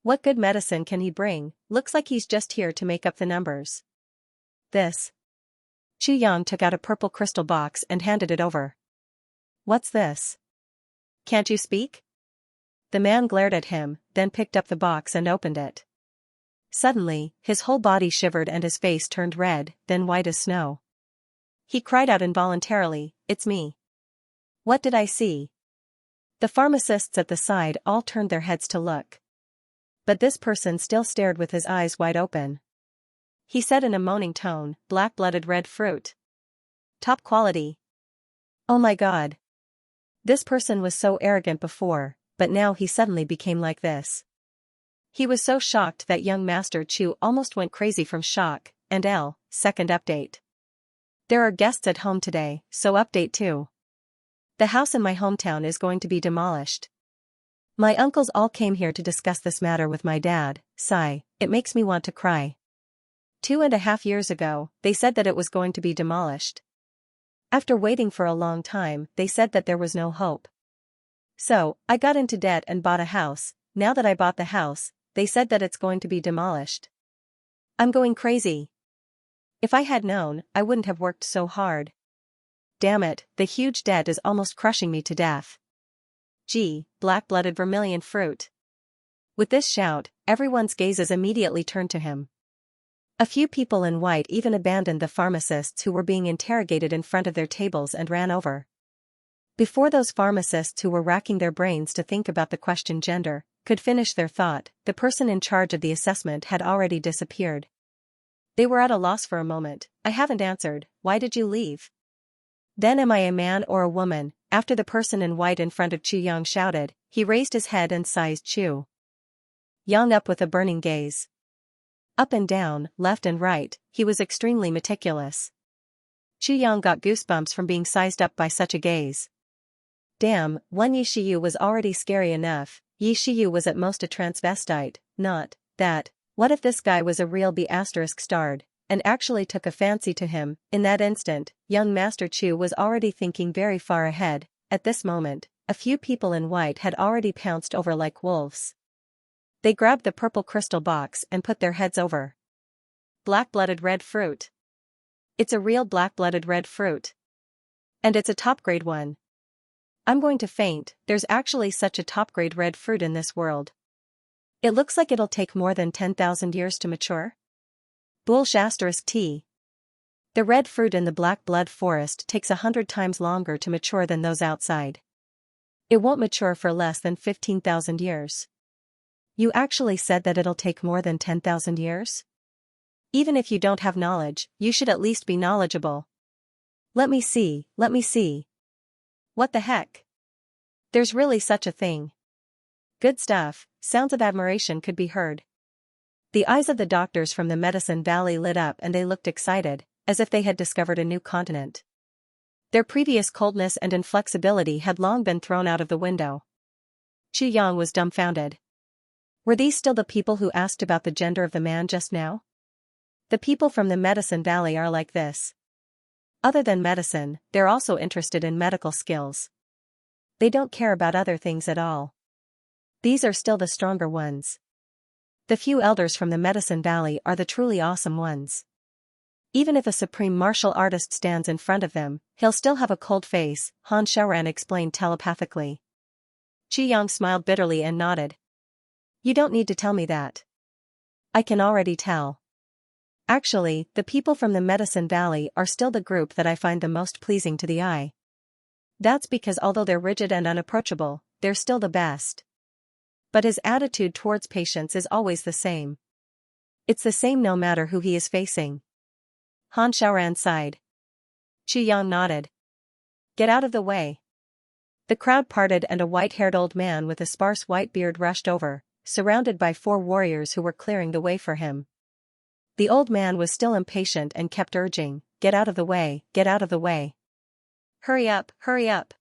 What good medicine can he bring? Looks like he's just here to make up the numbers. This. Chu Yang took out a purple crystal box and handed it over. What's this? Can't you speak? The man glared at him, then picked up the box and opened it. Suddenly, his whole body shivered and his face turned red, then white as snow. He cried out involuntarily, "It's me." What did I see? The pharmacists at the side all turned their heads to look. But this person still stared with his eyes wide open. He said in a moaning tone, "Black-blooded red fruit. Top quality." Oh my God. This person was so arrogant before, but now he suddenly became like this. He was so shocked that young Master Chu almost went crazy from shock. And second update. There are guests at home today, so update 2. The house in my hometown is going to be demolished. My uncles all came here to discuss this matter with my dad. Sigh, it makes me want to cry. 2.5 years ago, they said that it was going to be demolished. After waiting for a long time, they said that there was no hope. So, I got into debt and bought a house. Now that I bought the house, they said that it's going to be demolished. I'm going crazy. If I had known, I wouldn't have worked so hard. Damn it, the huge debt is almost crushing me to death. Gee, black-blooded vermilion fruit. With this shout, everyone's gazes immediately turned to him. A few people in white even abandoned the pharmacists who were being interrogated in front of their tables and ran over. Before those pharmacists who were racking their brains to think about the question gender could finish their thought, the person in charge of the assessment had already disappeared. They were at a loss for a moment. I haven't answered, why did you leave? Then am I a man or a woman? After the person in white in front of Chu Yang shouted, he raised his head and sized Chu Yang up with a burning gaze. Up and down, left and right, he was extremely meticulous. Chu Yang got goosebumps from being sized up by such a gaze. Damn, one Yi Shiyu was already scary enough. Yi Shiyu was at most a transvestite, not that. What if this guy was a real B***starred, and actually took a fancy to him? In that instant, young Master Chu was already thinking very far ahead. At this moment, a few people in white had already pounced over like wolves. They grabbed the purple crystal box and put their heads over. Black-blooded red fruit. It's a real black-blooded red fruit. And it's a top-grade one. I'm going to faint, there's actually such a top-grade red fruit in this world. It looks like it'll take more than 10,000 years to mature. *T. The red fruit in the black blood forest takes 100 times longer to mature than those outside. It won't mature for less than 15,000 years. You actually said that it'll take more than 10,000 years? Even if you don't have knowledge, you should at least be knowledgeable. Let me see. What the heck? There's really such a thing. Good stuff. Sounds of admiration could be heard. The eyes of the doctors from the Medicine Valley lit up and they looked excited, as if they had discovered a new continent. Their previous coldness and inflexibility had long been thrown out of the window. Chu Yang was dumbfounded. Were these still the people who asked about the gender of the man just now? The people from the Medicine Valley are like this. Other than medicine, they're also interested in medical skills. They don't care about other things at all. These are still the stronger ones. The few elders from the Medicine Valley are the truly awesome ones. Even if a supreme martial artist stands in front of them, he'll still have a cold face, Han Xiaoran explained telepathically. Chu Yang smiled bitterly and nodded. You don't need to tell me that. I can already tell. Actually, the people from the Medicine Valley are still the group that I find the most pleasing to the eye. That's because although they're rigid and unapproachable, they're still the best. But his attitude towards patients is always the same. It's the same no matter who he is facing. Han Xiaoran sighed. Chu Yang nodded. Get out of the way. The crowd parted and a white-haired old man with a sparse white beard rushed over, surrounded by 4 warriors who were clearing the way for him. The old man was still impatient and kept urging, "Get out of the way, get out of the way. Hurry up, hurry up."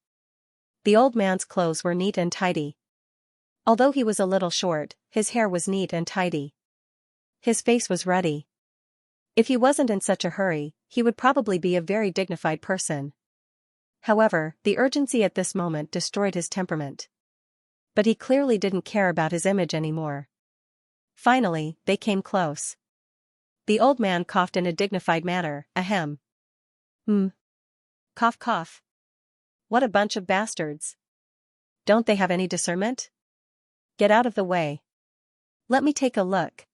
The old man's clothes were neat and tidy. Although he was a little short, his hair was neat and tidy. His face was ruddy. If he wasn't in such a hurry, he would probably be a very dignified person. However, the urgency at this moment destroyed his temperament. But he clearly didn't care about his image anymore. Finally, they came close. The old man coughed in a dignified manner, ahem. Cough cough. What a bunch of bastards. Don't they have any discernment? Get out of the way. Let me take a look.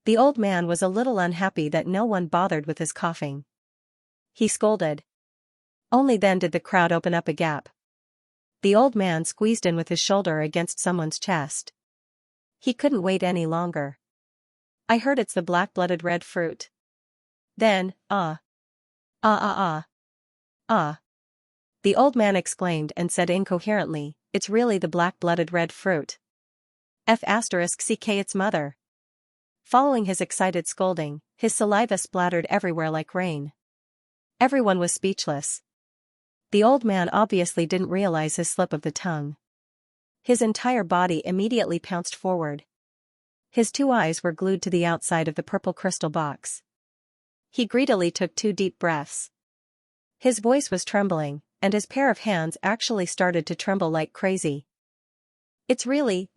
The old man was a little unhappy that no one bothered with his coughing. He scolded. Only then did the crowd open up a gap. The old man squeezed in with his shoulder against someone's chest. He couldn't wait any longer. I heard it's the black-blooded red fruit. Then, The old man exclaimed and said incoherently, "It's really the black-blooded red fruit. F*ck its mother." Following his excited scolding, his saliva splattered everywhere like rain. Everyone was speechless. The old man obviously didn't realize his slip of the tongue. His entire body immediately pounced forward. His two eyes were glued to the outside of the purple crystal box. He greedily took 2 deep breaths. His voice was trembling, and his pair of hands actually started to tremble like crazy. "It's really.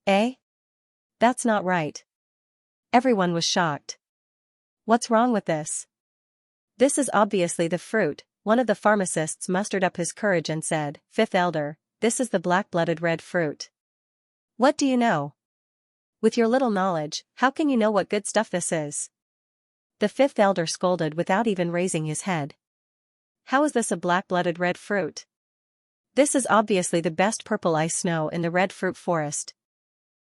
Eh? That's not right." Everyone was shocked. "What's wrong with this?" "This is obviously the fruit." One of the pharmacists mustered up his courage and said, "Fifth Elder, this is the black-blooded red fruit." "What do you know? With your little knowledge, how can you know what good stuff this is?" The fifth elder scolded without even raising his head. "How is this a black-blooded red fruit? This is obviously the best purple ice snow in the red fruit forest."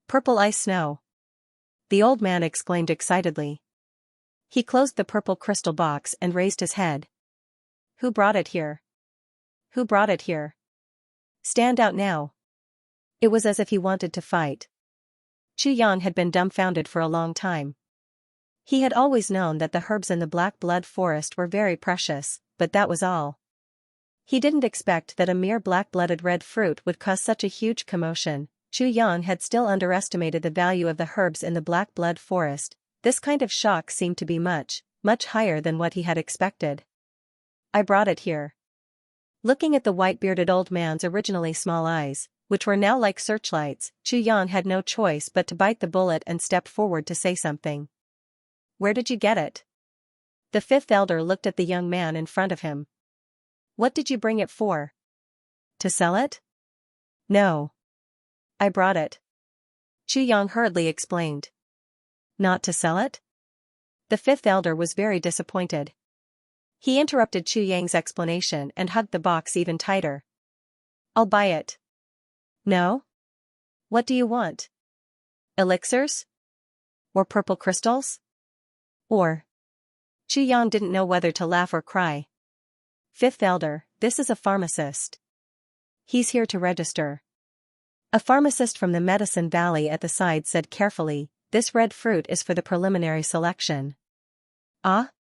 "Purple ice snow!" the old man exclaimed excitedly. He closed the purple crystal box and raised his head. "Who brought it here? Who brought it here? Stand out now." It was as if he wanted to fight. Xianxia had been dumbfounded for a long time. He had always known that the herbs in the black blood forest were very precious, but that was all. He didn't expect that a mere black-blooded red fruit would cause such a huge commotion. Xianxia had still underestimated the value of the herbs in the black blood forest. This kind of shock seemed to be much higher than what he had expected. "I brought it here." Looking at the white-bearded old man's originally small eyes, which were now like searchlights, Xianxia had no choice but to bite the bullet and step forward to say something. "Where did you get it?" The fifth elder looked at the young man in front of him. "What did you bring it for? To sell it?" "No. I brought it," Xianxia hurriedly explained. "Not to sell it?" The fifth elder was very disappointed. He interrupted Xianxia's explanation and hugged the box even tighter. "I'll buy it." "No? What do you want? Elixirs? Or purple crystals? Or?" Xianxia didn't know whether to laugh or cry. "Fifth elder, this is a pharmacist. He's here to register." A pharmacist from the Medicine Valley at the side said carefully, "This red fruit is for the preliminary selection." "Ah?"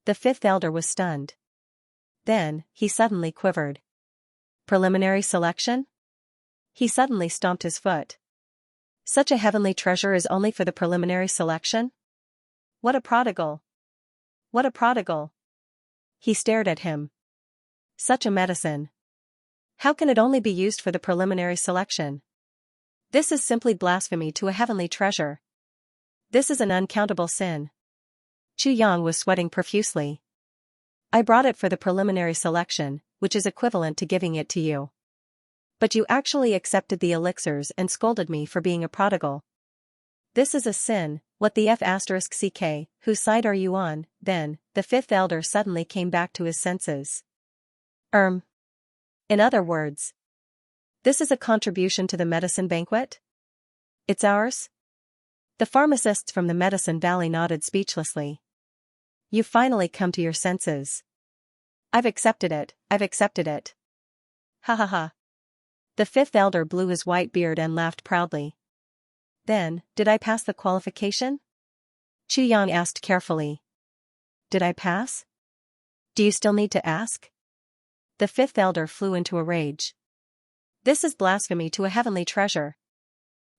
The fifth elder was stunned. Then, he suddenly quivered. "Preliminary selection?" He suddenly stomped his foot. "Such a heavenly treasure is only for the preliminary selection? What a prodigal! What a prodigal!" He stared at him. "Such a medicine. How can it only be used for the preliminary selection? This is simply blasphemy to a heavenly treasure. This is an uncountable sin." Xianxia was sweating profusely. "I brought it for the preliminary selection, which is equivalent to giving it to you. But you actually accepted the elixirs and scolded me for being a prodigal. This is a sin. What the F*ck, whose side are you on?" Then, the fifth elder suddenly came back to his senses. In other words, this is a contribution to the medicine banquet? It's ours?" The pharmacists from the Medicine Valley nodded speechlessly. "You've finally come to your senses." I've accepted it. Ha ha ha." The fifth elder blew his white beard and laughed proudly. "Then, did I pass the qualification?" Chu Yang asked carefully. Did I pass? Do you still need to ask? The fifth elder flew into a rage. This is blasphemy to a heavenly treasure.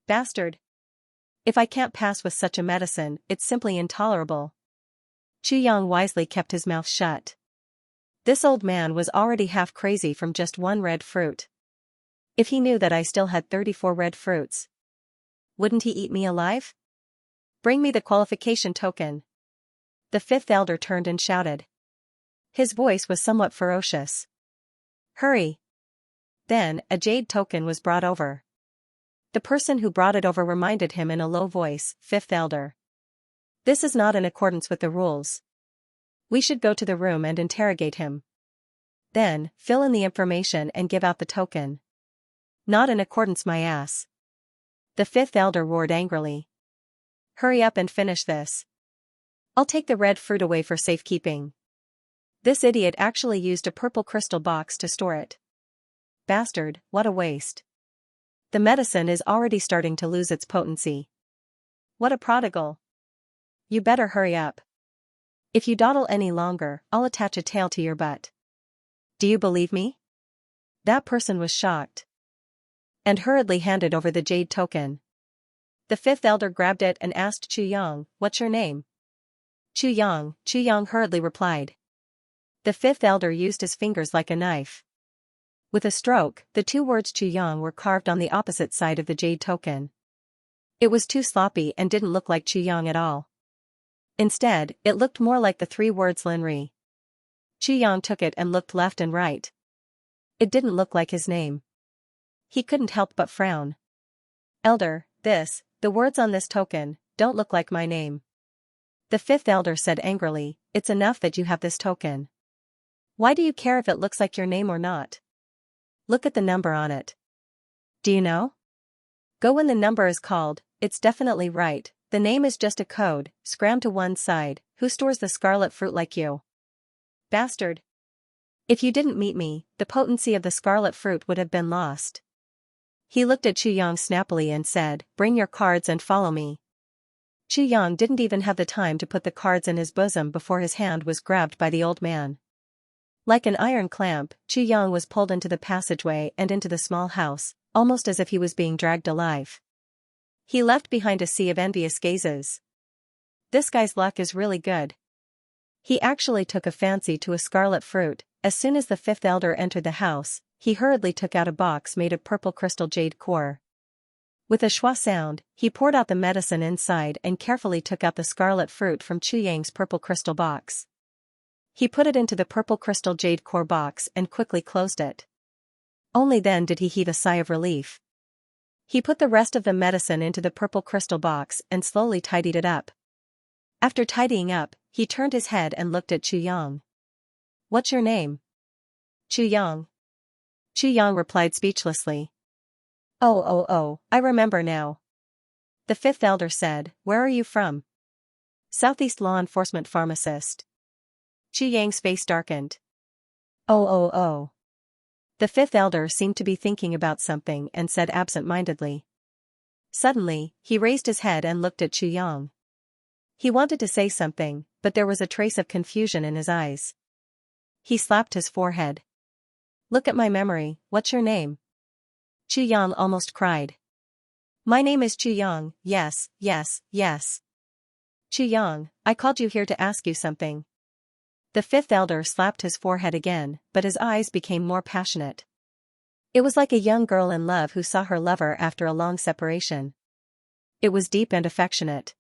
Bastard. If I can't pass with such a medicine, it's simply intolerable. Chu Yang wisely kept his mouth shut. This old man was already half crazy from just one red fruit. If he knew that I still had 34 red fruits, wouldn't he eat me alive? Bring me the qualification token. The fifth elder turned and shouted. His voice was somewhat ferocious. Hurry. Then, a jade token was brought over. The person who brought it over reminded him in a low voice, Fifth Elder. This is not in accordance with the rules. We should go to the room and interrogate him. Then, fill in the information and give out the token. Not in accordance, my ass. The fifth elder roared angrily. Hurry up and finish this. I'll take the red fruit away for safekeeping. This idiot actually used a purple crystal box to store it. Bastard, what a waste. The medicine is already starting to lose its potency. What a prodigal. You better hurry up. If you dawdle any longer, I'll attach a tail to your butt. Do you believe me? That person was shocked. And hurriedly handed over the jade token. The fifth elder grabbed it and asked Chu Yang, what's your name? Chu Yang hurriedly replied. The fifth elder used his fingers like a knife. With a stroke, the two words Chu Yang were carved on the opposite side of the jade token. It was too sloppy and didn't look like Chu Yang at all. Instead, it looked more like the three words Linri. Chu Yang took it and looked left and right. It didn't look like his name. He couldn't help but frown. Elder, the words on this token, don't look like my name. The fifth elder said angrily, it's enough that you have this token. Why do you care if it looks like your name or not? Look at the number on it. Do you know? Go when the number is called, it's definitely right, the name is just a code, scram to one side, who stores the scarlet fruit like you? Bastard. If you didn't meet me, the potency of the scarlet fruit would have been lost. He looked at Chu Yang snappily and said, bring your cards and follow me. Chu Yang didn't even have the time to put the cards in his bosom before his hand was grabbed by the old man. Like an iron clamp, Chu Yang was pulled into the passageway and into the small house, almost as if he was being dragged alive. He left behind a sea of envious gazes. This guy's luck is really good. He actually took a fancy to a scarlet fruit. As soon as the fifth elder entered the house, he hurriedly took out a box made of purple crystal jade core. With a schwa sound, he poured out the medicine inside and carefully took out the scarlet fruit from Chu Yang's purple crystal box. He put it into the purple crystal jade core box and quickly closed it. Only then did he heave a sigh of relief. He put the rest of the medicine into the purple crystal box and slowly tidied it up. After tidying up, he turned his head and looked at Chu Yang. What's your name? Chu Yang. Chu Yang replied speechlessly. Oh, I remember now. The fifth elder said, where are you from? Southeast Law Enforcement Pharmacist. Chu Yang's face darkened. Oh. The fifth elder seemed to be thinking about something and said absent-mindedly. Suddenly, he raised his head and looked at Chu Yang. He wanted to say something, but there was a trace of confusion in his eyes. He slapped his forehead. Look at my memory, what's your name? Chu Yang almost cried. My name is Chu Yang, yes. Chu Yang, I called you here to ask you something. The fifth elder slapped his forehead again, but his eyes became more passionate. It was like a young girl in love who saw her lover after a long separation. It was deep and affectionate.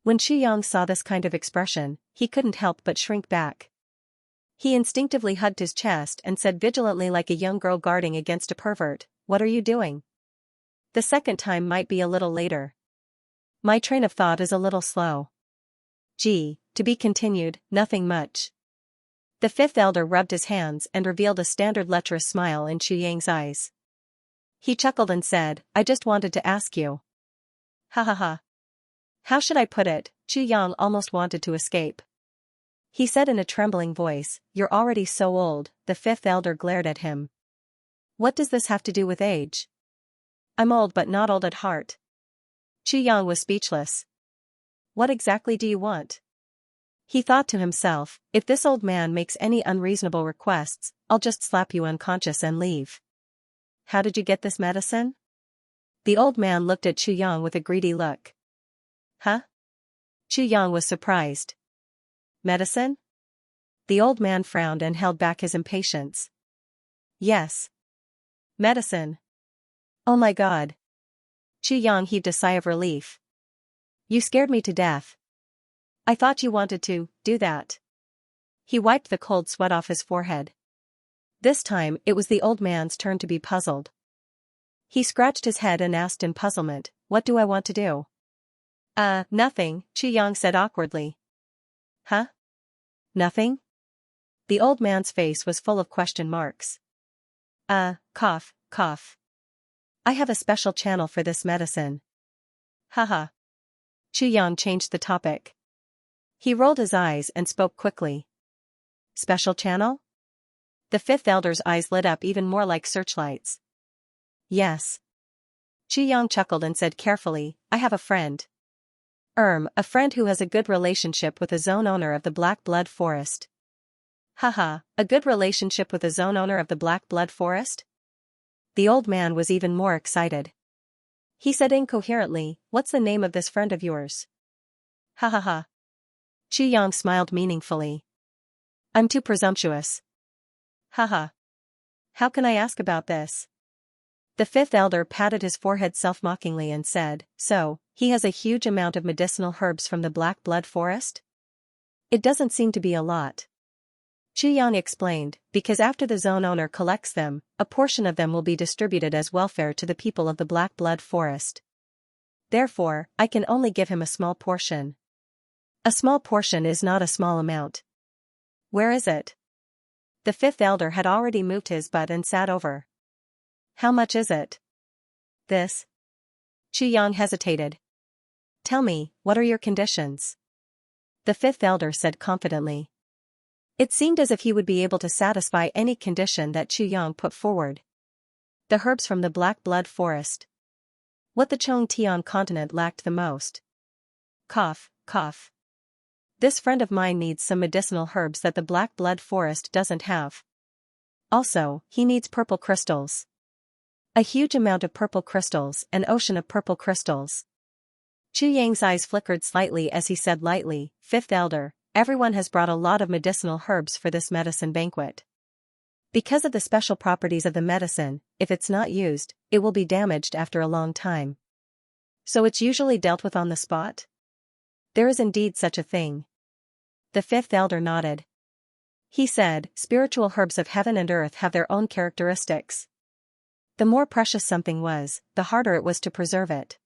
When Chu Yang saw this kind of expression, he couldn't help but shrink back. He instinctively hugged his chest and said vigilantly like a young girl guarding against a pervert, what are you doing? The second time might be a little later. My train of thought is a little slow. Gee, to be continued, nothing much. The fifth elder rubbed his hands and revealed a standard lecherous smile in Chu Yang's eyes. He chuckled and said, I just wanted to ask you. Ha. How should I put it? Chu Yang almost wanted to escape. He said in a trembling voice, you're already so old. The fifth elder glared at him. What does this have to do with age? I'm old but not old at heart. Chu Yang was speechless. What exactly do you want? He thought to himself, if this old man makes any unreasonable requests, I'll just slap you unconscious and leave. How did you get this medicine? The old man looked at Xianxia with a greedy look. Huh? Xianxia was surprised. Medicine? The old man frowned and held back his impatience. Yes. Medicine. Oh my God. Xianxia heaved a sigh of relief. You scared me to death. I thought you wanted to do that. He wiped the cold sweat off his forehead. This time it was the old man's turn to be puzzled. He scratched his head and asked in puzzlement, what do I want to do? Nothing, Xianxia said awkwardly. Huh? Nothing? The old man's face was full of question marks. Cough, cough. I have a special channel for this medicine. Haha. Xianxia changed the topic. He rolled his eyes and spoke quickly. Special channel? The fifth elder's eyes lit up even more like searchlights. Yes. Xianxia chuckled and said carefully, I have a friend. A friend who has a good relationship with a zone owner of the Black Blood Forest. Haha, a good relationship with a zone owner of the Black Blood Forest? The old man was even more excited. He said incoherently, what's the name of this friend of yours? Ha ha ha. Xianxia smiled meaningfully. I'm too presumptuous. Haha. How can I ask about this? The fifth elder patted his forehead self-mockingly and said, so, he has a huge amount of medicinal herbs from the Black Blood Forest? It doesn't seem to be a lot. Xianxia explained, because after the zone owner collects them, a portion of them will be distributed as welfare to the people of the Black Blood Forest. Therefore, I can only give him a small portion. A small portion is not a small amount. Where is it? The fifth elder had already moved his butt and sat over. How much is it? This? Xianxia hesitated. Tell me, what are your conditions? The fifth elder said confidently. It seemed as if he would be able to satisfy any condition that Xianxia put forward. The herbs from the Black Blood Forest. What the Chongtian continent lacked the most. Cough, cough. This friend of mine needs some medicinal herbs that the Black Blood Forest doesn't have. Also, he needs purple crystals. A huge amount of purple crystals, an ocean of purple crystals. Xianxia's eyes flickered slightly as he said lightly, Fifth Elder, everyone has brought a lot of medicinal herbs for this medicine banquet. Because of the special properties of the medicine, if it's not used, it will be damaged after a long time. So it's usually dealt with on the spot? There is indeed such a thing. The fifth elder nodded. He said, spiritual herbs of heaven and earth have their own characteristics. The more precious something was, the harder it was to preserve it.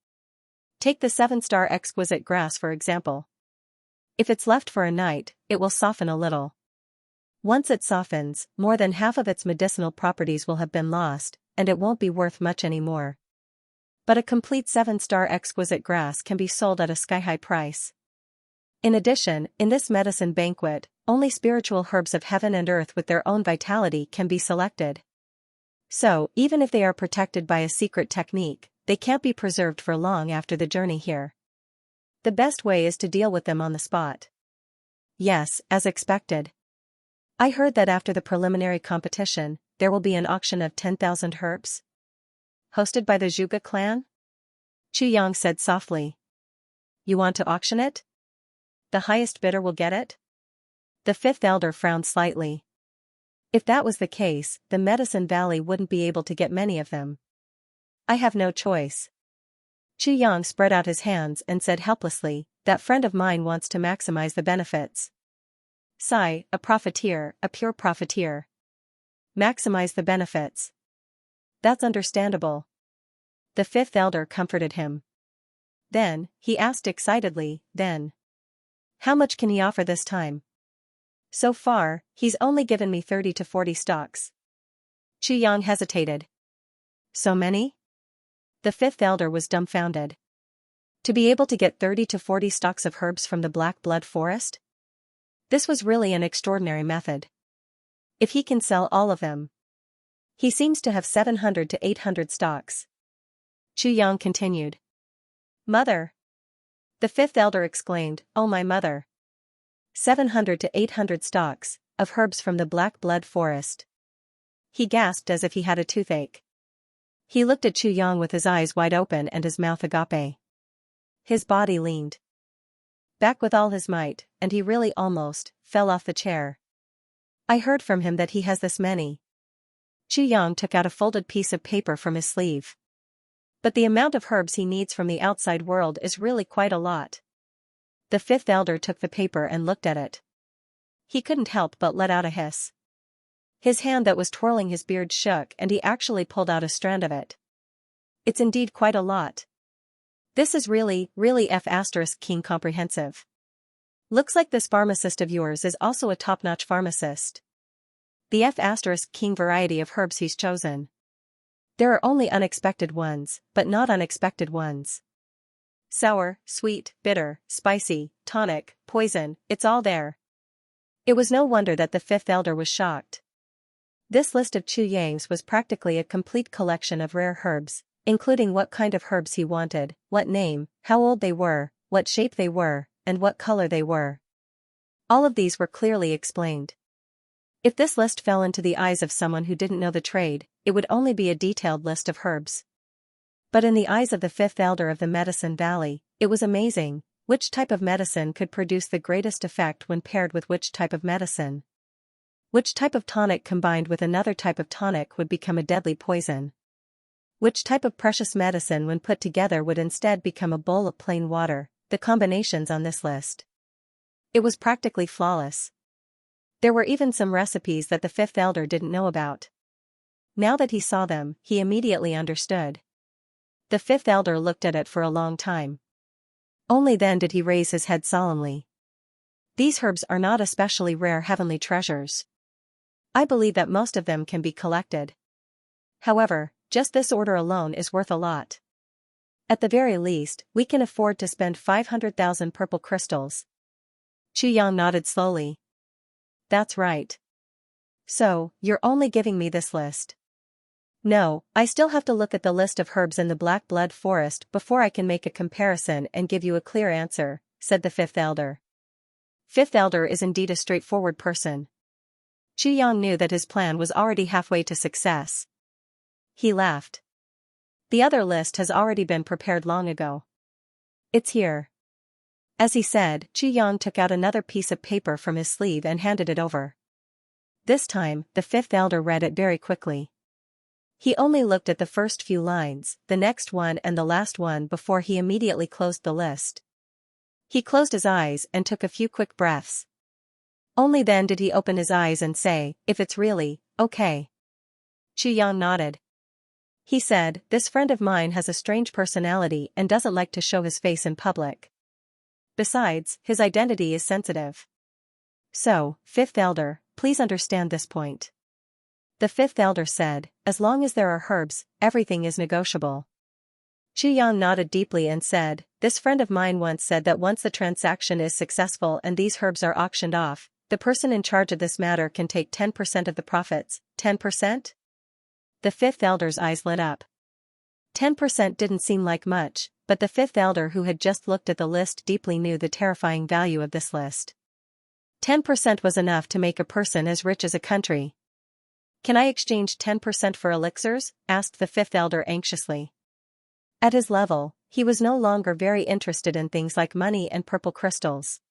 Take the 7-star exquisite grass for example. If it's left for a night, it will soften a little. Once it softens, more than half of its medicinal properties will have been lost, and it won't be worth much anymore. But a complete 7-star exquisite grass can be sold at a sky-high price. In addition, in this medicine banquet, only spiritual herbs of heaven and earth with their own vitality can be selected. So, even if they are protected by a secret technique, they can't be preserved for long after the journey here. The best way is to deal with them on the spot. Yes, as expected. I heard that after the preliminary competition, there will be an auction of 10,000 herbs. Hosted by the Zhuge clan? Xianxia said softly. You want to auction it? The highest bidder will get it? The fifth elder frowned slightly. If that was the case, the Medicine Valley wouldn't be able to get many of them. I have no choice. Xianxia spread out his hands and said helplessly, that friend of mine wants to maximize the benefits. Sigh, a profiteer, a pure profiteer. Maximize the benefits. That's understandable. The fifth elder comforted him. Then, he asked excitedly, how much can he offer this time? So far, he's only given me 30 to 40 stocks. Xianxia hesitated. So many? The fifth elder was dumbfounded. To be able to get 30 to 40 stalks of herbs from the Black Blood Forest? This was really an extraordinary method. If he can sell all of them. He seems to have 700 to 800 stalks. Xianxia continued. Mother. The fifth elder exclaimed, "Oh my mother! 700 to 800 stalks of herbs from the black blood forest." He gasped as if he had a toothache. He looked at Xianxia with his eyes wide open and his mouth agape. His body leaned back with all his might, and he really almost fell off the chair. "I heard from him that he has this many." Xianxia took out a folded piece of paper from his sleeve. "But the amount of herbs he needs from the outside world is really quite a lot." The fifth elder took the paper and looked at it. He couldn't help but let out a hiss. His hand that was twirling his beard shook and he actually pulled out a strand of it. "It's indeed quite a lot. This is really F***king comprehensive. Looks like this pharmacist of yours is also a top-notch pharmacist. The F***king variety of herbs he's chosen. There are only unexpected ones, but not unexpected ones. Sour, sweet, bitter, spicy, tonic, poison, it's all there." It was no wonder that the fifth elder was shocked. This list of Xianxia's was practically a complete collection of rare herbs, including what kind of herbs he wanted, what name, how old they were, what shape they were, and what color they were. All of these were clearly explained. If this list fell into the eyes of someone who didn't know the trade, it would only be a detailed list of herbs. But in the eyes of the fifth elder of the Medicine Valley, it was amazing. Which type of medicine could produce the greatest effect when paired with which type of medicine? Which type of tonic combined with another type of tonic would become a deadly poison? Which type of precious medicine when put together would instead become a bowl of plain water? The combinations on this list. It was practically flawless. There were even some recipes that the fifth elder didn't know about. Now that he saw them, he immediately understood. The fifth elder looked at it for a long time. Only then did he raise his head solemnly. "These herbs are not especially rare heavenly treasures. I believe that most of them can be collected. However, just this order alone is worth a lot. At the very least, we can afford to spend 500,000 purple crystals." Xianxia nodded slowly. "That's right. So, you're only giving me this list?" "No, I still have to look at the list of herbs in the black blood forest before I can make a comparison and give you a clear answer," said the fifth elder. Fifth elder is indeed a straightforward person. Xianxia knew that his plan was already halfway to success. He laughed. "The other list has already been prepared long ago. It's here." As he said, Xianxia took out another piece of paper from his sleeve and handed it over. This time, the fifth elder read it very quickly. He only looked at the first few lines, the next one and the last one before he immediately closed the list. He closed his eyes and took a few quick breaths. Only then did he open his eyes and say, "If it's really okay." Xianxia nodded. He said, "This friend of mine has a strange personality and doesn't like to show his face in public. Besides, his identity is sensitive. So, fifth elder, please understand this point." The fifth elder said, "As long as there are herbs, everything is negotiable." Xianxia nodded deeply and said, "This friend of mine once said that once the transaction is successful and these herbs are auctioned off, the person in charge of this matter can take 10% of the profits." 10%? The fifth elder's eyes lit up. 10% didn't seem like much, but the fifth elder who had just looked at the list deeply knew the terrifying value of this list. 10% was enough to make a person as rich as a country. "Can I exchange 10% for elixirs?" asked the fifth elder anxiously. At his level, he was no longer very interested in things like money and purple crystals.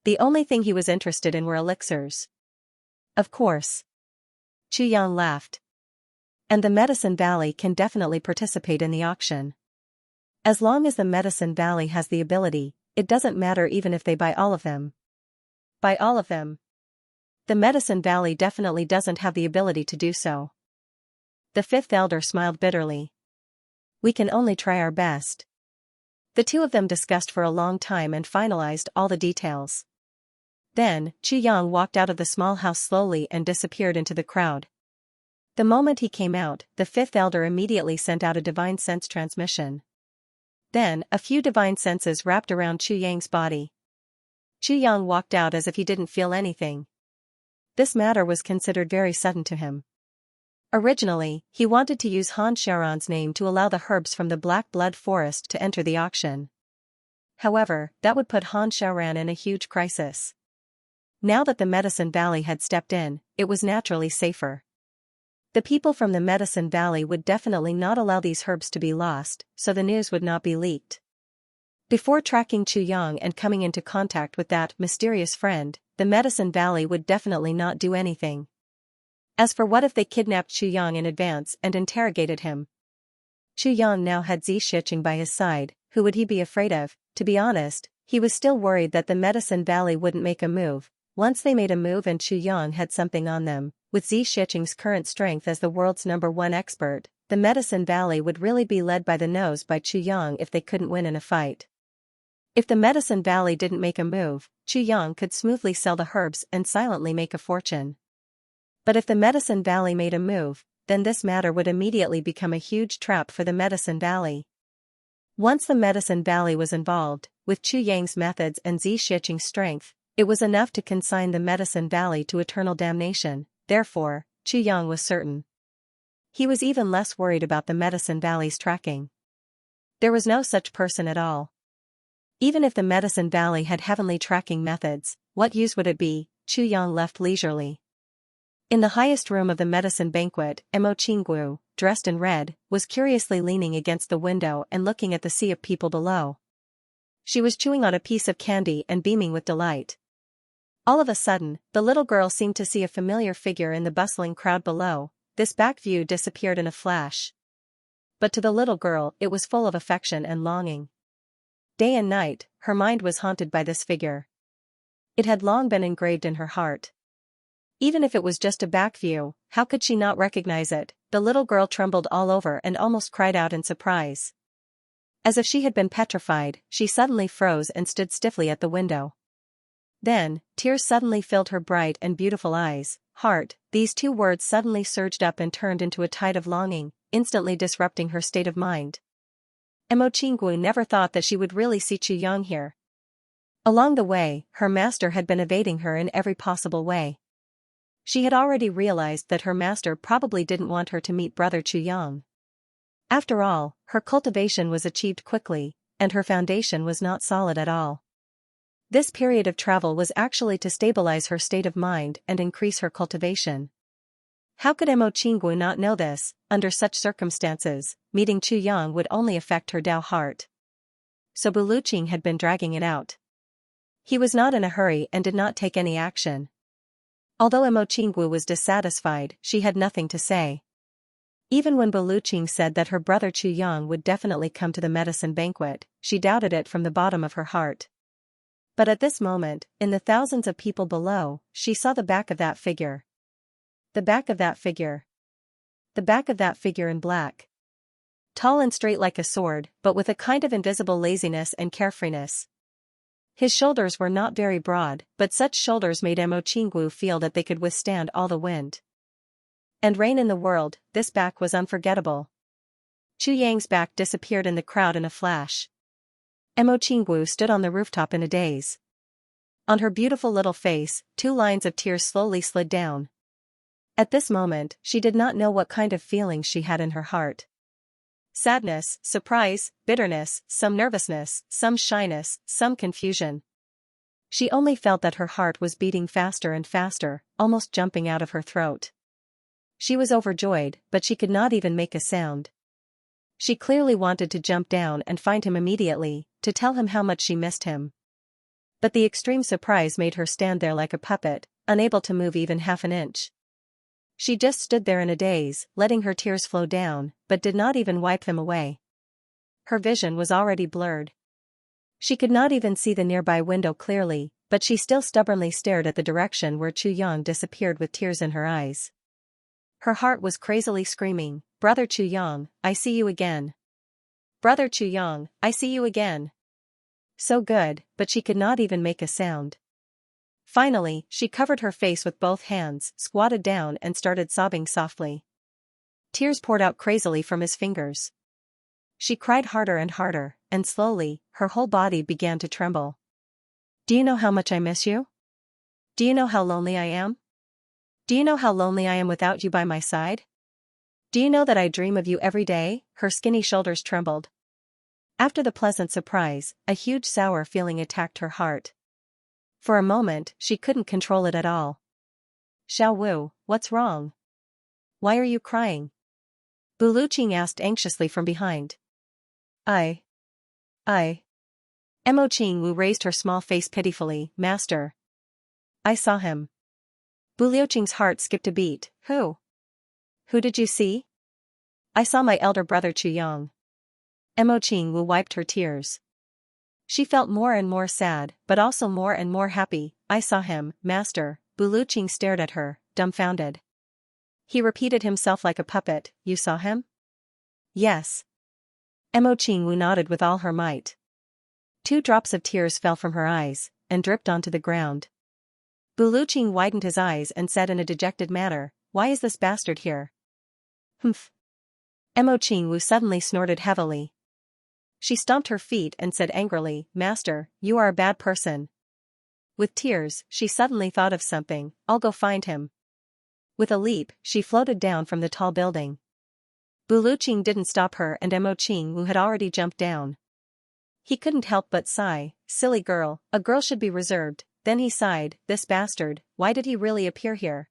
The only thing he was interested in were elixirs. "Of course." Xianxia laughed. "And the Medicine Valley can definitely participate in the auction. As long as the Medicine Valley has the ability, it doesn't matter even if they buy all of them." "Buy all of them?" "The Medicine Valley definitely doesn't have the ability to do so." The fifth elder smiled bitterly. "We can only try our best." The two of them discussed for a long time and finalized all the details. Then, Xianxia walked out of the small house slowly and disappeared into the crowd. The moment he came out, the fifth elder immediately sent out a divine sense transmission. Then, a few divine senses wrapped around Xianxia's body. Xianxia walked out as if he didn't feel anything. This matter was considered very sudden to him. Originally, he wanted to use Han Xiaoran's name to allow the herbs from the Black Blood Forest to enter the auction. However, that would put Han Xiaoran in a huge crisis. Now that the Medicine Valley had stepped in, it was naturally safer. The people from the Medicine Valley would definitely not allow these herbs to be lost, so the news would not be leaked. Before tracking Chu Yang and coming into contact with that mysterious friend, the Medicine Valley would definitely not do anything. As for what if they kidnapped Chu Yang in advance and interrogated him? Chu Yang now had Xianxia by his side, who would he be afraid of? To be honest, he was still worried that the Medicine Valley wouldn't make a move. Once they made a move and Chu Yang had something on them, with Xianxia's current strength as the world's #1 expert, the Medicine Valley would really be led by the nose by Chu Yang if they couldn't win in a fight. If the Medicine Valley didn't make a move, Chu Yang could smoothly sell the herbs and silently make a fortune. But if the Medicine Valley made a move, then this matter would immediately become a huge trap for the Medicine Valley. Once the Medicine Valley was involved, with Chu Yang's methods and Xianxia's strength, it was enough to consign the Medicine Valley to eternal damnation. Therefore, Chu Yang was certain. He was even less worried about the Medicine Valley's tracking. There was no such person at all. Even if the Medicine Valley had heavenly tracking methods, what use would it be? Chu Yang left leisurely. In the highest room of the medicine banquet, Mo Qinggu, dressed in red, was curiously leaning against the window and looking at the sea of people below. She was chewing on a piece of candy and beaming with delight. All of a sudden, the little girl seemed to see a familiar figure in the bustling crowd below. This back view disappeared in a flash. But to the little girl, it was full of affection and longing. Day and night, her mind was haunted by this figure. It had long been engraved in her heart. Even if it was just a back view, how could she not recognize it? The little girl trembled all over and almost cried out in surprise. As if she had been petrified, she suddenly froze and stood stiffly at the window. Then, tears suddenly filled her bright and beautiful eyes. Heart, these two words suddenly surged up and turned into a tide of longing, instantly disrupting her state of mind. Mo Qinggu never thought that she would really see Chu Yang here. Along the way, her master had been evading her in every possible way. She had already realized that her master probably didn't want her to meet brother Chu Yang. After all, her cultivation was achieved quickly, and her foundation was not solid at all. This period of travel was actually to stabilize her state of mind and increase her cultivation. How could Mo Qinggu not know this? Under such circumstances, meeting Chu Yang would only affect her Dao heart. So Buluqing had been dragging it out. He was not in a hurry and did not take any action. Although Mo Qinggu was dissatisfied, she had nothing to say. Even when Buluqing said that her brother Chu Yang would definitely come to the medicine banquet, she doubted it from the bottom of her heart. But at this moment, in the thousands of people below, she saw the back of that figure. The back of that figure. The back of that figure in black. Tall and straight like a sword, but with a kind of invisible laziness and carefreeness. His shoulders were not very broad, but such shoulders made Mo Qinggu feel that they could withstand all the wind and rain in the world. This back was unforgettable. Chu Yang's back disappeared in the crowd in a flash. Mo Qinggu stood on the rooftop in a daze. On her beautiful little face, 2 lines of tears slowly slid down. At this moment, she did not know what kind of feelings she had in her heart. Sadness, surprise, bitterness, some nervousness, some shyness, some confusion. She only felt that her heart was beating faster and faster, almost jumping out of her throat. She was overjoyed, but she could not even make a sound. She clearly wanted to jump down and find him immediately, to tell him how much she missed him. But the extreme surprise made her stand there like a puppet, unable to move even half an inch. She just stood there in a daze, letting her tears flow down, but did not even wipe them away. Her vision was already blurred. She could not even see the nearby window clearly, but she still stubbornly stared at the direction where Chu Yang disappeared with tears in her eyes. Her heart was crazily screaming, "Brother Chu Yang, I see you again. Brother Chu Yang, I see you again." So good, but she could not even make a sound. Finally, she covered her face with both hands, squatted down and started sobbing softly. Tears poured out crazily from his fingers. She cried harder and harder, and slowly, her whole body began to tremble. "Do you know how much I miss you? Do you know how lonely I am? Do you know how lonely I am without you by my side? Do you know that I dream of you every day?" Her skinny shoulders trembled. After the pleasant surprise, a huge sour feeling attacked her heart. For a moment, she couldn't control it at all. Xiao Wu, what's wrong? Why are you crying? Buluqing asked anxiously from behind. I. Mo Qingwu raised her small face pitifully. Master. I saw him. Buluqing's heart skipped a beat. Who? Who did you see? I saw my elder brother Chuyang. Mo Qingwu wiped her tears. She felt more and more sad, but also more and more happy. I saw him, master. Buluqing stared at her, dumbfounded. He repeated himself like a puppet. You saw him? Yes. Mo Qingwu nodded with all her might. 2 drops of tears fell from her eyes, and dripped onto the ground. Buluqing widened his eyes and said in a dejected manner, why is this bastard here? Humph. Mo Qingwu suddenly snorted heavily. She stomped her feet and said angrily, Master, you are a bad person. With tears, she suddenly thought of something. I'll go find him. With a leap, she floated down from the tall building. Buluqing didn't stop her, and Mo Qingwu had already jumped down. He couldn't help but sigh. Silly girl, a girl should be reserved. Then he sighed, this bastard, why did he really appear here?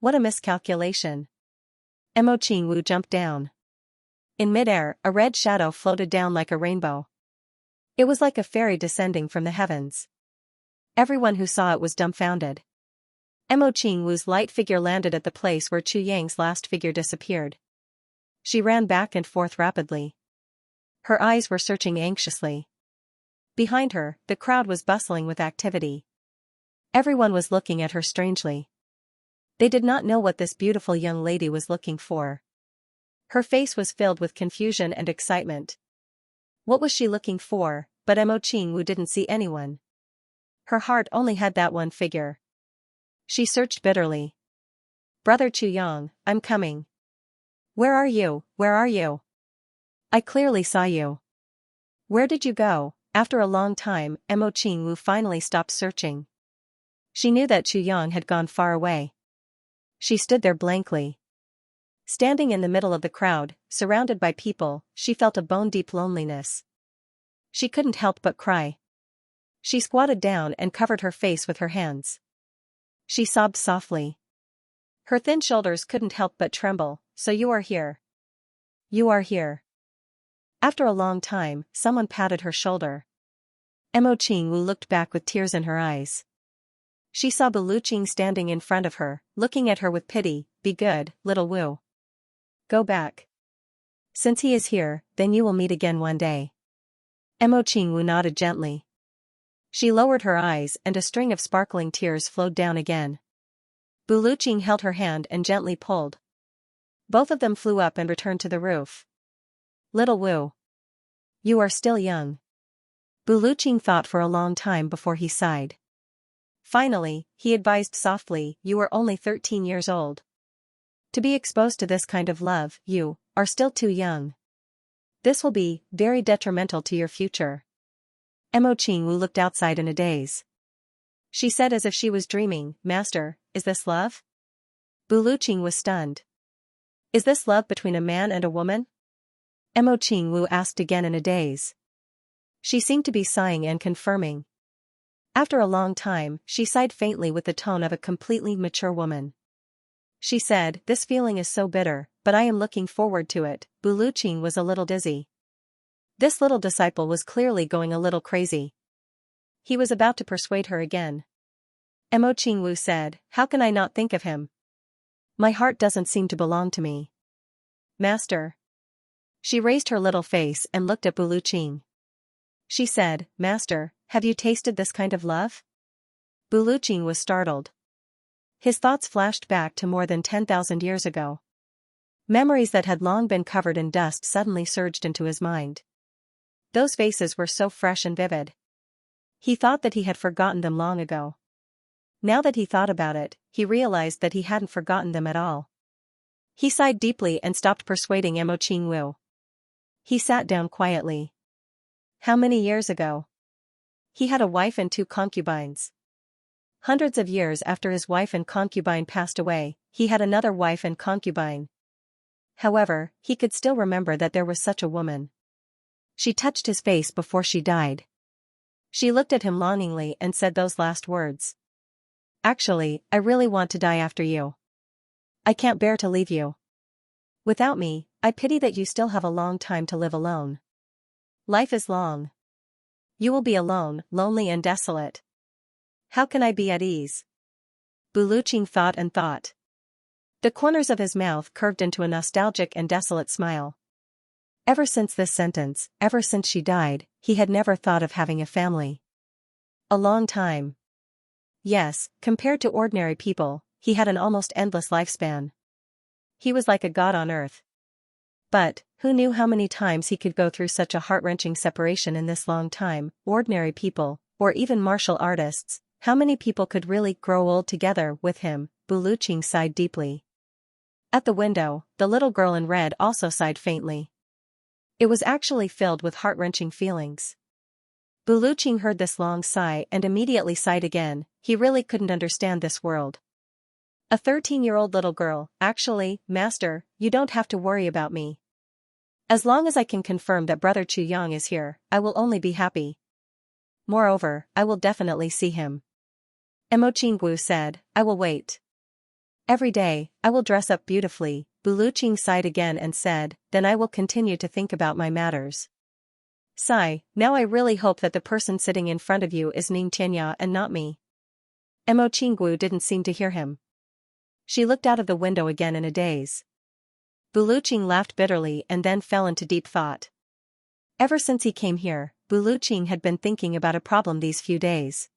What a miscalculation. Mo Qingwu jumped down. In midair, a red shadow floated down like a rainbow. It was like a fairy descending from the heavens. Everyone who saw it was dumbfounded. Mo Qingwu's light figure landed at the place where Chu Yang's last figure disappeared. She ran back and forth rapidly. Her eyes were searching anxiously. Behind her, the crowd was bustling with activity. Everyone was looking at her strangely. They did not know what this beautiful young lady was looking for. Her face was filled with confusion and excitement. What was she looking for? But Mo Qingwu didn't see anyone. Her heart only had that one figure. She searched bitterly. Brother Chuyang, I'm coming. Where are you? Where are you? I clearly saw you. Where did you go? After a long time, Mo Qingwu finally stopped searching. She knew that Chuyang had gone far away. She stood there blankly. Standing in the middle of the crowd, surrounded by people, she felt a bone-deep loneliness. She couldn't help but cry. She squatted down and covered her face with her hands. She sobbed softly. Her thin shoulders couldn't help but tremble. So you are here. You are here. After a long time, someone patted her shoulder. Mo Qingwu looked back with tears in her eyes. She saw Buluqing standing in front of her, looking at her with pity. Be good, little Wu. Go back. Since he is here, then you will meet again one day. Mo Qingwu nodded gently. She lowered her eyes and a string of sparkling tears flowed down again. Buluqing held her hand and gently pulled. Both of them flew up and returned to the roof. Little Wu. You are still young. Buluqing thought for a long time before he sighed. Finally, he advised softly, you are only 13 years old. To be exposed to this kind of love, you are still too young. This will be very detrimental to your future. Mo Qingwu looked outside in a daze. She said as if she was dreaming, Master, is this love? Buluqing was stunned. Is this love between a man and a woman? Mo Qingwu asked again in a daze. She seemed to be sighing and confirming. After a long time, she sighed faintly with the tone of a completely mature woman. She said, this feeling is so bitter, but I am looking forward to it. Buluqing was a little dizzy. This little disciple was clearly going a little crazy. He was about to persuade her again. Mo Qingwu said, how can I not think of him? My heart doesn't seem to belong to me. Master. She raised her little face and looked at Buluqing. She said, Master, have you tasted this kind of love? Buluqing was startled. His thoughts flashed back to more than 10,000 years ago. Memories that had long been covered in dust suddenly surged into his mind. Those faces were so fresh and vivid. He thought that he had forgotten them long ago. Now that he thought about it, he realized that he hadn't forgotten them at all. He sighed deeply and stopped persuading Mo Qingwu. He sat down quietly. How many years ago? He had a wife and 2 concubines. Hundreds of years after his wife and concubine passed away, he had another wife and concubine. However, he could still remember that there was such a woman. She touched his face before she died. She looked at him longingly and said those last words. Actually, I really want to die after you. I can't bear to leave you. Without me, I pity that you still have a long time to live alone. Life is long. You will be alone, lonely and desolate. How can I be at ease? Buluqing thought and thought. The corners of his mouth curved into a nostalgic and desolate smile. Ever since this sentence, ever since she died, he had never thought of having a family. A long time. Yes, compared to ordinary people, he had an almost endless lifespan. He was like a god on earth. But, who knew how many times he could go through such a heart-wrenching separation in this long time? Ordinary people, or even martial artists, how many people could really grow old together with him? Buluqing sighed deeply. At the window, the little girl in red also sighed faintly. It was actually filled with heart-wrenching feelings. Buluqing heard this long sigh and immediately sighed again. He really couldn't understand this world. A 13-year-old little girl, actually, master, you don't have to worry about me. As long as I can confirm that brother Chuyang is here, I will only be happy. Moreover, I will definitely see him. Emochinggu said, I will wait. Every day, I will dress up beautifully. Buluqing sighed again and said, then I will continue to think about my matters. Sigh, now I really hope that the person sitting in front of you is Xianxia and not me. Emochinggu didn't seem to hear him. She looked out of the window again in a daze. Buluqing laughed bitterly and then fell into deep thought. Ever since he came here, Buluqing had been thinking about a problem these few days.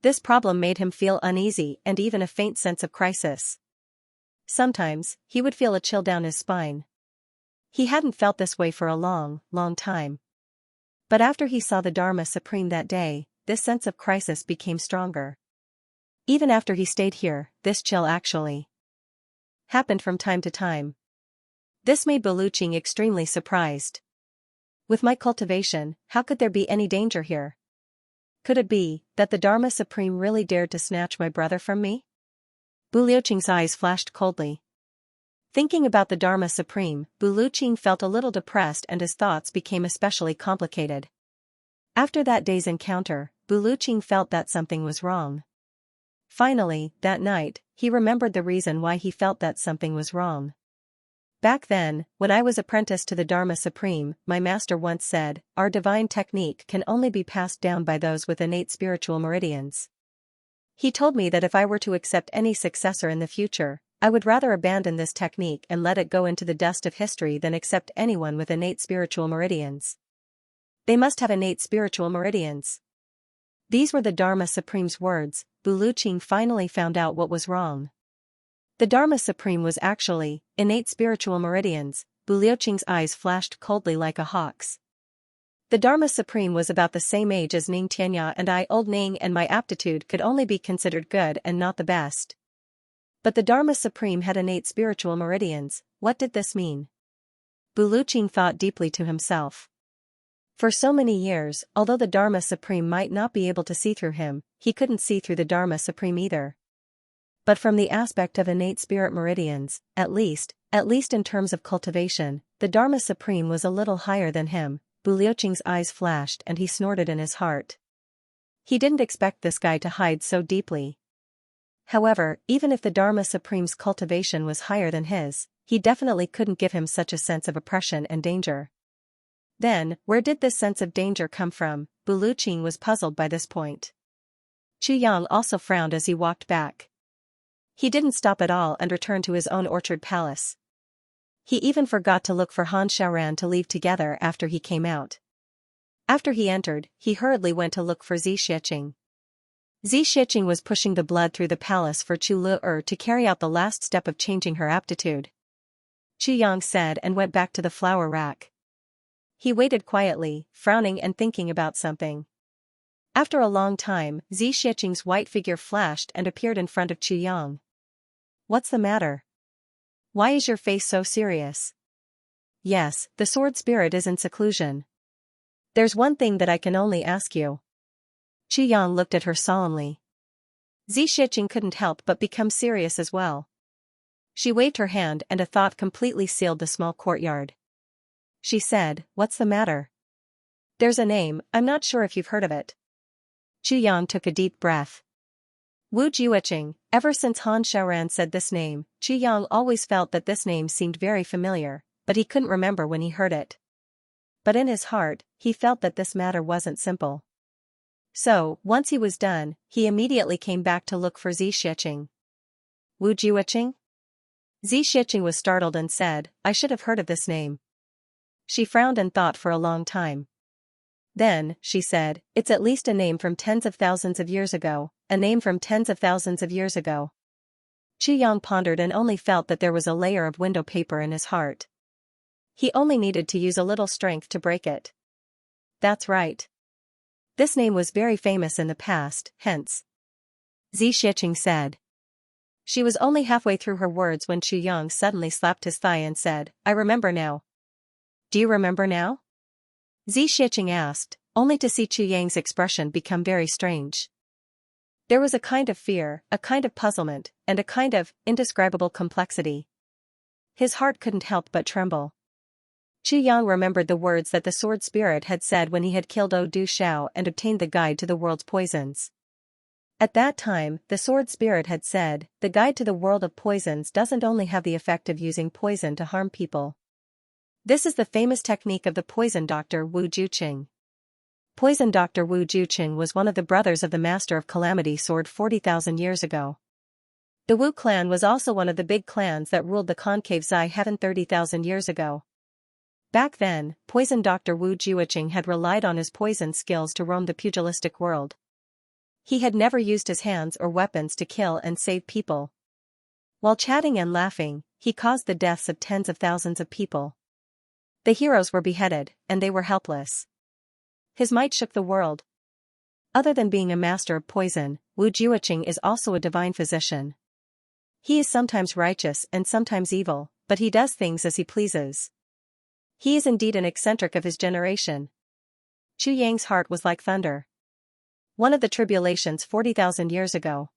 This problem made him feel uneasy and even a faint sense of crisis. Sometimes, he would feel a chill down his spine. He hadn't felt this way for a long, long time. But after he saw the Dharma Supreme that day, this sense of crisis became stronger. Even after he stayed here, this chill actually happened from time to time. This made Buluqing extremely surprised. With my cultivation, how could there be any danger here? Could it be that the Dharma Supreme really dared to snatch my brother from me? Buluqing's eyes flashed coldly. Thinking about the Dharma Supreme, Buluqing felt a little depressed and his thoughts became especially complicated. After that day's encounter, Buluqing felt that something was wrong. Finally, that night, he remembered the reason why he felt that something was wrong. Back then, when I was apprenticed to the Dharma Supreme, my master once said, our divine technique can only be passed down by those with innate spiritual meridians. He told me that if I were to accept any successor in the future, I would rather abandon this technique and let it go into the dust of history than accept anyone with innate spiritual meridians. They must have innate spiritual meridians. These were the Dharma Supreme's words. Buluqing finally found out what was wrong. The Dharma Supreme was actually innate spiritual meridians. Buluqing's eyes flashed coldly like a hawk's. The Dharma Supreme was about the same age as Xianxia and I. Old Ning and my aptitude could only be considered good and not the best. But the Dharma Supreme had innate spiritual meridians. What did this mean? Buluqing thought deeply to himself. For so many years, although the Dharma Supreme might not be able to see through him, he couldn't see through the Dharma Supreme either. But from the aspect of innate spirit meridians, at least in terms of cultivation, the Dharma Supreme was a little higher than him. Buluqing's eyes flashed and he snorted in his heart. He didn't expect this guy to hide so deeply. However, even if the Dharma Supreme's cultivation was higher than his, he definitely couldn't give him such a sense of oppression and danger. Then, where did this sense of danger come from? Buluqing was puzzled by this point. Chuyang also frowned as he walked back. He didn't stop at all and returned to his own orchard palace. He even forgot to look for Han Xiaoran to leave together after he came out. After he entered, he hurriedly went to look for Xianxia. Xianxia was pushing the blood through the palace for Chu Le to carry out the last step of changing her aptitude. Chuyang said and went back to the flower rack. He waited quietly, frowning and thinking about something. After a long time, Xianxia's white figure flashed and appeared in front of Chuyang. What's the matter? Why is your face so serious? Yes, the sword spirit is in seclusion. There's one thing that I can only ask you. Chuyang looked at her solemnly. Xianxia couldn't help but become serious as well. She waved her hand and a thought completely sealed the small courtyard. She said, what's the matter? There's a name, I'm not sure if you've heard of it. Chu Yang took a deep breath. Wu Jiuqing. Ever since Han Xiaoran said this name, Chu Yang always felt that this name seemed very familiar, but he couldn't remember when he heard it. But in his heart, he felt that this matter wasn't simple. So, once he was done, he immediately came back to look for Xianxia. Wu Jiuqing? Xianxia was startled and said, I should have heard of this name. She frowned and thought for a long time. Then, she said, it's at least a name from tens of thousands of years ago, a name from tens of thousands of years ago. Chu Yang pondered and only felt that there was a layer of window paper in his heart. He only needed to use a little strength to break it. That's right. This name was very famous in the past, hence. Xianxia said. She was only halfway through her words when Chu Yang suddenly slapped his thigh and said, I remember now. Do you remember now? Xianxia asked, only to see Chu Yang's expression become very strange. There was a kind of fear, a kind of puzzlement, and a kind of indescribable complexity. His heart couldn't help but tremble. Chu Yang remembered the words that the sword spirit had said when he had killed Du Shao and obtained the guide to the world's poisons. At that time, the sword spirit had said, the guide to the world of poisons doesn't only have the effect of using poison to harm people. This is the famous technique of the poison doctor Wu Jiuqing. Poison doctor Wu Jiuqing was one of the brothers of the master of calamity sword 40,000 years ago. The Wu clan was also one of the big clans that ruled the concave Zai heaven 30,000 years ago. Back then, poison doctor Wu Jiuqing had relied on his poison skills to roam the pugilistic world. He had never used his hands or weapons to kill and save people. While chatting and laughing, he caused the deaths of tens of thousands of people. The heroes were beheaded, and they were helpless. His might shook the world. Other than being a master of poison, Wu Jiuqing is also a divine physician. He is sometimes righteous and sometimes evil, but he does things as he pleases. He is indeed an eccentric of his generation. Chu Yang's heart was like thunder. One of the tribulations 40,000 years ago.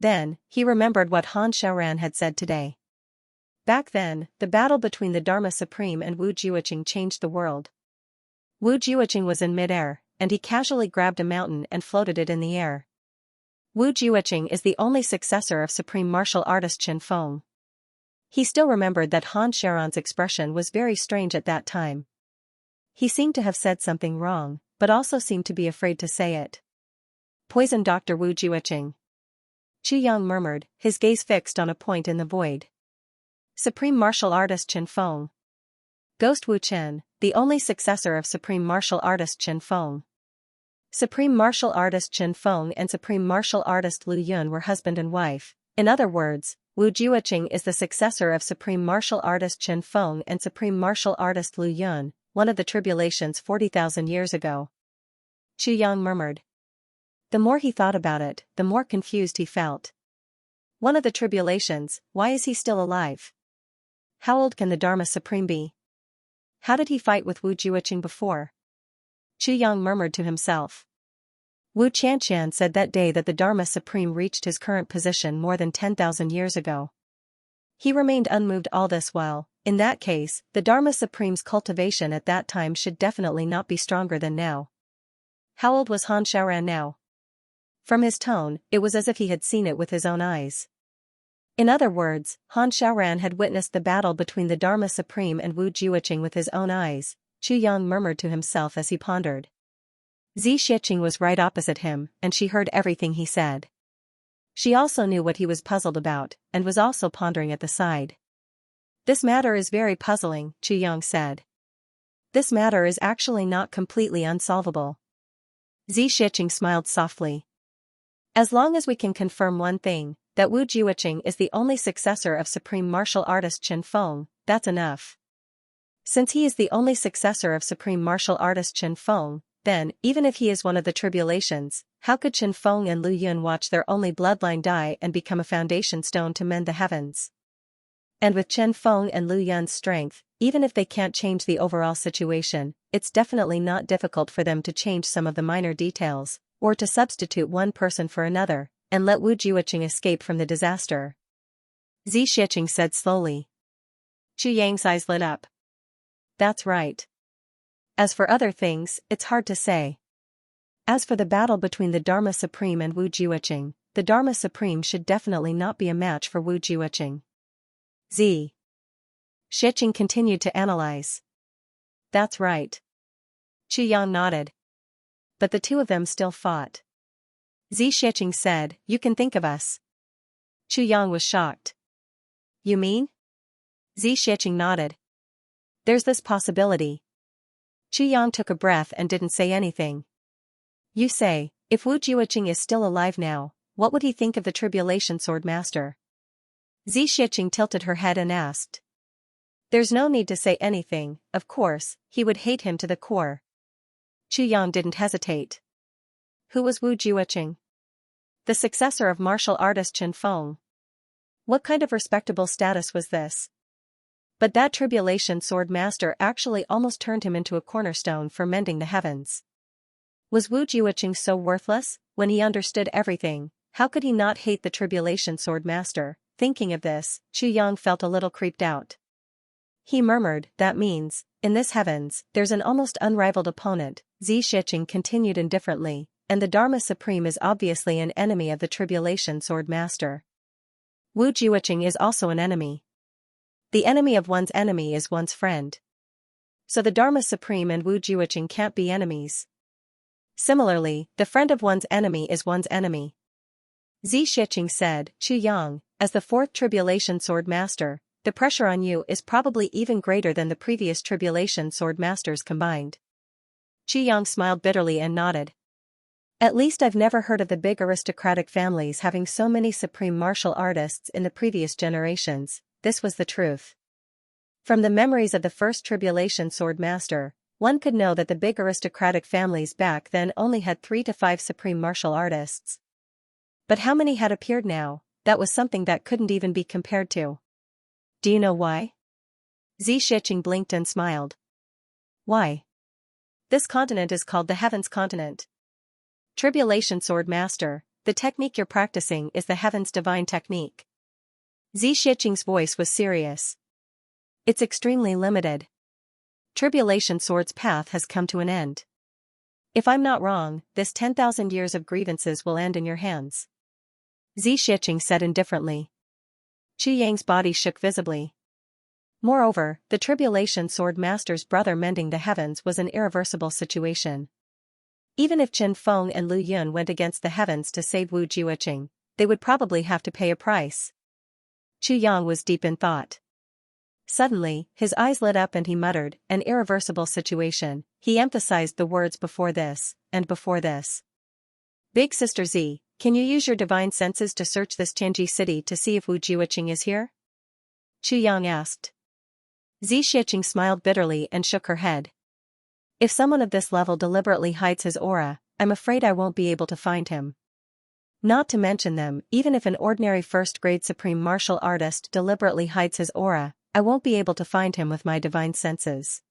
Then, he remembered what Han Xiaoran had said today. Back then, the battle between the Dharma Supreme and Wu Jiuqing changed the world. Wu Jiuqing was in midair, and he casually grabbed a mountain and floated it in the air. Wu Jiuqing is the only successor of supreme martial artist Chen Feng. He still remembered that Han Xiaoran's expression was very strange at that time. He seemed to have said something wrong, but also seemed to be afraid to say it. Poison Dr. Wu Jiuqing. Chu Yang murmured, his gaze fixed on a point in the void. Supreme martial artist Chen Feng. Ghost Wu Chen, the only successor of supreme martial artist Chen Feng. Supreme martial artist Chen Feng and supreme martial artist Lu Yun were husband and wife. In other words, Wu Jiuqing is the successor of supreme martial artist Chen Feng and supreme martial artist Lu Yun, one of the tribulations 40,000 years ago. Chu Yang murmured. The more he thought about it, the more confused he felt. One of the tribulations, why is he still alive? How old can the Dharma Supreme be? How did he fight with Wu Jiuqing before? Chu Yang murmured to himself. Wu Qianqian said that day that the Dharma Supreme reached his current position more than 10,000 years ago. He remained unmoved all this while. In that case, the Dharma Supreme's cultivation at that time should definitely not be stronger than now. How old was Han Xiaoran now? From his tone, it was as if he had seen it with his own eyes. In other words, Han Xiaoran had witnessed the battle between the Dharma Supreme and Wu Jiuqing with his own eyes, Chu Yang murmured to himself as he pondered. Xianxia was right opposite him, and she heard everything he said. She also knew what he was puzzled about, and was also pondering at the side. This matter is very puzzling, Chu Yang said. This matter is actually not completely unsolvable. Xianxia smiled softly. As long as we can confirm one thing, that Wu Jiuqing is the only successor of supreme martial artist Chen Feng, that's enough. Since he is the only successor of supreme martial artist Chen Feng, then, even if he is one of the tribulations, how could Chen Feng and Lu Yun watch their only bloodline die and become a foundation stone to mend the heavens? And with Chen Feng and Lu Yun's strength, even if they can't change the overall situation, it's definitely not difficult for them to change some of the minor details, or to substitute one person for another, and let Wu Jiuqing escape from the disaster. Xianxia said slowly. Chu Yang's eyes lit up. That's right. As for other things, it's hard to say. As for the battle between the Dharma Supreme and Wu Jiuqing, the Dharma Supreme should definitely not be a match for Wu Jiuqing. Xianxia continued to analyze. That's right. Qiang nodded. But the two of them still fought. Xianxia said, you can think of us. Qiang was shocked. You mean? Xianxia nodded. There's this possibility. Qiang took a breath and didn't say anything. You say, if Wu Jiuqing is still alive now, what would he think of the Tribulation Sword Master? Xianxia tilted her head and asked. There's no need to say anything, of course, he would hate him to the core. Qiang didn't hesitate. Who was Wu Jiuqing? The successor of martial artist Chen Feng. What kind of respectable status was this? But that Tribulation Sword Master actually almost turned him into a cornerstone for mending the heavens. Was Wu Jiuqing so worthless? When he understood everything, how could he not hate the Tribulation Sword Master? Thinking of this, Qiang felt a little creeped out. He murmured, that means, in this heavens, there's an almost unrivaled opponent. Xianxia continued indifferently, and the Dharma Supreme is obviously an enemy of the Tribulation Sword Master. Wu Jiuqing is also an enemy. The enemy of one's enemy is one's friend. So the Dharma Supreme and Wu Jiuqing can't be enemies. Similarly, the friend of one's enemy is one's enemy. Xianxia said, Qiang, as the fourth Tribulation Sword Master, the pressure on you is probably even greater than the previous Tribulation Sword Masters combined. Qiang smiled bitterly and nodded. At least I've never heard of the big aristocratic families having so many supreme martial artists in the previous generations. This was the truth. From the memories of the first Tribulation Sword Master, one could know that the big aristocratic families back then only had 3 to 5 supreme martial artists. But how many had appeared now? That was something that couldn't even be compared to. Do you know why? Xianxia blinked and smiled. Why? This continent is called the Heavens Continent. Tribulation Sword Master, the technique you're practicing is the Heavens Divine Technique. Xianxia's voice was serious. It's extremely limited. Tribulation Sword's path has come to an end. If I'm not wrong, this 10,000 years of grievances will end in your hands. Xianxia said indifferently. Qiang's body shook visibly. Moreover, the Tribulation Sword Master's brother mending the heavens was an irreversible situation. Even if Chen Feng and Lu Yun went against the heavens to save Wu Jiuqing, they would probably have to pay a price. Qiang was deep in thought. Suddenly, his eyes lit up and he muttered, an irreversible situation. He emphasized the words before this, and before this. Big Sister Z, can you use your divine senses to search this Tianji city to see if Wu Jiuqing is here? Qiang asked. Xianxia smiled bitterly and shook her head. If someone of this level deliberately hides his aura, I'm afraid I won't be able to find him. Not to mention them, even if an ordinary first-grade supreme martial artist deliberately hides his aura, I won't be able to find him with my divine senses.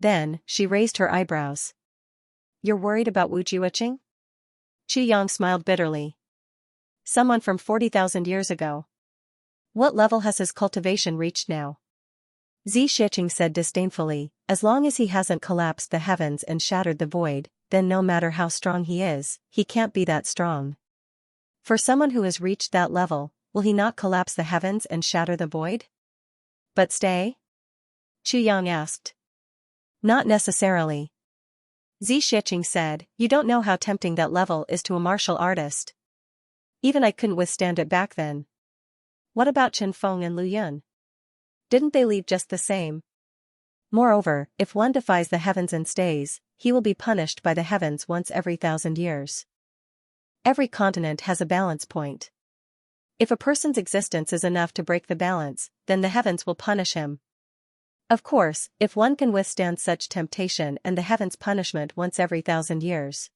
Then, she raised her eyebrows. You're worried about Wu Jiuqing? Qiang smiled bitterly. Someone from 40,000 years ago. What level has his cultivation reached now? Xianxia said disdainfully, as long as he hasn't collapsed the heavens and shattered the void, then no matter how strong he is, he can't be that strong. For someone who has reached that level, will he not collapse the heavens and shatter the void? But stay? Qiang asked. Not necessarily. Xianxia said, you don't know how tempting that level is to a martial artist. Even I couldn't withstand it back then. What about Chen Feng and Lu Yun? Didn't they leave just the same? Moreover, if one defies the heavens and stays, he will be punished by the heavens once every 1,000 years. Every continent has a balance point. If a person's existence is enough to break the balance, then the heavens will punish him. Of course, if one can withstand such temptation and the heavens' punishment once every 1,000 years,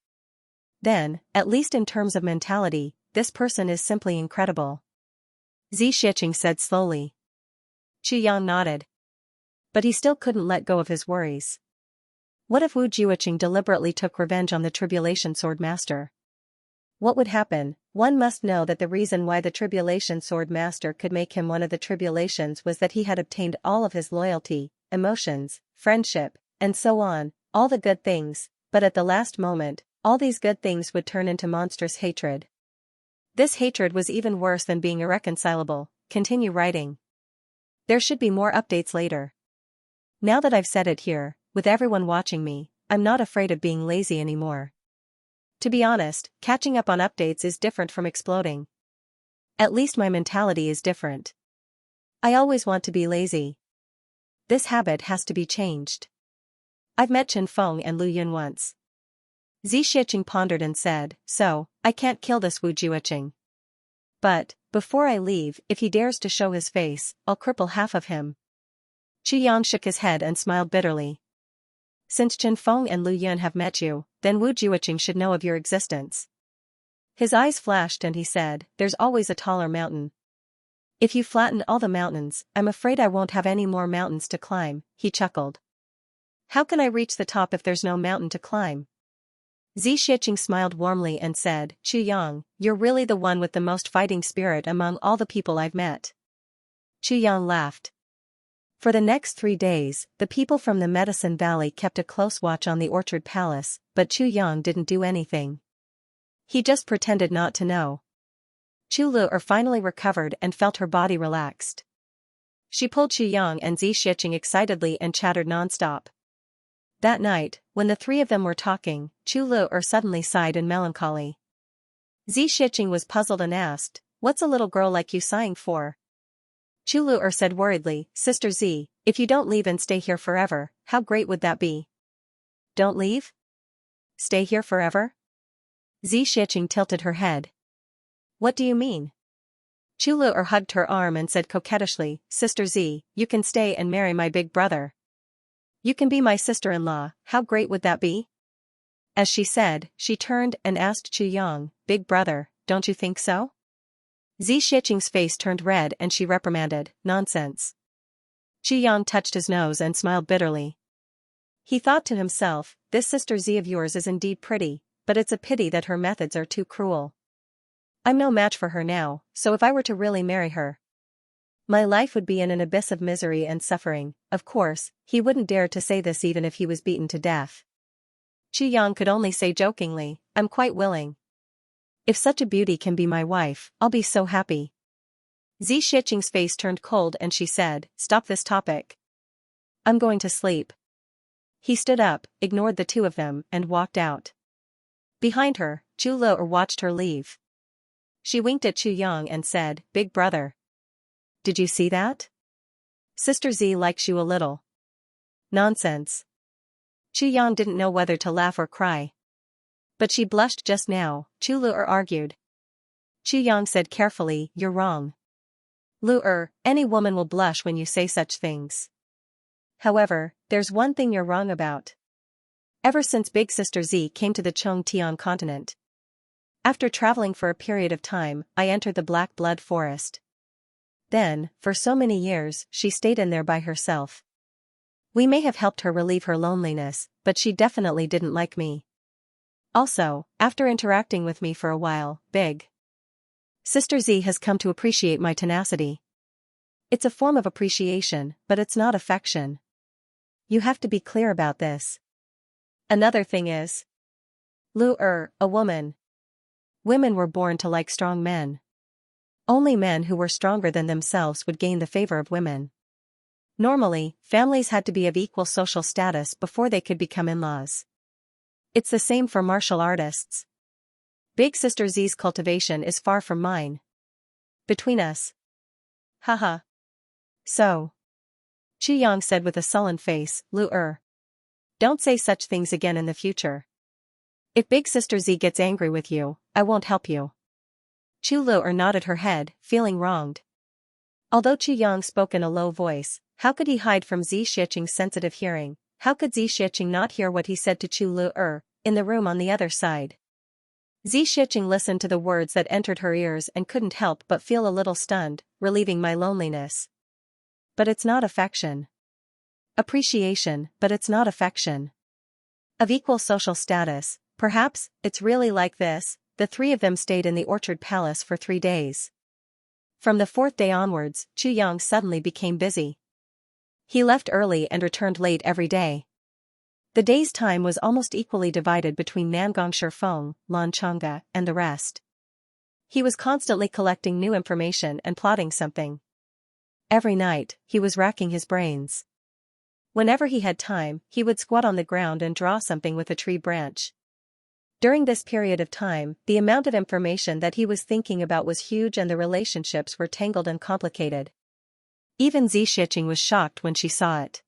then, at least in terms of mentality, this person is simply incredible. Xianxia said slowly. Qiang nodded. But he still couldn't let go of his worries. What if Wu Jiuqing deliberately took revenge on the Tribulation Sword Master? What would happen? One must know that the reason why the Tribulation Sword Master could make him one of the tribulations was that he had obtained all of his loyalty, emotions, friendship, and so on, all the good things, but at the last moment, all these good things would turn into monstrous hatred. This hatred was even worse than being irreconcilable. Continue writing. There should be more updates later. Now that I've said it here, with everyone watching me, I'm not afraid of being lazy anymore. To be honest, catching up on updates is different from exploding. At least my mentality is different. I always want to be lazy. This habit has to be changed. I've met Chen Feng and Lu Yun once. Xianxia pondered and said, so, I can't kill this Wu Jueqing. But, before I leave, if he dares to show his face, I'll cripple half of him. Qu Yang shook his head and smiled bitterly. Since Chen Feng and Lu Yun have met you, then Wu Jueqing should know of your existence. His eyes flashed and he said, there's always a taller mountain. If you flattened all the mountains, I'm afraid I won't have any more mountains to climb, he chuckled. How can I reach the top if there's no mountain to climb? Xianxia smiled warmly and said, Qu Yang, you're really the one with the most fighting spirit among all the people I've met. Qu Yang laughed. For the next 3 days, the people from the Medicine Valley kept a close watch on the Orchard Palace, but Qu Yang didn't do anything. He just pretended not to know. Chu Lu'er finally recovered and felt her body relaxed. She pulled Qu Yang and Xianxia excitedly and chattered nonstop. That night, when the 3 of them were talking, Chu Lu'er suddenly sighed in melancholy. Xianxia was puzzled and asked, what's a little girl like you sighing for? Chu Lu'er said worriedly, Sister Z, if you don't leave and stay here forever, how great would that be? Don't leave? Stay here forever? Xianxia tilted her head. What do you mean? Chu Lu'er hugged her arm and said coquettishly, Sister Z, you can stay and marry my big brother. You can be my sister-in-law, how great would that be? As she said, she turned and asked Qu Yang, Big brother, don't you think so? Xianxia's face turned red and she reprimanded, nonsense. Qu Yang touched his nose and smiled bitterly. He thought to himself, this Sister Z of yours is indeed pretty, but it's a pity that her methods are too cruel. I'm no match for her now, so if I were to really marry her, my life would be in an abyss of misery and suffering. Of course, he wouldn't dare to say this even if he was beaten to death. Qu Yang could only say jokingly, I'm quite willing. If such a beauty can be my wife, I'll be so happy. Xianxia's face turned cold and she said, stop this topic. I'm going to sleep. He stood up, ignored the 2 of them, and walked out. Behind her, Chu Lu'er watched her leave. She winked at Qu Yang and said, Big brother. Did you see that? Sister Z likes you a little. Nonsense. Qu Yang didn't know whether to laugh or cry. But she blushed just now, Chu Lu'er argued. Qu Yang said carefully, you're wrong. Lu'er, any woman will blush when you say such things. However, there's one thing you're wrong about. Ever since Big Sister Z came to the Chongtian continent. After traveling for a period of time, I entered the Black Blood Forest. Then, for so many years, she stayed in there by herself. We may have helped her relieve her loneliness, but she definitely didn't like me. Also, after interacting with me for a while, Big Sister Z has come to appreciate my tenacity. It's a form of appreciation, but it's not affection. You have to be clear about this. Another thing is, Lu'er, a woman. Women were born to like strong men. Only men who were stronger than themselves would gain the favor of women. Normally, families had to be of equal social status before they could become in-laws. It's the same for martial artists. Big Sister Z's cultivation is far from mine. Between us. Haha. So. Qu Yang said with a sullen face, Lu'er. Don't say such things again in the future. If Big Sister Z gets angry with you, I won't help you. Chu Lu'er nodded her head, feeling wronged. Although Qu Yang spoke in a low voice, how could he hide from Xianxia's sensitive hearing? How could Xianxia not hear what he said to Chu Lu'er, in the room on the other side? Xianxia listened to the words that entered her ears and couldn't help but feel a little stunned, relieving my loneliness. But it's not affection. Appreciation, but it's not affection. Of equal social status, perhaps, it's really like this. The 3 of them stayed in the Orchard Palace for 3 days. From the 4th day onwards, Qu Yang suddenly became busy. He left early and returned late every day. The day's time was almost equally divided between Nangong Shifeng, Lan Chang'e, and the rest. He was constantly collecting new information and plotting something. Every night, he was racking his brains. Whenever he had time, he would squat on the ground and draw something with a tree branch. During this period of time, the amount of information that he was thinking about was huge and the relationships were tangled and complicated. Even Xianxia was shocked when she saw it.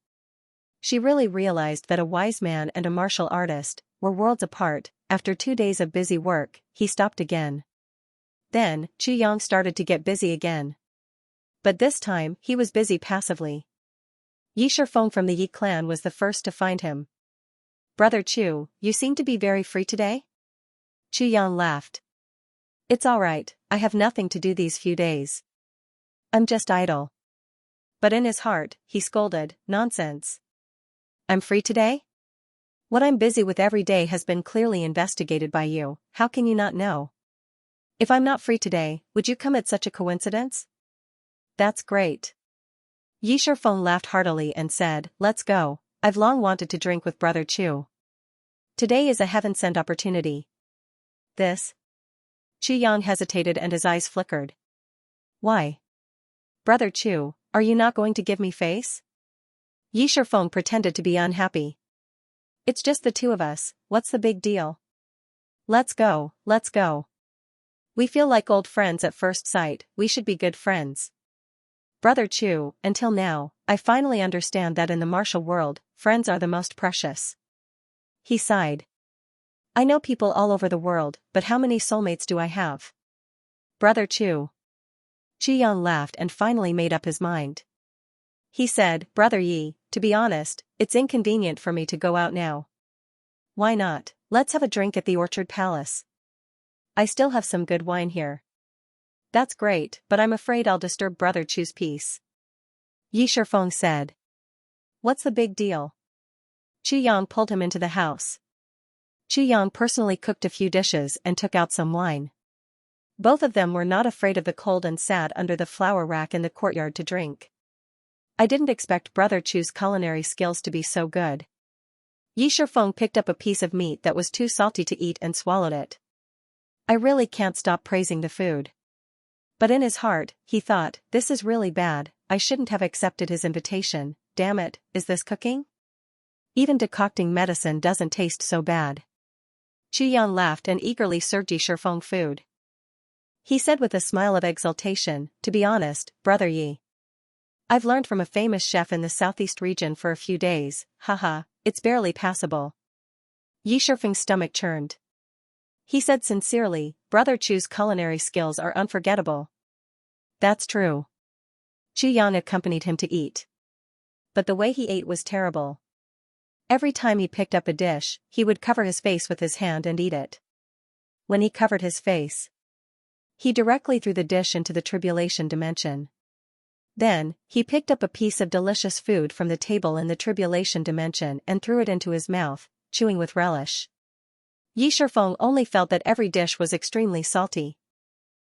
She really realized that a wise man and a martial artist were worlds apart. After 2 days of busy work, he stopped again. Then, Yang started to get busy again. But this time, he was busy passively. Yi Shifeng from the Yi clan was the first to find him. "Brother Chu, you seem to be very free today?" Yang laughed. "It's all right, I have nothing to do these few days. I'm just idle." But in his heart, he scolded, "Nonsense. I'm free today? What I'm busy with every day has been clearly investigated by you, how can you not know? If I'm not free today, would you come at such a coincidence?" "That's great." Yi Shifeng laughed heartily and said, "Let's go, I've long wanted to drink with Brother Chu. Today is a heaven-sent opportunity." "This?" Yang hesitated and his eyes flickered. "Why? Brother Chu, are you not going to give me face?" Yi Shifeng pretended to be unhappy. "It's just the two of us, what's the big deal? Let's go, let's go. We feel like old friends at first sight, we should be good friends. Brother Chu, until now, I finally understand that in the martial world, friends are the most precious." He sighed. "I know people all over the world, but how many soulmates do I have? Brother Chu." Yang laughed and finally made up his mind. He said, "Brother Yi, to be honest, it's inconvenient for me to go out now." "Why not? Let's have a drink at the Orchard Palace. I still have some good wine here." "That's great, but I'm afraid I'll disturb Brother Chu's peace." Yi Shifeng said. "What's the big deal?" Yang pulled him into the house. Yang personally cooked a few dishes and took out some wine. Both of them were not afraid of the cold and sat under the flower rack in the courtyard to drink. "I didn't expect Brother Chu's culinary skills to be so good." Yi Shifeng picked up a piece of meat that was too salty to eat and swallowed it. "I really can't stop praising the food." But in his heart, he thought, "This is really bad, I shouldn't have accepted his invitation, damn it, is this cooking? Even decocting medicine doesn't taste so bad." Yang laughed and eagerly served Yi Shifeng food. He said with a smile of exultation, "To be honest, Brother Yi, I've learned from a famous chef in the southeast region for a few days, haha, it's barely passable." Yi Shifeng's stomach churned. He said sincerely, "Brother Chu's culinary skills are unforgettable." "That's true." Yang accompanied him to eat. But the way he ate was terrible. Every time he picked up a dish, he would cover his face with his hand and eat it. When he covered his face, he directly threw the dish into the tribulation dimension. Then, he picked up a piece of delicious food from the table in the tribulation dimension and threw it into his mouth, chewing with relish. Yi Shifeng only felt that every dish was extremely salty.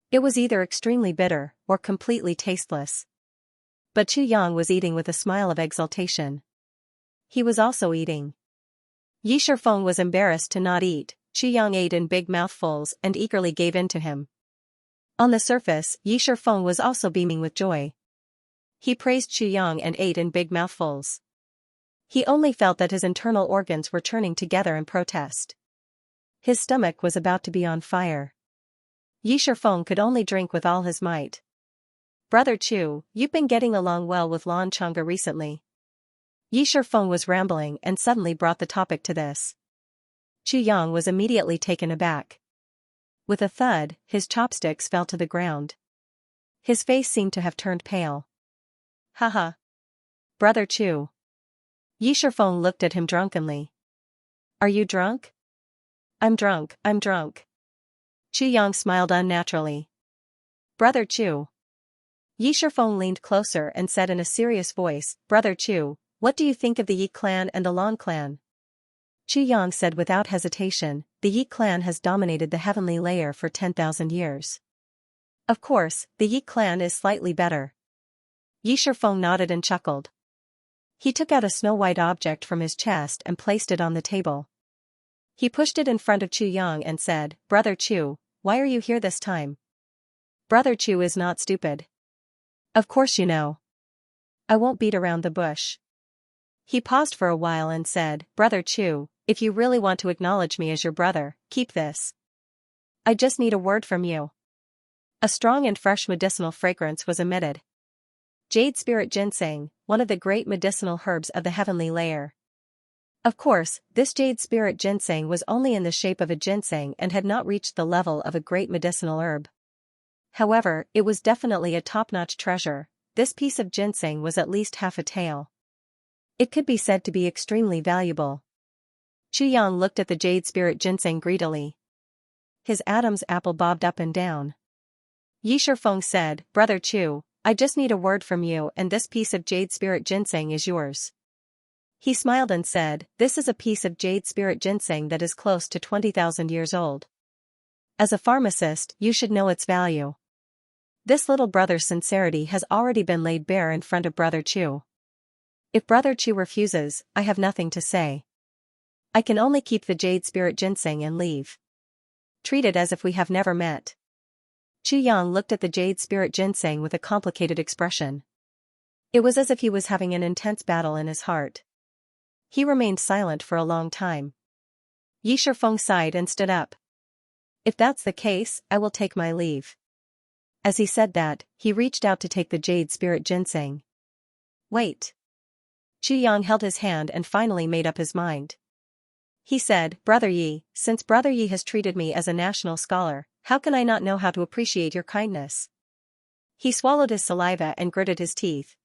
It was either extremely bitter, or completely tasteless. But Yang was eating with a smile of exultation. He was also eating. Yi Shifeng was embarrassed to not eat. Yang ate in big mouthfuls and eagerly gave in to him. On the surface, Yi Shifeng was also beaming with joy. He praised Yang and ate in big mouthfuls. He only felt that his internal organs were churning together in protest. His stomach was about to be on fire. Yi Shifeng could only drink with all his might. "Brother Chu, you've been getting along well with Lan Chang'e recently." Yi Shifeng was rambling and suddenly brought the topic to this. Yang was immediately taken aback. With a thud, his chopsticks fell to the ground. His face seemed to have turned pale. "Haha. Brother Chu." Yi Shifeng looked at him drunkenly. "Are you drunk?" I'm drunk. Yang smiled unnaturally. "Brother Chu." Yi Shifeng leaned closer and said in a serious voice, "Brother Chu, what do you think of the Yi clan and the Lan clan?" Yang said without hesitation, "The Yi clan has dominated the heavenly layer for 10,000 years. Of course, the Yi clan is slightly better." Yi Shifeng nodded and chuckled. He took out a snow-white object from his chest and placed it on the table. He pushed it in front of Chu Yang and said, "Brother Chu, why are you here this time?" Brother Chu is not stupid. Of course you know. I won't beat around the bush. He paused for a while and said, "Brother Chu, if you really want to acknowledge me as your brother, keep this. I just need a word from you." A strong and fresh medicinal fragrance was emitted. Jade spirit ginseng, one of the great medicinal herbs of the heavenly layer. Of course, this jade spirit ginseng was only in the shape of a ginseng and had not reached the level of a great medicinal herb. However, it was definitely a top-notch treasure. This piece of ginseng was at least half a tael. It could be said to be extremely valuable. Chu Yang looked at the jade spirit ginseng greedily. His Adam's apple bobbed up and down. Yi Shifeng said, "Brother Chu, I just need a word from you and this piece of jade spirit ginseng is yours." He smiled and said, "This is a piece of jade spirit ginseng that is close to 20,000 years old. As a pharmacist, you should know its value." This little brother's sincerity has already been laid bare in front of Brother Chu. If Brother Chu refuses, I have nothing to say. I can only keep the jade spirit ginseng and leave. Treat it as if we have never met. Chu Yang looked at the jade spirit ginseng with a complicated expression. It was as if he was having an intense battle in his heart. He remained silent for a long time. Yi Shifeng sighed and stood up. "If that's the case, I will take my leave." As he said that, he reached out to take the jade spirit ginseng. "Wait." Chu Yang held his hand and finally made up his mind. He said, "Brother Yi, since Brother Yi has treated me as a national scholar, how can I not know how to appreciate your kindness?" He swallowed his saliva and gritted his teeth.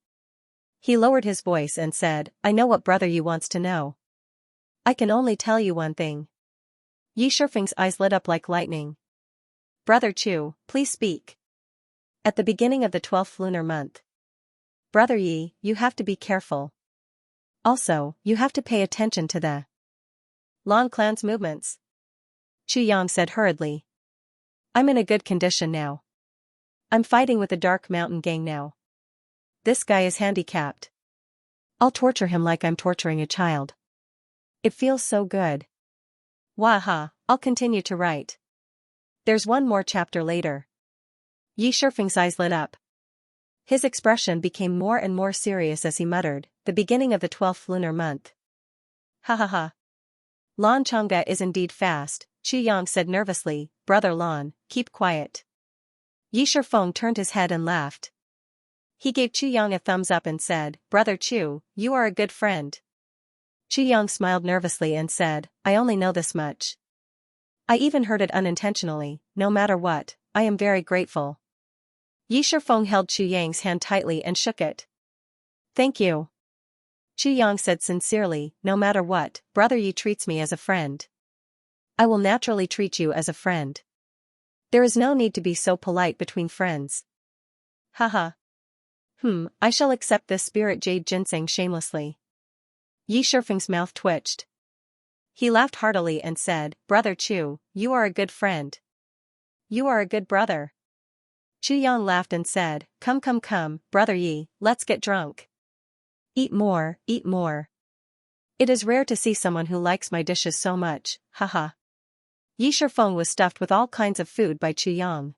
He lowered his voice and said, "I know what Brother Yi wants to know. I can only tell you one thing." Yi Shifeng's eyes lit up like lightning. "Brother Chu, please speak." At the beginning of the 12th lunar month. Brother Yi, you have to be careful. Also, you have to pay attention to the Lan clan's movements. Chu Yang said hurriedly. "I'm in a good condition now. I'm fighting with the Dark Mountain gang now. This guy is handicapped. I'll torture him like I'm torturing a child. It feels so good. Waha, I'll continue to write. There's one more chapter later." Yi Shifeng's eyes lit up. His expression became more and more serious as he muttered, "The beginning of the 12th lunar month. Ha ha ha. Lan Chang'e is indeed fast," Chu Yang said nervously. "Brother Lan, keep quiet." Yi Shifeng turned his head and laughed. He gave Chu Yang a thumbs up and said, "Brother Chu, you are a good friend." Chu Yang smiled nervously and said, "I only know this much. I even heard it unintentionally. No matter what, I am very grateful." Yi Shifeng held Chu Yang's hand tightly and shook it. "Thank you." Chu Yang said sincerely, "No matter what, Brother Yi treats me as a friend. I will naturally treat you as a friend. There is no need to be so polite between friends. Haha. I shall accept this spirit jade ginseng shamelessly." Yi Shifeng's mouth twitched. He laughed heartily and said, "Brother Chu, you are a good friend. You are a good brother." Chu Yang laughed and said, Come, Brother Yi, let's get drunk. Eat more, eat more. It is rare to see someone who likes my dishes so much, haha." Yi Shifeng was stuffed with all kinds of food by Chu Yang.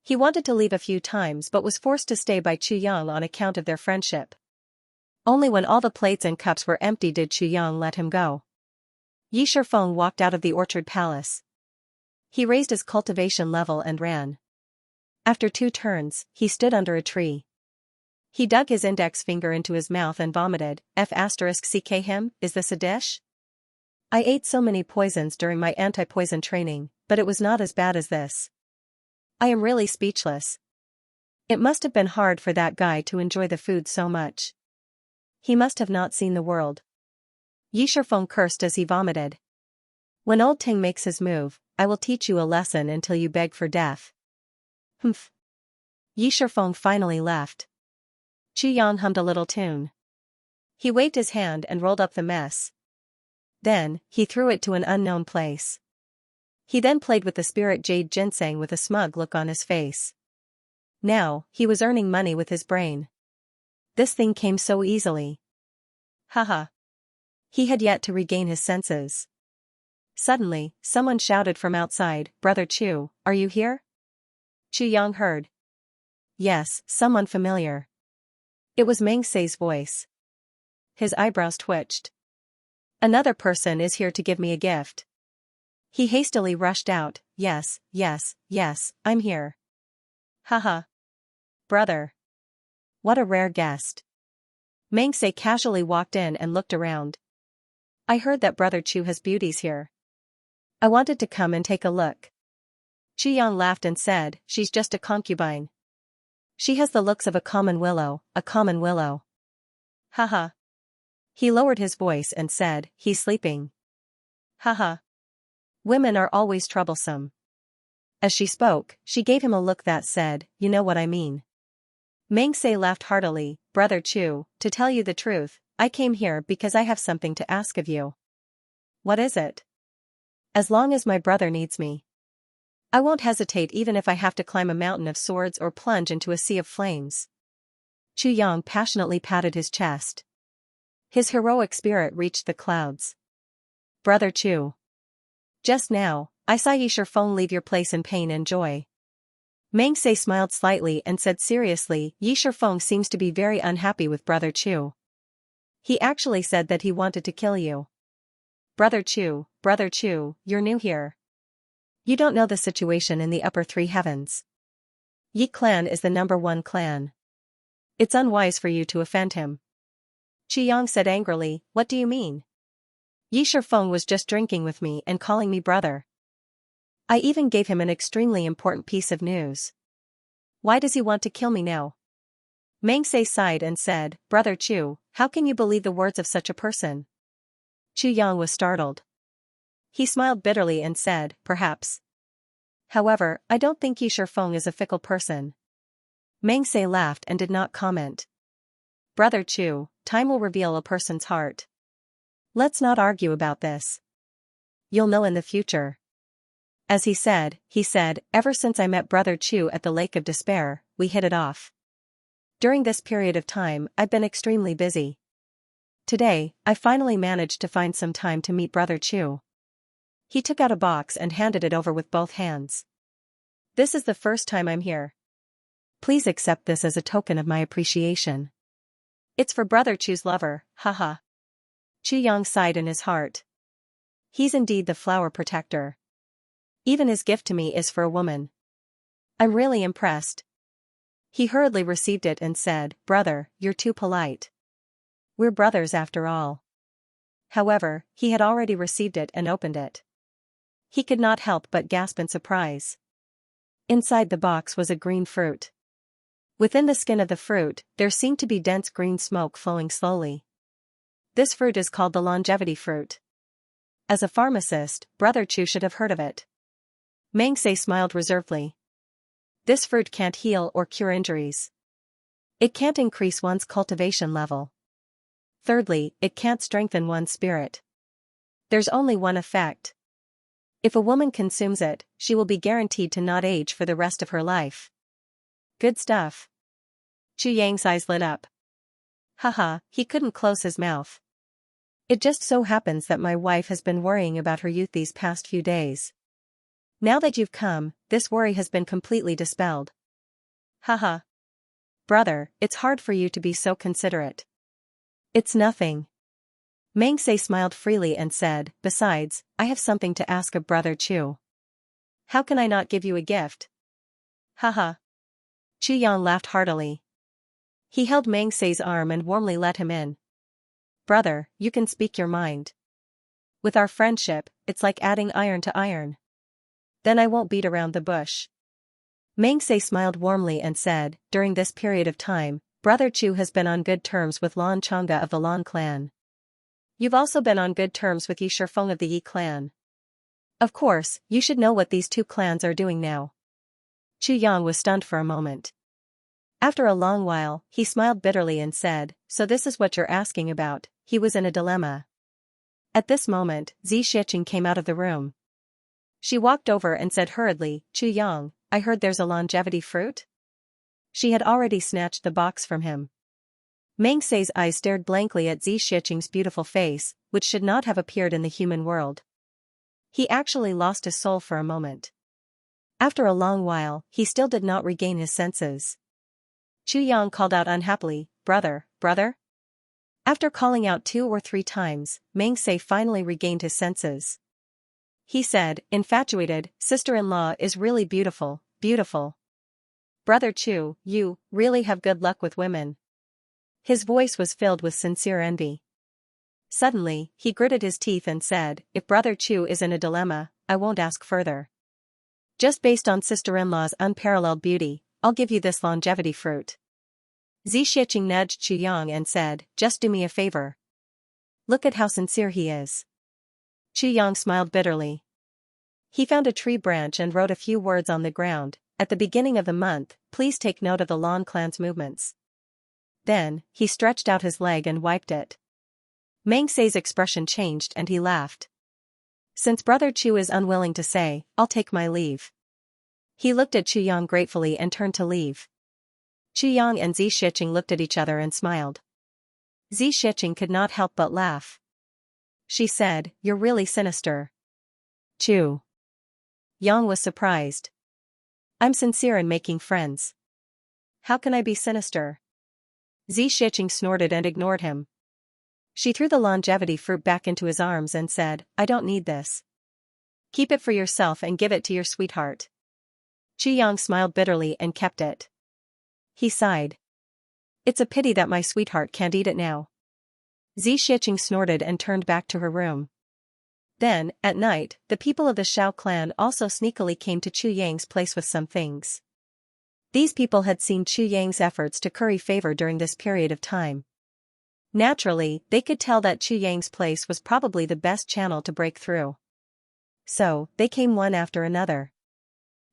He wanted to leave a few times but was forced to stay by Chu Yang on account of their friendship. Only when all the plates and cups were empty did Chu Yang let him go. Yi Shifeng walked out of the orchard palace. He raised his cultivation level and ran. After 2 turns, he stood under a tree. He dug his index finger into his mouth and vomited. F***ck him, is this a dish? I ate so many poisons during my anti-poison training, but it was not as bad as this. I am really speechless. It must have been hard for that guy to enjoy the food so much. He must have not seen the world. Yi Shifeng cursed as he vomited. When old Ting makes his move, I will teach you a lesson until you beg for death. Humph. Yi Shifeng finally left. Chu Yang hummed a little tune. He waved his hand and rolled up the mess. Then, he threw it to an unknown place. He then played with the spirit jade ginseng with a smug look on his face. Now, he was earning money with his brain. This thing came so easily. Haha. He had yet to regain his senses. Suddenly, someone shouted from outside, "Brother Chu, are you here?" Chu Yang heard. Yes, someone familiar. It was Meng Sei's voice. His eyebrows twitched. Another person is here to give me a gift. He hastily rushed out, yes, I'm here. Haha. Brother. What a rare guest. Meng Sei casually walked in and looked around. I heard that Brother Chu has beauties here. I wanted to come and take a look. Chu Yang laughed and said, she's just a concubine. She has the looks of a common willow, a common willow. Haha. He lowered his voice and said, he's sleeping. Haha. Women are always troublesome. As she spoke, she gave him a look that said, you know what I mean. Meng Sei laughed heartily, Brother Chu, to tell you the truth, I came here because I have something to ask of you. What is it? As long as my brother needs me. I won't hesitate even if I have to climb a mountain of swords or plunge into a sea of flames. Chu Yang passionately patted his chest. His heroic spirit reached the clouds. Brother Chu. Just now, I saw Yi Shifeng leave your place in pain and joy. Meng Sei smiled slightly and said seriously, Yi Shifeng seems to be very unhappy with Brother Chu. He actually said that he wanted to kill you. Brother Chu, you're new here. You don't know the situation in the upper three heavens. Yi clan is the #1 clan. It's unwise for you to offend him. Qi Yang said angrily, what do you mean? Yi Shifeng was just drinking with me and calling me brother. I even gave him an extremely important piece of news. Why does he want to kill me now? Meng Sei sighed and said, Brother Chu, how can you believe the words of such a person? Chu Yang was startled. He smiled bitterly and said, perhaps. However, I don't think Yi Shifeng is a fickle person. Meng Sei laughed and did not comment. Brother Chu, time will reveal a person's heart. Let's not argue about this. You'll know in the future. As he said, ever since I met Brother Chu at the Lake of Despair, we hit it off. During this period of time, I've been extremely busy. Today, I finally managed to find some time to meet Brother Chu. He took out a box and handed it over with both hands. This is the first time I'm here. Please accept this as a token of my appreciation. It's for Brother Chu's lover, haha. Chu Yang sighed in his heart. He's indeed the flower protector. Even his gift to me is for a woman. I'm really impressed. He hurriedly received it and said, Brother, you're too polite. We're brothers after all. However, he had already received it and opened it. He could not help but gasp in surprise. Inside the box was a green fruit. Within the skin of the fruit, there seemed to be dense green smoke flowing slowly. This fruit is called the longevity fruit. As a pharmacist, Brother Chu should have heard of it. Meng Sei smiled reservedly. This fruit can't heal or cure injuries. It can't increase one's cultivation level. Thirdly, it can't strengthen one's spirit. There's only one effect. If a woman consumes it, she will be guaranteed to not age for the rest of her life. Good stuff. Chu Yang's eyes lit up. Haha, he couldn't close his mouth. It just so happens that my wife has been worrying about her youth these past few days. Now that you've come, this worry has been completely dispelled. Haha. Brother, it's hard for you to be so considerate. It's nothing. Meng Sei smiled freely and said, besides, I have something to ask of Brother Chu. How can I not give you a gift? Haha. Chu Yang laughed heartily. He held Meng Sei's arm and warmly let him in. Brother, you can speak your mind. With our friendship, it's like adding iron to iron. Then I won't beat around the bush. Meng Sei smiled warmly and said, during this period of time, Brother Chu has been on good terms with Lan Chang'e of the Lan clan. You've also been on good terms with Yi Shifeng of the Yi clan. Of course, you should know what these two clans are doing now. Chu Yang was stunned for a moment. After a long while, he smiled bitterly and said, so this is what you're asking about. He was in a dilemma. At this moment, Zi Shiqing came out of the room. She walked over and said hurriedly, Chu Yang, I heard there's a longevity fruit? She had already snatched the box from him. Meng Sei's eyes stared blankly at Xianxia's beautiful face, which should not have appeared in the human world. He actually lost his soul for a moment. After a long while, he still did not regain his senses. Chu Yang called out unhappily, "Brother, brother?" After calling out 2 or 3 times, Meng Sei finally regained his senses. He said, infatuated, "Sister-in-law is really beautiful, beautiful. Brother Chu, you really have good luck with women." His voice was filled with sincere envy. Suddenly, he gritted his teeth and said, "If Brother Chu is in a dilemma, I won't ask further. Just based on sister-in-law's unparalleled beauty, I'll give you this longevity fruit." Xianxia nudged Chu Yang and said, "Just do me a favor. Look at how sincere he is." Chu Yang smiled bitterly. He found a tree branch and wrote a few words on the ground. "At the beginning of the month, please take note of the Lan clan's movements." Then, he stretched out his leg and wiped it. Meng Sei's expression changed and he laughed. "Since Brother Chu is unwilling to say, I'll take my leave." He looked at Chu Yang gratefully and turned to leave. Chu Yang and Xianxia looked at each other and smiled. Xianxia could not help but laugh. She said, "You're really sinister." Chu Yang was surprised. "I'm sincere in making friends. How can I be sinister?" Xianxia snorted and ignored him. She threw the longevity fruit back into his arms and said, "I don't need this. Keep it for yourself and give it to your sweetheart." Chu Yang smiled bitterly and kept it. He sighed. "It's a pity that my sweetheart can't eat it now." Xianxia snorted and turned back to her room. Then, at night, the people of the Shao clan also sneakily came to Chu Yang's place with some things. These people had seen Chu Yang's efforts to curry favor during this period of time. Naturally, they could tell that Chu Yang's place was probably the best channel to break through. So, they came one after another.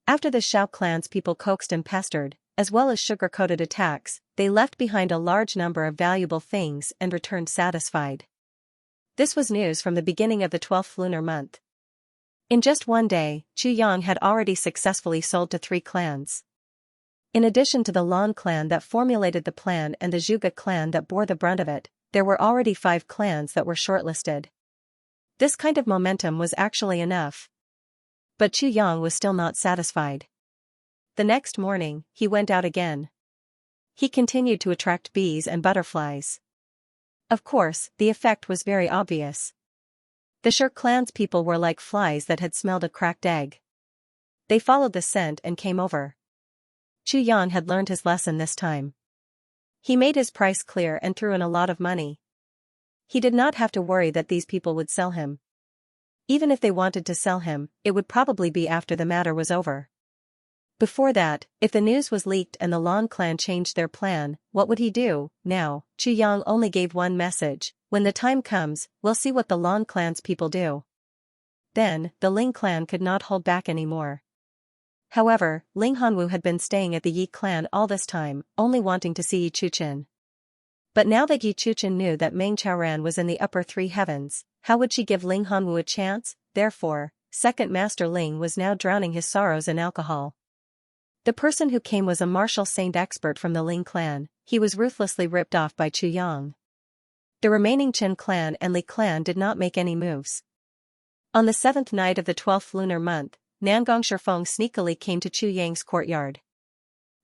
After the Shao clan's people coaxed and pestered, as well as sugar-coated attacks, they left behind a large number of valuable things and returned satisfied. This was news from the beginning of the 12th lunar month. In just one day, Chu Yang had already successfully sold to 3 clans. In addition to the Lan clan that formulated the plan and the Zhuge clan that bore the brunt of it, there were already 5 clans that were shortlisted. This kind of momentum was actually enough. But Chu Yang was still not satisfied. The next morning, he went out again. He continued to attract bees and butterflies. Of course, the effect was very obvious. The Shur clan's people were like flies that had smelled a cracked egg. They followed the scent and came over. Chu Yang had learned his lesson this time. He made his price clear and threw in a lot of money. He did not have to worry that these people would sell him. Even if they wanted to sell him, it would probably be after the matter was over. Before that, if the news was leaked and the Lan clan changed their plan, what would he do? Now, Chu Yang only gave one message: when the time comes, we'll see what the Lan clan's people do. Then, the Ling clan could not hold back anymore. However, Ling Hanwu had been staying at the Yi clan all this time, only wanting to see Yi Chuchen. But now that Yi Chuchen knew that Meng Chaoran was in the upper 3 heavens, how would she give Ling Hanwu a chance? Therefore, Second Master Ling was now drowning his sorrows in alcohol. The person who came was a martial saint expert from the Ling clan. He was ruthlessly ripped off by Chu Yang. The remaining Chen clan and Li clan did not make any moves. On the 7th night of the 12th lunar month, Nangong Shifeng sneakily came to Chu Yang's courtyard.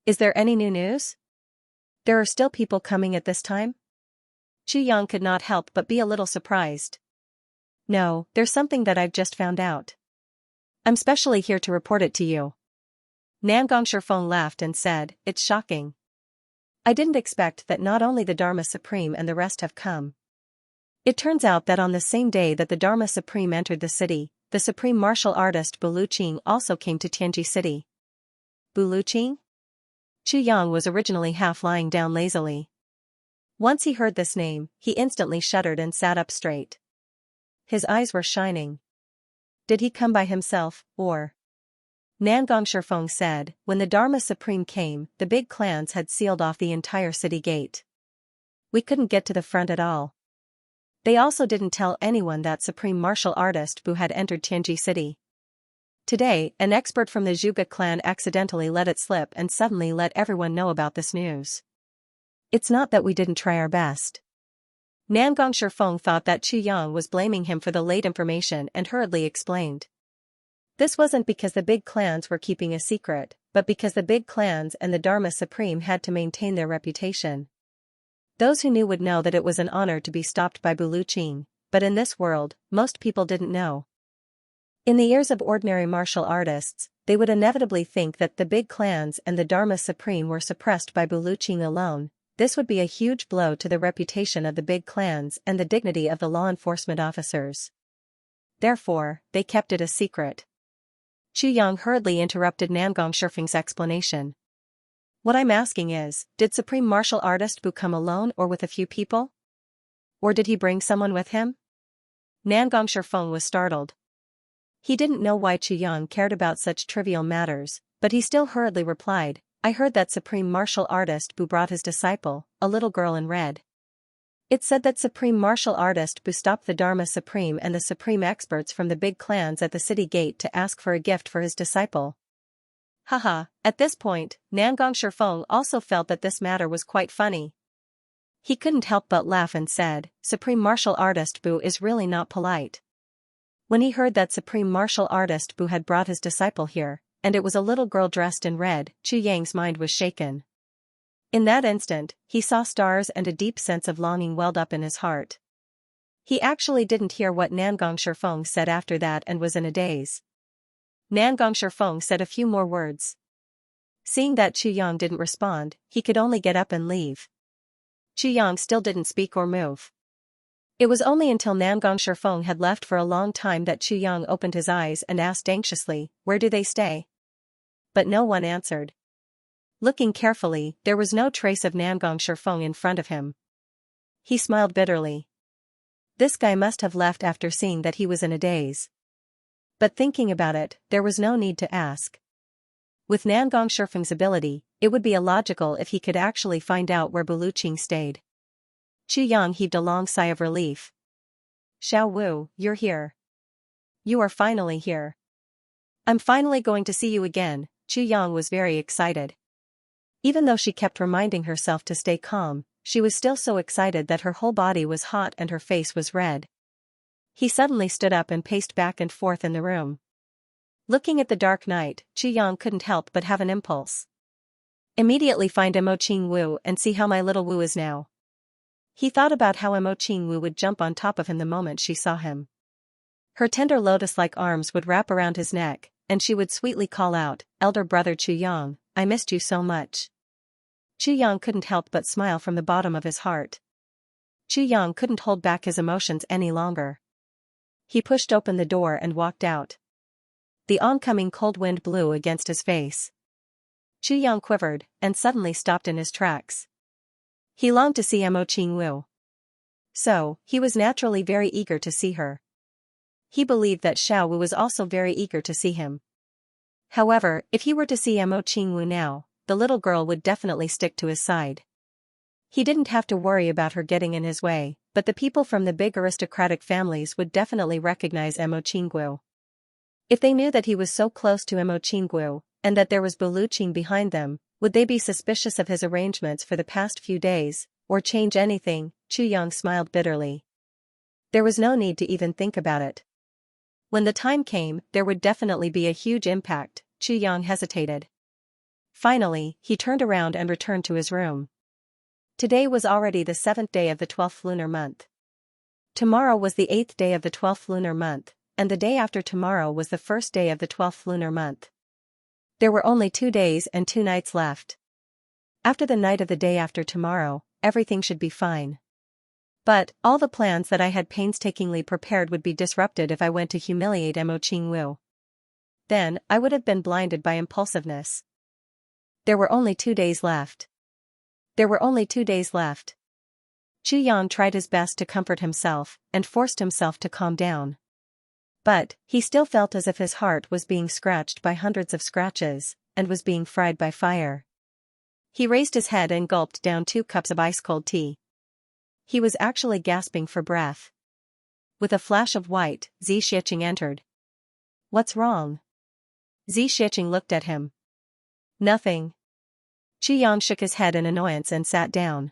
"Is there any new news? There are still people coming at this time?" Chu Yang could not help but be a little surprised. "No, there's something that I've just found out. I'm specially here to report it to you." Nangong Shifeng laughed and said, "It's shocking. I didn't expect that not only the Dharma Supreme and the rest have come. It turns out that on the same day that the Dharma Supreme entered the city, the supreme martial artist Buluqing also came to Tianji City." Buluqing? Chu Yang was originally half lying down lazily. Once he heard this name, he instantly shuddered and sat up straight. His eyes were shining. Did he come by himself, or? Nangong Shifeng said, "When the Dharma Supreme came, the big clans had sealed off the entire city gate. We couldn't get to the front at all. They also didn't tell anyone that supreme martial artist Bu had entered Tianji City. Today, an expert from the Zhuge clan accidentally let it slip and suddenly let everyone know about this news. It's not that we didn't try our best. Nangong Shifeng thought that Chu Yang was blaming him for the late information and hurriedly explained. This wasn't because the big clans were keeping a secret, but because the big clans and the Dharma Supreme had to maintain their reputation. Those who knew would know that it was an honor to be stopped by Buluqing, but in this world, most people didn't know. In the ears of ordinary martial artists, they would inevitably think that the big clans and the Dharma Supreme were suppressed by Buluqing alone. This would be a huge blow to the reputation of the big clans and the dignity of the law enforcement officers. Therefore, they kept it a secret. Chu Yang hurriedly interrupted Nangong Shifeng's explanation. What I'm asking is, did Supreme Martial Artist Bu come alone or with a few people? Or did he bring someone with him? Nangong Shifeng was startled. He didn't know why Chu Yang cared about such trivial matters, but he still hurriedly replied, I heard that Supreme Martial Artist Bu brought his disciple, a little girl in red. It said that Supreme Martial Artist Bu stopped the Dharma Supreme and the Supreme experts from the big clans at the city gate to ask for a gift for his disciple. Haha, at this point, Nangong Shifeng also felt that this matter was quite funny. He couldn't help but laugh and said, Supreme Martial Artist Bu is really not polite. When he heard that Supreme Martial Artist Bu had brought his disciple here, and it was a little girl dressed in red, Chu Yang's mind was shaken. In that instant, he saw stars and a deep sense of longing welled up in his heart. He actually didn't hear what Nangong Shifeng said after that and was in a daze. Nangong Shifeng said a few more words. Seeing that Chu Yang didn't respond, he could only get up and leave. Chu Yang still didn't speak or move. It was only until Nangong Shifeng had left for a long time that Chu Yang opened his eyes and asked anxiously, where do they stay? But no one answered. Looking carefully, there was no trace of Nangong Shifeng in front of him. He smiled bitterly. This guy must have left after seeing that he was in a daze. But thinking about it, there was no need to ask. With Nangong Shifeng's ability, it would be illogical if he could actually find out where Buluqing stayed. Chu Yang heaved a long sigh of relief. Xiao Wu, you're here. You are finally here. I'm finally going to see you again. Chu Yang was very excited. Even though she kept reminding herself to stay calm, she was still so excited that her whole body was hot and her face was red. He suddenly stood up and paced back and forth in the room. Looking at the dark night, Chu Yang couldn't help but have an impulse. Immediately find Mo Qing Wu and see how my little Wu is now. He thought about how Mo Qing Wu would jump on top of him the moment she saw him. Her tender lotus-like arms would wrap around his neck, and she would sweetly call out, Elder brother Chu Yang, I missed you so much. Chu Yang couldn't help but smile from the bottom of his heart. Chu Yang couldn't hold back his emotions any longer. He pushed open the door and walked out. The oncoming cold wind blew against his face. Chu Yang quivered, and suddenly stopped in his tracks. He longed to see Mo Qing Wu. So, he was naturally very eager to see her. He believed that Xiao Wu was also very eager to see him. However, if he were to see Mo Qing Wu now, the little girl would definitely stick to his side. He didn't have to worry about her getting in his way, but the people from the big aristocratic families would definitely recognize Mo Qing Wu. If they knew that he was so close to Mo Qing Wu, and that there was Buluqing behind them, would they be suspicious of his arrangements for the past few days, or change anything? Chu Yang smiled bitterly. There was no need to even think about it. When the time came, there would definitely be a huge impact. Chu Yang hesitated. Finally, he turned around and returned to his room. Today was already the 7th day of the 12th lunar month. Tomorrow was the 8th day of the 12th lunar month, and the day after tomorrow was the 1st day of the 12th lunar month. There were only 2 days and 2 nights left. After the night of the day after tomorrow, everything should be fine. But, all the plans that I had painstakingly prepared would be disrupted if I went to humiliate Mo Qing Wu. Then, I would have been blinded by impulsiveness. There were only 2 days left. There were only 2 days left. Chu Yang tried his best to comfort himself, and forced himself to calm down. But, he still felt as if his heart was being scratched by hundreds of scratches, and was being fried by fire. He raised his head and gulped down 2 cups of ice-cold tea. He was actually gasping for breath. With a flash of white, Xianxia entered. What's wrong? Xianxia looked at him. Nothing. Chu Yang shook his head in annoyance and sat down.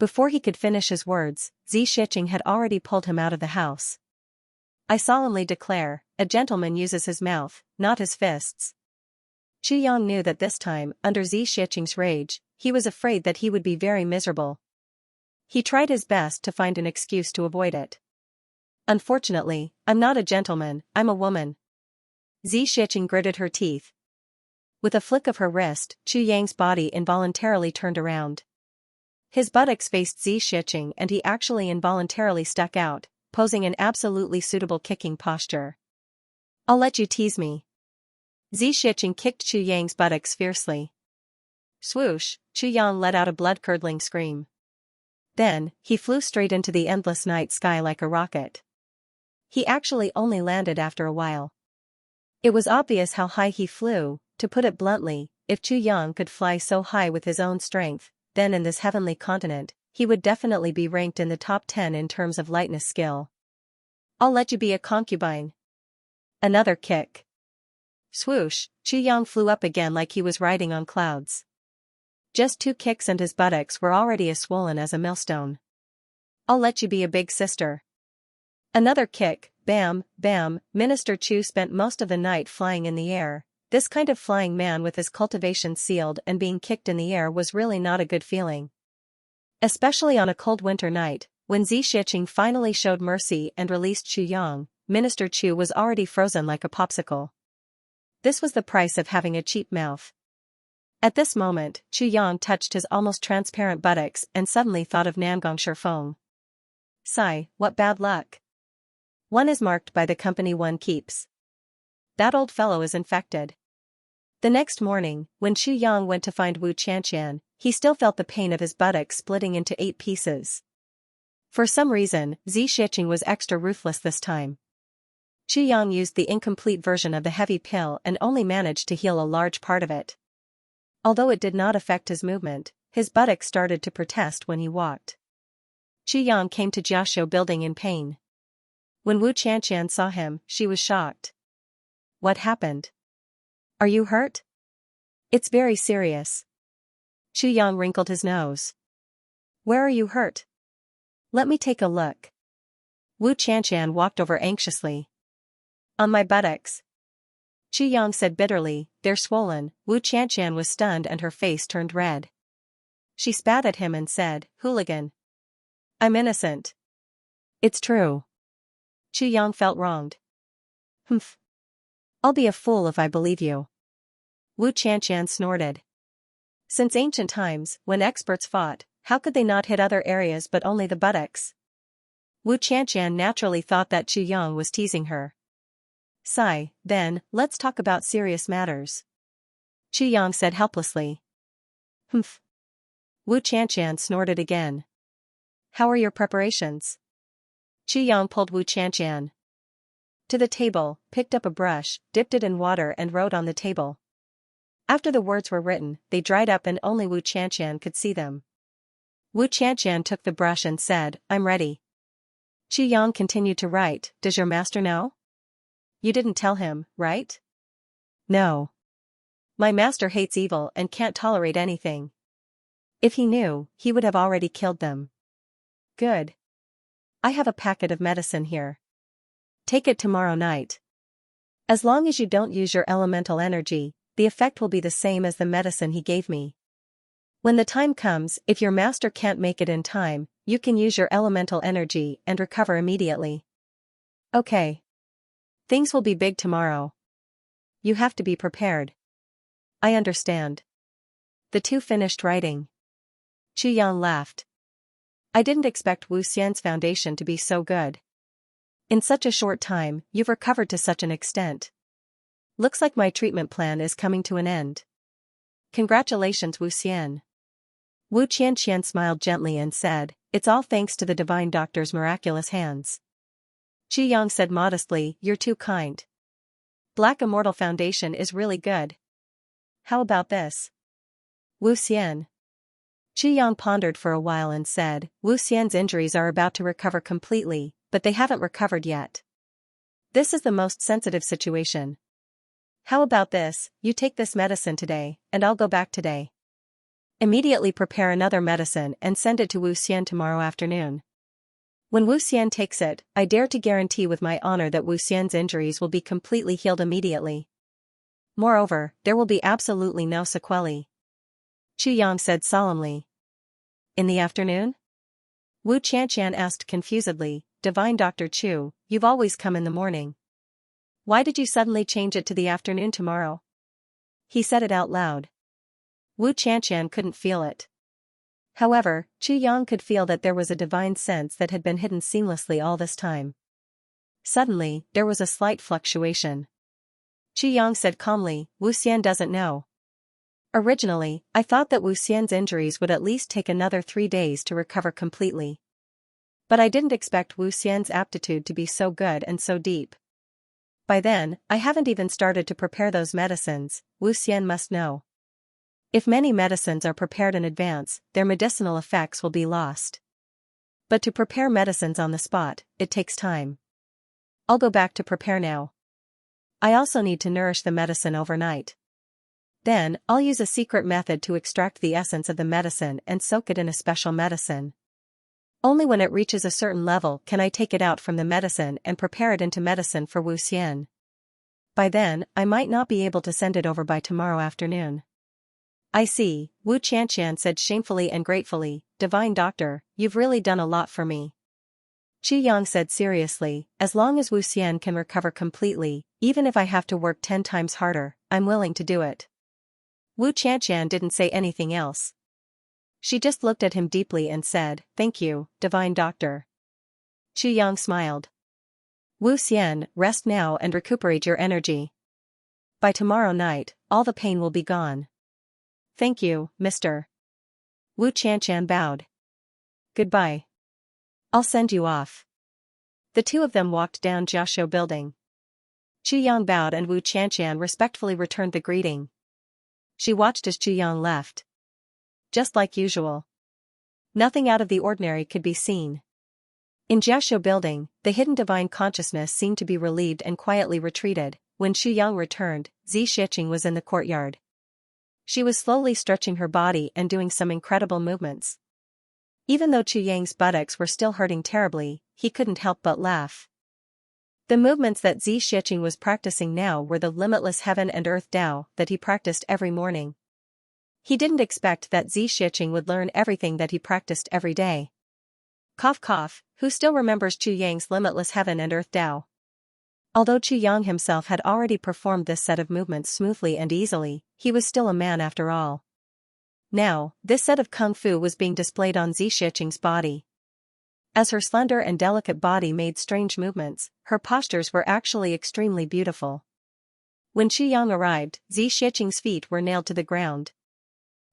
Before he could finish his words, Xianxia had already pulled him out of the house. I solemnly declare, a gentleman uses his mouth, not his fists. Xianxia knew that this time, under Xianxia's rage, he was afraid that he would be very miserable. He tried his best to find an excuse to avoid it. Unfortunately, I'm not a gentleman, I'm a woman. Xianxia gritted her teeth. With a flick of her wrist, Xianxia's body involuntarily turned around. His buttocks faced Xianxia and he actually involuntarily stuck out, posing an absolutely suitable kicking posture. I'll let you tease me. Xianxia kicked Xianxia's buttocks fiercely. Swoosh, Xianxia let out a blood-curdling scream. Then, he flew straight into the endless night sky like a rocket. He actually only landed after a while. It was obvious how high he flew. To put it bluntly, if Xianxia could fly so high with his own strength, then in this heavenly continent, he would definitely be ranked in the top 10 in terms of lightness skill. I'll let you be a concubine. Another kick. Swoosh, Xianxia flew up again like he was riding on clouds. Just 2 kicks and his buttocks were already as swollen as a millstone. I'll let you be a big sister. Another kick, bam, bam. Minister Chu spent most of the night flying in the air. This kind of flying man with his cultivation sealed and being kicked in the air was really not a good feeling. Especially on a cold winter night, when Xianxia finally showed mercy and released Xianxia, Minister Chu was already frozen like a popsicle. This was the price of having a cheap mouth. At this moment, Xianxia touched his almost transparent buttocks and suddenly thought of Nangong Shifeng. Sigh, what bad luck. One is marked by the company one keeps. That old fellow is infected. The next morning, when Xianxia went to find Wu Qianqian, he still felt the pain of his buttocks splitting into 8 pieces. For some reason, Xianxia was extra ruthless this time. Xianxia used the incomplete version of the heavy pill and only managed to heal a large part of it. Although it did not affect his movement, his buttocks started to protest when he walked. Xianxia came to Jiaxiu building in pain. When Wu Qianqian saw him, she was shocked. What happened? Are you hurt? It's very serious. Xianxia wrinkled his nose. Where are you hurt? Let me take a look. Wu Qianqian walked over anxiously. On my buttocks. Xianxia said bitterly, they're swollen. Wu Qianqian was stunned and her face turned red. She spat at him and said, hooligan. I'm innocent. It's true. Xianxia felt wronged. Humph. I'll be a fool if I believe you. Wu Qianqian snorted. Since ancient times, when experts fought, how could they not hit other areas but only the buttocks? Wu Qianqian naturally thought that Xianxia was teasing her. Sigh, then, let's talk about serious matters. Xianxia said helplessly. Humph. Wu Qianqian snorted again. How are your preparations? Xianxia pulled Wu Qianqian to the table, picked up a brush, dipped it in water and wrote on the table. After the words were written, they dried up and only Wu Qianqian could see them. Wu Qianqian took the brush and said, I'm ready. Xianxia continued to write, does your master know? You didn't tell him, right? No. My master hates evil and can't tolerate anything. If he knew, he would have already killed them. Good. I have a packet of medicine here. Take it tomorrow night. As long as you don't use your elemental energy, the effect will be the same as the medicine he gave me. When the time comes, if your master can't make it in time, you can use your elemental energy and recover immediately. Okay. Things will be big tomorrow. You have to be prepared. I understand. The two finished writing. Xianxia laughed. I didn't expect Wu Xian's foundation to be so good. In such a short time, you've recovered to such an extent. Looks like my treatment plan is coming to an end. Congratulations, Wu Xian. Wu Qianqian smiled gently and said, it's all thanks to the divine doctor's miraculous hands. Xianxia said modestly, you're too kind. Black Immortal Foundation is really good. How about this? Wu Xian. Xianxia pondered for a while and said, Wu Xian's injuries are about to recover completely, but they haven't recovered yet. This is the most sensitive situation. How about this, you take this medicine today, and I'll go back today. Immediately prepare another medicine and send it to Wu Xian tomorrow afternoon. When Wu Xian takes it, I dare to guarantee with my honor that Wu Xian's injuries will be completely healed immediately. Moreover, there will be absolutely no sequelae. Chu Yang said solemnly. In the afternoon? Wu Qianqian asked confusedly, Divine Dr. Chu, you've always come in the morning. Why did you suddenly change it to the afternoon tomorrow? He said it out loud. Wu Qianqian couldn't feel it. However, Chu Yang could feel that there was a divine sense that had been hidden seamlessly all this time. Suddenly, there was a slight fluctuation. Chu Yang said calmly, Wu Xian doesn't know. Originally, I thought that Wu Xian's injuries would at least take another 3 days to recover completely. But I didn't expect Wu Xian's aptitude to be so good and so deep. By then, I haven't even started to prepare those medicines, Wu Xian must know. If many medicines are prepared in advance, their medicinal effects will be lost. But to prepare medicines on the spot, it takes time. I'll go back to prepare now. I also need to nourish the medicine overnight. Then, I'll use a secret method to extract the essence of the medicine and soak it in a special medicine. Only when it reaches a certain level can I take it out from the medicine and prepare it into medicine for Wu Xian. By then, I might not be able to send it over by tomorrow afternoon. I see, Wu Qianqian said shamefully and gratefully, Divine Doctor, you've really done a lot for me. Chu Yang said seriously, as long as Wu Xian can recover completely, even if I have to work 10 times harder, I'm willing to do it. Wu Qianqian didn't say anything else. She just looked at him deeply and said, Thank you, Divine Doctor. Chu Yang smiled. Wu Xian, rest now and recuperate your energy. By tomorrow night, all the pain will be gone. Thank you, Mr. Wu Qianqian bowed. Goodbye. I'll send you off. The two of them walked down Jiaoshu building. Chu Yang bowed and Wu Qianqian respectfully returned the greeting. She watched as Chu Yang left. Just like usual. Nothing out of the ordinary could be seen. In Jiaoshu building, the hidden divine consciousness seemed to be relieved and quietly retreated. When Chu Yang returned, Xianxia was in the courtyard. She was slowly stretching her body and doing some incredible movements. Even though Chu Yang's buttocks were still hurting terribly, he couldn't help but laugh. The movements that Xianxia was practicing now were the limitless heaven and earth Tao that he practiced every morning. He didn't expect that Xianxia would learn everything that he practiced every day. Cough cough, who still remembers Chu Yang's limitless heaven and earth Tao? Although Chu Yang himself had already performed this set of movements smoothly and easily, he was still a man after all. Now, this set of kung fu was being displayed on Xianxia's body. As her slender and delicate body made strange movements, her postures were actually extremely beautiful. When Chu Yang arrived, Xianxia's feet were nailed to the ground.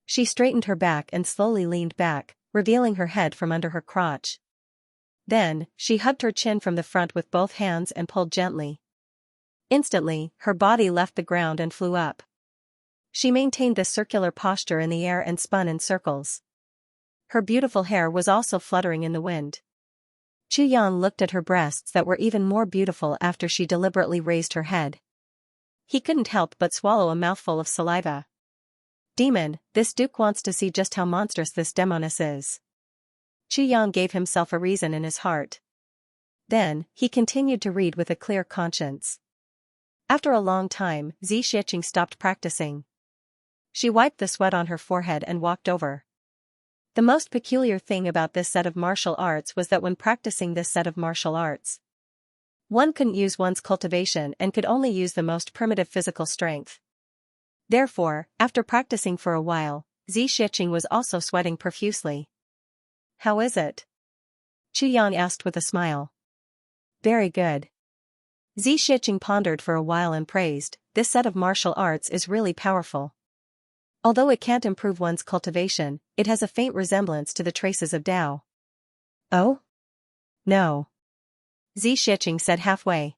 She straightened her back and slowly leaned back, revealing her head from under her crotch. Then, she hugged her chin from the front with both hands and pulled gently. Instantly, her body left the ground and flew up. She maintained this circular posture in the air and spun in circles. Her beautiful hair was also fluttering in the wind. Chu Yang looked at her breasts that were even more beautiful after she deliberately raised her head. He couldn't help but swallow a mouthful of saliva. Demon, this duke wants to see just how monstrous this demoness is. Chu Yang gave himself a reason in his heart. Then, he continued to read with a clear conscience. After a long time, Xianxia stopped practicing. She wiped the sweat on her forehead and walked over. The most peculiar thing about this set of martial arts was that when practicing this set of martial arts, one couldn't use one's cultivation and could only use the most primitive physical strength. Therefore, after practicing for a while, Xianxia was also sweating profusely. How is it? Chu Yang asked with a smile. Very good. Xianxia pondered for a while and praised, this set of martial arts is really powerful. Although it can't improve one's cultivation, it has a faint resemblance to the traces of Tao. Oh? No. Xianxia said halfway.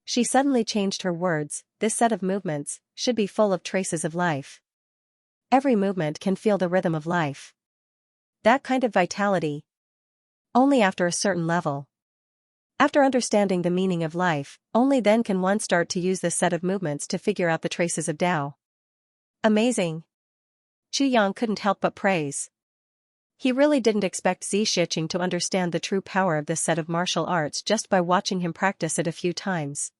She suddenly changed her words, this set of movements should be full of traces of life. Every movement can feel the rhythm of life. That kind of vitality. Only after a certain level. After understanding the meaning of life, only then can one start to use this set of movements to figure out the traces of Tao. Amazing. Chu Yang couldn't help but praise. He really didn't expect Xianxia to understand the true power of this set of martial arts just by watching him practice it a few times.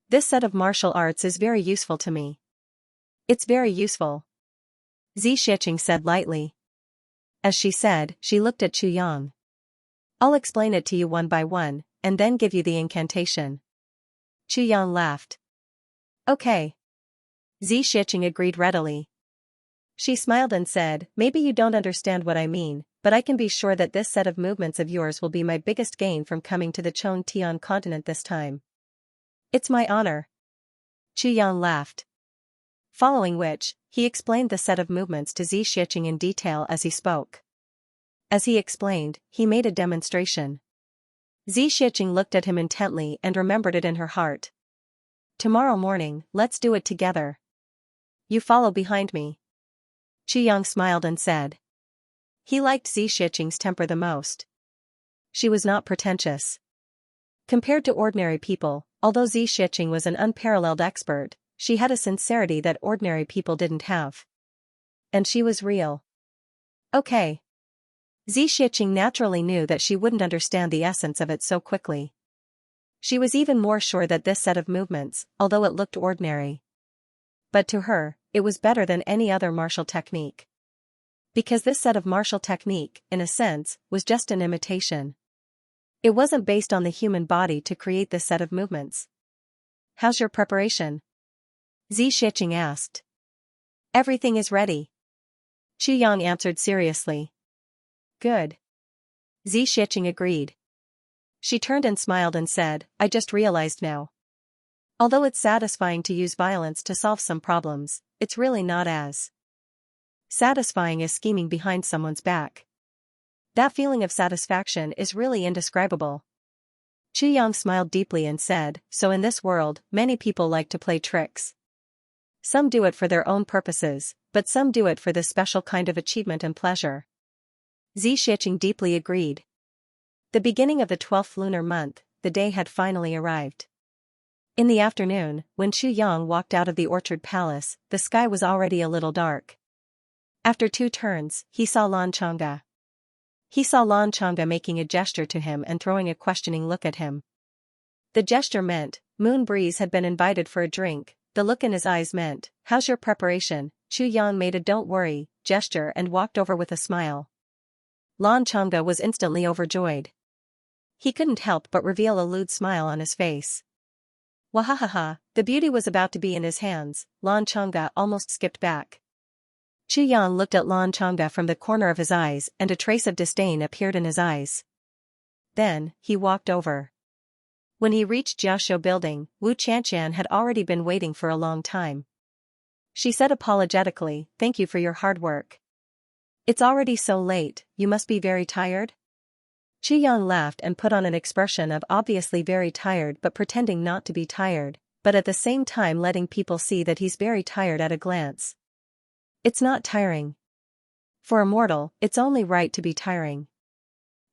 This set of martial arts is very useful to me. It's very useful, Xianxia said lightly. As she said, she looked at Chu Yang. I'll explain it to you one by one, and then give you the incantation. Chu Yang laughed. Okay. Xianxia agreed readily. She smiled and said, maybe you don't understand what I mean, but I can be sure that this set of movements of yours will be my biggest gain from coming to the Chon Tian continent this time. It's my honor. Chu Yang laughed. Following which, he explained the set of movements to Xianxia in detail as he spoke. As he explained, he made a demonstration. Xianxia looked at him intently and remembered it in her heart. Tomorrow morning, let's do it together. You follow behind me. Chu Yang smiled and said. He liked Xianxia's temper the most. She was not pretentious. Compared to ordinary people, although Xianxia was an unparalleled expert, she had a sincerity that ordinary people didn't have. And she was real. Okay. Xianxia naturally knew that she wouldn't understand the essence of it so quickly. She was even more sure that this set of movements, although it looked ordinary, but to her, it was better than any other martial technique. Because this set of martial technique, in a sense, was just an imitation. It wasn't based on the human body to create this set of movements. How's your preparation? Xianxia asked. Everything is ready. Chu Yang answered seriously. Good. Xianxia agreed. She turned and smiled and said, I just realized now. Although it's satisfying to use violence to solve some problems, it's really not as satisfying as scheming behind someone's back. That feeling of satisfaction is really indescribable. Chu Yang smiled deeply and said, so in this world, many people like to play tricks. Some do it for their own purposes, but some do it for this special kind of achievement and pleasure. Xianxia deeply agreed. The beginning of the 12th lunar month, the day had finally arrived. In the afternoon, when Chu Yang walked out of the orchard palace, the sky was already a little dark. After 2 turns, he saw Lan Chang'e. He saw Lan Chang'e making a gesture to him and throwing a questioning look at him. The gesture meant, Moon Breeze had been invited for a drink, the look in his eyes meant, how's your preparation? Chu Yang made a don't worry gesture and walked over with a smile. Lan Chang'e was instantly overjoyed. He couldn't help but reveal a lewd smile on his face. Wahahaha, the beauty was about to be in his hands, Lan Chang'e almost skipped back. Chu Yang looked at Lan Chang'e from the corner of his eyes and a trace of disdain appeared in his eyes. Then, he walked over. When he reached Jiaoshu building, Wu Qianqian had already been waiting for a long time. She said apologetically, thank you for your hard work. It's already so late, you must be very tired? Chu Yang laughed and put on an expression of obviously very tired but pretending not to be tired, but at the same time letting people see that he's very tired at a glance. It's not tiring. For a mortal, it's only right to be tiring.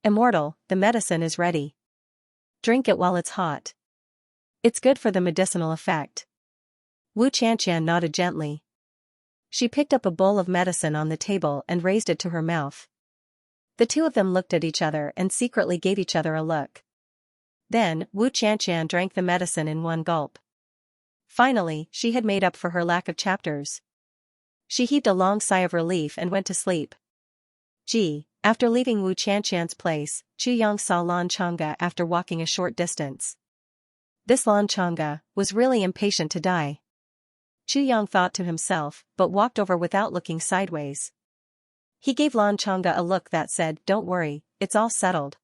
Immortal, the medicine is ready. Drink it while it's hot. It's good for the medicinal effect. Wu Qianqian nodded gently. She picked up a bowl of medicine on the table and raised it to her mouth. The two of them looked at each other and secretly gave each other a look. Then, Wu Qianqian drank the medicine in one gulp. Finally, she had made up for her lack of chapters. She heaved a long sigh of relief and went to sleep. After leaving Wu Qianqian's place, Chu Yang saw Lan Chang'e after walking a short distance. This Lan Chang'e was really impatient to die. Chu Yang thought to himself, but walked over without looking sideways. He gave Lan Chang'e a look that said, don't worry, it's all settled.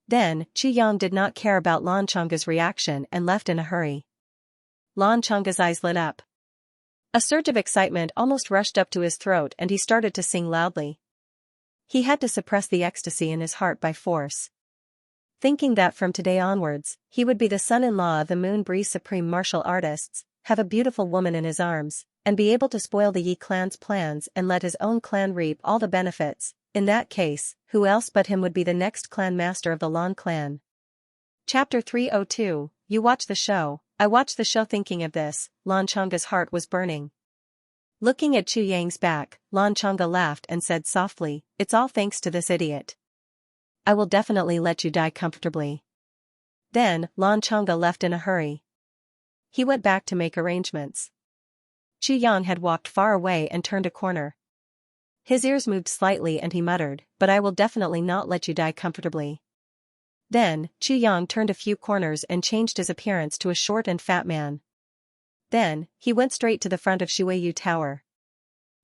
Then, Chu Yang did not care about Lan Chang'e's reaction and left in a hurry. Lan Chang'e's eyes lit up. A surge of excitement almost rushed up to his throat and he started to sing loudly. He had to suppress the ecstasy in his heart by force. Thinking that from today onwards, he would be the son-in-law of the Moon Breeze Supreme Martial Artists, have a beautiful woman in his arms, and be able to spoil the Yi clan's plans and let his own clan reap all the benefits. In that case, who else but him would be the next clan master of the Lan clan? Chapter 302, You watch the show. I watched the show thinking of this, Lan Chang'e's heart was burning. Looking at Chu Yang's back, Lan Chang'e laughed and said softly, "It's all thanks to this idiot. I will definitely let you die comfortably." Then, Lan Chang'e left in a hurry. He went back to make arrangements. Chu Yang had walked far away and turned a corner. His ears moved slightly and he muttered, "But I will definitely not let you die comfortably." Then, Chu Yang turned a few corners and changed his appearance to a short and fat man. Then, he went straight to the front of Shuiyu Tower.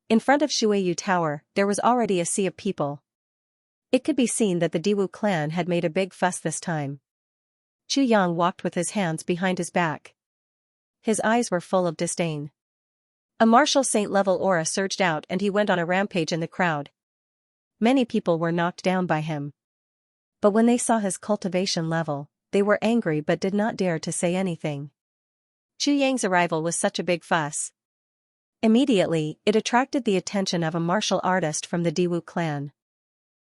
In front of Shuiyu Tower, there was already a sea of people. It could be seen that the Diwu clan had made a big fuss this time. Chu Yang walked with his hands behind his back. His eyes were full of disdain. A martial saint-level aura surged out and he went on a rampage in the crowd. Many people were knocked down by him. But when they saw his cultivation level, they were angry but did not dare to say anything. Chu Yang's arrival was such a big fuss. Immediately, it attracted the attention of a martial artist from the Diwu clan.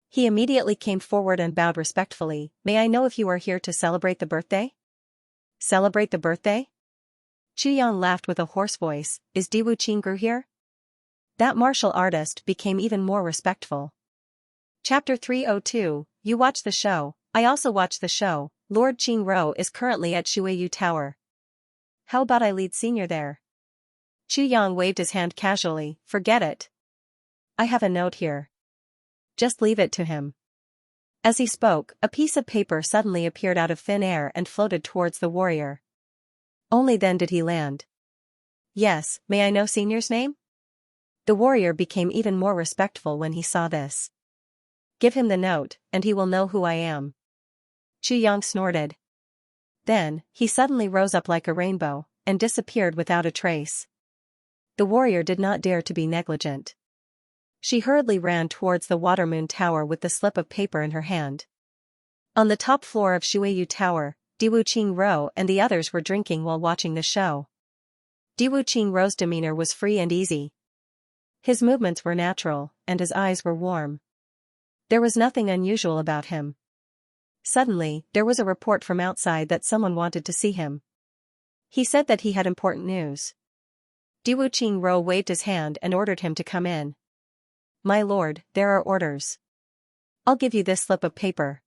He immediately came forward and bowed respectfully. "May I know if you are here to celebrate the birthday?" "Celebrate the birthday?" Chu Yang laughed with a hoarse voice. "Is Diwu Qingru here?" That martial artist became even more respectful. Chapter 302, You watch the show, I also watch the show. Lord Qingru is currently at Shuiyu Tower. How about I lead senior there? Chu Yang waved his hand casually. "Forget it. I have a note here. Just leave it to him." As he spoke, a piece of paper suddenly appeared out of thin air and floated towards the warrior. Only then did he land. "Yes, may I know senior's name?" The warrior became even more respectful when he saw this. "Give him the note, and he will know who I am." Chu Yang snorted. Then, he suddenly rose up like a rainbow, and disappeared without a trace. The warrior did not dare to be negligent. She hurriedly ran towards the Watermoon Tower with the slip of paper in her hand. On the top floor of Shuiyu Tower, Diwu Qingru and the others were drinking while watching the show. Diwu Qingru's demeanor was free and easy. His movements were natural, and his eyes were warm. There was nothing unusual about him. Suddenly, there was a report from outside that someone wanted to see him. He said that he had important news. Diwu Qingru waved his hand and ordered him to come in. "My lord, there are orders." "I'll give you this slip of paper."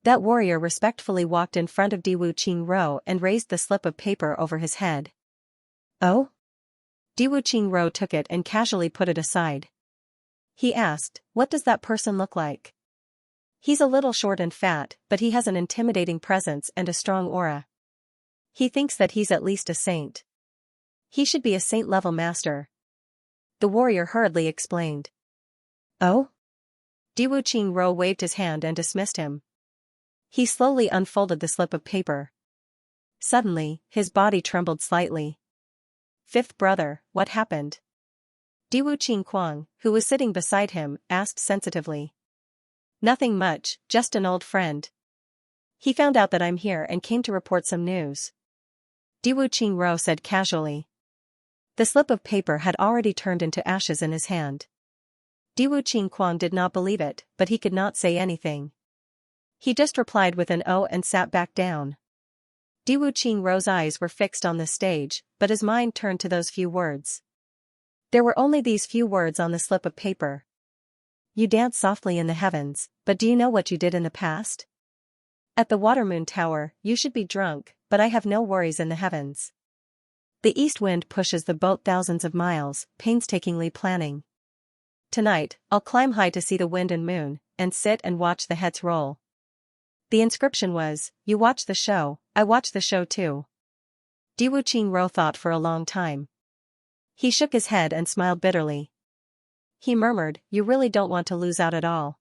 That warrior respectfully walked in front of Diwu Qingru and raised the slip of paper over his head. "Oh?" Diwu Qingru took it and casually put it aside. He asked, "What does that person look like?" "He's a little short and fat, but he has an intimidating presence and a strong aura. He thinks that he's at least a saint. He should be a saint-level master." The warrior hurriedly explained. "Oh?" Diwu Qingru waved his hand and dismissed him. He slowly unfolded the slip of paper. Suddenly, his body trembled slightly. "Fifth brother, what happened?" Diwu Qingquang, who was sitting beside him, asked sensitively. "Nothing much, just an old friend. He found out that I'm here and came to report some news." Diwu Qingru said casually. The slip of paper had already turned into ashes in his hand. Diwu Qingquang did not believe it, but he could not say anything. He just replied with an "oh" and sat back down. Diwu Qingru's eyes were fixed on the stage, but his mind turned to those few words. There were only these few words on the slip of paper. "You dance softly in the heavens, but do you know what you did in the past? At the Watermoon Tower, you should be drunk, but I have no worries in the heavens. The east wind pushes the boat thousands of miles, painstakingly planning. Tonight, I'll climb high to see the wind and moon, and sit and watch the heads roll." The inscription was, "You watch the show, I watch the show too." Diwu Qingru thought for a long time. He shook his head and smiled bitterly. He murmured, "You really don't want to lose out at all.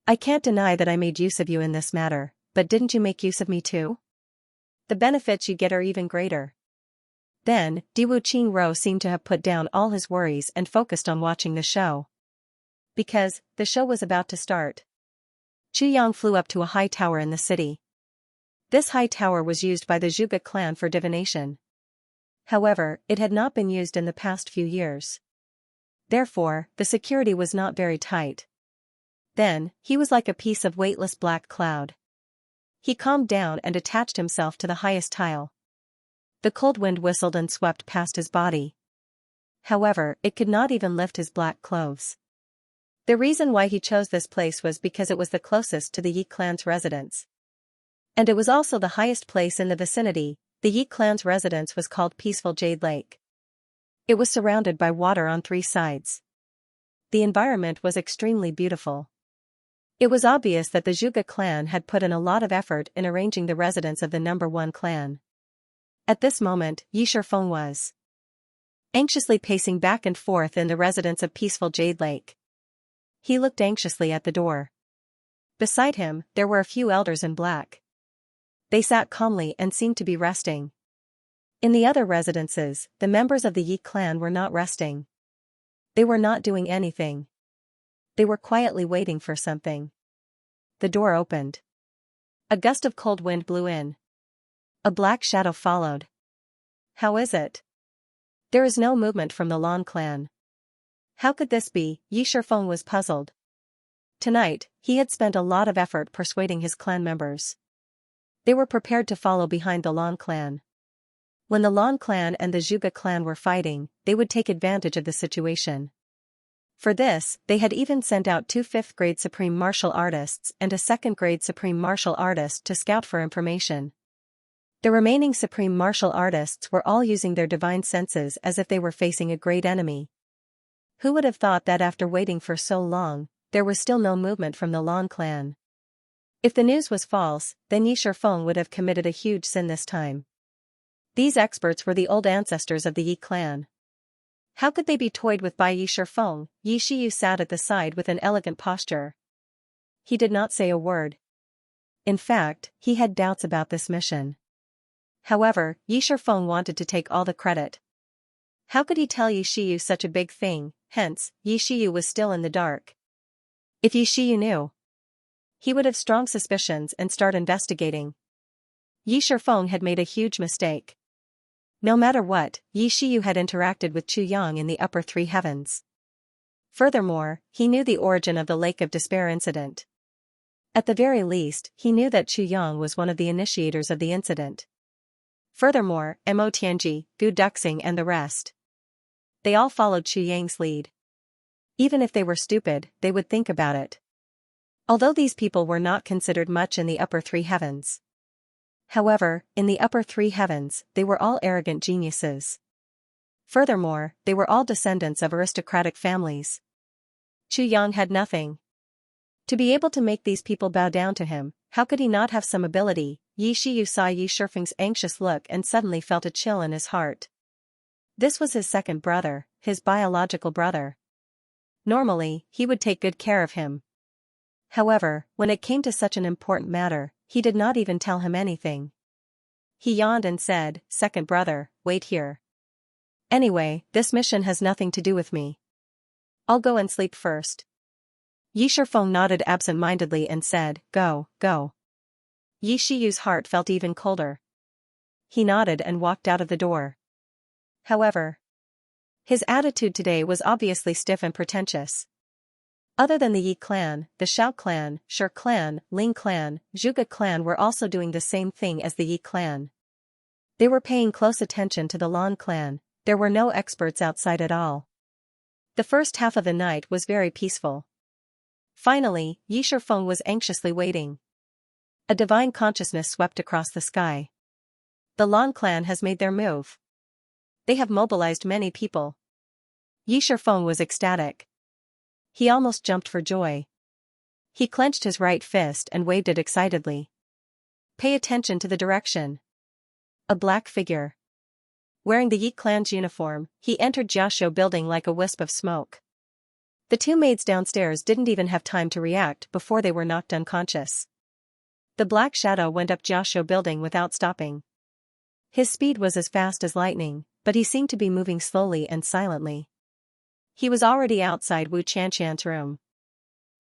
I can't deny that I made use of you in this matter, but didn't you make use of me too? The benefits you get are even greater." Then, Diwu Qingru seemed to have put down all his worries and focused on watching the show. Because, the show was about to start. Chu Yang flew up to a high tower in the city. This high tower was used by the Zhuge clan for divination. However, it had not been used in the past few years. Therefore, the security was not very tight. Then, he was like a piece of weightless black cloud. He calmed down and attached himself to the highest tile. The cold wind whistled and swept past his body. However, it could not even lift his black clothes. The reason why he chose this place was because it was the closest to the Yi clan's residence. And it was also the highest place in the vicinity. The Yi clan's residence was called Peaceful Jade Lake. It was surrounded by water on 3 sides. The environment was extremely beautiful. It was obvious that the Zhuge clan had put in a lot of effort in arranging the residence of the number 1 clan. At this moment, Yi Shifeng was anxiously pacing back and forth in the residence of Peaceful Jade Lake. He looked anxiously at the door. Beside him, there were a few elders in black. They sat calmly and seemed to be resting. In the other residences, the members of the Yi clan were not resting. They were not doing anything. They were quietly waiting for something. The door opened. A gust of cold wind blew in. A black shadow followed. How is it? There is no movement from the Lan clan. How could this be? Yi Shifeng was puzzled. Tonight, he had spent a lot of effort persuading his clan members. They were prepared to follow behind the Lan clan. When the Lan clan and the Zhuge clan were fighting, they would take advantage of the situation. For this, they had even sent out 2 5th-grade supreme martial artists and a 2nd-grade supreme martial artist to scout for information. The remaining supreme martial artists were all using their divine senses as if they were facing a great enemy. Who would have thought that after waiting for so long, there was still no movement from the Lan clan? If the news was false, then Yi Shifeng would have committed a huge sin this time. These experts were the old ancestors of the Yi clan. How could they be toyed with by Yi Shifeng? Yi Shiyu sat at the side with an elegant posture. He did not say a word. In fact, he had doubts about this mission. However, Yi Shifeng wanted to take all the credit. How could he tell Yi Shiyu such a big thing? Hence, Yi Shiyu was still in the dark. If Yi Shiyu knew, he would have strong suspicions and start investigating. Yi Shifeng had made a huge mistake. No matter what, Yi Shiyu had interacted with Chu Yang in the upper 3 heavens. Furthermore, he knew the origin of the Lake of Despair incident. At the very least, he knew that Chu Yang was one of the initiators of the incident. Furthermore, Mo Tianji, Gu Duxing and the rest. They all followed Chu Yang's lead. Even if they were stupid, they would think about it. Although these people were not considered much in the upper 3 heavens. However, in the upper 3 heavens, they were all arrogant geniuses. Furthermore, they were all descendants of aristocratic families. Chu Yang had nothing. To be able to make these people bow down to him, how could he not have some ability? Yi Shiyu saw Yi Shifeng's anxious look and suddenly felt a chill in his heart. This was his 2nd brother, his biological brother. Normally, he would take good care of him. However, when it came to such an important matter, he did not even tell him anything. He yawned and said, "Second brother, wait here. Anyway, this mission has nothing to do with me. I'll go and sleep first." Yi Shifeng nodded absent-mindedly and said, "Go, go." Yi Shiyu's heart felt even colder. He nodded and walked out of the door. However, his attitude today was obviously stiff and pretentious. Other than the Yi clan, the Shao clan, Shi clan, Ling clan, Zhuge clan were also doing the same thing as the Yi clan. They were paying close attention to the Lan clan. There were no experts outside at all. The first half of the night was very peaceful. Finally, Yi Shifeng was anxiously waiting. A divine consciousness swept across the sky. The Lan clan has made their move. They have mobilized many people. Yi Shifeng was ecstatic. He almost jumped for joy. He clenched his right fist and waved it excitedly. Pay attention to the direction. A black figure. Wearing the Yi clan's uniform, he entered Jiaxiu building like a wisp of smoke. The 2 maids downstairs didn't even have time to react before they were knocked unconscious. The black shadow went up Jiaxiu building without stopping. His speed was as fast as lightning, but he seemed to be moving slowly and silently. He was already outside Wu Qianqian's room.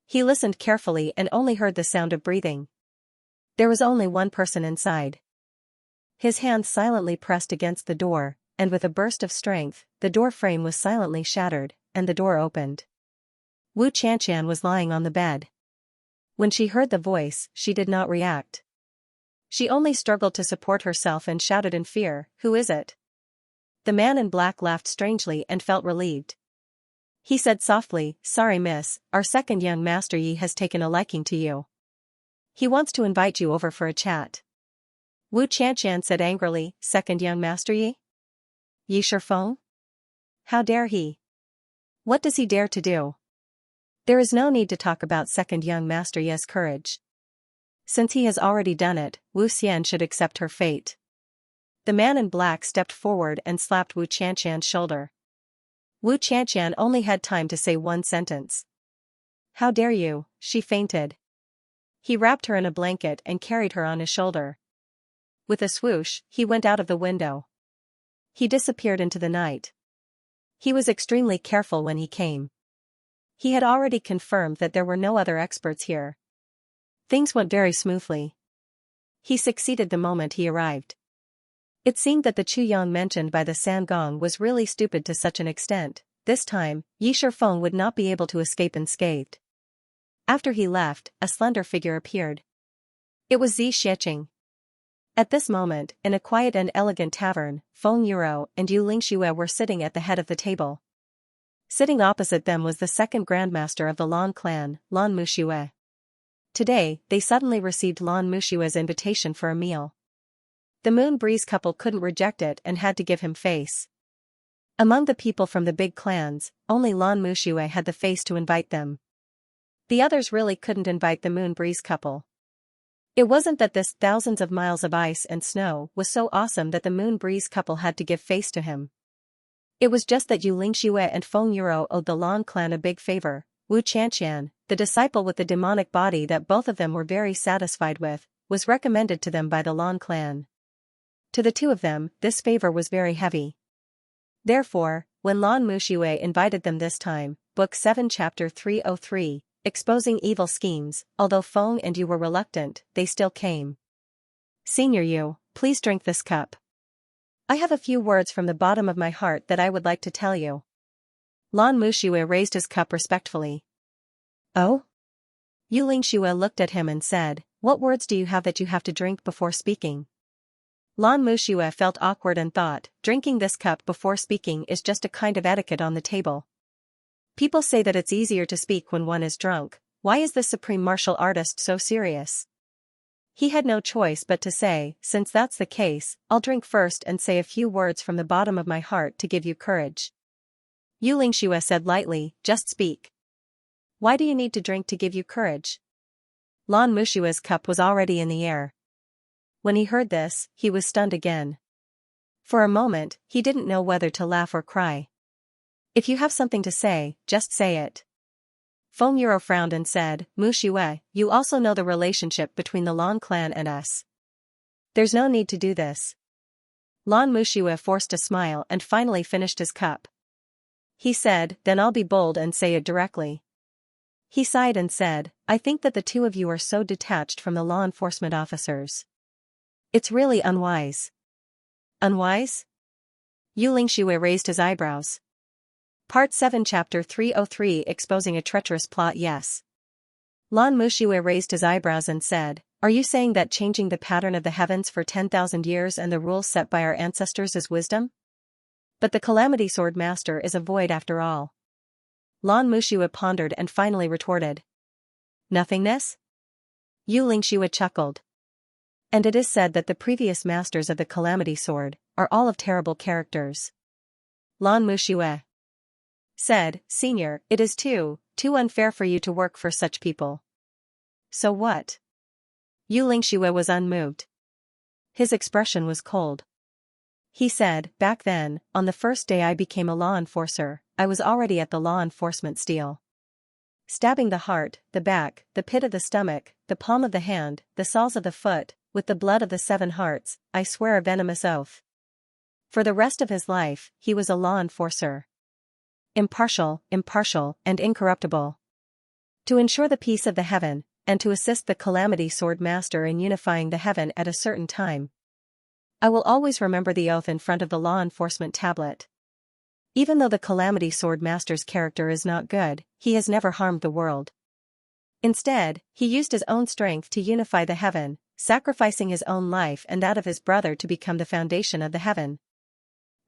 He listened carefully and only heard the sound of breathing. There was only one person inside. His hand silently pressed against the door, and with a burst of strength, the door frame was silently shattered, and the door opened. Wu Qianqian was lying on the bed. When she heard the voice, she did not react. She only struggled to support herself and shouted in fear, "Who is it?" The man in black laughed strangely and felt relieved. He said softly, "Sorry miss, our second young master Yi has taken a liking to you. He wants to invite you over for a chat." Wu Qianqian said angrily, "Second young master Yi? Yi Shifeng? How dare he? What does he dare to do?" "There is no need to talk about second young master Yi's courage. Since he has already done it, Wu Xian should accept her fate." The man in black stepped forward and slapped Wu Qianqian's shoulder. Wu Qianqian only had time to say one sentence. "How dare you?" She fainted. He wrapped her in a blanket and carried her on his shoulder. With a swoosh, he went out of the window. He disappeared into the night. He was extremely careful when he came. He had already confirmed that there were no other experts here. Things went very smoothly. He succeeded the moment he arrived. It seemed that the Chuyang mentioned by the Sangong was really stupid to such an extent. This time, Yi Shifeng would not be able to escape unscathed. After he left, a slender figure appeared. It was Zi Xiecheng. At this moment, in a quiet and elegant tavern, Feng Yuro and Yu Lingxue were sitting at the head of the table. Sitting opposite them was the second grandmaster of the Lan clan, Lan Muxue. Today, they suddenly received Lan Muxue's invitation for a meal. The Moon Breeze couple couldn't reject it and had to give him face. Among the people from the big clans, only Lan Muxue had the face to invite them. The others really couldn't invite the Moon Breeze couple. It wasn't that this thousands of miles of ice and snow was so awesome that the Moon Breeze couple had to give face to him. It was just that Yu Lingxue and Feng Yuro owed the Lan clan a big favor. Wu Qianqian, the disciple with the demonic body that both of them were very satisfied with, was recommended to them by the Lan clan. To the two of them, this favor was very heavy. Therefore, when Lan Muxue invited them this time, Book 7 Chapter 303, Exposing Evil Schemes, although Feng and Yu were reluctant, they still came. "Senior Yu, please drink this cup. I have a few words from the bottom of my heart that I would like to tell you." Lan Muxue raised his cup respectfully. "Oh?" Yu Lingxue looked at him and said, "What words do you have that you have to drink before speaking?" Lan Muxue felt awkward and thought, drinking this cup before speaking is just a kind of etiquette on the table. People say that it's easier to speak when one is drunk. Why is the supreme martial artist so serious? He had no choice but to say, "Since that's the case, I'll drink first and say a few words from the bottom of my heart to give you courage." Yu Lingxue said lightly, "Just speak. Why do you need to drink to give you courage?" Lan Muxue's cup was already in the air. When he heard this, he was stunned again. For a moment, he didn't know whether to laugh or cry. "If you have something to say, just say it." Feng Yuro frowned and said, "Muxue, you also know the relationship between the Lan clan and us. There's no need to do this." Lan Muxue forced a smile and finally finished his cup. He said, "Then I'll be bold and say it directly." He sighed and said, "I think that the two of you are so detached from the law enforcement officers. It's really unwise." "Unwise?" Yu Lingxue raised his eyebrows. Part 7 Chapter 303 Exposing a Treacherous Plot. Yes. Lan Muxue raised his eyebrows and said, "Are you saying that changing the pattern of the heavens for 10,000 years and the rules set by our ancestors is wisdom? But the Calamity Sword Master is a void after all." Lan Muxue pondered and finally retorted, "Nothingness?" Yu Lingxue chuckled. "And it is said that the previous masters of the Calamity Sword are all of terrible characters." Lan Muxue said, "Senior, it is too unfair for you to work for such people." "So what?" Yu Lingxue was unmoved. His expression was cold. He said, "Back then, on the first day I became a law enforcer, I was already at the law enforcement steel. Stabbing the heart, the back, the pit of the stomach, the palm of the hand, the soles of the foot, with the blood of the 7 hearts, I swear a venomous oath." For the rest of his life, he was a law enforcer. Impartial, and incorruptible. To ensure the peace of the heaven, and to assist the Calamity Sword Master in unifying the heaven at a certain time. I will always remember the oath in front of the law enforcement tablet. Even though the Calamity Sword Master's character is not good, he has never harmed the world. Instead, he used his own strength to unify the heaven, sacrificing his own life and that of his brother to become the foundation of the heaven.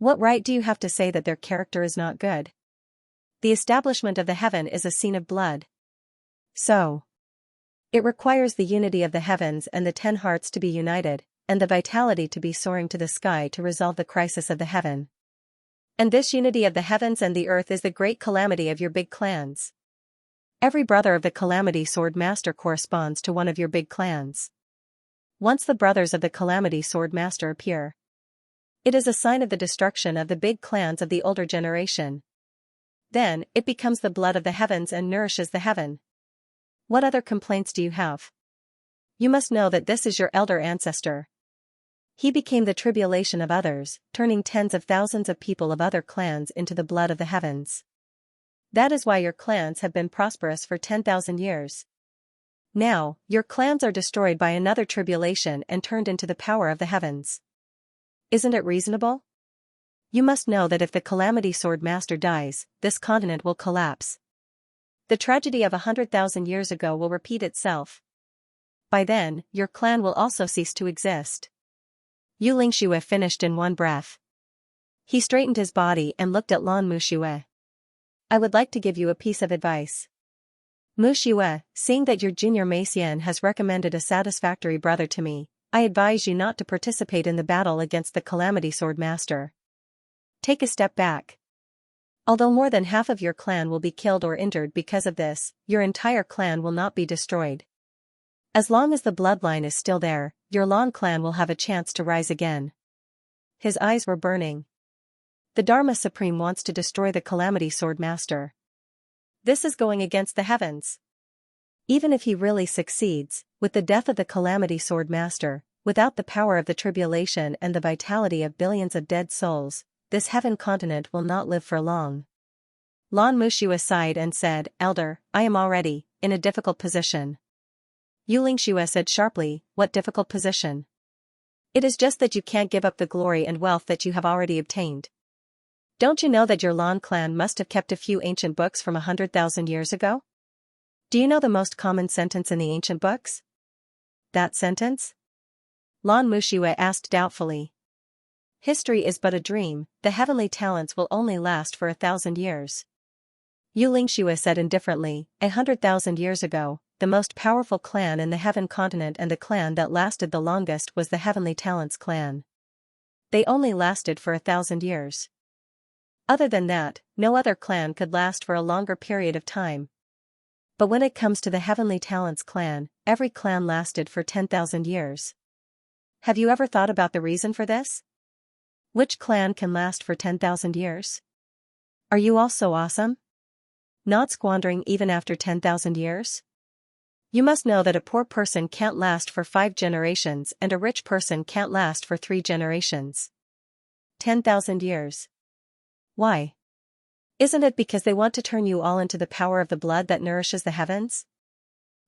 What right do you have to say that their character is not good? The establishment of the heaven is a scene of blood. So, it requires the unity of the heavens and the 10 hearts to be united, and the vitality to be soaring to the sky to resolve the crisis of the heaven. And this unity of the heavens and the earth is the great calamity of your big clans. Every brother of the Calamity Sword Master corresponds to one of your big clans. Once the brothers of the Calamity Sword Master appear, it is a sign of the destruction of the big clans of the older generation. Then, it becomes the blood of the heavens and nourishes the heaven. What other complaints do you have? You must know that this is your elder ancestor. He became the tribulation of others, turning tens of thousands of people of other clans into the blood of the heavens. That is why your clans have been prosperous for 10,000 years. Now, your clans are destroyed by another tribulation and turned into the power of the heavens. Isn't it reasonable? You must know that if the Calamity Sword Master dies, this continent will collapse. The tragedy of 100,000 years ago will repeat itself. By then, your clan will also cease to exist. Xianxia finished in one breath. He straightened his body and looked at Lan Muxue. I would like to give you a piece of advice. Muxue, seeing that your junior Meixian has recommended a satisfactory brother to me, I advise you not to participate in the battle against the Calamity Sword Master. Take a step back. Although more than half of your clan will be killed or injured because of this, your entire clan will not be destroyed. As long as the bloodline is still there, your Lan clan will have a chance to rise again. His eyes were burning. The Dharma Supreme wants to destroy the Calamity Sword Master. This is going against the heavens. Even if he really succeeds, with the death of the Calamity Sword Master, without the power of the tribulation and the vitality of billions of dead souls, this heaven continent will not live for long. Lan Muxue sighed and said, Elder, I am already in a difficult position. Xianxia said sharply, what difficult position? It is just that you can't give up the glory and wealth that you have already obtained. Don't you know that your Lan clan must have kept a few ancient books from 100,000 years ago? Do you know the most common sentence in the ancient books? That sentence? Lan Muxue asked doubtfully. History is but a dream, the heavenly talents will only last for 1,000 years. Xianxia said indifferently, 100,000 years ago, the most powerful clan in the heaven continent and the clan that lasted the longest was the Heavenly Talents clan. They only lasted for 1,000 years. Other than that, no other clan could last for a longer period of time. But when it comes to the Heavenly Talents clan, every clan lasted for 10,000 years. Have you ever thought about the reason for this? Which clan can last for 10,000 years? Are you all so awesome? Not squandering even after 10,000 years? You must know that a poor person can't last for 5 generations and a rich person can't last for 3 generations. 10,000 years. Why? Isn't it because they want to turn you all into the power of the blood that nourishes the heavens?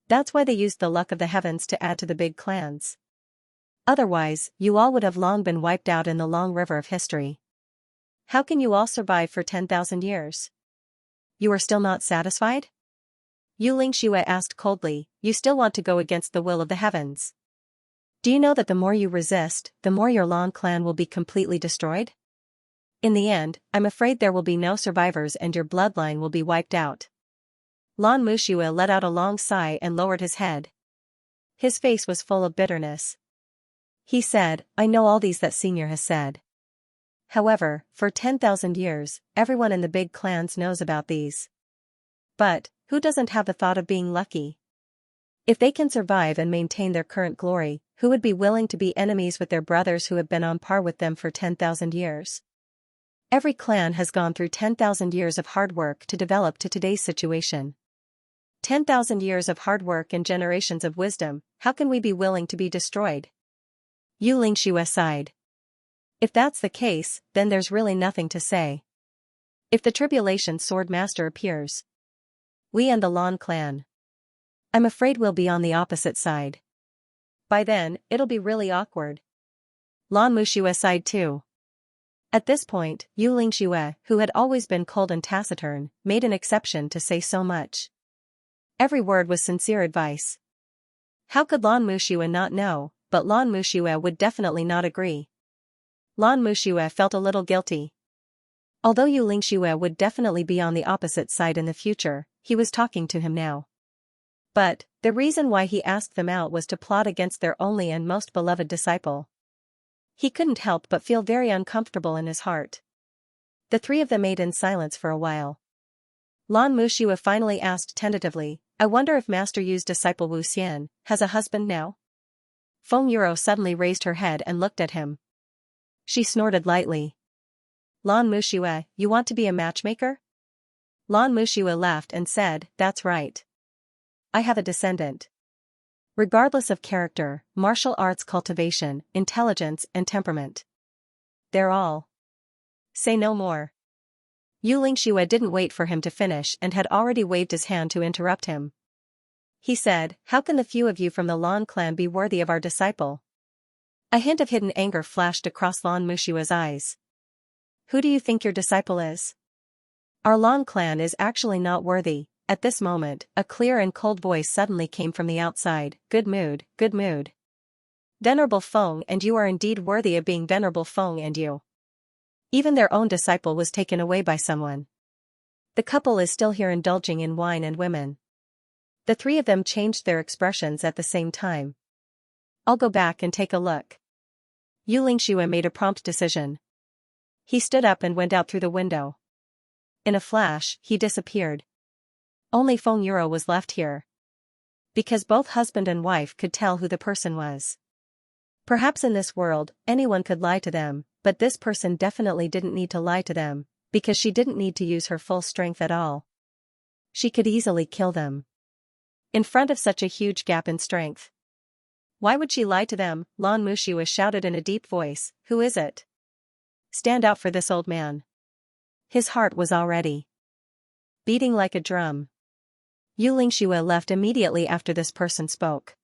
That's why they used the luck of the heavens to add to the big clans. Otherwise, you all would have long been wiped out in the long river of history. How can you all survive for 10,000 years? You are still not satisfied? Xianxia asked coldly, you still want to go against the will of the heavens. Do you know that the more you resist, the more your Lan clan will be completely destroyed? In the end, I'm afraid there will be no survivors and your bloodline will be wiped out. Lan Muxue let out a long sigh and lowered his head. His face was full of bitterness. He said, I know all these that Senior has said. However, for 10,000 years, everyone in the big clans knows about these. But, who doesn't have the thought of being lucky? If they can survive and maintain their current glory, who would be willing to be enemies with their brothers who have been on par with them for 10,000 years? Every clan has gone through 10,000 years of hard work to develop to today's situation. 10,000 years of hard work and generations of wisdom, how can we be willing to be destroyed? Xianxia sighed. If that's the case, then there's really nothing to say. If the Tribulation Sword Master appears, we and the Lan clan, I'm afraid we'll be on the opposite side. By then, it'll be really awkward. Lan Muxue sighed too. At this point, Xianxia, who had always been cold and taciturn, made an exception to say so much. Every word was sincere advice. How could Lan Muxue not know, but Lan Muxue would definitely not agree. Lan Muxue felt a little guilty. Although Yu Lingxue would definitely be on the opposite side in the future, he was talking to him now. But, the reason why he asked them out was to plot against their only and most beloved disciple. He couldn't help but feel very uncomfortable in his heart. The three of them ate in silence for a while. Lan Muxue finally asked tentatively, "I wonder if Master Yu's disciple Wu Xian has a husband now?" Feng Yuro suddenly raised her head and looked at him. She snorted lightly. "Lan Muxue, you want to be a matchmaker?" Lan Muxue laughed and said, "That's right. I have a descendant. Regardless of character, martial arts cultivation, intelligence and temperament. They're all." "Say no more." Yu Lingxue didn't wait for him to finish and had already waved his hand to interrupt him. He said, "How can the few of you from the Lan clan be worthy of our disciple?" A hint of hidden anger flashed across Lan Mushua's eyes. "Who do you think your disciple is? Our Lan clan is actually not worthy." At this moment, a clear and cold voice suddenly came from the outside. "Good mood, good mood. Venerable Feng, and you are indeed worthy of being Venerable Feng, and you." Even their own disciple was taken away by someone. The couple is still here indulging in wine and women. The three of them changed their expressions at the same time. "I'll go back and take a look." Yu Lingxue made a prompt decision. He stood up and went out through the window. In a flash, he disappeared. Only Feng Yuro was left here. Because both husband and wife could tell who the person was. Perhaps in this world, anyone could lie to them, but this person definitely didn't need to lie to them, because she didn't need to use her full strength at all. She could easily kill them. In front of such a huge gap in strength. "Why would she lie to them?" Lan Muxue shouted in a deep voice. "Who is it? Stand out for this old man." His heart was already beating like a drum. Yu Lingxue left immediately after this person spoke.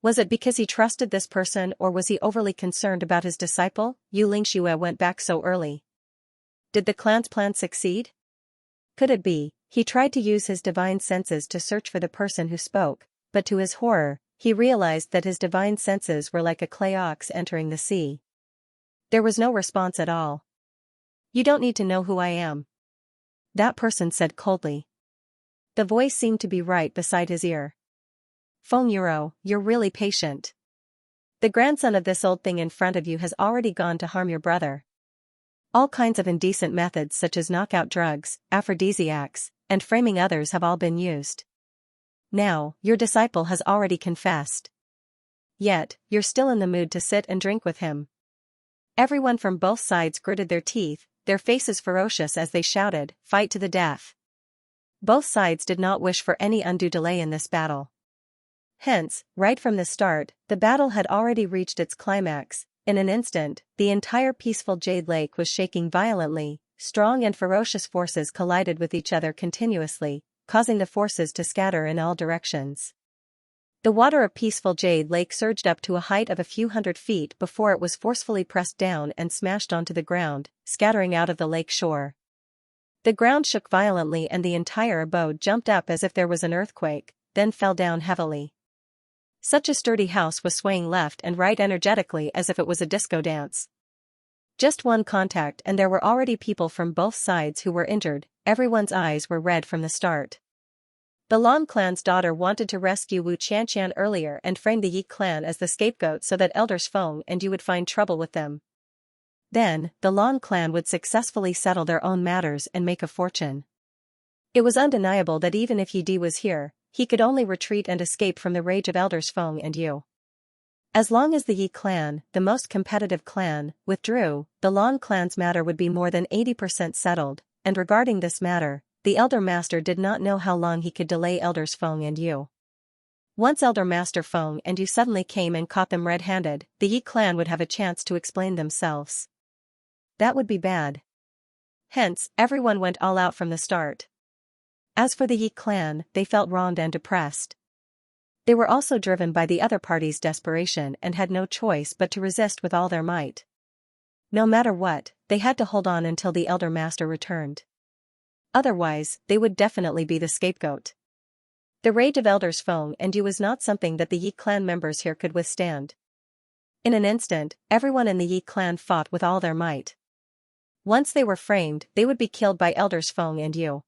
Was it because he trusted this person, or was he overly concerned about his disciple? Yu Lingxue went back so early. Did the clan's plan succeed? Could it be, he tried to use his divine senses to search for the person who spoke, but to his horror, he realized that his divine senses were like a clay ox entering the sea. There was no response at all. "You don't need to know who I am," that person said coldly. The voice seemed to be right beside his ear. "Feng Yuro, you're really patient. The grandson of this old thing in front of you has already gone to harm your brother. All kinds of indecent methods such as knockout drugs, aphrodisiacs, and framing others have all been used. Now, your disciple has already confessed. Yet, you're still in the mood to sit and drink with him." Everyone from both sides gritted their teeth, their faces ferocious as they shouted, "Fight to the death." Both sides did not wish for any undue delay in this battle. Hence, right from the start, the battle had already reached its climax. In an instant, the entire peaceful Jade Lake was shaking violently. Strong and ferocious forces collided with each other continuously, causing the forces to scatter in all directions. The water of peaceful Jade Lake surged up to a height of a few hundred feet before it was forcefully pressed down and smashed onto the ground, scattering out of the lake shore. The ground shook violently and the entire abode jumped up as if there was an earthquake, then fell down heavily. Such a sturdy house was swaying left and right energetically as if it was a disco dance. Just one contact and there were already people from both sides who were injured. Everyone's eyes were red from the start. The Lan clan's daughter wanted to rescue Wu Qianqian earlier and frame the Yi clan as the scapegoat so that elders Feng and Yu would find trouble with them. Then, the Lan clan would successfully settle their own matters and make a fortune. It was undeniable that even if Yi Di was here, he could only retreat and escape from the rage of elders Feng and Yu. As long as the Yi clan, the most competitive clan, withdrew, the Lan clan's matter would be more than 80% settled, and regarding this matter, the Elder Master did not know how long he could delay elders Feng and Yu. Once Elder Master Feng and Yu suddenly came and caught them red-handed, the Yi clan would have a chance to explain themselves. That would be bad. Hence, everyone went all out from the start. As for the Yi clan, they felt wronged and depressed. They were also driven by the other party's desperation and had no choice but to resist with all their might. No matter what, they had to hold on until the Elder Master returned. Otherwise, they would definitely be the scapegoat. The rage of elders Feng and Yu was not something that the Yi clan members here could withstand. In an instant, everyone in the Yi clan fought with all their might. Once they were framed, they would be killed by Elders Feng and Yu.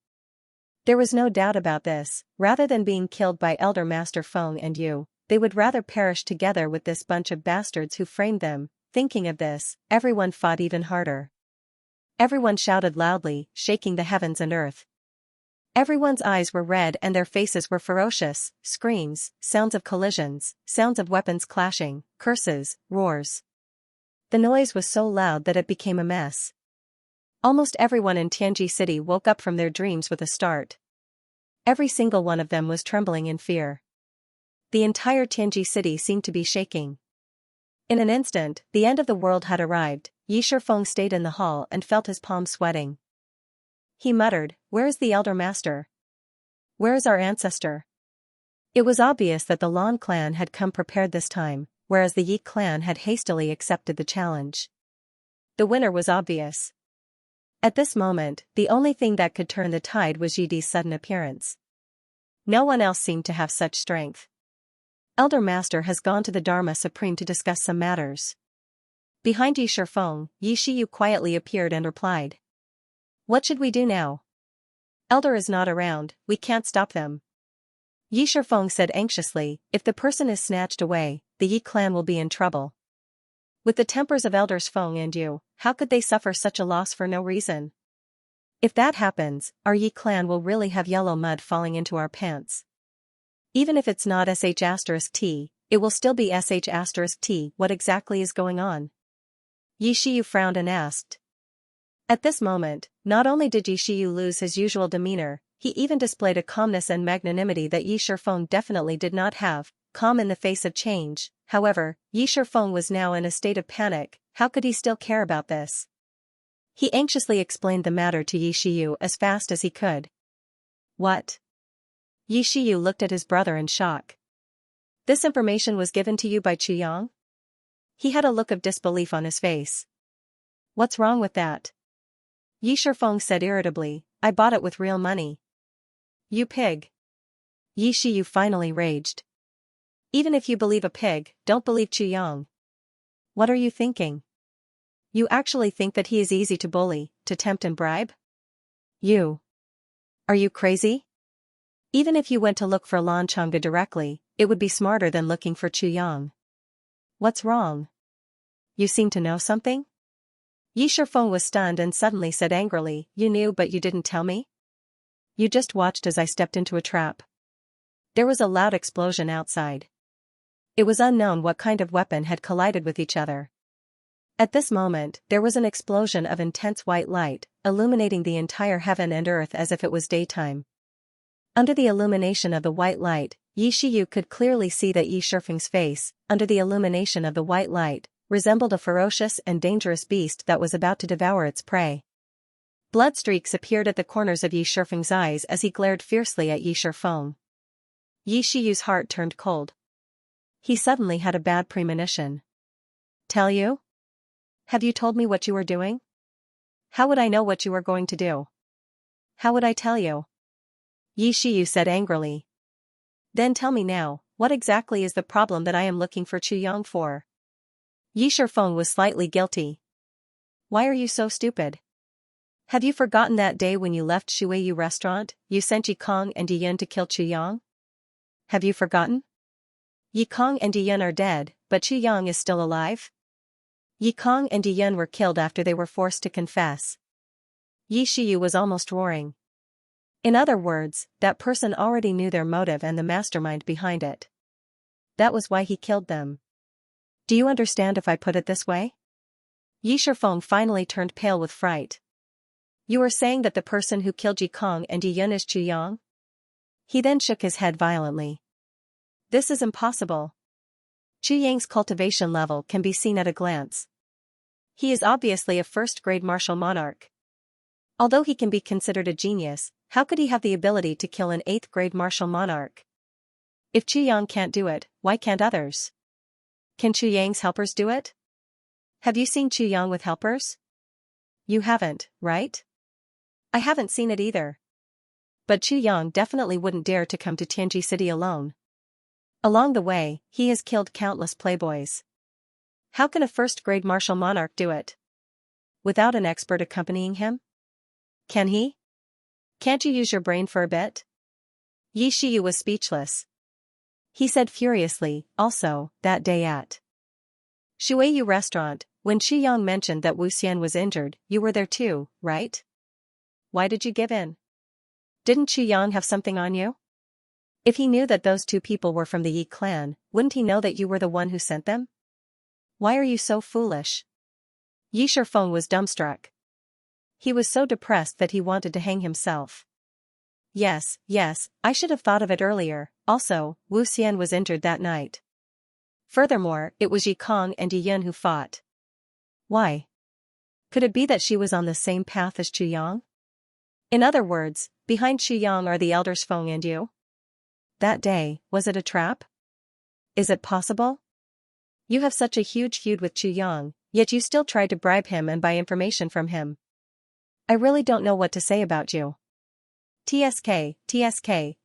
There was no doubt about this. Rather than being killed by Elder Master Feng and Yu, they would rather perish together with this bunch of bastards who framed them. Thinking of this, everyone fought even harder. Everyone shouted loudly, shaking the heavens and earth. Everyone's eyes were red and their faces were ferocious. Screams, sounds of collisions, sounds of weapons clashing, curses, roars. The noise was so loud that it became a mess. Almost everyone in Tianji City woke up from their dreams with a start. Every single one of them was trembling in fear. The entire Tianji City seemed to be shaking. In an instant, the end of the world had arrived. Yi Shifeng stayed in the hall and felt his palms sweating. He muttered, "Where is the Elder Master? Where is our ancestor?" It was obvious that the Lan clan had come prepared this time, whereas the Yi clan had hastily accepted the challenge. The winner was obvious. At this moment, the only thing that could turn the tide was Yi Di's sudden appearance. No one else seemed to have such strength. Elder Master has gone to the Dharma Supreme to discuss some matters. Behind Yi Shifeng, Yi Shiyu quietly appeared and replied. What should we do now? Elder is not around, we can't stop them. Yi Shifeng said anxiously, if the person is snatched away, the Yi clan will be in trouble. With the tempers of Elders Feng and Yu, how could they suffer such a loss for no reason? If that happens, our Yi clan will really have yellow mud falling into our pants. Even if it's not sh*t, it will still be sh*t. What exactly is going on? Yi Shiyu frowned and asked. At this moment, not only did Yi Shiyu lose his usual demeanor, he even displayed a calmness and magnanimity that Yi Shifeng definitely did not have, calm in the face of change. However, Yi Shifeng was now in a state of panic. How could he still care about this? He anxiously explained the matter to Yi Shiyu as fast as he could. What? Yi Shiyu looked at his brother in shock. This information was given to you by Chuyang? He had a look of disbelief on his face. What's wrong with that? Yi Shifeng said irritably, I bought it with real money. You pig. Yi Shiyu finally raged. Even if you believe a pig, don't believe Chuyang. What are you thinking? You actually think that he is easy to bully, to tempt and bribe? You. Are you crazy? Even if you went to look for Lan Chang'e directly, it would be smarter than looking for Chuyang. What's wrong? You seem to know something? Yi Shifeng was stunned and suddenly said angrily, You knew but you didn't tell me? You just watched as I stepped into a trap. There was a loud explosion outside. It was unknown what kind of weapon had collided with each other. At this moment, there was an explosion of intense white light, illuminating the entire heaven and earth as if it was daytime. Under the illumination of the white light, Yi Shiyu could clearly see that Yi Shifeng's face, under the illumination of the white light, resembled a ferocious and dangerous beast that was about to devour its prey. Blood streaks appeared at the corners of Yi Shifeng's eyes as he glared fiercely at Yi Shifeng. Yi Shiyu's heart turned cold. He suddenly had a bad premonition. Tell you? Have you told me what you were doing? How would I know what you were going to do? How would I tell you? Yi Shiyu said angrily. Then tell me now, what exactly is the problem that I am looking for Chuyang for? Yi Shifeng was slightly guilty. Why are you so stupid? Have you forgotten that day when you left Shuiyu restaurant, you sent Yi Kong and Yi Yun to kill Chuyang? Have you forgotten? Yi Kong and Yi Yun are dead, but Chuyang is still alive? Yi Kong and Yi Yun were killed after they were forced to confess. Yi Shiyu was almost roaring. In other words, that person already knew their motive and the mastermind behind it. That was why he killed them. Do you understand if I put it this way? Yi Shifeng finally turned pale with fright. You are saying that the person who killed Yi Kong and Yi Yun is Chuyang? He then shook his head violently. This is impossible. Chuyang's cultivation level can be seen at a glance. He is obviously a first-grade martial monarch. Although he can be considered a genius, how could he have the ability to kill an 8th-grade martial monarch? If Chuyang can't do it, why can't others? Can Chuyang's helpers do it? Have you seen Chuyang with helpers? You haven't, right? I haven't seen it either. But Chuyang definitely wouldn't dare to come to Tianji City alone. Along the way, he has killed countless playboys. How can a first-grade martial monarch do it? Without an expert accompanying him? Can he? Can't you use your brain for a bit? Yi Shiyu was speechless. He said furiously, also, that day at Shuiyu restaurant, when Qi Yang mentioned that Wu Xian was injured, you were there too, right? Why did you give in? Didn't Qi Yang have something on you? If he knew that those two people were from the Yi clan, wouldn't he know that you were the one who sent them? Why are you so foolish? Yi Shifeng was dumbstruck. He was so depressed that he wanted to hang himself. Yes, I should have thought of it earlier. Also, Wu Xian was injured that night. Furthermore, it was Yi Kong and Yi Yun who fought. Why? Could it be that she was on the same path as Chu Yang? In other words, behind Chu Yang are the elders Feng and you? That day, was it a trap? Is it possible? You have such a huge feud with Chu Yang, yet you still tried to bribe him and buy information from him. I really don't know what to say about you. TSK,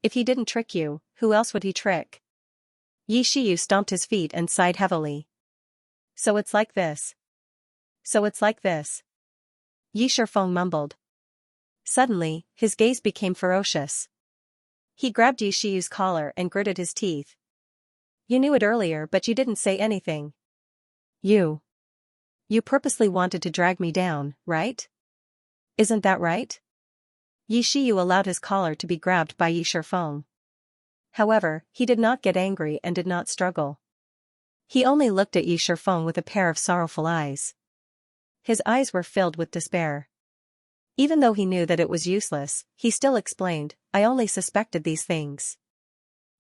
if he didn't trick you, who else would he trick? Yi Shiyu stomped his feet and sighed heavily. So it's like this. Yi Shifeng mumbled. Suddenly, his gaze became ferocious. He grabbed Yi Shiyu's collar and gritted his teeth. You knew it earlier but you didn't say anything. You purposely wanted to drag me down, right? Isn't that right? Yi Shiyu allowed his collar to be grabbed by Yi Shifeng. However, he did not get angry and did not struggle. He only looked at Yi Shifeng with a pair of sorrowful eyes. His eyes were filled with despair. Even though he knew that it was useless, he still explained, I only suspected these things.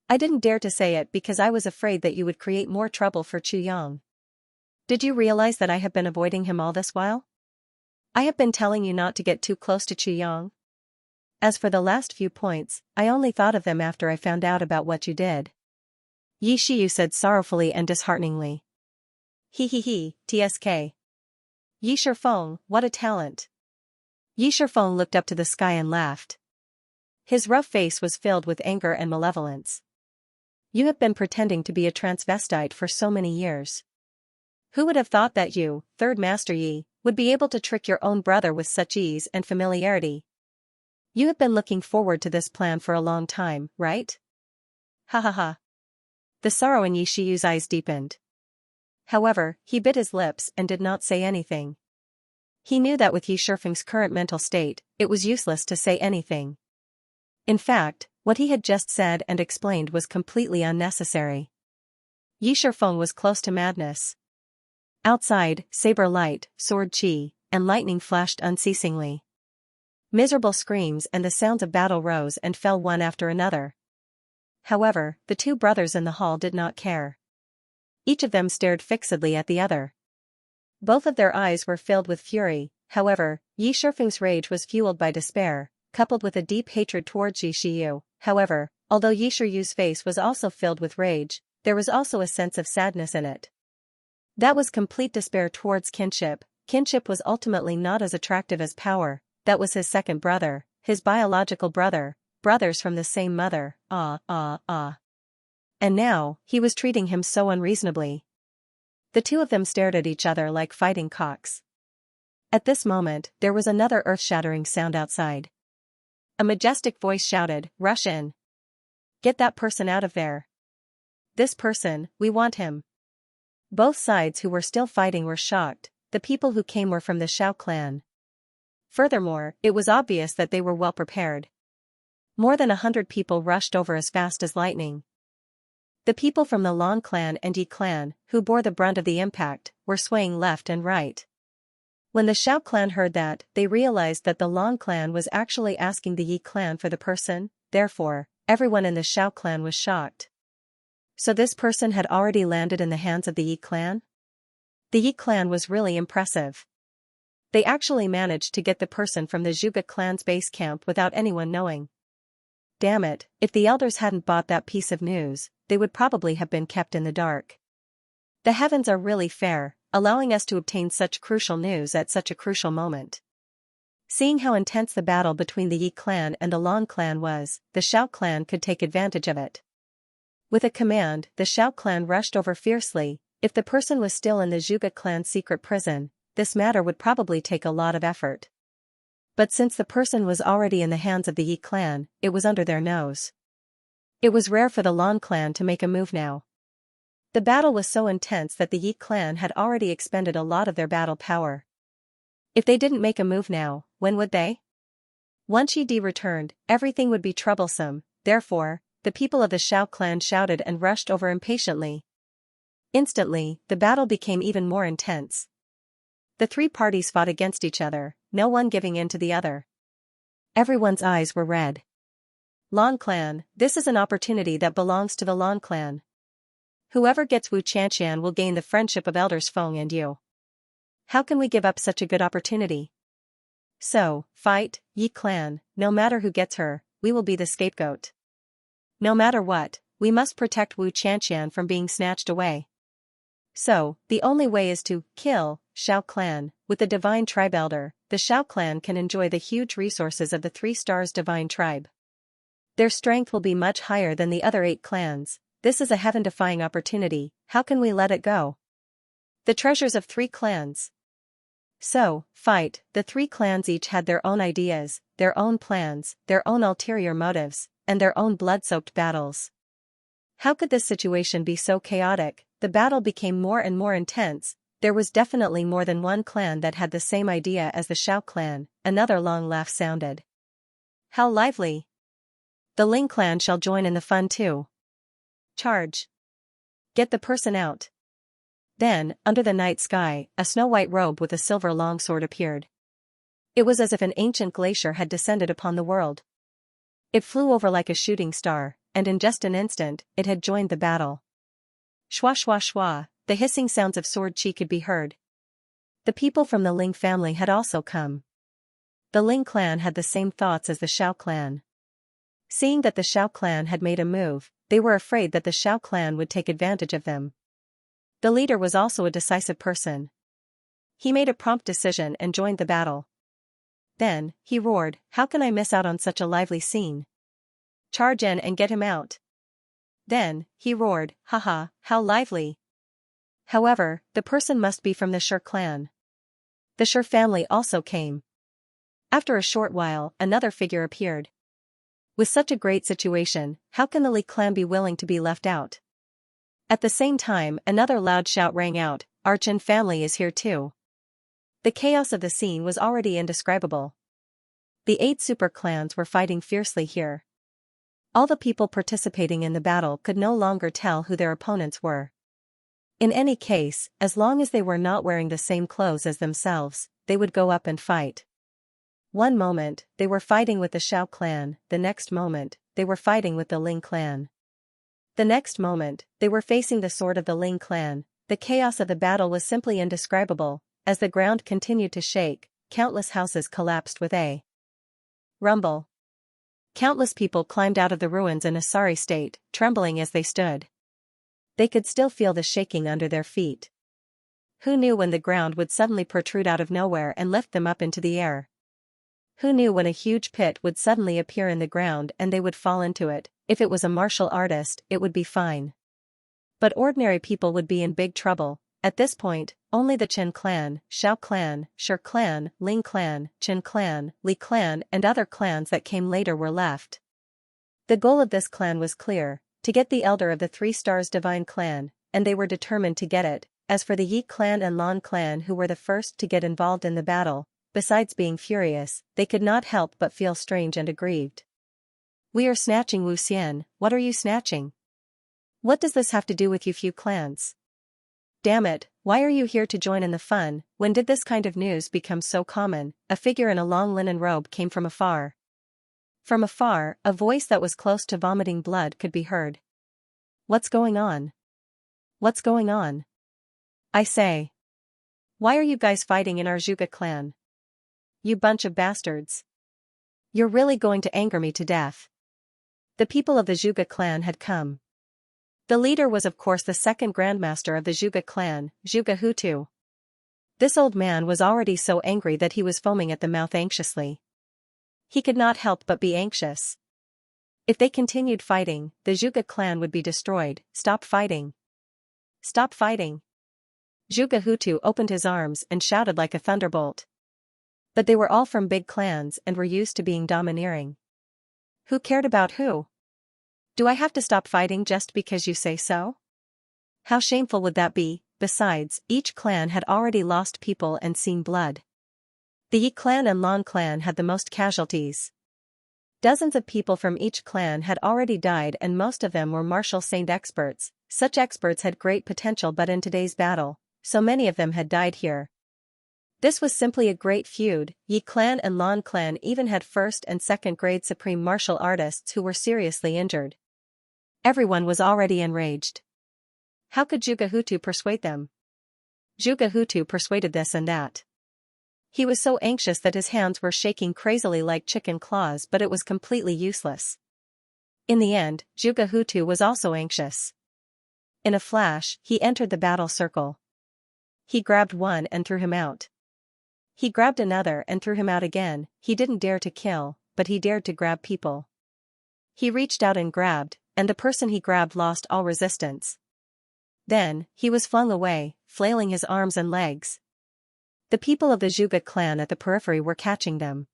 I didn't dare to say it because I was afraid that you would create more trouble for Chu Yang. Did you realize that I have been avoiding him all this while? I have been telling you not to get too close to Chu Yang. As for the last few points, I only thought of them after I found out about what you did. Yi Shiyu said sorrowfully and dishearteningly. TSK. Yi Shifeng, what a talent. Yi Shifeng looked up to the sky and laughed. His rough face was filled with anger and malevolence. You have been pretending to be a transvestite for so many years. Who would have thought that you, Third Master Yi, would be able to trick your own brother with such ease and familiarity? You have been looking forward to this plan for a long time, right? Ha. The sorrow in Yi Shiyu's eyes deepened. However, he bit his lips and did not say anything. He knew that with Yi Shifeng's current mental state, it was useless to say anything. In fact, what he had just said and explained was completely unnecessary. Yi Shifeng was close to madness. Outside, saber light, sword chi, and lightning flashed unceasingly. Miserable screams and the sounds of battle rose and fell one after another. However, the two brothers in the hall did not care. Each of them stared fixedly at the other. Both of their eyes were filled with fury. However, Yi Shifeng's rage was fueled by despair, coupled with a deep hatred towards Yi Shiyu. However, although Yi Shiyu's face was also filled with rage, there was also a sense of sadness in it. That was complete despair towards kinship. Kinship was ultimately not as attractive as power. That was his second brother, his biological brother, brothers from the same mother, And now, he was treating him so unreasonably. The two of them stared at each other like fighting cocks. At this moment, there was another earth-shattering sound outside. A majestic voice shouted, "Rush in. Get that person out of there. This person, we want him." Both sides who were still fighting were shocked. The people who came were from the Shao clan. Furthermore, it was obvious that they were well prepared. More than 100 people rushed over as fast as lightning. The people from the Long clan and Yi clan, who bore the brunt of the impact, were swaying left and right. When the Shao clan heard that, they realized that the Long clan was actually asking the Yi clan for the person. Therefore, everyone in the Shao clan was shocked. So this person had already landed in the hands of the Yi clan? The Yi clan was really impressive. They actually managed to get the person from the Zhuge clan's base camp without anyone knowing. Damn it, if the elders hadn't bought that piece of news, they would probably have been kept in the dark. The heavens are really fair, allowing us to obtain such crucial news at such a crucial moment. Seeing how intense the battle between the Yi clan and the Long clan was, the Shao clan could take advantage of it. With a command, the Shao clan rushed over fiercely. If the person was still in the Zhuge clan's secret prison, this matter would probably take a lot of effort. But since the person was already in the hands of the Yi clan, it was under their nose. It was rare for the Lan clan to make a move now. The battle was so intense that the Yi clan had already expended a lot of their battle power. If they didn't make a move now, when would they? Once Yi Di returned, everything would be troublesome. Therefore, the people of the Shao clan shouted and rushed over impatiently. Instantly, the battle became even more intense. The three parties fought against each other, no one giving in to the other. Everyone's eyes were red. Lan clan, this is an opportunity that belongs to the Lan clan. Whoever gets Wu Qianxian will gain the friendship of elders Feng and you. How can we give up such a good opportunity? So, fight, Yi clan, no matter who gets her, we will be the scapegoat. No matter what, we must protect Wu Qianxian from being snatched away. So, the only way is to kill Shao clan. With the divine tribe elder, the Shao clan can enjoy the huge resources of the 3 stars divine tribe. Their strength will be much higher than the other 8 clans. This is a heaven-defying opportunity. How can we let it go? The treasures of 3 clans. So, fight. The 3 clans each had their own ideas, their own plans, their own ulterior motives, and their own blood-soaked battles. How could this situation be so chaotic? The battle became more and more intense. There was definitely more than one clan that had the same idea as the Shao clan. Another long laugh sounded. How lively! The Ling clan shall join in the fun too. Charge! Get the person out. Then, under the night sky, a snow-white robe with a silver longsword appeared. It was as if an ancient glacier had descended upon the world. It flew over like a shooting star, and in just an instant, it had joined the battle. Shwa shwa shwa, the hissing sounds of sword chi could be heard. The people from the Ling family had also come. The Ling clan had the same thoughts as the Shao clan. Seeing that the Shao clan had made a move, they were afraid that the Shao clan would take advantage of them. The leader was also a decisive person. He made a prompt decision and joined the battle. Then, he roared, how can I miss out on such a lively scene? Charge in and get him out. Then, he roared, haha, how lively. However, the person must be from the Shi clan. The Shi family also came. After a short while, another figure appeared. With such a great situation, how can the Li clan be willing to be left out? At the same time, another loud shout rang out, our Chen family is here too. The chaos of the scene was already indescribable. The 8 super clans were fighting fiercely here. All the people participating in the battle could no longer tell who their opponents were. In any case, as long as they were not wearing the same clothes as themselves, they would go up and fight. One moment, they were fighting with the Shao clan, the next moment, they were fighting with the Ling clan. The next moment, they were facing the sword of the Ling clan. The chaos of the battle was simply indescribable. As the ground continued to shake, countless houses collapsed with a rumble. Countless people climbed out of the ruins in a sorry state, trembling as they stood. They could still feel the shaking under their feet. Who knew when the ground would suddenly protrude out of nowhere and lift them up into the air? Who knew when a huge pit would suddenly appear in the ground and they would fall into it? If it was a martial artist, it would be fine. But ordinary people would be in big trouble. At this point, only the Chen clan, Shao clan, Shi clan, Ling clan, Chen clan, Li clan and other clans that came later were left. The goal of this clan was clear, to get the elder of the 3 stars divine clan, and they were determined to get it. As for the Yi clan and Lan clan who were the first to get involved in the battle, besides being furious, they could not help but feel strange and aggrieved. We are snatching Wu Xian, what are you snatching? What does this have to do with you few clans? Damn it, why are you here to join in the fun? When did this kind of news become so common? A figure in a long linen robe came from afar. From afar, a voice that was close to vomiting blood could be heard. What's going on? What's going on? I say. Why are you guys fighting in our Zhuge clan? You bunch of bastards. You're really going to anger me to death. The people of the Zhuge clan had come. The leader was of course the second grandmaster of the Zhuge clan, Zhuge Hutu. This old man was already so angry that he was foaming at the mouth anxiously. He could not help but be anxious. If they continued fighting, the Zhuge clan would be destroyed. Stop fighting. Stop fighting. Zhuge Hutu opened his arms and shouted like a thunderbolt. But they were all from big clans and were used to being domineering. Who cared about who? Do I have to stop fighting just because you say so? How shameful would that be? Besides, each clan had already lost people and seen blood. The Yi clan and Lan clan had the most casualties. Dozens of people from each clan had already died and most of them were martial saint experts. Such experts had great potential, but in today's battle, so many of them had died here. This was simply a great feud. Yi clan and Lan clan even had first and second grade supreme martial artists who were seriously injured. Everyone was already enraged. How could Zhuge Hutu persuade them? Zhuge Hutu persuaded this and that. He was so anxious that his hands were shaking crazily like chicken claws, but it was completely useless. In the end, Zhuge Hutu was also anxious. In a flash, he entered the battle circle. He grabbed one and threw him out. He grabbed another and threw him out again. He didn't dare to kill, but he dared to grab people. He reached out and grabbed, and the person he grabbed lost all resistance. Then, he was flung away, flailing his arms and legs. The people of the Zhuge clan at the periphery were catching them.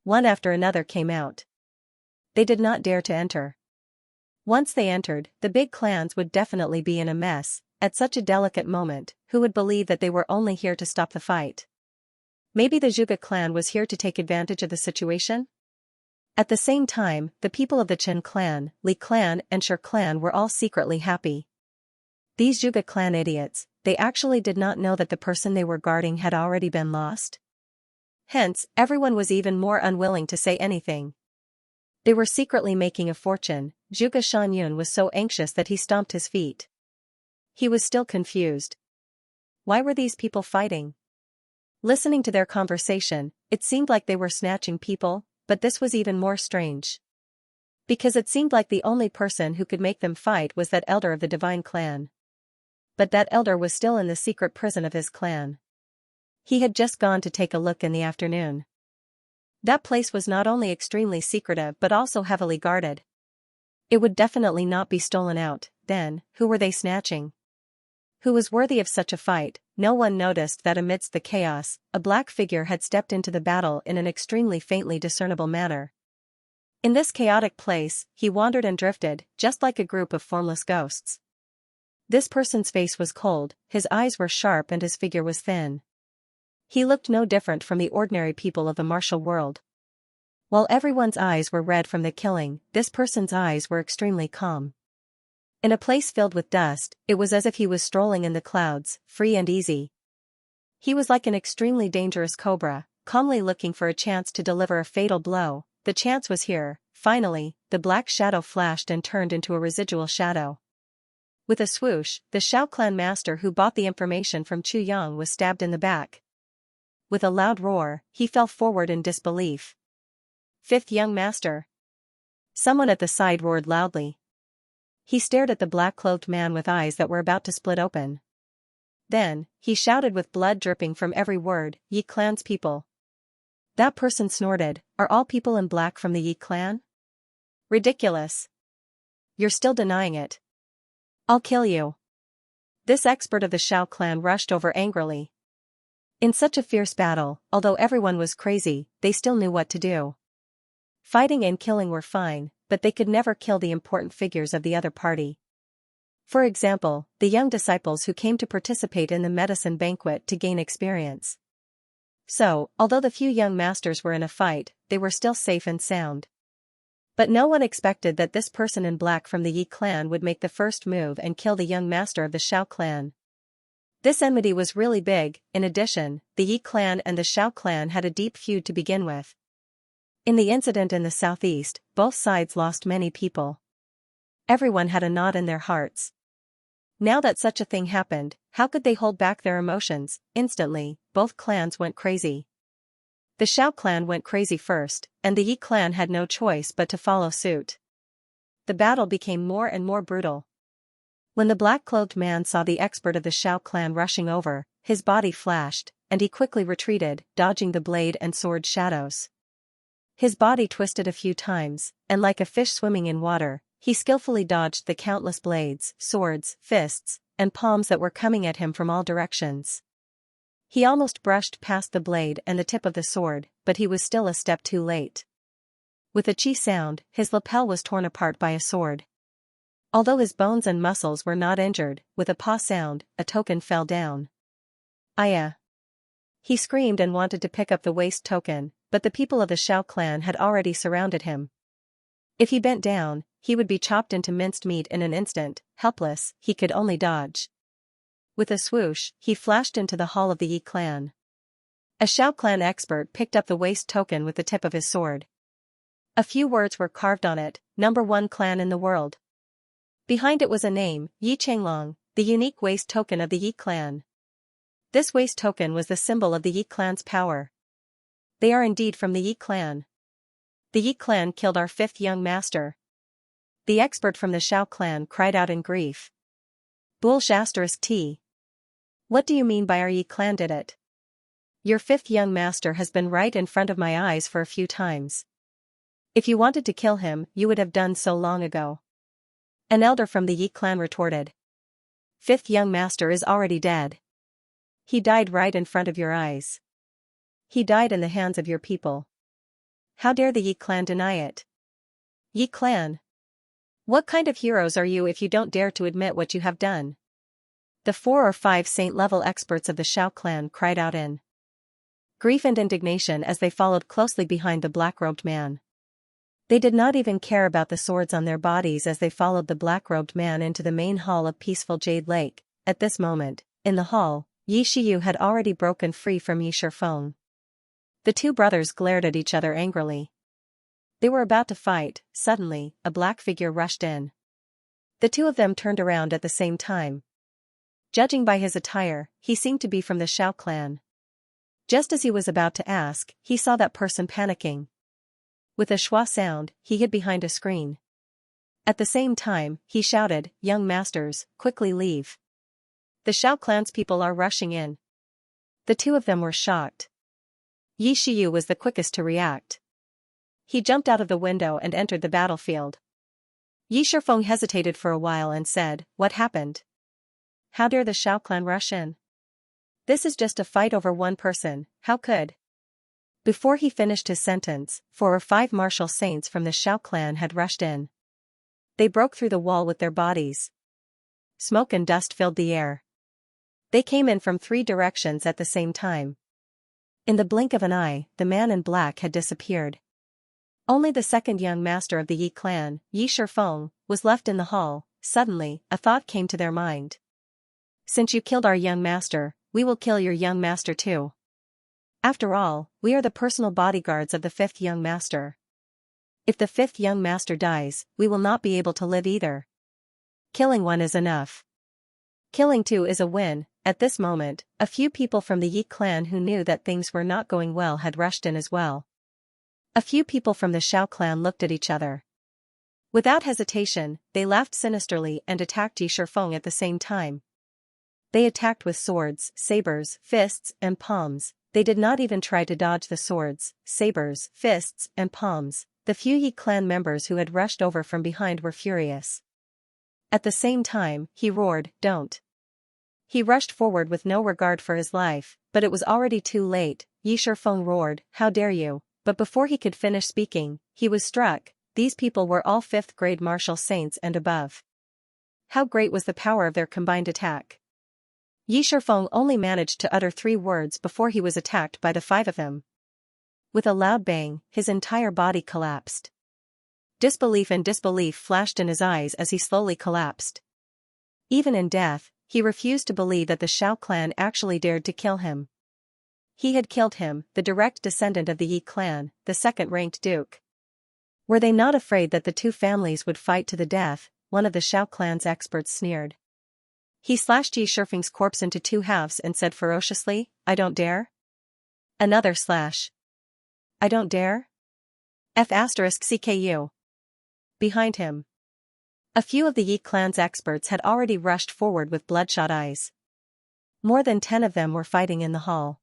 One after another came out. They did not dare to enter. Once they entered, the big clans would definitely be in a mess. At such a delicate moment, who would believe that they were only here to stop the fight? Maybe the Zhuge clan was here to take advantage of the situation? At the same time, the people of the Chen clan, Li clan and Shi clan were all secretly happy. These Zhuge clan idiots, they actually did not know that the person they were guarding had already been lost. Hence, everyone was even more unwilling to say anything. They were secretly making a fortune. Zhuge Shanyun was so anxious that he stomped his feet. He was still confused. Why were these people fighting? Listening to their conversation, it seemed like they were snatching people, but this was even more strange. Because it seemed like the only person who could make them fight was that elder of the divine clan. But that elder was still in the secret prison of his clan. He had just gone to take a look in the afternoon. That place was not only extremely secretive but also heavily guarded. It would definitely not be stolen out. Then, who were they snatching? Who was worthy of such a fight? No one noticed that amidst the chaos, a black figure had stepped into the battle in an extremely faintly discernible manner. In this chaotic place, he wandered and drifted, just like a group of formless ghosts. This person's face was cold, his eyes were sharp and his figure was thin. He looked no different from the ordinary people of the martial world. While everyone's eyes were red from the killing, this person's eyes were extremely calm. In a place filled with dust, it was as if he was strolling in the clouds, free and easy. He was like an extremely dangerous cobra, calmly looking for a chance to deliver a fatal blow. The chance was here. Finally, the black shadow flashed and turned into a residual shadow. With a swoosh, the Xiao clan master who bought the information from Chu Yang was stabbed in the back. With a loud roar, he fell forward in disbelief. Fifth young master. Someone at the side roared loudly. He stared at the black-clothed man with eyes that were about to split open. Then, he shouted with blood dripping from every word, "Yi clan's people." That person snorted, "Are all people in black from the Yi clan? Ridiculous. You're still denying it. I'll kill you." This expert of the Xiao clan rushed over angrily. In such a fierce battle, although everyone was crazy, they still knew what to do. Fighting and killing were fine, but they could never kill the important figures of the other party. For example, the young disciples who came to participate in the medicine banquet to gain experience. So, although the few young masters were in a fight, they were still safe and sound. But no one expected that this person in black from the Yi clan would make the first move and kill the young master of the Xiao clan. This enmity was really big. In addition, the Yi clan and the Xiao clan had a deep feud to begin with. In the incident in the southeast, both sides lost many people. Everyone had a knot in their hearts. Now that such a thing happened, how could they hold back their emotions? Instantly, both clans went crazy. The Xiao clan went crazy first, and the Yi clan had no choice but to follow suit. The battle became more and more brutal. When the black-clothed man saw the expert of the Xiao clan rushing over, his body flashed, and he quickly retreated, dodging the blade and sword shadows. His body twisted a few times, and like a fish swimming in water, he skillfully dodged the countless blades, swords, fists, and palms that were coming at him from all directions. He almost brushed past the blade and the tip of the sword, but he was still a step too late. With a chi sound, his lapel was torn apart by a sword. Although his bones and muscles were not injured, with a paw sound, a token fell down. Aya! He screamed and wanted to pick up the waste token, but the people of the Shao clan had already surrounded him. If he bent down, he would be chopped into minced meat in an instant. Helpless, he could only dodge. With a swoosh, he flashed into the hall of the Yi clan. A Shao clan expert picked up the waste token with the tip of his sword. A few words were carved on it, "Number 1 clan in the world." Behind it was a name, Yi Changlong, the unique waste token of the Yi clan. This waste token was the symbol of the Yi clan's power. They are indeed from the Yi clan. The Yi clan killed our 5th young master. The expert from the Shao clan cried out in grief. Bull**T. What do you mean by our Yi clan did it? Your 5th young master has been right in front of my eyes for a few times. If you wanted to kill him, you would have done so long ago. An elder from the Yi clan retorted. 5th young master is already dead. He died right in front of your eyes. He died in the hands of your people. How dare the Yi clan deny it? Yi clan? What kind of heroes are you if you don't dare to admit what you have done? The 4 or 5 saint-level experts of the Shao clan cried out in grief and indignation as they followed closely behind the black-robed man. They did not even care about the swords on their bodies as they followed the black-robed man into the main hall of peaceful Jade Lake. At this moment, in the hall, Yi Shiyu had already broken free from Yi Shifeng. The two brothers glared at each other angrily. They were about to fight. Suddenly, a black figure rushed in. The two of them turned around at the same time. Judging by his attire, he seemed to be from the Shao clan. Just as he was about to ask, he saw that person panicking. With a schwa sound, he hid behind a screen. At the same time, he shouted, "Young masters, quickly leave. The Shao clan's people are rushing in." The two of them were shocked. Yi Shiyu was the quickest to react. He jumped out of the window and entered the battlefield. Yi Shifeng hesitated for a while and said, "What happened? How dare the Shao clan rush in? This is just a fight over one person, how could?" Before he finished his sentence, 4 or 5 martial saints from the Shao clan had rushed in. They broke through the wall with their bodies. Smoke and dust filled the air. They came in from 3 directions at the same time. In the blink of an eye, the man in black had disappeared. Only the 2nd young master of the Yi clan, Yi Shifeng, was left in the hall. Suddenly, a thought came to their mind. "Since you killed our young master, we will kill your young master too. After all, we are the personal bodyguards of the 5th young master. If the 5th young master dies, we will not be able to live either. Killing one is enough. Killing 2 is a win." At this moment, a few people from the Yi clan who knew that things were not going well had rushed in as well. A few people from the Shao clan looked at each other. Without hesitation, they laughed sinisterly and attacked Yi Shifeng at the same time. They attacked with swords, sabers, fists, and palms. They did not even try to dodge the swords, sabers, fists, and palms. The few Yi clan members who had rushed over from behind were furious. At the same time, he roared, "Don't!" He rushed forward with no regard for his life, but it was already too late. Yi Shifeng roared, "How dare you!" But before he could finish speaking, he was struck. These people were all 5th-grade martial saints and above. How great was the power of their combined attack! Yi Shifeng only managed to utter 3 words before he was attacked by the 5 of them. With a loud bang, his entire body collapsed. Disbelief and disbelief flashed in his eyes as he slowly collapsed. Even in death, he refused to believe that the Shao clan actually dared to kill him. He had killed him, the direct descendant of the Yi clan, the 2nd-ranked duke. Were they not afraid that the 2 families would fight to the death? One of the Shao clan's experts sneered. He slashed Yi Shifeng's corpse into 2 halves and said ferociously, "I don't dare." Another slash. "I don't dare?" F***CKU. Behind him. A few of the Yi clan's experts had already rushed forward with bloodshot eyes. More than 10 of them were fighting in the hall.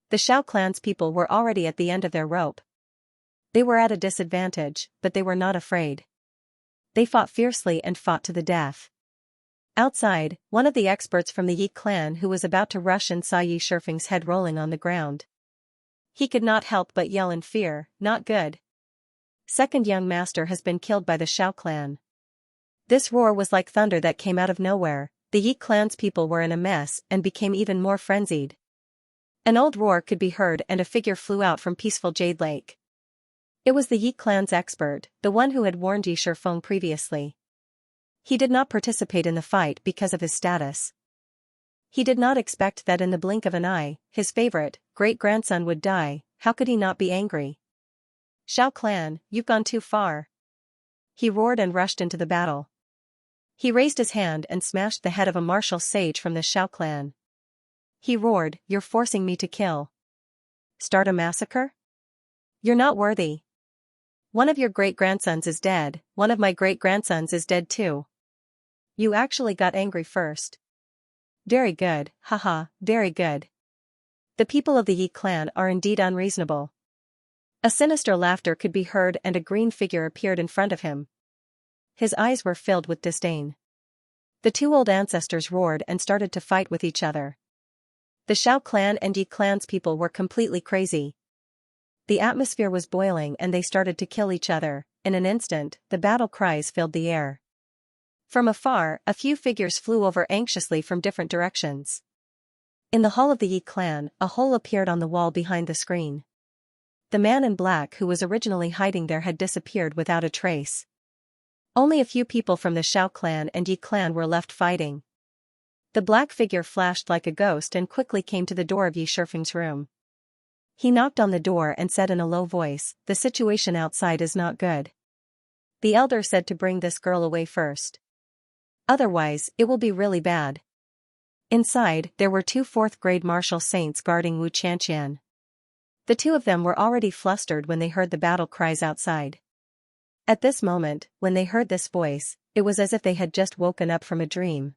The Shao clan's people were already at the end of their rope. They were at a disadvantage, but they were not afraid. They fought fiercely and fought to the death. Outside, one of the experts from the Yi clan who was about to rush in saw Yi Shifeng's head rolling on the ground. He could not help but yell in fear, "Not good. Second young master has been killed by the Shao clan." This roar was like thunder that came out of nowhere. The Yi clan's people were in a mess and became even more frenzied. An old roar could be heard and a figure flew out from peaceful Jade Lake. It was the Yi clan's expert, the one who had warned Yi Shifeng previously. He did not participate in the fight because of his status. He did not expect that in the blink of an eye, his favorite, great-grandson would die. How could he not be angry? "Shao clan, you've gone too far." He roared and rushed into the battle. He raised his hand and smashed the head of a martial sage from the Shao clan. He roared, "You're forcing me to kill. Start a massacre? You're not worthy. One of your great-grandsons is dead, one of my great-grandsons is dead too. You actually got angry first. Very good, haha, very good. The people of the Yi clan are indeed unreasonable." A sinister laughter could be heard and a green figure appeared in front of him. His eyes were filled with disdain. The two old ancestors roared and started to fight with each other. The Shao clan and Yi clan's people were completely crazy. The atmosphere was boiling and they started to kill each other. In an instant, the battle cries filled the air. From afar, a few figures flew over anxiously from different directions. In the hall of the Yi clan, a hole appeared on the wall behind the screen. The man in black who was originally hiding there had disappeared without a trace. Only a few people from the Shao clan and Yi clan were left fighting. The black figure flashed like a ghost and quickly came to the door of Yi Shifeng's room. He knocked on the door and said in a low voice, "The situation outside is not good. The elder said to bring this girl away first. Otherwise, it will be really bad." Inside, there were two fourth-grade martial saints guarding Wu Qianqian. The two of them were already flustered when they heard the battle cries outside. At this moment, when they heard this voice, it was as if they had just woken up from a dream.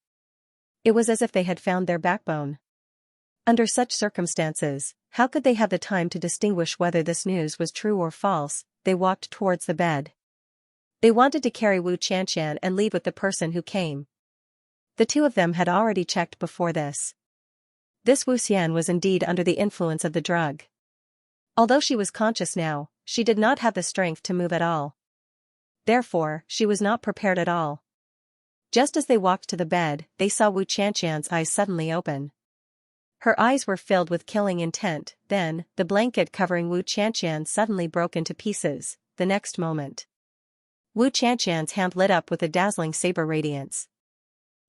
It was as if they had found their backbone. Under such circumstances, how could they have the time to distinguish whether this news was true or false? They walked towards the bed. They wanted to carry Wu Qianqian and leave with the person who came. The two of them had already checked before this. This Wu Xian was indeed under the influence of the drug. Although she was conscious now, she did not have the strength to move at all. Therefore, she was not prepared at all. Just as they walked to the bed, they saw Wu Qianqian's eyes suddenly open. Her eyes were filled with killing intent. Then, the blanket covering Wu Qianqian suddenly broke into pieces. The next moment, Wu Qianqian's hand lit up with a dazzling saber radiance.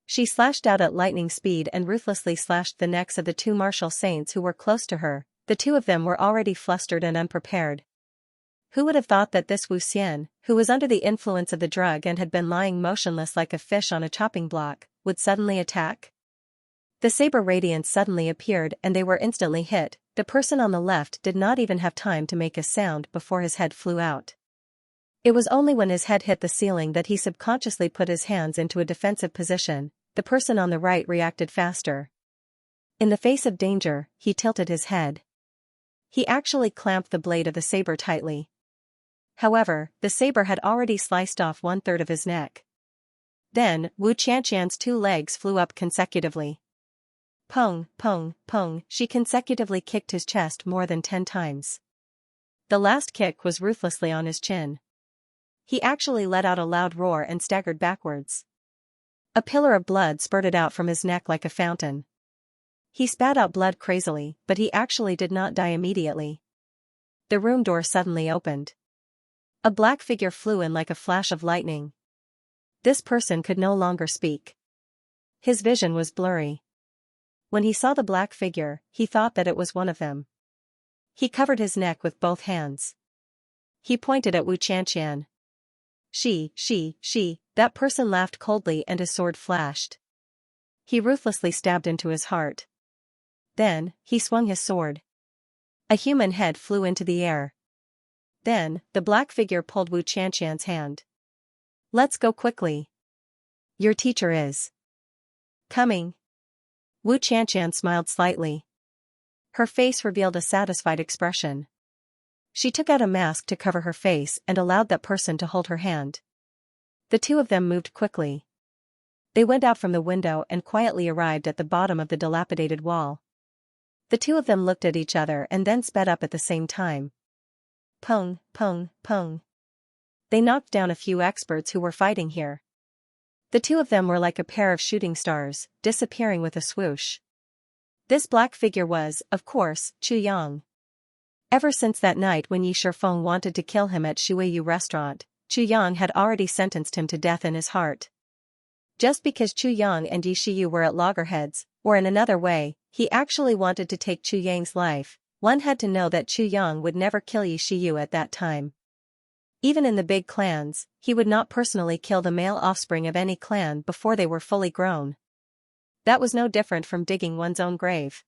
She slashed out at lightning speed and ruthlessly slashed the necks of the two martial saints who were close to her. The two of them were already flustered and unprepared. Who would have thought that this Wu Xian, who was under the influence of the drug and had been lying motionless like a fish on a chopping block, would suddenly attack? The saber radiance suddenly appeared and they were instantly hit. The person on the left did not even have time to make a sound before his head flew out. It was only when his head hit the ceiling that he subconsciously put his hands into a defensive position. The person on the right reacted faster. In the face of danger, he tilted his head. He actually clamped the blade of the saber tightly. However, the saber had already sliced off 1/3 of his neck. Then, Wu Qianqian's two legs flew up consecutively. Pong, pong, pong, she consecutively kicked his chest more than 10 times. The last kick was ruthlessly on his chin. He actually let out a loud roar and staggered backwards. A pillar of blood spurted out from his neck like a fountain. He spat out blood crazily, but he actually did not die immediately. The room door suddenly opened. A black figure flew in like a flash of lightning. This person could no longer speak. His vision was blurry. When he saw the black figure, he thought that it was one of them. He covered his neck with both hands. He pointed at Wu Qianqian. She, that person laughed coldly and his sword flashed. He ruthlessly stabbed into his heart. Then, he swung his sword. A human head flew into the air. Then, the black figure pulled Wu Qianqian's hand. "Let's go quickly. Your teacher is coming." Wu Qianqian smiled slightly. Her face revealed a satisfied expression. She took out a mask to cover her face and allowed that person to hold her hand. The two of them moved quickly. They went out from the window and quietly arrived at the bottom of the dilapidated wall. The two of them looked at each other and then sped up at the same time. Pong, pong, pong. They knocked down a few experts who were fighting here. The two of them were like a pair of shooting stars, disappearing with a swoosh. This black figure was, of course, Chu Yang. Ever since that night when Yi Shifeng wanted to kill him at Shuiyu restaurant, Chu Yang had already sentenced him to death in his heart. Just because Chu Yang and Yi Shiyu were at loggerheads, or in another way, he actually wanted to take Chu Yang's life, one had to know that Chu Yang would never kill Yi Shiyu at that time. Even in the big clans, he would not personally kill the male offspring of any clan before they were fully grown. That was no different from digging one's own grave.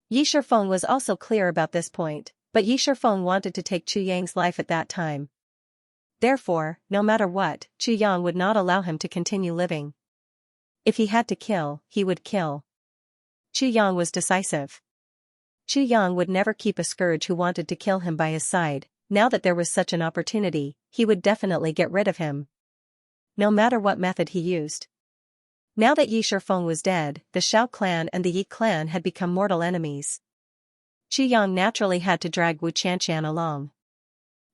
Yi Shifeng was also clear about this point, but Yi Shifeng wanted to take Chu Yang's life at that time. Therefore, no matter what, Chu Yang would not allow him to continue living. If he had to kill, he would kill. Chu Yang was decisive. Chu Yang would never keep a scourge who wanted to kill him by his side. Now that there was such an opportunity, he would definitely get rid of him. No matter what method he used. Now that Yi Shifeng was dead, the Shao clan and the Yi clan had become mortal enemies. Chu Yang naturally had to drag Wu Qianqian along.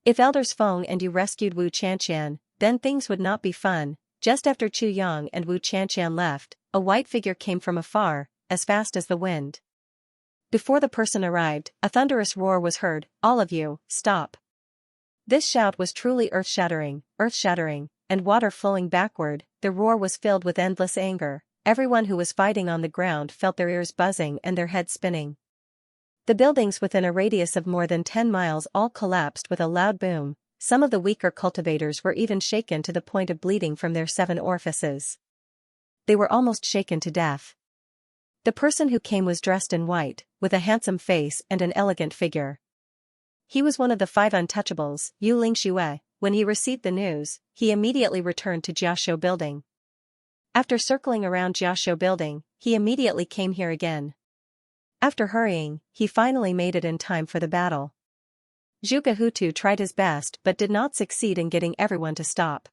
If Elders Feng and Yu rescued Wu Qianqian, then things would not be fun. Just after Chu Yang and Wu Qianqian left, a white figure came from afar, as fast as the wind. Before the person arrived, a thunderous roar was heard. All of you, stop. This shout was truly earth-shattering, and water flowing backward. The roar was filled with endless anger. Everyone who was fighting on the ground felt their ears buzzing and their heads spinning. The buildings within a radius of more than 10 miles all collapsed with a loud boom. Some of the weaker cultivators were even shaken to the point of bleeding from their 7 orifices. They were almost shaken to death. The person who came was dressed in white, with a handsome face and an elegant figure. He was one of the 5 untouchables, Yu Lingxue. When he received the news, he immediately returned to Jiaoshu building. After circling around Jiaoshu building, he immediately came here again. After hurrying, he finally made it in time for the battle. Zhuge Hutu tried his best but did not succeed in getting everyone to stop.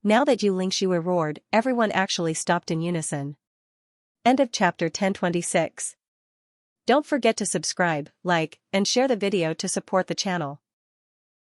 Now that Yu Lingxue roared, everyone actually stopped in unison. End of chapter 1026. Don't forget to subscribe, like, and share the video to support the channel.